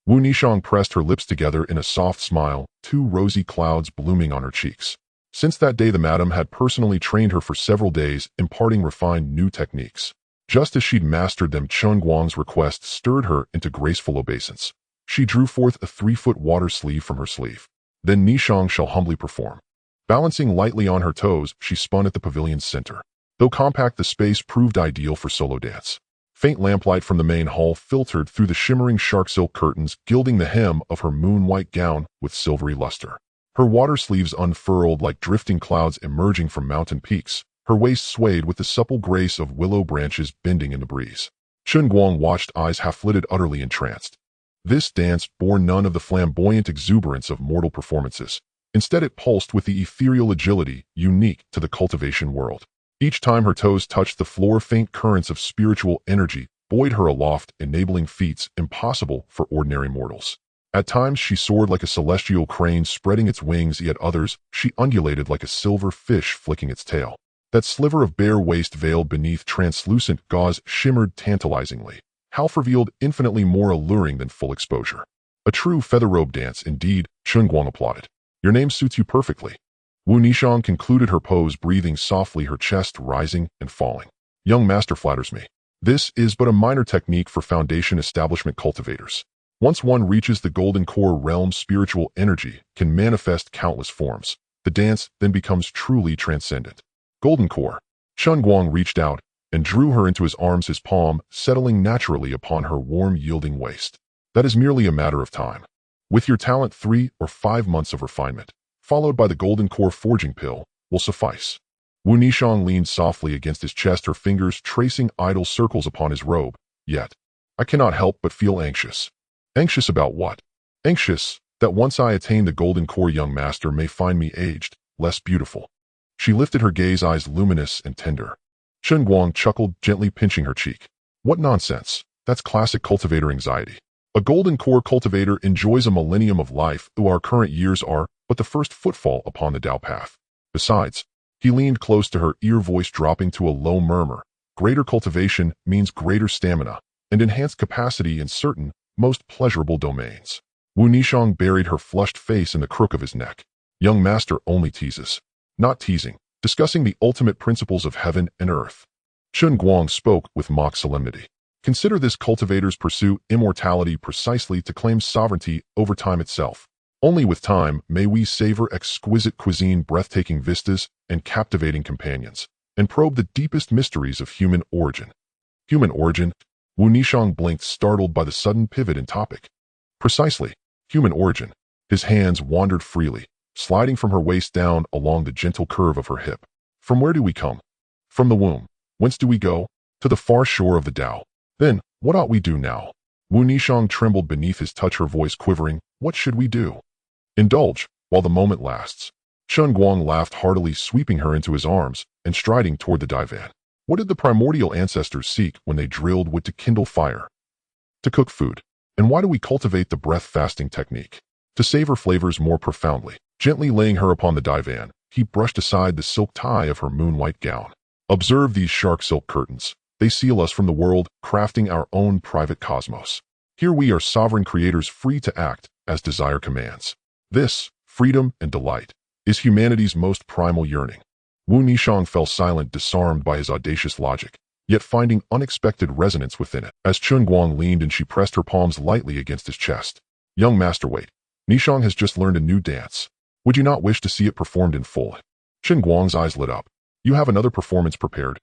Wu Nishang pressed her lips together in a soft smile, two rosy clouds blooming on her cheeks. Since that day, the madam had personally trained her for several days, imparting refined new techniques. Just as she'd mastered them, Chen Guang's request stirred her into graceful obeisance. She drew forth a 3-foot water sleeve from her sleeve. Then Nishang shall humbly perform. Balancing lightly on her toes, she spun at the pavilion's center. Though compact, the space proved ideal for solo dance. Faint lamplight from the main hall filtered through the shimmering shark silk curtains, gilding the hem of her moon-white gown with silvery luster. Her water sleeves unfurled like drifting clouds emerging from mountain peaks. Her waist swayed with the supple grace of willow branches bending in the breeze. Chen Guang watched, eyes half-lidded, utterly entranced. This dance bore none of the flamboyant exuberance of mortal performances. Instead, it pulsed with the ethereal agility unique to the cultivation world. Each time her toes touched the floor, faint currents of spiritual energy buoyed her aloft, enabling feats impossible for ordinary mortals. At times, she soared like a celestial crane, spreading its wings, yet others, she undulated like a silver fish flicking its tail. That sliver of bare waist veiled beneath translucent gauze shimmered tantalizingly, half revealed, infinitely more alluring than full exposure. A true feather robe dance, indeed, Chen Guang applauded. Your name suits you perfectly. Wu Nishang concluded her pose, breathing softly, her chest rising and falling. Young master flatters me. This is but a minor technique for foundation establishment cultivators. Once one reaches the golden core realm, spiritual energy can manifest countless forms. The dance then becomes truly transcendent. Golden core. Chen Guang reached out and drew her into his arms, his palm settling naturally upon her warm, yielding waist. That is merely a matter of time. With your talent, 3 or 5 months of refinement, followed by the golden core forging pill, will suffice. Wu Nishang leaned softly against his chest, her fingers tracing idle circles upon his robe. Yet, I cannot help but feel anxious. Anxious about what? Anxious that once I attain the golden core, young master may find me aged, less beautiful. She lifted her gaze, eyes luminous and tender. Chen Guang chuckled, gently pinching her cheek. What nonsense. That's classic cultivator anxiety. A golden core cultivator enjoys a millennium of life, though our current years are but the first footfall upon the Tao path. Besides, he leaned close to her ear, voice dropping to a low murmur. Greater cultivation means greater stamina and enhanced capacity in certain, most pleasurable domains. Wu Nishang buried her flushed face in the crook of his neck. Young master only teases. Not teasing, discussing the ultimate principles of heaven and earth. Chen Guang spoke with mock solemnity. Consider this: cultivators pursue immortality precisely to claim sovereignty over time itself. Only with time may we savor exquisite cuisine, breathtaking vistas, and captivating companions, and probe the deepest mysteries of human origin. Human origin? Wu Nishang blinked, startled by the sudden pivot in topic. Precisely, human origin. His hands wandered freely, sliding from her waist down along the gentle curve of her hip. From where do we come? From the womb. Whence do we go? To the far shore of the Tao. Then, what ought we do now? Wu Nishang trembled beneath his touch, her voice quivering. What should we do? Indulge, while the moment lasts. Chen Guang laughed heartily, sweeping her into his arms and striding toward the divan. What did the primordial ancestors seek when they drilled wood to kindle fire? To cook food. And why do we cultivate the breath-fasting technique? To savor flavors more profoundly. Gently laying her upon the divan, he brushed aside the silk tie of her moon-white gown. Observe these shark silk curtains. They seal us from the world, crafting our own private cosmos. Here we are, sovereign creators, free to act as desire commands. This, freedom and delight, is humanity's most primal yearning. Wu Nishang fell silent, disarmed by his audacious logic, yet finding unexpected resonance within it. As Chen Guang leaned and she pressed her palms lightly against his chest. Young master, wait. Nishang has just learned a new dance. Would you not wish to see it performed in full? Chen Guang's eyes lit up. You have another performance prepared?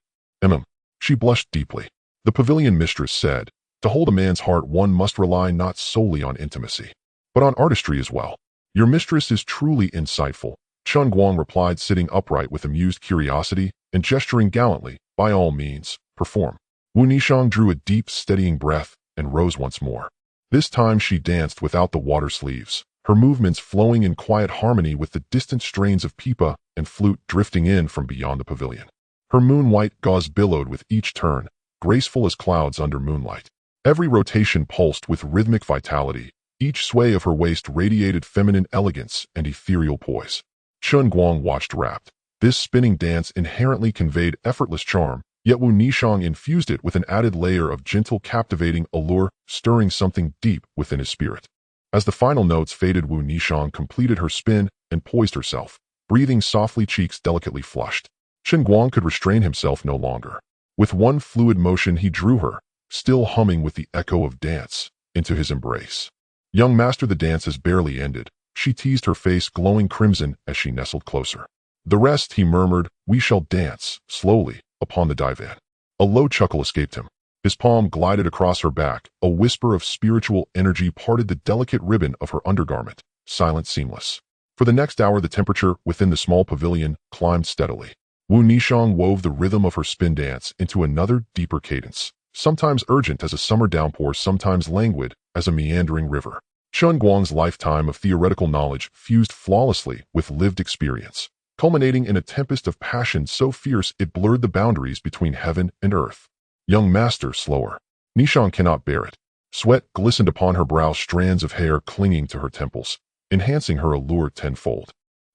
She blushed deeply. The pavilion mistress said, to hold a man's heart one must rely not solely on intimacy, but on artistry as well. Your mistress is truly insightful, Chen Guang replied, sitting upright with amused curiosity and gesturing gallantly. By all means, perform. Wu Nishang drew a deep, steadying breath and rose once more. This time she danced without the water sleeves, her movements flowing in quiet harmony with the distant strains of pipa and flute drifting in from beyond the pavilion. Her moon-white gauze billowed with each turn, graceful as clouds under moonlight. Every rotation pulsed with rhythmic vitality. Each sway of her waist radiated feminine elegance and ethereal poise. Chen Guang watched rapt. This spinning dance inherently conveyed effortless charm, yet Wu Nishang infused it with an added layer of gentle, captivating allure, stirring something deep within his spirit. As the final notes faded, Wu Nishang completed her spin and poised herself, breathing softly, cheeks delicately flushed. Chen Guang could restrain himself no longer. With one fluid motion he drew her, still humming with the echo of dance, into his embrace. Young master, the dance has barely ended, she teased, her face glowing crimson as she nestled closer. The rest, he murmured, we shall dance, slowly, upon the divan. A low chuckle escaped him. His palm glided across her back, a whisper of spiritual energy parted the delicate ribbon of her undergarment, silent, seamless. For the next hour the temperature within the small pavilion climbed steadily. Wu Nishang wove the rhythm of her spin dance into another, deeper cadence, sometimes urgent as a summer downpour, sometimes languid as a meandering river. Chen Guang's lifetime of theoretical knowledge fused flawlessly with lived experience, culminating in a tempest of passion so fierce it blurred the boundaries between heaven and earth. Young master, slower. Nishang cannot bear it. Sweat glistened upon her brow, strands of hair clinging to her temples, enhancing her allure tenfold.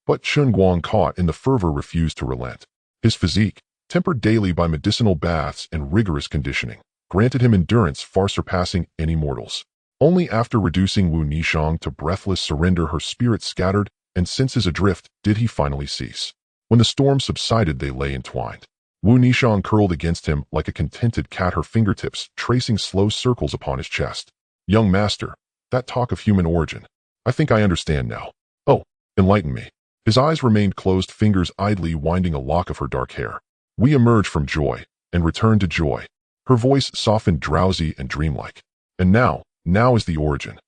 But Chen Guang, caught in the fervor, refused to relent. His physique, tempered daily by medicinal baths and rigorous conditioning, granted him endurance far surpassing any mortal's. Only after reducing Wu Nishang to breathless surrender, her spirit scattered, and senses adrift, did he finally cease. When the storm subsided, they lay entwined. Wu Nishang curled against him like a contented cat, her fingertips tracing slow circles upon his chest. Young master, that talk of human origin, I think I understand now. Oh, enlighten me. His eyes remained closed, fingers idly winding a lock of her dark hair. We emerge from joy and return to joy. Her voice softened, drowsy and dreamlike. And now is the origin.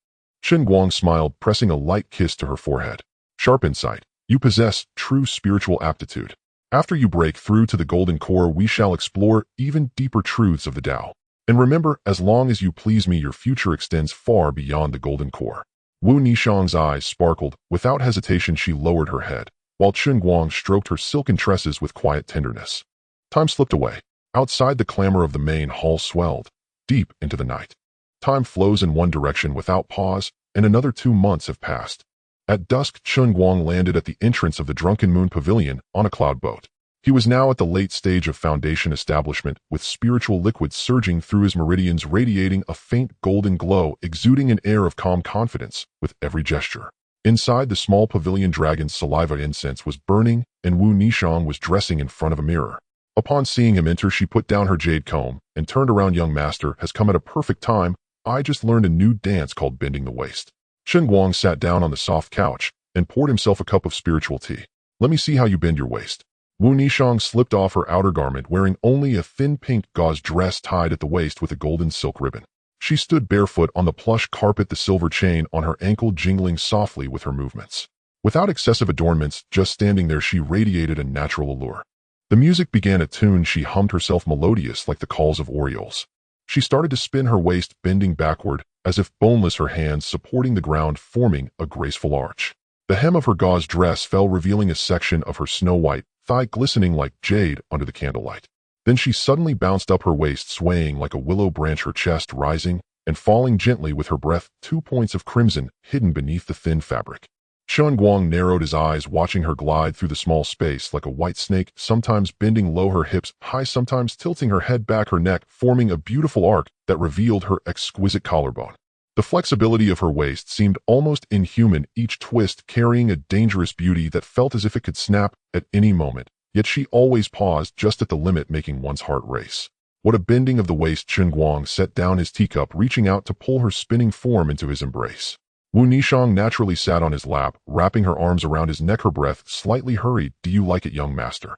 Chen Guang smiled, pressing a light kiss to her forehead. Sharp insight. You possess true spiritual aptitude. After you break through to the golden core, we shall explore even deeper truths of the Tao. And remember, as long as you please me, your future extends far beyond the golden core. Wu Nishang's eyes sparkled. Without hesitation she lowered her head, while Chen Guang stroked her silken tresses with quiet tenderness. Time slipped away. Outside, the clamor of the main hall swelled, deep into the night. Time flows in one direction without pause, and another 2 months have passed. At dusk, Chen Guang landed at the entrance of the Drunken Moon Pavilion on a cloud boat. He was now at the late stage of foundation establishment, with spiritual liquids surging through his meridians, radiating a faint golden glow, exuding an air of calm confidence with every gesture. Inside the small pavilion, dragon's saliva incense was burning, and Wu Nishang was dressing in front of a mirror. Upon seeing him enter, she put down her jade comb and turned around. Young master has come at a perfect time. I just learned a new dance called bending the waist. Chen Guang sat down on the soft couch and poured himself a cup of spiritual tea. Let me see how you bend your waist. Wu Nishang slipped off her outer garment, wearing only a thin pink gauze dress tied at the waist with a golden silk ribbon. She stood barefoot on the plush carpet, the silver chain on her ankle jingling softly with her movements. Without excessive adornments, just standing there, she radiated a natural allure. The music began a tune. She hummed herself, melodious like the calls of orioles. She started to spin her waist, bending backward, as if boneless, her hands supporting the ground, forming a graceful arch. The hem of her gauze dress fell, revealing a section of her snow-white thigh glistening like jade under the candlelight. Then she suddenly bounced up, her waist swaying like a willow branch, her chest rising and falling gently with her breath, 2 points of crimson hidden beneath the thin fabric. Chen Guang narrowed his eyes, watching her glide through the small space like a white snake, sometimes bending low, her hips high, sometimes tilting her head back, her neck forming a beautiful arc that revealed her exquisite collarbone. The flexibility of her waist seemed almost inhuman, each twist carrying a dangerous beauty that felt as if it could snap at any moment, yet she always paused just at the limit, making one's heart race. What a bending of the waist! Chen Guang set down his teacup, reaching out to pull her spinning form into his embrace. Wu Nishang naturally sat on his lap, wrapping her arms around his neck, her breath slightly hurried. Do you like it, young master?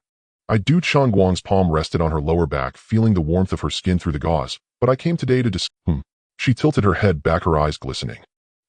I do. Chen Guang's palm rested on her lower back, feeling the warmth of her skin through the gauze. But I came today to She tilted her head back, her eyes glistening.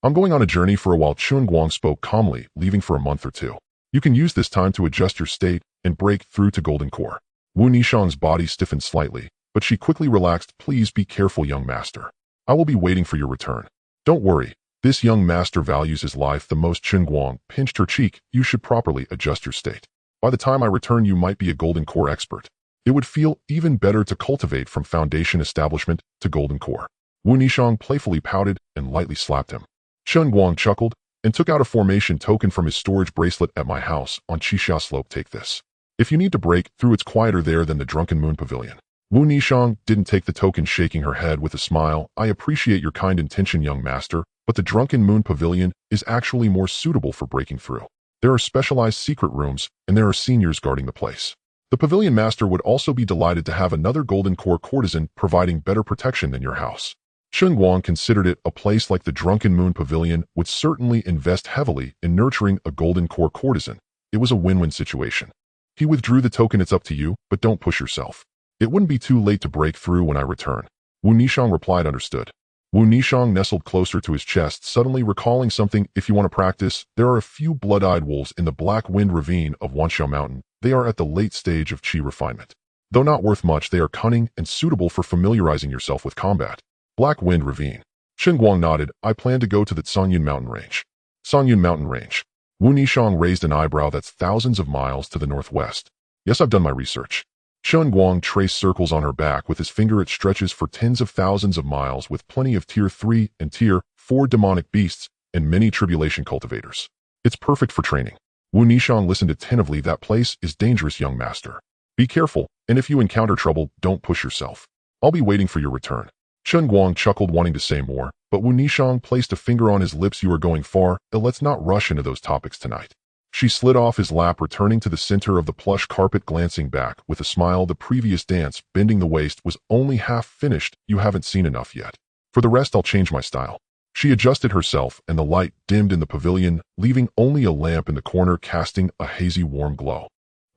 I'm going on a journey for a while. Chen Guang spoke calmly, leaving for a month or two. You can use this time to adjust your state and break through to Golden Core. Wu Nishang's body stiffened slightly, but she quickly relaxed. Please be careful, young master. I will be waiting for your return. Don't worry. This young master values his life the most. Chen Guang pinched her cheek. You should properly adjust your state. By the time I return, you might be a Golden Core expert. It would feel even better to cultivate from foundation establishment to Golden Core. Wu Nishang playfully pouted and lightly slapped him. Chen Guang chuckled and took out a formation token from his storage bracelet. At my house on Qixia Slope, take this. If you need to break through, it's quieter there than the Drunken Moon Pavilion. Wu Nishang didn't take the token, shaking her head with a smile. I appreciate your kind intention, young master, but the Drunken Moon Pavilion is actually more suitable for breaking through. There are specialized secret rooms, and there are seniors guarding the place. The pavilion master would also be delighted to have another Golden Core courtesan providing better protection than your house. Chen Guang considered it. A place like the Drunken Moon Pavilion would certainly invest heavily in nurturing a Golden Core courtesan. It was a win-win situation. He withdrew the token. It's up to you, but don't push yourself. It wouldn't be too late to break through when I return. Wu Nishang replied, understood. Wu Nishang nestled closer to his chest, suddenly recalling something. If you want to practice, there are a few blood-eyed wolves in the Black Wind Ravine of Wanxiao Mountain. They are at the late stage of qi refinement. Though not worth much, they are cunning and suitable for familiarizing yourself with combat. Black Wind Ravine. Chen Guang nodded. I plan to go to the Sanyun Mountain Range. Sanyun Mountain Range. Wu Nishang raised an eyebrow. That's thousands of miles to the northwest. Yes, I've done my research. Chen Guang traced circles on her back with his finger. It stretches for tens of thousands of miles with plenty of Tier 3 and Tier 4 demonic beasts and many tribulation cultivators. It's perfect for training. Wu Nishang listened attentively. That place is dangerous, young master. Be careful, and if you encounter trouble, don't push yourself. I'll be waiting for your return. Chen Guang chuckled, wanting to say more, but Wu Nishang placed a finger on his lips. You are going far, and let's not rush into those topics tonight. She slid off his lap, returning to the center of the plush carpet, glancing back with a smile. The previous dance, bending the waist, was only half finished. You haven't seen enough yet. For the rest, I'll change my style. She adjusted herself, and the light dimmed in the pavilion, leaving only a lamp in the corner casting a hazy warm glow.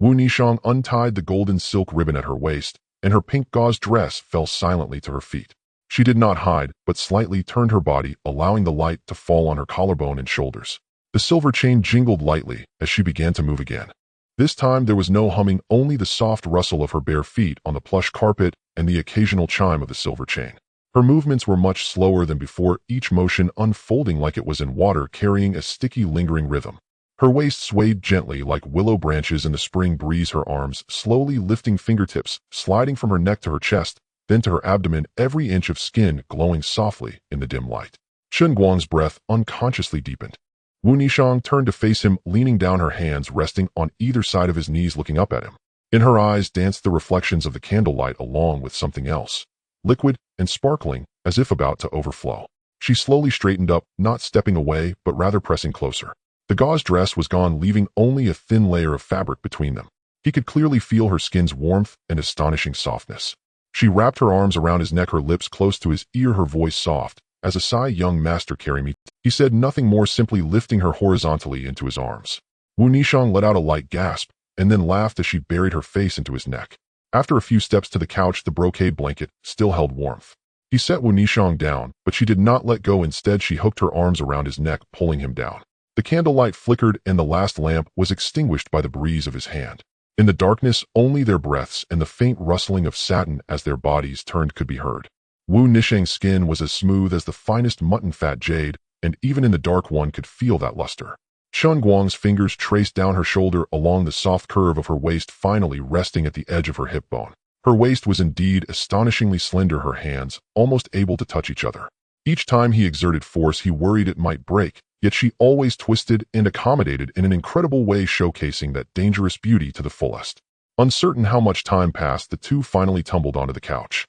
Wu Nishang untied the golden silk ribbon at her waist, and her pink gauze dress fell silently to her feet. She did not hide, but slightly turned her body, allowing the light to fall on her collarbone and shoulders. The silver chain jingled lightly as she began to move again. This time there was no humming, only the soft rustle of her bare feet on the plush carpet and the occasional chime of the silver chain. Her movements were much slower than before, each motion unfolding like it was in water, carrying a sticky, lingering rhythm. Her waist swayed gently like willow branches in the spring breeze, her arms slowly lifting, fingertips sliding from her neck to her chest, then to her abdomen, every inch of skin glowing softly in the dim light. Chen Guang's breath unconsciously deepened. Wu Nishang turned to face him, leaning down, her hands resting on either side of his knees, looking up at him. In her eyes danced the reflections of the candlelight along with something else, liquid and sparkling, as if about to overflow. She slowly straightened up, not stepping away, but rather pressing closer. The gauze dress was gone, leaving only a thin layer of fabric between them. He could clearly feel her skin's warmth and astonishing softness. She wrapped her arms around his neck, her lips close to his ear, her voice soft as a sigh. Young master, carry me. He said nothing more, simply lifting her horizontally into his arms. Wu Nishang let out a light gasp, and then laughed as she buried her face into his neck. After a few steps to the couch, the brocade blanket still held warmth. He set Wu Nishang down, but she did not let go. Instead, she hooked her arms around his neck, pulling him down. The candlelight flickered, and the last lamp was extinguished by the breeze of his hand. In the darkness, only their breaths and the faint rustling of satin as their bodies turned could be heard. Wu Nishang's skin was as smooth as the finest mutton fat jade, and even in the dark one could feel that luster. Chen Guang's fingers traced down her shoulder along the soft curve of her waist, finally resting at the edge of her hip bone. Her waist was indeed astonishingly slender, her hands almost able to touch each other. Each time he exerted force, he worried it might break, yet she always twisted and accommodated in an incredible way, showcasing that dangerous beauty to the fullest. Uncertain how much time passed, the two finally tumbled onto the couch.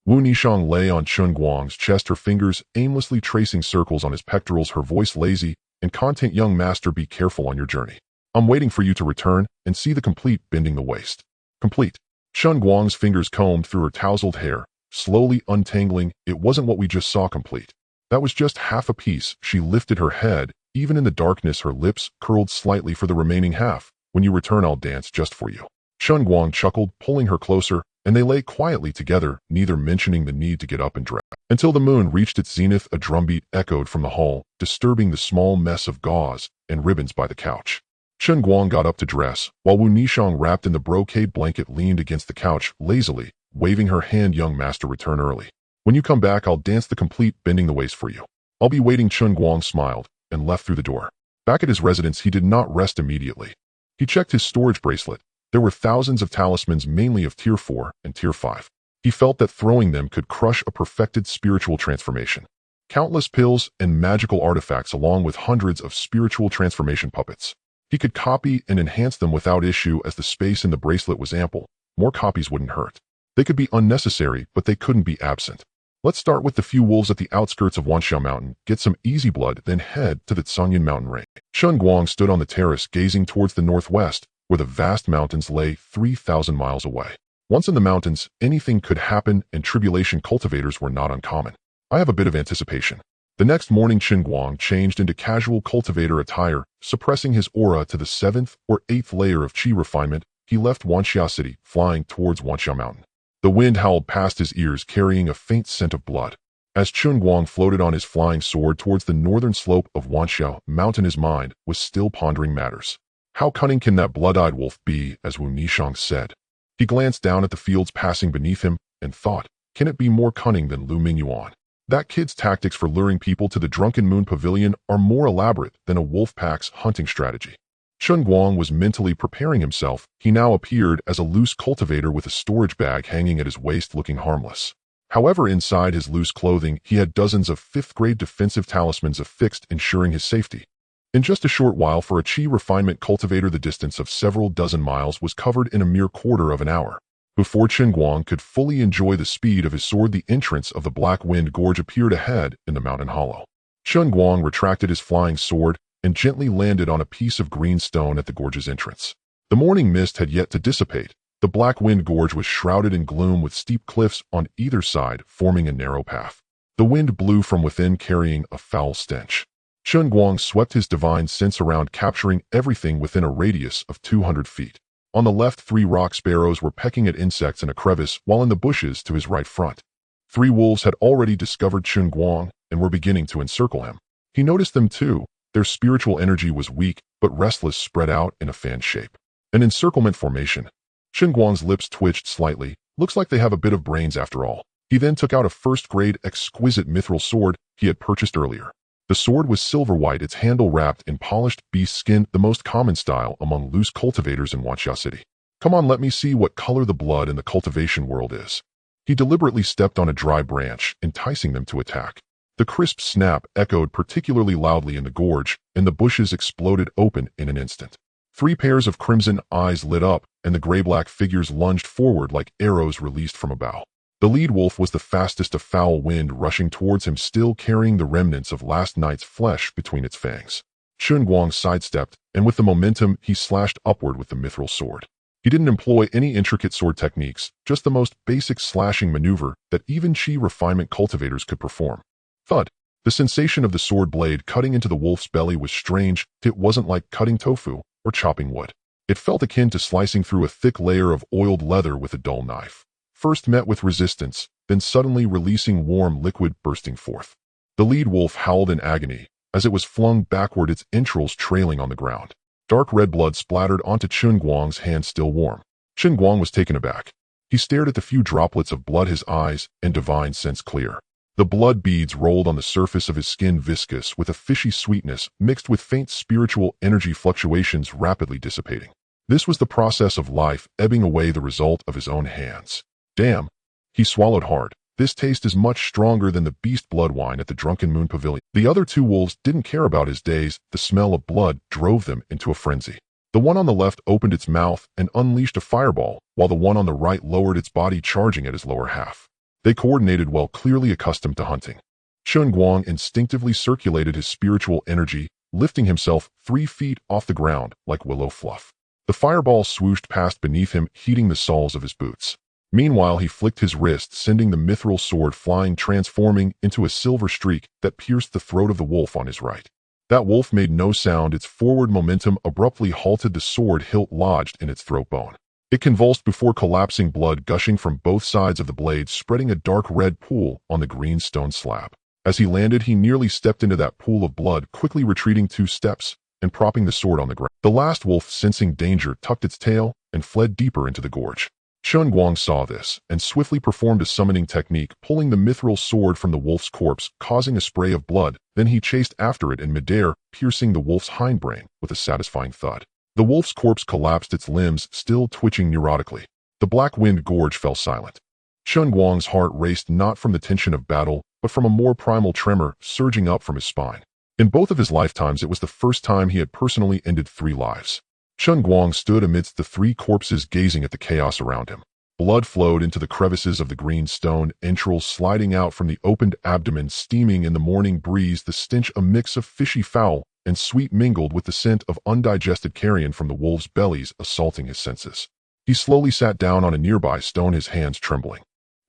Wu Nishang lay on Chen Guang's chest, her fingers aimlessly tracing circles on his pectorals, her voice lazy and content. Young master, be careful on your journey. I'm waiting for you to return and see the complete, bending the waist. Complete. Chen Guang's fingers combed through her tousled hair, slowly untangling. It wasn't what we just saw. Complete. That was just half a piece. She lifted her head. Even in the darkness, her lips curled slightly. For the remaining half, when you return, I'll dance just for you. Chen Guang chuckled, pulling her closer, and they lay quietly together, neither mentioning the need to get up and dress. Until the moon reached its zenith, a drumbeat echoed from the hall, disturbing the small mess of gauze and ribbons by the couch. Chen Guang got up to dress, while Wu Nishang, wrapped in the brocade blanket, leaned against the couch, lazily, waving her hand. Young master, return early. When you come back, I'll dance the complete, bending the waist for you. I'll be waiting. Chen Guang smiled and left through the door. Back at his residence, he did not rest immediately. He checked his storage bracelet. There were thousands of talismans, mainly of Tier 4 and Tier 5. He felt that throwing them could crush a perfected spiritual transformation. Countless pills and magical artifacts, along with hundreds of spiritual transformation puppets. He could copy and enhance them without issue, as the space in the bracelet was ample. More copies wouldn't hurt. They could be unnecessary, but they couldn't be absent. Let's start with the few wolves at the outskirts of Wanxiao Mountain, get some easy blood, then head to the Canyon Mountain range. Chen Guang stood on the terrace, gazing towards the northwest, where the vast mountains lay 3,000 miles away. Once in the mountains, anything could happen, and tribulation cultivators were not uncommon. I have a bit of anticipation. The next morning, Chen Guang changed into casual cultivator attire, suppressing his aura to the 7th or 8th layer of qi refinement. He left Wanxiao City, flying towards Wanxiao Mountain. The wind howled past his ears, carrying a faint scent of blood. As Chen Guang floated on his flying sword towards the northern slope of Wanxiao Mountain, his mind was still pondering matters. How cunning can that blood-eyed wolf be, as Wu Nishang said? He glanced down at the fields passing beneath him and thought, can it be more cunning than Lu Mingyuan? That kid's tactics for luring people to the Drunken Moon Pavilion are more elaborate than a wolf pack's hunting strategy. Chen Guang was mentally preparing himself. He now appeared as a loose cultivator with a storage bag hanging at his waist, looking harmless. However, inside his loose clothing, he had dozens of 5th-grade defensive talismans affixed, ensuring his safety. In just a short while, for a qi refinement cultivator, the distance of several dozen miles was covered in a mere quarter of an hour. Before Chen Guang could fully enjoy the speed of his sword, the entrance of the Black Wind Gorge appeared ahead in the mountain hollow. Chen Guang retracted his flying sword and gently landed on a piece of green stone at the gorge's entrance. The morning mist had yet to dissipate. The Black Wind Gorge was shrouded in gloom, with steep cliffs on either side forming a narrow path. The wind blew from within, carrying a foul stench. Chen Guang swept his divine sense around, capturing everything within a radius of 200 feet. On the left, 3 rock sparrows were pecking at insects in a crevice, while in the bushes to his right front, 3 wolves had already discovered Chen Guang and were beginning to encircle him. He noticed them too. Their spiritual energy was weak, but restless, spread out in a fan shape. An encirclement formation. Chen Guang's lips twitched slightly. Looks like they have a bit of brains after all. He then took out a first-grade exquisite mithril sword he had purchased earlier. The sword was silver-white, its handle wrapped in polished beast skin, the most common style among loose cultivators in Wanxiao City. Come on, let me see what color the blood in the cultivation world is. He deliberately stepped on a dry branch, enticing them to attack. The crisp snap echoed particularly loudly in the gorge, and the bushes exploded open in an instant. 3 pairs of crimson eyes lit up, and the gray-black figures lunged forward like arrows released from a bow. The lead wolf was the fastest, a foul wind rushing towards him, still carrying the remnants of last night's flesh between its fangs. Chen Guang sidestepped, and with the momentum, he slashed upward with the mithril sword. He didn't employ any intricate sword techniques, just the most basic slashing maneuver that even qi refinement cultivators could perform. Thud! The sensation of the sword blade cutting into the wolf's belly was strange. It wasn't like cutting tofu or chopping wood. It felt akin to slicing through a thick layer of oiled leather with a dull knife. First met with resistance, then suddenly releasing warm liquid bursting forth. The lead wolf howled in agony as it was flung backward, its entrails trailing on the ground. Dark red blood splattered onto Chen Guang's hand, still warm. Chen Guang was taken aback. He stared at the few droplets of blood, his eyes and divine sense clear. The blood beads rolled on the surface of his skin, viscous with a fishy sweetness mixed with faint spiritual energy fluctuations rapidly dissipating. This was the process of life ebbing away, the result of his own hands. Damn. He swallowed hard. This taste is much stronger than the beast blood wine at the Drunken Moon Pavilion. The other two wolves didn't care about his days. The smell of blood drove them into a frenzy. The one on the left opened its mouth and unleashed a fireball, while the one on the right lowered its body, charging at his lower half. They coordinated well, clearly accustomed to hunting. Chen Guang instinctively circulated his spiritual energy, lifting himself 3 feet off the ground like willow fluff. The fireball swooshed past beneath him, heating the soles of his boots. Meanwhile, he flicked his wrist, sending the mithril sword flying, transforming into a silver streak that pierced the throat of the wolf on his right. That wolf made no sound. Its forward momentum abruptly halted, the sword hilt lodged in its throat bone. It convulsed before collapsing, blood gushing from both sides of the blade, spreading a dark red pool on the green stone slab. As he landed, he nearly stepped into that pool of blood, quickly retreating 2 steps and propping the sword on the ground. The last wolf, sensing danger, tucked its tail and fled deeper into the gorge. Chen Guang saw this and swiftly performed a summoning technique, pulling the mithril sword from the wolf's corpse, causing a spray of blood. Then he chased after it in midair, piercing the wolf's hindbrain with a satisfying thud. The wolf's corpse collapsed, its limbs still twitching neurotically. The black-wind gorge fell silent. Chen Guang's heart raced, not from the tension of battle, but from a more primal tremor surging up from his spine. In both of his lifetimes, it was the first time he had personally ended 3 lives. Chen Guang stood amidst the 3 corpses, gazing at the chaos around him. Blood flowed into the crevices of the green stone, entrails sliding out from the opened abdomen, steaming in the morning breeze, the stench a mix of fishy foul and sweet mingled with the scent of undigested carrion from the wolves' bellies, assaulting his senses. He slowly sat down on a nearby stone, his hands trembling.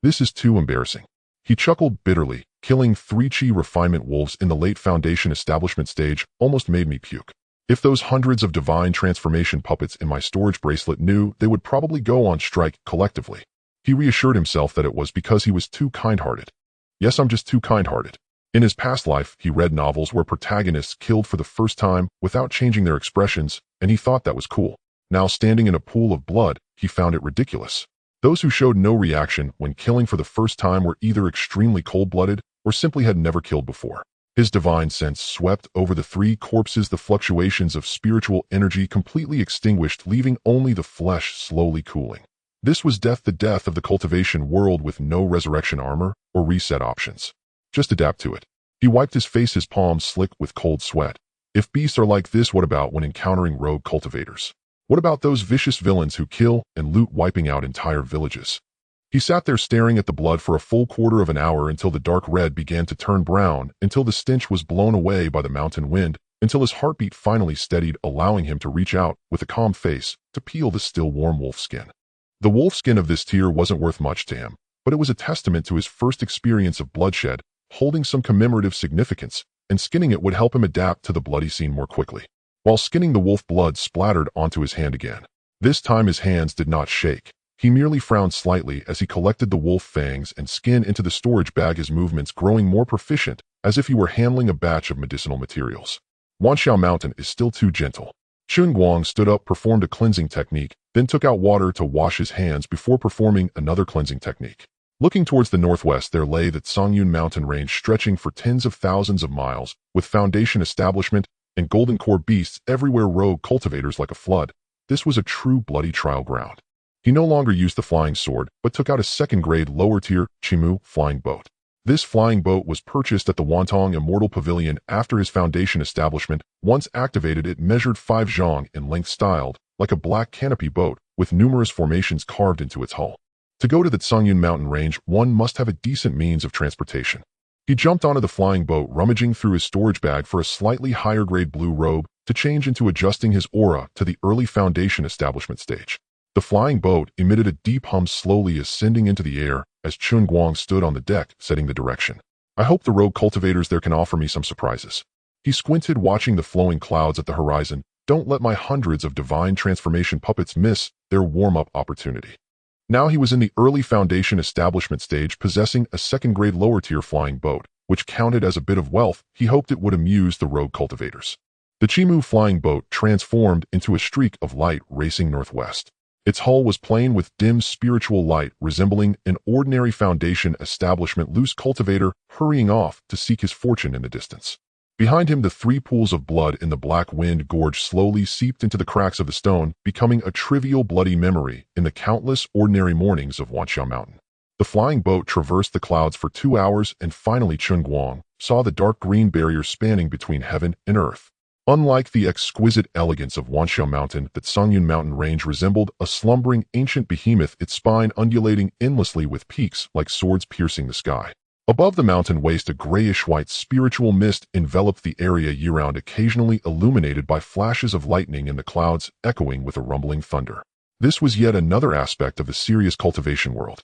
This is too embarrassing. He chuckled bitterly. Killing 3 chi refinement wolves in the late Foundation establishment stage almost made me puke. If those hundreds of divine transformation puppets in my storage bracelet knew, they would probably go on strike collectively. He reassured himself that it was because he was too kind-hearted. Yes, I'm just too kind-hearted. In his past life, he read novels where protagonists killed for the first time without changing their expressions, and he thought that was cool. Now, standing in a pool of blood, he found it ridiculous. Those who showed no reaction when killing for the first time were either extremely cold-blooded or simply had never killed before. His divine sense swept over the 3 corpses, the fluctuations of spiritual energy completely extinguished, leaving only the flesh slowly cooling. This was death, the death of the cultivation world, with no resurrection armor or reset options. Just adapt to it. He wiped his face, his palms slick with cold sweat. If beasts are like this, what about when encountering rogue cultivators? What about those vicious villains who kill and loot, wiping out entire villages? He sat there staring at the blood for a full quarter of an hour, until the dark red began to turn brown, until the stench was blown away by the mountain wind, until his heartbeat finally steadied, allowing him to reach out with a calm face to peel the still warm wolf skin. The wolf skin of this tier wasn't worth much to him, but it was a testament to his first experience of bloodshed, holding some commemorative significance, and skinning it would help him adapt to the bloody scene more quickly. While skinning the wolf, blood splattered onto his hand again. This time his hands did not shake. He merely frowned slightly as he collected the wolf fangs and skin into the storage bag, his movements growing more proficient, as if he were handling a batch of medicinal materials. Wanxiao Mountain is still too gentle. Chen Guang stood up, performed a cleansing technique, then took out water to wash his hands before performing another cleansing technique. Looking towards the northwest, there lay the Songyun mountain range, stretching for tens of thousands of miles, with Foundation establishment and golden core beasts everywhere, rogue cultivators like a flood. This was a true bloody trial ground. He no longer used the flying sword, but took out a second-grade lower-tier Chimu flying boat. This flying boat was purchased at the Wantong Immortal Pavilion after his Foundation establishment. Once activated, it measured 5 zhang in length, styled like a black canopy boat, with numerous formations carved into its hull. To go to the Songyun mountain range, one must have a decent means of transportation. He jumped onto the flying boat, rummaging through his storage bag for a slightly higher-grade blue robe to change into, adjusting his aura to the early Foundation establishment stage. The flying boat emitted a deep hum, slowly ascending into the air as Chen Guang stood on the deck, setting the direction. I hope the rogue cultivators there can offer me some surprises. He squinted, watching the flowing clouds at the horizon. Don't let my hundreds of divine transformation puppets miss their warm-up opportunity. Now he was in the early foundation establishment stage, possessing a second-grade lower-tier flying boat, which counted as a bit of wealth. He hoped it would amuse the rogue cultivators. The Chimu flying boat transformed into a streak of light racing northwest. Its hull was plain with dim spiritual light, resembling an ordinary foundation establishment loose cultivator hurrying off to seek his fortune in the distance. Behind him, the three pools of blood in the black wind gorge slowly seeped into the cracks of the stone, becoming a trivial bloody memory in the countless ordinary mornings of Wanxiao Mountain. The flying boat traversed the clouds for 2 hours, and finally Chen Guang saw the dark green barrier spanning between heaven and earth. Unlike the exquisite elegance of Wanxiao Mountain, that Songyun mountain range resembled a slumbering ancient behemoth, its spine undulating endlessly with peaks like swords piercing the sky. Above the mountain waste, a grayish-white spiritual mist enveloped the area year-round, occasionally illuminated by flashes of lightning in the clouds, echoing with a rumbling thunder. This was yet another aspect of the serious cultivation world.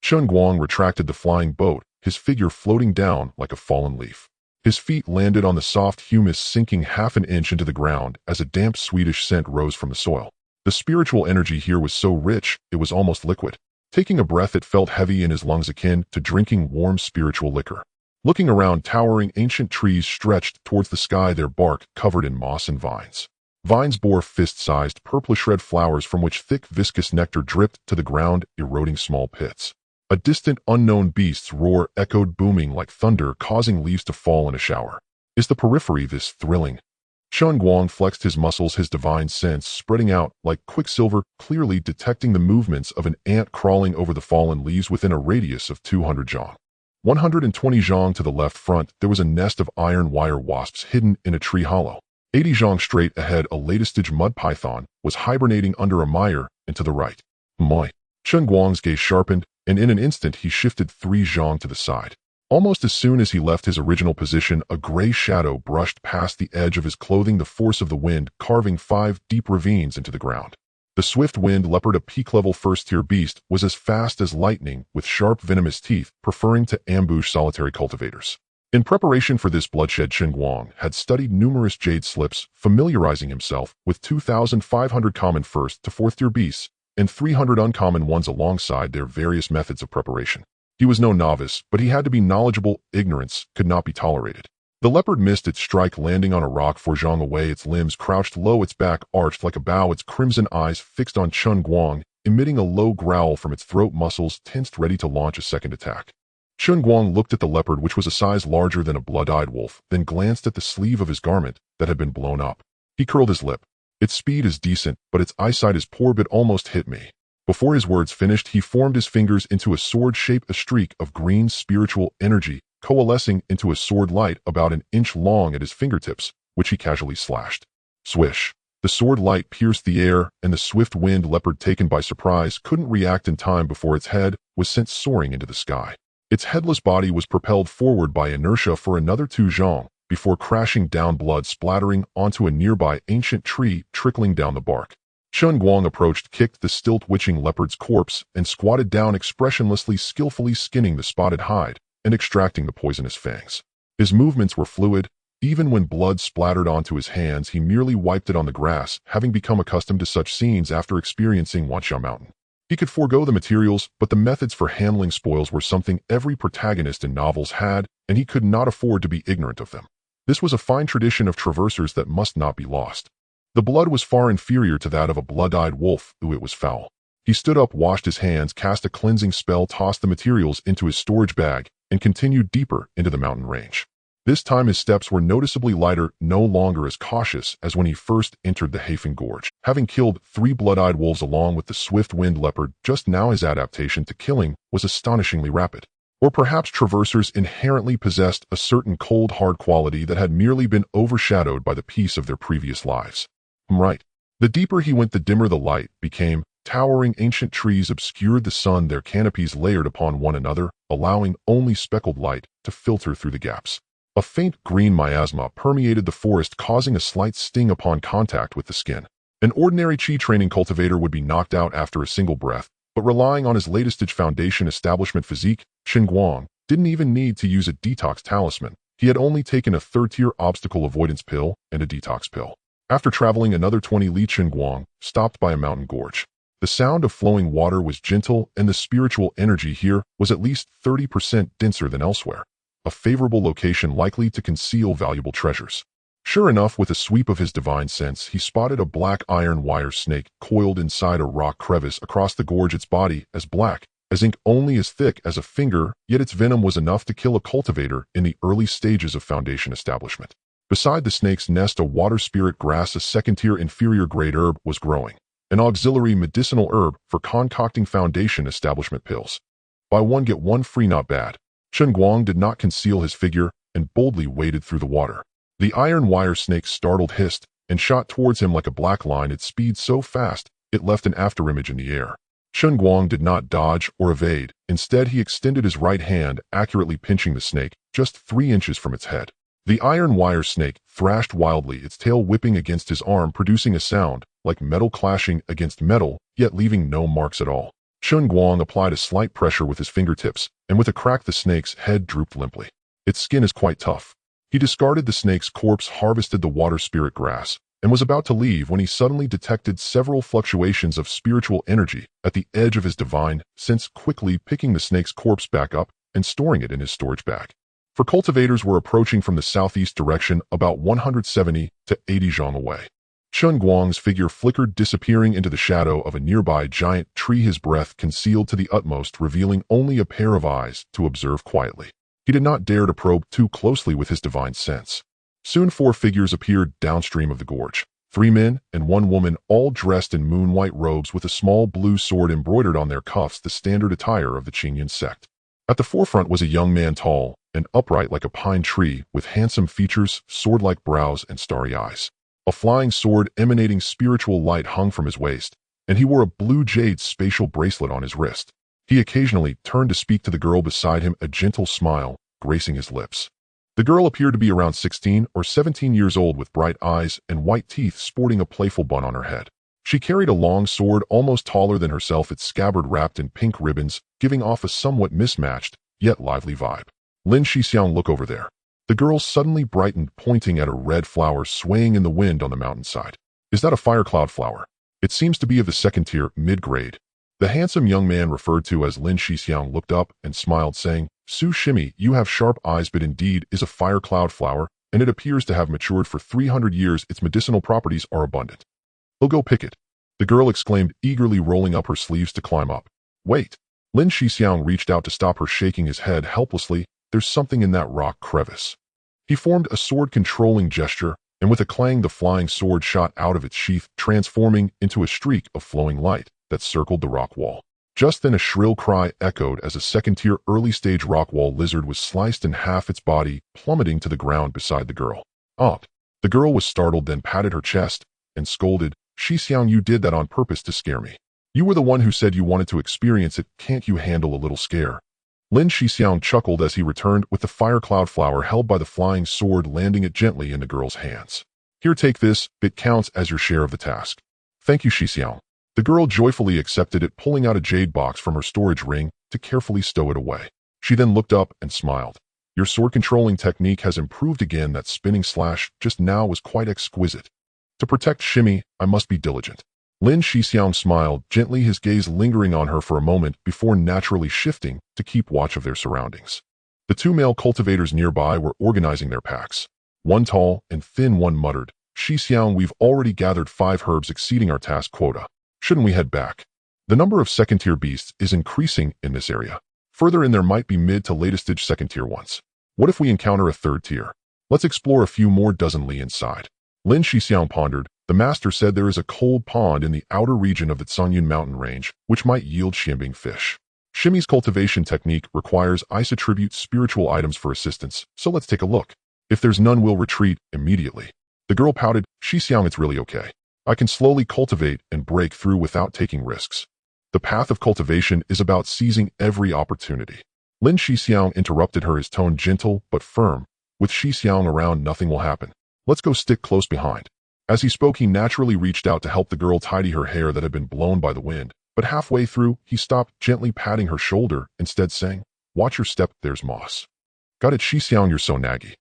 Chen Guang retracted the flying boat, his figure floating down like a fallen leaf. His feet landed on the soft humus, sinking half an inch into the ground as a damp Swedish scent rose from the soil. The spiritual energy here was so rich, it was almost liquid. Taking a breath, it felt heavy in his lungs, akin to drinking warm spiritual liquor. Looking around, towering ancient trees stretched towards the sky, their bark covered in moss and vines. Vines bore fist-sized purplish-red flowers from which thick viscous nectar dripped to the ground, eroding small pits. A distant, unknown beast's roar echoed, booming like thunder, causing leaves to fall in a shower. Is the periphery this thrilling? Chen Guang flexed his muscles, his divine sense spreading out like quicksilver, clearly detecting the movements of an ant crawling over the fallen leaves within a radius of 200 zhang. 120 zhang to the left front, there was a nest of iron wire wasps hidden in a tree hollow. 80 zhang straight ahead, a latest-stage mud python was hibernating under a mire, and to the right. Moi. Chen Guang's gaze sharpened, and in an instant he shifted 3 zhang to the side. Almost as soon as he left his original position, a gray shadow brushed past the edge of his clothing, the force of the wind carving 5 deep ravines into the ground. The swift wind leopard, a peak-level first-tier beast, was as fast as lightning, with sharp venomous teeth, preferring to ambush solitary cultivators. In preparation for this bloodshed, Chen Guang had studied numerous jade slips, familiarizing himself with 2,500 common first to fourth-tier beasts, and 300 uncommon ones alongside their various methods of preparation. He was no novice, but he had to be knowledgeable. Ignorance could not be tolerated. The leopard missed its strike, landing on a rock 4 zhang away. Its limbs crouched low, its back arched like a bow, its crimson eyes fixed on Chen Guang, emitting a low growl from its throat muscles tensed, ready to launch a second attack. Chen Guang looked at the leopard, which was a size larger than a blood-eyed wolf, then glanced at the sleeve of his garment that had been blown up. He curled his lip. Its speed is decent, but its eyesight is poor. But almost hit me. Before his words finished, he formed his fingers into a sword shape, a streak of green spiritual energy coalescing into a sword light about an inch long at his fingertips, which he casually slashed. Swish! The sword light pierced the air, and the swift-winged leopard, taken by surprise, couldn't react in time before its head was sent soaring into the sky. Its headless body was propelled forward by inertia for another 2 zhang, before crashing down, blood splattering onto a nearby ancient tree, trickling down the bark. Chen Guang approached, kicked the stilt-witching leopard's corpse, and squatted down expressionlessly, skillfully skinning the spotted hide and extracting the poisonous fangs. His movements were fluid. Even when blood splattered onto his hands, he merely wiped it on the grass, having become accustomed to such scenes after experiencing Wanxiao Mountain. He could forego the materials, but the methods for handling spoils were something every protagonist in novels had, and he could not afford to be ignorant of them. This was a fine tradition of traversers that must not be lost. The blood was far inferior to that of a blood-eyed wolf, though it was foul. He stood up, washed his hands, cast a cleansing spell, tossed the materials into his storage bag, and continued deeper into the mountain range. This time his steps were noticeably lighter, no longer as cautious as when he first entered the Hafen Gorge. Having killed 3 blood-eyed wolves along with the swift-winged leopard, just now his adaptation to killing was astonishingly rapid. Or perhaps traversers inherently possessed a certain cold, hard quality that had merely been overshadowed by the peace of their previous lives. Right. The deeper he went, the dimmer the light became. Towering ancient trees obscured the sun, their canopies layered upon one another, allowing only speckled light to filter through the gaps. A faint green miasma permeated the forest, causing a slight sting upon contact with the skin. An ordinary chi training cultivator would be knocked out after a single breath, but relying on his latest-stage foundation establishment physique, Chen Guang didn't even need to use a detox talisman. He had only taken a third-tier obstacle avoidance pill and a detox pill. After traveling another 20 li, Chen Guang stopped by a mountain gorge. The sound of flowing water was gentle, and the spiritual energy here was at least 30% denser than elsewhere. A favorable location likely to conceal valuable treasures. Sure enough, with a sweep of his divine sense, he spotted a black iron wire snake coiled inside a rock crevice across the gorge, its body as black as ink, only as thick as a finger, yet its venom was enough to kill a cultivator in the early stages of foundation establishment. Beside the snake's nest, a water spirit grass, a second-tier inferior grade herb, was growing. An auxiliary medicinal herb for concocting foundation establishment pills. Buy one get one free, not bad. Chen Guang did not conceal his figure and boldly waded through the water. The iron wire snake startled, hissed, and shot towards him like a black line, its speed so fast it left an afterimage in the air. Chen Guang did not dodge or evade. Instead, he extended his right hand, accurately pinching the snake just 3 inches from its head. The iron wire snake thrashed wildly, its tail whipping against his arm, producing a sound like metal clashing against metal, yet leaving no marks at all. Chen Guang applied a slight pressure with his fingertips, and with a crack the snake's head drooped limply. Its skin is quite tough. He discarded the snake's corpse, harvested the water spirit grass, and was about to leave when he suddenly detected several fluctuations of spiritual energy at the edge of his divine sense, quickly picking the snake's corpse back up and storing it in his storage bag. For cultivators were approaching from the southeast direction, about 170 to 80 zhang away. Chen Guang's figure flickered, disappearing into the shadow of a nearby giant tree, his breath concealed to the utmost, revealing only a pair of eyes to observe quietly. He did not dare to probe too closely with his divine sense. Soon 4 figures appeared downstream of the gorge. 3 men and 1 woman, all dressed in moon-white robes with a small blue sword embroidered on their cuffs, the standard attire of the Qingyan sect. At the forefront was a young man, tall and upright like a pine tree, with handsome features, sword-like brows, and starry eyes. A flying sword emanating spiritual light hung from his waist, and he wore a blue jade spatial bracelet on his wrist. He occasionally turned to speak to the girl beside him, a gentle smile gracing his lips. The girl appeared to be around 16 or 17 years old, with bright eyes and white teeth, sporting a playful bun on her head. She carried a long sword almost taller than herself, its scabbard wrapped in pink ribbons, giving off a somewhat mismatched, yet lively vibe. Lin Shixiang, look over there. The girl suddenly brightened, pointing at a red flower swaying in the wind on the mountainside. Is that a firecloud flower? It seems to be of the second-tier, mid-grade. The handsome young man referred to as Lin Shixiang looked up and smiled, saying, Su Shimi, you have sharp eyes, but indeed is a firecloud flower, and it appears to have matured for 300 years. Its medicinal properties are abundant. I'll go pick it. The girl exclaimed, eagerly rolling up her sleeves to climb up. Wait. Lin Shixiang reached out to stop her, shaking his head helplessly. There's something in that rock crevice. He formed a sword-controlling gesture, and with a clang the flying sword shot out of its sheath, transforming into a streak of flowing light that circled the rock wall. Just then a shrill cry echoed as a second-tier early-stage rock wall lizard was sliced in half, its body plummeting to the ground beside the girl. Up. The girl was startled, then patted her chest and scolded, Shixiang, you did that on purpose to scare me. You were the one who said you wanted to experience it. Can't you handle a little scare? Lin Shixiang chuckled as he returned with the firecloud flower held by the flying sword, landing it gently in the girl's hands. Here, take this. It counts as your share of the task. Thank you, Shixiang. The girl joyfully accepted it, pulling out a jade box from her storage ring to carefully stow it away. She then looked up and smiled. Your sword-controlling technique has improved again. That spinning slash just now was quite exquisite. To protect Shimi, I must be diligent. Lin Shixiang smiled gently, his gaze lingering on her for a moment before naturally shifting to keep watch of their surroundings. The 2 male cultivators nearby were organizing their packs. One tall and thin one muttered, Shixiang, we've already gathered 5 herbs, exceeding our task quota. Shouldn't we head back? The number of second-tier beasts is increasing in this area. Further in there might be mid to latest-stage second-tier ones. What if we encounter a 3rd tier? Let's explore a few more dozen li inside. Lin Shixiang pondered. The master said there is a cold pond in the outer region of the Canyun mountain range, which might yield xianbing fish. Shimi's cultivation technique requires ice attribute spiritual items for assistance, so let's take a look. If there's none, we'll retreat immediately. The girl pouted, Shixiang, it's really okay. I can slowly cultivate and break through without taking risks. The path of cultivation is about seizing every opportunity. Lin Shixiang interrupted her, his tone gentle but firm. With Shixiang around, nothing will happen. Let's go stick close behind. As he spoke, he naturally reached out to help the girl tidy her hair that had been blown by the wind, but halfway through, he stopped, gently patting her shoulder, instead saying, Watch your step, there's moss. Got it, Xixiang, you're so naggy.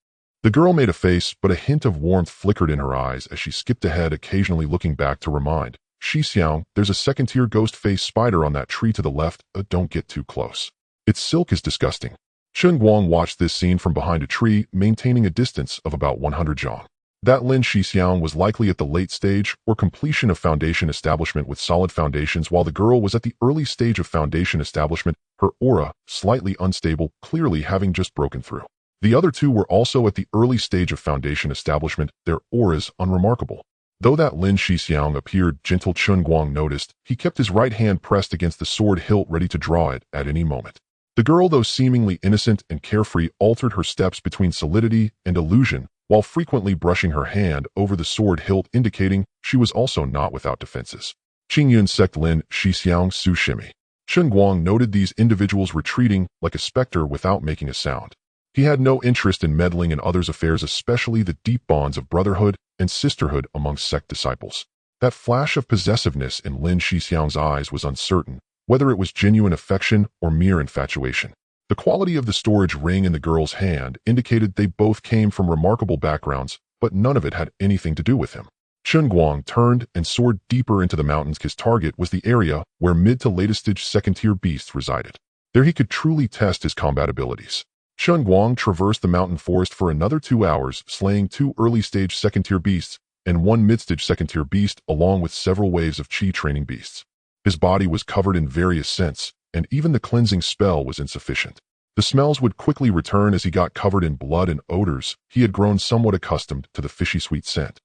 The girl made a face, but a hint of warmth flickered in her eyes as she skipped ahead, occasionally looking back to remind. Xixiang, there's a second-tier ghost-faced spider on that tree to the left. Don't get too close. Its silk is disgusting. Chen Guang watched this scene from behind a tree, maintaining a distance of about 100 zhang. That Lin Xixiang was likely at the late stage or completion of foundation establishment with solid foundations, while the girl was at the early stage of foundation establishment, her aura slightly unstable, clearly having just broken through. The other two were also at the early stage of foundation establishment, their auras unremarkable. Though that Lin Xixiang appeared gentle, Chen Guang noticed, he kept his right hand pressed against the sword hilt ready to draw it at any moment. The girl, though seemingly innocent and carefree, altered her steps between solidity and illusion, while frequently brushing her hand over the sword hilt, indicating she was also not without defenses. Qingyun sect Lin Xixiang Su Shimi. Chen Guang noted these individuals retreating like a specter without making a sound. He had no interest in meddling in others' affairs, especially the deep bonds of brotherhood and sisterhood among sect disciples. That flash of possessiveness in Lin Xixiang's eyes was uncertain, whether it was genuine affection or mere infatuation. The quality of the storage ring in the girl's hand indicated they both came from remarkable backgrounds, but none of it had anything to do with him. Chen Guang turned and soared deeper into the mountains. His target was the area where mid to latest stage second-tier beasts resided. There he could truly test his combat abilities. Chen Guang traversed the mountain forest for another 2 hours, slaying 2 early-stage second-tier beasts and 1 mid-stage second-tier beast, along with several waves of Qi training beasts. His body was covered in various scents, and even the cleansing spell was insufficient. The smells would quickly return as he got covered in blood and odors. He had grown somewhat accustomed to the fishy sweet scent.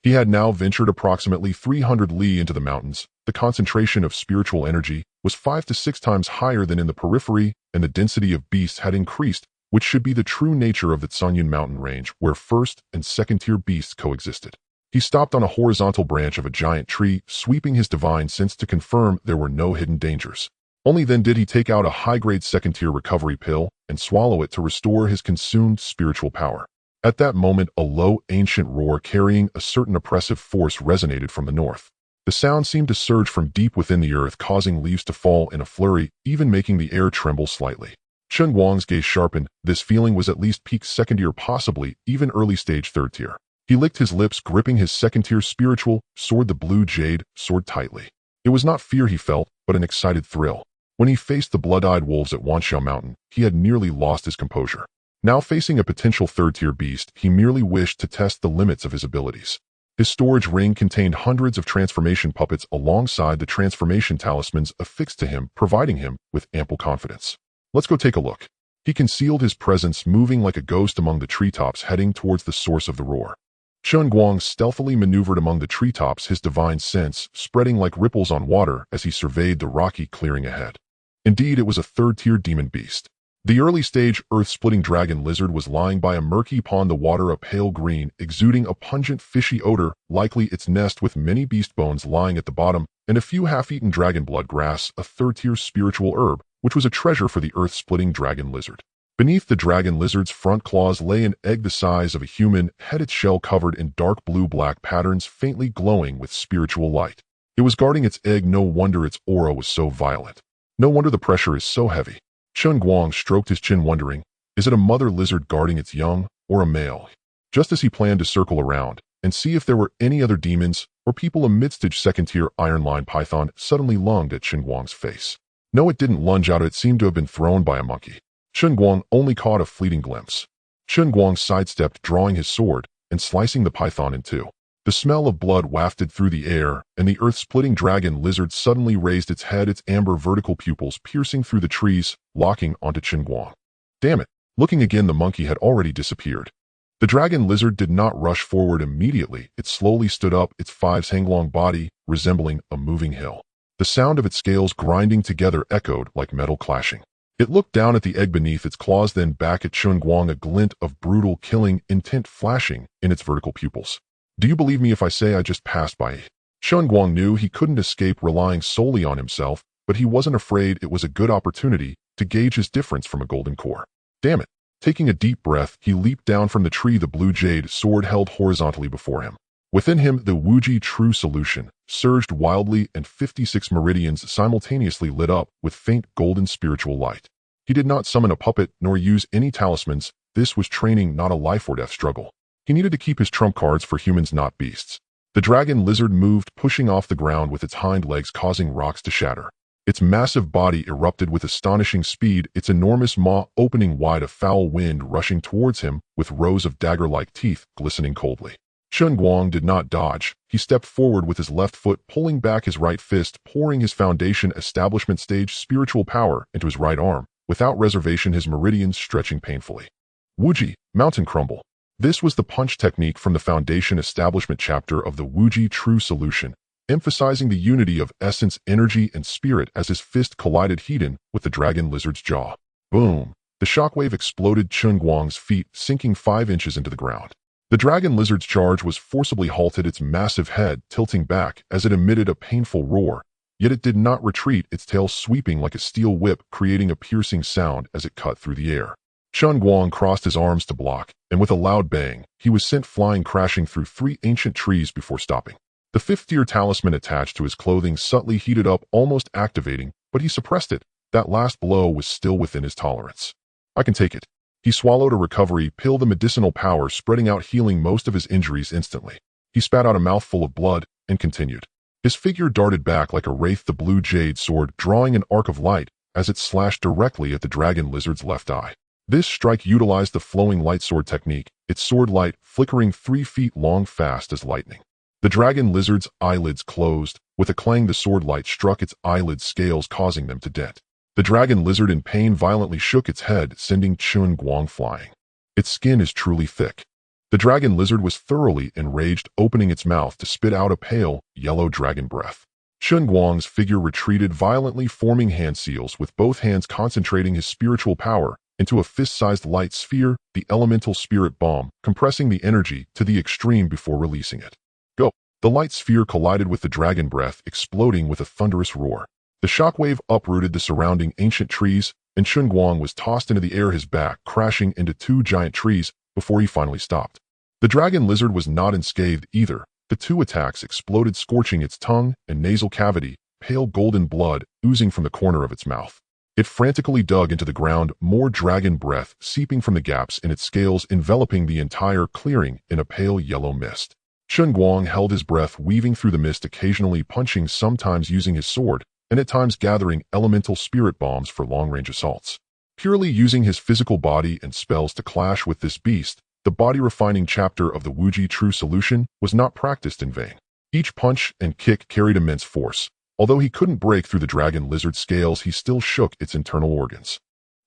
He had now ventured approximately 300 li into the mountains. The concentration of spiritual energy was 5 to 6 times higher than in the periphery, and the density of beasts had increased, which should be the true nature of the Canyun mountain range, where first and second-tier beasts coexisted. He stopped on a horizontal branch of a giant tree, sweeping his divine sense to confirm there were no hidden dangers. Only then did he take out a high-grade second-tier recovery pill and swallow it to restore his consumed spiritual power. At that moment, a low, ancient roar carrying a certain oppressive force resonated from the north. The sound seemed to surge from deep within the earth, causing leaves to fall in a flurry, even making the air tremble slightly. Chen Guang's gaze sharpened. This feeling was at least peak second-tier, possibly even early-stage third-tier. He licked his lips, gripping his second-tier spiritual sword, the blue jade sword, tightly. It was not fear he felt, but an excited thrill. When he faced the blood-eyed wolves at Wanxiao Mountain, he had nearly lost his composure. Now facing a potential third-tier beast, he merely wished to test the limits of his abilities. His storage ring contained hundreds of transformation puppets alongside the transformation talismans affixed to him, providing him with ample confidence. Let's go take a look. He concealed his presence, moving like a ghost among the treetops, heading towards the source of the roar. Chen Guang stealthily maneuvered among the treetops, his divine sense spreading like ripples on water as he surveyed the rocky clearing ahead. Indeed, it was a third-tier demon beast. The early-stage earth-splitting dragon lizard was lying by a murky pond, the water a pale green, exuding a pungent fishy odor, likely its nest with many beast bones lying at the bottom, and a few half-eaten dragon blood grass, a third-tier spiritual herb, which was a treasure for the earth-splitting dragon lizard. Beneath the dragon lizard's front claws lay an egg the size of a human head, its shell covered in dark blue-black patterns, faintly glowing with spiritual light. It was guarding its egg. No wonder its aura was so violent. No wonder the pressure is so heavy. Chen Guang stroked his chin, wondering, is it a mother lizard guarding its young, or a male? Just as he planned to circle around and see if there were any other demons or people, a mid-stage second-tier iron-line python suddenly lunged at Chen Guang's face. No, it didn't lunge out. It seemed to have been thrown by a monkey. Chen Guang only caught a fleeting glimpse. Chen Guang sidestepped, drawing his sword and slicing the python in two. The smell of blood wafted through the air, and the earth-splitting dragon lizard suddenly raised its head, its amber vertical pupils piercing through the trees, locking onto Chen Guang. Damn it! Looking again, the monkey had already disappeared. The dragon lizard did not rush forward immediately. It slowly stood up, its 5-hang-long body resembling a moving hill. The sound of its scales grinding together echoed like metal clashing. It looked down at the egg beneath its claws, then back at Chen Guang, a glint of brutal, killing intent flashing in its vertical pupils. Do you believe me if I say I just passed by it? Chen Guang knew he couldn't escape relying solely on himself, but he wasn't afraid. It was a good opportunity to gauge his difference from a golden core. Damn it! Taking a deep breath, he leaped down from the tree, the blue jade sword held horizontally before him. Within him, the Wuji True Solution surged wildly, and 56 meridians simultaneously lit up with faint golden spiritual light. He did not summon a puppet nor use any talismans. This was training, not a life-or-death struggle. He needed to keep his trump cards for humans, not beasts. The dragon lizard moved, pushing off the ground with its hind legs, causing rocks to shatter. Its massive body erupted with astonishing speed, its enormous maw opening wide, a foul wind rushing towards him with rows of dagger-like teeth glistening coldly. Chen Guang did not dodge. He stepped forward with his left foot, pulling back his right fist, pouring his foundation establishment stage spiritual power into his right arm, without reservation, his meridians stretching painfully. Wuji, mountain crumble. This was the punch technique from the foundation establishment chapter of the Wuji True Solution, emphasizing the unity of essence, energy, and spirit as his fist collided head-on with the dragon lizard's jaw. Boom! The shockwave exploded Chen Guang's feet, sinking 5 inches into the ground. The dragon lizard's charge was forcibly halted, its massive head tilting back as it emitted a painful roar, yet it did not retreat, its tail sweeping like a steel whip, creating a piercing sound as it cut through the air. Chen Guang crossed his arms to block, and with a loud bang, he was sent flying, crashing through 3 ancient trees before stopping. The 5th-tier talisman attached to his clothing subtly heated up, almost activating, but he suppressed it. That last blow was still within his tolerance. I can take it. He swallowed a recovery pill, the medicinal power spreading out, healing most of his injuries instantly. He spat out a mouthful of blood and continued. His figure darted back like a wraith, the blue jade sword drawing an arc of light as it slashed directly at the dragon lizard's left eye. This strike utilized the flowing light sword technique, its sword light flickering 3 feet long, fast as lightning. The dragon lizard's eyelids closed. With a clang, the sword light struck its eyelid scales, causing them to dent. The dragon lizard in pain violently shook its head, sending Chen Guang flying. Its skin is truly thick. The dragon lizard was thoroughly enraged, opening its mouth to spit out a pale, yellow dragon breath. Chen Guang's figure retreated violently, forming hand seals, with both hands concentrating his spiritual power into a fist-sized light sphere, the elemental spirit bomb, compressing the energy to the extreme before releasing it. Go! The light sphere collided with the dragon breath, exploding with a thunderous roar. The shockwave uprooted the surrounding ancient trees, and Chen Guang was tossed into the air, his back crashing into 2 giant trees before he finally stopped. The dragon lizard was not unscathed either. The 2 attacks exploded, scorching its tongue and nasal cavity, pale golden blood oozing from the corner of its mouth. It frantically dug into the ground, more dragon breath seeping from the gaps in its scales, enveloping the entire clearing in a pale yellow mist. Chen Guang held his breath, weaving through the mist, occasionally punching, sometimes using his sword, and at times gathering elemental spirit bombs for long-range assaults. Purely using his physical body and spells to clash with this beast, the body-refining chapter of the Wuji True Solution was not practiced in vain. Each punch and kick carried immense force. Although he couldn't break through the dragon lizard's scales, he still shook its internal organs.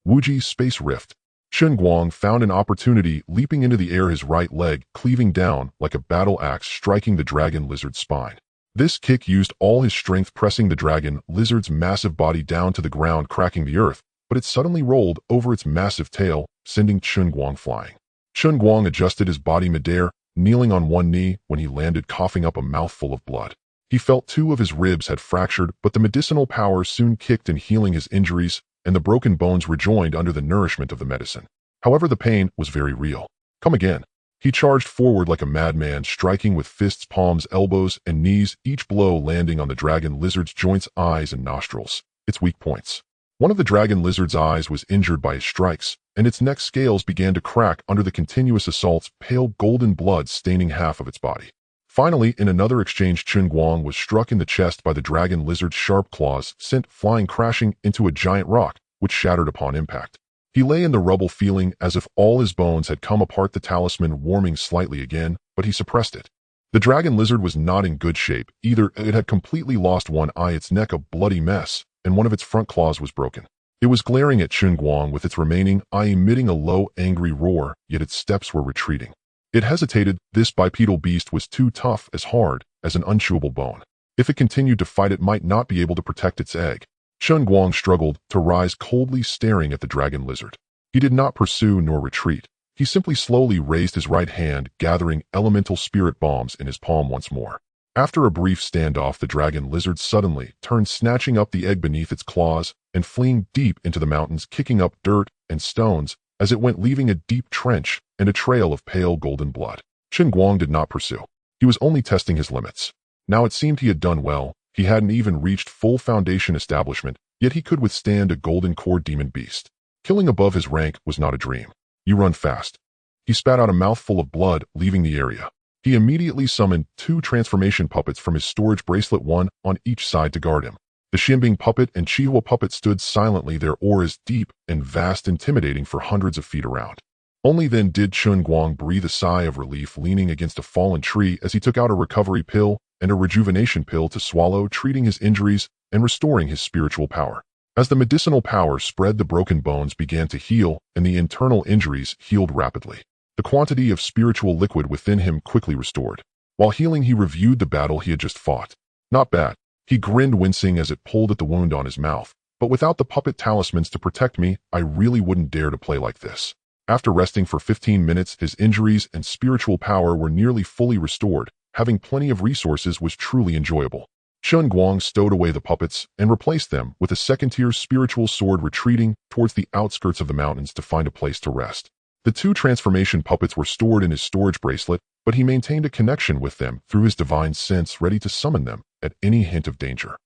Wuji Space Rift. Chen Guang found an opportunity, leaping into the air, his right leg cleaving down like a battle axe, striking the dragon lizard's spine. This kick used all his strength, pressing the dragon lizard's massive body down to the ground, cracking the earth, but it suddenly rolled over its massive tail, sending Chen Guang flying. Chen Guang adjusted his body midair, kneeling on one knee when he landed, coughing up a mouthful of blood. He felt 2 of his ribs had fractured, but the medicinal power soon kicked in, healing his injuries, and the broken bones rejoined under the nourishment of the medicine. However, the pain was very real. Come again. He charged forward like a madman, striking with fists, palms, elbows, and knees, each blow landing on the dragon lizard's joints, eyes, and nostrils, its weak points. One of the dragon lizard's eyes was injured by his strikes, and its neck scales began to crack under the continuous assaults, pale golden blood staining half of its body. Finally, in another exchange, Chen Guang was struck in the chest by the dragon lizard's sharp claws, sent flying crashing into a giant rock, which shattered upon impact. He lay in the rubble, feeling as if all his bones had come apart, the talisman warming slightly again, but he suppressed it. The dragon lizard was not in good shape either. It had completely lost one eye, its neck a bloody mess, and one of its front claws was broken. It was glaring at Chen Guang with its remaining eye, emitting a low, angry roar, yet its steps were retreating. It hesitated. This bipedal beast was too tough, as hard as an unchewable bone. If it continued to fight, it might not be able to protect its egg. Chen Guang struggled to rise, coldly staring at the dragon lizard. He did not pursue nor retreat. He simply slowly raised his right hand, gathering elemental spirit bombs in his palm once more. After a brief standoff, the dragon lizard suddenly turned, snatching up the egg beneath its claws and fleeing deep into the mountains, kicking up dirt and stones as it went, leaving a deep trench and a trail of pale golden blood. Chen Guang did not pursue. He was only testing his limits. Now it seemed he had done well. He hadn't even reached full foundation establishment, yet he could withstand a golden core demon beast. Killing above his rank was not a dream. You run fast. He spat out a mouthful of blood, leaving the area. He immediately summoned 2 transformation puppets from his storage bracelet, one on each side to guard him. The Xianbing puppet and Chihua puppet stood silently, their auras deep and vast, intimidating for hundreds of feet around. Only then did Chen Guang breathe a sigh of relief, leaning against a fallen tree as he took out a recovery pill and a rejuvenation pill to swallow, treating his injuries and restoring his spiritual power. As the medicinal power spread, the broken bones began to heal and the internal injuries healed rapidly. The quantity of spiritual liquid within him quickly restored. While healing, he reviewed the battle he had just fought. Not bad. He grinned, wincing as it pulled at the wound on his mouth. But without the puppet talismans to protect me, I really wouldn't dare to play like this. After resting for 15 minutes, his injuries and spiritual power were nearly fully restored. Having plenty of resources was truly enjoyable. Chen Guang stowed away the puppets and replaced them with a second-tier spiritual sword, retreating towards the outskirts of the mountains to find a place to rest. The 2 transformation puppets were stored in his storage bracelet, but he maintained a connection with them through his divine sense, ready to summon them at any hint of danger.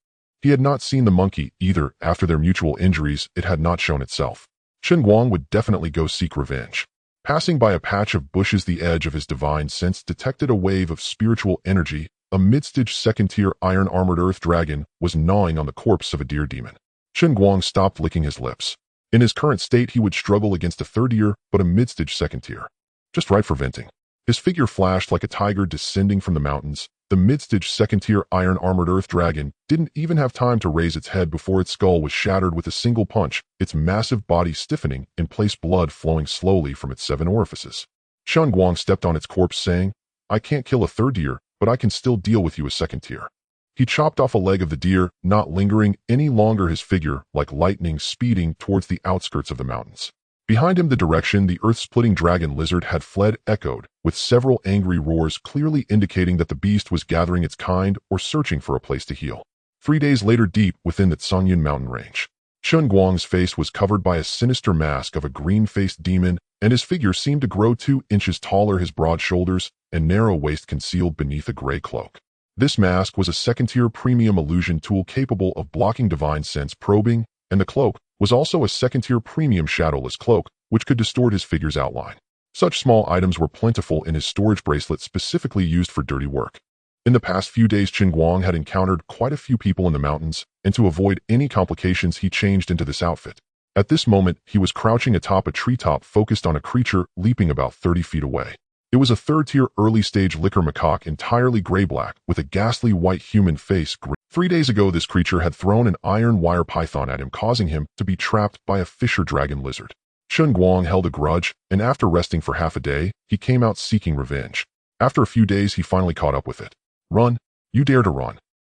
He had not seen the monkey either. After their mutual injuries, it had not shown itself. Chen Guang would definitely go seek revenge. Passing by a patch of bushes, the edge of his divine sense detected a wave of spiritual energy. A mid-stage second-tier iron-armored earth dragon was gnawing on the corpse of a deer demon. Chen Guang stopped licking his lips. In his current state, he would struggle against a third-tier, but a mid-stage second-tier. Just right for venting. His figure flashed like a tiger descending from the mountains. The mid-stage second-tier iron-armored earth dragon didn't even have time to raise its head before its skull was shattered with a single punch, its massive body stiffening in place, blood flowing slowly from its 7 orifices. Chen Guang stepped on its corpse, saying, "I can't kill a third-tier, but I can still deal with you a second-tier." He chopped off a leg of the deer, not lingering any longer, his figure, like lightning, speeding towards the outskirts of the mountains. Behind him, the direction the earth-splitting dragon lizard had fled echoed, with several angry roars clearly indicating that the beast was gathering its kind or searching for a place to heal. 3 days later, deep within the Tsungyun mountain range, Chen Guang's face was covered by a sinister mask of a green-faced demon, and his figure seemed to grow 2 inches taller, his broad shoulders and narrow waist concealed beneath a gray cloak. This mask was a second-tier premium illusion tool capable of blocking divine sense probing, and the cloak was also a second-tier premium shadowless cloak, which could distort his figure's outline. Such small items were plentiful in his storage bracelet, specifically used for dirty work. In the past few days, Chen Guang had encountered quite a few people in the mountains, and to avoid any complications, he changed into this outfit. At this moment, he was crouching atop a treetop, focused on a creature leaping about 30 feet away. It was a third-tier early-stage liquor macaque, entirely gray-black, with a ghastly white human face. 3 days ago, this creature had thrown an iron wire python at him, causing him to be trapped by a fisher dragon lizard. Chen Guang held a grudge, and after resting for half a day, he came out seeking revenge. After a few days, he finally caught up with it. "Run! You dare to run!"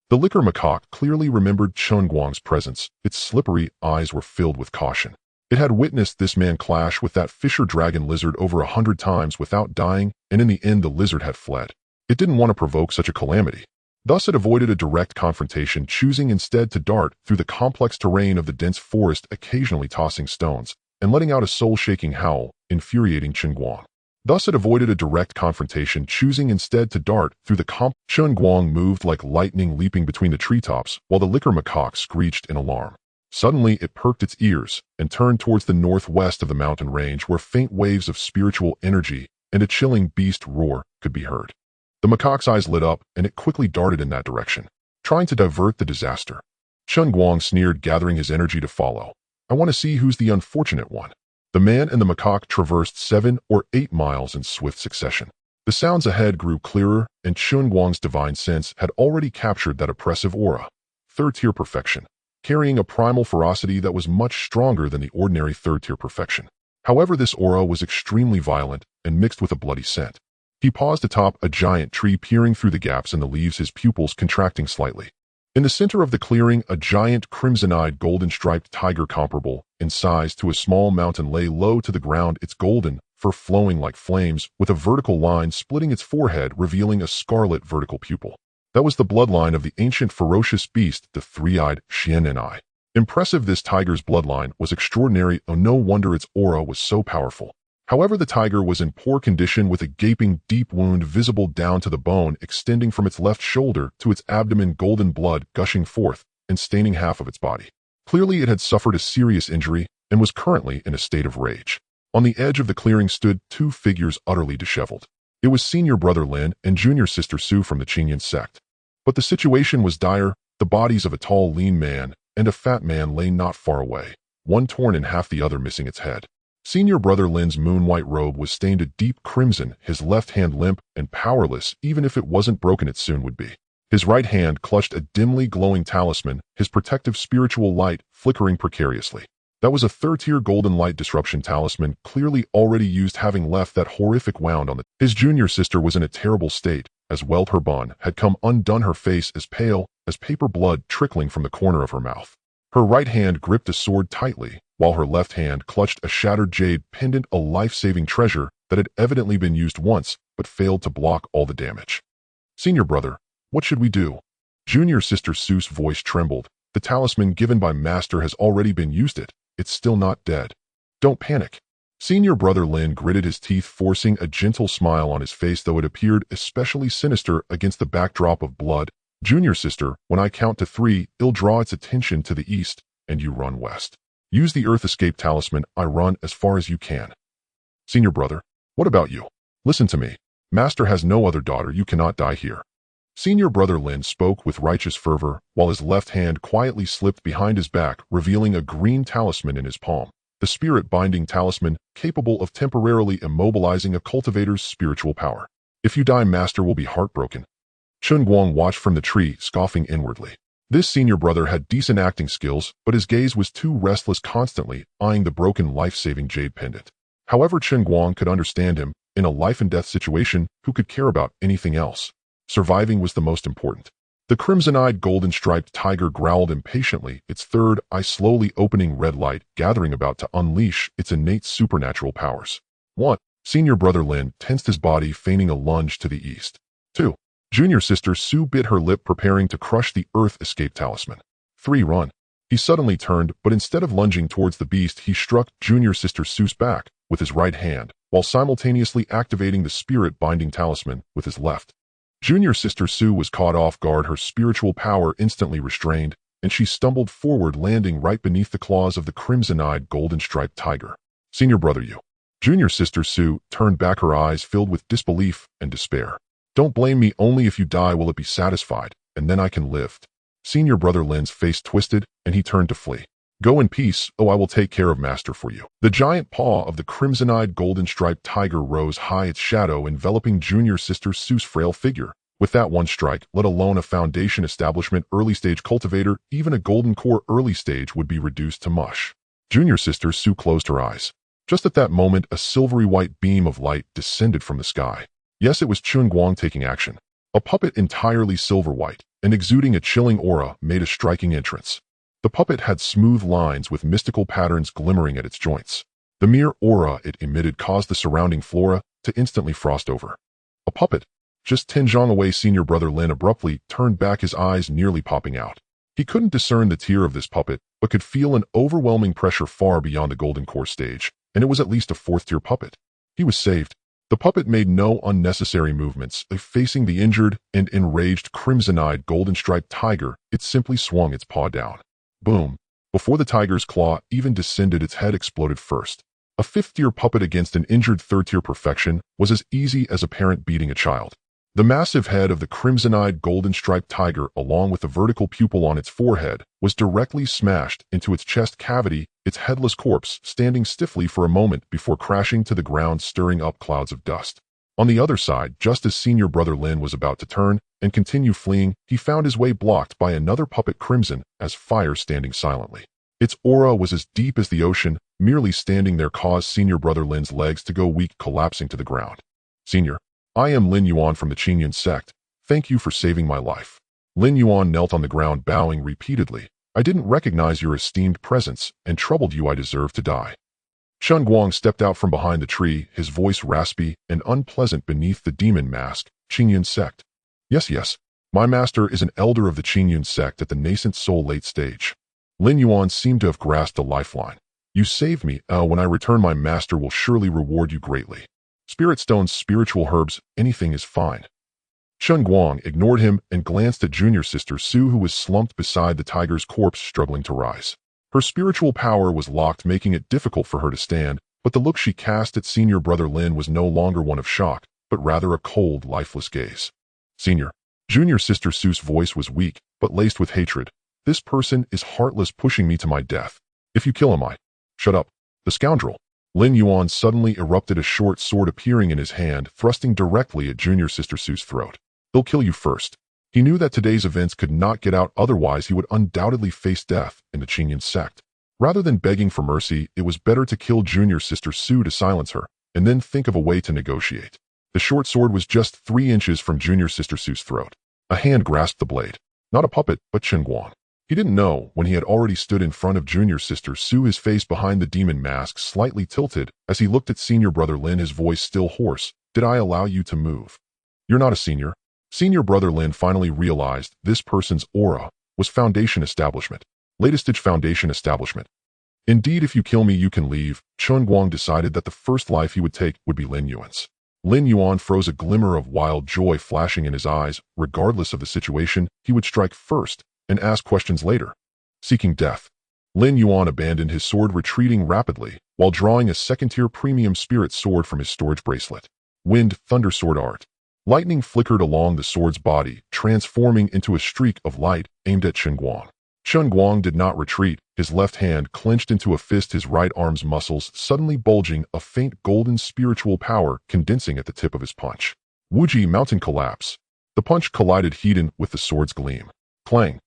The liquor macaque clearly remembered Chen Guang's presence. Its slippery eyes were filled with caution. It had witnessed this man clash with that fisher dragon lizard over 100 times without dying, and in the end the lizard had fled. It didn't want to provoke such a calamity. Thus it avoided a direct confrontation, choosing instead to dart through the complex terrain of the dense forest, occasionally tossing stones and letting out a soul-shaking howl, infuriating Chen Guang. Chen Guang moved like lightning, leaping between the treetops, while the liquor macaque screeched in alarm. Suddenly, it perked its ears and turned towards the northwest of the mountain range, where faint waves of spiritual energy and a chilling beast roar could be heard. The macaque's eyes lit up, and it quickly darted in that direction, trying to divert the disaster. Chen Guang sneered, gathering his energy to follow. "I want to see who's the unfortunate one." The man and the macaque traversed 7 or 8 miles in swift succession. The sounds ahead grew clearer, and Chen Guang's divine sense had already captured that oppressive aura. Third-tier perfection, carrying a primal ferocity that was much stronger than the ordinary third-tier perfection. However, this aura was extremely violent and mixed with a bloody scent. He paused atop a giant tree, peering through the gaps in the leaves, his pupils contracting slightly. In the center of the clearing, a giant crimson-eyed golden-striped tiger comparable in size to a small mountain lay low to the ground, its golden fur flowing like flames, with a vertical line splitting its forehead, revealing a scarlet vertical pupil. That was the bloodline of the ancient ferocious beast, the three-eyed Xianbing. Impressive, this tiger's bloodline was extraordinary, oh no wonder its aura was so powerful. However, the tiger was in poor condition, with a gaping deep wound visible down to the bone, extending from its left shoulder to its abdomen, golden blood gushing forth and staining half of its body. Clearly it had suffered a serious injury, and was currently in a state of rage. On the edge of the clearing stood two figures utterly disheveled. It was senior brother Lin and junior sister Su from the Qingyan sect. But the situation was dire. The bodies of a tall, lean man and a fat man lay not far away, one torn in half, the other missing its head. Senior brother Lin's moon-white robe was stained a deep crimson, his left hand limp and powerless. Even if it wasn't broken, it soon would be. His right hand clutched a dimly glowing talisman, his protective spiritual light flickering precariously. That was a third-tier golden light disruption talisman, clearly already used, having left that horrific wound on the... His junior sister was in a terrible state, as well her bond had come undone, her face as pale as paper, blood trickling from the corner of her mouth. Her right hand gripped a sword tightly, while her left hand clutched a shattered jade pendant, a life-saving treasure that had evidently been used once, but failed to block all the damage. Senior brother, what should we do? Junior sister Su's voice trembled. The talisman given by Master has already been used. It's still not dead. Don't panic. Senior brother Lin gritted his teeth, forcing a gentle smile on his face, though it appeared especially sinister against the backdrop of blood. Junior sister, when I count to 3, it'll draw its attention to the east, and you run west. Use the Earth Escape talisman. I run as far as you can. Senior brother, what about you? Listen to me. Master has no other daughter. You cannot die here. Senior brother Lin spoke with righteous fervor, while his left hand quietly slipped behind his back, revealing a green talisman in his palm. The spirit-binding talisman, capable of temporarily immobilizing a cultivator's spiritual power. If you die, Master will be heartbroken. Chen Guang watched from the tree, scoffing inwardly. This senior brother had decent acting skills, but his gaze was too restless, constantly eyeing the broken life-saving jade pendant. However, Chen Guang could understand him. In a life-and-death situation, who could care about anything else? Surviving was the most important. The crimson-eyed golden-striped tiger growled impatiently, its third eye slowly opening, red light gathering about to unleash its innate supernatural powers. 1. Senior brother Lin tensed his body, feigning a lunge to the east. 2. Junior sister Su bit her lip, preparing to crush the Earth Escape talisman. 3. Run. He suddenly turned, but instead of lunging towards the beast, he struck junior sister Su's back with his right hand, while simultaneously activating the spirit-binding talisman with his left. Junior sister Su was caught off guard, her spiritual power instantly restrained, and she stumbled forward, landing right beneath the claws of the crimson-eyed golden-striped tiger. Senior brother you. Junior sister Su turned back, her eyes filled with disbelief and despair. Don't blame me, only if you die will it be satisfied, and then I can live. Senior brother Lin's face twisted, and he turned to flee. Go in peace, I will take care of Master for you. The giant paw of the crimson-eyed golden-striped tiger rose high, its shadow enveloping junior sister Su's frail figure. With that one strike, let alone a foundation establishment early-stage cultivator, even a golden core early stage would be reduced to mush. Junior sister Su closed her eyes. Just at that moment, a silvery white beam of light descended from the sky. Yes, it was Chen Guang taking action. A puppet entirely silver-white and exuding a chilling aura made a striking entrance. The puppet had smooth lines with mystical patterns glimmering at its joints. The mere aura it emitted caused the surrounding flora to instantly frost over. A puppet? Just 10 zhang away. Senior brother Lin abruptly turned back, his eyes nearly popping out. He couldn't discern the tier of this puppet, but could feel an overwhelming pressure far beyond the golden core stage, and it was at least a 4th-tier puppet. He was saved. The puppet made no unnecessary movements. Facing the injured and enraged crimson-eyed golden-striped tiger, it simply swung its paw down. Boom. Before the tiger's claw even descended, its head exploded first. A 5th-tier puppet against an injured 3rd-tier perfection was as easy as a parent beating a child. The massive head of the crimson-eyed golden-striped tiger, along with the vertical pupil on its forehead, was directly smashed into its chest cavity, its headless corpse standing stiffly for a moment before crashing to the ground, stirring up clouds of dust. On the other side, just as senior brother Lin was about to turn and continue fleeing, he found his way blocked by another puppet, crimson as fire, standing silently. Its aura was as deep as the ocean. Merely standing there caused senior brother Lin's legs to go weak, collapsing to the ground. Senior, I am Lin Yuan from the Qingyan sect. Thank you for saving my life. Lin Yuan knelt on the ground, bowing repeatedly. I didn't recognize your esteemed presence and troubled you. I deserve to die. Chen Guang stepped out from behind the tree, his voice raspy and unpleasant beneath the demon mask. Qingyan sect. Yes. My master is an elder of the Qingyan sect at the nascent soul late stage. Lin Yuan seemed to have grasped a lifeline. You saved me. When I return, my master will surely reward you greatly. Spirit stones, spiritual herbs, anything is fine. Chen Guang ignored him and glanced at junior sister Su, who was slumped beside the tiger's corpse, struggling to rise. Her spiritual power was locked, making it difficult for her to stand, but the look she cast at senior brother Lin was no longer one of shock, but rather a cold, lifeless gaze. Senior. Junior sister Sue's voice was weak, but laced with hatred. This person is heartless, pushing me to my death. If you kill him, Shut up. The scoundrel. Lin Yuan suddenly erupted, a short sword appearing in his hand, thrusting directly at junior sister Sue's throat. He'll kill you first. He knew that today's events could not get out, otherwise he would undoubtedly face death in the Qingyun sect. Rather than begging for mercy, it was better to kill junior sister Sue to silence her, and then think of a way to negotiate. The short sword was just 3 inches from junior sister Sue's throat. A hand grasped the blade. Not a puppet, but Chen Guang. He didn't know, when he had already stood in front of junior sister Sue, his face behind the demon mask slightly tilted. As he looked at senior brother Lin, his voice still hoarse. Did I allow you to move? You're not a senior. Senior brother Lin finally realized this person's aura was Foundation Establishment. Latest stage Foundation Establishment. Indeed, if you kill me, you can leave. Chen Guang decided that the first life he would take would be Lin Yuan's. Lin Yuan froze, a glimmer of wild joy flashing in his eyes. Regardless of the situation, he would strike first and ask questions later. Seeking death. Lin Yuan abandoned his sword, retreating rapidly, while drawing a second-tier premium spirit sword from his storage bracelet. Wind Thunder Sword Art. Lightning flickered along the sword's body, transforming into a streak of light aimed at Chen Guang. Chen Guang did not retreat, his left hand clenched into a fist, his right arm's muscles suddenly bulging, a faint golden spiritual power condensing at the tip of his punch. Wuji Mountain Collapse. The punch collided heat with the sword's gleam. Clang.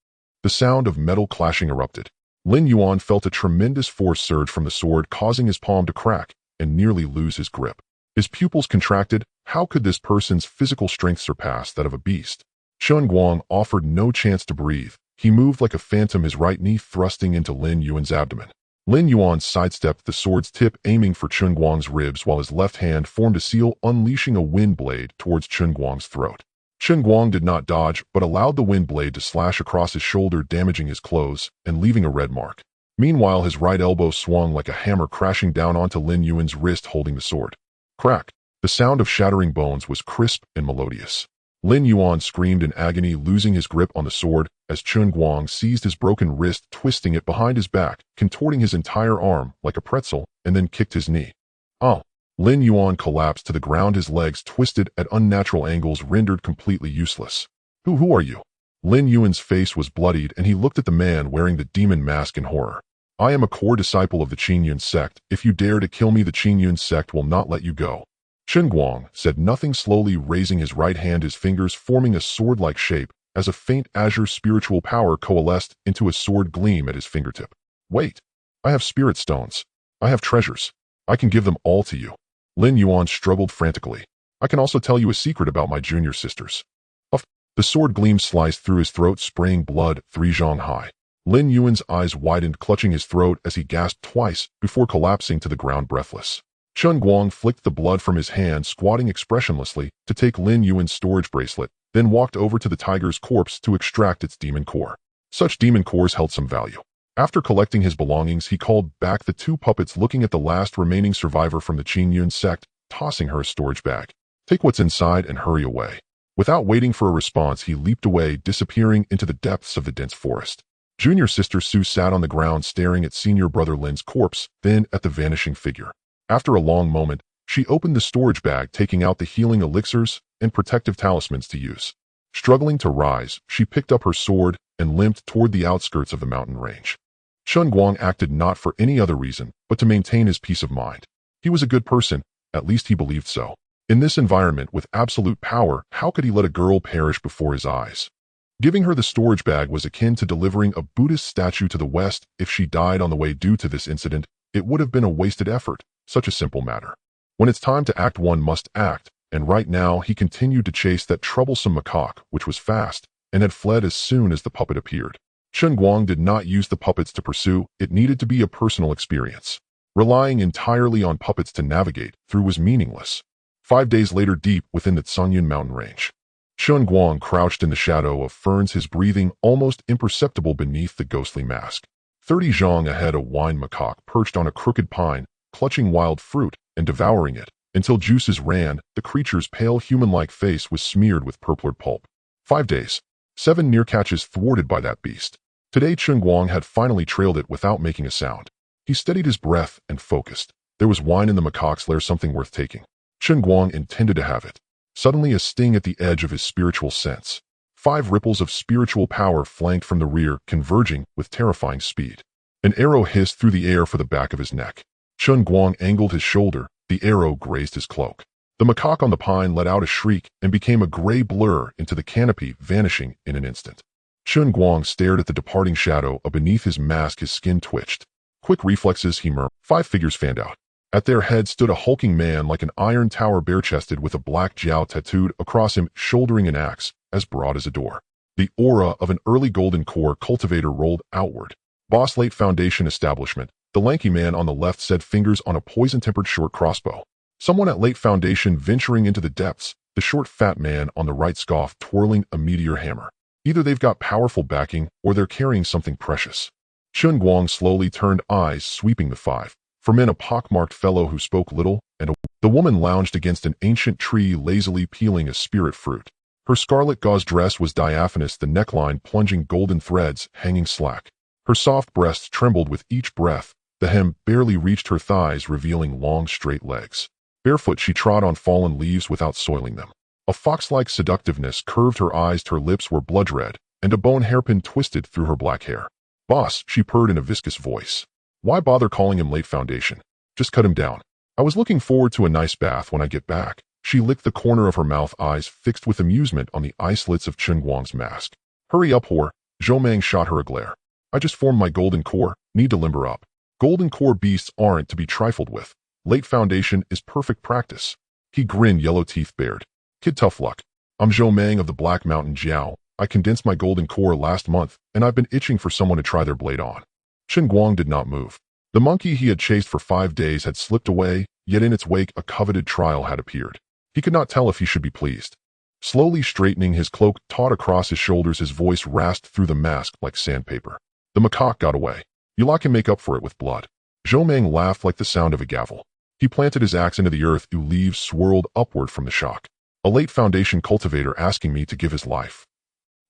The sound of metal clashing erupted. Lin Yuan felt a tremendous force surge from the sword, causing his palm to crack and nearly lose his grip. His pupils contracted. How could this person's physical strength surpass that of a beast? Chen Guang offered no chance to breathe. He moved like a phantom, his right knee thrusting into Lin Yuan's abdomen. Lin Yuan sidestepped the sword's tip, aiming for Chen Guang's ribs, while his left hand formed a seal, unleashing a wind blade towards Chen Guang's throat. Chen Guang did not dodge, but allowed the wind blade to slash across his shoulder, damaging his clothes and leaving a red mark. Meanwhile, his right elbow swung like a hammer, crashing down onto Lin Yuan's wrist, holding the sword. Crack! The sound of shattering bones was crisp and melodious. Lin Yuan screamed in agony, losing his grip on the sword, as Chen Guang seized his broken wrist, twisting it behind his back, contorting his entire arm like a pretzel, and then kicked his knee. Oh! Lin Yuan collapsed to the ground, his legs twisted at unnatural angles, rendered completely useless. Who are you? Lin Yuan's face was bloodied, and he looked at the man wearing the demon mask in horror. I am a core disciple of the Qingyun sect. If you dare to kill me, the Qingyun sect will not let you go. Chen Guang said nothing, slowly raising his right hand, his fingers forming a sword-like shape, as a faint azure spiritual power coalesced into a sword gleam at his fingertip. Wait! I have spirit stones. I have treasures. I can give them all to you. Lin Yuan struggled frantically. I can also tell you a secret about my junior sisters. The sword gleam sliced through his throat, spraying blood 3 zhong high. Lin Yuan's eyes widened, clutching his throat as he gasped twice before collapsing to the ground breathless. Chen Guang flicked the blood from his hand, squatting expressionlessly to take Lin Yuan's storage bracelet, then walked over to the tiger's corpse to extract its demon core. Such demon cores held some value. After collecting his belongings, he called back the 2 puppets, looking at the last remaining survivor from the Qingyun sect, tossing her a storage bag. Take what's inside and hurry away. Without waiting for a response, he leaped away, disappearing into the depths of the dense forest. Junior sister Sue sat on the ground, staring at senior brother Lin's corpse, then at the vanishing figure. After a long moment, she opened the storage bag, taking out the healing elixirs and protective talismans to use. Struggling to rise, she picked up her sword and limped toward the outskirts of the mountain range. Chen Guang acted not for any other reason, but to maintain his peace of mind. He was a good person, at least he believed so. In this environment with absolute power, how could he let a girl perish before his eyes? Giving her the storage bag was akin to delivering a Buddhist statue to the West. If she died on the way due to this incident, it would have been a wasted effort, such a simple matter. When it's time to act, one must act, and right now he continued to chase that troublesome macaque, which was fast, and had fled as soon as the puppet appeared. Chen Guang did not use the puppets to pursue, it needed to be a personal experience. Relying entirely on puppets to navigate through was meaningless. 5 days later, deep within the Canyun mountain range, Chen Guang crouched in the shadow of ferns, his breathing almost imperceptible beneath the ghostly mask. 30 zhong ahead, a wine macaque perched on a crooked pine, clutching wild fruit and devouring it until juices ran. The creature's pale human-like face was smeared with purpler pulp. 5 days. 7 near catches thwarted by that beast. Today Chen Guang had finally trailed it without making a sound. He steadied his breath and focused. There was wine in the macaque's lair, something worth taking. Chen Guang intended to have it. Suddenly a sting at the edge of his spiritual sense. 5 ripples of spiritual power flanked from the rear, converging with terrifying speed. An arrow hissed through the air for the back of his neck. Chen Guang angled his shoulder. The arrow grazed his cloak. The macaque on the pine let out a shriek and became a gray blur into the canopy, vanishing in an instant. Chen Guang stared at the departing shadow. Beneath his mask his skin twitched. Quick reflexes, he murmured. 5 figures fanned out. At their head stood a hulking man like an iron tower, bare-chested with a black jiao tattooed across him, shouldering an axe as broad as a door. The aura of an early golden core cultivator rolled outward. Boss Late Foundation Establishment. The lanky man on the left said, fingers on a poison-tempered short crossbow. Someone at Late Foundation venturing into the depths. The short fat man on the right scoffed, twirling a meteor hammer. Either they've got powerful backing or they're carrying something precious. Chen Guang slowly turned, eyes sweeping the 5. For men, a pockmarked fellow who spoke little, and the woman lounged against an ancient tree, lazily peeling a spirit fruit. Her scarlet gauze dress was diaphanous, the neckline plunging golden threads hanging slack. Her soft breasts trembled with each breath. The hem barely reached her thighs, revealing long, straight legs. Barefoot, she trod on fallen leaves without soiling them. A fox-like seductiveness curved her eyes, her lips were blood-red, and a bone hairpin twisted through her black hair. Boss, she purred in a viscous voice. Why bother calling him Late Foundation? Just cut him down. I was looking forward to a nice bath when I get back. She licked the corner of her mouth, eyes fixed with amusement on the eye slits of Chen Guang's mask. Hurry up, whore. Zhou Meng shot her a glare. I just formed my golden core, need to limber up. Golden core beasts aren't to be trifled with. Late Foundation is perfect practice. He grinned, yellow teeth bared. Kid, tough luck. I'm Zhou Meng of the Black Mountain Jiao. I condensed my golden core last month, and I've been itching for someone to try their blade on. Chen Guang did not move. The monkey he had chased for 5 days had slipped away, yet in its wake a coveted trial had appeared. He could not tell if he should be pleased. Slowly straightening his cloak taut across his shoulders, his voice rasped through the mask like sandpaper. The macaque got away. You lot can make up for it with blood. Zhou Meng laughed like the sound of a gavel. He planted his axe into the earth. Leaves swirled upward from the shock. A Late Foundation cultivator asking me to give his life.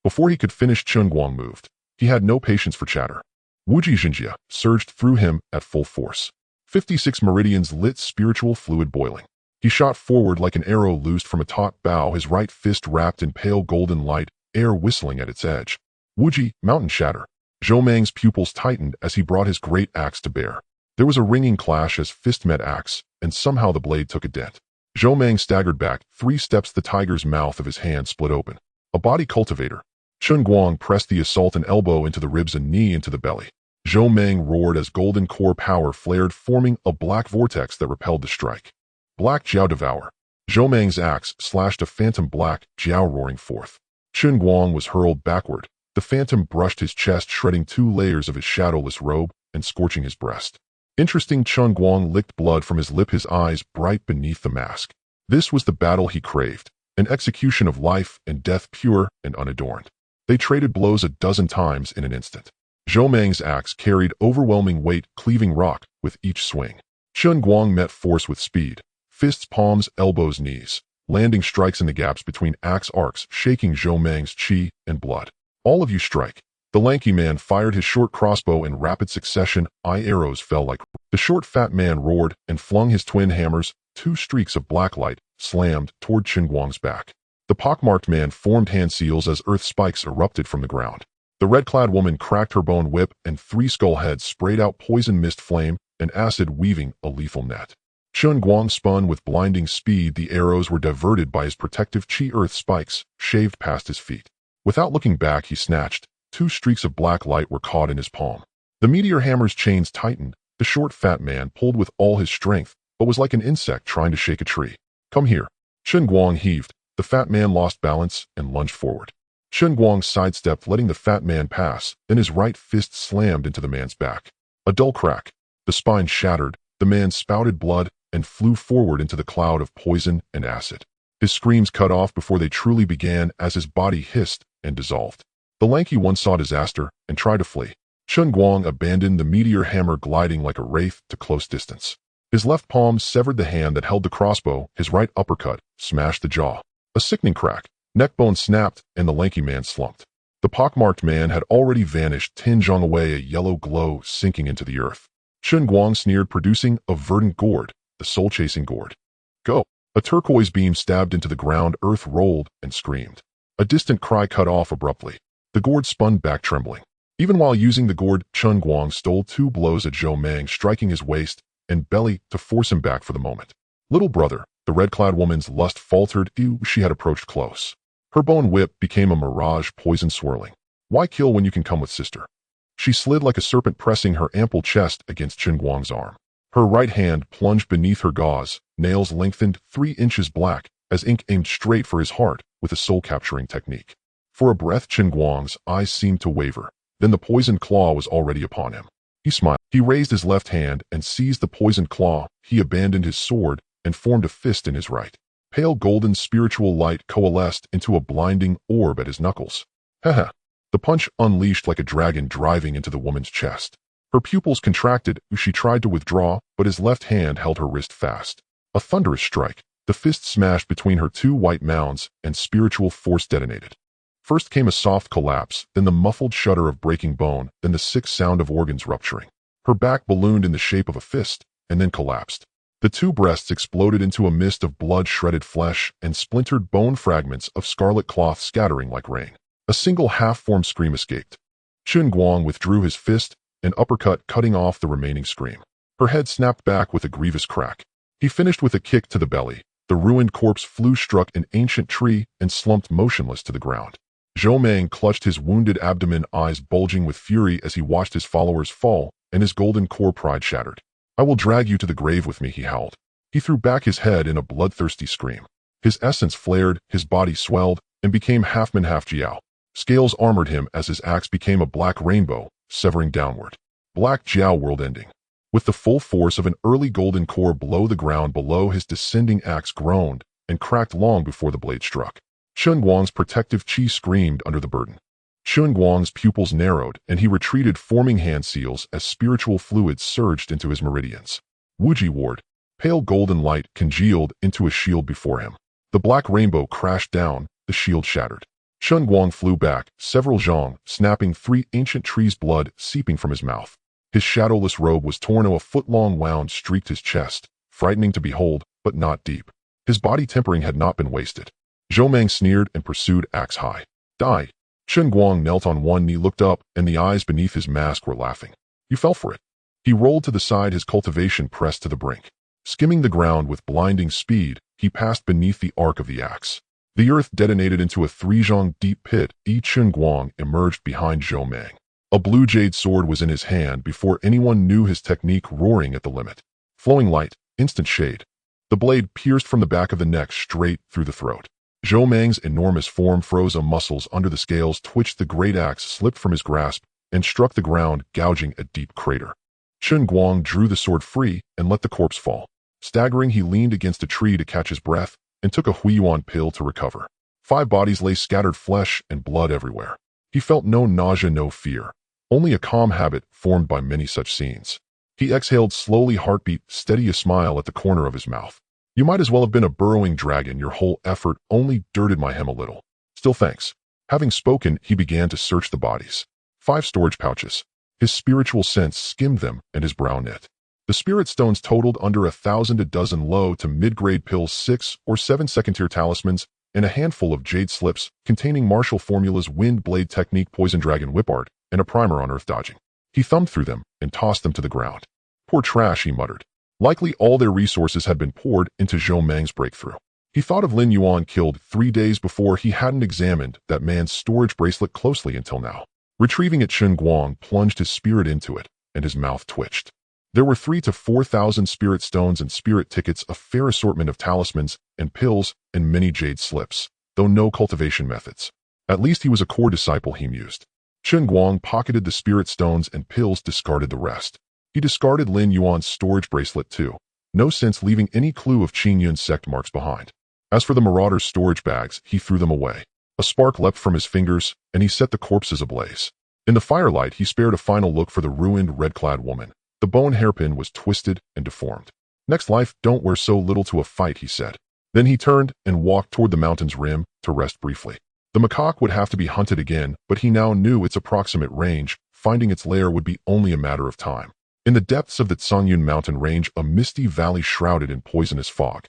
Before he could finish, Chen Guang moved. He had no patience for chatter. Wuji Xinjia surged through him at full force. 56 meridians lit, spiritual fluid boiling. He shot forward like an arrow loosed from a taut bow, his right fist wrapped in pale golden light, air whistling at its edge. Wuji, mountain shatter. Zhou Meng's pupils tightened as he brought his great axe to bear. There was a ringing clash as fist met axe, and somehow the blade took a dent. Zhou Meng staggered back 3 steps, the tiger's mouth of his hand split open. A body cultivator. Chen Guang pressed the assault, an elbow into the ribs, a knee into the belly. Zhou Meng roared as golden core power flared, forming a black vortex that repelled the strike. Black Jiao devour. Zhou Meng's axe slashed a phantom black Jiao, roaring forth. Chen Guang was hurled backward. The phantom brushed his chest, shredding 2 layers of his shadowless robe and scorching his breast. Interesting. Chen Guang licked blood from his lip, his eyes bright beneath the mask. This was the battle he craved, an execution of life and death, pure and unadorned. They traded blows a dozen times in an instant. Zhou Meng's axe carried overwhelming weight, cleaving rock with each swing. Chen Guang met force with speed. Fists, palms, elbows, knees. Landing strikes in the gaps between axe arcs, shaking Zhou Meng's chi and blood. All of you strike. The lanky man fired his short crossbow in rapid succession. Eye arrows fell like... The short fat man roared and flung his twin hammers. 2 streaks of black light slammed toward Chen Guang's back. The pockmarked man formed hand seals as earth spikes erupted from the ground. The red-clad woman cracked her bone whip, and 3 skull heads sprayed out poison mist flame and acid, weaving a lethal net. Chen Guang spun with blinding speed. The arrows were diverted by his protective chi. Earth spikes shaved past his feet. Without looking back, he snatched. 2 streaks of black light were caught in his palm. The meteor hammer's chains tightened. The short fat man pulled with all his strength, but was like an insect trying to shake a tree. Come here. Chen Guang heaved. The fat man lost balance and lunged forward. Chen Guang sidestepped, letting the fat man pass, then his right fist slammed into the man's back. A dull crack. The spine shattered, the man spouted blood and flew forward into the cloud of poison and acid. His screams cut off before they truly began as his body hissed and dissolved. The lanky one saw disaster and tried to flee. Chen Guang abandoned the meteor hammer, gliding like a wraith to close distance. His left palm severed the hand that held the crossbow, his right uppercut smashed the jaw. A sickening crack, neck bone snapped, and the lanky man slumped. The pockmarked man had already vanished 10 zhang away, a yellow glow sinking into the earth. Chen Guang sneered, producing a verdant gourd, the soul-chasing gourd. Go! A turquoise beam stabbed into the ground, earth rolled and screamed. A distant cry cut off abruptly. The gourd spun back trembling. Even while using the gourd, Chen Guang stole 2 blows at Zhou Meng, striking his waist and belly to force him back for the moment. Little brother, the red-clad woman's lust faltered. She had approached close. Her bone whip became a mirage, poison swirling. Why kill when you can come with sister? She slid like a serpent, pressing her ample chest against Chen Guang's arm. Her right hand plunged beneath her gauze, nails lengthened 3 inches black, as ink aimed straight for his heart with a soul-capturing technique. For a breath, Chen Guang's eyes seemed to waver. Then the poisoned claw was already upon him. He smiled. He raised his left hand and seized the poisoned claw. He abandoned his sword and formed a fist in his right. Pale golden spiritual light coalesced into a blinding orb at his knuckles. Haha. The punch unleashed like a dragon driving into the woman's chest. Her pupils contracted. She tried to withdraw, but his left hand held her wrist fast. A thunderous strike. The fist smashed between her 2 white mounds, and spiritual force detonated. First came a soft collapse, then the muffled shudder of breaking bone, then the sick sound of organs rupturing. Her back ballooned in the shape of a fist, and then collapsed. The 2 breasts exploded into a mist of blood-shredded flesh and splintered bone, fragments of scarlet cloth scattering like rain. A single half-formed scream escaped. Chen Guang withdrew his fist, an uppercut cutting off the remaining scream. Her head snapped back with a grievous crack. He finished with a kick to the belly. The ruined corpse struck an ancient tree and slumped motionless to the ground. Zhou Meng clutched his wounded abdomen, eyes bulging with fury as he watched his followers fall, and his golden core pride shattered. I will drag you to the grave with me, he howled. He threw back his head in a bloodthirsty scream. His essence flared, his body swelled, and became half man half jiao. Scales armored him as his axe became a black rainbow, severing downward. Black jiao, world ending. With the full force of an early golden core below, the ground below his descending axe groaned and cracked long before the blade struck. Chen Guang's protective chi screamed under the burden. Chen Guang's pupils narrowed, and he retreated, forming hand seals as spiritual fluids surged into his meridians. Wuji ward. Pale golden light congealed into a shield before him. The black rainbow crashed down, the shield shattered. Chen Guang flew back, several zhang, snapping 3 ancient trees, blood seeping from his mouth. His shadowless robe was torn, a foot-long wound streaked his chest, frightening to behold, but not deep. His body tempering had not been wasted. Zhou Meng sneered and pursued, axe high. Die. Chen Guang knelt on one knee, looked up, and the eyes beneath his mask were laughing. You fell for it. He rolled to the side, his cultivation pressed to the brink. Skimming the ground with blinding speed, he passed beneath the arc of the axe. The earth detonated into a 3-zhang deep pit. Chen Guang emerged behind Zhou Meng. A blue jade sword was in his hand before anyone knew his technique, roaring at the limit. Flowing light, instant shade. The blade pierced from the back of the neck straight through the throat. Zhou Meng's enormous form froze, muscles under the scales twitched, the great axe slipped from his grasp and struck the ground, gouging a deep crater. Chen Guang drew the sword free and let the corpse fall. Staggering, he leaned against a tree to catch his breath and took a Huiyuan pill to recover. 5 bodies lay scattered, flesh and blood everywhere. He felt no nausea, no fear, only a calm habit formed by many such scenes. He exhaled slowly, heartbeat steady, a smile at the corner of his mouth. You might as well have been a burrowing dragon. Your whole effort only dirted my hem a little. Still thanks. Having spoken, he began to search the bodies. 5 storage pouches. His spiritual sense skimmed them, and his brow knit. The spirit stones totaled under 1,000, a dozen low to mid-grade pills, 6 or 7 second-tier talismans, and a handful of jade slips containing martial formulas, wind blade technique, poison dragon whip art, and a primer on earth dodging. He thumbed through them and tossed them to the ground. Poor trash, he muttered. Likely all their resources had been poured into Zhou Meng's breakthrough. He thought of Lin Yuan, killed 3 days before. He hadn't examined that man's storage bracelet closely until now. Retrieving it, Chen Guang plunged his spirit into it, and his mouth twitched. There were 3,000 to 4,000 spirit stones and spirit tickets, a fair assortment of talismans and pills, and many jade slips, though no cultivation methods. At least he was a core disciple, he mused. Chen Guang pocketed the spirit stones and pills, discarded the rest. He discarded Lin Yuan's storage bracelet too. No sense leaving any clue of Qing Yun's sect marks behind. As for the marauder's storage bags, he threw them away. A spark leapt from his fingers, and he set the corpses ablaze. In the firelight, he spared a final look for the ruined red-clad woman. The bone hairpin was twisted and deformed. Next life, don't wear so little to a fight, he said. Then he turned and walked toward the mountain's rim to rest briefly. The macaque would have to be hunted again, but he now knew its approximate range. Finding its lair would be only a matter of time. In the depths of the Tsangyun mountain range, a misty valley shrouded in poisonous fog.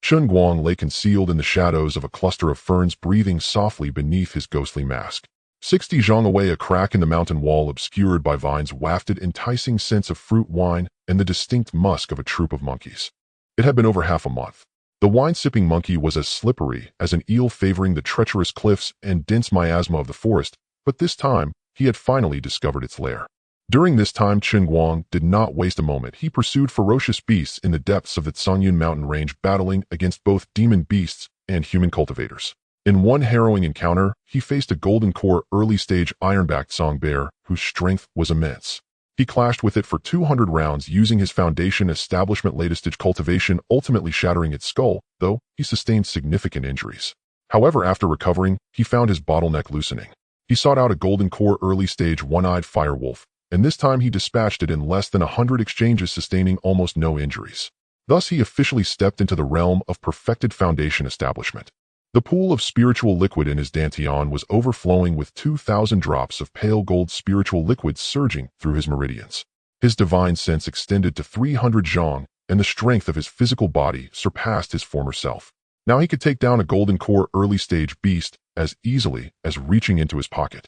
Chen Guang lay concealed in the shadows of a cluster of ferns, breathing softly beneath his ghostly mask. 60 zhang away, a crack in the mountain wall obscured by vines wafted enticing scents of fruit wine and the distinct musk of a troop of monkeys. It had been over half a month. The wine-sipping monkey was as slippery as an eel, favoring the treacherous cliffs and dense miasma of the forest, but this time he had finally discovered its lair. During this time, Chen Guang did not waste a moment. He pursued ferocious beasts in the depths of the Tsangyun mountain range, battling against both demon beasts and human cultivators. In one harrowing encounter, he faced a golden core early-stage iron-backed song bear whose strength was immense. He clashed with it for 200 rounds using his foundation establishment latest-stage cultivation, ultimately shattering its skull, though he sustained significant injuries. However, after recovering, he found his bottleneck loosening. He sought out a golden core early-stage one-eyed firewolf, and this time he dispatched it in less than 100 exchanges, sustaining almost no injuries. Thus, he officially stepped into the realm of perfected foundation establishment. The pool of spiritual liquid in his dantian was overflowing with 2,000 drops of pale gold spiritual liquid surging through his meridians. His divine sense extended to 300 zhang, and the strength of his physical body surpassed his former self. Now he could take down a golden core early-stage beast as easily as reaching into his pocket.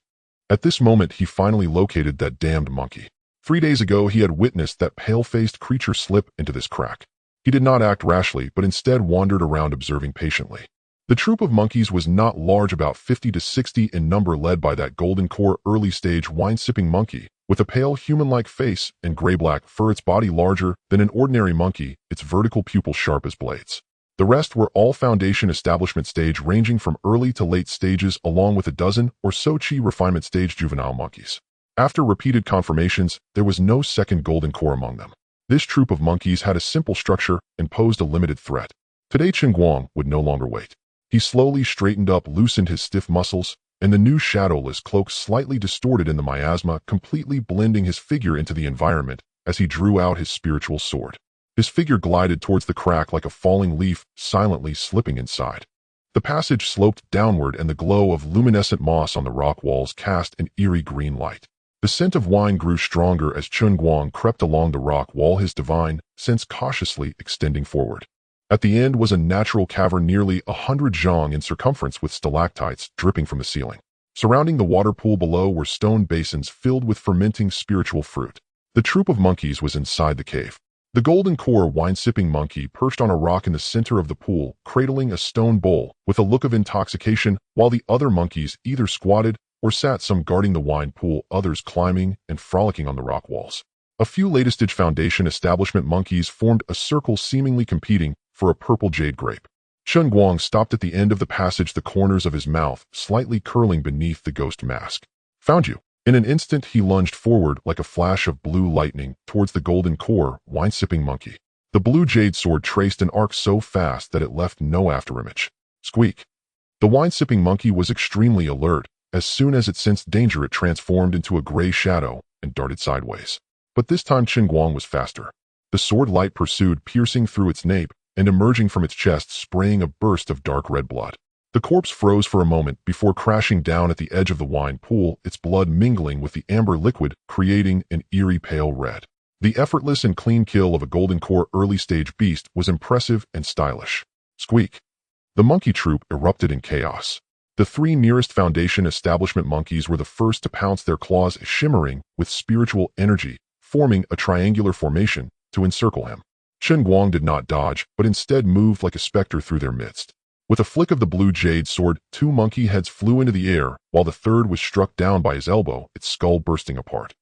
At this moment, he finally located that damned monkey. 3 days ago, he had witnessed that pale-faced creature slip into this crack. He did not act rashly, but instead wandered around observing patiently. The troop of monkeys was not large, about 50 to 60 in number, led by that golden core early-stage wine-sipping monkey, with a pale human-like face and gray-black fur, its body larger than an ordinary monkey, its vertical pupils sharp as blades. The rest were all foundation establishment stage, ranging from early to late stages, along with a dozen or so chi refinement stage juvenile monkeys. After repeated confirmations, there was no second golden core among them. This troop of monkeys had a simple structure and posed a limited threat. Today, Chen Guang would no longer wait. He slowly straightened up, loosened his stiff muscles, and the new shadowless cloak slightly distorted in the miasma, completely blending his figure into the environment as he drew out his spiritual sword. His figure glided towards the crack like a falling leaf, silently slipping inside. The passage sloped downward, and the glow of luminescent moss on the rock walls cast an eerie green light. The scent of wine grew stronger as Chen Guang crept along the rock wall, his divine sense cautiously extending forward. At the end was a natural cavern nearly 100 zhang in circumference, with stalactites dripping from the ceiling. Surrounding the water pool below were stone basins filled with fermenting spiritual fruit. The troop of monkeys was inside the cave. The golden core wine-sipping monkey perched on a rock in the center of the pool, cradling a stone bowl with a look of intoxication, while the other monkeys either squatted or sat, some guarding the wine pool, others climbing and frolicking on the rock walls. A few latest-stage foundation establishment monkeys formed a circle, seemingly competing for a purple jade grape. Chen Guang stopped at the end of the passage, the corners of his mouth slightly curling beneath the ghost mask. "Found you." In an instant, he lunged forward like a flash of blue lightning towards the golden core wine-sipping monkey. The blue jade sword traced an arc so fast that it left no afterimage. Squeak. The wine-sipping monkey was extremely alert. As soon as it sensed danger, it transformed into a gray shadow and darted sideways. But this time Chen Guang was faster. The sword light pursued, piercing through its nape and emerging from its chest, spraying a burst of dark red blood. The corpse froze for a moment before crashing down at the edge of the wine pool, its blood mingling with the amber liquid, creating an eerie pale red. The effortless and clean kill of a golden core early-stage beast was impressive and stylish. Squeak. The monkey troop erupted in chaos. The 3 nearest foundation establishment monkeys were the first to pounce, their claws shimmering with spiritual energy, forming a triangular formation to encircle him. Chen Guang did not dodge, but instead moved like a specter through their midst. With a flick of the blue jade sword, 2 monkey heads flew into the air, while the third was struck down by his elbow, its skull bursting apart.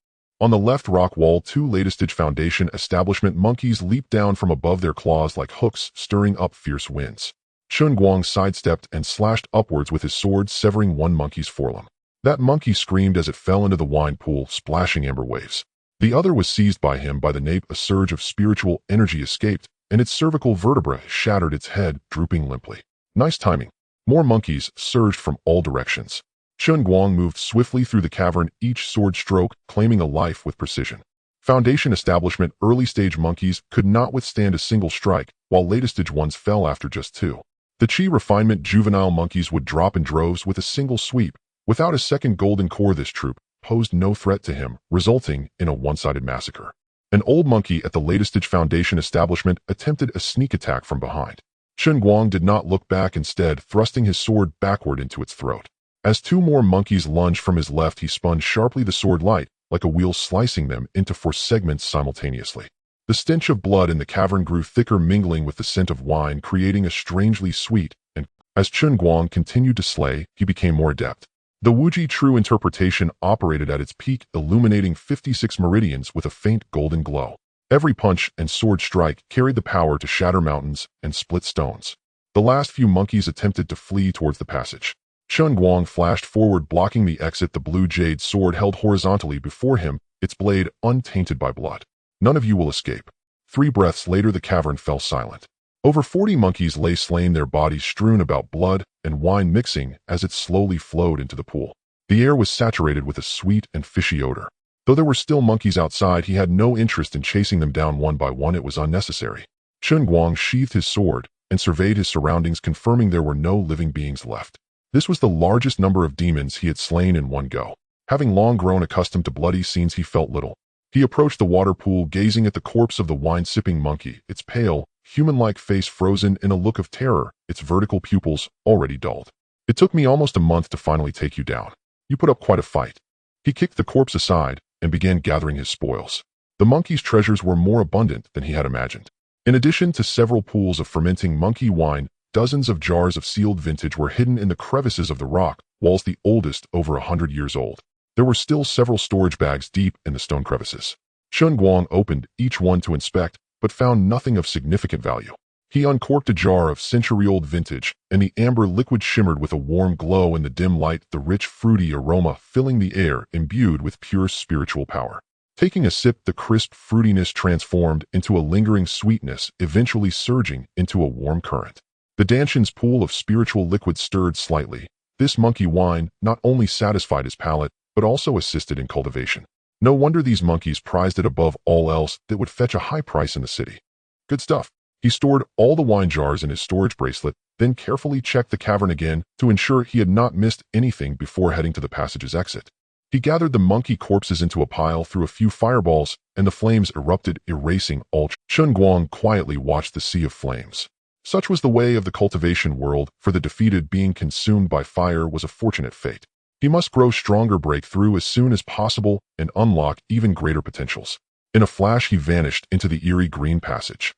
On the left rock wall, 2 latest-stage foundation establishment monkeys leaped down from above, their claws like hooks, stirring up fierce winds. Chen Guang sidestepped and slashed upwards with his sword, severing one monkey's forelimb. That monkey screamed as it fell into the wine pool, splashing amber waves. The other was seized by him by the nape. A surge of spiritual energy escaped, and its cervical vertebra shattered, its head drooping limply. Nice timing. More monkeys surged from all directions. Chen Guang moved swiftly through the cavern, each sword stroke claiming a life with precision. Foundation establishment early-stage monkeys could not withstand a single strike, while latest-stage ones fell after just 2. The chi refinement juvenile monkeys would drop in droves with a single sweep. Without a second golden core, this troop posed no threat to him, resulting in a one-sided massacre. An old monkey at the latest Foundation establishment attempted a sneak attack from behind. Chen Guang did not look back, instead thrusting his sword backward into its throat. As two more monkeys lunged from his left, he spun sharply, the sword light, like a wheel, slicing them into 4 segments simultaneously. The stench of blood in the cavern grew thicker, mingling with the scent of wine, creating a strangely sweet, and as Chen Guang continued to slay, he became more adept. The Wuji true interpretation operated at its peak, illuminating 56 meridians with a faint golden glow. Every punch and sword strike carried the power to shatter mountains and split stones. The last few monkeys attempted to flee towards the passage. Chen Guang flashed forward, blocking the exit, the blue jade sword held horizontally before him, its blade untainted by blood. None of you will escape. 3 breaths later, the cavern fell silent. Over 40 monkeys lay slain, their bodies strewn about, blood and wine mixing as it slowly flowed into the pool. The air was saturated with a sweet and fishy odor. Though there were still monkeys outside, he had no interest in chasing them down one by one. It was unnecessary. Chen Guang sheathed his sword and surveyed his surroundings, confirming there were no living beings left. This was the largest number of demons he had slain in one go. Having long grown accustomed to bloody scenes, he felt little. He approached the water pool, gazing at the corpse of the wine-sipping monkey, its pale, human-like face frozen in a look of terror, its vertical pupils already dulled. It took me almost a month to finally take you down. You put up quite a fight. He kicked the corpse aside and began gathering his spoils. The monkey's treasures were more abundant than he had imagined. In addition to several pools of fermenting monkey wine, dozens of jars of sealed vintage were hidden in the crevices of the rock walls, the oldest over 100 years old. There were still several storage bags deep in the stone crevices. Chen Guang opened each one to inspect, but found nothing of significant value. He uncorked a jar of century-old vintage, and the amber liquid shimmered with a warm glow in the dim light, the rich fruity aroma filling the air, imbued with pure spiritual power. Taking a sip, the crisp fruitiness transformed into a lingering sweetness, eventually surging into a warm current. The Danshan's pool of spiritual liquid stirred slightly. This monkey wine not only satisfied his palate, but also assisted in cultivation. No wonder these monkeys prized it above all else. That would fetch a high price in the city. Good stuff. He stored all the wine jars in his storage bracelet, then carefully checked the cavern again to ensure he had not missed anything before heading to the passage's exit. He gathered the monkey corpses into a pile, threw a few fireballs, and the flames erupted, erasing all. Chen Guang quietly watched the sea of flames. Such was the way of the cultivation world. For the defeated, being consumed by fire was a fortunate fate. He must grow stronger, break through as soon as possible, and unlock even greater potentials. In a flash, he vanished into the eerie green passage.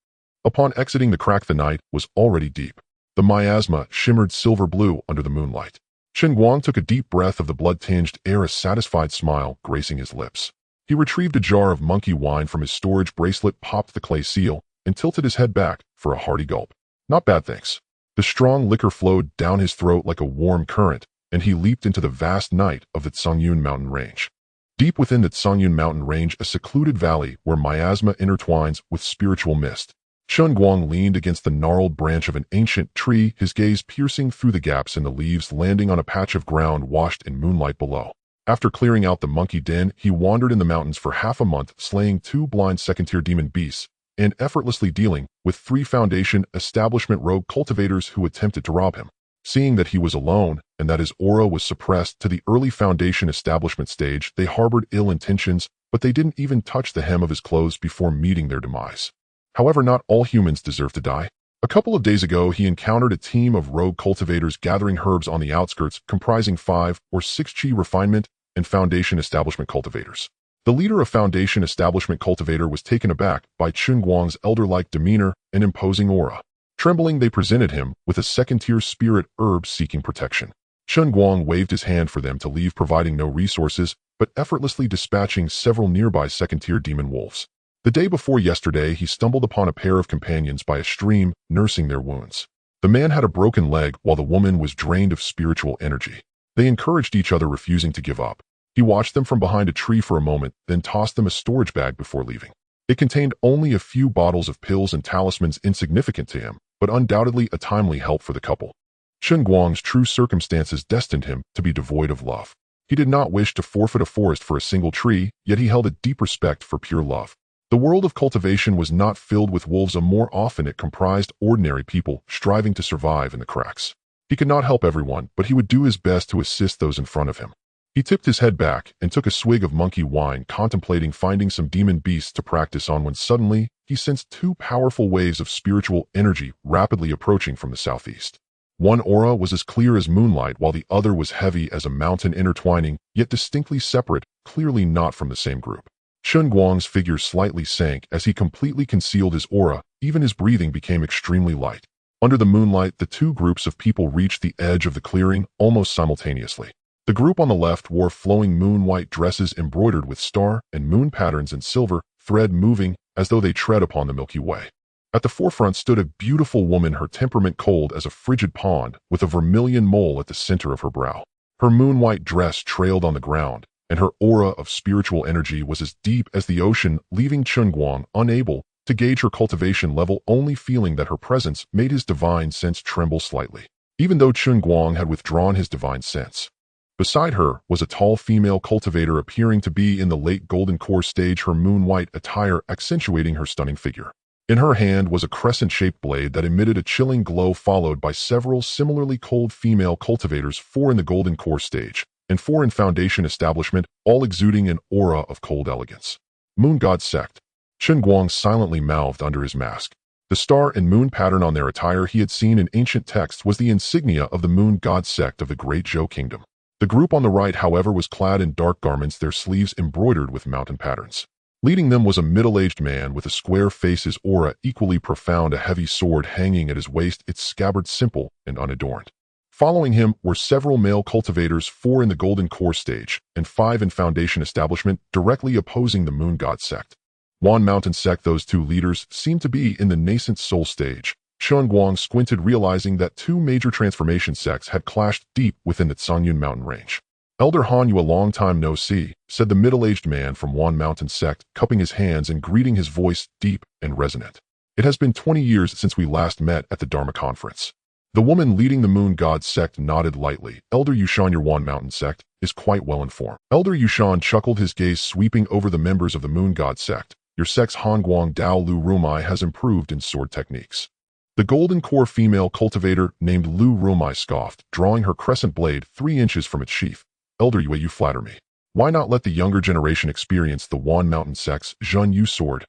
Upon exiting the crack, the night was already deep. The miasma shimmered silver blue under the moonlight. Chen Guang took a deep breath of the blood-tinged air, a satisfied smile gracing his lips. He retrieved a jar of monkey wine from his storage bracelet, popped the clay seal, and tilted his head back for a hearty gulp. Not bad, thanks. The strong liquor flowed down his throat like a warm current, and he leaped into the vast night of the Tsangyun mountain range. Deep within the Tsangyun mountain range, a secluded valley where miasma intertwines with spiritual mist, Chen Guang leaned against the gnarled branch of an ancient tree, his gaze piercing through the gaps in the leaves, landing on a patch of ground washed in moonlight below. After clearing out the monkey den, he wandered in the mountains for half a month, slaying 2 blind second-tier demon beasts, and effortlessly dealing with 3 Foundation establishment rogue cultivators who attempted to rob him. Seeing that he was alone and that his aura was suppressed to the early Foundation establishment stage, they harbored ill intentions, but they didn't even touch the hem of his clothes before meeting their demise. However, not all humans deserve to die. A couple of days ago, he encountered a team of rogue cultivators gathering herbs on the outskirts, comprising 5 or 6 chi refinement and Foundation establishment cultivators. The leader of Foundation establishment cultivator was taken aback by Chen Guang's elder-like demeanor and imposing aura. Trembling, they presented him with a second-tier spirit herb seeking protection. Chen Guang waved his hand for them to leave, providing no resources, but effortlessly dispatching several nearby second-tier demon wolves. The day before yesterday, he stumbled upon a pair of companions by a stream, nursing their wounds. The man had a broken leg, while the woman was drained of spiritual energy. They encouraged each other, refusing to give up. He watched them from behind a tree for a moment, then tossed them a storage bag before leaving. It contained only a few bottles of pills and talismans, insignificant to him, but undoubtedly a timely help for the couple. Chen Guang's true circumstances destined him to be devoid of love. He did not wish to forfeit a forest for a single tree, yet he held a deep respect for pure love. The world of cultivation was not filled with wolves, more often it comprised ordinary people striving to survive in the cracks. He could not help everyone, but he would do his best to assist those in front of him. He tipped his head back and took a swig of monkey wine, contemplating finding some demon beasts to practice on when suddenly he sensed two powerful waves of spiritual energy rapidly approaching from the southeast. One aura was as clear as moonlight, while the other was heavy as a mountain, intertwining, yet distinctly separate, clearly not from the same group. Chen Guang's figure slightly sank as he completely concealed his aura. Even his breathing became extremely light. Under the moonlight, the two groups of people reached the edge of the clearing almost simultaneously. The group on the left wore flowing moon-white dresses embroidered with star and moon patterns and silver thread, moving as though they tread upon the Milky Way. At the forefront stood a beautiful woman, her temperament cold as a frigid pond, with a vermilion mole at the center of her brow. Her moon-white dress trailed on the ground, and her aura of spiritual energy was as deep as the ocean, leaving Chen Guang unable to gauge her cultivation level, only feeling that her presence made his divine sense tremble slightly, even though Chen Guang had withdrawn his divine sense. Beside her was a tall female cultivator, appearing to be in the late golden core stage, her moon-white attire accentuating her stunning figure. In her hand was a crescent-shaped blade that emitted a chilling glow, followed by several similarly cold female cultivators, 4 in the golden core stage and 4 in foundation establishment, all exuding an aura of cold elegance. Moon God Sect. Chen Guang silently mouthed under his mask. The star and moon pattern on their attire he had seen in ancient texts was the insignia of the Moon God Sect of the Great Zhou Kingdom. The group on the right, however, was clad in dark garments, their sleeves embroidered with mountain patterns. Leading them was a middle-aged man with a square face, his aura equally profound, a heavy sword hanging at his waist, its scabbard simple and unadorned. Following him were several male cultivators, 4 in the golden core stage and 5 in foundation establishment, directly opposing the Moon God Sect. Wan Mountain Sect. Those two leaders seemed to be in the nascent soul stage. Chen Guang squinted, realizing that 2 major transformation sects had clashed deep within the Cangyun mountain range. Elder Han, you a long time no see, said the middle-aged man from Wan Mountain Sect, cupping his hands and greeting, his voice deep and resonant. It has been 20 years since we last met at the Dharma conference. The woman leading the Moon God Sect nodded lightly. Elder Yushan, your Wan Mountain Sect is quite well informed. Elder Yushan chuckled, his gaze sweeping over the members of the Moon God Sect. Your sect's Hongguang Dao Lu Rumai has improved in sword techniques. The golden core female cultivator named Lu Rumai scoffed, drawing her crescent blade 3 inches from its sheath. Elder Yue, you flatter me. Why not let the younger generation experience the Wan Mountain Sect's Zhun Yu sword?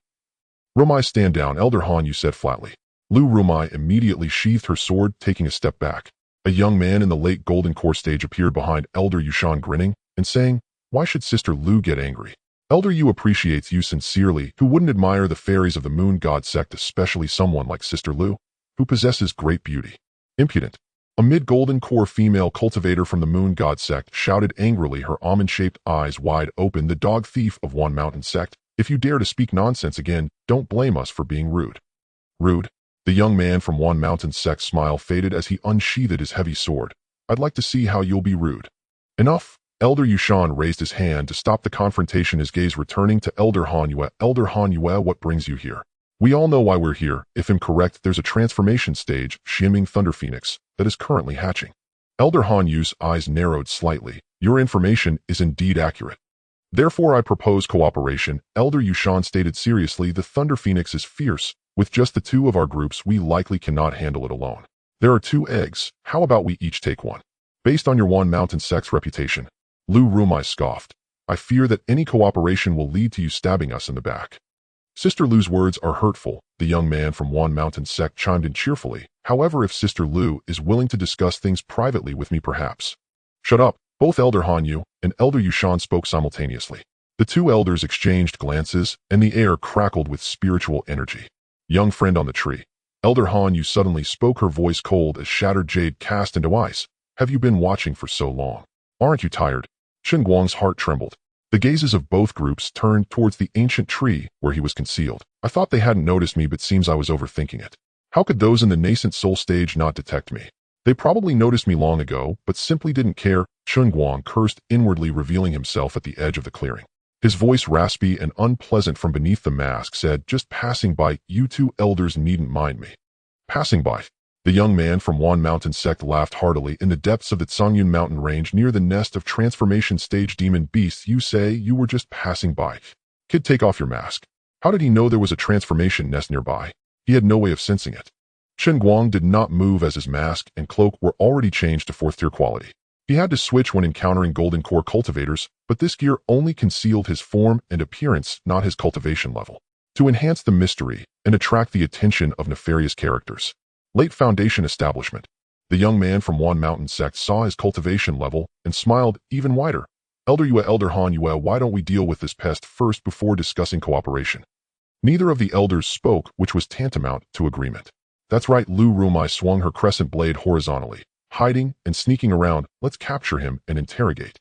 Rumai, stand down, Elder Han, you said flatly. Lu Rumai immediately sheathed her sword, taking a step back. A young man in the late golden core stage appeared behind Elder Yushan, grinning and saying, why should Sister Lu get angry? Elder Yu appreciates you sincerely. Who wouldn't admire the fairies of the Moon God Sect, especially someone like Sister Lu, who possesses great beauty? Impudent. A mid-golden core female cultivator from the Moon God Sect shouted angrily, her almond-shaped eyes wide open. The dog thief of Wan Mountain Sect, if you dare to speak nonsense again, don't blame us for being rude. Rude? The young man from Wan Mountain Sect's smile faded as he unsheathed his heavy sword. I'd like to see how you'll be rude. Enough. Elder Yushan raised his hand to stop the confrontation, his gaze returning to Elder Han Yue. Elder Han Yue, what brings you here? We all know why we're here. If I'm correct, there's a transformation stage, Xianming Thunder Phoenix, that is currently hatching. Elder Han Yu's eyes narrowed slightly. Your information is indeed accurate. Therefore, I propose cooperation. Elder Yushan stated seriously, the Thunder Phoenix is fierce. With just the 2 of our groups, we likely cannot handle it alone. There are 2 eggs. How about we each take one? Based on your Wan Mountain Sect's reputation. Lu Rumai scoffed. I fear that any cooperation will lead to you stabbing us in the back. Sister Lu's words are hurtful, the young man from Wan Mountain Sect chimed in cheerfully. However, if Sister Lu is willing to discuss things privately with me, perhaps. Shut up. Both Elder Han Yu and Elder Yushan spoke simultaneously. The 2 elders exchanged glances, and the air crackled with spiritual energy. Young friend on the tree. Elder Han Yu suddenly spoke, her voice cold as shattered jade cast into ice. Have you been watching for so long? Aren't you tired? Chen Guang's heart trembled. The gazes of both groups turned towards the ancient tree where he was concealed. I thought they hadn't noticed me, but seems I was overthinking it. How could those in the nascent soul stage not detect me? They probably noticed me long ago, but simply didn't care. Chen Guang cursed inwardly, revealing himself at the edge of the clearing. His voice, raspy and unpleasant from beneath the mask, said, just passing by. You 2 elders needn't mind me. Passing by. The young man from Wan Mountain Sect laughed heartily. In the depths of the Cangyun mountain range, near the nest of transformation stage demon beasts, you say you were just passing by. Kid, take off your mask. How did he know there was a transformation nest nearby? He had no way of sensing it. Chen Guang did not move as his mask and cloak were already changed to 4th tier quality. He had to switch when encountering golden core cultivators, but this gear only concealed his form and appearance, not his cultivation level. To enhance the mystery and attract the attention of nefarious characters. Late Foundation Establishment. The young man from Wan Mountain sect saw his cultivation level and smiled even wider. Elder Han Yue, why don't we deal with this pest first before discussing cooperation? Neither of the elders spoke, which was tantamount to agreement. That's right, Lu Rumai swung her crescent blade horizontally. Hiding and sneaking around, let's capture him and interrogate.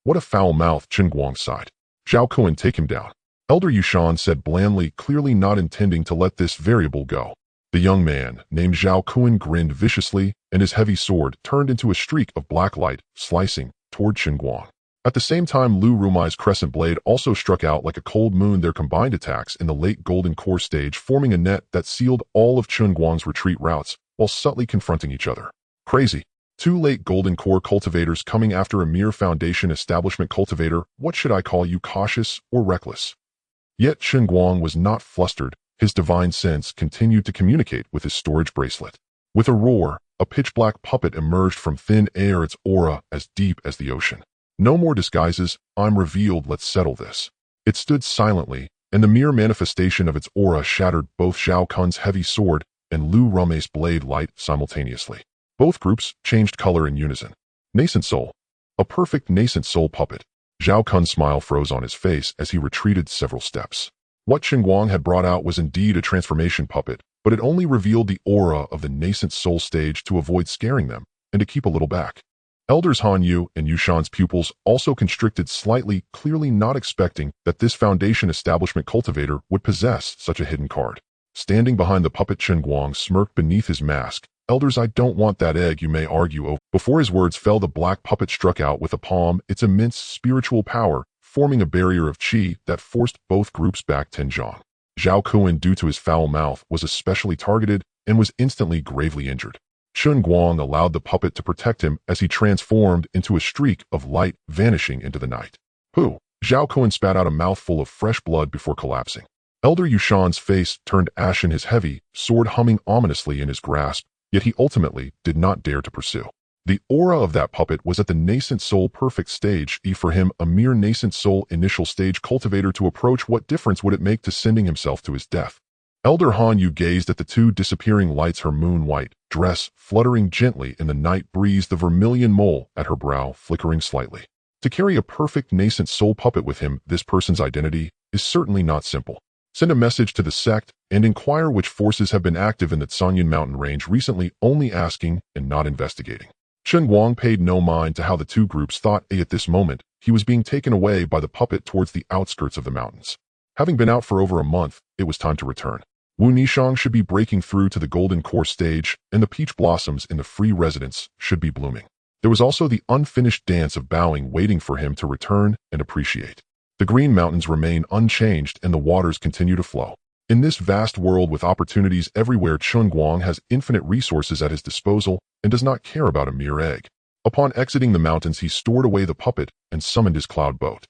What a foul mouth, Chen Guang sighed. Zhao Kuan, take him down. Elder Yushan said blandly, clearly not intending to let this variable go. The young man, named Zhao Kuan, grinned viciously, and his heavy sword turned into a streak of black light, slicing toward Chen Guang. At the same time, Lu Rumai's crescent blade also struck out like a cold moon. Their combined attacks in the late golden core stage, forming a net that sealed all of Chen Guang's retreat routes, while subtly confronting each other. Crazy. 2 late golden core cultivators coming after a mere foundation establishment cultivator. What should I call you, cautious or reckless? Yet Chen Guang was not flustered. His divine sense continued to communicate with his storage bracelet. With a roar, a pitch-black puppet emerged from thin air, its aura as deep as the ocean. No more disguises, I'm revealed, let's settle this. It stood silently, and the mere manifestation of its aura shattered both Zhao Kun's heavy sword and Lu Rumai's blade light simultaneously. Both groups changed color in unison. Nascent soul. A perfect nascent soul puppet. Zhao Kun's smile froze on his face as he retreated several steps. What Chen Guang had brought out was indeed a transformation puppet, but it only revealed the aura of the nascent soul stage to avoid scaring them and to keep a little back. Elders Han Yu and Yushan's pupils also constricted slightly, clearly not expecting that this foundation establishment cultivator would possess such a hidden card. Standing behind the puppet, Chen Guang smirked beneath his mask. Elders, I don't want that egg, you may argue over. Before his words fell, the black puppet struck out with a palm, its immense spiritual power, forming a barrier of qi that forced both groups back 10 zhang. Zhao Kuan, due to his foul mouth, was especially targeted and was instantly gravely injured. Chen Guang allowed the puppet to protect him as he transformed into a streak of light, vanishing into the night. Pooh! Zhao Kuan spat out a mouthful of fresh blood before collapsing. Elder Yushan's face turned ashen, his heavy sword humming ominously in his grasp, yet he ultimately did not dare to pursue. The aura of that puppet was at the nascent soul perfect stage, for him a mere nascent soul initial stage cultivator to approach. What difference would it make to sending himself to his death? Elder Han Yu gazed at the 2 disappearing lights, her moon-white dress fluttering gently in the night breeze, the vermilion mole at her brow flickering slightly. To carry a perfect nascent soul puppet with him, this person's identity is certainly not simple. Send a message to the sect and inquire which forces have been active in the Canyon Mountain range recently, only asking and not investigating. Chen Guang paid no mind to how the 2 groups thought. At this moment, he was being taken away by the puppet towards the outskirts of the mountains. Having been out for over a month, it was time to return. Wu Nishang should be breaking through to the golden core stage, and the peach blossoms in the free residence should be blooming. There was also the unfinished dance of bowing waiting for him to return and appreciate. The green mountains remain unchanged and the waters continue to flow. In this vast world with opportunities everywhere, Chen Guang has infinite resources at his disposal and does not care about a mere egg. Upon exiting the mountains, he stored away the puppet and summoned his cloud boat.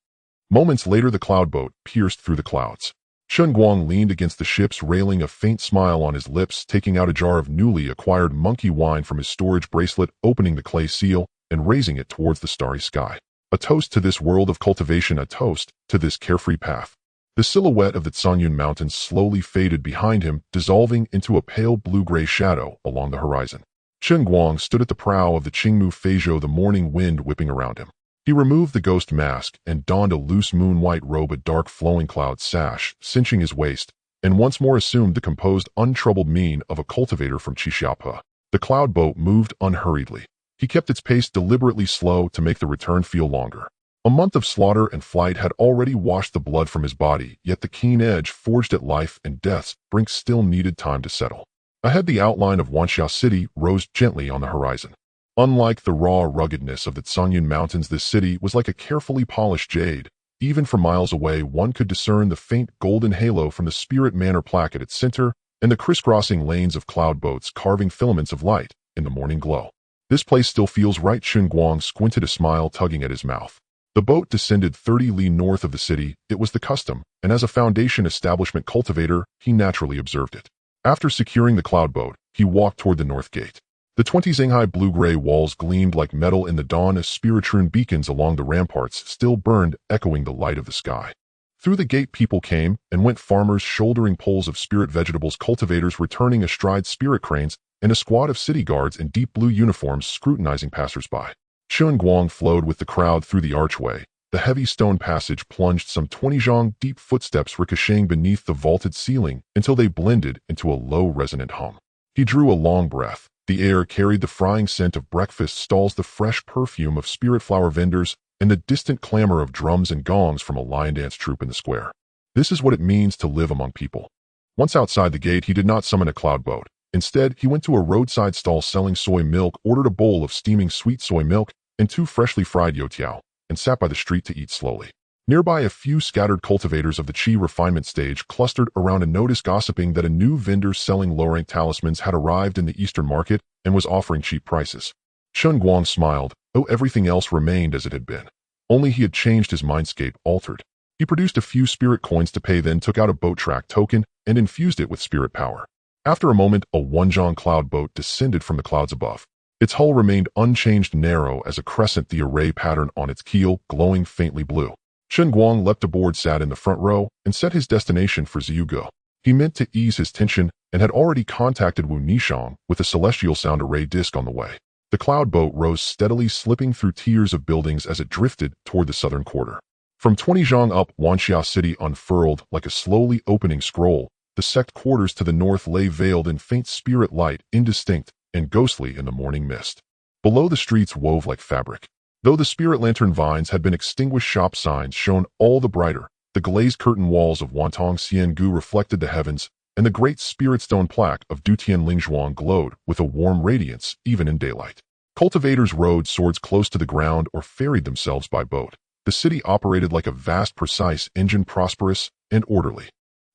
Moments later, the cloud boat pierced through the clouds. Chen Guang leaned against the ship's railing, a faint smile on his lips, taking out a jar of newly acquired monkey wine from his storage bracelet, opening the clay seal, and raising it towards the starry sky. A toast to this world of cultivation, a toast to this carefree path. The silhouette of the Canyon Mountains slowly faded behind him, dissolving into a pale blue-gray shadow along the horizon. Chen Guang stood at the prow of the Qingmu Feizhou, the morning wind whipping around him. He removed the ghost mask and donned a loose moon-white robe, a dark flowing cloud sash, cinching his waist, and once more assumed the composed, untroubled mien of a cultivator from Qixia. The cloud boat moved unhurriedly. He kept its pace deliberately slow to make the return feel longer. A month of slaughter and flight had already washed the blood from his body, yet the keen edge forged at life and death's brink still needed time to settle. Ahead, the outline of Wanxia City rose gently on the horizon. Unlike the raw ruggedness of the Canyon Mountains, this city was like a carefully polished jade. Even from miles away, one could discern the faint golden halo from the Spirit Manor plaque at its center and the crisscrossing lanes of cloud boats carving filaments of light in the morning glow. This place still feels right. Chen Guang squinted, a smile tugging at his mouth. The boat descended 30 li north of the city. It was the custom, and as a foundation establishment cultivator, he naturally observed it. After securing the cloud boat, he walked toward the north gate. The 20 Zhenghai blue-gray walls gleamed like metal in the dawn as spiritrune beacons along the ramparts still burned, echoing the light of the sky. Through the gate people came and went, farmers shouldering poles of spirit vegetables, cultivators returning astride spirit cranes, and a squad of city guards in deep blue uniforms scrutinizing passers-by. Chen Guang flowed with the crowd through the archway. The heavy stone passage plunged some 20 zhang deep, footsteps ricocheting beneath the vaulted ceiling until they blended into a low resonant hum. He drew a long breath. The air carried the frying scent of breakfast stalls, the fresh perfume of spirit flower vendors, and the distant clamor of drums and gongs from a lion dance troupe in the square. This is what it means to live among people. Once outside the gate, he did not summon a cloud boat. Instead, he went to a roadside stall selling soy milk, ordered a bowl of steaming sweet soy milk, and 2 freshly fried youtiao, and sat by the street to eat slowly. Nearby, a few scattered cultivators of the Qi refinement stage clustered around and noticed, gossiping that a new vendor selling low-rank talismans had arrived in the eastern market and was offering cheap prices. Chen Guang smiled, though everything else remained as it had been. Only he had changed, his mindscape altered. He produced a few spirit coins to pay, then took out a boat track token and infused it with spirit power. After a moment, a 1 cloud boat descended from the clouds above. Its hull remained unchanged, narrow as a crescent, the array pattern on its keel glowing faintly blue. Chen Guang leapt aboard, sat in the front row, and set his destination for Ziyuge. He meant to ease his tension and had already contacted Wu Nishang with a celestial sound array disc on the way. The cloud boat rose steadily, slipping through tiers of buildings as it drifted toward the southern quarter. From 20 zhang up, Wanxia City unfurled like a slowly opening scroll. The sect quarters to the north lay veiled in faint spirit light, indistinct and ghostly in the morning mist. Below, the streets wove like fabric. Though the spirit lantern vines had been extinguished, shop signs shone all the brighter. The glazed curtain walls of Wantong Xiangu reflected the heavens, and the great spirit stone plaque of Dutian Lingzhuang glowed with a warm radiance even in daylight. Cultivators rode swords close to the ground or ferried themselves by boat. The city operated like a vast, precise engine, prosperous and orderly.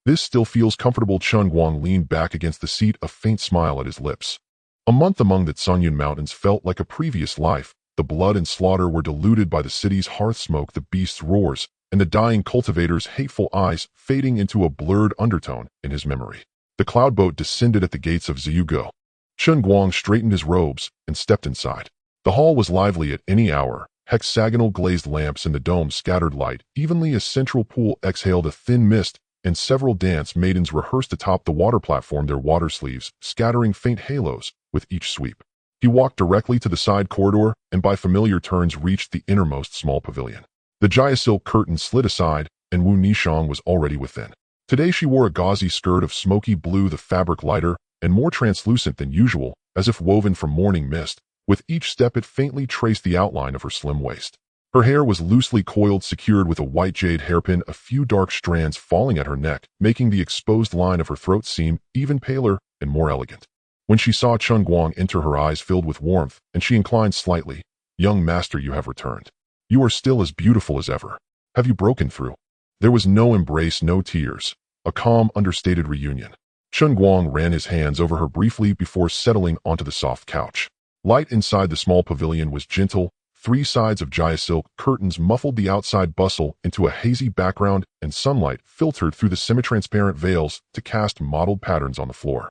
This still feels comfortable. Chen Guang leaned back against the seat, a faint smile at his lips. A month among the Tsunyun Mountains felt like a previous life. The blood and slaughter were diluted by the city's hearth smoke, the beast's roars, and the dying cultivator's hateful eyes fading into a blurred undertone in his memory. The cloud boat descended at the gates of Ziyuge. Chen Guang straightened his robes and stepped inside. The hall was lively at any hour. Hexagonal glazed lamps in the dome scattered light evenly. A central pool exhaled a thin mist, and several dance maidens rehearsed atop the water platform, their water sleeves scattering faint halos with each sweep. He walked directly to the side corridor and by familiar turns reached the innermost small pavilion. The Jaya silk curtain slid aside, and Wu Nishang was already within. Today she wore a gauzy skirt of smoky blue, the fabric lighter and more translucent than usual, as if woven from morning mist. With each step it faintly traced the outline of her slim waist. Her hair was loosely coiled, secured with a white jade hairpin, a few dark strands falling at her neck, making the exposed line of her throat seem even paler and more elegant. When she saw Chen Guang enter, her eyes filled with warmth, and she inclined slightly. "Young master, you have returned. You are still as beautiful as ever. Have you broken through?" There was no embrace, no tears. A calm, understated reunion. Chen Guang ran his hands over her briefly before settling onto the soft couch. Light inside the small pavilion was gentle. 3 sides of Jaya silk curtains muffled the outside bustle into a hazy background, and sunlight filtered through the semi-transparent veils to cast mottled patterns on the floor.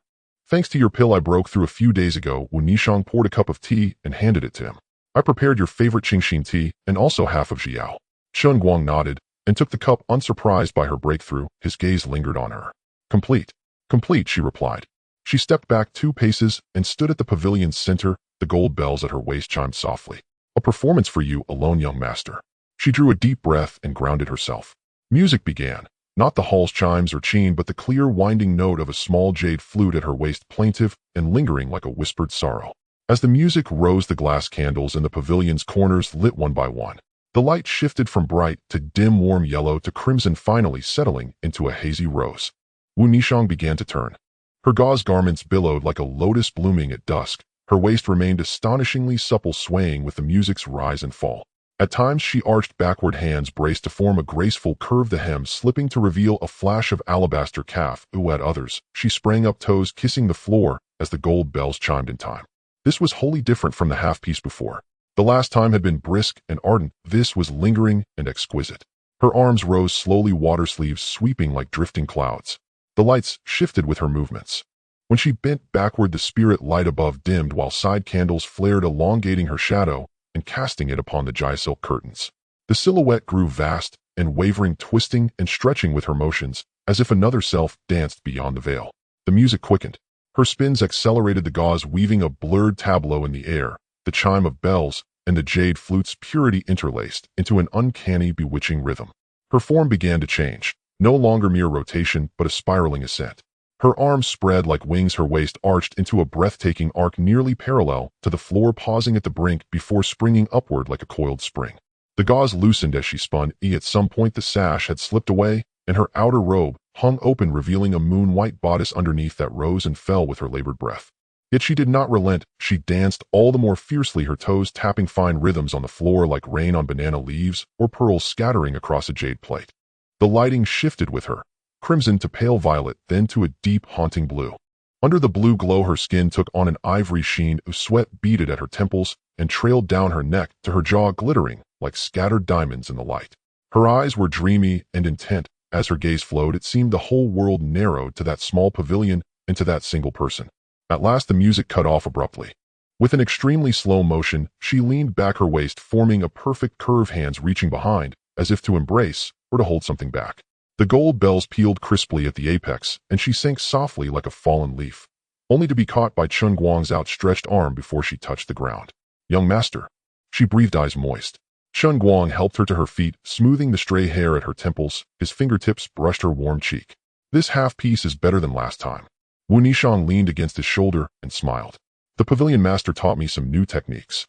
"Thanks to your pill I broke through a few days ago." Wu Nishang poured a cup of tea and handed it to him. "I prepared your favorite Qingxin tea and also half of Jiao." Chen Guang nodded and took the cup, unsurprised by her breakthrough. His gaze lingered on her. "Complete. Complete," she replied. She stepped back 2 paces and stood at the pavilion's center. The gold bells at her waist chimed softly. "A performance for you alone, young master." She drew a deep breath and grounded herself. Music began. Not the hall's chimes or chime, but the clear winding note of a small jade flute at her waist, plaintive and lingering like a whispered sorrow. As the music rose, the glass candles in the pavilion's corners lit one by one. The light shifted from bright to dim warm yellow to crimson, finally settling into a hazy rose. Wu Nishang began to turn. Her gauze garments billowed like a lotus blooming at dusk. Her waist remained astonishingly supple, swaying with the music's rise and fall. At times she arched backward, hands braced to form a graceful curve, the hem slipping to reveal a flash of alabaster calf. At others, she sprang up, toes kissing the floor as the gold bells chimed in time. This was wholly different from the half-piece before. The last time had been brisk and ardent, this was lingering and exquisite. Her arms rose slowly, water sleeves sweeping like drifting clouds. The lights shifted with her movements. When she bent backward, the spirit light above dimmed while side candles flared, elongating her shadow and casting it upon the silk curtains. The silhouette grew vast and wavering, twisting and stretching with her motions, as if another self danced beyond the veil. The music quickened. Her spins accelerated, the gauze weaving a blurred tableau in the air, the chime of bells and the jade flute's purity interlaced into an uncanny, bewitching rhythm. Her form began to change, no longer mere rotation, but a spiraling ascent. Her arms spread like wings, her waist arched into a breathtaking arc nearly parallel to the floor, pausing at the brink before springing upward like a coiled spring. The gauze loosened as she spun. At some point the sash had slipped away, and her outer robe hung open, revealing a moon-white bodice underneath that rose and fell with her labored breath. Yet she did not relent. She danced all the more fiercely, her toes tapping fine rhythms on the floor like rain on banana leaves or pearls scattering across a jade plate. The lighting shifted with her, crimson to pale violet, then to a deep, haunting blue. Under the blue glow, her skin took on an ivory sheen, sweat beaded at her temples and trailed down her neck to her jaw, glittering like scattered diamonds in the light. Her eyes were dreamy and intent. As her gaze flowed, it seemed the whole world narrowed to that small pavilion and to that single person. At last the music cut off abruptly. With an extremely slow motion, she leaned back, her waist forming a perfect curve, hands reaching behind, as if to embrace or to hold something back. The gold bells pealed crisply at the apex, and she sank softly like a fallen leaf, only to be caught by Chen Guang's outstretched arm before she touched the ground. "Young master," she breathed, eyes moist. Chen Guang helped her to her feet, smoothing the stray hair at her temples. His fingertips brushed her warm cheek. "This half-piece is better than last time." Wu Nishang leaned against his shoulder and smiled. "The pavilion master taught me some new techniques."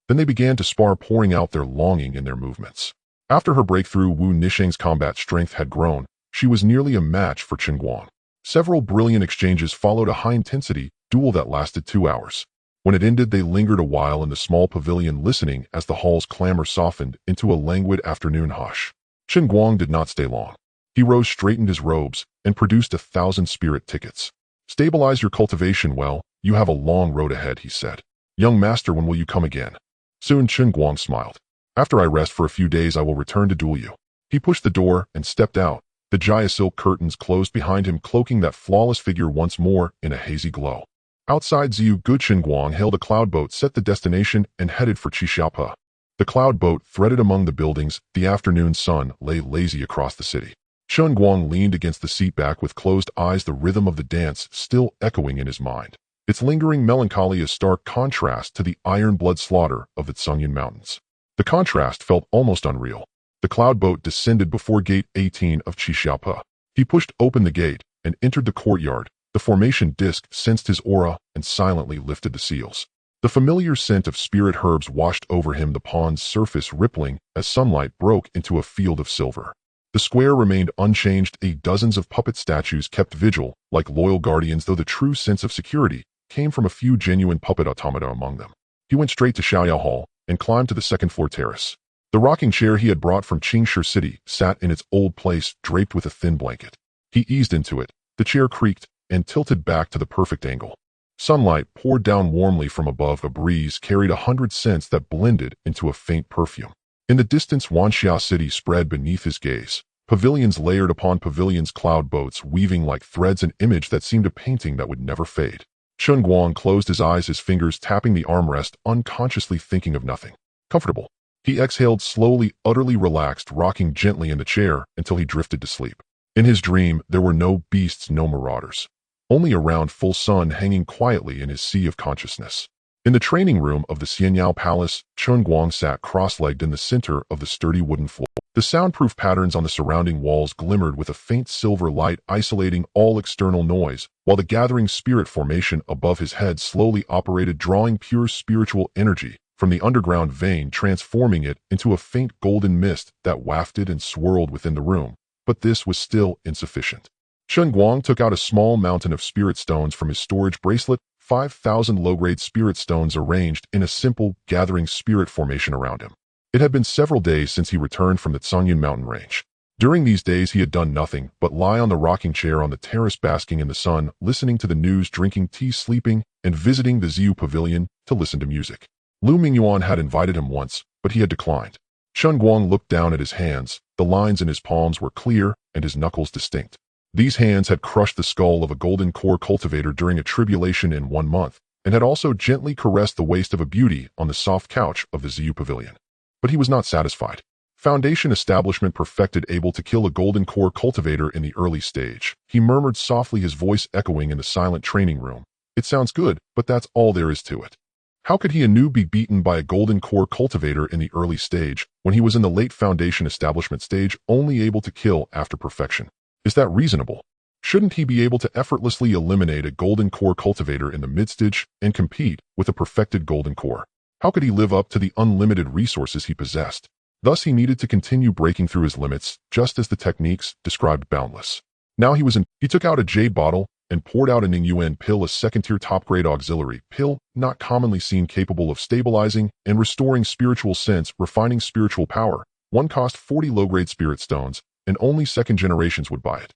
Then they began to spar, pouring out their longing in their movements. After her breakthrough, Wu Nishang's combat strength had grown. She was nearly a match for Chen Guang. Several brilliant exchanges followed, a high-intensity duel that lasted 2 hours. When it ended, they lingered a while in the small pavilion, listening as the hall's clamor softened into a languid afternoon hush. Chen Guang did not stay long. He rose, straightened his robes, and produced 1,000 spirit tickets. "Stabilize your cultivation well. You have a long road ahead," he said. "Young master, when will you come again?" "Soon," Chen Guang smiled. "After I rest for a few days, I will return to duel you." He pushed the door and stepped out. The silk curtains closed behind him, cloaking that flawless figure once more in a hazy glow. Outside Ziyu, Chen Guang hailed a cloud boat, set the destination, and headed for Xiaopa. The cloud boat threaded among the buildings. The afternoon sun lay lazy across the city. Chen Guang leaned against the seat back with closed eyes, the rhythm of the dance still echoing in his mind. Its lingering melancholy, a stark contrast to the iron-blood slaughter of the Tsungyuan Mountains. The contrast felt almost unreal. The cloud boat descended before Gate 18 of Xiaopa. He pushed open the gate and entered the courtyard. The formation disc sensed his aura and silently lifted the seals. The familiar scent of spirit herbs washed over him, the pond's surface rippling as sunlight broke into a field of silver. The square remained unchanged. Dozens of puppet statues kept vigil, like loyal guardians, though the true sense of security came from a few genuine puppet automata among them. He went straight to Xiaoyao Hall and climbed to the second-floor terrace. The rocking chair he had brought from Qingshi City sat in its old place, draped with a thin blanket. He eased into it. The chair creaked and tilted back to the perfect angle. Sunlight poured down warmly from above. A breeze carried 100 scents that blended into a faint perfume. In the distance, Wanxia City spread beneath his gaze. Pavilions layered upon pavilions, cloud boats weaving like threads, an image that seemed a painting that would never fade. Chen Guang closed his eyes, his fingers tapping the armrest, unconsciously thinking of nothing. Comfortable. He exhaled slowly, utterly relaxed, rocking gently in the chair until he drifted to sleep. In his dream, there were no beasts, no marauders. Only a round, full sun hanging quietly in his sea of consciousness. In the training room of the Xianyao Palace, Chen Guang sat cross-legged in the center of the sturdy wooden floor. The soundproof patterns on the surrounding walls glimmered with a faint silver light, isolating all external noise, while the gathering spirit formation above his head slowly operated, drawing pure spiritual energy from the underground vein, transforming it into a faint golden mist that wafted and swirled within the room. But this was still insufficient. Chen Guang took out a small mountain of spirit stones from his storage bracelet, 5,000 low-grade spirit stones arranged in a simple, gathering spirit formation around him. It had been several days since he returned from the Tsungyuan mountain range. During these days he had done nothing but lie on the rocking chair on the terrace, basking in the sun, listening to the news, drinking tea, sleeping, and visiting the Ziyu Pavilion to listen to music. Lu Mingyuan had invited him once, but he had declined. Chen Guang looked down at his hands. The lines in his palms were clear and his knuckles distinct. These hands had crushed the skull of a golden core cultivator during a tribulation in 1 month, and had also gently caressed the waist of a beauty on the soft couch of the Ziyu Pavilion. But he was not satisfied. Foundation establishment perfected, able to kill a golden core cultivator in the early stage. He murmured softly, his voice echoing in the silent training room. It sounds good, but that's all there is to it. How could he anew be beaten by a golden core cultivator in the early stage, when he was in the late foundation establishment stage, only able to kill after perfection? Is that reasonable? Shouldn't he be able to effortlessly eliminate a golden core cultivator in the mid-stage and compete with a perfected golden core? How could he live up to the unlimited resources he possessed? Thus he needed to continue breaking through his limits, just as the techniques described boundless. Now he took out a jade bottle and poured out a Ningyuan pill, a second-tier top-grade auxiliary pill, not commonly seen, capable of stabilizing and restoring spiritual sense, refining spiritual power. One cost 40 low-grade spirit stones, and only second generations would buy it.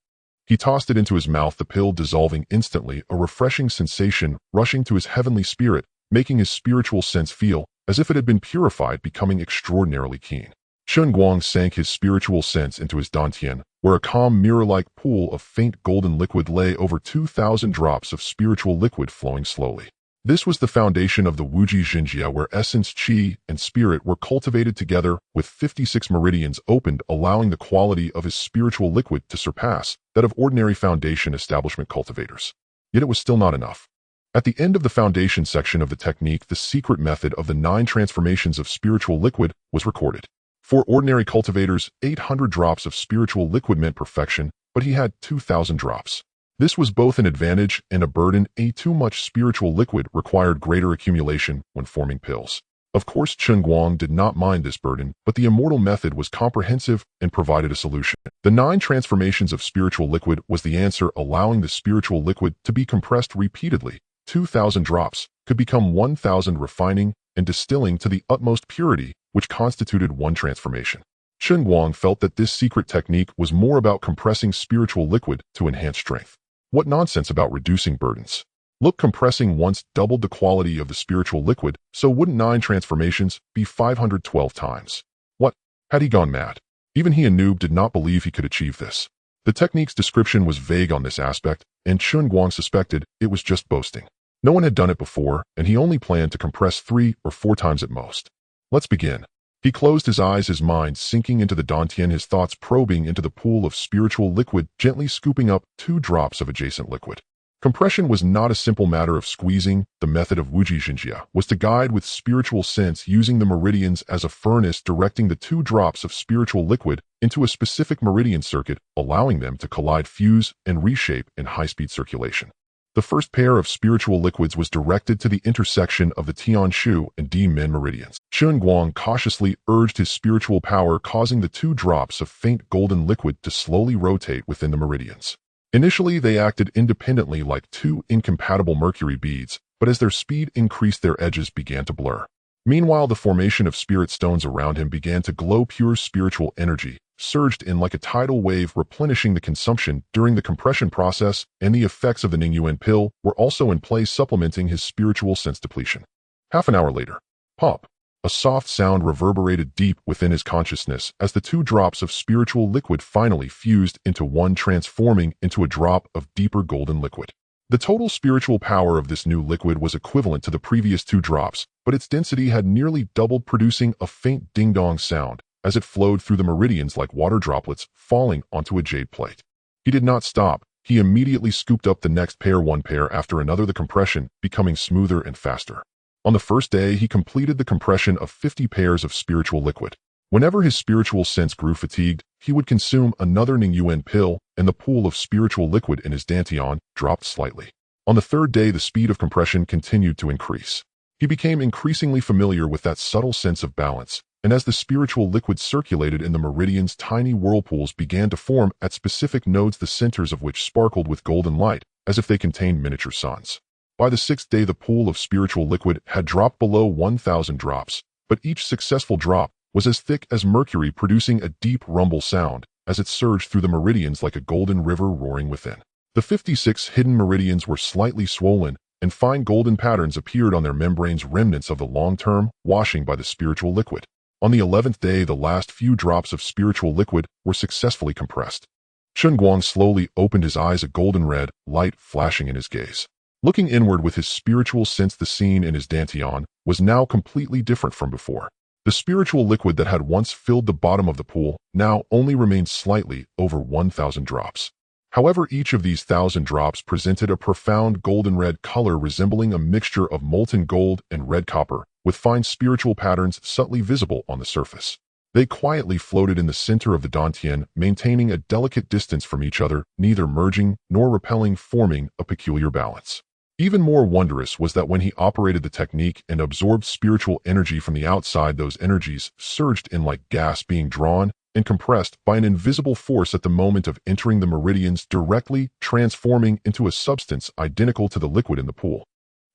He tossed it into his mouth, the pill dissolving instantly, a refreshing sensation rushing to his heavenly spirit, making his spiritual sense feel as if it had been purified, becoming extraordinarily keen. Chen Guang sank his spiritual sense into his dantian, where a calm mirror-like pool of faint golden liquid lay, over 2,000 drops of spiritual liquid flowing slowly. This was the foundation of the Wuji Xinjia, where essence, qi, and spirit were cultivated together, with 56 meridians opened, allowing the quality of his spiritual liquid to surpass that of ordinary foundation establishment cultivators. Yet it was still not enough. At the end of the foundation section of the technique, the secret method of the 9 transformations of spiritual liquid was recorded. For ordinary cultivators, 800 drops of spiritual liquid meant perfection, but he had 2,000 drops. This was both an advantage and a burden. Too much spiritual liquid required greater accumulation when forming pills. Of course, Chen Guang did not mind this burden, but the Immortal method was comprehensive and provided a solution. The 9 transformations of spiritual liquid was the answer, allowing the spiritual liquid to be compressed repeatedly. 2,000 drops could become 1,000, refining and distilling to the utmost purity, which constituted 1 transformation. Chen Guang felt that this secret technique was more about compressing spiritual liquid to enhance strength. What nonsense about reducing burdens. Look, compressing once doubled the quality of the spiritual liquid, so wouldn't 9 transformations be 512 times? What? Had he gone mad? Even he, a noob, did not believe he could achieve this. The technique's description was vague on this aspect, and Chen Guang suspected it was just boasting. No one had done it before, and he only planned to compress 3 or 4 times at most. Let's begin. He closed his eyes, his mind sinking into the dantian, his thoughts probing into the pool of spiritual liquid, gently scooping up 2 drops of adjacent liquid. Compression was not a simple matter of squeezing. The method of Wuji Xinjia was to guide with spiritual sense, using the meridians as a furnace, directing the 2 drops of spiritual liquid into a specific meridian circuit, allowing them to collide, fuse, and reshape in high-speed circulation. The first pair of spiritual liquids was directed to the intersection of the Tianshu and Di-Men meridians. Chen Guang cautiously urged his spiritual power, causing the 2 drops of faint golden liquid to slowly rotate within the meridians. Initially, they acted independently like 2 incompatible mercury beads, but as their speed increased, their edges began to blur. Meanwhile, the formation of spirit stones around him began to glow. Pure spiritual energy surged in like a tidal wave, replenishing the consumption during the compression process, and the effects of the Ningyuan pill were also in play, supplementing his spiritual sense depletion. Half an hour later, pop! A soft sound reverberated deep within his consciousness as the 2 drops of spiritual liquid finally fused into 1, transforming into a drop of deeper golden liquid. The total spiritual power of this new liquid was equivalent to the previous 2 drops, but its density had nearly doubled, producing a faint ding-dong sound as it flowed through the meridians like water droplets falling onto a jade plate. He did not stop. He immediately scooped up the next pair, 1 pair after another, the compression becoming smoother and faster. On the first day, he completed the compression of 50 pairs of spiritual liquid. Whenever his spiritual sense grew fatigued, he would consume another Ningyuan pill, and the pool of spiritual liquid in his dantian dropped slightly. On the 3rd day, the speed of compression continued to increase. He became increasingly familiar with that subtle sense of balance, and as the spiritual liquid circulated in the meridians, tiny whirlpools began to form at specific nodes, the centers of which sparkled with golden light, as if they contained miniature suns. By the 6th day, the pool of spiritual liquid had dropped below 1,000 drops, but each successful drop was as thick as mercury, producing a deep rumble sound as it surged through the meridians like a golden river roaring within. The 56 hidden meridians were slightly swollen, and fine golden patterns appeared on their membranes, remnants of the long-term washing by the spiritual liquid. On the 11th day, the last few drops of spiritual liquid were successfully compressed. Chen Guang slowly opened his eyes, a golden red light flashing in his gaze. Looking inward with his spiritual sense, the scene in his dantian was now completely different from before. The spiritual liquid that had once filled the bottom of the pool now only remained slightly over 1,000 drops. However, each of these 1,000 drops presented a profound golden red color resembling a mixture of molten gold and red copper, with fine spiritual patterns subtly visible on the surface. They quietly floated in the center of the dantian, maintaining a delicate distance from each other, neither merging nor repelling, forming a peculiar balance. Even more wondrous was that when he operated the technique and absorbed spiritual energy from the outside, those energies surged in like gas, being drawn and compressed by an invisible force at the moment of entering the meridians, directly transforming into a substance identical to the liquid in the pool.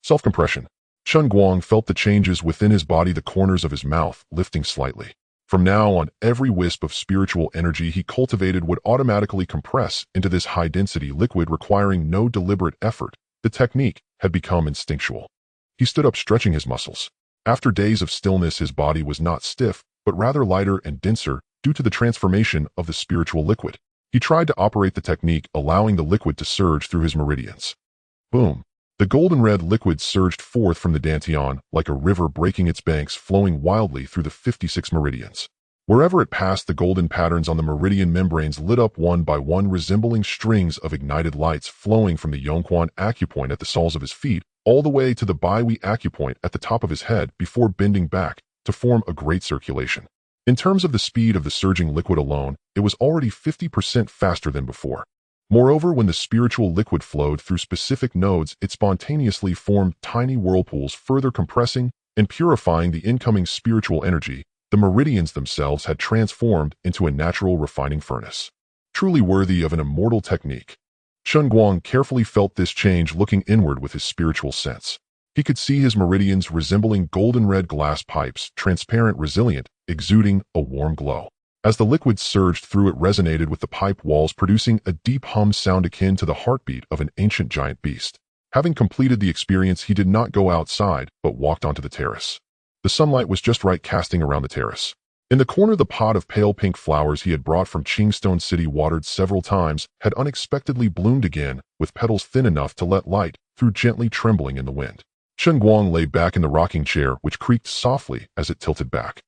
Self-compression. Chen Guang felt the changes within his body, the corners of his mouth lifting slightly. From now on, every wisp of spiritual energy he cultivated would automatically compress into this high-density liquid, requiring no deliberate effort. The technique had become instinctual. He stood up, stretching his muscles. After days of stillness, his body was not stiff, but rather lighter and denser due to the transformation of the spiritual liquid. He tried to operate the technique, allowing the liquid to surge through his meridians. Boom! The golden red liquid surged forth from the dantian like a river, breaking its banks, flowing wildly through the 56 meridians. Wherever it passed, the golden patterns on the meridian membranes lit up one by one, resembling strings of ignited lights flowing from the Yongquan acupoint at the soles of his feet all the way to the Baihui acupoint at the top of his head, before bending back to form a great circulation. In terms of the speed of the surging liquid alone, it was already 50% faster than before. Moreover, when the spiritual liquid flowed through specific nodes, it spontaneously formed tiny whirlpools, further compressing and purifying the incoming spiritual energy. The meridians themselves had transformed into a natural refining furnace. Truly worthy of an immortal technique. Chen Guang carefully felt this change, looking inward with his spiritual sense. He could see his meridians resembling golden red glass pipes, transparent, resilient, exuding a warm glow. As the liquid surged through, it resonated with the pipe walls, producing a deep hum sound akin to the heartbeat of an ancient giant beast. Having completed the experience, he did not go outside, but walked onto the terrace. The sunlight was just right, casting around the terrace. In the corner, the pot of pale pink flowers he had brought from Qingstone City, watered several times, had unexpectedly bloomed again, with petals thin enough to let light through, gently trembling in the wind. Chen Guang lay back in the rocking chair, which creaked softly as it tilted back.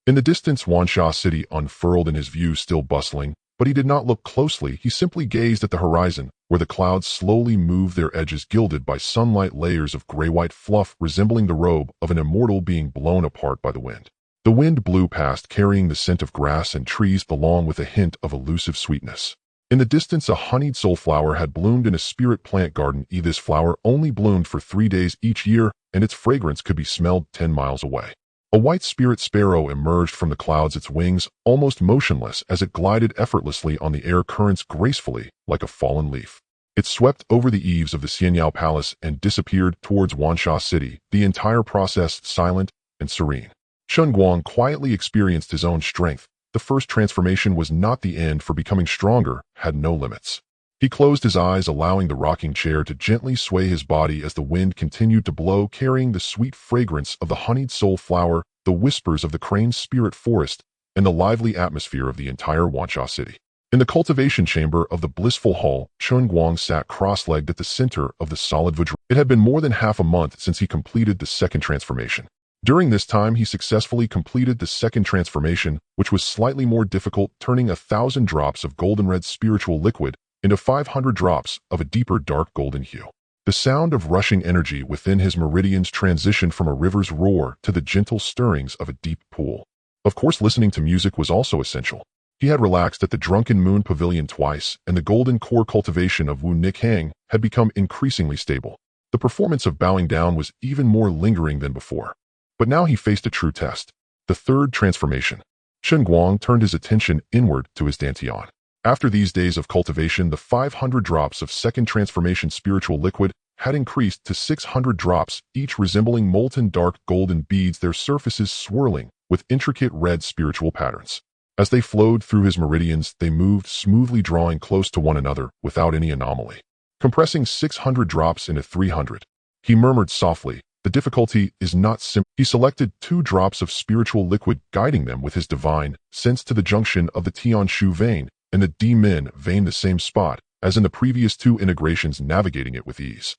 In the distance, Wansha City unfurled in his view, still bustling, but he did not look closely. He simply gazed at the horizon, where the clouds slowly moved, their edges gilded by sunlight, layers of gray-white fluff resembling the robe of an immortal being blown apart by the wind. The wind blew past, carrying the scent of grass and trees, along with a hint of elusive sweetness. In the distance, a honeyed soul flower had bloomed in a spirit plant garden. This flower only bloomed for 3 days each year, and its fragrance could be smelled 10 miles away. A white spirit sparrow emerged from the clouds, its wings almost motionless as it glided effortlessly on the air currents, gracefully like a fallen leaf. It swept over the eaves of the Xianyao Palace and disappeared towards Wansha City, the entire process silent and serene. Chen Guang quietly experienced his own strength. The first transformation was not the end, for becoming stronger had no limits. He closed his eyes, allowing the rocking chair to gently sway his body as the wind continued to blow, carrying the sweet fragrance of the honeyed soul flower, the whispers of the crane's spirit forest, and the lively atmosphere of the entire Wansha City. In the cultivation chamber of the blissful hall, Chen Guang sat cross-legged at the center of the solid vajra. It had been more than half a month since he completed the second transformation. During this time, he successfully completed the second transformation, which was slightly more difficult, turning 1,000 drops of golden red spiritual liquid into 500 drops of a deeper dark golden hue. The sound of rushing energy within his meridians transitioned from a river's roar to the gentle stirrings of a deep pool. Of course, listening to music was also essential. He had relaxed at the Drunken Moon Pavilion twice, and the golden core cultivation of Wu Nikhang had become increasingly stable. The performance of bowing down was even more lingering than before. But now he faced a true test. The third transformation. Chen Guang turned his attention inward to his dantian. After these days of cultivation, the 500 drops of second transformation spiritual liquid had increased to 600 drops, each resembling molten dark golden beads, their surfaces swirling with intricate red spiritual patterns. As they flowed through his meridians, they moved smoothly, drawing close to one another without any anomaly. Compressing 600 drops into 300, He murmured softly, "The difficulty is not simple." He selected 2 drops of spiritual liquid, guiding them with his divine sense to the junction of the Tianshu vein and the Di-Min vein, the same spot as in the previous 2 integrations, navigating it with ease.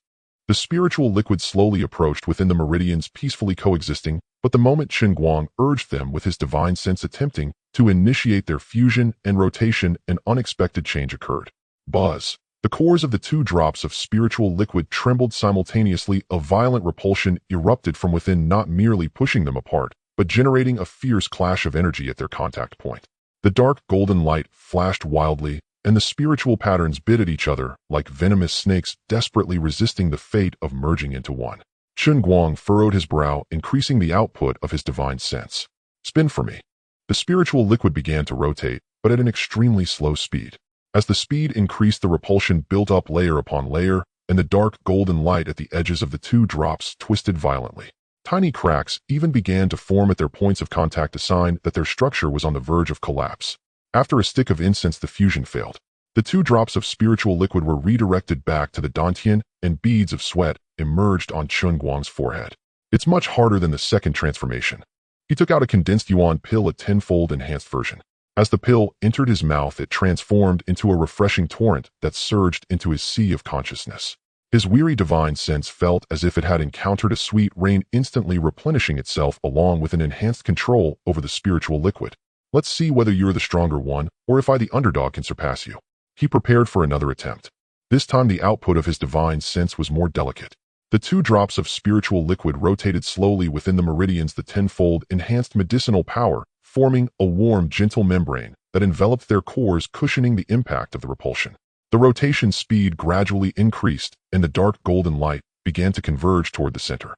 The spiritual liquid slowly approached within the meridians, peacefully coexisting, but the moment Chen Guang urged them with his divine sense, attempting to initiate their fusion and rotation, an unexpected change occurred. Buzz! The cores of the 2 drops of spiritual liquid trembled simultaneously. A violent repulsion erupted from within, not merely pushing them apart, but generating a fierce clash of energy at their contact point. The dark golden light flashed wildly, and the spiritual patterns bit at each other like venomous snakes, desperately resisting the fate of merging into one. Chen Guang furrowed his brow, increasing the output of his divine sense. "Spin for me." The spiritual liquid began to rotate, but at an extremely slow speed. As the speed increased, the repulsion built up layer upon layer, and the dark golden light at the edges of the 2 drops twisted violently. Tiny cracks even began to form at their points of contact, a sign that their structure was on the verge of collapse. After a stick of incense, the fusion failed. The 2 drops of spiritual liquid were redirected back to the dantian, and beads of sweat emerged on Chen Guang's forehead. "It's much harder than the second transformation." He took out a condensed yuan pill, a tenfold enhanced version. As the pill entered his mouth, it transformed into a refreshing torrent that surged into his sea of consciousness. His weary divine sense felt as if it had encountered a sweet rain, instantly replenishing itself along with an enhanced control over the spiritual liquid. "Let's see whether you're the stronger one, or if I, the underdog, can surpass you." He prepared for another attempt. This time the output of his divine sense was more delicate. The 2 drops of spiritual liquid rotated slowly within the meridians, the tenfold enhanced medicinal power, forming a warm, gentle membrane that enveloped their cores, cushioning the impact of the repulsion. The rotation speed gradually increased, and the dark golden light began to converge toward the center.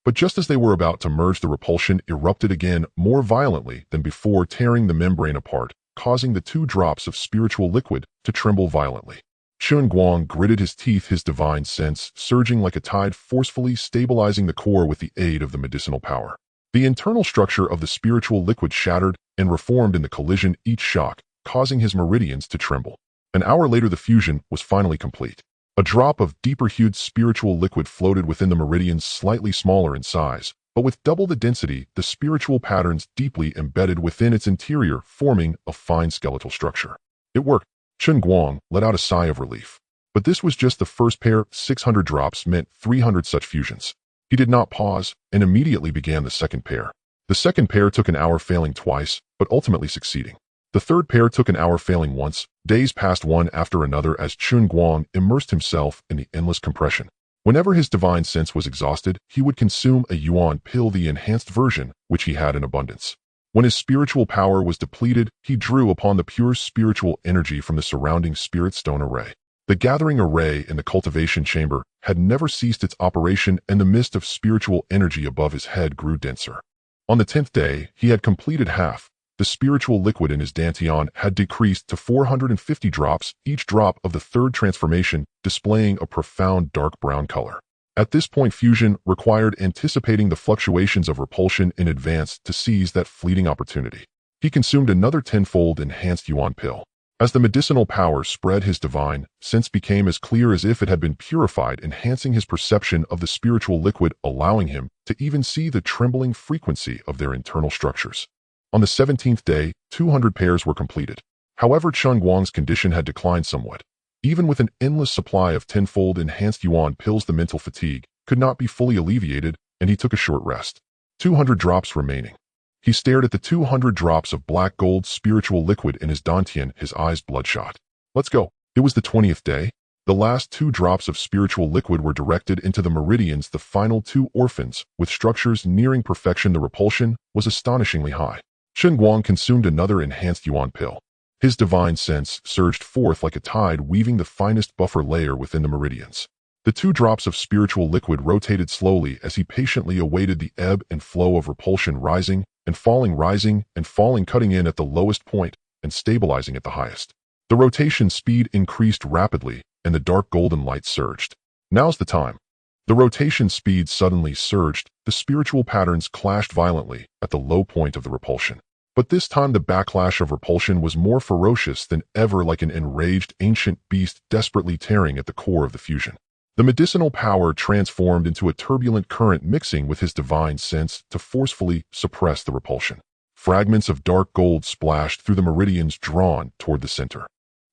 But just as they were about to merge, the repulsion erupted again, more violently than before, tearing the membrane apart, causing the 2 drops of spiritual liquid to tremble violently. Chen Guang gritted his teeth, his divine sense surging like a tide, forcefully stabilizing the core with the aid of the medicinal power. The internal structure of the spiritual liquid shattered and reformed in the collision, each shock causing his meridians to tremble. An hour later, the fusion was finally complete. A drop of deeper-hued spiritual liquid floated within the meridians, slightly smaller in size, but with double the density, the spiritual patterns deeply embedded within its interior, forming a fine skeletal structure. It worked. Chen Guang let out a sigh of relief. But this was just the first pair. 600 drops meant 300 such fusions. He did not pause, and immediately began the second pair. The second pair took an hour, failing twice, but ultimately succeeding. The third pair took an hour, failing once. Days passed one after another as Chen Guang immersed himself in the endless compression. Whenever his divine sense was exhausted, he would consume a yuan pill, the enhanced version, which he had in abundance. When his spiritual power was depleted, he drew upon the pure spiritual energy from the surrounding spirit stone array. The gathering array in the cultivation chamber had never ceased its operation, and the mist of spiritual energy above his head grew denser. On the 10th day, he had completed half. The spiritual liquid in his dantian had decreased to 450 drops, each drop of the 3rd transformation displaying a profound dark brown color. At this point, fusion required anticipating the fluctuations of repulsion in advance to seize that fleeting opportunity. He consumed another tenfold enhanced yuan pill. As the medicinal power spread, his divine sense became as clear as if it had been purified, enhancing his perception of the spiritual liquid, allowing him to even see the trembling frequency of their internal structures. On the 17th day, 200 pairs were completed. However, Chen Guang's condition had declined somewhat. Even with an endless supply of tenfold enhanced yuan pills, the mental fatigue could not be fully alleviated, and he took a short rest. 200 drops remaining. He stared at the 200 drops of black gold spiritual liquid in his dantian, his eyes bloodshot. "Let's go." It was the 20th day. The last 2 drops of spiritual liquid were directed into the meridians, the final 2 orphans, with structures nearing perfection. The repulsion was astonishingly high. Chen Guang consumed another enhanced yuan pill. His divine sense surged forth like a tide, weaving the finest buffer layer within the meridians. The 2 drops of spiritual liquid rotated slowly as he patiently awaited the ebb and flow of repulsion, rising and falling, cutting in at the lowest point and stabilizing at the highest. The rotation speed increased rapidly, and the dark golden light surged. "Now's the time." The rotation speed suddenly surged. The spiritual patterns clashed violently at the low point of the repulsion. But this time the backlash of repulsion was more ferocious than ever, like an enraged ancient beast desperately tearing at the core of the fusion. The medicinal power transformed into a turbulent current mixing with his divine sense to forcefully suppress the repulsion. Fragments of dark gold splashed through the meridians drawn toward the center.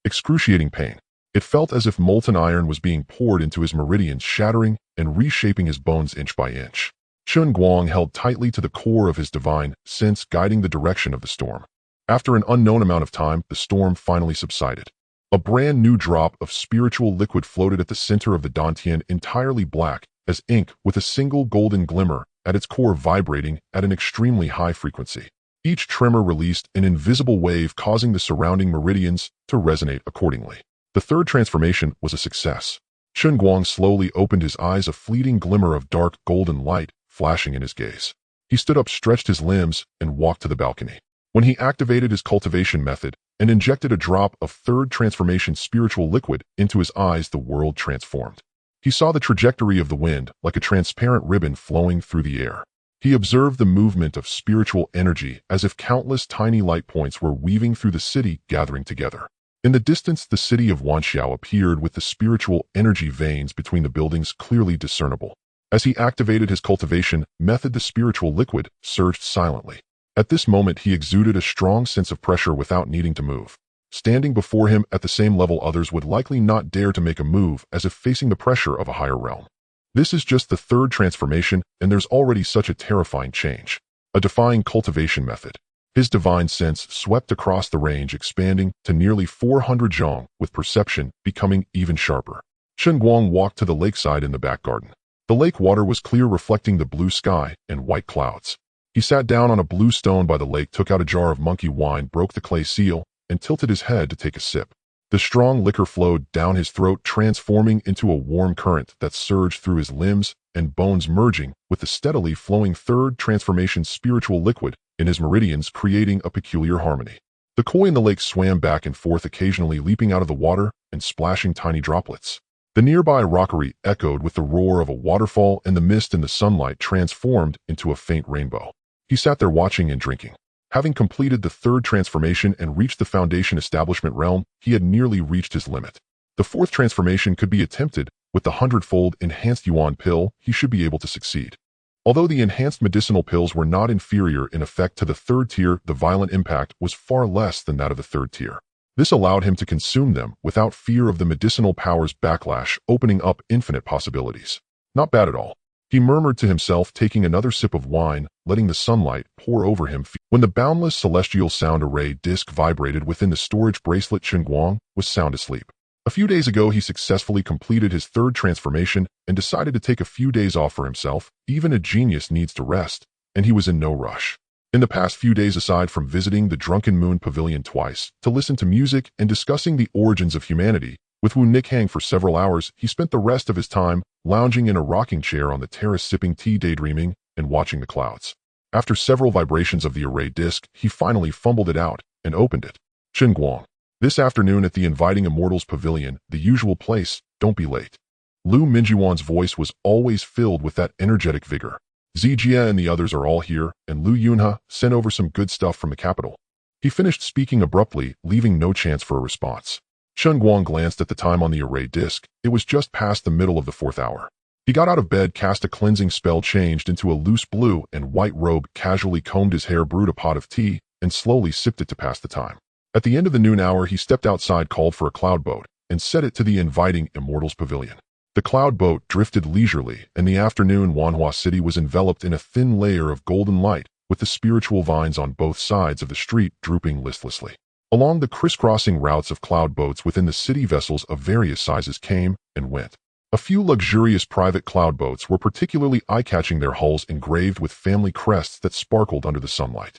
Excruciating pain. It felt as if molten iron was being poured into his meridians, shattering and reshaping his bones inch by inch. Chen Guang held tightly to the core of his divine sense, guiding the direction of the storm. After an unknown amount of time, the storm finally subsided. A brand new drop of spiritual liquid floated at the center of the dantian, entirely black as ink, with a single golden glimmer at its core vibrating at an extremely high frequency. Each tremor released an invisible wave, causing the surrounding meridians to resonate accordingly. The third transformation was a success. Chen Guang slowly opened his eyes, a fleeting glimmer of dark golden light flashing in his gaze. He stood up, stretched his limbs, and walked to the balcony. When he activated his cultivation method and injected a drop of third transformation spiritual liquid into his eyes, the world transformed. He saw the trajectory of the wind like a transparent ribbon flowing through the air. He observed the movement of spiritual energy as if countless tiny light points were weaving through the city, gathering together. In the distance, the city of Wanxiao appeared, with the spiritual energy veins between the buildings clearly discernible. As he activated his cultivation method, the spiritual liquid surged silently. At this moment, he exuded a strong sense of pressure without needing to move. Standing before him at the same level, others would likely not dare to make a move, as if facing the pressure of a higher realm. This is just the third transformation, and there's already such a terrifying change. A defying cultivation method. His divine sense swept across the range, expanding to nearly 400 zhong, with perception becoming even sharper. Chen Guang walked to the lakeside in the back garden. The lake water was clear, reflecting the blue sky and white clouds. He sat down on a blue stone by the lake, took out a jar of monkey wine, broke the clay seal, and tilted his head to take a sip. The strong liquor flowed down his throat, transforming into a warm current that surged through his limbs and bones, merging with the steadily flowing third transformation spiritual liquid in his meridians, creating a peculiar harmony. The koi in the lake swam back and forth, occasionally leaping out of the water and splashing tiny droplets. The nearby rockery echoed with the roar of a waterfall, and the mist in the sunlight transformed into a faint rainbow. He sat there watching and drinking. Having completed the third transformation and reached the foundation establishment realm, he had nearly reached his limit. The fourth transformation could be attempted. With the 100-fold enhanced yuan pill, he should be able to succeed. Although the enhanced medicinal pills were not inferior in effect to the third tier, the violent impact was far less than that of the third tier. This allowed him to consume them without fear of the medicinal power's backlash, opening up infinite possibilities. Not bad at all. He murmured to himself, taking another sip of wine, letting the sunlight pour over him. When the boundless celestial sound array disc vibrated within the storage bracelet, Chen Guang was sound asleep. A few days ago, he successfully completed his third transformation and decided to take a few days off for himself. Even a genius needs to rest, and he was in no rush. In the past few days, aside from visiting the Drunken Moon Pavilion twice to listen to music and discussing the origins of humanity with Wu Nikhang for several hours, he spent the rest of his time lounging in a rocking chair on the terrace, sipping tea, daydreaming, and watching the clouds. After several vibrations of the array disc, he finally fumbled it out and opened it. Chen Guang. This afternoon at the inviting Immortals Pavilion, the usual place, don't be late. Lu Mingyuan's voice was always filled with that energetic vigor. Zijie and the others are all here, and Lu Yunhe sent over some good stuff from the capital. He finished speaking abruptly, leaving no chance for a response. Chen Guang glanced at the time on the array disc. It was just past the middle of the 4th hour. He got out of bed, cast a cleansing spell, changed into a loose blue and white robe, casually combed his hair, brewed a pot of tea, and slowly sipped it to pass the time. At the end of the noon hour, he stepped outside, called for a cloud boat, and set it to the inviting Immortals Pavilion. The cloud boat drifted leisurely, and the afternoon Wanhua City was enveloped in a thin layer of golden light, with the spiritual vines on both sides of the street drooping listlessly. Along the crisscrossing routes of cloud boats within the city, vessels of various sizes came and went. A few luxurious private cloud boats were particularly eye-catching, their hulls engraved with family crests that sparkled under the sunlight.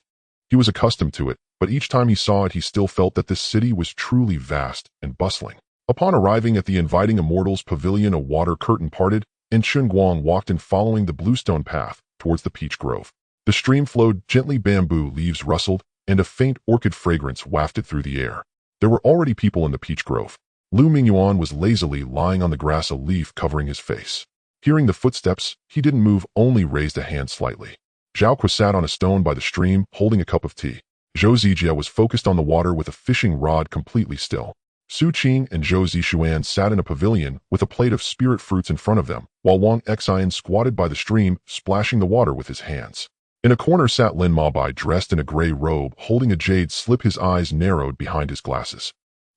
He was accustomed to it, but each time he saw it, he still felt that this city was truly vast and bustling. Upon arriving at the inviting Immortals Pavilion, a water curtain parted, and Chen Guang walked in, following the bluestone path towards the peach grove. The stream flowed gently, bamboo leaves rustled, and a faint orchid fragrance wafted through the air. There were already people in the peach grove. Lu Mingyuan was lazily lying on the grass, a leaf covering his face. Hearing the footsteps, he didn't move, only raised a hand slightly. Zhao Kui sat on a stone by the stream, holding a cup of tea. Zhou Zijie was focused on the water with a fishing rod, completely still. Su Qing and Zhou Zixuan sat in a pavilion with a plate of spirit fruits in front of them, while Wang Xian squatted by the stream, splashing the water with his hands. In a corner sat Lin Mabai dressed in a gray robe, holding a jade slip, his eyes narrowed behind his glasses.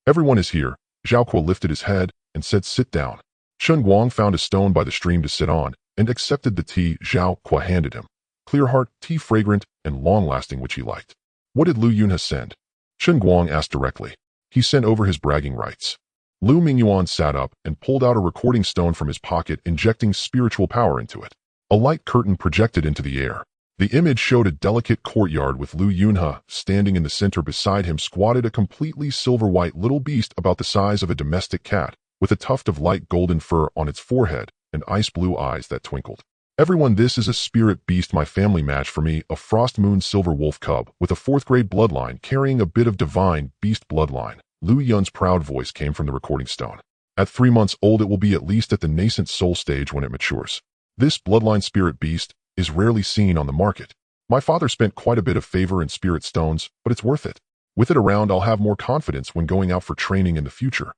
Everyone is here. Zhao Kuo lifted his head and said, "Sit down." Chen Guang found a stone by the stream to sit on and accepted the tea Zhao Kuo handed him. Clear heart, tea fragrant and long-lasting, which he liked. What did Lu Yunhe send? Chen Guang asked directly. He sent over his bragging rights. Lu Mingyuan sat up and pulled out a recording stone from his pocket, injecting spiritual power into it. A light curtain projected into the air. The image showed a delicate courtyard with Lu Yunhe standing in the center. Beside him squatted a completely silver-white little beast about the size of a domestic cat, with a tuft of light golden fur on its forehead and ice-blue eyes that twinkled. Everyone, this is a spirit beast, my family match for me, a frost moon silver wolf cub with a 4th grade bloodline carrying a bit of divine beast bloodline. Lu Yun's proud voice came from the recording stone. At 3 months old, it will be at least at the nascent soul stage when it matures. This bloodline spirit beast is rarely seen on the market. My father spent quite a bit of favor in spirit stones, but it's worth it. With it around, I'll have more confidence when going out for training in the future.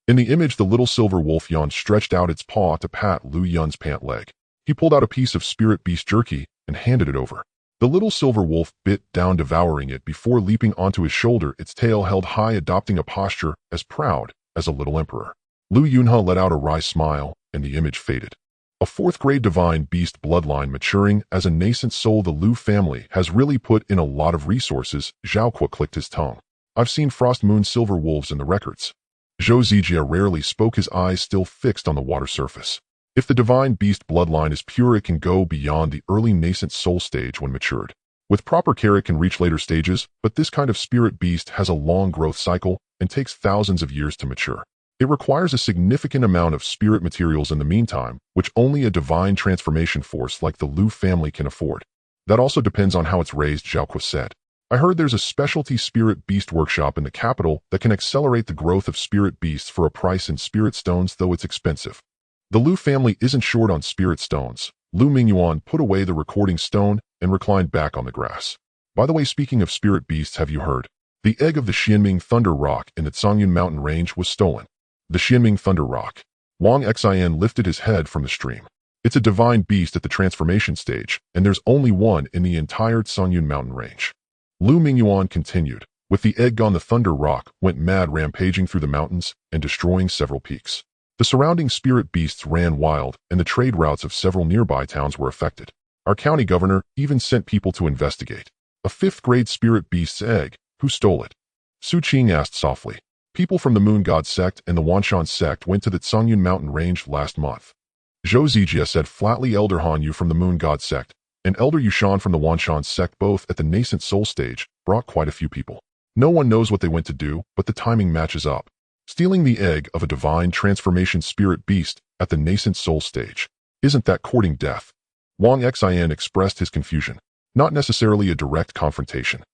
In the image, the little silver wolf yawned, stretched out its paw to pat Lu Yun's pant leg. He pulled out a piece of spirit beast jerky and handed it over. The little silver wolf bit down, devouring it before leaping onto his shoulder, its tail held high, adopting a posture as proud as a little emperor. Lu Yunhe let out a wry smile, and the image faded. A 4th grade divine beast bloodline maturing as a nascent soul. The Lu family has really put in a lot of resources. Zhao Kuo clicked his tongue. I've seen frost moon silver wolves in the records. Zhou Zijia rarely spoke, his eyes still fixed on the water surface. If the divine beast bloodline is pure, it can go beyond the early nascent soul stage when matured. With proper care, it can reach later stages, but this kind of spirit beast has a long growth cycle and takes thousands of years to mature. It requires a significant amount of spirit materials in the meantime, which only a divine transformation force like the Lu family can afford. That also depends on how it's raised, Zhao Kuo said. I heard there's a specialty spirit beast workshop in the capital that can accelerate the growth of spirit beasts for a price in spirit stones, though it's expensive. The Lu family isn't short on spirit stones. Lu Mingyuan put away the recording stone and reclined back on the grass. By the way, speaking of spirit beasts, have you heard? The egg of the Xianming Thunder Rock in the Zongyun mountain range was stolen. The Xianming Thunder Rock. Wang Xian lifted his head from the stream. It's a divine beast at the transformation stage, and there's only one in the entire Zongyun mountain range. Lu Mingyuan continued. With the egg gone, the Thunder Rock went mad, rampaging through the mountains and destroying several peaks. The surrounding spirit beasts ran wild, and the trade routes of several nearby towns were affected. Our county governor even sent people to investigate. A 5th grade spirit beast's egg. Who stole it? Su Qing asked softly. People from the Moon God sect and the Wanshan sect went to the Zongyun mountain range last month. Zhou Zijia said flatly. Elder Han Yu from the Moon God sect and Elder Yushan from the Wanshan sect, both at the nascent soul stage, brought quite a few people. No one knows what they went to do, but the timing matches up. Stealing the egg of a divine transformation spirit beast at the nascent soul stage. Isn't that courting death? Wang Xian expressed his confusion. Not necessarily a direct confrontation.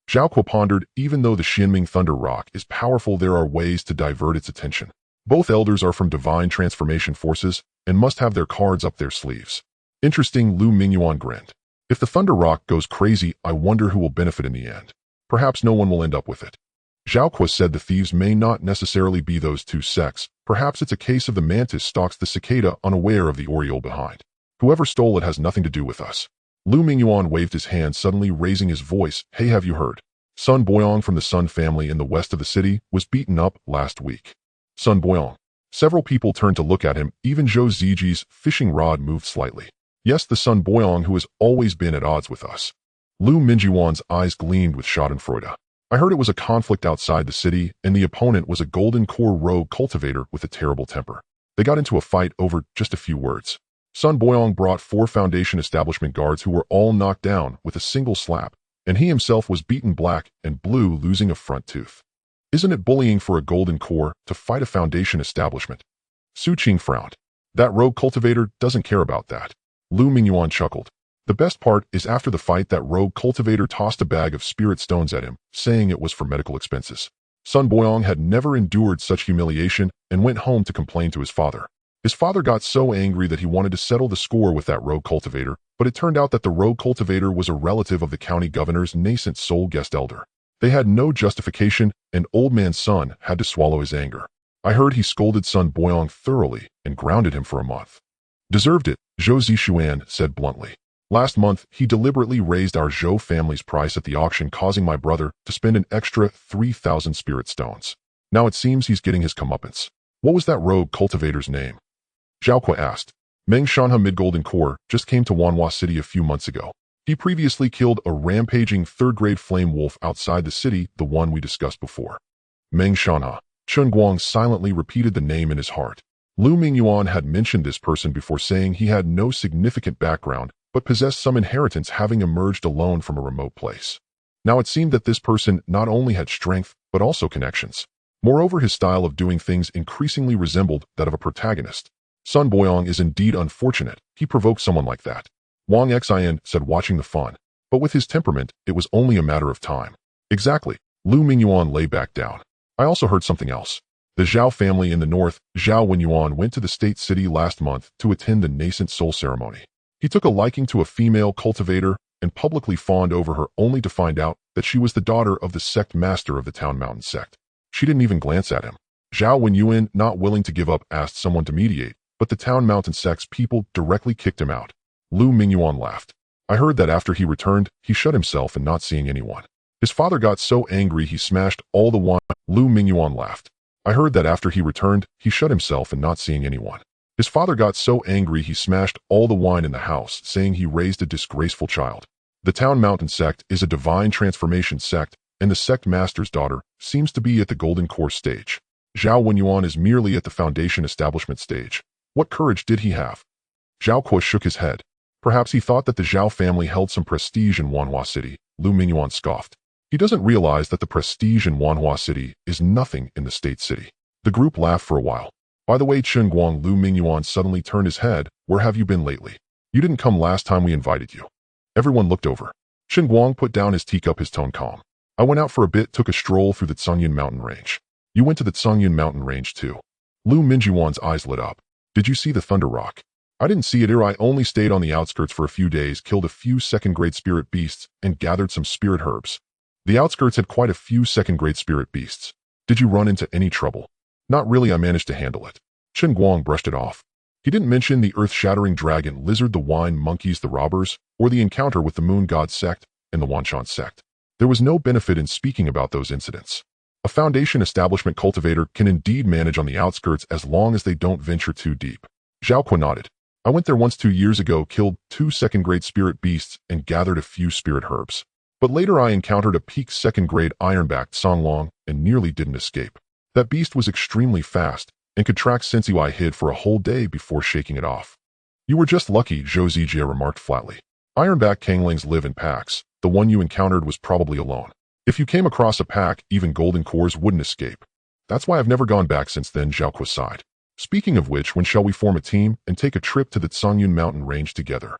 Zhao Kuo pondered. Even though the Xianming Thunder Rock is powerful, there are ways to divert its attention. Both elders are from divine transformation forces and must have their cards up their sleeves. Interesting, Lu Mingyuan grinned. If the Thunder Rock goes crazy, I wonder who will benefit in the end. Perhaps no one will end up with it. Zhao Kuo said the thieves may not necessarily be those two sects. Perhaps it's a case of the mantis stalks the cicada, unaware of the oriole behind. Whoever stole it has nothing to do with us. Lu Mingyuan waved his hand, suddenly raising his voice. Hey, have you heard? Sun Boyong from the Sun family in the west of the city was beaten up last week. Sun Boyong. Several people turned to look at him. Even Zhou Ziji's fishing rod moved slightly. Yes, the Sun Boyong who has always been at odds with us. Lu Mingyuan's eyes gleamed with schadenfreude. I heard it was a conflict outside the city, and the opponent was a golden core rogue cultivator with a terrible temper. They got into a fight over just a few words. Sun Boyong brought 4 Foundation establishment guards who were all knocked down with a single slap, and he himself was beaten black and blue, losing a front tooth. Isn't it bullying for a golden core to fight a Foundation establishment? Su Qing frowned. That rogue cultivator doesn't care about that. Lu Mingyuan chuckled. The best part is after the fight, that rogue cultivator tossed a bag of spirit stones at him, saying it was for medical expenses. Sun Boyong had never endured such humiliation and went home to complain to his father. His father got so angry that he wanted to settle the score with that rogue cultivator, but it turned out that the rogue cultivator was a relative of the county governor's nascent soul guest elder. They had no justification, and old man Sun had to swallow his anger. I heard he scolded Sun Boyong thoroughly and grounded him for a month. Deserved it, Zhou Zishuan said bluntly. Last month, he deliberately raised our Zhou family's price at the auction, causing my brother to spend an extra 3,000 spirit stones. Now it seems he's getting his comeuppance. What was that rogue cultivator's name? Zhao Kuo asked. Meng Shanha Mid-Golden Core just came to Wanhua City a few months ago. He previously killed a rampaging third-grade flame wolf outside the city, the one we discussed before. Meng Shanha. Chen Guang silently repeated the name in his heart. Lu Mingyuan had mentioned this person before, saying he had no significant background, but possessed some inheritance, having emerged alone from a remote place. Now it seemed that this person not only had strength, but also connections. Moreover, his style of doing things increasingly resembled that of a protagonist. Sun Boyong is indeed unfortunate. He provoked someone like that. Wang Xin said, watching the fun. But with his temperament, it was only a matter of time. Exactly. Lu Mingyuan lay back down. I also heard something else. The Zhao family in the north, Zhao Wenyuan, went to the state city last month to attend the nascent soul ceremony. He took a liking to a female cultivator and publicly fawned over her, only to find out that she was the daughter of the sect master of the Town Mountain sect. She didn't even glance at him. Zhao Wenyuan, not willing to give up, asked someone to mediate, but the Town Mountain sect's people directly kicked him out. Lu Mingyuan laughed. I heard that after he returned, he shut himself and not seeing anyone. His father got so angry he smashed all the wine. Lu Mingyuan laughed. I heard that after he returned, he shut himself and not seeing anyone. His father got so angry he smashed all the wine in the house, saying he raised a disgraceful child. The Town Mountain sect is a divine transformation sect, and the sect master's daughter seems to be at the golden core stage. Zhao Wenyuan is merely at the foundation establishment stage. What courage did he have? Zhao Kuo shook his head. Perhaps he thought that the Zhao family held some prestige in Wanhua City. Lu Mingyuan scoffed. He doesn't realize that the prestige in Wanhua City is nothing in the state city. The group laughed for a while. By the way, Chen Guang, Lu Mingyuan suddenly turned his head. Where have you been lately? You didn't come last time we invited you. Everyone looked over. Chen Guang put down his teacup, his tone calm. I went out for a bit, took a stroll through the Tsungyun mountain range. You went to the Tsungyun mountain range too. Lu Mingyuan's eyes lit up. Did you see the Thunder Rock? I didn't see it here. I only stayed on the outskirts for a few days, killed a few second-grade spirit beasts, and gathered some spirit herbs. The outskirts had quite a few second-grade spirit beasts. Did you run into any trouble? Not really, I managed to handle it. Chen Guang brushed it off. He didn't mention the earth-shattering dragon, lizard, the wine monkeys, the robbers, or the encounter with the moon god sect and the Wanshan sect. There was no benefit in speaking about those incidents. A foundation establishment cultivator can indeed manage on the outskirts as long as they don't venture too deep. Zhao Kuo nodded. I went there once 2 years ago, killed 2 second-grade spirit beasts, and gathered a few spirit herbs. But later I encountered a peak second-grade iron-backed songlong and nearly didn't escape. That beast was extremely fast and could track Sensu. I hid for a whole day before shaking it off. You were just lucky, Zhou Zijie remarked flatly. Iron-backed Kanglings live in packs. The one you encountered was probably alone. If you came across a pack, even golden cores wouldn't escape. That's why I've never gone back since then, Zhao Kuo sighed. Speaking of which, when shall we form a team and take a trip to the Tsungyun mountain range together?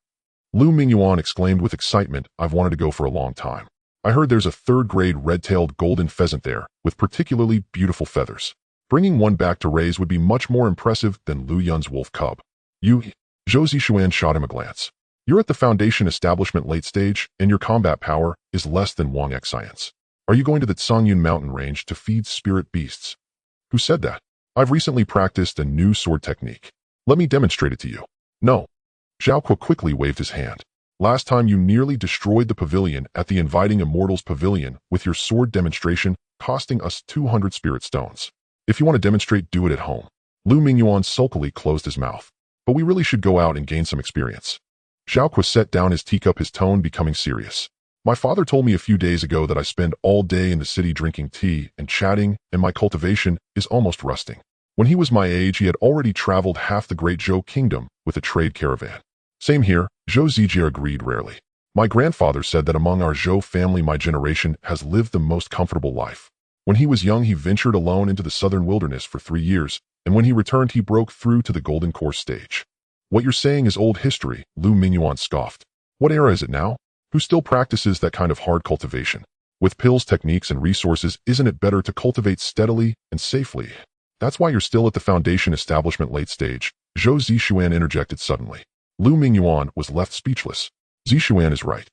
Lu Mingyuan exclaimed with excitement, I've wanted to go for a long time. I heard there's a third-grade red-tailed golden pheasant there, with particularly beautiful feathers. Bringing one back to raise would be much more impressive than Lu Yun's wolf cub. You, Zhou Zishuan shot him a glance. You're at the foundation establishment late stage, and your combat power is less than Wang Xian's. Are you going to the Tsungyun mountain range to feed spirit beasts? Who said that? I've recently practiced a new sword technique. Let me demonstrate it to you. No. Zhao Kuo quickly waved his hand. Last time you nearly destroyed the pavilion at the inviting Immortal's pavilion with your sword demonstration, costing us 200 spirit stones. If you want to demonstrate, do it at home. Lu Mingyuan sulkily closed his mouth. But we really should go out and gain some experience. Zhao Kuo set down his teacup, his tone becoming serious. My father told me a few days ago that I spend all day in the city drinking tea and chatting, and my cultivation is almost rusting. When he was my age, he had already traveled half the great Zhou kingdom with a trade caravan. Same here, Zhou Zijie agreed rarely. My grandfather said that among our Zhou family, my generation has lived the most comfortable life. When he was young, he ventured alone into the southern wilderness for 3 years, and when he returned, he broke through to the golden core stage. What you're saying is old history, Lu Mingyuan scoffed. What era is it now? Who still practices that kind of hard cultivation? With pills, techniques, and resources, isn't it better to cultivate steadily and safely? That's why you're still at the foundation establishment late stage, Zhou Zishuan interjected suddenly. Lu Mingyuan was left speechless. Zishuan is right.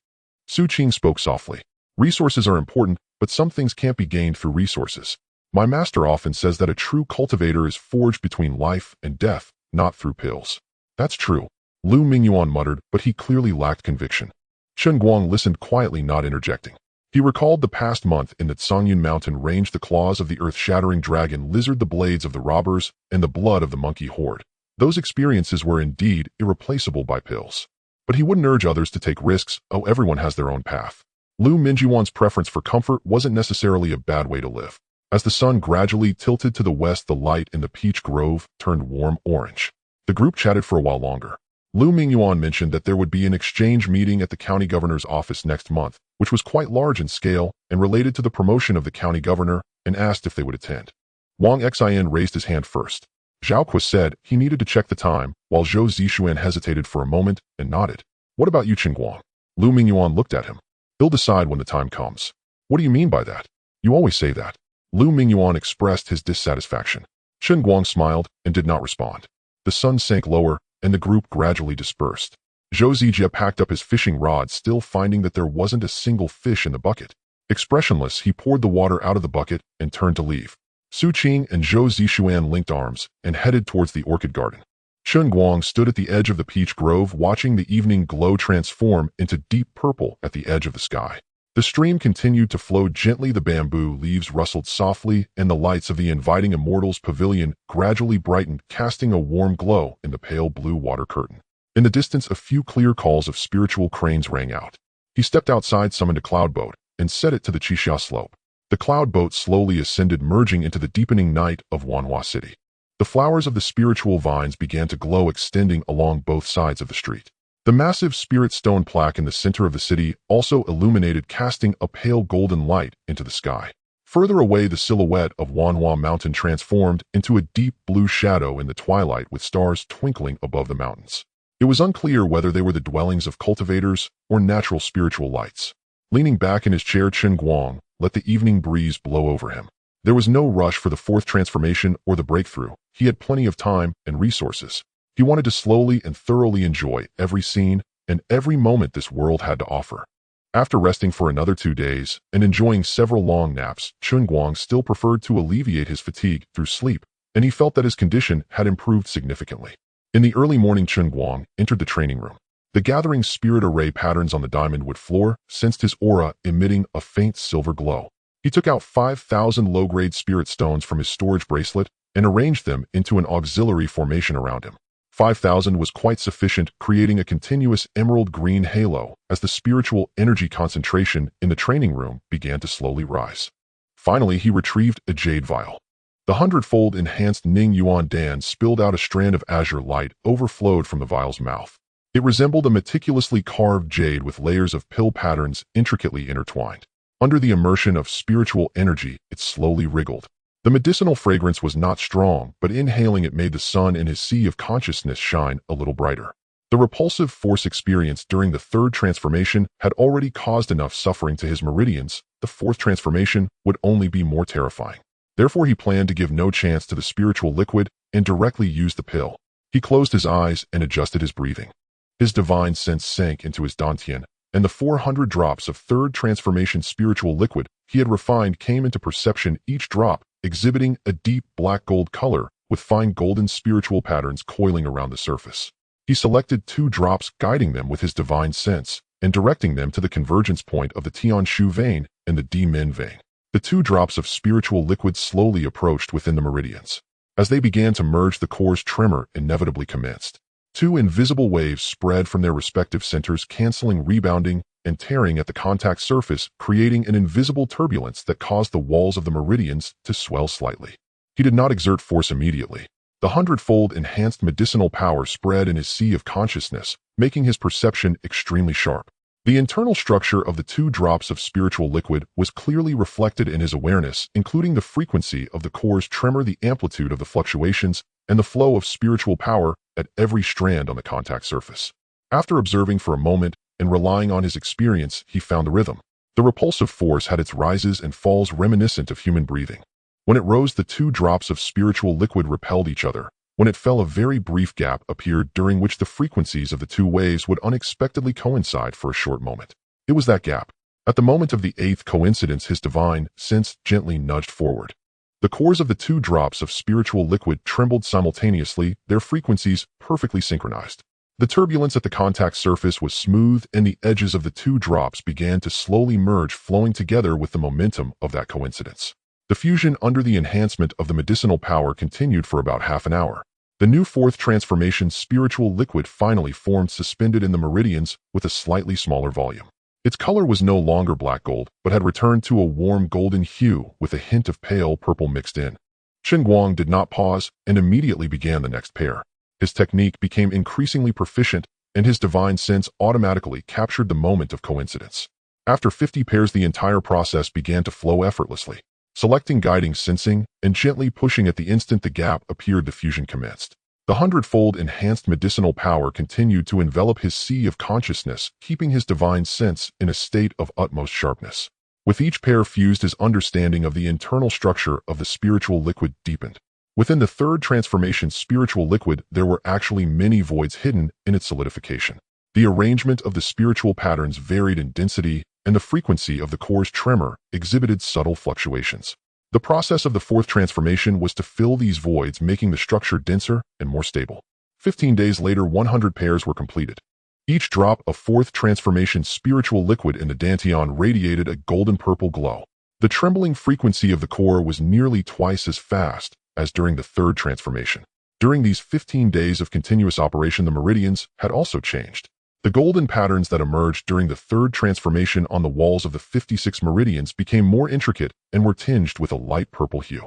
Su Qing spoke softly. Resources are important, but some things can't be gained through resources. My master often says that a true cultivator is forged between life and death, not through pills. That's true, Lu Mingyuan muttered, but he clearly lacked conviction. Chen Guang listened quietly, not interjecting. He recalled the past month in the Songyun Mountain range, the claws of the earth-shattering dragon lizard, the blades of the robbers, and the blood of the monkey horde. Those experiences were indeed irreplaceable by pills. But he wouldn't urge others to take risks. Oh, everyone has their own path. Lu Mingyuan's preference for comfort wasn't necessarily a bad way to live. As the sun gradually tilted to the west, the light in the peach grove turned warm orange. The group chatted for a while longer. Lu Mingyuan mentioned that there would be an exchange meeting at the county governor's office next month, which was quite large in scale and related to the promotion of the county governor, and asked if they would attend. Wang Xin raised his hand first. Zhao Kuo said he needed to check the time, while Zhou Zixuan hesitated for a moment and nodded. What about you, Chen Guang? Lu Mingyuan looked at him. He'll decide when the time comes. What do you mean by that? You always say that. Lu Mingyuan expressed his dissatisfaction. Chen Guang smiled and did not respond. The sun sank lower, and the group gradually dispersed. Zhou Zijia packed up his fishing rod, still finding that there wasn't a single fish in the bucket. Expressionless, he poured the water out of the bucket and turned to leave. Su Qing and Zhou Zixuan linked arms and headed towards the orchid garden. Chen Guang stood at the edge of the peach grove, watching the evening glow transform into deep purple at the edge of the sky. The stream continued to flow gently, the bamboo leaves rustled softly, and the lights of the inviting Immortal's pavilion gradually brightened, casting a warm glow in the pale blue water curtain. In the distance, a few clear calls of spiritual cranes rang out. He stepped outside, summoned a cloud boat, and set it to the Qixia slope. The cloud boat slowly ascended, merging into the deepening night of Wanhua City. The flowers of the spiritual vines began to glow, extending along both sides of the street. The massive spirit stone plaque in the center of the city also illuminated, casting a pale golden light into the sky. Further away, the silhouette of Wanhua Mountain transformed into a deep blue shadow in the twilight, with stars twinkling above the mountains. It was unclear whether they were the dwellings of cultivators or natural spiritual lights. Leaning back in his chair, Chen Guang let the evening breeze blow over him. There was no rush for the fourth transformation or the breakthrough. He had plenty of time and resources. He wanted to slowly and thoroughly enjoy every scene and every moment this world had to offer. After resting for another 2 days and enjoying several long naps, Chen Guang still preferred to alleviate his fatigue through sleep, and he felt that his condition had improved significantly. In the early morning, Chen Guang entered the training room. The gathering spirit array patterns on the diamond-wood floor sensed his aura, emitting a faint silver glow. He took out 5,000 low-grade spirit stones from his storage bracelet and arranged them into an auxiliary formation around him. 5,000 was quite sufficient, creating a continuous emerald green halo as the spiritual energy concentration in the training room began to slowly rise. Finally, he retrieved a jade vial. The 100-fold enhanced Ning Yuan Dan spilled out. A strand of azure light overflowed from the vial's mouth. It resembled a meticulously carved jade with layers of pill patterns intricately intertwined. Under the immersion of spiritual energy, it slowly wriggled. The medicinal fragrance was not strong, but inhaling it made the sun in his sea of consciousness shine a little brighter. The repulsive force experienced during the third transformation had already caused enough suffering to his meridians. The fourth transformation would only be more terrifying. Therefore, he planned to give no chance to the spiritual liquid and directly use the pill. He closed his eyes and adjusted his breathing. His divine sense sank into his dantian, and the 400 drops of third transformation spiritual liquid he had refined came into perception, each drop exhibiting a deep black gold color with fine golden spiritual patterns coiling around the surface. He selected 2 drops, guiding them with his divine sense and directing them to the convergence point of the Tianshu vein and the Di-Min vein. The 2 drops of spiritual liquid slowly approached within the meridians. As they began to merge, the core's tremor inevitably commenced. 2 invisible waves spread from their respective centers, canceling, rebounding, and tearing at the contact surface, creating an invisible turbulence that caused the walls of the meridians to swell slightly. He did not exert force immediately. The 100-fold enhanced medicinal power spread in his sea of consciousness, making his perception extremely sharp. The internal structure of the 2 drops of spiritual liquid was clearly reflected in his awareness, including the frequency of the core's tremor, the amplitude of the fluctuations, and the flow of spiritual power at every strand on the contact surface. After observing for a moment and relying on his experience, he found the rhythm. The repulsive force had its rises and falls reminiscent of human breathing. When it rose, the 2 drops of spiritual liquid repelled each other. When it fell, a very brief gap appeared during which the frequencies of the 2 waves would unexpectedly coincide for a short moment. It was that gap. At the moment of the eighth coincidence, his divine sense gently nudged forward. The cores of the two drops of spiritual liquid trembled simultaneously, their frequencies perfectly synchronized. The turbulence at the contact surface was smooth, and the edges of the two drops began to slowly merge, flowing together with the momentum of that coincidence. The fusion under the enhancement of the medicinal power continued for about half an hour. The new fourth transformation spiritual liquid finally formed, suspended in the meridians with a slightly smaller volume. Its color was no longer black gold, but had returned to a warm golden hue with a hint of pale purple mixed in. Chen Guang did not pause and immediately began the next pair. His technique became increasingly proficient, and his divine sense automatically captured the moment of coincidence. After 50 pairs, the entire process began to flow effortlessly. Selecting guiding sensing and gently pushing at the instant the gap appeared, the fusion commenced. The hundredfold enhanced medicinal power continued to envelop his sea of consciousness, keeping his divine sense in a state of utmost sharpness. With each pair fused, his understanding of the internal structure of the spiritual liquid deepened. Within the third transformation spiritual liquid, there were actually many voids hidden in its solidification. The arrangement of the spiritual patterns varied in density, and the frequency of the core's tremor exhibited subtle fluctuations. The process of the fourth transformation was to fill these voids, making the structure denser and more stable. 15 days later, 100 pairs were completed. Each drop of fourth transformation spiritual liquid in the dantian radiated a golden purple glow. The trembling frequency of the core was nearly twice as fast as during the third transformation. During these 15 days of continuous operation, the meridians had also changed. The golden patterns that emerged during the third transformation on the walls of the 56 meridians became more intricate and were tinged with a light purple hue.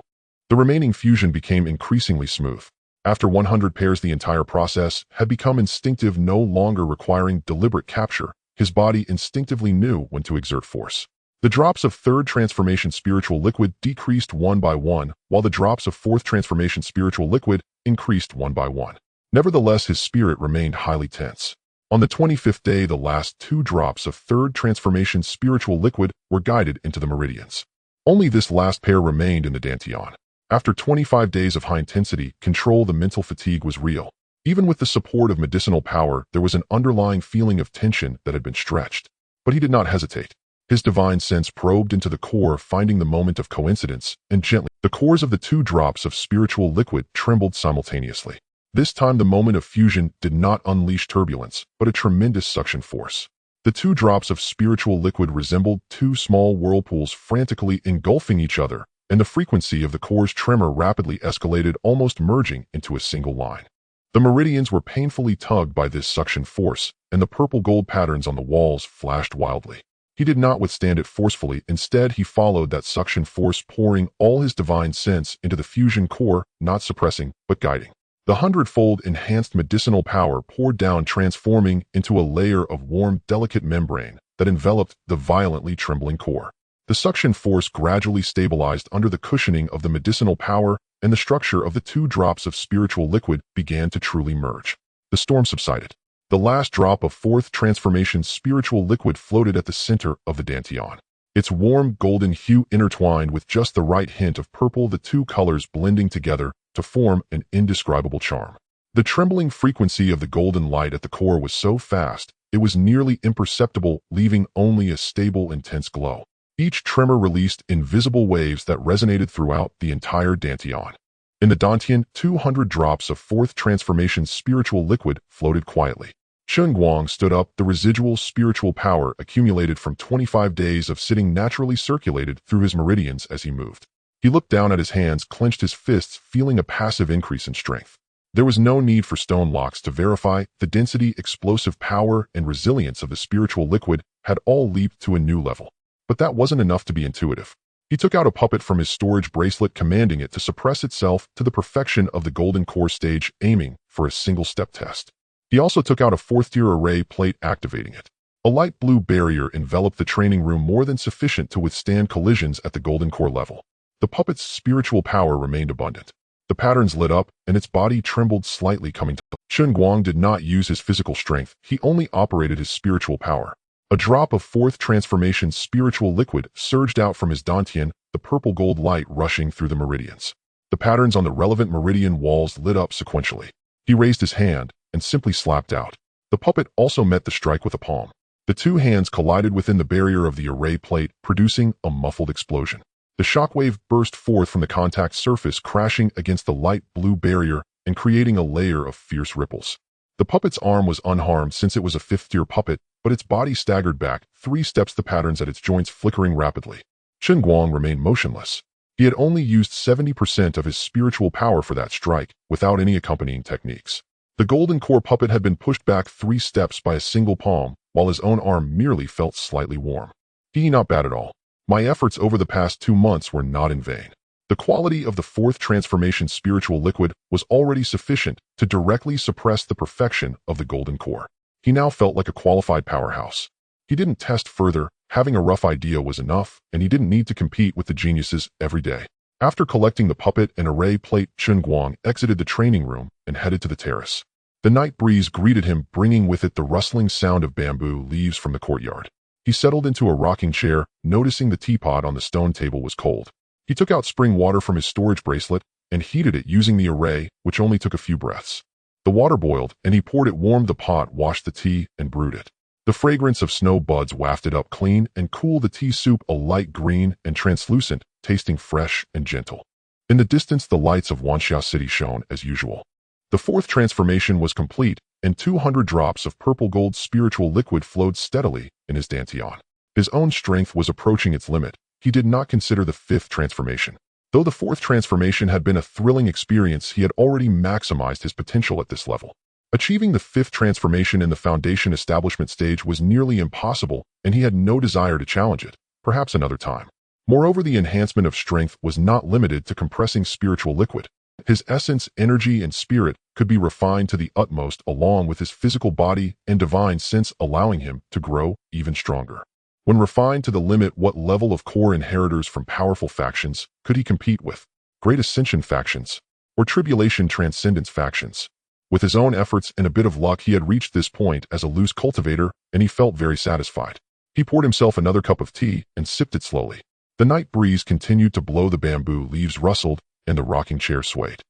The remaining fusion became increasingly smooth. After 100 pairs, the entire process had become instinctive, no longer requiring deliberate capture. His body instinctively knew when to exert force. The drops of third transformation spiritual liquid decreased one by one, while the drops of fourth transformation spiritual liquid increased one by one. Nevertheless, his spirit remained highly tense. On the 25th day, the last two drops of third transformation spiritual liquid were guided into the meridians. Only this last pair remained in the dantian. After 25 days of high-intensity control, the mental fatigue was real. Even with the support of medicinal power, there was an underlying feeling of tension that had been stretched. But he did not hesitate. His divine sense probed into the core, finding the moment of coincidence, and gently, the cores of the two drops of spiritual liquid trembled simultaneously. This time, the moment of fusion did not unleash turbulence, but a tremendous suction force. The two drops of spiritual liquid resembled two small whirlpools frantically engulfing each other, and the frequency of the core's tremor rapidly escalated, almost merging into a single line. The meridians were painfully tugged by this suction force, and the purple-gold patterns on the walls flashed wildly. He did not withstand it forcefully. Instead, he followed that suction force, pouring all his divine sense into the fusion core, not suppressing, but guiding. The hundredfold enhanced medicinal power poured down, transforming into a layer of warm, delicate membrane that enveloped the violently trembling core. The suction force gradually stabilized under the cushioning of the medicinal power, and the structure of the two drops of spiritual liquid began to truly merge. The storm subsided. The last drop of fourth transformation spiritual liquid floated at the center of the dantian. Its warm golden hue intertwined with just the right hint of purple, the two colors blending together to form an indescribable charm. The trembling frequency of the golden light at the core was so fast, it was nearly imperceptible, leaving only a stable, intense glow. Each tremor released invisible waves that resonated throughout the entire dantian. In the dantian, 200 drops of fourth transformation spiritual liquid floated quietly. Chen Guang stood up, the residual spiritual power accumulated from 25 days of sitting naturally circulated through his meridians as he moved. He looked down at his hands, clenched his fists, feeling a passive increase in strength. There was no need for stone locks to verify the density, explosive power, and resilience of the spiritual liquid had all leaped to a new level. But that wasn't enough to be intuitive. He took out a puppet from his storage bracelet, commanding it to suppress itself to the perfection of the golden core stage, aiming for a single-step test. He also took out a fourth-tier array plate, activating it. A light blue barrier enveloped the training room, more than sufficient to withstand collisions at the golden core level. The puppet's spiritual power remained abundant. The patterns lit up, and its body trembled slightly, coming to. Chen Guang did not use his physical strength, he only operated his spiritual power. A drop of fourth transformation spiritual liquid surged out from his dantian, the purple gold light rushing through the meridians. The patterns on the relevant meridian walls lit up sequentially. He raised his hand and simply slapped out. The puppet also met the strike with a palm. The two hands collided within the barrier of the array plate, producing a muffled explosion. The shockwave burst forth from the contact surface, crashing against the light blue barrier and creating a layer of fierce ripples. The puppet's arm was unharmed since it was a fifth-tier puppet, but its body staggered back 3 steps, the patterns at its joints flickering rapidly. Chen Guang remained motionless. He had only used 70% of his spiritual power for that strike, without any accompanying techniques. The golden core puppet had been pushed back 3 steps by a single palm, while his own arm merely felt slightly warm. He not bad at all. My efforts over the past 2 months were not in vain. The quality of the 4th transformation spiritual liquid was already sufficient to directly suppress the perfection of the golden core. He now felt like a qualified powerhouse. He didn't test further, having a rough idea was enough, and he didn't need to compete with the geniuses every day. After collecting the puppet and array plate, Chen Guang exited the training room and headed to the terrace. The night breeze greeted him, bringing with it the rustling sound of bamboo leaves from the courtyard. He settled into a rocking chair, noticing the teapot on the stone table was cold. He took out spring water from his storage bracelet and heated it using the array, which only took a few breaths. The water boiled, and he poured it, warmed the pot, washed the tea, and brewed it. The fragrance of snow buds wafted up clean and cool the tea soup, a light green and translucent, tasting fresh and gentle. In the distance, the lights of Wanxia City shone as usual. The 4th transformation was complete, and 200 drops of purple gold spiritual liquid flowed steadily in his dantian. His own strength was approaching its limit. He did not consider the 5th transformation. Though the 4th transformation had been a thrilling experience, he had already maximized his potential at this level. Achieving the 5th transformation in the foundation establishment stage was nearly impossible, and he had no desire to challenge it, perhaps another time. Moreover, the enhancement of strength was not limited to compressing spiritual liquid. His essence, energy, and spirit could be refined to the utmost, along with his physical body and divine sense, allowing him to grow even stronger. When refined to the limit, what level of core inheritors from powerful factions could he compete with? Great Ascension factions or Tribulation Transcendence factions? With his own efforts and a bit of luck, he had reached this point as a loose cultivator, and he felt very satisfied. He poured himself another cup of tea and sipped it slowly. The night breeze continued to blow, the bamboo leaves rustled, and the rocking chair swayed.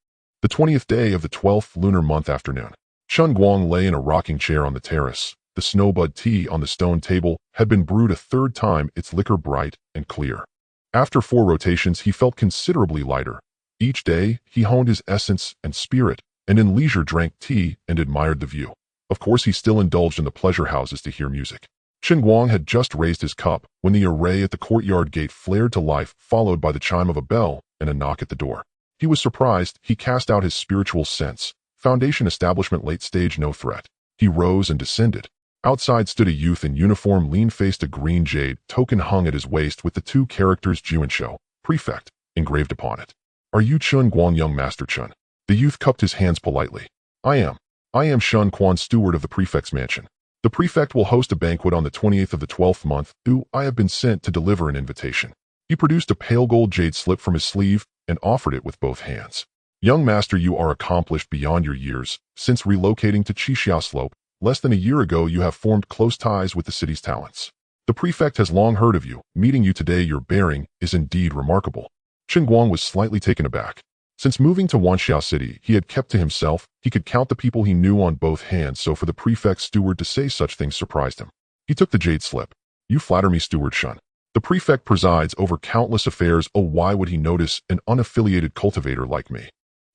The 20th day of the 12th lunar month afternoon. Chen Guang lay in a rocking chair on the terrace. The snowbud tea on the stone table had been brewed a 3rd time, its liquor bright and clear. After 4 rotations, he felt considerably lighter. Each day, he honed his essence and spirit, and in leisure drank tea and admired the view. Of course, he still indulged in the pleasure houses to hear music. Chen Guang had just raised his cup when the array at the courtyard gate flared to life, followed by the chime of a bell and a knock at the door. He was surprised. He cast out his spiritual sense. Foundation establishment, late stage, no threat. He rose and descended. Outside stood a youth in uniform, lean-faced, a green jade token hung at his waist with the 2 characters Juanshou, Prefect, engraved upon it. Are you Chen Guang, young Master Chen? The youth cupped his hands politely. I am Chen Guang, steward of the Prefect's mansion. The Prefect will host a banquet on the 28th of the 12th month. I have been sent to deliver an invitation. He produced a pale gold jade slip from his sleeve and offered it with both hands. Young Master, you are accomplished beyond your years. Since relocating to Qixia Slope, less than a year ago, you have formed close ties with the city's talents. The Prefect has long heard of you. Meeting you today, your bearing is indeed remarkable. Chen Guang was slightly taken aback. Since moving to Wanxia City, he had kept to himself. He could count the people he knew on both hands, so for the Prefect's steward to say such things surprised him. He took the jade slip. You flatter me, Steward Chen. The Prefect presides over countless affairs. Oh, why would he notice an unaffiliated cultivator like me?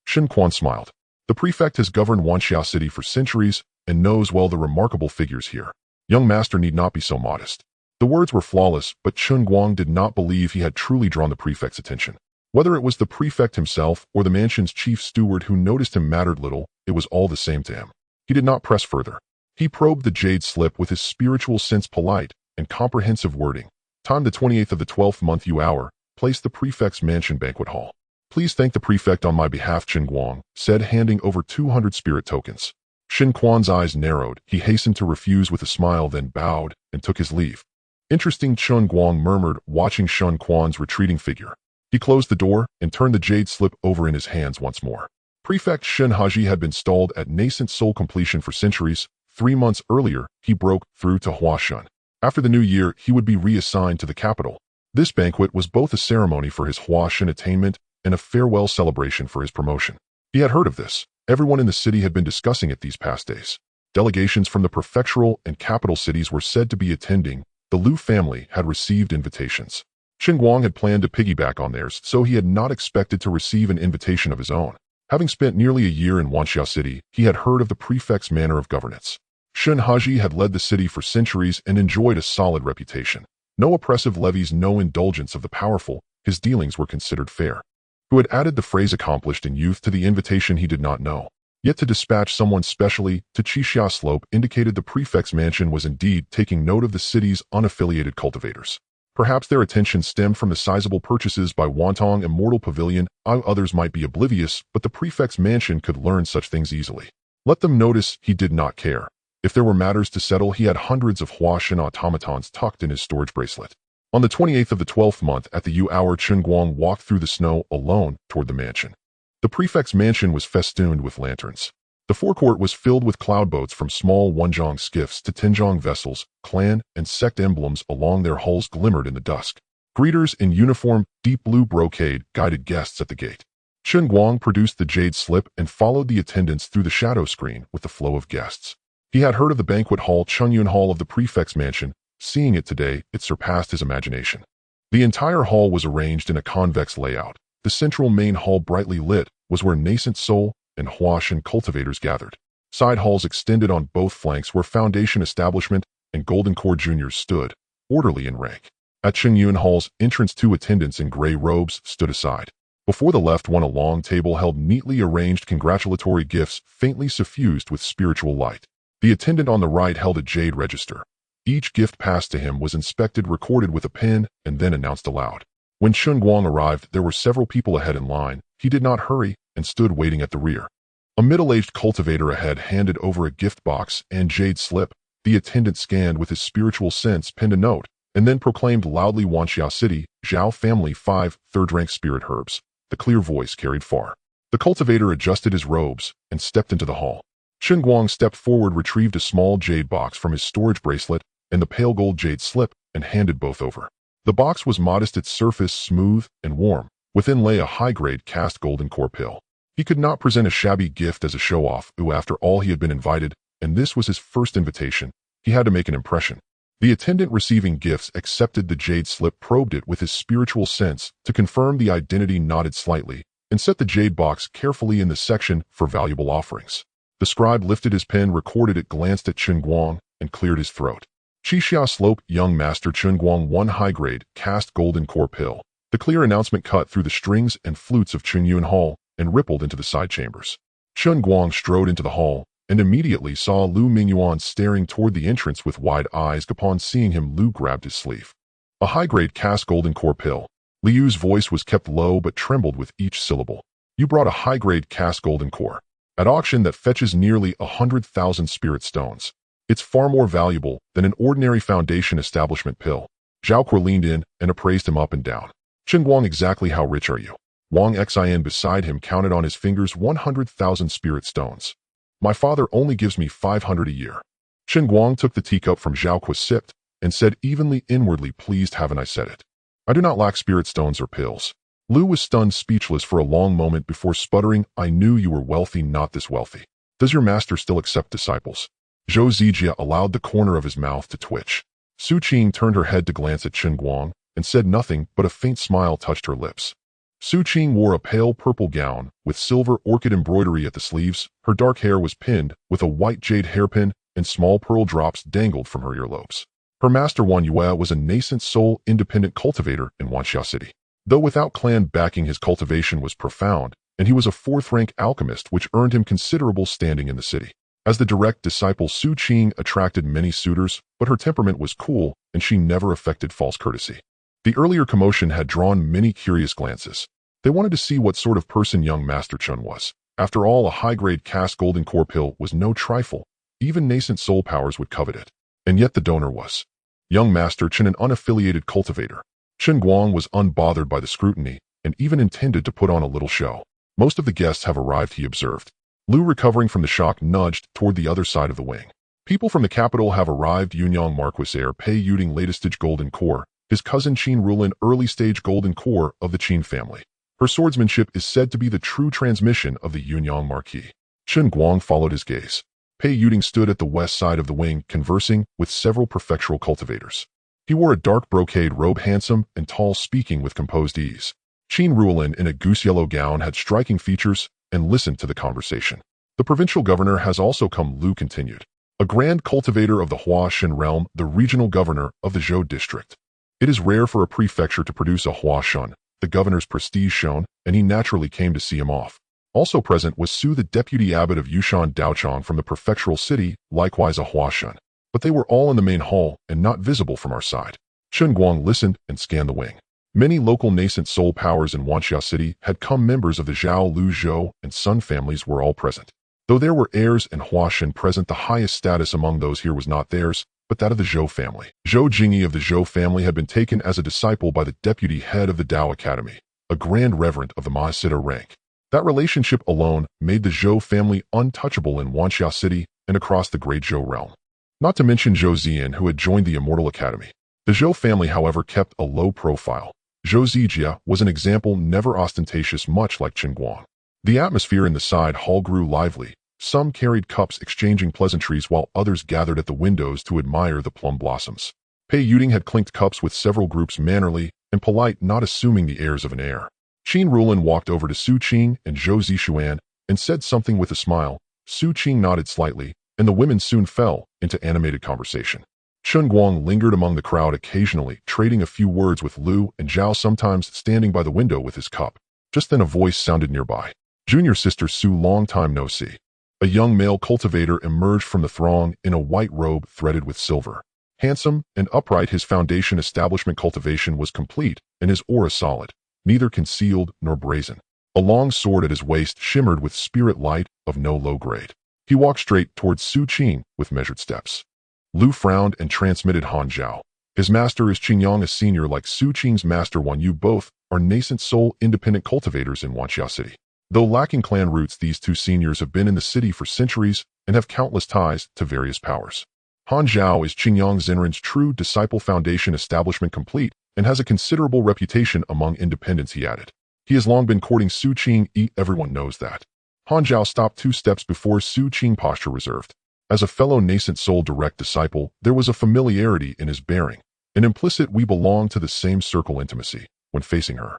Chen Guang smiled. The Prefect has governed Wanxia City for centuries and knows well the remarkable figures here. Young Master need not be so modest. The words were flawless, but Chen Guang did not believe he had truly drawn the Prefect's attention. Whether it was the Prefect himself or the mansion's chief steward who noticed him mattered little, it was all the same to him. He did not press further. He probed the jade slip with his spiritual sense, polite and comprehensive wording. Time the 28th of the 12th month, hour, place the Prefect's mansion banquet hall. Please thank the Prefect on my behalf, Chen Guang said, handing over 200 spirit tokens. Chen Guang's eyes narrowed. He hastened to refuse with a smile, then bowed and took his leave. Interesting, Chen Guang murmured, watching Chen Guang's retreating figure. He closed the door and turned the jade slip over in his hands once more. Prefect Shen Haji had been stalled at nascent soul completion for centuries. 3 months earlier, he broke through to Huashan. After the new year, he would be reassigned to the capital. This banquet was both a ceremony for his Huashan attainment and a farewell celebration for his promotion. He had heard of this. Everyone in the city had been discussing it these past days. Delegations from the prefectural and capital cities were said to be attending. The Liu family had received invitations. Chen Guang had planned to piggyback on theirs, so he had not expected to receive an invitation of his own. Having spent nearly a year in Wanxiao City, he had heard of the prefect's manner of governance. Shun Haji had led the city for centuries and enjoyed a solid reputation. No oppressive levies, no indulgence of the powerful, his dealings were considered fair. Who had added the phrase accomplished in youth to the invitation he did not know. Yet to dispatch someone specially to Qixia Slope indicated the prefect's mansion was indeed taking note of the city's unaffiliated cultivators. Perhaps their attention stemmed from the sizable purchases by Wantong Immortal Pavilion. Others might be oblivious, but the prefect's mansion could learn such things easily. Let them notice he did not care. If there were matters to settle, he had hundreds of Huashan automatons tucked in his storage bracelet. On the 28th of the 12th month at the U hour, Chen Guang walked through the snow alone toward the mansion. The prefect's mansion was festooned with lanterns. The forecourt was filled with cloud boats from small Wenzhong skiffs to Tianzhong vessels. Clan and sect emblems along their hulls glimmered in the dusk. Greeters in uniform, deep blue brocade guided guests at the gate. Chen Guang produced the jade slip and followed the attendants through the shadow screen with the flow of guests. He had heard of the banquet hall, Chengyun Hall of the prefect's mansion. Seeing it today, it surpassed his imagination. The entire hall was arranged in a convex layout. The central main hall, brightly lit, was where nascent soul and Huashan cultivators gathered. Side halls extended on both flanks where Foundation Establishment and Golden Core Juniors stood, orderly in rank. At Chengyun Hall's entrance, two attendants in gray robes stood aside. Before the left one, a long table held neatly arranged congratulatory gifts faintly suffused with spiritual light. The attendant on the right held a jade register. Each gift passed to him was inspected, recorded with a pen, and then announced aloud. When Chen Guang arrived, there were several people ahead in line. He did not hurry and stood waiting at the rear. A middle-aged cultivator ahead handed over a gift box and jade slip. The attendant scanned with his spiritual sense, penned a note, and then proclaimed loudly, Wanxiao City, Zhao family 5, third-rank spirit herbs. The clear voice carried far. The cultivator adjusted his robes and stepped into the hall. Chen Guang stepped forward, retrieved a small jade box from his storage bracelet and the pale gold jade slip, and handed both over. The box was modest, its surface smooth and warm. Within lay a high-grade cast golden core pill. He could not present a shabby gift as a show-off, after all he had been invited, and this was his first invitation. He had to make an impression. The attendant receiving gifts accepted the jade slip, probed it with his spiritual sense to confirm the identity, nodded slightly, and set the jade box carefully in the section for valuable offerings. The scribe lifted his pen, recorded it, glanced at Chen Guang, and cleared his throat. Qixia Slope, young master Chen Guang, 1 high-grade, cast golden core pill. The clear announcement cut through the strings and flutes of Chengyun Hall and rippled into the side chambers. Chen Guang strode into the hall and immediately saw Lu Mingyuan staring toward the entrance with wide eyes. Upon seeing him, Lu grabbed his sleeve. A high-grade cast golden core pill. Liu's voice was kept low but trembled with each syllable. You brought a high-grade cast golden core. At auction that fetches nearly 100,000 spirit stones. It's far more valuable than an ordinary Foundation Establishment pill. Zhao Kuo leaned in and appraised him up and down. Chen Guang, exactly how rich are you? Wang Xin beside him counted on his fingers 100,000 spirit stones. My father only gives me 500 a year. Chen Guang took the teacup from Zhao Kuo, sipped, and said evenly, inwardly pleased, haven't I said it? I do not lack spirit stones or pills. Lu was stunned, speechless for a long moment before sputtering, I knew you were wealthy, not this wealthy. Does your master still accept disciples? Zhou Zijia allowed the corner of his mouth to twitch. Su Qing turned her head to glance at Chen Guang and said nothing, but a faint smile touched her lips. Su Qing wore a pale purple gown with silver orchid embroidery at the sleeves. Her dark hair was pinned with a white jade hairpin, and small pearl drops dangled from her earlobes. Her master Wan Yue was a nascent soul independent cultivator in Wanxiao City. Though without clan backing, his cultivation was profound, and he was a 4th-rank alchemist, which earned him considerable standing in the city. As the direct disciple, Su Qing attracted many suitors, but her temperament was cool, and she never affected false courtesy. The earlier commotion had drawn many curious glances. They wanted to see what sort of person young Master Chen was. After all, a high-grade cast golden core pill was no trifle. Even nascent soul powers would covet it. And yet the donor was young Master Chen, an unaffiliated cultivator. Chen Guang was unbothered by the scrutiny, and even intended to put on a little show. Most of the guests have arrived, he observed. Lu, recovering from the shock, nudged toward the other side of the wing. People from the capital have arrived. Yunyang Marquis heir Pei Yuding, latest-stage golden core. His cousin Qin Rulin, early-stage golden core of the Qin family. Her swordsmanship is said to be the true transmission of the Yunyang Marquis. Chen Guang followed his gaze. Pei Yuding stood at the west side of the wing, conversing with several prefectural cultivators. He wore a dark brocade robe, handsome and tall, speaking with composed ease. Qin Ruolin, in a goose-yellow gown, had striking features and listened to the conversation. The provincial governor has also come, Lu continued. A grand cultivator of the Huashan realm, the regional governor of the Zhou district. It is rare for a prefecture to produce a Huashan, the governor's prestige shone, and he naturally came to see him off. Also present was Su, the deputy abbot of Yushan Daochang from the prefectural city, likewise a Huashan. But they were all in the main hall and not visible from our side. Chen Guang listened and scanned the wing. Many local nascent soul powers in Wanxia City had come. Members of the Zhao, Lu, Zhou, and Sun families were all present. Though there were heirs and Huashan present, the highest status among those here was not theirs, but that of the Zhou family. Zhou Jingyi of the Zhou family had been taken as a disciple by the deputy head of the Dao Academy, a grand reverend of the Mahasiddha rank. That relationship alone made the Zhou family untouchable in Wanxia City and across the great Zhou realm. Not to mention Zhou Ziyan, who had joined the Immortal Academy. The Zhou family, however, kept a low profile. Zhou Zijia was an example, never ostentatious, much like Chen Guang. The atmosphere in the side hall grew lively. Some carried cups exchanging pleasantries while others gathered at the windows to admire the plum blossoms. Pei Yuding had clinked cups with several groups, mannerly and polite, not assuming the airs of an heir. Qin Ruolin walked over to Su Qing and Zhou Zishuan and said something with a smile. Su Qing nodded slightly, and the women soon fell into animated conversation. Chen Guang lingered among the crowd, occasionally trading a few words with Lu and Zhao, sometimes standing by the window with his cup. Just then a voice sounded nearby. Junior sister Su, long time no see. A young male cultivator emerged from the throng in a white robe threaded with silver. Handsome and upright, his foundation establishment Cultivation was complete and his aura solid, neither concealed nor brazen. A long sword at his waist shimmered with spirit light of no low grade. He walked straight towards Su Qing with measured steps. Lu frowned and transmitted Han Zhao. His master is Qingyang, a senior like Su Qing's master Wan Yu. Both are nascent soul independent cultivators in Wanxia City. Though lacking clan roots, these two seniors have been in the city for centuries and have countless ties to various powers. Han Zhao is Qingyang Zenrin's true disciple, foundation establishment complete, and has a considerable reputation among independents, he added. He has long been courting Su Qing, everyone knows that. Han Zhao stopped 2 steps before Su Qing, posture reserved. As a fellow nascent soul direct disciple, there was a familiarity in his bearing, an implicit we belong to the same circle intimacy when facing her.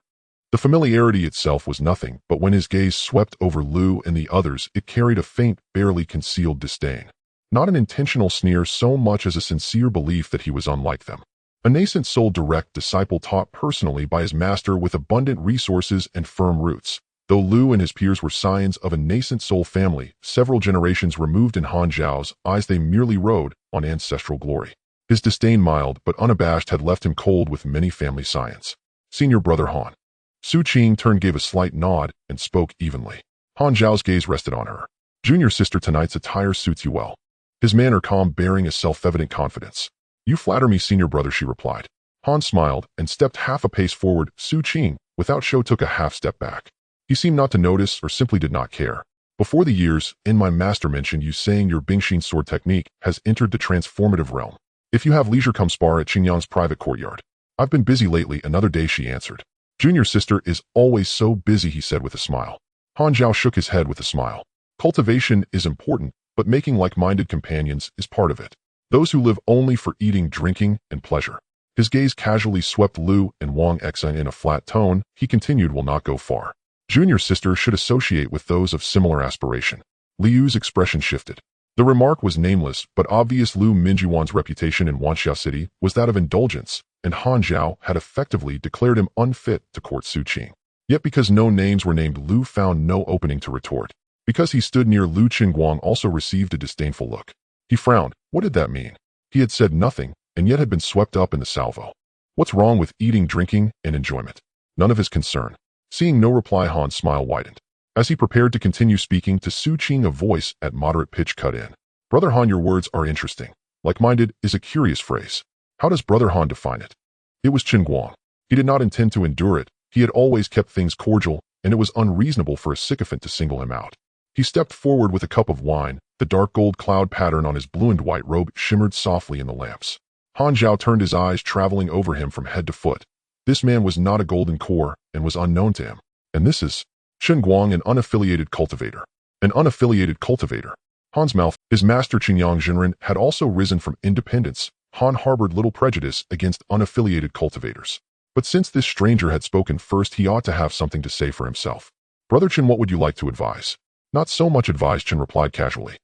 The familiarity itself was nothing, but when his gaze swept over Lu and the others, it carried a faint, barely concealed disdain. Not an intentional sneer so much as a sincere belief that he was unlike them. A nascent soul direct disciple taught personally by his master with abundant resources and firm roots. Though Lu and his peers were scions of a nascent soul family, several generations removed, in Han Zhao's eyes they merely rode on ancestral glory. His disdain, mild but unabashed, had left him cold with many family scions. Senior brother Han. Su Qing turned, gave a slight nod, and spoke evenly. Han Zhao's gaze rested on her. Junior sister, tonight's attire suits you well. His manner calm, bearing a self-evident confidence. You flatter me, senior brother, she replied. Han smiled and stepped half a pace forward. Su Qing, without show, took a half step back. He seemed not to notice or simply did not care. Before the years, in my master mentioned you, saying your Bingxin sword technique has entered the transformative realm. If you have leisure, come spar at Qingyang's private courtyard. I've been busy lately. Another day, she answered. Junior sister is always so busy, he said with a smile. Han Zhao shook his head with a smile. Cultivation is important, but making like-minded companions is part of it. Those who live only for eating, drinking, and pleasure. His gaze casually swept Lu and Wang Xen in a flat tone. He continued, will not go far. Junior sister should associate with those of similar aspiration. Liu's expression shifted. The remark was nameless, but obvious. Lu Minjiwan's reputation in Wanxia City was that of indulgence, and Han Zhao had effectively declared him unfit to court Su Qing. Yet because no names were named, Lu found no opening to retort. Because he stood near Lu, Chen Guang also received a disdainful look. He frowned. What did that mean? He had said nothing, and yet had been swept up in the salvo. What's wrong with eating, drinking, and enjoyment? None of his concern. Seeing no reply, Han's smile widened. As he prepared to continue speaking to Su Qing, a voice at moderate pitch cut in. Brother Han, your words are interesting. Like-minded is a curious phrase. How does Brother Han define it? It was Chen Guang. He did not intend to endure it. He had always kept things cordial, and it was unreasonable for a sycophant to single him out. He stepped forward with a cup of wine. The dark gold cloud pattern on his blue and white robe shimmered softly in the lamps. Han Zhao turned, his eyes traveling over him from head to foot. This man was not a golden core and was unknown to him. And this is Chen Guang, an unaffiliated cultivator. An unaffiliated cultivator. Han's mouth, his master Qingyang Jinren, had also risen from independence. Han harbored little prejudice against unaffiliated cultivators. But since this stranger had spoken first, he ought to have something to say for himself. Brother Chen, what would you like to advise? Not so much advise, Chen replied casually.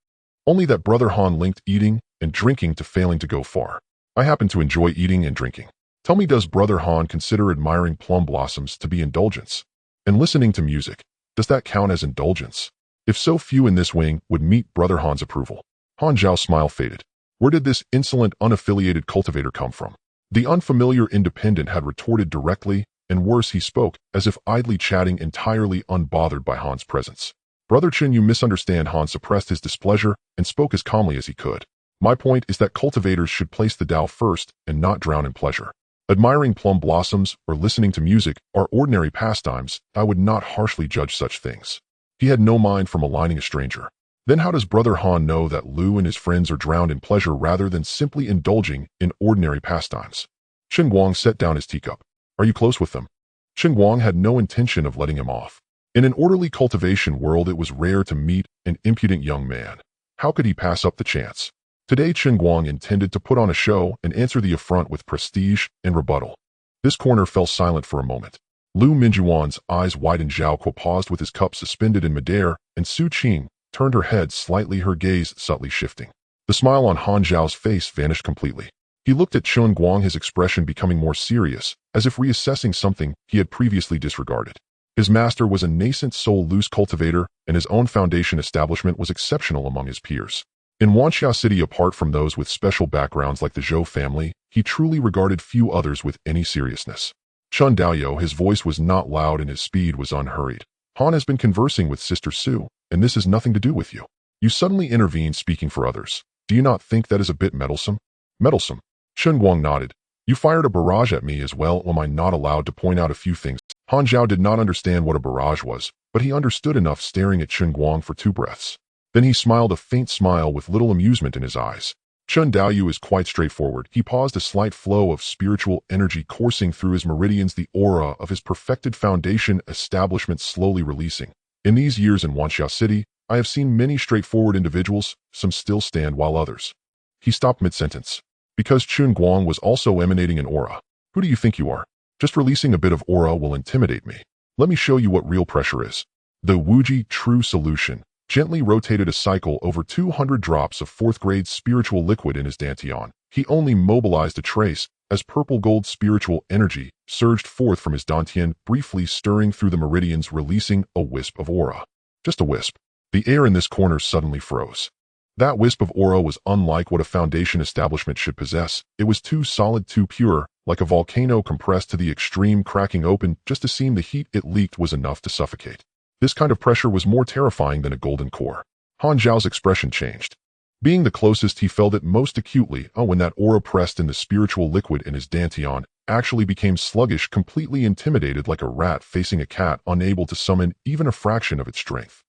Only that Brother Han linked eating and drinking to failing to go far. I happen to enjoy eating and drinking. Tell me, does Brother Han consider admiring plum blossoms to be indulgence? And listening to music, does that count as indulgence? If so, few in this wing would meet Brother Han's approval. Han Zhao's smile faded. Where did this insolent, unaffiliated cultivator come from? The unfamiliar independent had retorted directly, and worse, he spoke, as if idly chatting, entirely unbothered by Han's presence. Brother Chen, you misunderstand. Han suppressed his displeasure and spoke as calmly as he could. My point is that cultivators should place the Tao first and not drown in pleasure. Admiring plum blossoms or listening to music are ordinary pastimes. I would not harshly judge such things. He had no mind for maligning a stranger. Then how does Brother Han know that Lu and his friends are drowned in pleasure rather than simply indulging in ordinary pastimes? Chen Guang set down his teacup. Are you close with them? Chen Guang had no intention of letting him off. In an orderly cultivation world, it was rare to meet an impudent young man. How could he pass up the chance? Today, Chen Guang intended to put on a show and answer the affront with prestige and rebuttal. This corner fell silent for a moment. Lu Minjuan's eyes widened. Zhao Kuo paused with his cup suspended in midair, and Su Qing turned her head slightly, her gaze subtly shifting. The smile on Han Zhao's face vanished completely. He looked at Chen Guang, his expression becoming more serious, as if reassessing something he had previously disregarded. His master was a nascent soul loose cultivator, and his own foundation establishment was exceptional among his peers. In Wanxia City, apart from those with special backgrounds like the Zhou family, he truly regarded few others with any seriousness. Chun Daoyou, his voice was not loud and his speed was unhurried. Han has been conversing with Sister Su, and this has nothing to do with you. You suddenly intervene speaking for others. Do you not think that is a bit meddlesome? Meddlesome? Chen Guang nodded. You fired a barrage at me as well. Am I not allowed to point out a few things? Han Zhao did not understand what a barrage was, but he understood enough, staring at Chen Guang for 2 breaths. Then he smiled, a faint smile with little amusement in his eyes. Chun Daoyou is quite straightforward. He paused, a slight flow of spiritual energy coursing through his meridians, the aura of his perfected foundation establishment slowly releasing. In these years in Wanxia City, I have seen many straightforward individuals, some still stand while others. He stopped mid-sentence. Because Chen Guang was also emanating an aura. Who do you think you are? Just releasing a bit of aura will intimidate me. Let me show you what real pressure is. The Wuji True Solution gently rotated a cycle over 200 drops of 4th grade spiritual liquid in his dantian. He only mobilized a trace as purple gold spiritual energy surged forth from his dantian, briefly stirring through the meridians, releasing a wisp of aura. Just a wisp. The air in this corner suddenly froze. That wisp of aura was unlike what a foundation establishment should possess. It was too solid, too pure, like a volcano compressed to the extreme, cracking open just to seem the heat it leaked was enough to suffocate. This kind of pressure was more terrifying than a golden core. Han Zhao's expression changed. Being the closest, he felt it most acutely when that aura pressed in the spiritual liquid in his dantian actually became sluggish, completely intimidated, like a rat facing a cat unable to summon even a fraction of its strength.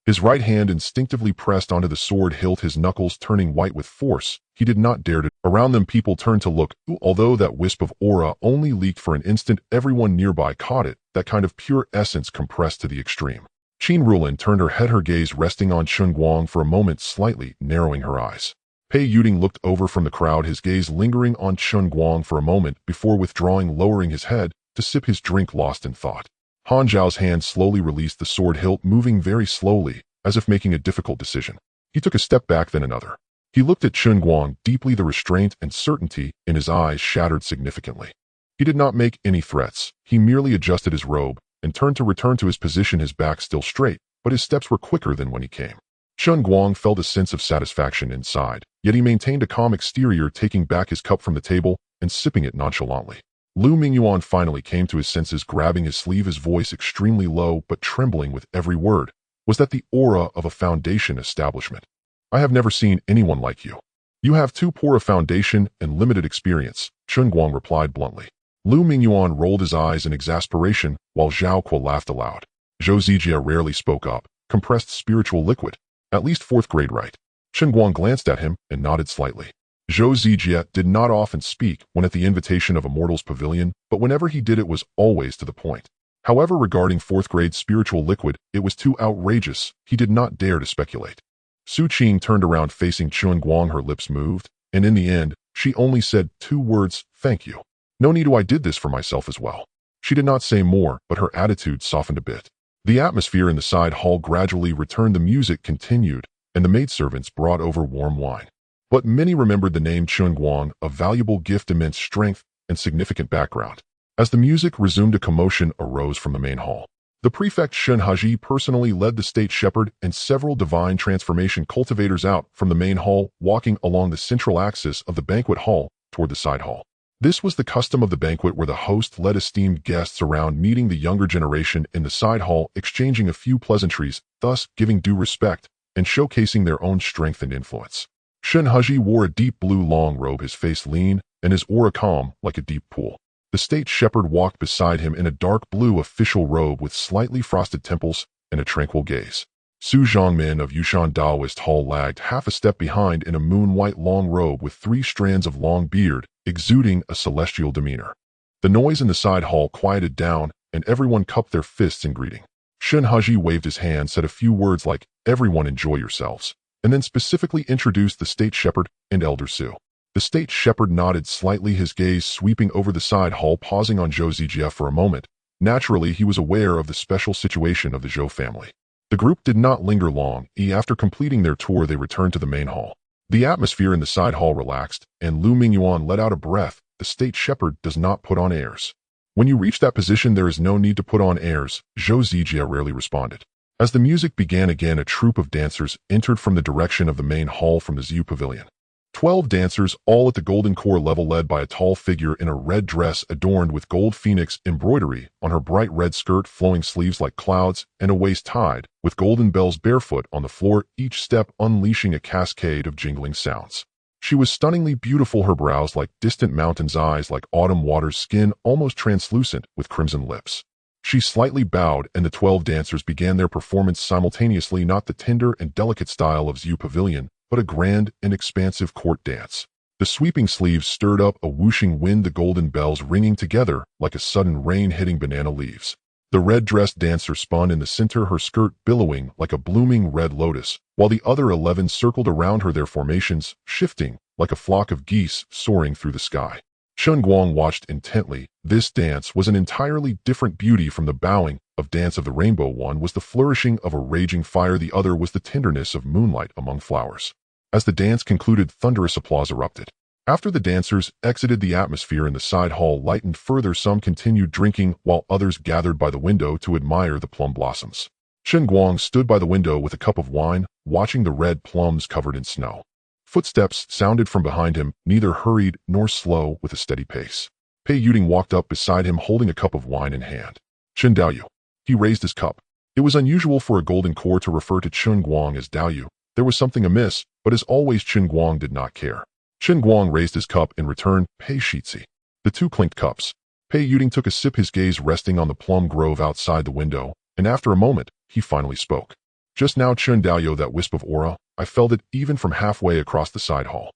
His right hand instinctively pressed onto the sword hilt, his knuckles turning white with force. He did not dare to. Around them, people turned to look. Although that wisp of aura only leaked for an instant, everyone nearby caught it, that kind of pure essence compressed to the extreme. Qin Rulin turned her head, her gaze resting on Chen Guang for a moment, slightly narrowing her eyes. Pei Yuding looked over from the crowd, his gaze lingering on Chen Guang for a moment before withdrawing, lowering his head to sip his drink, lost in thought. Han Zhao's hand slowly released the sword hilt, moving very slowly, as if making a difficult decision. He took a step back, then another. He looked at Chen Guang deeply, the restraint and certainty in his eyes shattered significantly. He did not make any threats. He merely adjusted his robe and turned to return to his position, his back still straight, but his steps were quicker than when he came. Chen Guang felt a sense of satisfaction inside, yet he maintained a calm exterior, taking back his cup from the table and sipping it nonchalantly. Lu Mingyuan finally came to his senses, grabbing his sleeve, his voice extremely low but trembling with every word. Was that the aura of a foundation establishment? I have never seen anyone like you. You have too poor a foundation and limited experience, Chen Guang replied bluntly. Lu Mingyuan rolled his eyes in exasperation, while Zhao Kuo laughed aloud. Zhou Zijia rarely spoke up. Compressed spiritual liquid. At least 4th grade, right? Chen Guang glanced at him and nodded slightly. Zhou Zijia did not often speak when at the invitation of Immortal's pavilion, but whenever he did, it was always to the point. However, regarding 4th grade spiritual liquid, it was too outrageous. He did not dare to speculate. Su Qing turned around facing Chen Guang. Her lips moved, and in the end, she only said 2 words, "Thank you. No need to, I did this for myself as well." She did not say more, but her attitude softened a bit. The atmosphere in the side hall gradually returned. The music continued, and the maidservants brought over warm wine. But many remembered the name Chen Guang, a valuable gift, immense strength, and significant background. As the music resumed, a commotion arose from the main hall. The prefect Shen Haji personally led the state shepherd and several divine transformation cultivators out from the main hall, walking along the central axis of the banquet hall toward the side hall. This was the custom of the banquet, where the host led esteemed guests around, meeting the younger generation in the side hall, exchanging a few pleasantries, thus giving due respect and showcasing their own strength and influence. Shen Haji wore a deep blue long robe, his face lean, and his aura calm like a deep pool. The state shepherd walked beside him in a dark blue official robe with slightly frosted temples and a tranquil gaze. Su Zhongmin of Yushan Daoist Hall lagged half a step behind in a moon-white long robe with 3 strands of long beard, exuding a celestial demeanor. The noise in the side hall quieted down, and everyone cupped their fists in greeting. Shen Haji waved his hand, said a few words like, "Everyone enjoy yourselves," and then specifically introduced the state shepherd and Elder Su. The state shepherd nodded slightly, his gaze sweeping over the side hall, pausing on Zhou Zijie for a moment. Naturally, he was aware of the special situation of the Zhou family. The group did not linger long. After completing their tour, they returned to the main hall. The atmosphere in the side hall relaxed, and Lu Mingyuan let out a breath. The state shepherd does not put on airs. "When you reach that position, there is no need to put on airs," Zhou Zijie rarely responded. As the music began again, a troupe of dancers entered from the direction of the main hall from the Zhu Pavilion. 12 dancers, all at the golden core level, led by a tall figure in a red dress adorned with gold phoenix embroidery on her bright red skirt, flowing sleeves like clouds, and a waist tied with golden bells, barefoot on the floor, each step unleashing a cascade of jingling sounds. She was stunningly beautiful, her brows like distant mountains, eyes like autumn waters, skin almost translucent with crimson lips. She slightly bowed, and the 12 dancers began their performance simultaneously, not the tender and delicate style of Zhu Pavilion, but a grand and expansive court dance. The sweeping sleeves stirred up a whooshing wind, the golden bells ringing together like a sudden rain hitting banana leaves. The red-dressed dancer spun in the center, her skirt billowing like a blooming red lotus, while the other 11 circled around her, their formations shifting like a flock of geese soaring through the sky. Chen Guang watched intently. This dance was an entirely different beauty from the bowing of Dance of the Rainbow. One was the flourishing of a raging fire, the other was the tenderness of moonlight among flowers. As the dance concluded, thunderous applause erupted. After the dancers exited, the atmosphere in the side hall lightened further. Some continued drinking, while others gathered by the window to admire the plum blossoms. Chen Guang stood by the window with a cup of wine, watching the red plums covered in snow. Footsteps sounded from behind him, neither hurried nor slow, with a steady pace. Pei Yuding walked up beside him, holding a cup of wine in hand. "Chen Daoyu." He raised his cup. It was unusual for a golden core to refer to Chen Guang as Daoyu. There was something amiss, but as always, Chen Guang did not care. Chen Guang raised his cup in return. "Pei Shitzi." The two clinked cups. Pei Yuding took a sip, his gaze resting on the plum grove outside the window, and after a moment, he finally spoke. "Just now, Chen Daoyu, that wisp of aura, I felt it even from halfway across the side hall."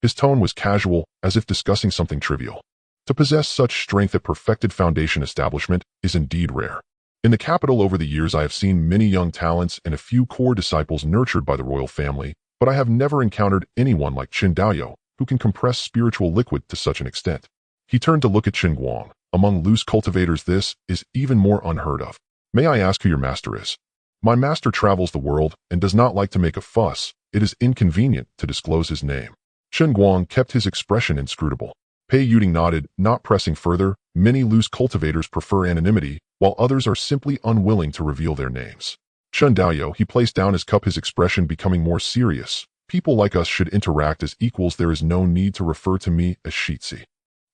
His tone was casual, as if discussing something trivial. To possess such strength at perfected foundation establishment is indeed rare. In the capital over the years, I have seen many young talents and a few core disciples nurtured by the royal family, but I have never encountered anyone like Chen Daoyu, who can compress spiritual liquid to such an extent. He turned to look at Chen Guang. "Among loose cultivators, this is even more unheard of. May I ask who your master is?" "My master travels the world and does not like to make a fuss. It is inconvenient to disclose his name." Chen Guang kept his expression inscrutable. Pei Yuding nodded, not pressing further. Many loose cultivators prefer anonymity, while others are simply unwilling to reveal their names. Chen Daoyu, he placed down his cup, his expression becoming more serious. "People like us should interact as equals. There is no need to refer to me as Shitzi."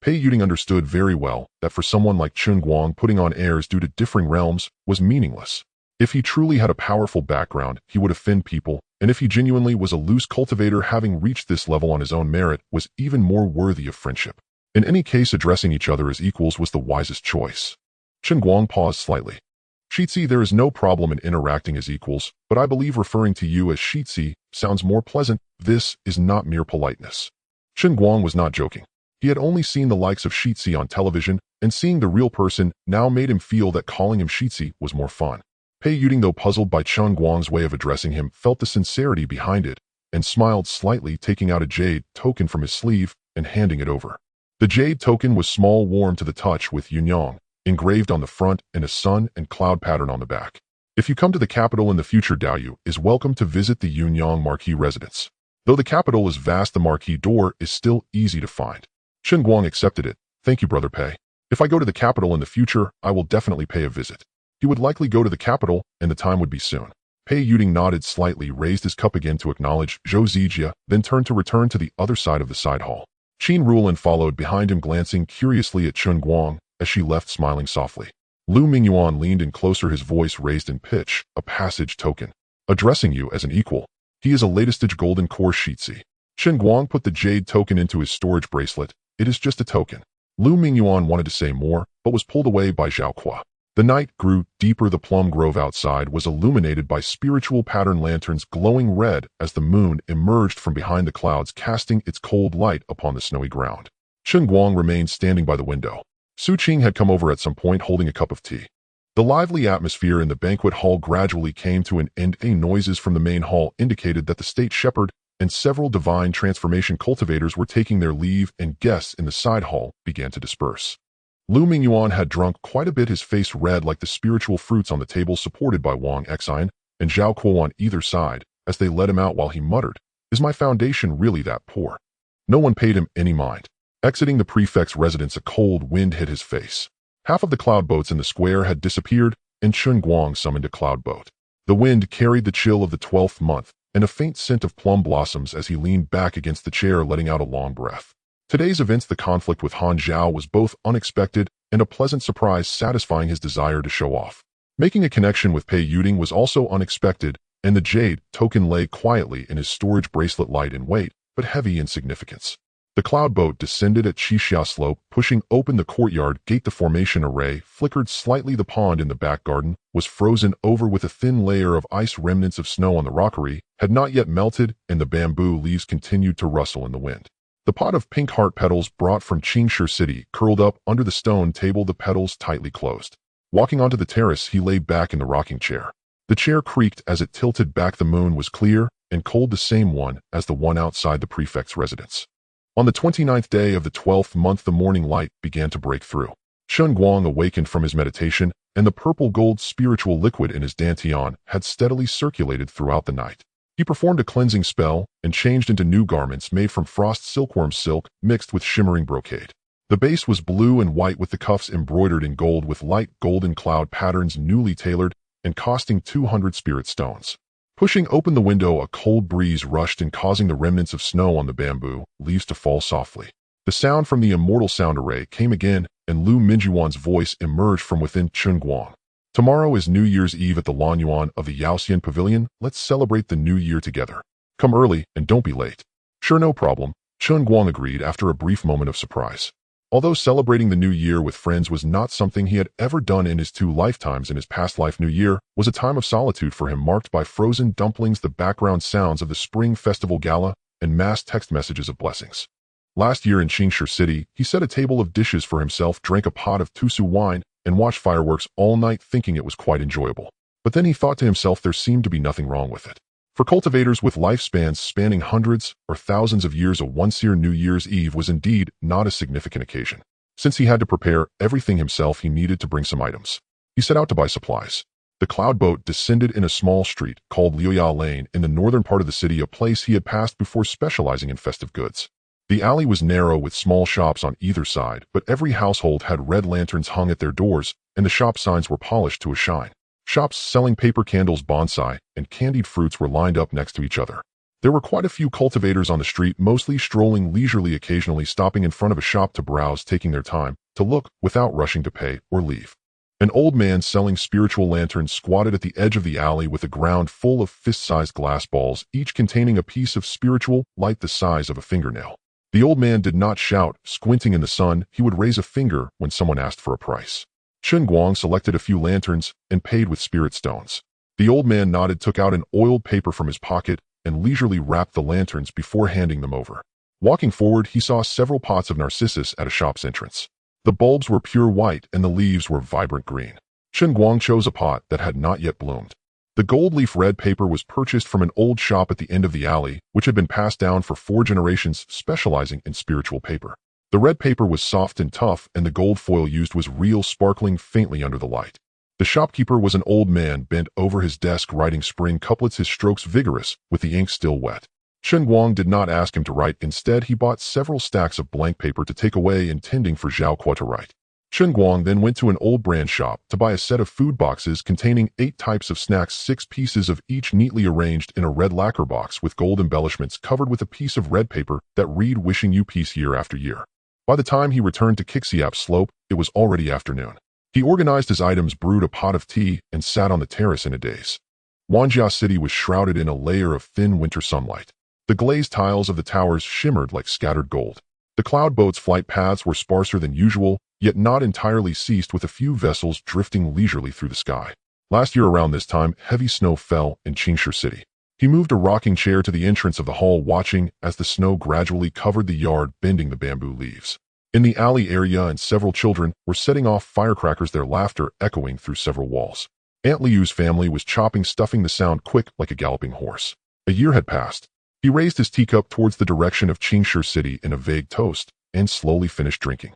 Pei Yuding understood very well that for someone like Chen Guang, putting on airs due to differing realms was meaningless. If he truly had a powerful background, he would offend people, and if he genuinely was a loose cultivator, having reached this level on his own merit was even more worthy of friendship. In any case, addressing each other as equals was the wisest choice. Chen Guang paused slightly. "Shitzi, there is no problem in interacting as equals, but I believe referring to you as Shitzi sounds more pleasant. This is not mere politeness." Chen Guang was not joking. He had only seen the likes of Shitzi on television, and seeing the real person now made him feel that calling him Shitzi was more fun. Pei Yuding, though puzzled by Chen Guang's way of addressing him, felt the sincerity behind it and smiled slightly, taking out a jade token from his sleeve and handing it over. The jade token was small, warm to the touch, with Yunyang engraved on the front and a sun and cloud pattern on the back. If you come to the capital in the future, Daoyu is welcome to visit the Yunyang Marquis residence. Though the capital is vast, the Marquis door is still easy to find. Chen Guang accepted it. Thank you, Brother Pei. If I go to the capital in the future, I will definitely pay a visit. He would likely go to the capital, and the time would be soon. Pei Yuding nodded slightly, raised his cup again to acknowledge Zhou Zijia, then turned to return to the other side of the side hall. Qin Rulan followed behind him, glancing curiously at Chen Guang as she left, smiling softly. Lu Mingyuan leaned in closer, his voice raised in pitch. A passage token. Addressing you as an equal. He is a latest golden core Shitsi. Chen Guang put the jade token into his storage bracelet. It is just a token. Lu Mingyuan wanted to say more, but was pulled away by Zhao Qua. The night grew deeper. The plum grove outside was illuminated by spiritual pattern lanterns glowing red as the moon emerged from behind the clouds, casting its cold light upon the snowy ground. Chen Guang remained standing by the window. Su Qing had come over at some point, holding a cup of tea. The lively atmosphere in the banquet hall gradually came to an end. Noises from the main hall indicated that the state shepherd and several divine transformation cultivators were taking their leave, and guests in the side hall began to disperse. Lu Mingyuan had drunk quite a bit, his face red like the spiritual fruits on the table, supported by Wang Exine and Zhao Kuo on either side, as they led him out while he muttered, "Is my foundation really that poor?" No one paid him any mind. Exiting the prefect's residence, a cold wind hit his face. Half of the cloud boats in the square had disappeared, and Chen Guang summoned a cloud boat. The wind carried the chill of the 12th month and a faint scent of plum blossoms as he leaned back against the chair, letting out a long breath. Today's events, the conflict with Han Zhao, was both unexpected and a pleasant surprise, satisfying his desire to show off. Making a connection with Pei Yuding was also unexpected, and the jade token lay quietly in his storage bracelet, light in weight, but heavy in significance. The cloud boat descended at Qixia Slope, pushing open the courtyard gate. The formation array flickered slightly. The pond in the back garden was frozen over with a thin layer of ice. Remnants of snow on the rockery had not yet melted, and the bamboo leaves continued to rustle in the wind. The pot of pink heart petals brought from Qingshi City curled up under the stone table, the petals tightly closed. Walking onto the terrace, he lay back in the rocking chair. The chair creaked as it tilted back. The moon was clear and cold, the same one as the one outside the prefect's residence. On the 29th day of the 12th month, the morning light began to break through. Chen Guang awakened from his meditation, and the purple-gold spiritual liquid in his dantian had steadily circulated throughout the night. He performed a cleansing spell and changed into new garments made from frost silkworm silk mixed with shimmering brocade. The base was blue and white, with the cuffs embroidered in gold with light golden cloud patterns, newly tailored and costing 200 spirit stones. Pushing open the window, a cold breeze rushed in, causing the remnants of snow on the bamboo leaves to fall softly. The sound from the Immortal sound array came again, and Lu Mingyuan's voice emerged from within. Chen Guang. Tomorrow is New Year's Eve at the Lanyuan of the Yaoxian Pavilion. Let's celebrate the new year together. Come early and don't be late. Sure, no problem, Chen Guang agreed after a brief moment of surprise. Although celebrating the new year with friends was not something he had ever done in his 2 lifetimes, in his past life, New Year was a time of solitude for him, marked by frozen dumplings, the background sounds of the Spring Festival Gala, and mass text messages of blessings. Last year in Qingshi City, he set a table of dishes for himself, drank a pot of Tusu wine, and watched fireworks all night, thinking it was quite enjoyable. But then he thought to himself there seemed to be nothing wrong with it. For cultivators with lifespans spanning hundreds or thousands of years, a once-a-year New Year's Eve was indeed not a significant occasion. Since he had to prepare everything himself, he needed to bring some items. He set out to buy supplies. The cloud boat descended in a small street called Liuya Lane in the northern part of the city, a place he had passed before, specializing in festive goods. The alley was narrow with small shops on either side, but every household had red lanterns hung at their doors, and the shop signs were polished to a shine. Shops selling paper candles, bonsai, and candied fruits were lined up next to each other. There were quite a few cultivators on the street, mostly strolling leisurely, occasionally stopping in front of a shop to browse, taking their time to look without rushing to pay or leave. An old man selling spiritual lanterns squatted at the edge of the alley with a ground full of fist-sized glass balls, each containing a piece of spiritual light the size of a fingernail. The old man did not shout, squinting in the sun. He would raise a finger when someone asked for a price. Chen Guang selected a few lanterns and paid with spirit stones. The old man nodded, took out an oiled paper from his pocket, and leisurely wrapped the lanterns before handing them over. Walking forward, he saw several pots of narcissus at a shop's entrance. The bulbs were pure white and the leaves were vibrant green. Chen Guang chose a pot that had not yet bloomed. The gold leaf red paper was purchased from an old shop at the end of the alley, which had been passed down for 4 generations, specializing in spiritual paper. The red paper was soft and tough, and the gold foil used was real, sparkling faintly under the light. The shopkeeper was an old man bent over his desk writing spring couplets, his strokes vigorous, with the ink still wet. Chen Guang did not ask him to write. Instead, he bought several stacks of blank paper to take away, intending for Zhao Kuo to write. Chen Guang then went to an old brand shop to buy a set of food boxes containing 8 types of snacks, 6 pieces of each neatly arranged in a red lacquer box with gold embellishments covered with a piece of red paper that read "Wishing you peace year after year." By the time he returned to Kixiap Slope, it was already afternoon. He organized his items, brewed a pot of tea, and sat on the terrace in a daze. Wanjia City was shrouded in a layer of thin winter sunlight. The glazed tiles of the towers shimmered like scattered gold. The cloud boats' flight paths were sparser than usual, yet not entirely ceased, with a few vessels drifting leisurely through the sky. Last year around this time, heavy snow fell in Qingshi City. He moved a rocking chair to the entrance of the hall, watching as the snow gradually covered the yard, bending the bamboo leaves. In the alley area, and several children were setting off firecrackers, their laughter echoing through several walls. Aunt Liu's family was chopping, stuffing the sound quick like a galloping horse. A year had passed. He raised his teacup towards the direction of Qingshi City in a vague toast and slowly finished drinking.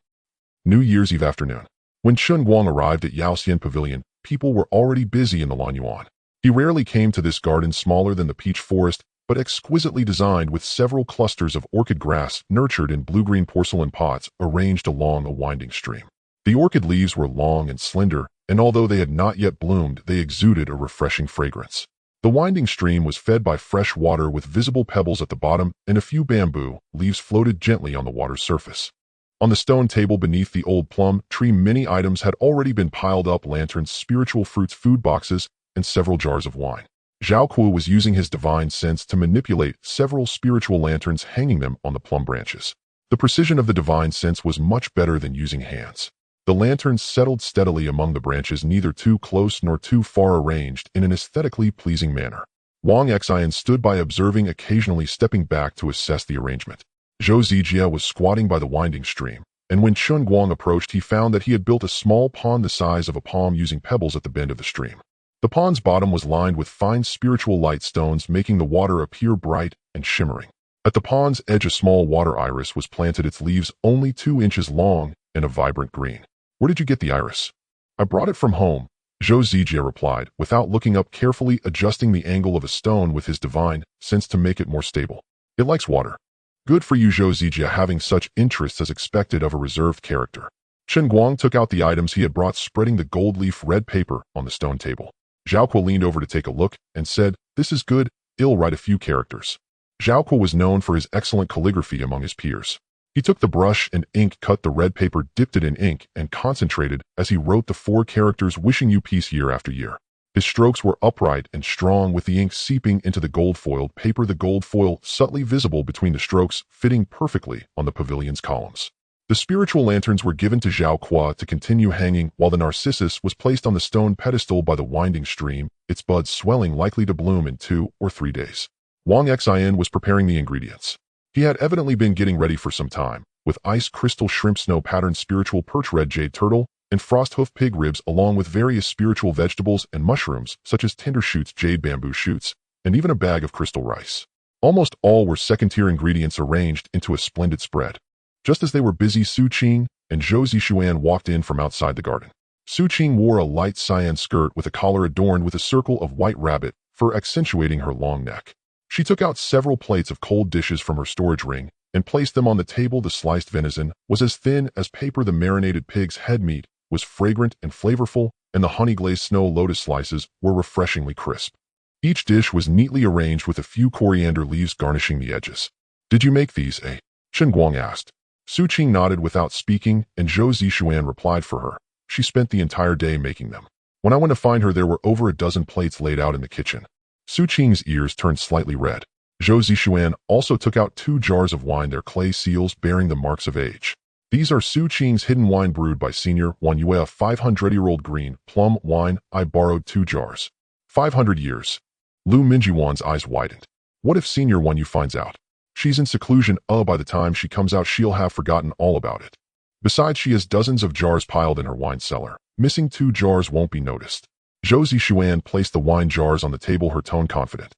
New Year's Eve afternoon. When Chen Guang arrived at Yaoxian Pavilion, people were already busy in the Lanyuan. He rarely came to this garden, smaller than the peach forest, but exquisitely designed, with several clusters of orchid grass nurtured in blue-green porcelain pots arranged along a winding stream. The orchid leaves were long and slender, and although they had not yet bloomed, they exuded a refreshing fragrance. The winding stream was fed by fresh water with visible pebbles at the bottom, and a few bamboo leaves floated gently on the water's surface. On the stone table beneath the old plum tree, many items had already been piled up: lanterns, spiritual fruits, food boxes, and several jars of wine. Zhao Kuo was using his divine sense to manipulate several spiritual lanterns, hanging them on the plum branches. The precision of the divine sense was much better than using hands. The lanterns settled steadily among the branches, neither too close nor too far, arranged in an aesthetically pleasing manner. Wang Xian stood by, observing, occasionally stepping back to assess the arrangement. Zhou Zijia was squatting by the winding stream, and when Chen Guang approached, he found that he had built a small pond the size of a palm using pebbles at the bend of the stream. The pond's bottom was lined with fine spiritual light stones, making the water appear bright and shimmering. At the pond's edge, a small water iris was planted, its leaves only 2 inches long and a vibrant green. "Where did you get the iris?" "I brought it from home," Zhou Zijia replied, without looking up, carefully adjusting the angle of a stone with his divine sense to make it more stable. "It likes water." "Good for you, Zhou Zijia, having such interests as expected of a reserved character." Chen Guang took out the items he had brought, spreading the gold leaf red paper on the stone table. Zhao Kuo leaned over to take a look and said, "This is good. I'll write a few characters." Zhao Kuo was known for his excellent calligraphy among his peers. He took the brush and ink, cut the red paper, dipped it in ink, and concentrated as he wrote the 4 characters, "Wishing you peace year after year." His strokes were upright and strong, with the ink seeping into the gold-foiled paper, the gold foil subtly visible between the strokes, fitting perfectly on the pavilion's columns. The spiritual lanterns were given to Zhao Kuo to continue hanging, while the narcissus was placed on the stone pedestal by the winding stream, its buds swelling, likely to bloom in 2 or 3 days. Wang Xian was preparing the ingredients. He had evidently been getting ready for some time, with ice crystal shrimp, snow-patterned spiritual perch, red jade turtle, and frost-hoof pig ribs, along with various spiritual vegetables and mushrooms such as tender shoots, jade bamboo shoots, and even a bag of crystal rice. Almost all were second-tier ingredients arranged into a splendid spread. Just as they were busy, Su Qing and Zhou Zishuan walked in from outside the garden. Su Qing wore a light cyan skirt with a collar adorned with a circle of white rabbit fur accentuating her long neck. She took out several plates of cold dishes from her storage ring and placed them on the table. The sliced venison was as thin as paper, the marinated pig's head meat was fragrant and flavorful, and the honey-glazed snow lotus slices were refreshingly crisp. Each dish was neatly arranged with a few coriander leaves garnishing the edges. "Did you make these, eh?" Chen Guang asked. Su Qing nodded without speaking, and Zhou Zishuan replied for her. She spent the entire day making them. When I went to find her, there were over a dozen plates laid out in the kitchen. Su Qing's ears turned slightly red. Zhou Zishuan also took out 2 jars of wine, their clay seals bearing the marks of age. "These are Su Qing's hidden wine, brewed by Senior Wan Yue, 500-year-old green plum wine. I borrowed 2 jars. 500 years. Lu Minjiwan's eyes widened. What if Senior Wan Yu finds out? She's in seclusion. By the time she comes out, she'll have forgotten all about it. Besides, she has dozens of jars piled in her wine cellar. Missing 2 jars won't be noticed. Zhou Zishuan placed the wine jars on the table, her tone confident.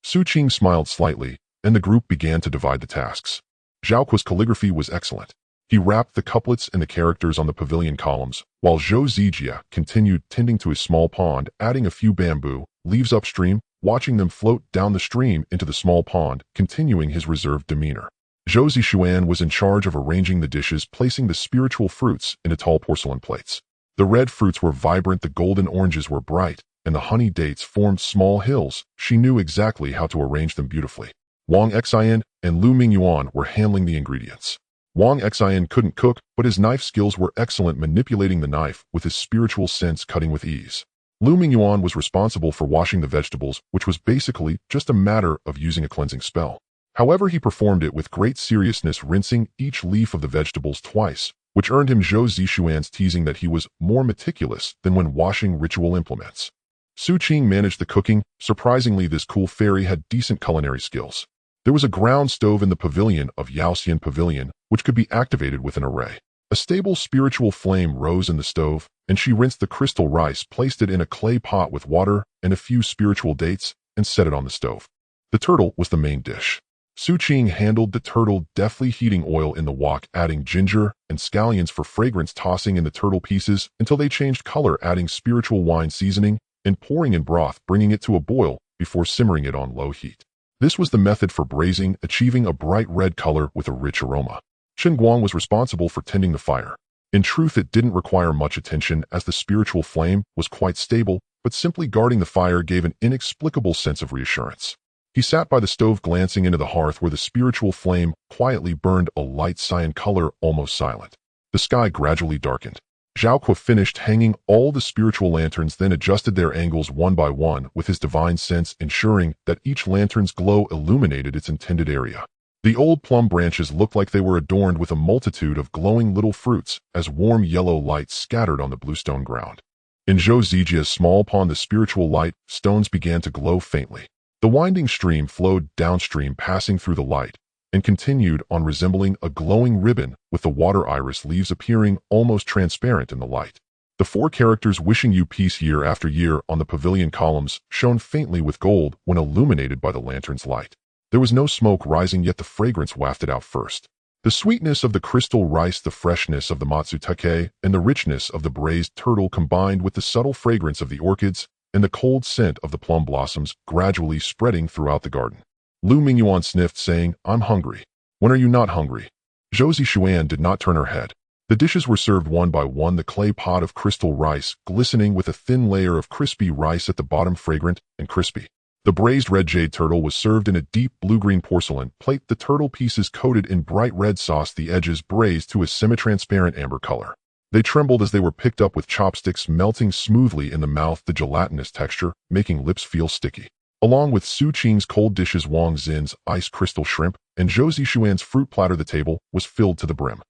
Su Qing smiled slightly, and the group began to divide the tasks. Zhao Kuo's calligraphy was excellent. He wrapped the couplets and the characters on the pavilion columns, while Zhou Zijia continued tending to his small pond, adding a few bamboo leaves upstream, watching them float down the stream into the small pond, continuing his reserved demeanor. Zhou Zishuan was in charge of arranging the dishes, placing the spiritual fruits into tall porcelain plates. The red fruits were vibrant, the golden oranges were bright, and the honey dates formed small hills. She knew exactly how to arrange them beautifully. Wang Xian and Lu Mingyuan were handling the ingredients. Wang Xian couldn't cook, but his knife skills were excellent, manipulating the knife with his spiritual sense, cutting with ease. Lu Mingyuan was responsible for washing the vegetables, which was basically just a matter of using a cleansing spell. However, he performed it with great seriousness, rinsing each leaf of the vegetables twice, which earned him Zhou Zishuan's teasing that he was more meticulous than when washing ritual implements. Su Qing managed the cooking. Surprisingly, this cool fairy had decent culinary skills. There was a ground stove in the pavilion of Yaoxian Pavilion, which could be activated with an array. A stable spiritual flame rose in the stove, and she rinsed the crystal rice, placed it in a clay pot with water and a few spiritual dates, and set it on the stove. The turtle was the main dish. Su Qing handled the turtle, deftly heating oil in the wok, adding ginger and scallions for fragrance, tossing in the turtle pieces until they changed color, adding spiritual wine seasoning, and pouring in broth, bringing it to a boil before simmering it on low heat. This was the method for braising, achieving a bright red color with a rich aroma. Chen Guang was responsible for tending the fire. In truth, it didn't require much attention as the spiritual flame was quite stable, but simply guarding the fire gave an inexplicable sense of reassurance. He sat by the stove, glancing into the hearth where the spiritual flame quietly burned, a light cyan color, almost silent. The sky gradually darkened. Zhao Kuo finished hanging all the spiritual lanterns, then adjusted their angles one by one with his divine sense, ensuring that each lantern's glow illuminated its intended area. The old plum branches looked like they were adorned with a multitude of glowing little fruits as warm yellow light scattered on the bluestone ground. In Zhou Zijia's small pond, the spiritual light stones began to glow faintly. The winding stream flowed downstream, passing through the light, and continued on, resembling a glowing ribbon, with the water iris leaves appearing almost transparent in the light. The 4 characters wishing you peace year after year on the pavilion columns shone faintly with gold when illuminated by the lantern's light. There was no smoke rising, yet the fragrance wafted out first. The sweetness of the crystal rice, the freshness of the matsutake, and the richness of the braised turtle combined with the subtle fragrance of the orchids and the cold scent of the plum blossoms gradually spreading throughout the garden. Lu Mingyuan sniffed, saying, "I'm hungry." "When are you not hungry?" Zhou Zishuan did not turn her head. The dishes were served one by one, the clay pot of crystal rice, glistening with a thin layer of crispy rice at the bottom, fragrant and crispy. The braised red jade turtle was served in a deep blue-green porcelain plate, the turtle pieces coated in bright red sauce, the edges braised to a semi-transparent amber color. They trembled as they were picked up with chopsticks, melting smoothly in the mouth, the gelatinous texture making lips feel sticky. Along with Su Qing's cold dishes, Wang Xin's iced crystal shrimp, and Zhou Zishuan's fruit platter, the table was filled to the brim.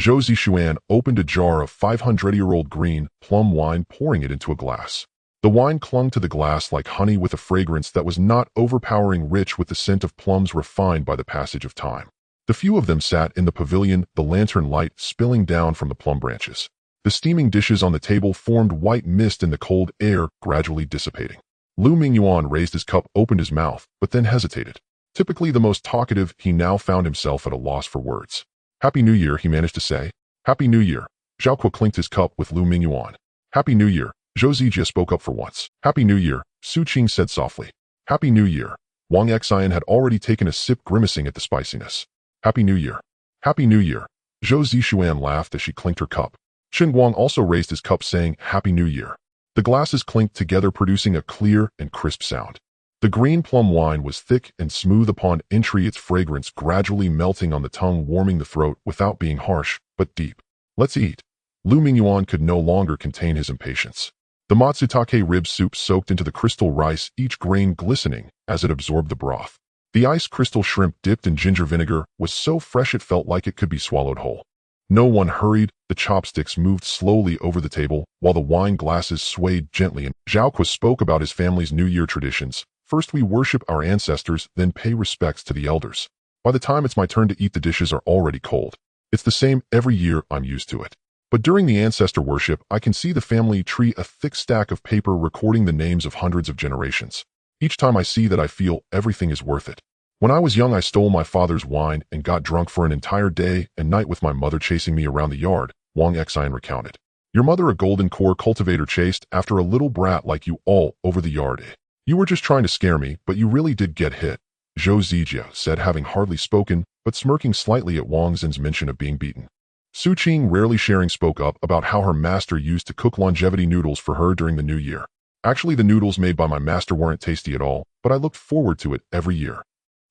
Zhou Zishuan opened a jar of 500-year-old green plum wine, pouring it into a glass. The wine clung to the glass like honey, with a fragrance that was not overpowering, rich with the scent of plums refined by the passage of time. The few of them sat in the pavilion, the lantern light spilling down from the plum branches. The steaming dishes on the table formed white mist in the cold air, gradually dissipating. Lu Mingyuan raised his cup, opened his mouth, but then hesitated. Typically the most talkative, he now found himself at a loss for words. "Happy New Year," he managed to say. "Happy New Year." Zhao Kuo clinked his cup with Lu Mingyuan. "Happy New Year." Zhou Zijia spoke up for once. "Happy New Year," Su Qing said softly. "Happy New Year." Wang Xian had already taken a sip, grimacing at the spiciness. "Happy New Year." "Happy New Year." Zhou Zishuan laughed as she clinked her cup. Chen Guang also raised his cup, saying, "Happy New Year." The glasses clinked together, producing a clear and crisp sound. The green plum wine was thick and smooth upon entry, its fragrance gradually melting on the tongue, warming the throat without being harsh, but deep. "Let's eat." Lu Mingyuan could no longer contain his impatience. The matsutake rib soup soaked into the crystal rice, each grain glistening as it absorbed the broth. The iced crystal shrimp dipped in ginger vinegar was so fresh it felt like it could be swallowed whole. No one hurried, the chopsticks moved slowly over the table, while the wine glasses swayed gently, and Zhao Kuo spoke about his family's New Year traditions. "First we worship our ancestors, then pay respects to the elders. By the time it's my turn to eat, the dishes are already cold." It's the same every year. I'm used to it. But during the ancestor worship, I can see the family tree, a thick stack of paper recording the names of hundreds of generations. Each time I see that, I feel everything is worth it. When I was young, I stole my father's wine and got drunk for an entire day and night with my mother chasing me around the yard, Wang Xian recounted. Your mother, a golden core cultivator, chased after a little brat like you all over the yard. You were just trying to scare me, but you really did get hit, Zhou Zijia said, having hardly spoken, but smirking slightly at Wang Xin's mention of being beaten. Su Qing, rarely sharing, spoke up about how her master used to cook longevity noodles for her during the new year. Actually, the noodles made by my master weren't tasty at all, but I looked forward to it every year.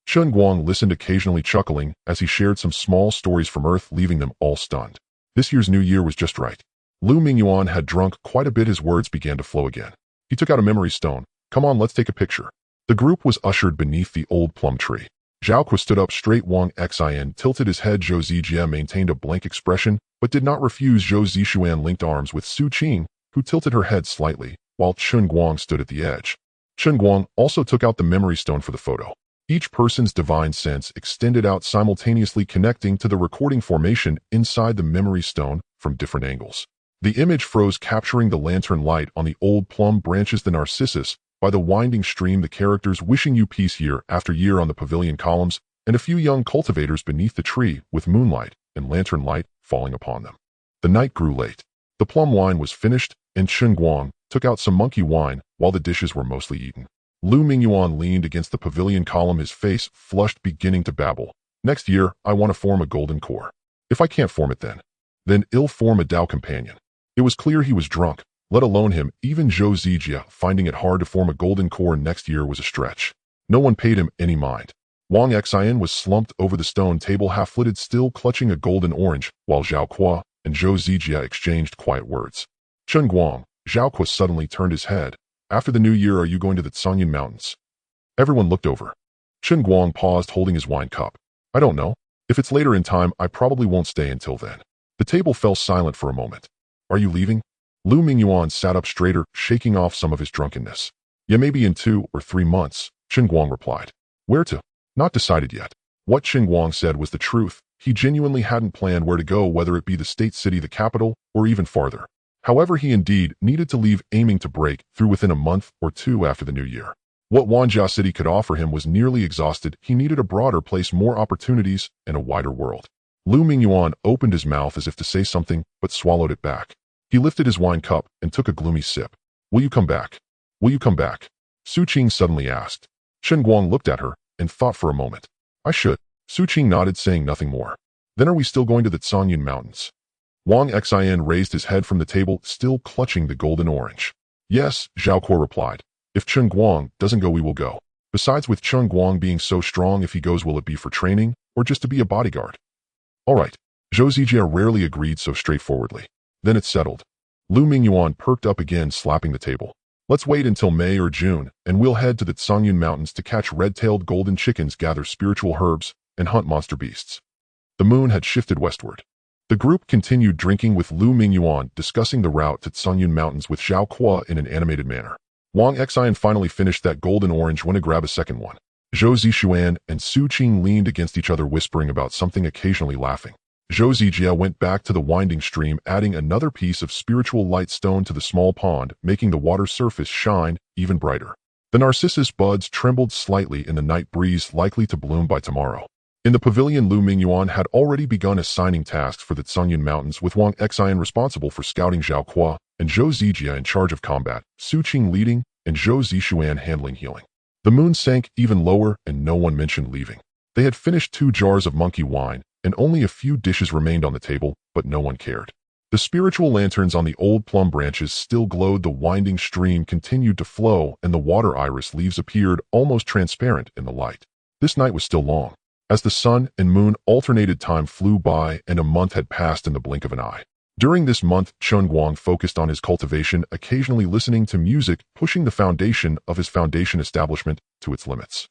Chen Guang listened, occasionally chuckling as he shared some small stories from Earth, leaving them all stunned. This year's new year was just right. Lu Mingyuan had drunk quite a bit. His words began to flow again. He took out a memory stone. Come on, let's take a picture. The group was ushered beneath the old plum tree. Zhao Kuo stood up straight. Wang Xian tilted his head. Zhou Zijia maintained a blank expression, but did not refuse. Zhou Zishuan linked arms with Su Qing, who tilted her head slightly, while Chen Guang stood at the edge. Chen Guang also took out the memory stone for the photo. Each person's divine sense extended out, simultaneously connecting to the recording formation inside the memory stone from different angles. The image froze, capturing the lantern light on the old plum branches, the narcissus, by the winding stream, the characters wishing you peace year after year on the pavilion columns, and a few young cultivators beneath the tree with moonlight and lantern light falling upon them. The night grew late. The plum wine was finished, and Chen Guang took out some monkey wine while the dishes were mostly eaten. Lu Mingyuan leaned against the pavilion column, his face flushed, beginning to babble. Next year, I want to form a golden core. If I can't form it then I'll form a Tao companion. It was clear he was drunk, let alone him. Even Zhou Zijia, finding it hard to form a golden core next year, was a stretch. No one paid him any mind. Wang Xian was slumped over the stone table, half-footed, still clutching a golden orange, while Zhao Kuo and Zhou Zijia exchanged quiet words. Chen Guang, Zhao Kuo suddenly turned his head. After the new year, are you going to the Cangyun Mountains? Everyone looked over. Chen Guang paused, holding his wine cup. I don't know. If it's later in time, I probably won't stay until then. The table fell silent for a moment. Are you leaving? Lu Mingyuan sat up straighter, shaking off some of his drunkenness. Yeah, maybe in 2 or 3 months, Chen Guang replied. Where to? Not decided yet. What Chen Guang said was the truth. He genuinely hadn't planned where to go, whether it be the state city, the capital, or even farther. However, he indeed needed to leave, aiming to break through within a month or 2 after the new year. What Wanjia City could offer him was nearly exhausted. He needed a broader place, more opportunities, and a wider world. Lu Mingyuan opened his mouth as if to say something, but swallowed it back. He lifted his wine cup and took a gloomy sip. Will you come back? Will you come back? Su Qing suddenly asked. Chen Guang looked at her and thought for a moment. I should. Su Qing nodded, saying nothing more. Then are we still going to the Cangyun Mountains? Wang Xian raised his head from the table, still clutching the golden orange. Yes, Zhao Kuo replied. If Chen Guang doesn't go, we will go. Besides, with Chen Guang being so strong, if he goes, will it be for training or just to be a bodyguard? All right. Zhou Zijia rarely agreed so straightforwardly. Then it's settled. Lu Mingyuan perked up again, slapping the table. Let's wait until May or June, and we'll head to the Cangyun Mountains to catch red-tailed golden chickens, gather spiritual herbs, and hunt monster beasts. The moon had shifted westward. The group continued drinking, with Lu Mingyuan discussing the route to Cangyun Mountains with Zhao Kuo in an animated manner. Wang Xian finally finished that golden orange, went to grab a second one. Zhou Zishuan and Su Qing leaned against each other, whispering about something, occasionally laughing. Zhou Zijia went back to the winding stream, adding another piece of spiritual light stone to the small pond, making the water surface shine even brighter. The narcissus buds trembled slightly in the night breeze, likely to bloom by tomorrow. In the pavilion, Lu Mingyuan had already begun assigning tasks for the Cangyun Mountains, with Wang Xian responsible for scouting, Zhao Kuo and Zhou Zijia in charge of combat, Su Qing leading, and Zhou Zishuan handling healing. The moon sank even lower, and no one mentioned leaving. They had finished 2 jars of monkey wine, and only a few dishes remained on the table, but no one cared. The spiritual lanterns on the old plum branches still glowed, the winding stream continued to flow, and the water iris leaves appeared almost transparent in the light. This night was still long. As the sun and moon alternated, time flew by, and a month had passed in the blink of an eye. During this month, Chen Guang focused on his cultivation, occasionally listening to music, pushing the foundation of his foundation establishment to its limits.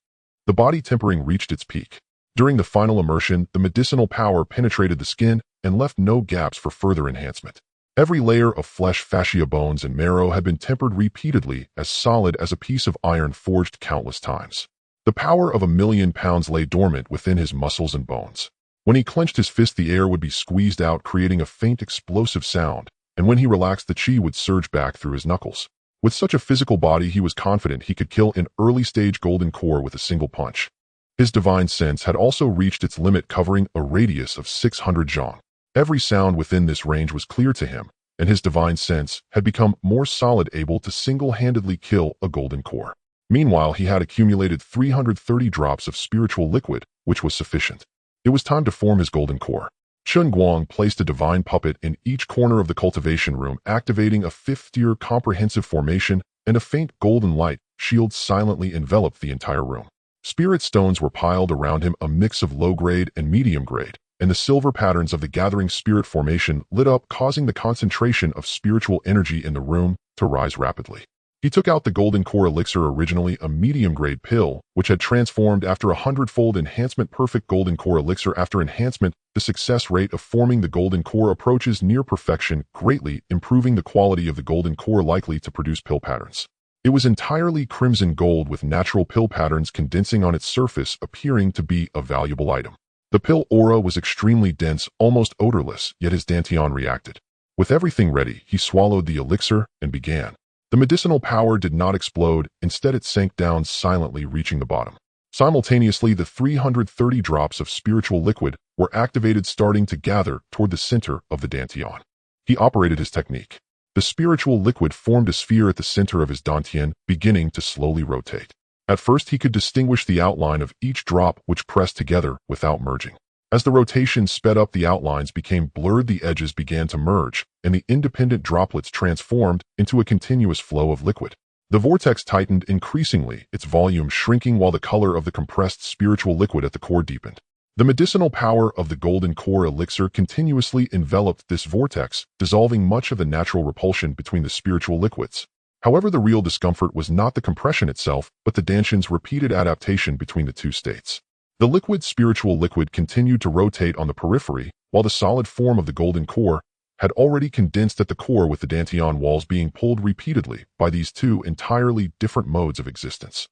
The body tempering reached its peak. During the final immersion, the medicinal power penetrated the skin and left no gaps for further enhancement. Every layer of flesh, fascia, bones, and marrow had been tempered repeatedly, as solid as a piece of iron forged countless times. The power of 1,000,000 pounds lay dormant within his muscles and bones. When he clenched his fist, the air would be squeezed out, creating a faint explosive sound, and when he relaxed, the chi would surge back through his knuckles. With such a physical body, he was confident he could kill an early-stage golden core with a single punch. His divine sense had also reached its limit, covering a radius of 600 zhang. Every sound within this range was clear to him, and his divine sense had become more solid, able to single-handedly kill a golden core. Meanwhile, he had accumulated 330 drops of spiritual liquid, which was sufficient. It was time to form his golden core. Chen Guang placed a divine puppet in each corner of the cultivation room, activating a fifth-tier comprehensive formation, and a faint golden light shield silently enveloped the entire room. Spirit stones were piled around him, a mix of low-grade and medium-grade, and the silver patterns of the gathering spirit formation lit up, causing the concentration of spiritual energy in the room to rise rapidly. He took out the golden core elixir, originally a medium-grade pill, which had transformed after a 100-fold enhancement. Perfect golden core elixir. After enhancement, the success rate of forming the golden core approaches near perfection, greatly improving the quality of the golden core likely to produce pill patterns. It was entirely crimson gold with natural pill patterns condensing on its surface, appearing to be a valuable item. The pill aura was extremely dense, almost odorless, yet his dantian reacted. With everything ready, he swallowed the elixir and began. The medicinal power did not explode, instead it sank down silently, reaching the bottom. Simultaneously, the 330 drops of spiritual liquid were activated, starting to gather toward the center of the dantian. He operated his technique. The spiritual liquid formed a sphere at the center of his dantian, beginning to slowly rotate. At first, he could distinguish the outline of each drop, which pressed together without merging. As the rotation sped up, the outlines became blurred, the edges began to merge, and the independent droplets transformed into a continuous flow of liquid. The vortex tightened increasingly, its volume shrinking while the color of the compressed spiritual liquid at the core deepened. The medicinal power of the golden core elixir continuously enveloped this vortex, dissolving much of the natural repulsion between the spiritual liquids. However, the real discomfort was not the compression itself, but the dantian's repeated adaptation between the two states. The liquid spiritual liquid continued to rotate on the periphery, while the solid form of the golden core had already condensed at the core, with the dantian walls being pulled repeatedly by these two entirely different modes of existence.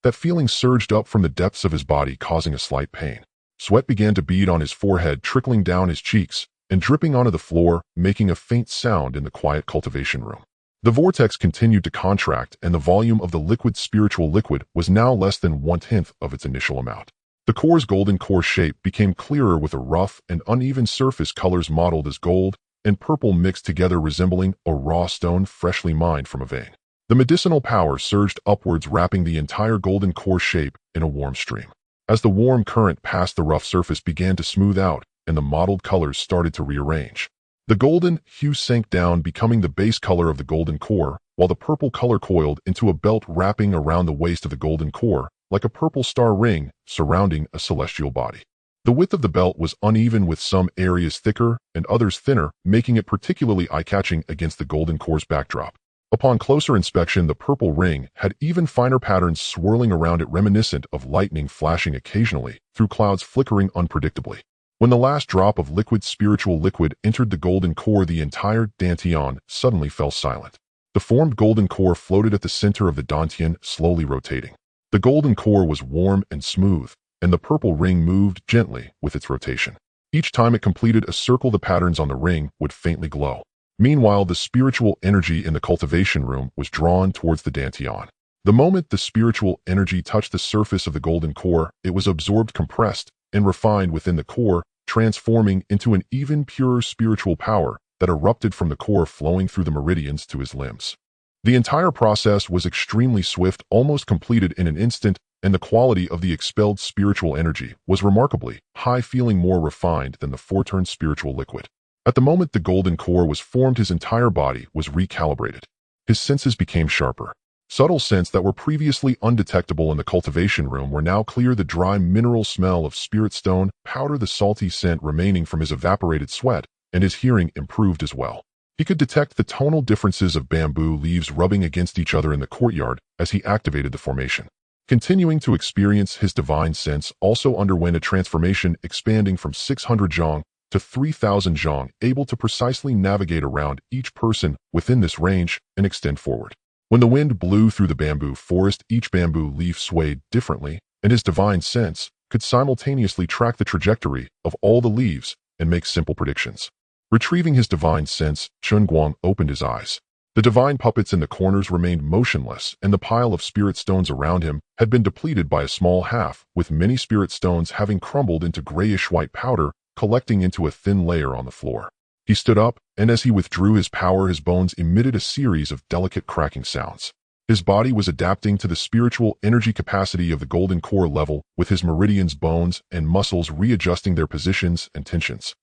That feeling surged up from the depths of his body, causing a slight pain. Sweat began to bead on his forehead, trickling down his cheeks and dripping onto the floor, making a faint sound in the quiet cultivation room. The vortex continued to contract, and the volume of the liquid spiritual liquid was now less than 1/10 of its initial amount. The core's golden core shape became clearer, with a rough and uneven surface, colors modeled as gold and purple mixed together, resembling a raw stone freshly mined from a vein. The medicinal power surged upwards, wrapping the entire golden core shape in a warm stream. As the warm current passed, the rough surface began to smooth out, and the mottled colors started to rearrange. The golden hue sank down, becoming the base color of the golden core, while the purple color coiled into a belt wrapping around the waist of the golden core, like a purple star ring surrounding a celestial body. The width of the belt was uneven, with some areas thicker and others thinner, making it particularly eye-catching against the golden core's backdrop. Upon closer inspection, the purple ring had even finer patterns swirling around it, reminiscent of lightning flashing occasionally through clouds flickering unpredictably. When the last drop of liquid spiritual liquid entered the golden core, the entire dantian suddenly fell silent. The formed golden core floated at the center of the dantian, slowly rotating. The golden core was warm and smooth, and the purple ring moved gently with its rotation. Each time it completed a circle, the patterns on the ring would faintly glow. Meanwhile, the spiritual energy in the cultivation room was drawn towards the dantian. The moment the spiritual energy touched the surface of the golden core, it was absorbed, compressed, and refined within the core, transforming into an even purer spiritual power that erupted from the core, flowing through the meridians to his limbs. The entire process was extremely swift, almost completed in an instant, and the quality of the expelled spiritual energy was remarkably high, feeling more refined than the foreturned spiritual liquid. At the moment the golden core was formed, his entire body was recalibrated. His senses became sharper. Subtle scents that were previously undetectable in the cultivation room were now clear: the dry mineral smell of spirit stone powder, the salty scent remaining from his evaporated sweat, and his hearing improved as well. He could detect the tonal differences of bamboo leaves rubbing against each other in the courtyard as he activated the formation. Continuing to experience, his divine sense also underwent a transformation, expanding from 600 zhang to 3,000 zhang, able to precisely navigate around each person within this range and extend forward. When the wind blew through the bamboo forest, each bamboo leaf swayed differently, and his divine sense could simultaneously track the trajectory of all the leaves and make simple predictions. Retrieving his divine sense, Chen Guang opened his eyes. The divine puppets in the corners remained motionless, and the pile of spirit stones around him had been depleted by a small half, with many spirit stones having crumbled into grayish-white powder, collecting into a thin layer on the floor. He stood up, and as he withdrew his power, his bones emitted a series of delicate cracking sounds. His body was adapting to the spiritual energy capacity of the golden core level, with his meridians, bones, and muscles readjusting their positions and tensions.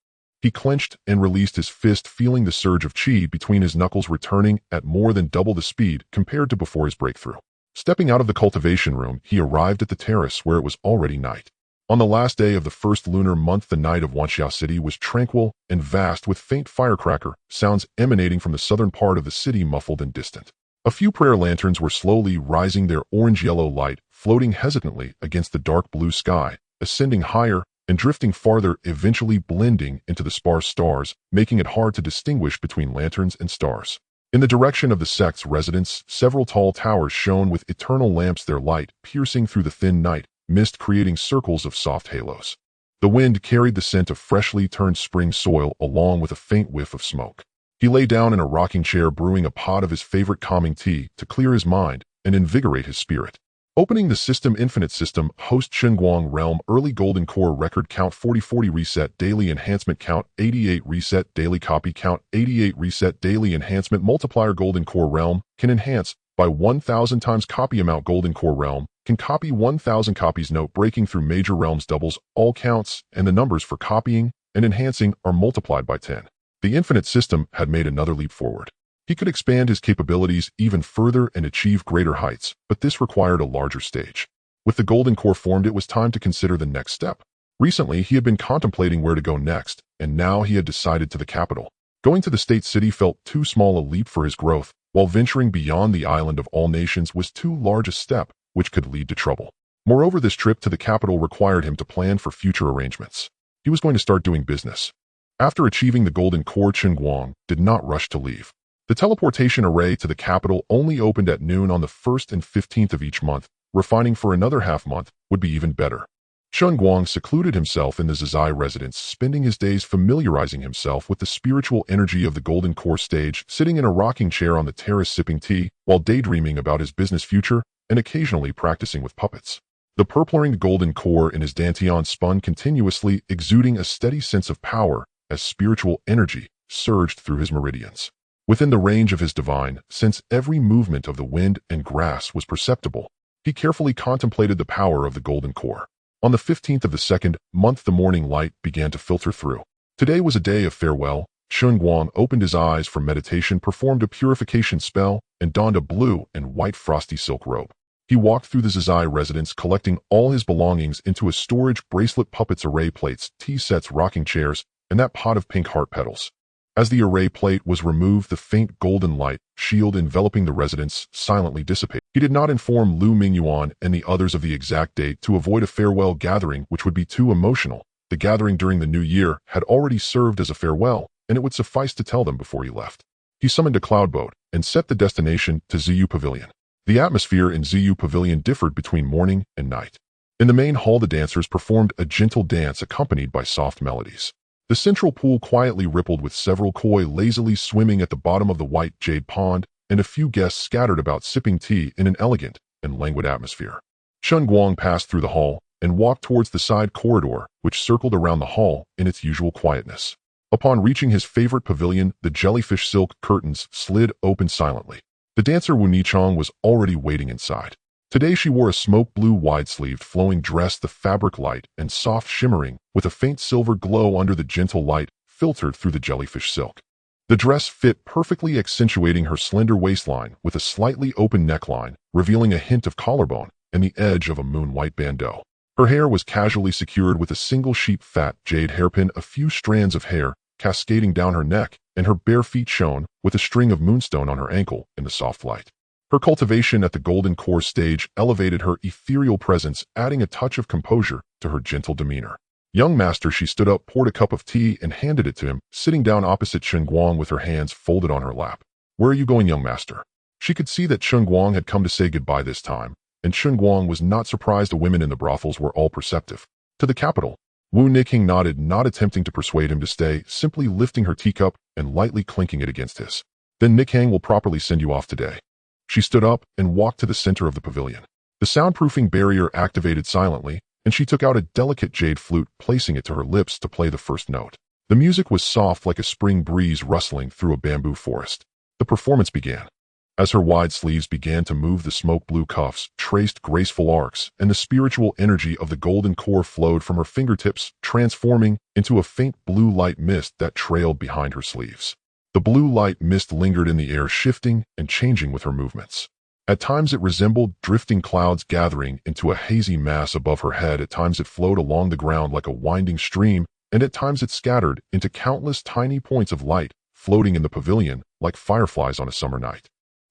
He clenched and released his fist, feeling the surge of chi between his knuckles returning at more than double the speed compared to before his breakthrough. Stepping out of the cultivation room, he arrived at the terrace where it was already night. On the last day of the first lunar month, the night of Wanxiao City was tranquil and vast, with faint firecracker sounds emanating from the southern part of the city, muffled and distant. A few prayer lanterns were slowly rising, their orange-yellow light floating hesitantly against the dark blue sky, ascending higher and drifting farther, eventually blending into the sparse stars, making it hard to distinguish between lanterns and stars. In the direction of the sect's residence, several tall towers shone with eternal lamps, their light piercing through the thin night mist, creating circles of soft halos. The wind carried the scent of freshly turned spring soil along with a faint whiff of smoke. He lay down in a rocking chair, brewing a pot of his favorite calming tea to clear his mind and invigorate his spirit. Opening the system, Infinite System, host Chen Guang Realm, early golden core record count 4040, reset daily enhancement count 88, reset daily copy count 88, reset daily enhancement multiplier. Golden core realm can enhance by 1000 times copy amount. Golden core realm can copy 1000 copies. Note: breaking through major realms doubles all counts, and the numbers for copying and enhancing are multiplied by 10. The Infinite System had made another leap forward. He could expand his capabilities even further and achieve greater heights, but this required a larger stage. With the golden core formed, it was time to consider the next step. Recently, he had been contemplating where to go next, and now he had decided to the capital. Going to the state city felt too small a leap for his growth, while venturing beyond the island of all nations was too large a step, which could lead to trouble. Moreover, this trip to the capital required him to plan for future arrangements. He was going to start doing business. After achieving the golden core, Chen Guang did not rush to leave. The teleportation array to the capital only opened at noon on the 1st and 15th of each month. Refining for another half month would be even better. Chen Guang secluded himself in the Zizai residence, spending his days familiarizing himself with the spiritual energy of the golden core stage, sitting in a rocking chair on the terrace sipping tea, while daydreaming about his business future and occasionally practicing with puppets. The purple-ringed golden core in his dantian spun continuously, exuding a steady sense of power as spiritual energy surged through his meridians. Within the range of his divine sense, every movement of the wind and grass was perceptible. He carefully contemplated the power of the golden core. On the 15th of the second month, the morning light began to filter through. Today was a day of farewell. Chen Guang opened his eyes from meditation, performed a purification spell, and donned a blue and white frosty silk robe. He walked through the Zizai residence, collecting all his belongings into a storage bracelet, puppets, array plates, tea sets, rocking chairs, and that pot of pink heart petals. As the array plate was removed, the faint golden light shield enveloping the residence silently dissipated. He did not inform Lu Mingyuan and the others of the exact date to avoid a farewell gathering which would be too emotional. The gathering during the new year had already served as a farewell, and it would suffice to tell them before he left. He summoned a cloud boat and set the destination to Ziyu Pavilion. The atmosphere in Ziyu Pavilion differed between morning and night. In the main hall, the dancers performed a gentle dance accompanied by soft melodies. The central pool quietly rippled, with several koi lazily swimming at the bottom of the white jade pond, and a few guests scattered about sipping tea in an elegant and languid atmosphere. Chen Guang passed through the hall and walked towards the side corridor, which circled around the hall in its usual quietness. Upon reaching his favorite pavilion, the jellyfish silk curtains slid open silently. The dancer Wu Nichong was already waiting inside. Today she wore a smoke blue wide-sleeved flowing dress, the fabric light and soft, shimmering with a faint silver glow under the gentle light filtered through the jellyfish silk. The dress fit perfectly, accentuating her slender waistline with a slightly open neckline, revealing a hint of collarbone and the edge of a moon-white bandeau. Her hair was casually secured with a single sheep fat jade hairpin, a few strands of hair cascading down her neck, and her bare feet shone with a string of moonstone on her ankle in the soft light. Her cultivation at the golden core stage elevated her ethereal presence, adding a touch of composure to her gentle demeanor. Young master, she stood up, poured a cup of tea, and handed it to him, sitting down opposite Chen Guang with her hands folded on her lap. Where are you going, young master? She could see that Chen Guang had come to say goodbye this time, and Chen Guang was not surprised. The women in the brothels were all perceptive. To the capital. Wu Niking nodded, not attempting to persuade him to stay, simply lifting her teacup and lightly clinking it against his. Then Niking will properly send you off today. She stood up and walked to the center of the pavilion. The soundproofing barrier activated silently, and she took out a delicate jade flute, placing it to her lips to play the first note. The music was soft like a spring breeze rustling through a bamboo forest. The performance began. As her wide sleeves began to move, the smoke-blue cuffs traced graceful arcs, and the spiritual energy of the golden core flowed from her fingertips, transforming into a faint blue light mist that trailed behind her sleeves. The blue light mist lingered in the air, shifting and changing with her movements. At times it resembled drifting clouds gathering into a hazy mass above her head. At times it flowed along the ground like a winding stream, and at times it scattered into countless tiny points of light, floating in the pavilion like fireflies on a summer night.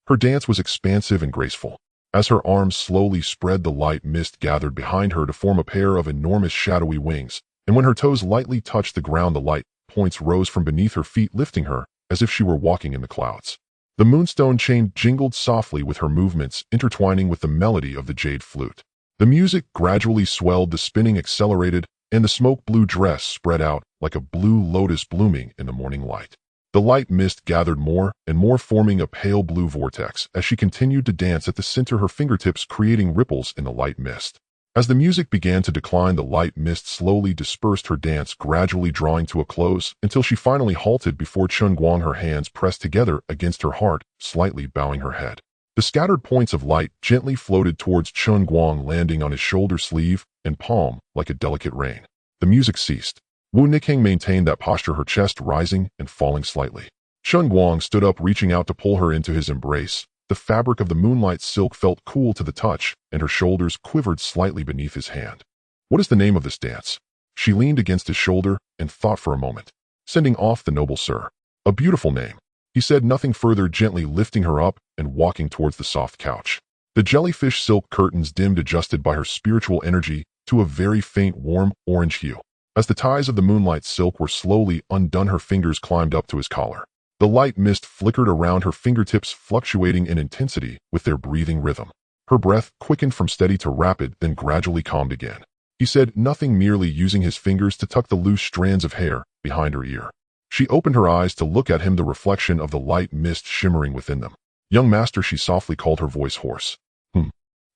Her dance was expansive and graceful. As her arms slowly spread, the light mist gathered behind her to form a pair of enormous shadowy wings, and when her toes lightly touched the ground, the light points rose from beneath her feet, lifting her as if she were walking in the clouds. The moonstone chain jingled softly with her movements, intertwining with the melody of the jade flute. The music gradually swelled, the spinning accelerated, and the smoke-blue dress spread out like a blue lotus blooming in the morning light. The light mist gathered more and more, forming a pale blue vortex as she continued to dance at the center, her fingertips creating ripples in the light mist. As the music began to decline, the light mist slowly dispersed, her dance gradually drawing to a close until she finally halted before Chen Guang, her hands pressed together against her heart, slightly bowing her head. The scattered points of light gently floated towards Chen Guang, landing on his shoulder, sleeve, and palm like a delicate rain. The music ceased. Wu Niking maintained that posture, her chest rising and falling slightly. Chen Guang stood up, reaching out to pull her into his embrace. The fabric of the moonlight silk felt cool to the touch, and her shoulders quivered slightly beneath his hand. What is the name of this dance? She leaned against his shoulder and thought for a moment. Sending off the noble sir. A beautiful name. He said nothing further, gently lifting her up and walking towards the soft couch. The jellyfish silk curtains dimmed, adjusted by her spiritual energy to a very faint warm orange hue. As the ties of the moonlight silk were slowly undone, her fingers climbed up to his collar. The light mist flickered around her fingertips, fluctuating in intensity with their breathing rhythm. Her breath quickened from steady to rapid, then gradually calmed again. He said nothing, merely using his fingers to tuck the loose strands of hair behind her ear. She opened her eyes to look at him, the reflection of the light mist shimmering within them. Young master, she softly called, her voice hoarse.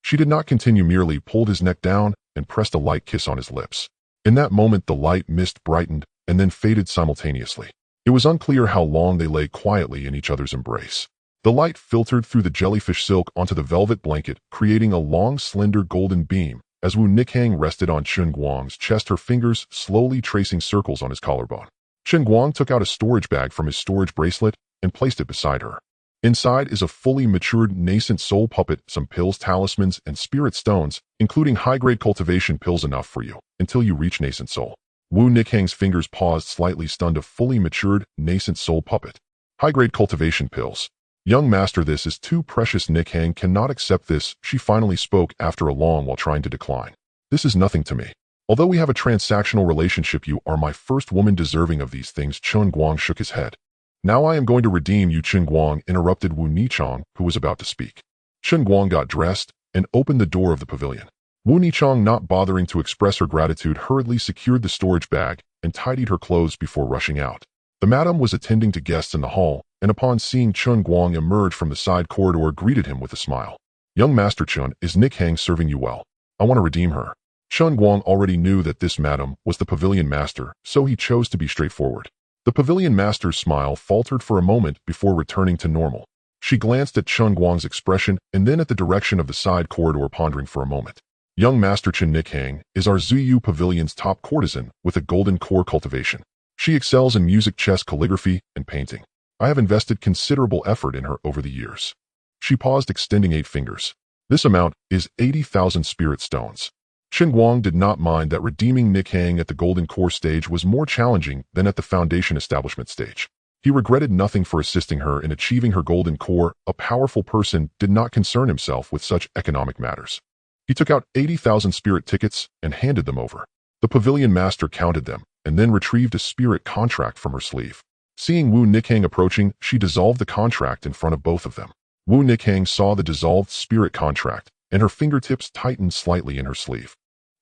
She did not continue, merely pulled his neck down and pressed a light kiss on his lips. In that moment, the light mist brightened and then faded simultaneously. It was unclear how long they lay quietly in each other's embrace. The light filtered through the jellyfish silk onto the velvet blanket, creating a long, slender golden beam. As Wu Niking rested on Chen Guang's chest, her fingers slowly tracing circles on his collarbone. Chen Guang took out a storage bag from his storage bracelet and placed it beside her. Inside is a fully matured nascent soul puppet, some pills, talismans, and spirit stones, including high-grade cultivation pills, enough for you until you reach nascent soul. Wu Niking's fingers paused, slightly stunned. A fully matured nascent soul puppet. High-grade cultivation pills. Young master, this is too precious. Niking cannot accept this, she finally spoke after a long while, trying to decline. This is nothing to me. Although we have a transactional relationship, you are my first woman deserving of these things. Chen Guang shook his head. Now I am going to redeem you. Chen Guang interrupted Wu Nichang, who was about to speak. Chen Guang got dressed and opened the door of the pavilion. Wu Nichang, not bothering to express her gratitude, hurriedly secured the storage bag and tidied her clothes before rushing out. The madam was attending to guests in the hall, and upon seeing Chen Guang emerge from the side corridor, greeted him with a smile. Young Master Chen, is Niking serving you well? I want to redeem her. Chen Guang already knew that this madam was the pavilion master, so he chose to be straightforward. The pavilion master's smile faltered for a moment before returning to normal. She glanced at Chen Guang's expression and then at the direction of the side corridor, pondering for a moment. Young Master Chen Niking is our Zuyu Pavilion's top courtesan with a golden core cultivation. She excels in music, chess, calligraphy, and painting. I have invested considerable effort in her over the years. She paused, extending 8 fingers. This amount is 80,000 spirit stones. Chen Guang did not mind that redeeming Niking at the golden core stage was more challenging than at the foundation establishment stage. He regretted nothing for assisting her in achieving her golden core. A powerful person did not concern himself with such economic matters. He took out 80,000 spirit tickets and handed them over. The pavilion master counted them and then retrieved a spirit contract from her sleeve. Seeing Wu Niking approaching, she dissolved the contract in front of both of them. Wu Niking saw the dissolved spirit contract, and her fingertips tightened slightly in her sleeve.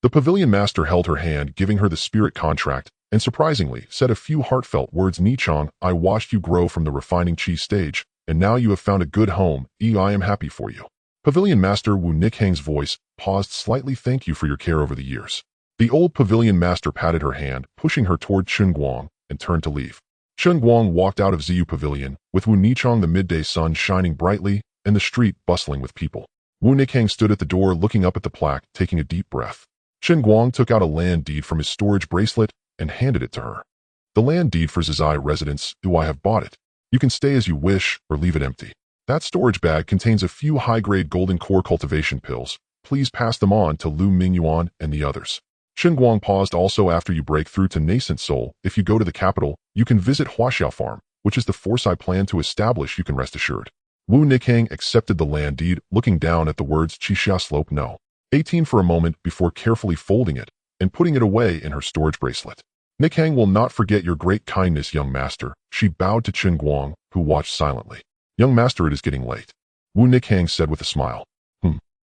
The pavilion master held her hand, giving her the spirit contract, and surprisingly said a few heartfelt words. Nichang, I watched you grow from the refining cheese stage, and now you have found a good home. I am happy for you. Pavilion Master Wu Nikhang's voice paused slightly. Thank you for your care over the years. The old pavilion master patted her hand, pushing her toward Chen Guang, and turned to leave. Chen Guang walked out of Ziyu Pavilion, with Wu Nichang, the midday sun shining brightly, and the street bustling with people. Wu Nikhang stood at the door looking up at the plaque, taking a deep breath. Chen Guang took out a land deed from his storage bracelet and handed it to her. The land deed for Zizai residence. I have bought it. You can stay as you wish or leave it empty. That storage bag contains a few high-grade golden core cultivation pills. Please pass them on to Lu Mingyuan and the others. Chen Guang paused. Also, after you break through to Nascent Soul, if you go to the capital, you can visit Huaxiao Farm, which is the force I plan to establish. You can rest assured. Wu Nikhang accepted the land deed, looking down at the words Qixia Slope No. 18 for a moment before carefully folding it and putting it away in her storage bracelet. Nikhang will not forget your great kindness, young master. She bowed to Chen Guang, who watched silently. Young master, it is getting late. Wu Nikhang said with a smile.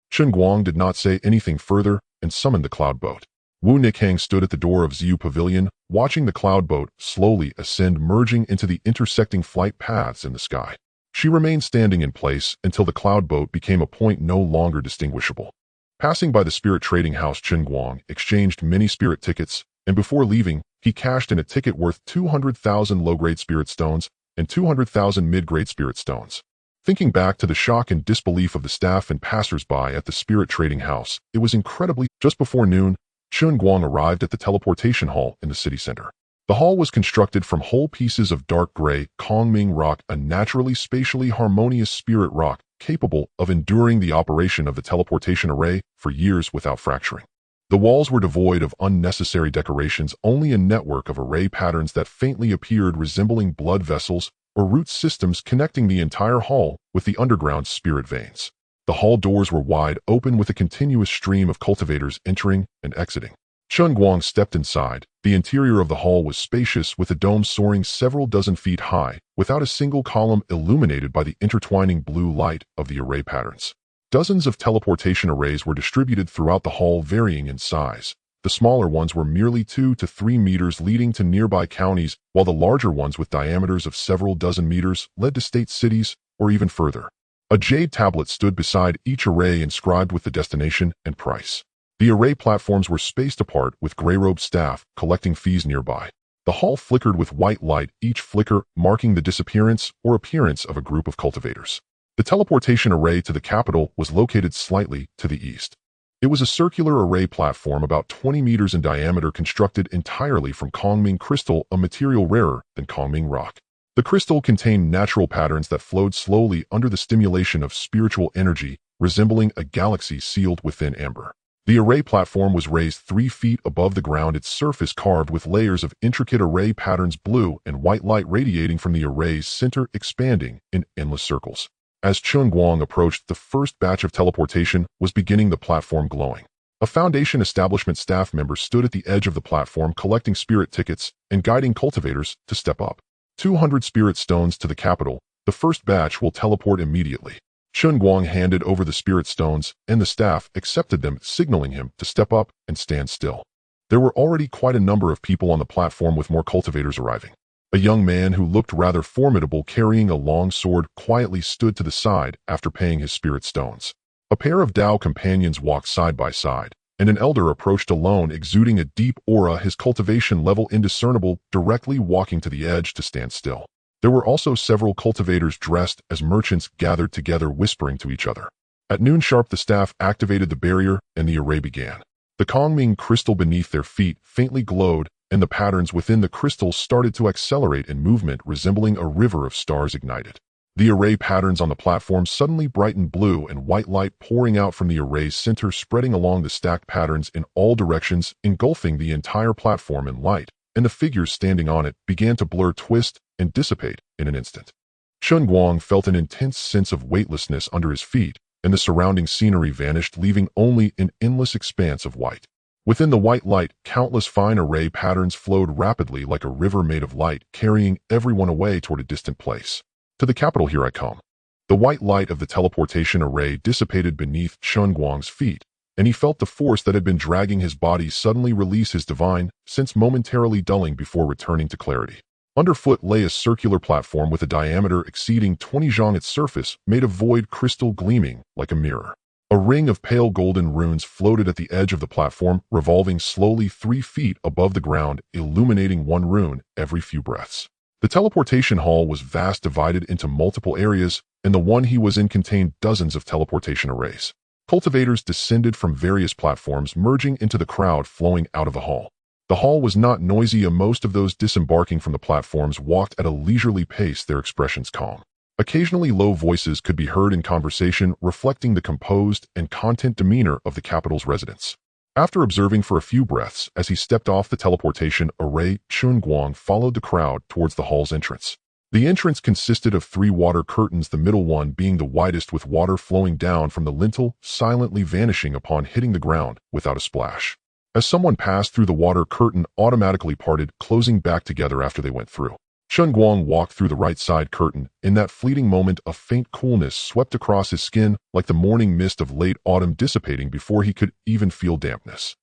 Chen Guang did not say anything further and summoned the cloud boat. Wu Nikhang stood at the door of Ziyu Pavilion, watching the cloud boat slowly ascend, merging into the intersecting flight paths in the sky. She remained standing in place until the cloud boat became a point no longer distinguishable. Passing by the spirit trading house, Chen Guang exchanged many spirit tickets, and before leaving, he cashed in a ticket worth 200,000 low-grade spirit stones and 200,000 mid-grade spirit stones. Thinking back to the shock and disbelief of the staff and passers-by at the spirit trading house, it was incredibly. Just before noon, Chen Guang arrived at the teleportation hall in the city center. The hall was constructed from whole pieces of dark gray Kongming rock, a naturally spatially harmonious spirit rock capable of enduring the operation of the teleportation array for years without fracturing. The walls were devoid of unnecessary decorations, only a network of array patterns that faintly appeared, resembling blood vessels or root systems connecting the entire hall with the underground spirit veins. The hall doors were wide open, with a continuous stream of cultivators entering and exiting. Chen Guang stepped inside. The interior of the hall was spacious, with a dome soaring several dozen feet high, without a single column, illuminated by the intertwining blue light of the array patterns. Dozens of teleportation arrays were distributed throughout the hall, varying in size. The smaller ones were merely 2 to 3 meters, leading to nearby counties, while the larger ones, with diameters of several dozen meters, led to state cities or even further. A jade tablet stood beside each array, inscribed with the destination and price. The array platforms were spaced apart, with gray-robed staff collecting fees nearby. The hall flickered with white light, each flicker marking the disappearance or appearance of a group of cultivators. The teleportation array to the capital was located slightly to the east. It was a circular array platform about 20 meters in diameter, constructed entirely from Kongming crystal, a material rarer than Kongming rock. The crystal contained natural patterns that flowed slowly under the stimulation of spiritual energy, resembling a galaxy sealed within amber. The array platform was raised 3 feet above the ground, its surface carved with layers of intricate array patterns, blue and white light radiating from the array's center, expanding in endless circles. As Chen Guang approached, the first batch of teleportation was beginning, the platform glowing. A Foundation establishment staff member stood at the edge of the platform, collecting spirit tickets and guiding cultivators to step up. 200 spirit stones to the capital. The first batch will teleport immediately. Chen Guang handed over the spirit stones, and the staff accepted them, signaling him to step up and stand still. There were already quite a number of people on the platform, with more cultivators arriving. A young man who looked rather formidable, carrying a long sword, quietly stood to the side after paying his spirit stones. A pair of Dao companions walked side by side, and an elder approached alone, exuding a deep aura, his cultivation level indiscernible, directly walking to the edge to stand still. There were also several cultivators dressed as merchants gathered together, whispering to each other. At noon sharp, the staff activated the barrier, and the array began. The Kongming crystal beneath their feet faintly glowed, and the patterns within the crystal started to accelerate in movement, resembling a river of stars ignited. The array patterns on the platform suddenly brightened blue, and white light pouring out from the array's center, spreading along the stacked patterns in all directions, engulfing the entire platform in light, and the figures standing on it began to blur, twist, and dissipate in an instant. Chen Guang felt an intense sense of weightlessness under his feet, and the surrounding scenery vanished, leaving only an endless expanse of white. Within the white light, countless fine array patterns flowed rapidly like a river made of light, carrying everyone away toward a distant place. To the capital, here I come. The white light of the teleportation array dissipated beneath Chen Guang's feet, and he felt the force that had been dragging his body suddenly release his divine sense, momentarily dulling before returning to clarity. Underfoot lay a circular platform with a diameter exceeding 20 zhang. Its surface made of void crystal gleaming like a mirror. A ring of pale golden runes floated at the edge of the platform, revolving slowly 3 feet above the ground, illuminating one rune every few breaths. The teleportation hall was vast, divided into multiple areas, and the one he was in contained dozens of teleportation arrays. Cultivators descended from various platforms, merging into the crowd flowing out of the hall. The hall was not noisy, and most of those disembarking from the platforms walked at a leisurely pace, their expressions calm. Occasionally low voices could be heard in conversation, reflecting the composed and content demeanor of the capital's residents. After observing for a few breaths as he stepped off the teleportation array, Chen Guang followed the crowd towards the hall's entrance. The entrance consisted of 3 water curtains, the middle one being the widest, with water flowing down from the lintel, silently vanishing upon hitting the ground without a splash. As someone passed through, the water curtain automatically parted, closing back together after they went through. Chen Guang walked through the right side curtain. In that fleeting moment, a faint coolness swept across his skin, like the morning mist of late autumn dissipating before he could even feel dampness.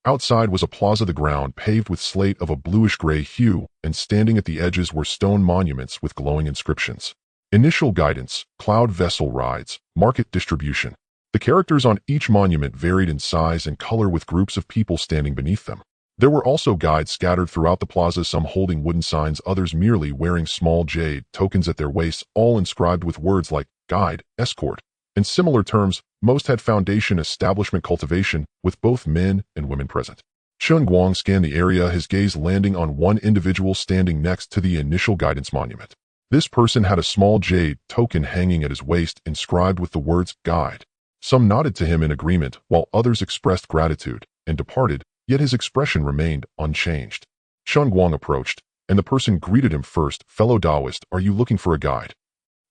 Outside was a plaza, the ground paved with slate of a bluish-gray hue, and standing at the edges were stone monuments with glowing inscriptions. Initial guidance, cloud vessel rides, market distribution. The characters on each monument varied in size and color, with groups of people standing beneath them. There were also guides scattered throughout the plaza, some holding wooden signs, others merely wearing small jade tokens at their waists, all inscribed with words like guide, escort, and similar terms. Most had foundation establishment cultivation, with both men and women present. Chen Guang scanned the area, his gaze landing on one individual standing next to the initial guidance monument. This person had a small jade token hanging at his waist, inscribed with the words guide. Some nodded to him in agreement, while others expressed gratitude and departed, yet his expression remained unchanged. Chen Guang approached, and the person greeted him first. Fellow Taoist, are you looking for a guide?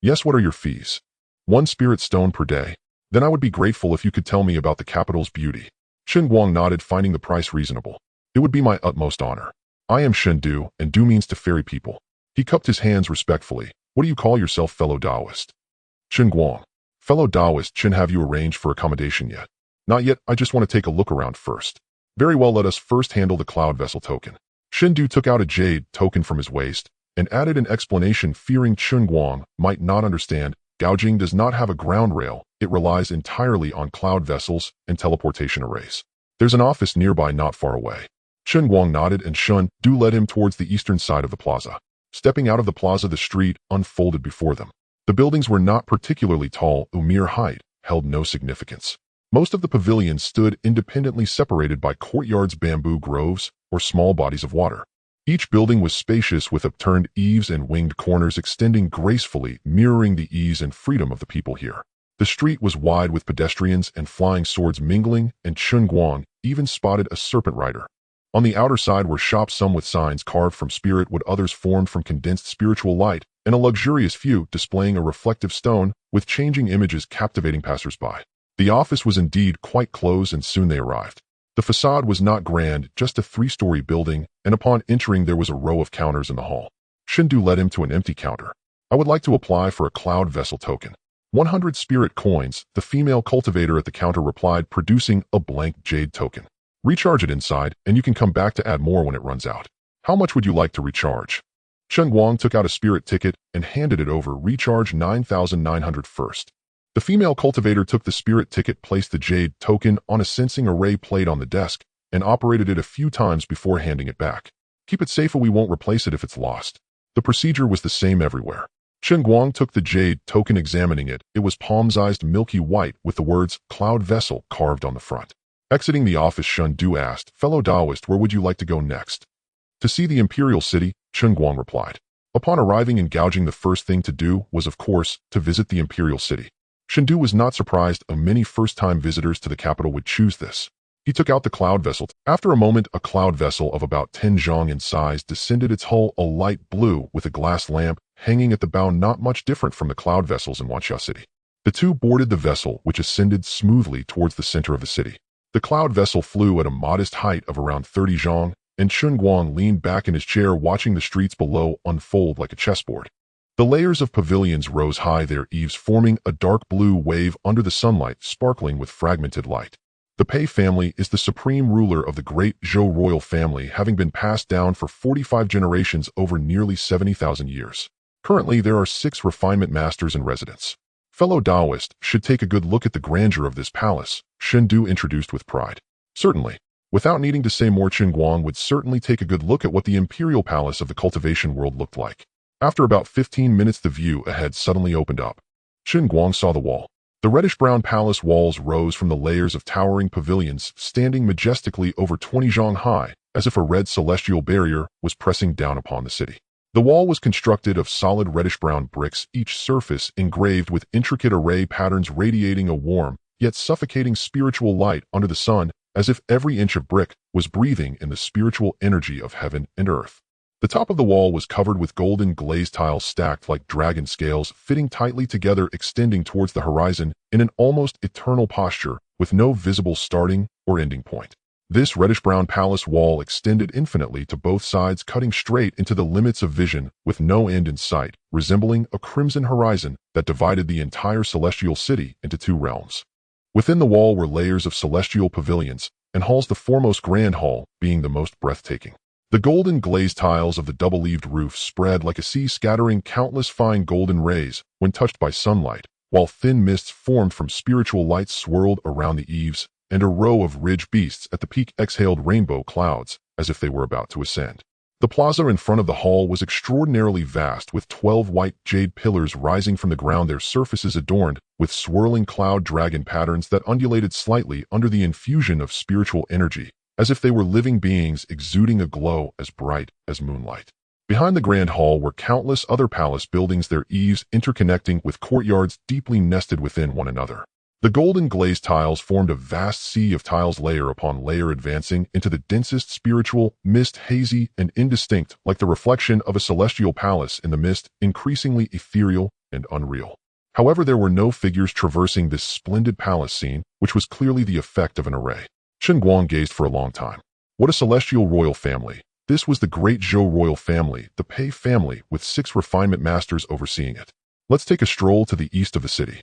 Yes. What are your fees? 1 spirit stone per day. Then I would be grateful if you could tell me about the capital's beauty. Chen Guang nodded, finding the price reasonable. It would be my utmost honor. I am Shen Du, and Du means to fairy people. He cupped his hands respectfully. What do you call yourself, fellow Taoist? Chen Guang. Fellow Taoist Chen, have you arranged for accommodation yet? Not yet. I just want to take a look around first. Very well, let us first handle the cloud vessel token. Shen Du took out a jade token from his waist and added an explanation, fearing Chen Guang might not understand. Gaojing does not have a ground rail. It relies entirely on cloud vessels and teleportation arrays. There's an office nearby, not far away. Chen Guang nodded, and Shen Du led him towards the eastern side of the plaza. Stepping out of the plaza, the street unfolded before them. The buildings were not particularly tall, mere height held no significance. Most of the pavilions stood independently, separated by courtyards, bamboo groves, or small bodies of water. Each building was spacious, with upturned eaves and winged corners extending gracefully, mirroring the ease and freedom of the people here. The street was wide, with pedestrians and flying swords mingling, and Chen Guang even spotted a serpent rider. On the outer side were shops, some with signs carved from spirit wood, others formed from condensed spiritual light, and a luxurious few displaying a reflective stone with changing images captivating passers-by. The office was indeed quite close, and soon they arrived. The facade was not grand, just a 3-story building, and upon entering there was a row of counters in the hall. Shen Du led him to an empty counter. I would like to apply for a cloud vessel token. 100 spirit coins, the female cultivator at the counter replied, producing a blank jade token. Recharge it inside, and you can come back to add more when it runs out. How much would you like to recharge? Chen Guang took out a spirit ticket and handed it over. Recharge 9,900 first. The female cultivator took the spirit ticket, placed the jade token on a sensing array plate on the desk, and operated it a few times before handing it back. Keep it safe, or we won't replace it if it's lost. The procedure was the same everywhere. Chen Guang took the jade token, examining it. It was palm-sized, milky white, with the words cloud vessel carved on the front. Exiting the office, Shen Du asked, Fellow Taoist, where would you like to go next? To see the imperial city, Chen Guang replied. Upon arriving in Gaojing, the first thing to do was, of course, to visit the imperial city. Shen Du was not surprised. Many first-time visitors to the capital would choose this. He took out the cloud vessel. After a moment, a cloud vessel of about 10 zhang in size descended, its hull a light blue with a glass lamp hanging at the bow, not much different from the cloud vessels in Wanxia City. The two boarded the vessel, which ascended smoothly towards the center of the city. The cloud vessel flew at a modest height of around 30 zhang, and Chen Guang leaned back in his chair, watching the streets below unfold like a chessboard. The layers of pavilions rose high, their eaves forming a dark blue wave under the sunlight, sparkling with fragmented light. The Pei family is the supreme ruler of the great Zhou royal family, having been passed down for 45 generations over nearly 70,000 years. Currently, there are 6 refinement masters in residence. Fellow Taoist should take a good look at the grandeur of this palace, Chen Du introduced with pride. Certainly. Without needing to say more, Chen Guang would certainly take a good look at what the imperial palace of the cultivation world looked like. After about 15 minutes, the view ahead suddenly opened up. Chen Guang saw the wall. The reddish-brown palace walls rose from the layers of towering pavilions, standing majestically over 20 zhang high, as if a red celestial barrier was pressing down upon the city. The wall was constructed of solid reddish-brown bricks, each surface engraved with intricate array patterns radiating a warm, yet suffocating spiritual light under the sun, as if every inch of brick was breathing in the spiritual energy of heaven and earth. The top of the wall was covered with golden glazed tiles stacked like dragon scales, fitting tightly together, extending towards the horizon in an almost eternal posture, with no visible starting or ending point. This reddish-brown palace wall extended infinitely to both sides, cutting straight into the limits of vision, with no end in sight, resembling a crimson horizon that divided the entire celestial city into 2 realms. Within the wall were layers of celestial pavilions, and halls, the foremost grand hall being the most breathtaking. The golden glazed tiles of the double-leaved roof spread like a sea, scattering countless fine golden rays when touched by sunlight, while thin mists formed from spiritual lights swirled around the eaves, and a row of ridge beasts at the peak exhaled rainbow clouds as if they were about to ascend. The plaza in front of the hall was extraordinarily vast, with 12 white jade pillars rising from the ground, their surfaces adorned with swirling cloud dragon patterns that undulated slightly under the infusion of spiritual energy, as if they were living beings exuding a glow as bright as moonlight. Behind the grand hall were countless other palace buildings, their eaves interconnecting with courtyards deeply nested within one another. The golden glazed tiles formed a vast sea of tiles, layer upon layer, advancing into the densest spiritual mist, hazy and indistinct like the reflection of a celestial palace in the mist, increasingly ethereal and unreal. However, there were no figures traversing this splendid palace scene, which was clearly the effect of an array. Chen Guang gazed for a long time. What a celestial royal family! This was the great Zhou royal family, the Pei family, with 6 refinement masters overseeing it. Let's take a stroll to the east of the city.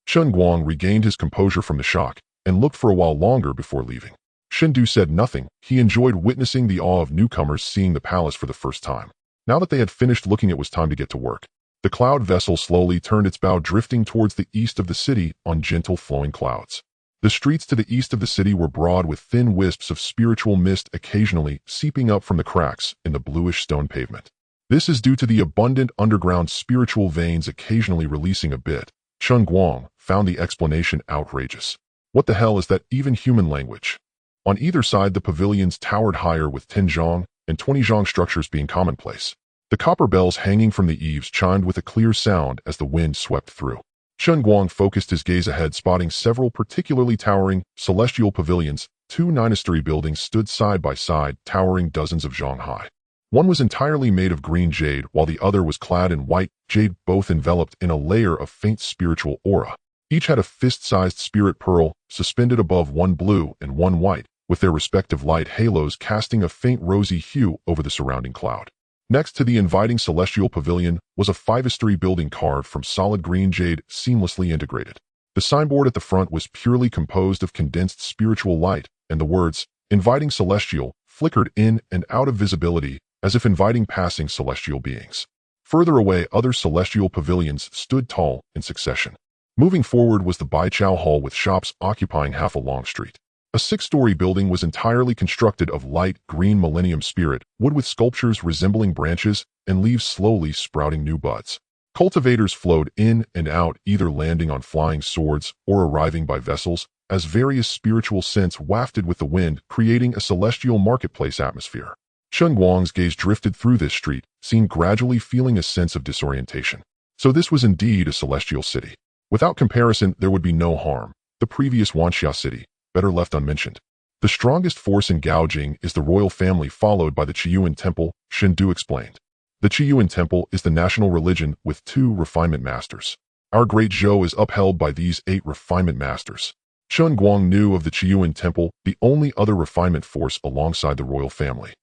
Chen Guang regained his composure from the shock and looked for a while longer before leaving. Chen Du said nothing. He enjoyed witnessing the awe of newcomers seeing the palace for the first time. Now that they had finished looking, it was time to get to work. The cloud vessel slowly turned its bow, drifting towards the east of the city on gentle flowing clouds. The streets to the east of the city were broad, with thin wisps of spiritual mist occasionally seeping up from the cracks in the bluish stone pavement. This is due to the abundant underground spiritual veins occasionally releasing a bit. Chen Guang found the explanation outrageous. What the hell is that even human language? On either side, the pavilions towered higher, with 10 zhang and 20 zhang structures being commonplace. The copper bells hanging from the eaves chimed with a clear sound as the wind swept through. Chen Guang focused his gaze ahead, spotting several particularly towering celestial pavilions. 2 nine-story buildings stood side by side, towering dozens of zhang high. One was entirely made of green jade, while the other was clad in white jade, both enveloped in a layer of faint spiritual aura. Each had a fist-sized spirit pearl suspended above, one blue and one white, with their respective light halos casting a faint rosy hue over the surrounding cloud. Next to the inviting celestial pavilion was a 5-story building carved from solid green jade, seamlessly integrated. The signboard at the front was purely composed of condensed spiritual light, and the words, "Inviting Celestial," flickered in and out of visibility, as if inviting passing celestial beings. Further away, other celestial pavilions stood tall in succession. Moving forward was the Baichao Hall, with shops occupying half a long street. A 6-story building was entirely constructed of light green millennium spirit wood, with sculptures resembling branches and leaves slowly sprouting new buds. Cultivators flowed in and out, either landing on flying swords or arriving by vessels, as various spiritual scents wafted with the wind, creating a celestial marketplace atmosphere. Chen Guang's gaze drifted through this street, seen gradually feeling a sense of disorientation. So this was indeed a celestial city. Without comparison, there would be no harm. The previous Wanxia city, better left unmentioned. The strongest force in Gaojing is the royal family, followed by the Qiyuan Temple, Chen Du explained. The Qiyuan Temple is the national religion with 2 refinement masters. Our great Zhou is upheld by these 8 refinement masters. Chen Guang knew of the Qiyuan Temple, the only other refinement force alongside the royal family.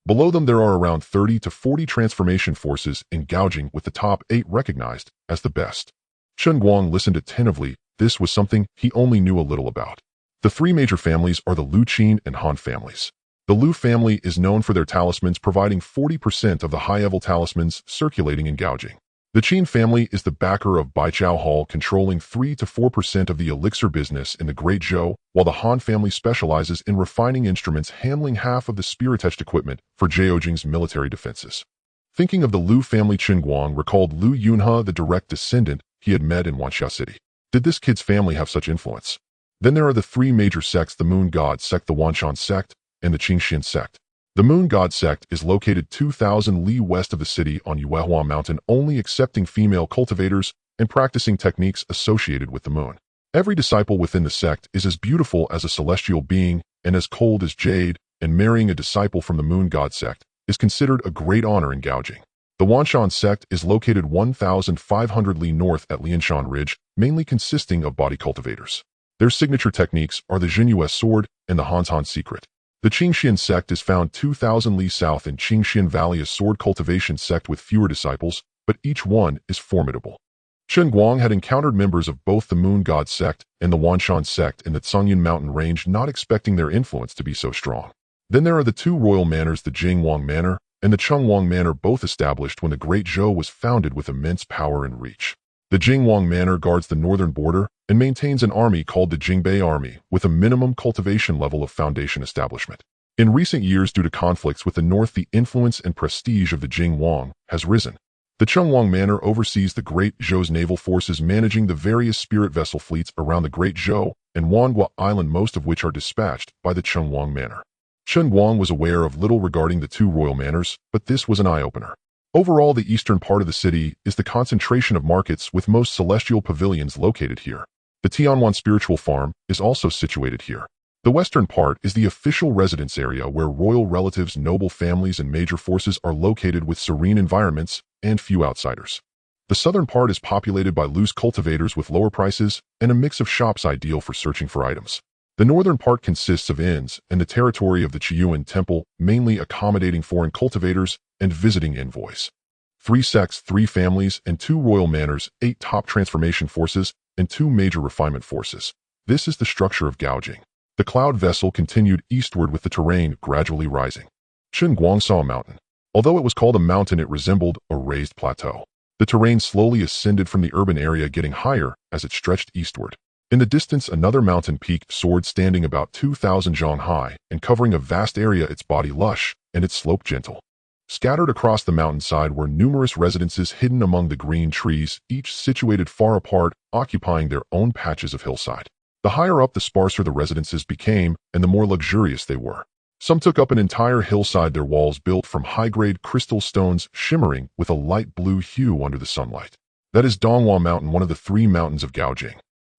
Below them, there are around 30 to 40 transformation forces in Gaojing, with the top 8 recognized as the best. Chen Guang listened attentively. This was something he only knew a little about. The three major families are the Lu, Qin, and Han families. The Lu family is known for their talismans providing 40% of the high-level talismans circulating in gouging. The Qin family is the backer of Baijiao Hall, controlling 3 to 4% of the elixir business in the Great Zhou, while the Han family specializes in refining instruments handling half of the spirit-etched equipment for Jiaojing's military defenses. Thinking of the Lu family, Chen Guang recalled Lu Yunhe, the direct descendant he had met in Wanxia City. Did this kid's family have such influence? Then there are the three major sects, the Moon God sect, the Wanshan sect, and the Qingxian sect. The Moon God sect is located 2,000 li west of the city on Yuehua Mountain, only accepting female cultivators and practicing techniques associated with the moon. Every disciple within the sect is as beautiful as a celestial being and as cold as jade, and marrying a disciple from the Moon God sect is considered a great honor in gouging. The Wanshan sect is located 1,500 li north at Lianshan Ridge, mainly consisting of body cultivators. Their signature techniques are the Jinyue sword and the Hanzhan secret. The Qingxian sect is found 2,000 li south in Qingxian Valley, a sword cultivation sect with fewer disciples, but each one is formidable. Chen Guang had encountered members of both the Moon God sect and the Wanshan sect in the Cangyan mountain range, not expecting their influence to be so strong. Then there are the two royal manors, the Jingwang Manor and the Chengwang Manor, both established when the Great Zhou was founded with immense power and reach. The Jingwang Manor guards the northern border and maintains an army called the Jingbei Army with a minimum cultivation level of foundation establishment. In recent years, due to conflicts with the north, the influence and prestige of the Jingwang has risen. The Chengwang Manor oversees the Great Zhou's naval forces, managing the various spirit vessel fleets around the Great Zhou and Wanhua Island, most of which are dispatched by the Chengwang Manor. Chen Guang was aware of little regarding the two royal manors, but this was an eye-opener. Overall, the eastern part of the city is the concentration of markets, with most celestial pavilions located here. The Tianwan spiritual farm is also situated here. The western part is the official residence area where royal relatives, noble families, and major forces are located, with serene environments and few outsiders. The southern part is populated by loose cultivators with lower prices and a mix of shops ideal for searching for items. The northern part consists of inns and the territory of the Qiyuan Temple, mainly accommodating foreign cultivators and visiting envoys. 3 sects, 3 families, and 2 royal manors, 8 top transformation forces, and 2 major refinement forces. This is the structure of gouging. The cloud vessel continued eastward with the terrain gradually rising. Chen Guang saw a mountain. Although it was called a mountain, it resembled a raised plateau. The terrain slowly ascended from the urban area, getting higher as it stretched eastward. In the distance, another mountain peak soared, standing about 2,000 zhang high and covering a vast area, its body lush and its slope gentle. Scattered across the mountainside were numerous residences hidden among the green trees, each situated far apart, occupying their own patches of hillside. The higher up, the sparser the residences became, and the more luxurious they were. Some took up an entire hillside, their walls built from high-grade crystal stones shimmering with a light blue hue under the sunlight. That is Donghua Mountain, one of the 3 mountains of gouging.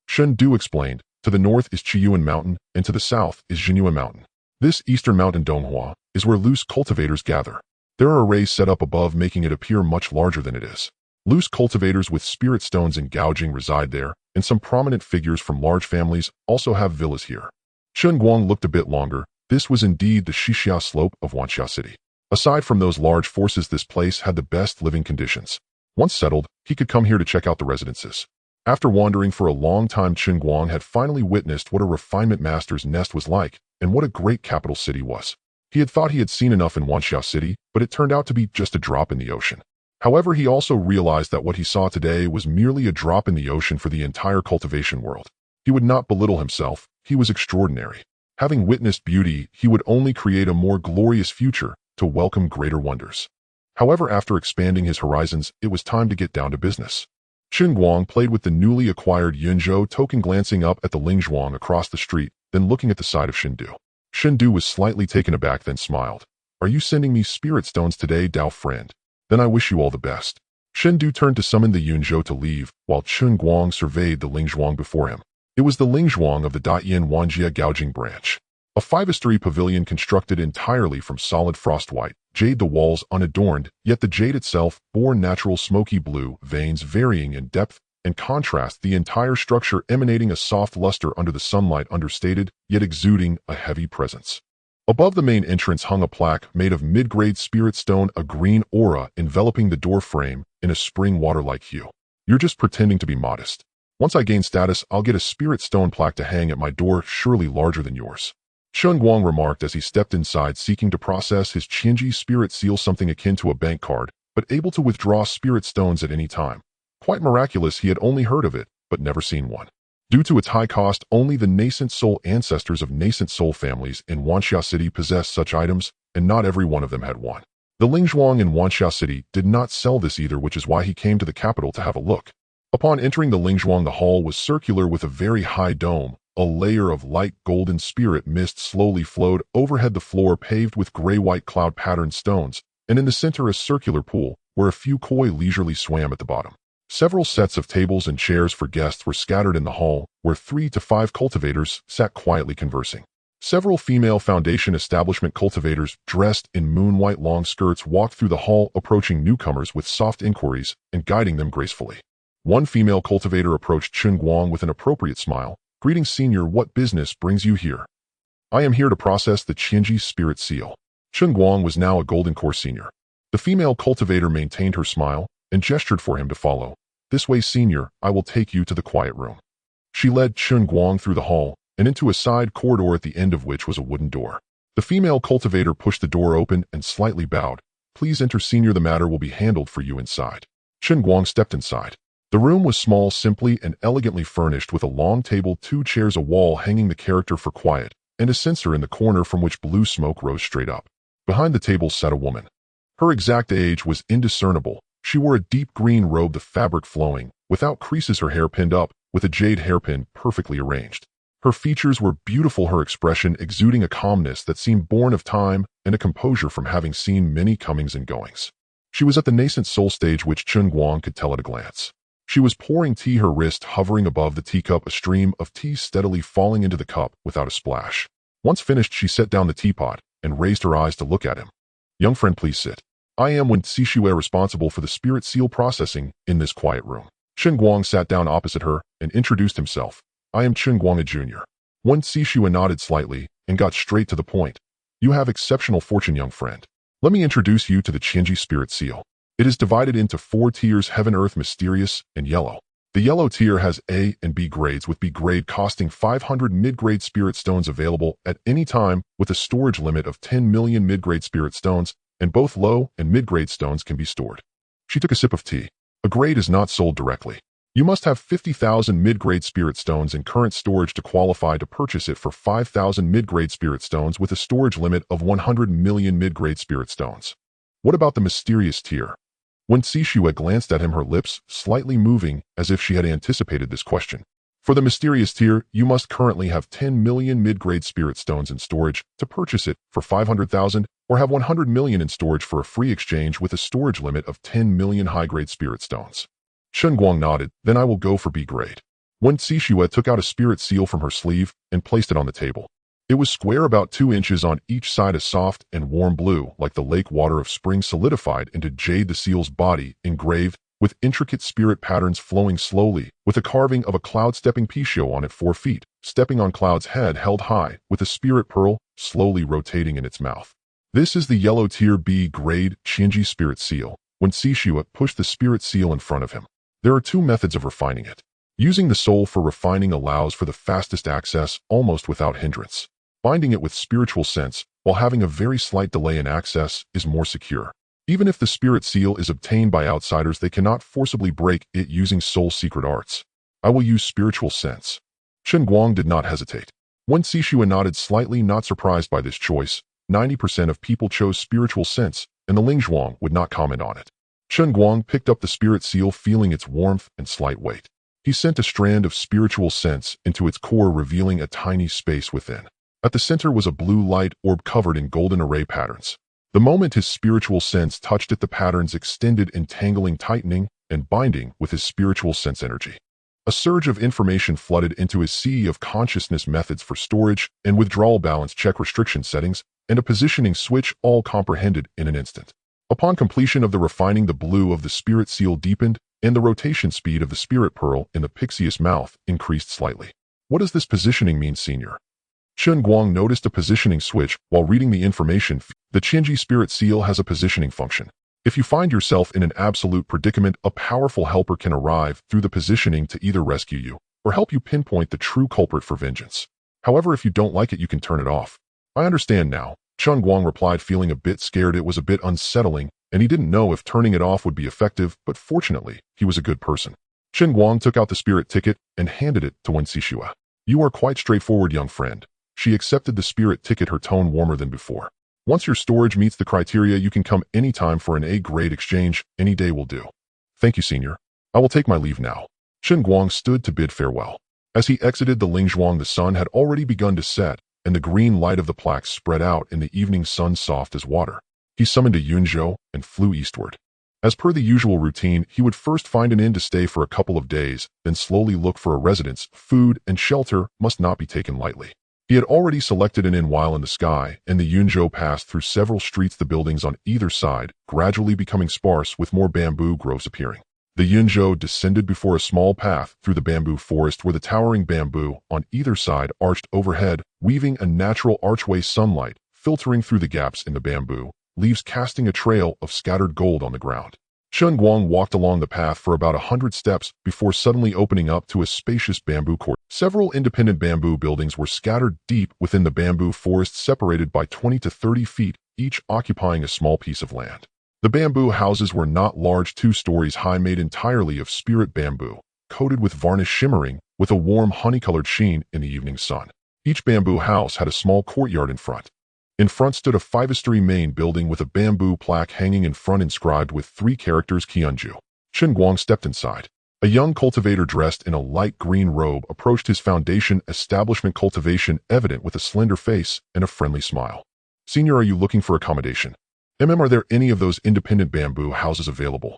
Shen Du explained. To the north is Qiyuan Mountain, and to the south is Jinyue Mountain. This eastern mountain, Donghua, is where loose cultivators gather. There are arrays set up above, making it appear much larger than it is. Loose cultivators with spirit stones in gouging reside there, and some prominent figures from large families also have villas here. Chen Guang looked a bit longer. This was indeed the Xixia slope of Wanxia City. Aside from those large forces, this place had the best living conditions. Once settled, he could come here to check out the residences. After wandering for a long time, Chen Guang had finally witnessed what a refinement master's nest was like and what a great capital city was. He had thought he had seen enough in Wanxia City, but it turned out to be just a drop in the ocean. However, he also realized that what he saw today was merely a drop in the ocean for the entire cultivation world. He would not belittle himself. He was extraordinary. Having witnessed beauty, he would only create a more glorious future to welcome greater wonders. However, after expanding his horizons, it was time to get down to business. Chen Guang played with the newly acquired Yunzhou token, glancing up at the Lingzhuang across the street, then looking at the side of Shendu. Shendu was slightly taken aback, then smiled. "Are you sending me spirit stones today, Dao friend? Then I wish you all the best." Shendu turned to summon the Yunzhou to leave, while Chen Guang surveyed the Lingzhuang before him. It was the Lingzhuang of the Daiyan Wanjia gouging branch. A 5-story pavilion constructed entirely from solid frostwhite jade, the walls unadorned, yet the jade itself bore natural smoky blue veins varying in depth and contrast, the entire structure emanating a soft luster under the sunlight, understated, yet exuding a heavy presence. Above the main entrance hung a plaque made of mid-grade spirit stone, a green aura enveloping the door frame in a spring water-like hue. "You're just pretending to be modest." Once I gain status, I'll get a spirit stone plaque to hang at my door, surely larger than yours. Chen Guang remarked as he stepped inside, seeking to process his Qinji spirit seal, something akin to a bank card, but able to withdraw spirit stones at any time. Quite miraculous. He had only heard of it, but never seen one. Due to its high cost, only the nascent soul ancestors of nascent soul families in Wanxia City possessed such items, and not every one of them had one. The Lingzhuang in Wanxia City did not sell this either, which is why he came to the capital to have a look. Upon entering the Lingzhuang, the hall was circular with a very high dome. A layer of light golden spirit mist slowly flowed overhead, the floor paved with gray-white cloud-patterned stones, and in the center a circular pool, where a few koi leisurely swam at the bottom. Several sets of tables and chairs for guests were scattered in the hall, where 3 to 5 cultivators sat quietly conversing. Several female Foundation establishment cultivators, dressed in moon-white long skirts, walked through the hall, approaching newcomers with soft inquiries and guiding them gracefully. One female cultivator approached Chen Guang with an appropriate smile. "Greetings, Senior. What business brings you here?" "I am here to process the Qinji spirit seal." Chen Guang was now a Golden Core Senior. The female cultivator maintained her smile and gestured for him to follow. "This way, Senior. I will take you to the quiet room." She led Chen Guang through the hall and into a side corridor, at the end of which was a wooden door. The female cultivator pushed the door open and slightly bowed. "Please enter, Senior. The matter will be handled for you inside." Chen Guang stepped inside. The room was small, simply and elegantly furnished, with a long table, 2 chairs, a wall hanging the character for quiet, and a censer in the corner from which blue smoke rose straight up. Behind the table sat a woman. Her exact age was indiscernible. She wore a deep green robe, the fabric flowing, without creases, her hair pinned up, with a jade hairpin perfectly arranged. Her features were beautiful, her expression exuding a calmness that seemed born of time and a composure from having seen many comings and goings. She was at the nascent soul stage, which Chen Guang could tell at a glance. She was pouring tea, her wrist hovering above the teacup, a stream of tea steadily falling into the cup without a splash. Once finished, she set down the teapot and raised her eyes to look at him. "Young friend, please sit. I am Wen Xixue, responsible for the spirit seal processing in this quiet room." Chen Guang sat down opposite her and introduced himself. "I am Chen Guang, a junior." Wen Xixue nodded slightly and got straight to the point. "You have exceptional fortune, young friend. Let me introduce you to the Qinji spirit seal. It is divided into 4 tiers: heaven, earth, mysterious, and yellow. The yellow tier has A and B grades, with B grade costing 500 mid-grade spirit stones available at any time, with a storage limit of 10 million mid-grade spirit stones, and both low and mid-grade stones can be stored. She took a sip of tea. A grade is not sold directly. You must have 50,000 mid-grade spirit stones in current storage to qualify to purchase it for 5,000 mid-grade spirit stones, with a storage limit of 100 million mid-grade spirit stones. What about the mysterious tier? When Xixue glanced at him, her lips slightly moving as if she had anticipated this question. For the mysterious tier, you must currently have 10 million mid-grade spirit stones in storage to purchase it for 500,000, or have 100 million in storage for a free exchange, with a storage limit of 10 million high-grade spirit stones. Chen Guang nodded. "Then I will go for B grade." When Xixue took out a spirit seal from her sleeve and placed it on the table. It was square, about 2 inches on each side, a soft and warm blue, like the lake water of spring, solidified into jade. The seal's body engraved with intricate spirit patterns flowing slowly, with a carving of a cloud stepping Pixiu on it, 4 feet, stepping on Cloud's head, held high, with a spirit pearl slowly rotating in its mouth. This is the yellow tier B grade Qinji spirit seal. When Xixue pushed the spirit seal in front of him. There are 2 methods of refining it. Using the soul for refining allows for the fastest access, almost without hindrance. Binding it with spiritual sense, while having a very slight delay in access, is more secure. Even if the spirit seal is obtained by outsiders, they cannot forcibly break it using soul secret arts. I will use spiritual sense. Chen Guang did not hesitate. When Xixue nodded slightly, not surprised by this choice. 90% of people chose spiritual sense, and the Lingzhuang would not comment on it. Chen Guang picked up the spirit seal, feeling its warmth and slight weight. He sent a strand of spiritual sense into its core, revealing a tiny space within. At the center was a blue light orb covered in golden array patterns. The moment his spiritual sense touched it, the patterns extended, entangling, tightening, and binding with his spiritual sense energy. A surge of information flooded into his sea of consciousness: methods for storage and withdrawal, balance check, restriction settings, and a positioning switch, all comprehended in an instant. Upon completion of the refining, the blue of the spirit seal deepened, and the rotation speed of the spirit pearl in the Pixie's mouth increased slightly. What does this positioning mean, Senior? Chen Guang noticed a positioning switch while reading the information. The Qinji spirit seal has a positioning function. If you find yourself in an absolute predicament, a powerful helper can arrive through the positioning to either rescue you or help you pinpoint the true culprit for vengeance. However, if you don't like it, you can turn it off. I understand now, Chen Guang replied, feeling a bit scared. It was a bit unsettling, and he didn't know if turning it off would be effective, but fortunately, he was a good person. Chen Guang took out the spirit ticket and handed it to Wen Xixue. You are quite straightforward, young friend. She accepted the spirit ticket, her tone warmer than before. Once your storage meets the criteria, you can come anytime for an A-grade exchange. Any day will do. Thank you, senior. I will take my leave now. Chen Guang stood to bid farewell. As he exited the Lingzhuang, the sun had already begun to set, and the green light of the plaques spread out in the evening sun soft as water. He summoned a Yunzhou and flew eastward. As per the usual routine, he would first find an inn to stay for a couple of days, then slowly look for a residence. Food and shelter must not be taken lightly. He had already selected an inn while in the sky, and the Yunzhou passed through several streets, the buildings on either side gradually becoming sparse with more bamboo groves appearing. The Yunzhou descended before a small path through the bamboo forest where the towering bamboo on either side arched overhead, weaving a natural archway, sunlight filtering through the gaps in the bamboo, leaves casting a trail of scattered gold on the ground. Chen Guang walked along the path for about 100 steps before suddenly opening up to a spacious bamboo court. Several independent bamboo buildings were scattered deep within the bamboo forest, separated by 20 to 30 feet, each occupying a small piece of land. The bamboo houses were not large, 2 stories high, made entirely of spirit bamboo, coated with varnish shimmering with a warm honey-colored sheen in the evening sun. Each bamboo house had a small courtyard in front. In front stood a 5-story main building with a bamboo plaque hanging in front inscribed with 3 characters, Qianju. Chen Guang stepped inside. A young cultivator dressed in a light green robe approached his foundation establishment, Cultivation, evident with a slender face and a friendly smile. Senior, are you looking for accommodation? Are there any of those independent bamboo houses available?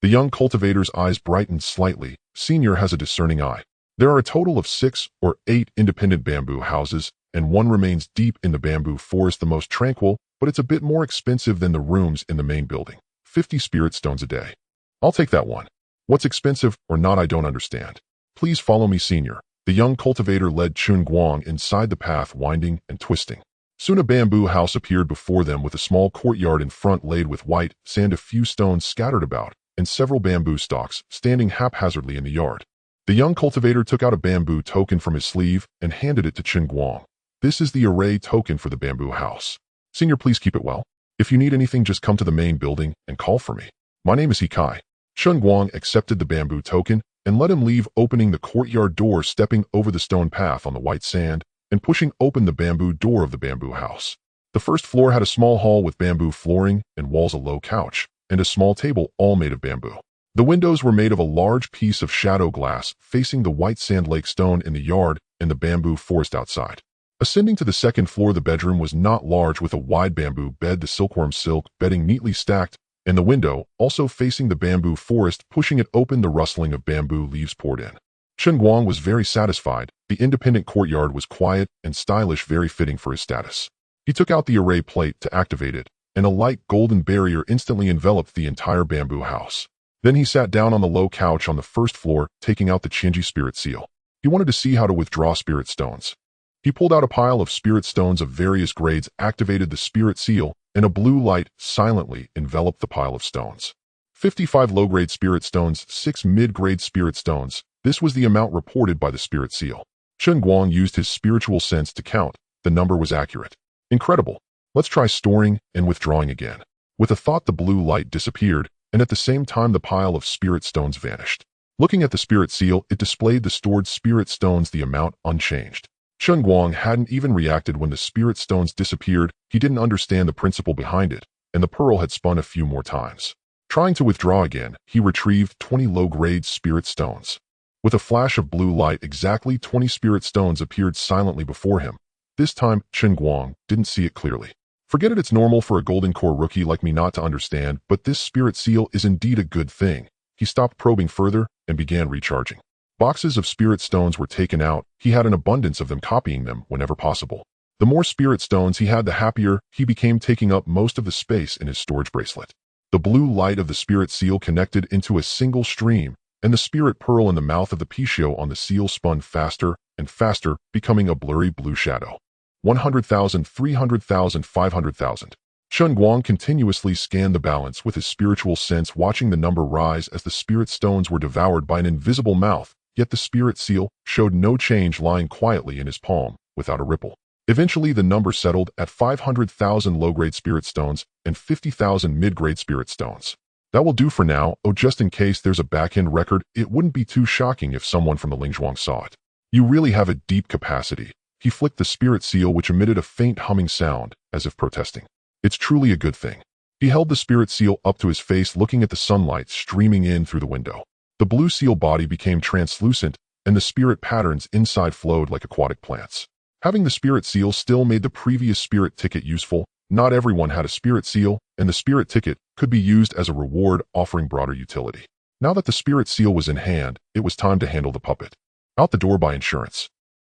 The young cultivator's eyes brightened slightly. Senior has a discerning eye. There are a total of 6 or 8 independent bamboo houses, and one remains deep in the bamboo forest, the most tranquil, but it's a bit more expensive than the rooms in the main building. 50 spirit stones a day. I'll take that one. What's expensive or not, I don't understand. Please follow me, senior. The young cultivator led Chen Guang inside the path, winding and twisting. Soon a bamboo house appeared before them with a small courtyard in front laid with white sand, a few stones scattered about, and several bamboo stalks standing haphazardly in the yard. The young cultivator took out a bamboo token from his sleeve and handed it to Chen Guang. This is the array token for the bamboo house. Senior, please keep it well. If you need anything, just come to the main building and call for me. My name is Hikai. Chen Guang accepted the bamboo token and let him leave, opening the courtyard door, stepping over the stone path on the white sand, and pushing open the bamboo door of the bamboo house. The first floor had a small hall with bamboo flooring and walls, a low couch, and a small table, all made of bamboo. The windows were made of a large piece of shadow glass facing the white sand lake stone in the yard and the bamboo forest outside. Ascending to the second floor, the bedroom was not large, with a wide bamboo bed, the silkworm silk bedding neatly stacked, and the window, also facing the bamboo forest. Pushing it open, the rustling of bamboo leaves poured in. Chen Guang was very satisfied. The independent courtyard was quiet and stylish, very fitting for his status. He took out the array plate to activate it, and a light golden barrier instantly enveloped the entire bamboo house. Then he sat down on the low couch on the first floor, taking out the Qinji spirit seal. He wanted to see how to withdraw spirit stones. He pulled out a pile of spirit stones of various grades, activated the spirit seal, and a blue light silently enveloped the pile of stones. 55 low-grade spirit stones, 6 mid-grade spirit stones. This was the amount reported by the spirit seal. Chen Guang used his spiritual sense to count. The number was accurate. Incredible. Let's try storing and withdrawing again. With a thought, the blue light disappeared, and at the same time the pile of spirit stones vanished. Looking at the spirit seal, it displayed the stored spirit stones, the amount unchanged. Chen Guang hadn't even reacted when the spirit stones disappeared. He didn't understand the principle behind it, and the pearl had spun a few more times. Trying to withdraw again, he retrieved 20 low-grade spirit stones. With a flash of blue light, exactly 20 spirit stones appeared silently before him. This time, Chen Guang didn't see it clearly. Forget it, it's normal for a golden core rookie like me not to understand, but this spirit seal is indeed a good thing. He stopped probing further and began recharging. Boxes of spirit stones were taken out. He had an abundance of them, copying them whenever possible. The more spirit stones he had, the happier he became, taking up most of the space in his storage bracelet. The blue light of the spirit seal connected into a single stream, and the spirit pearl in the mouth of the Pishio on the seal spun faster and faster, becoming a blurry blue shadow. 100,000, 300,000, 500,000. Chen Guang continuously scanned the balance with his spiritual sense, watching the number rise as the spirit stones were devoured by an invisible mouth, yet the spirit seal showed no change, lying quietly in his palm, without a ripple. Eventually, the number settled at 500,000 low-grade spirit stones and 50,000 mid-grade spirit stones. That will do for now. Oh, just in case there's a back-end record, it wouldn't be too shocking if someone from the Lingzhuang saw it. You really have a deep capacity. He flicked the spirit seal, which emitted a faint humming sound, as if protesting. It's truly a good thing. He held the spirit seal up to his face, looking at the sunlight streaming in through the window. The blue seal body became translucent, and the spirit patterns inside flowed like aquatic plants. Having the spirit seal still made the previous spirit ticket useful. Not everyone had a spirit seal, and the spirit ticket could be used as a reward, offering broader utility. Now that the spirit seal was in hand, it was time to handle the puppet. Out the door by insurance.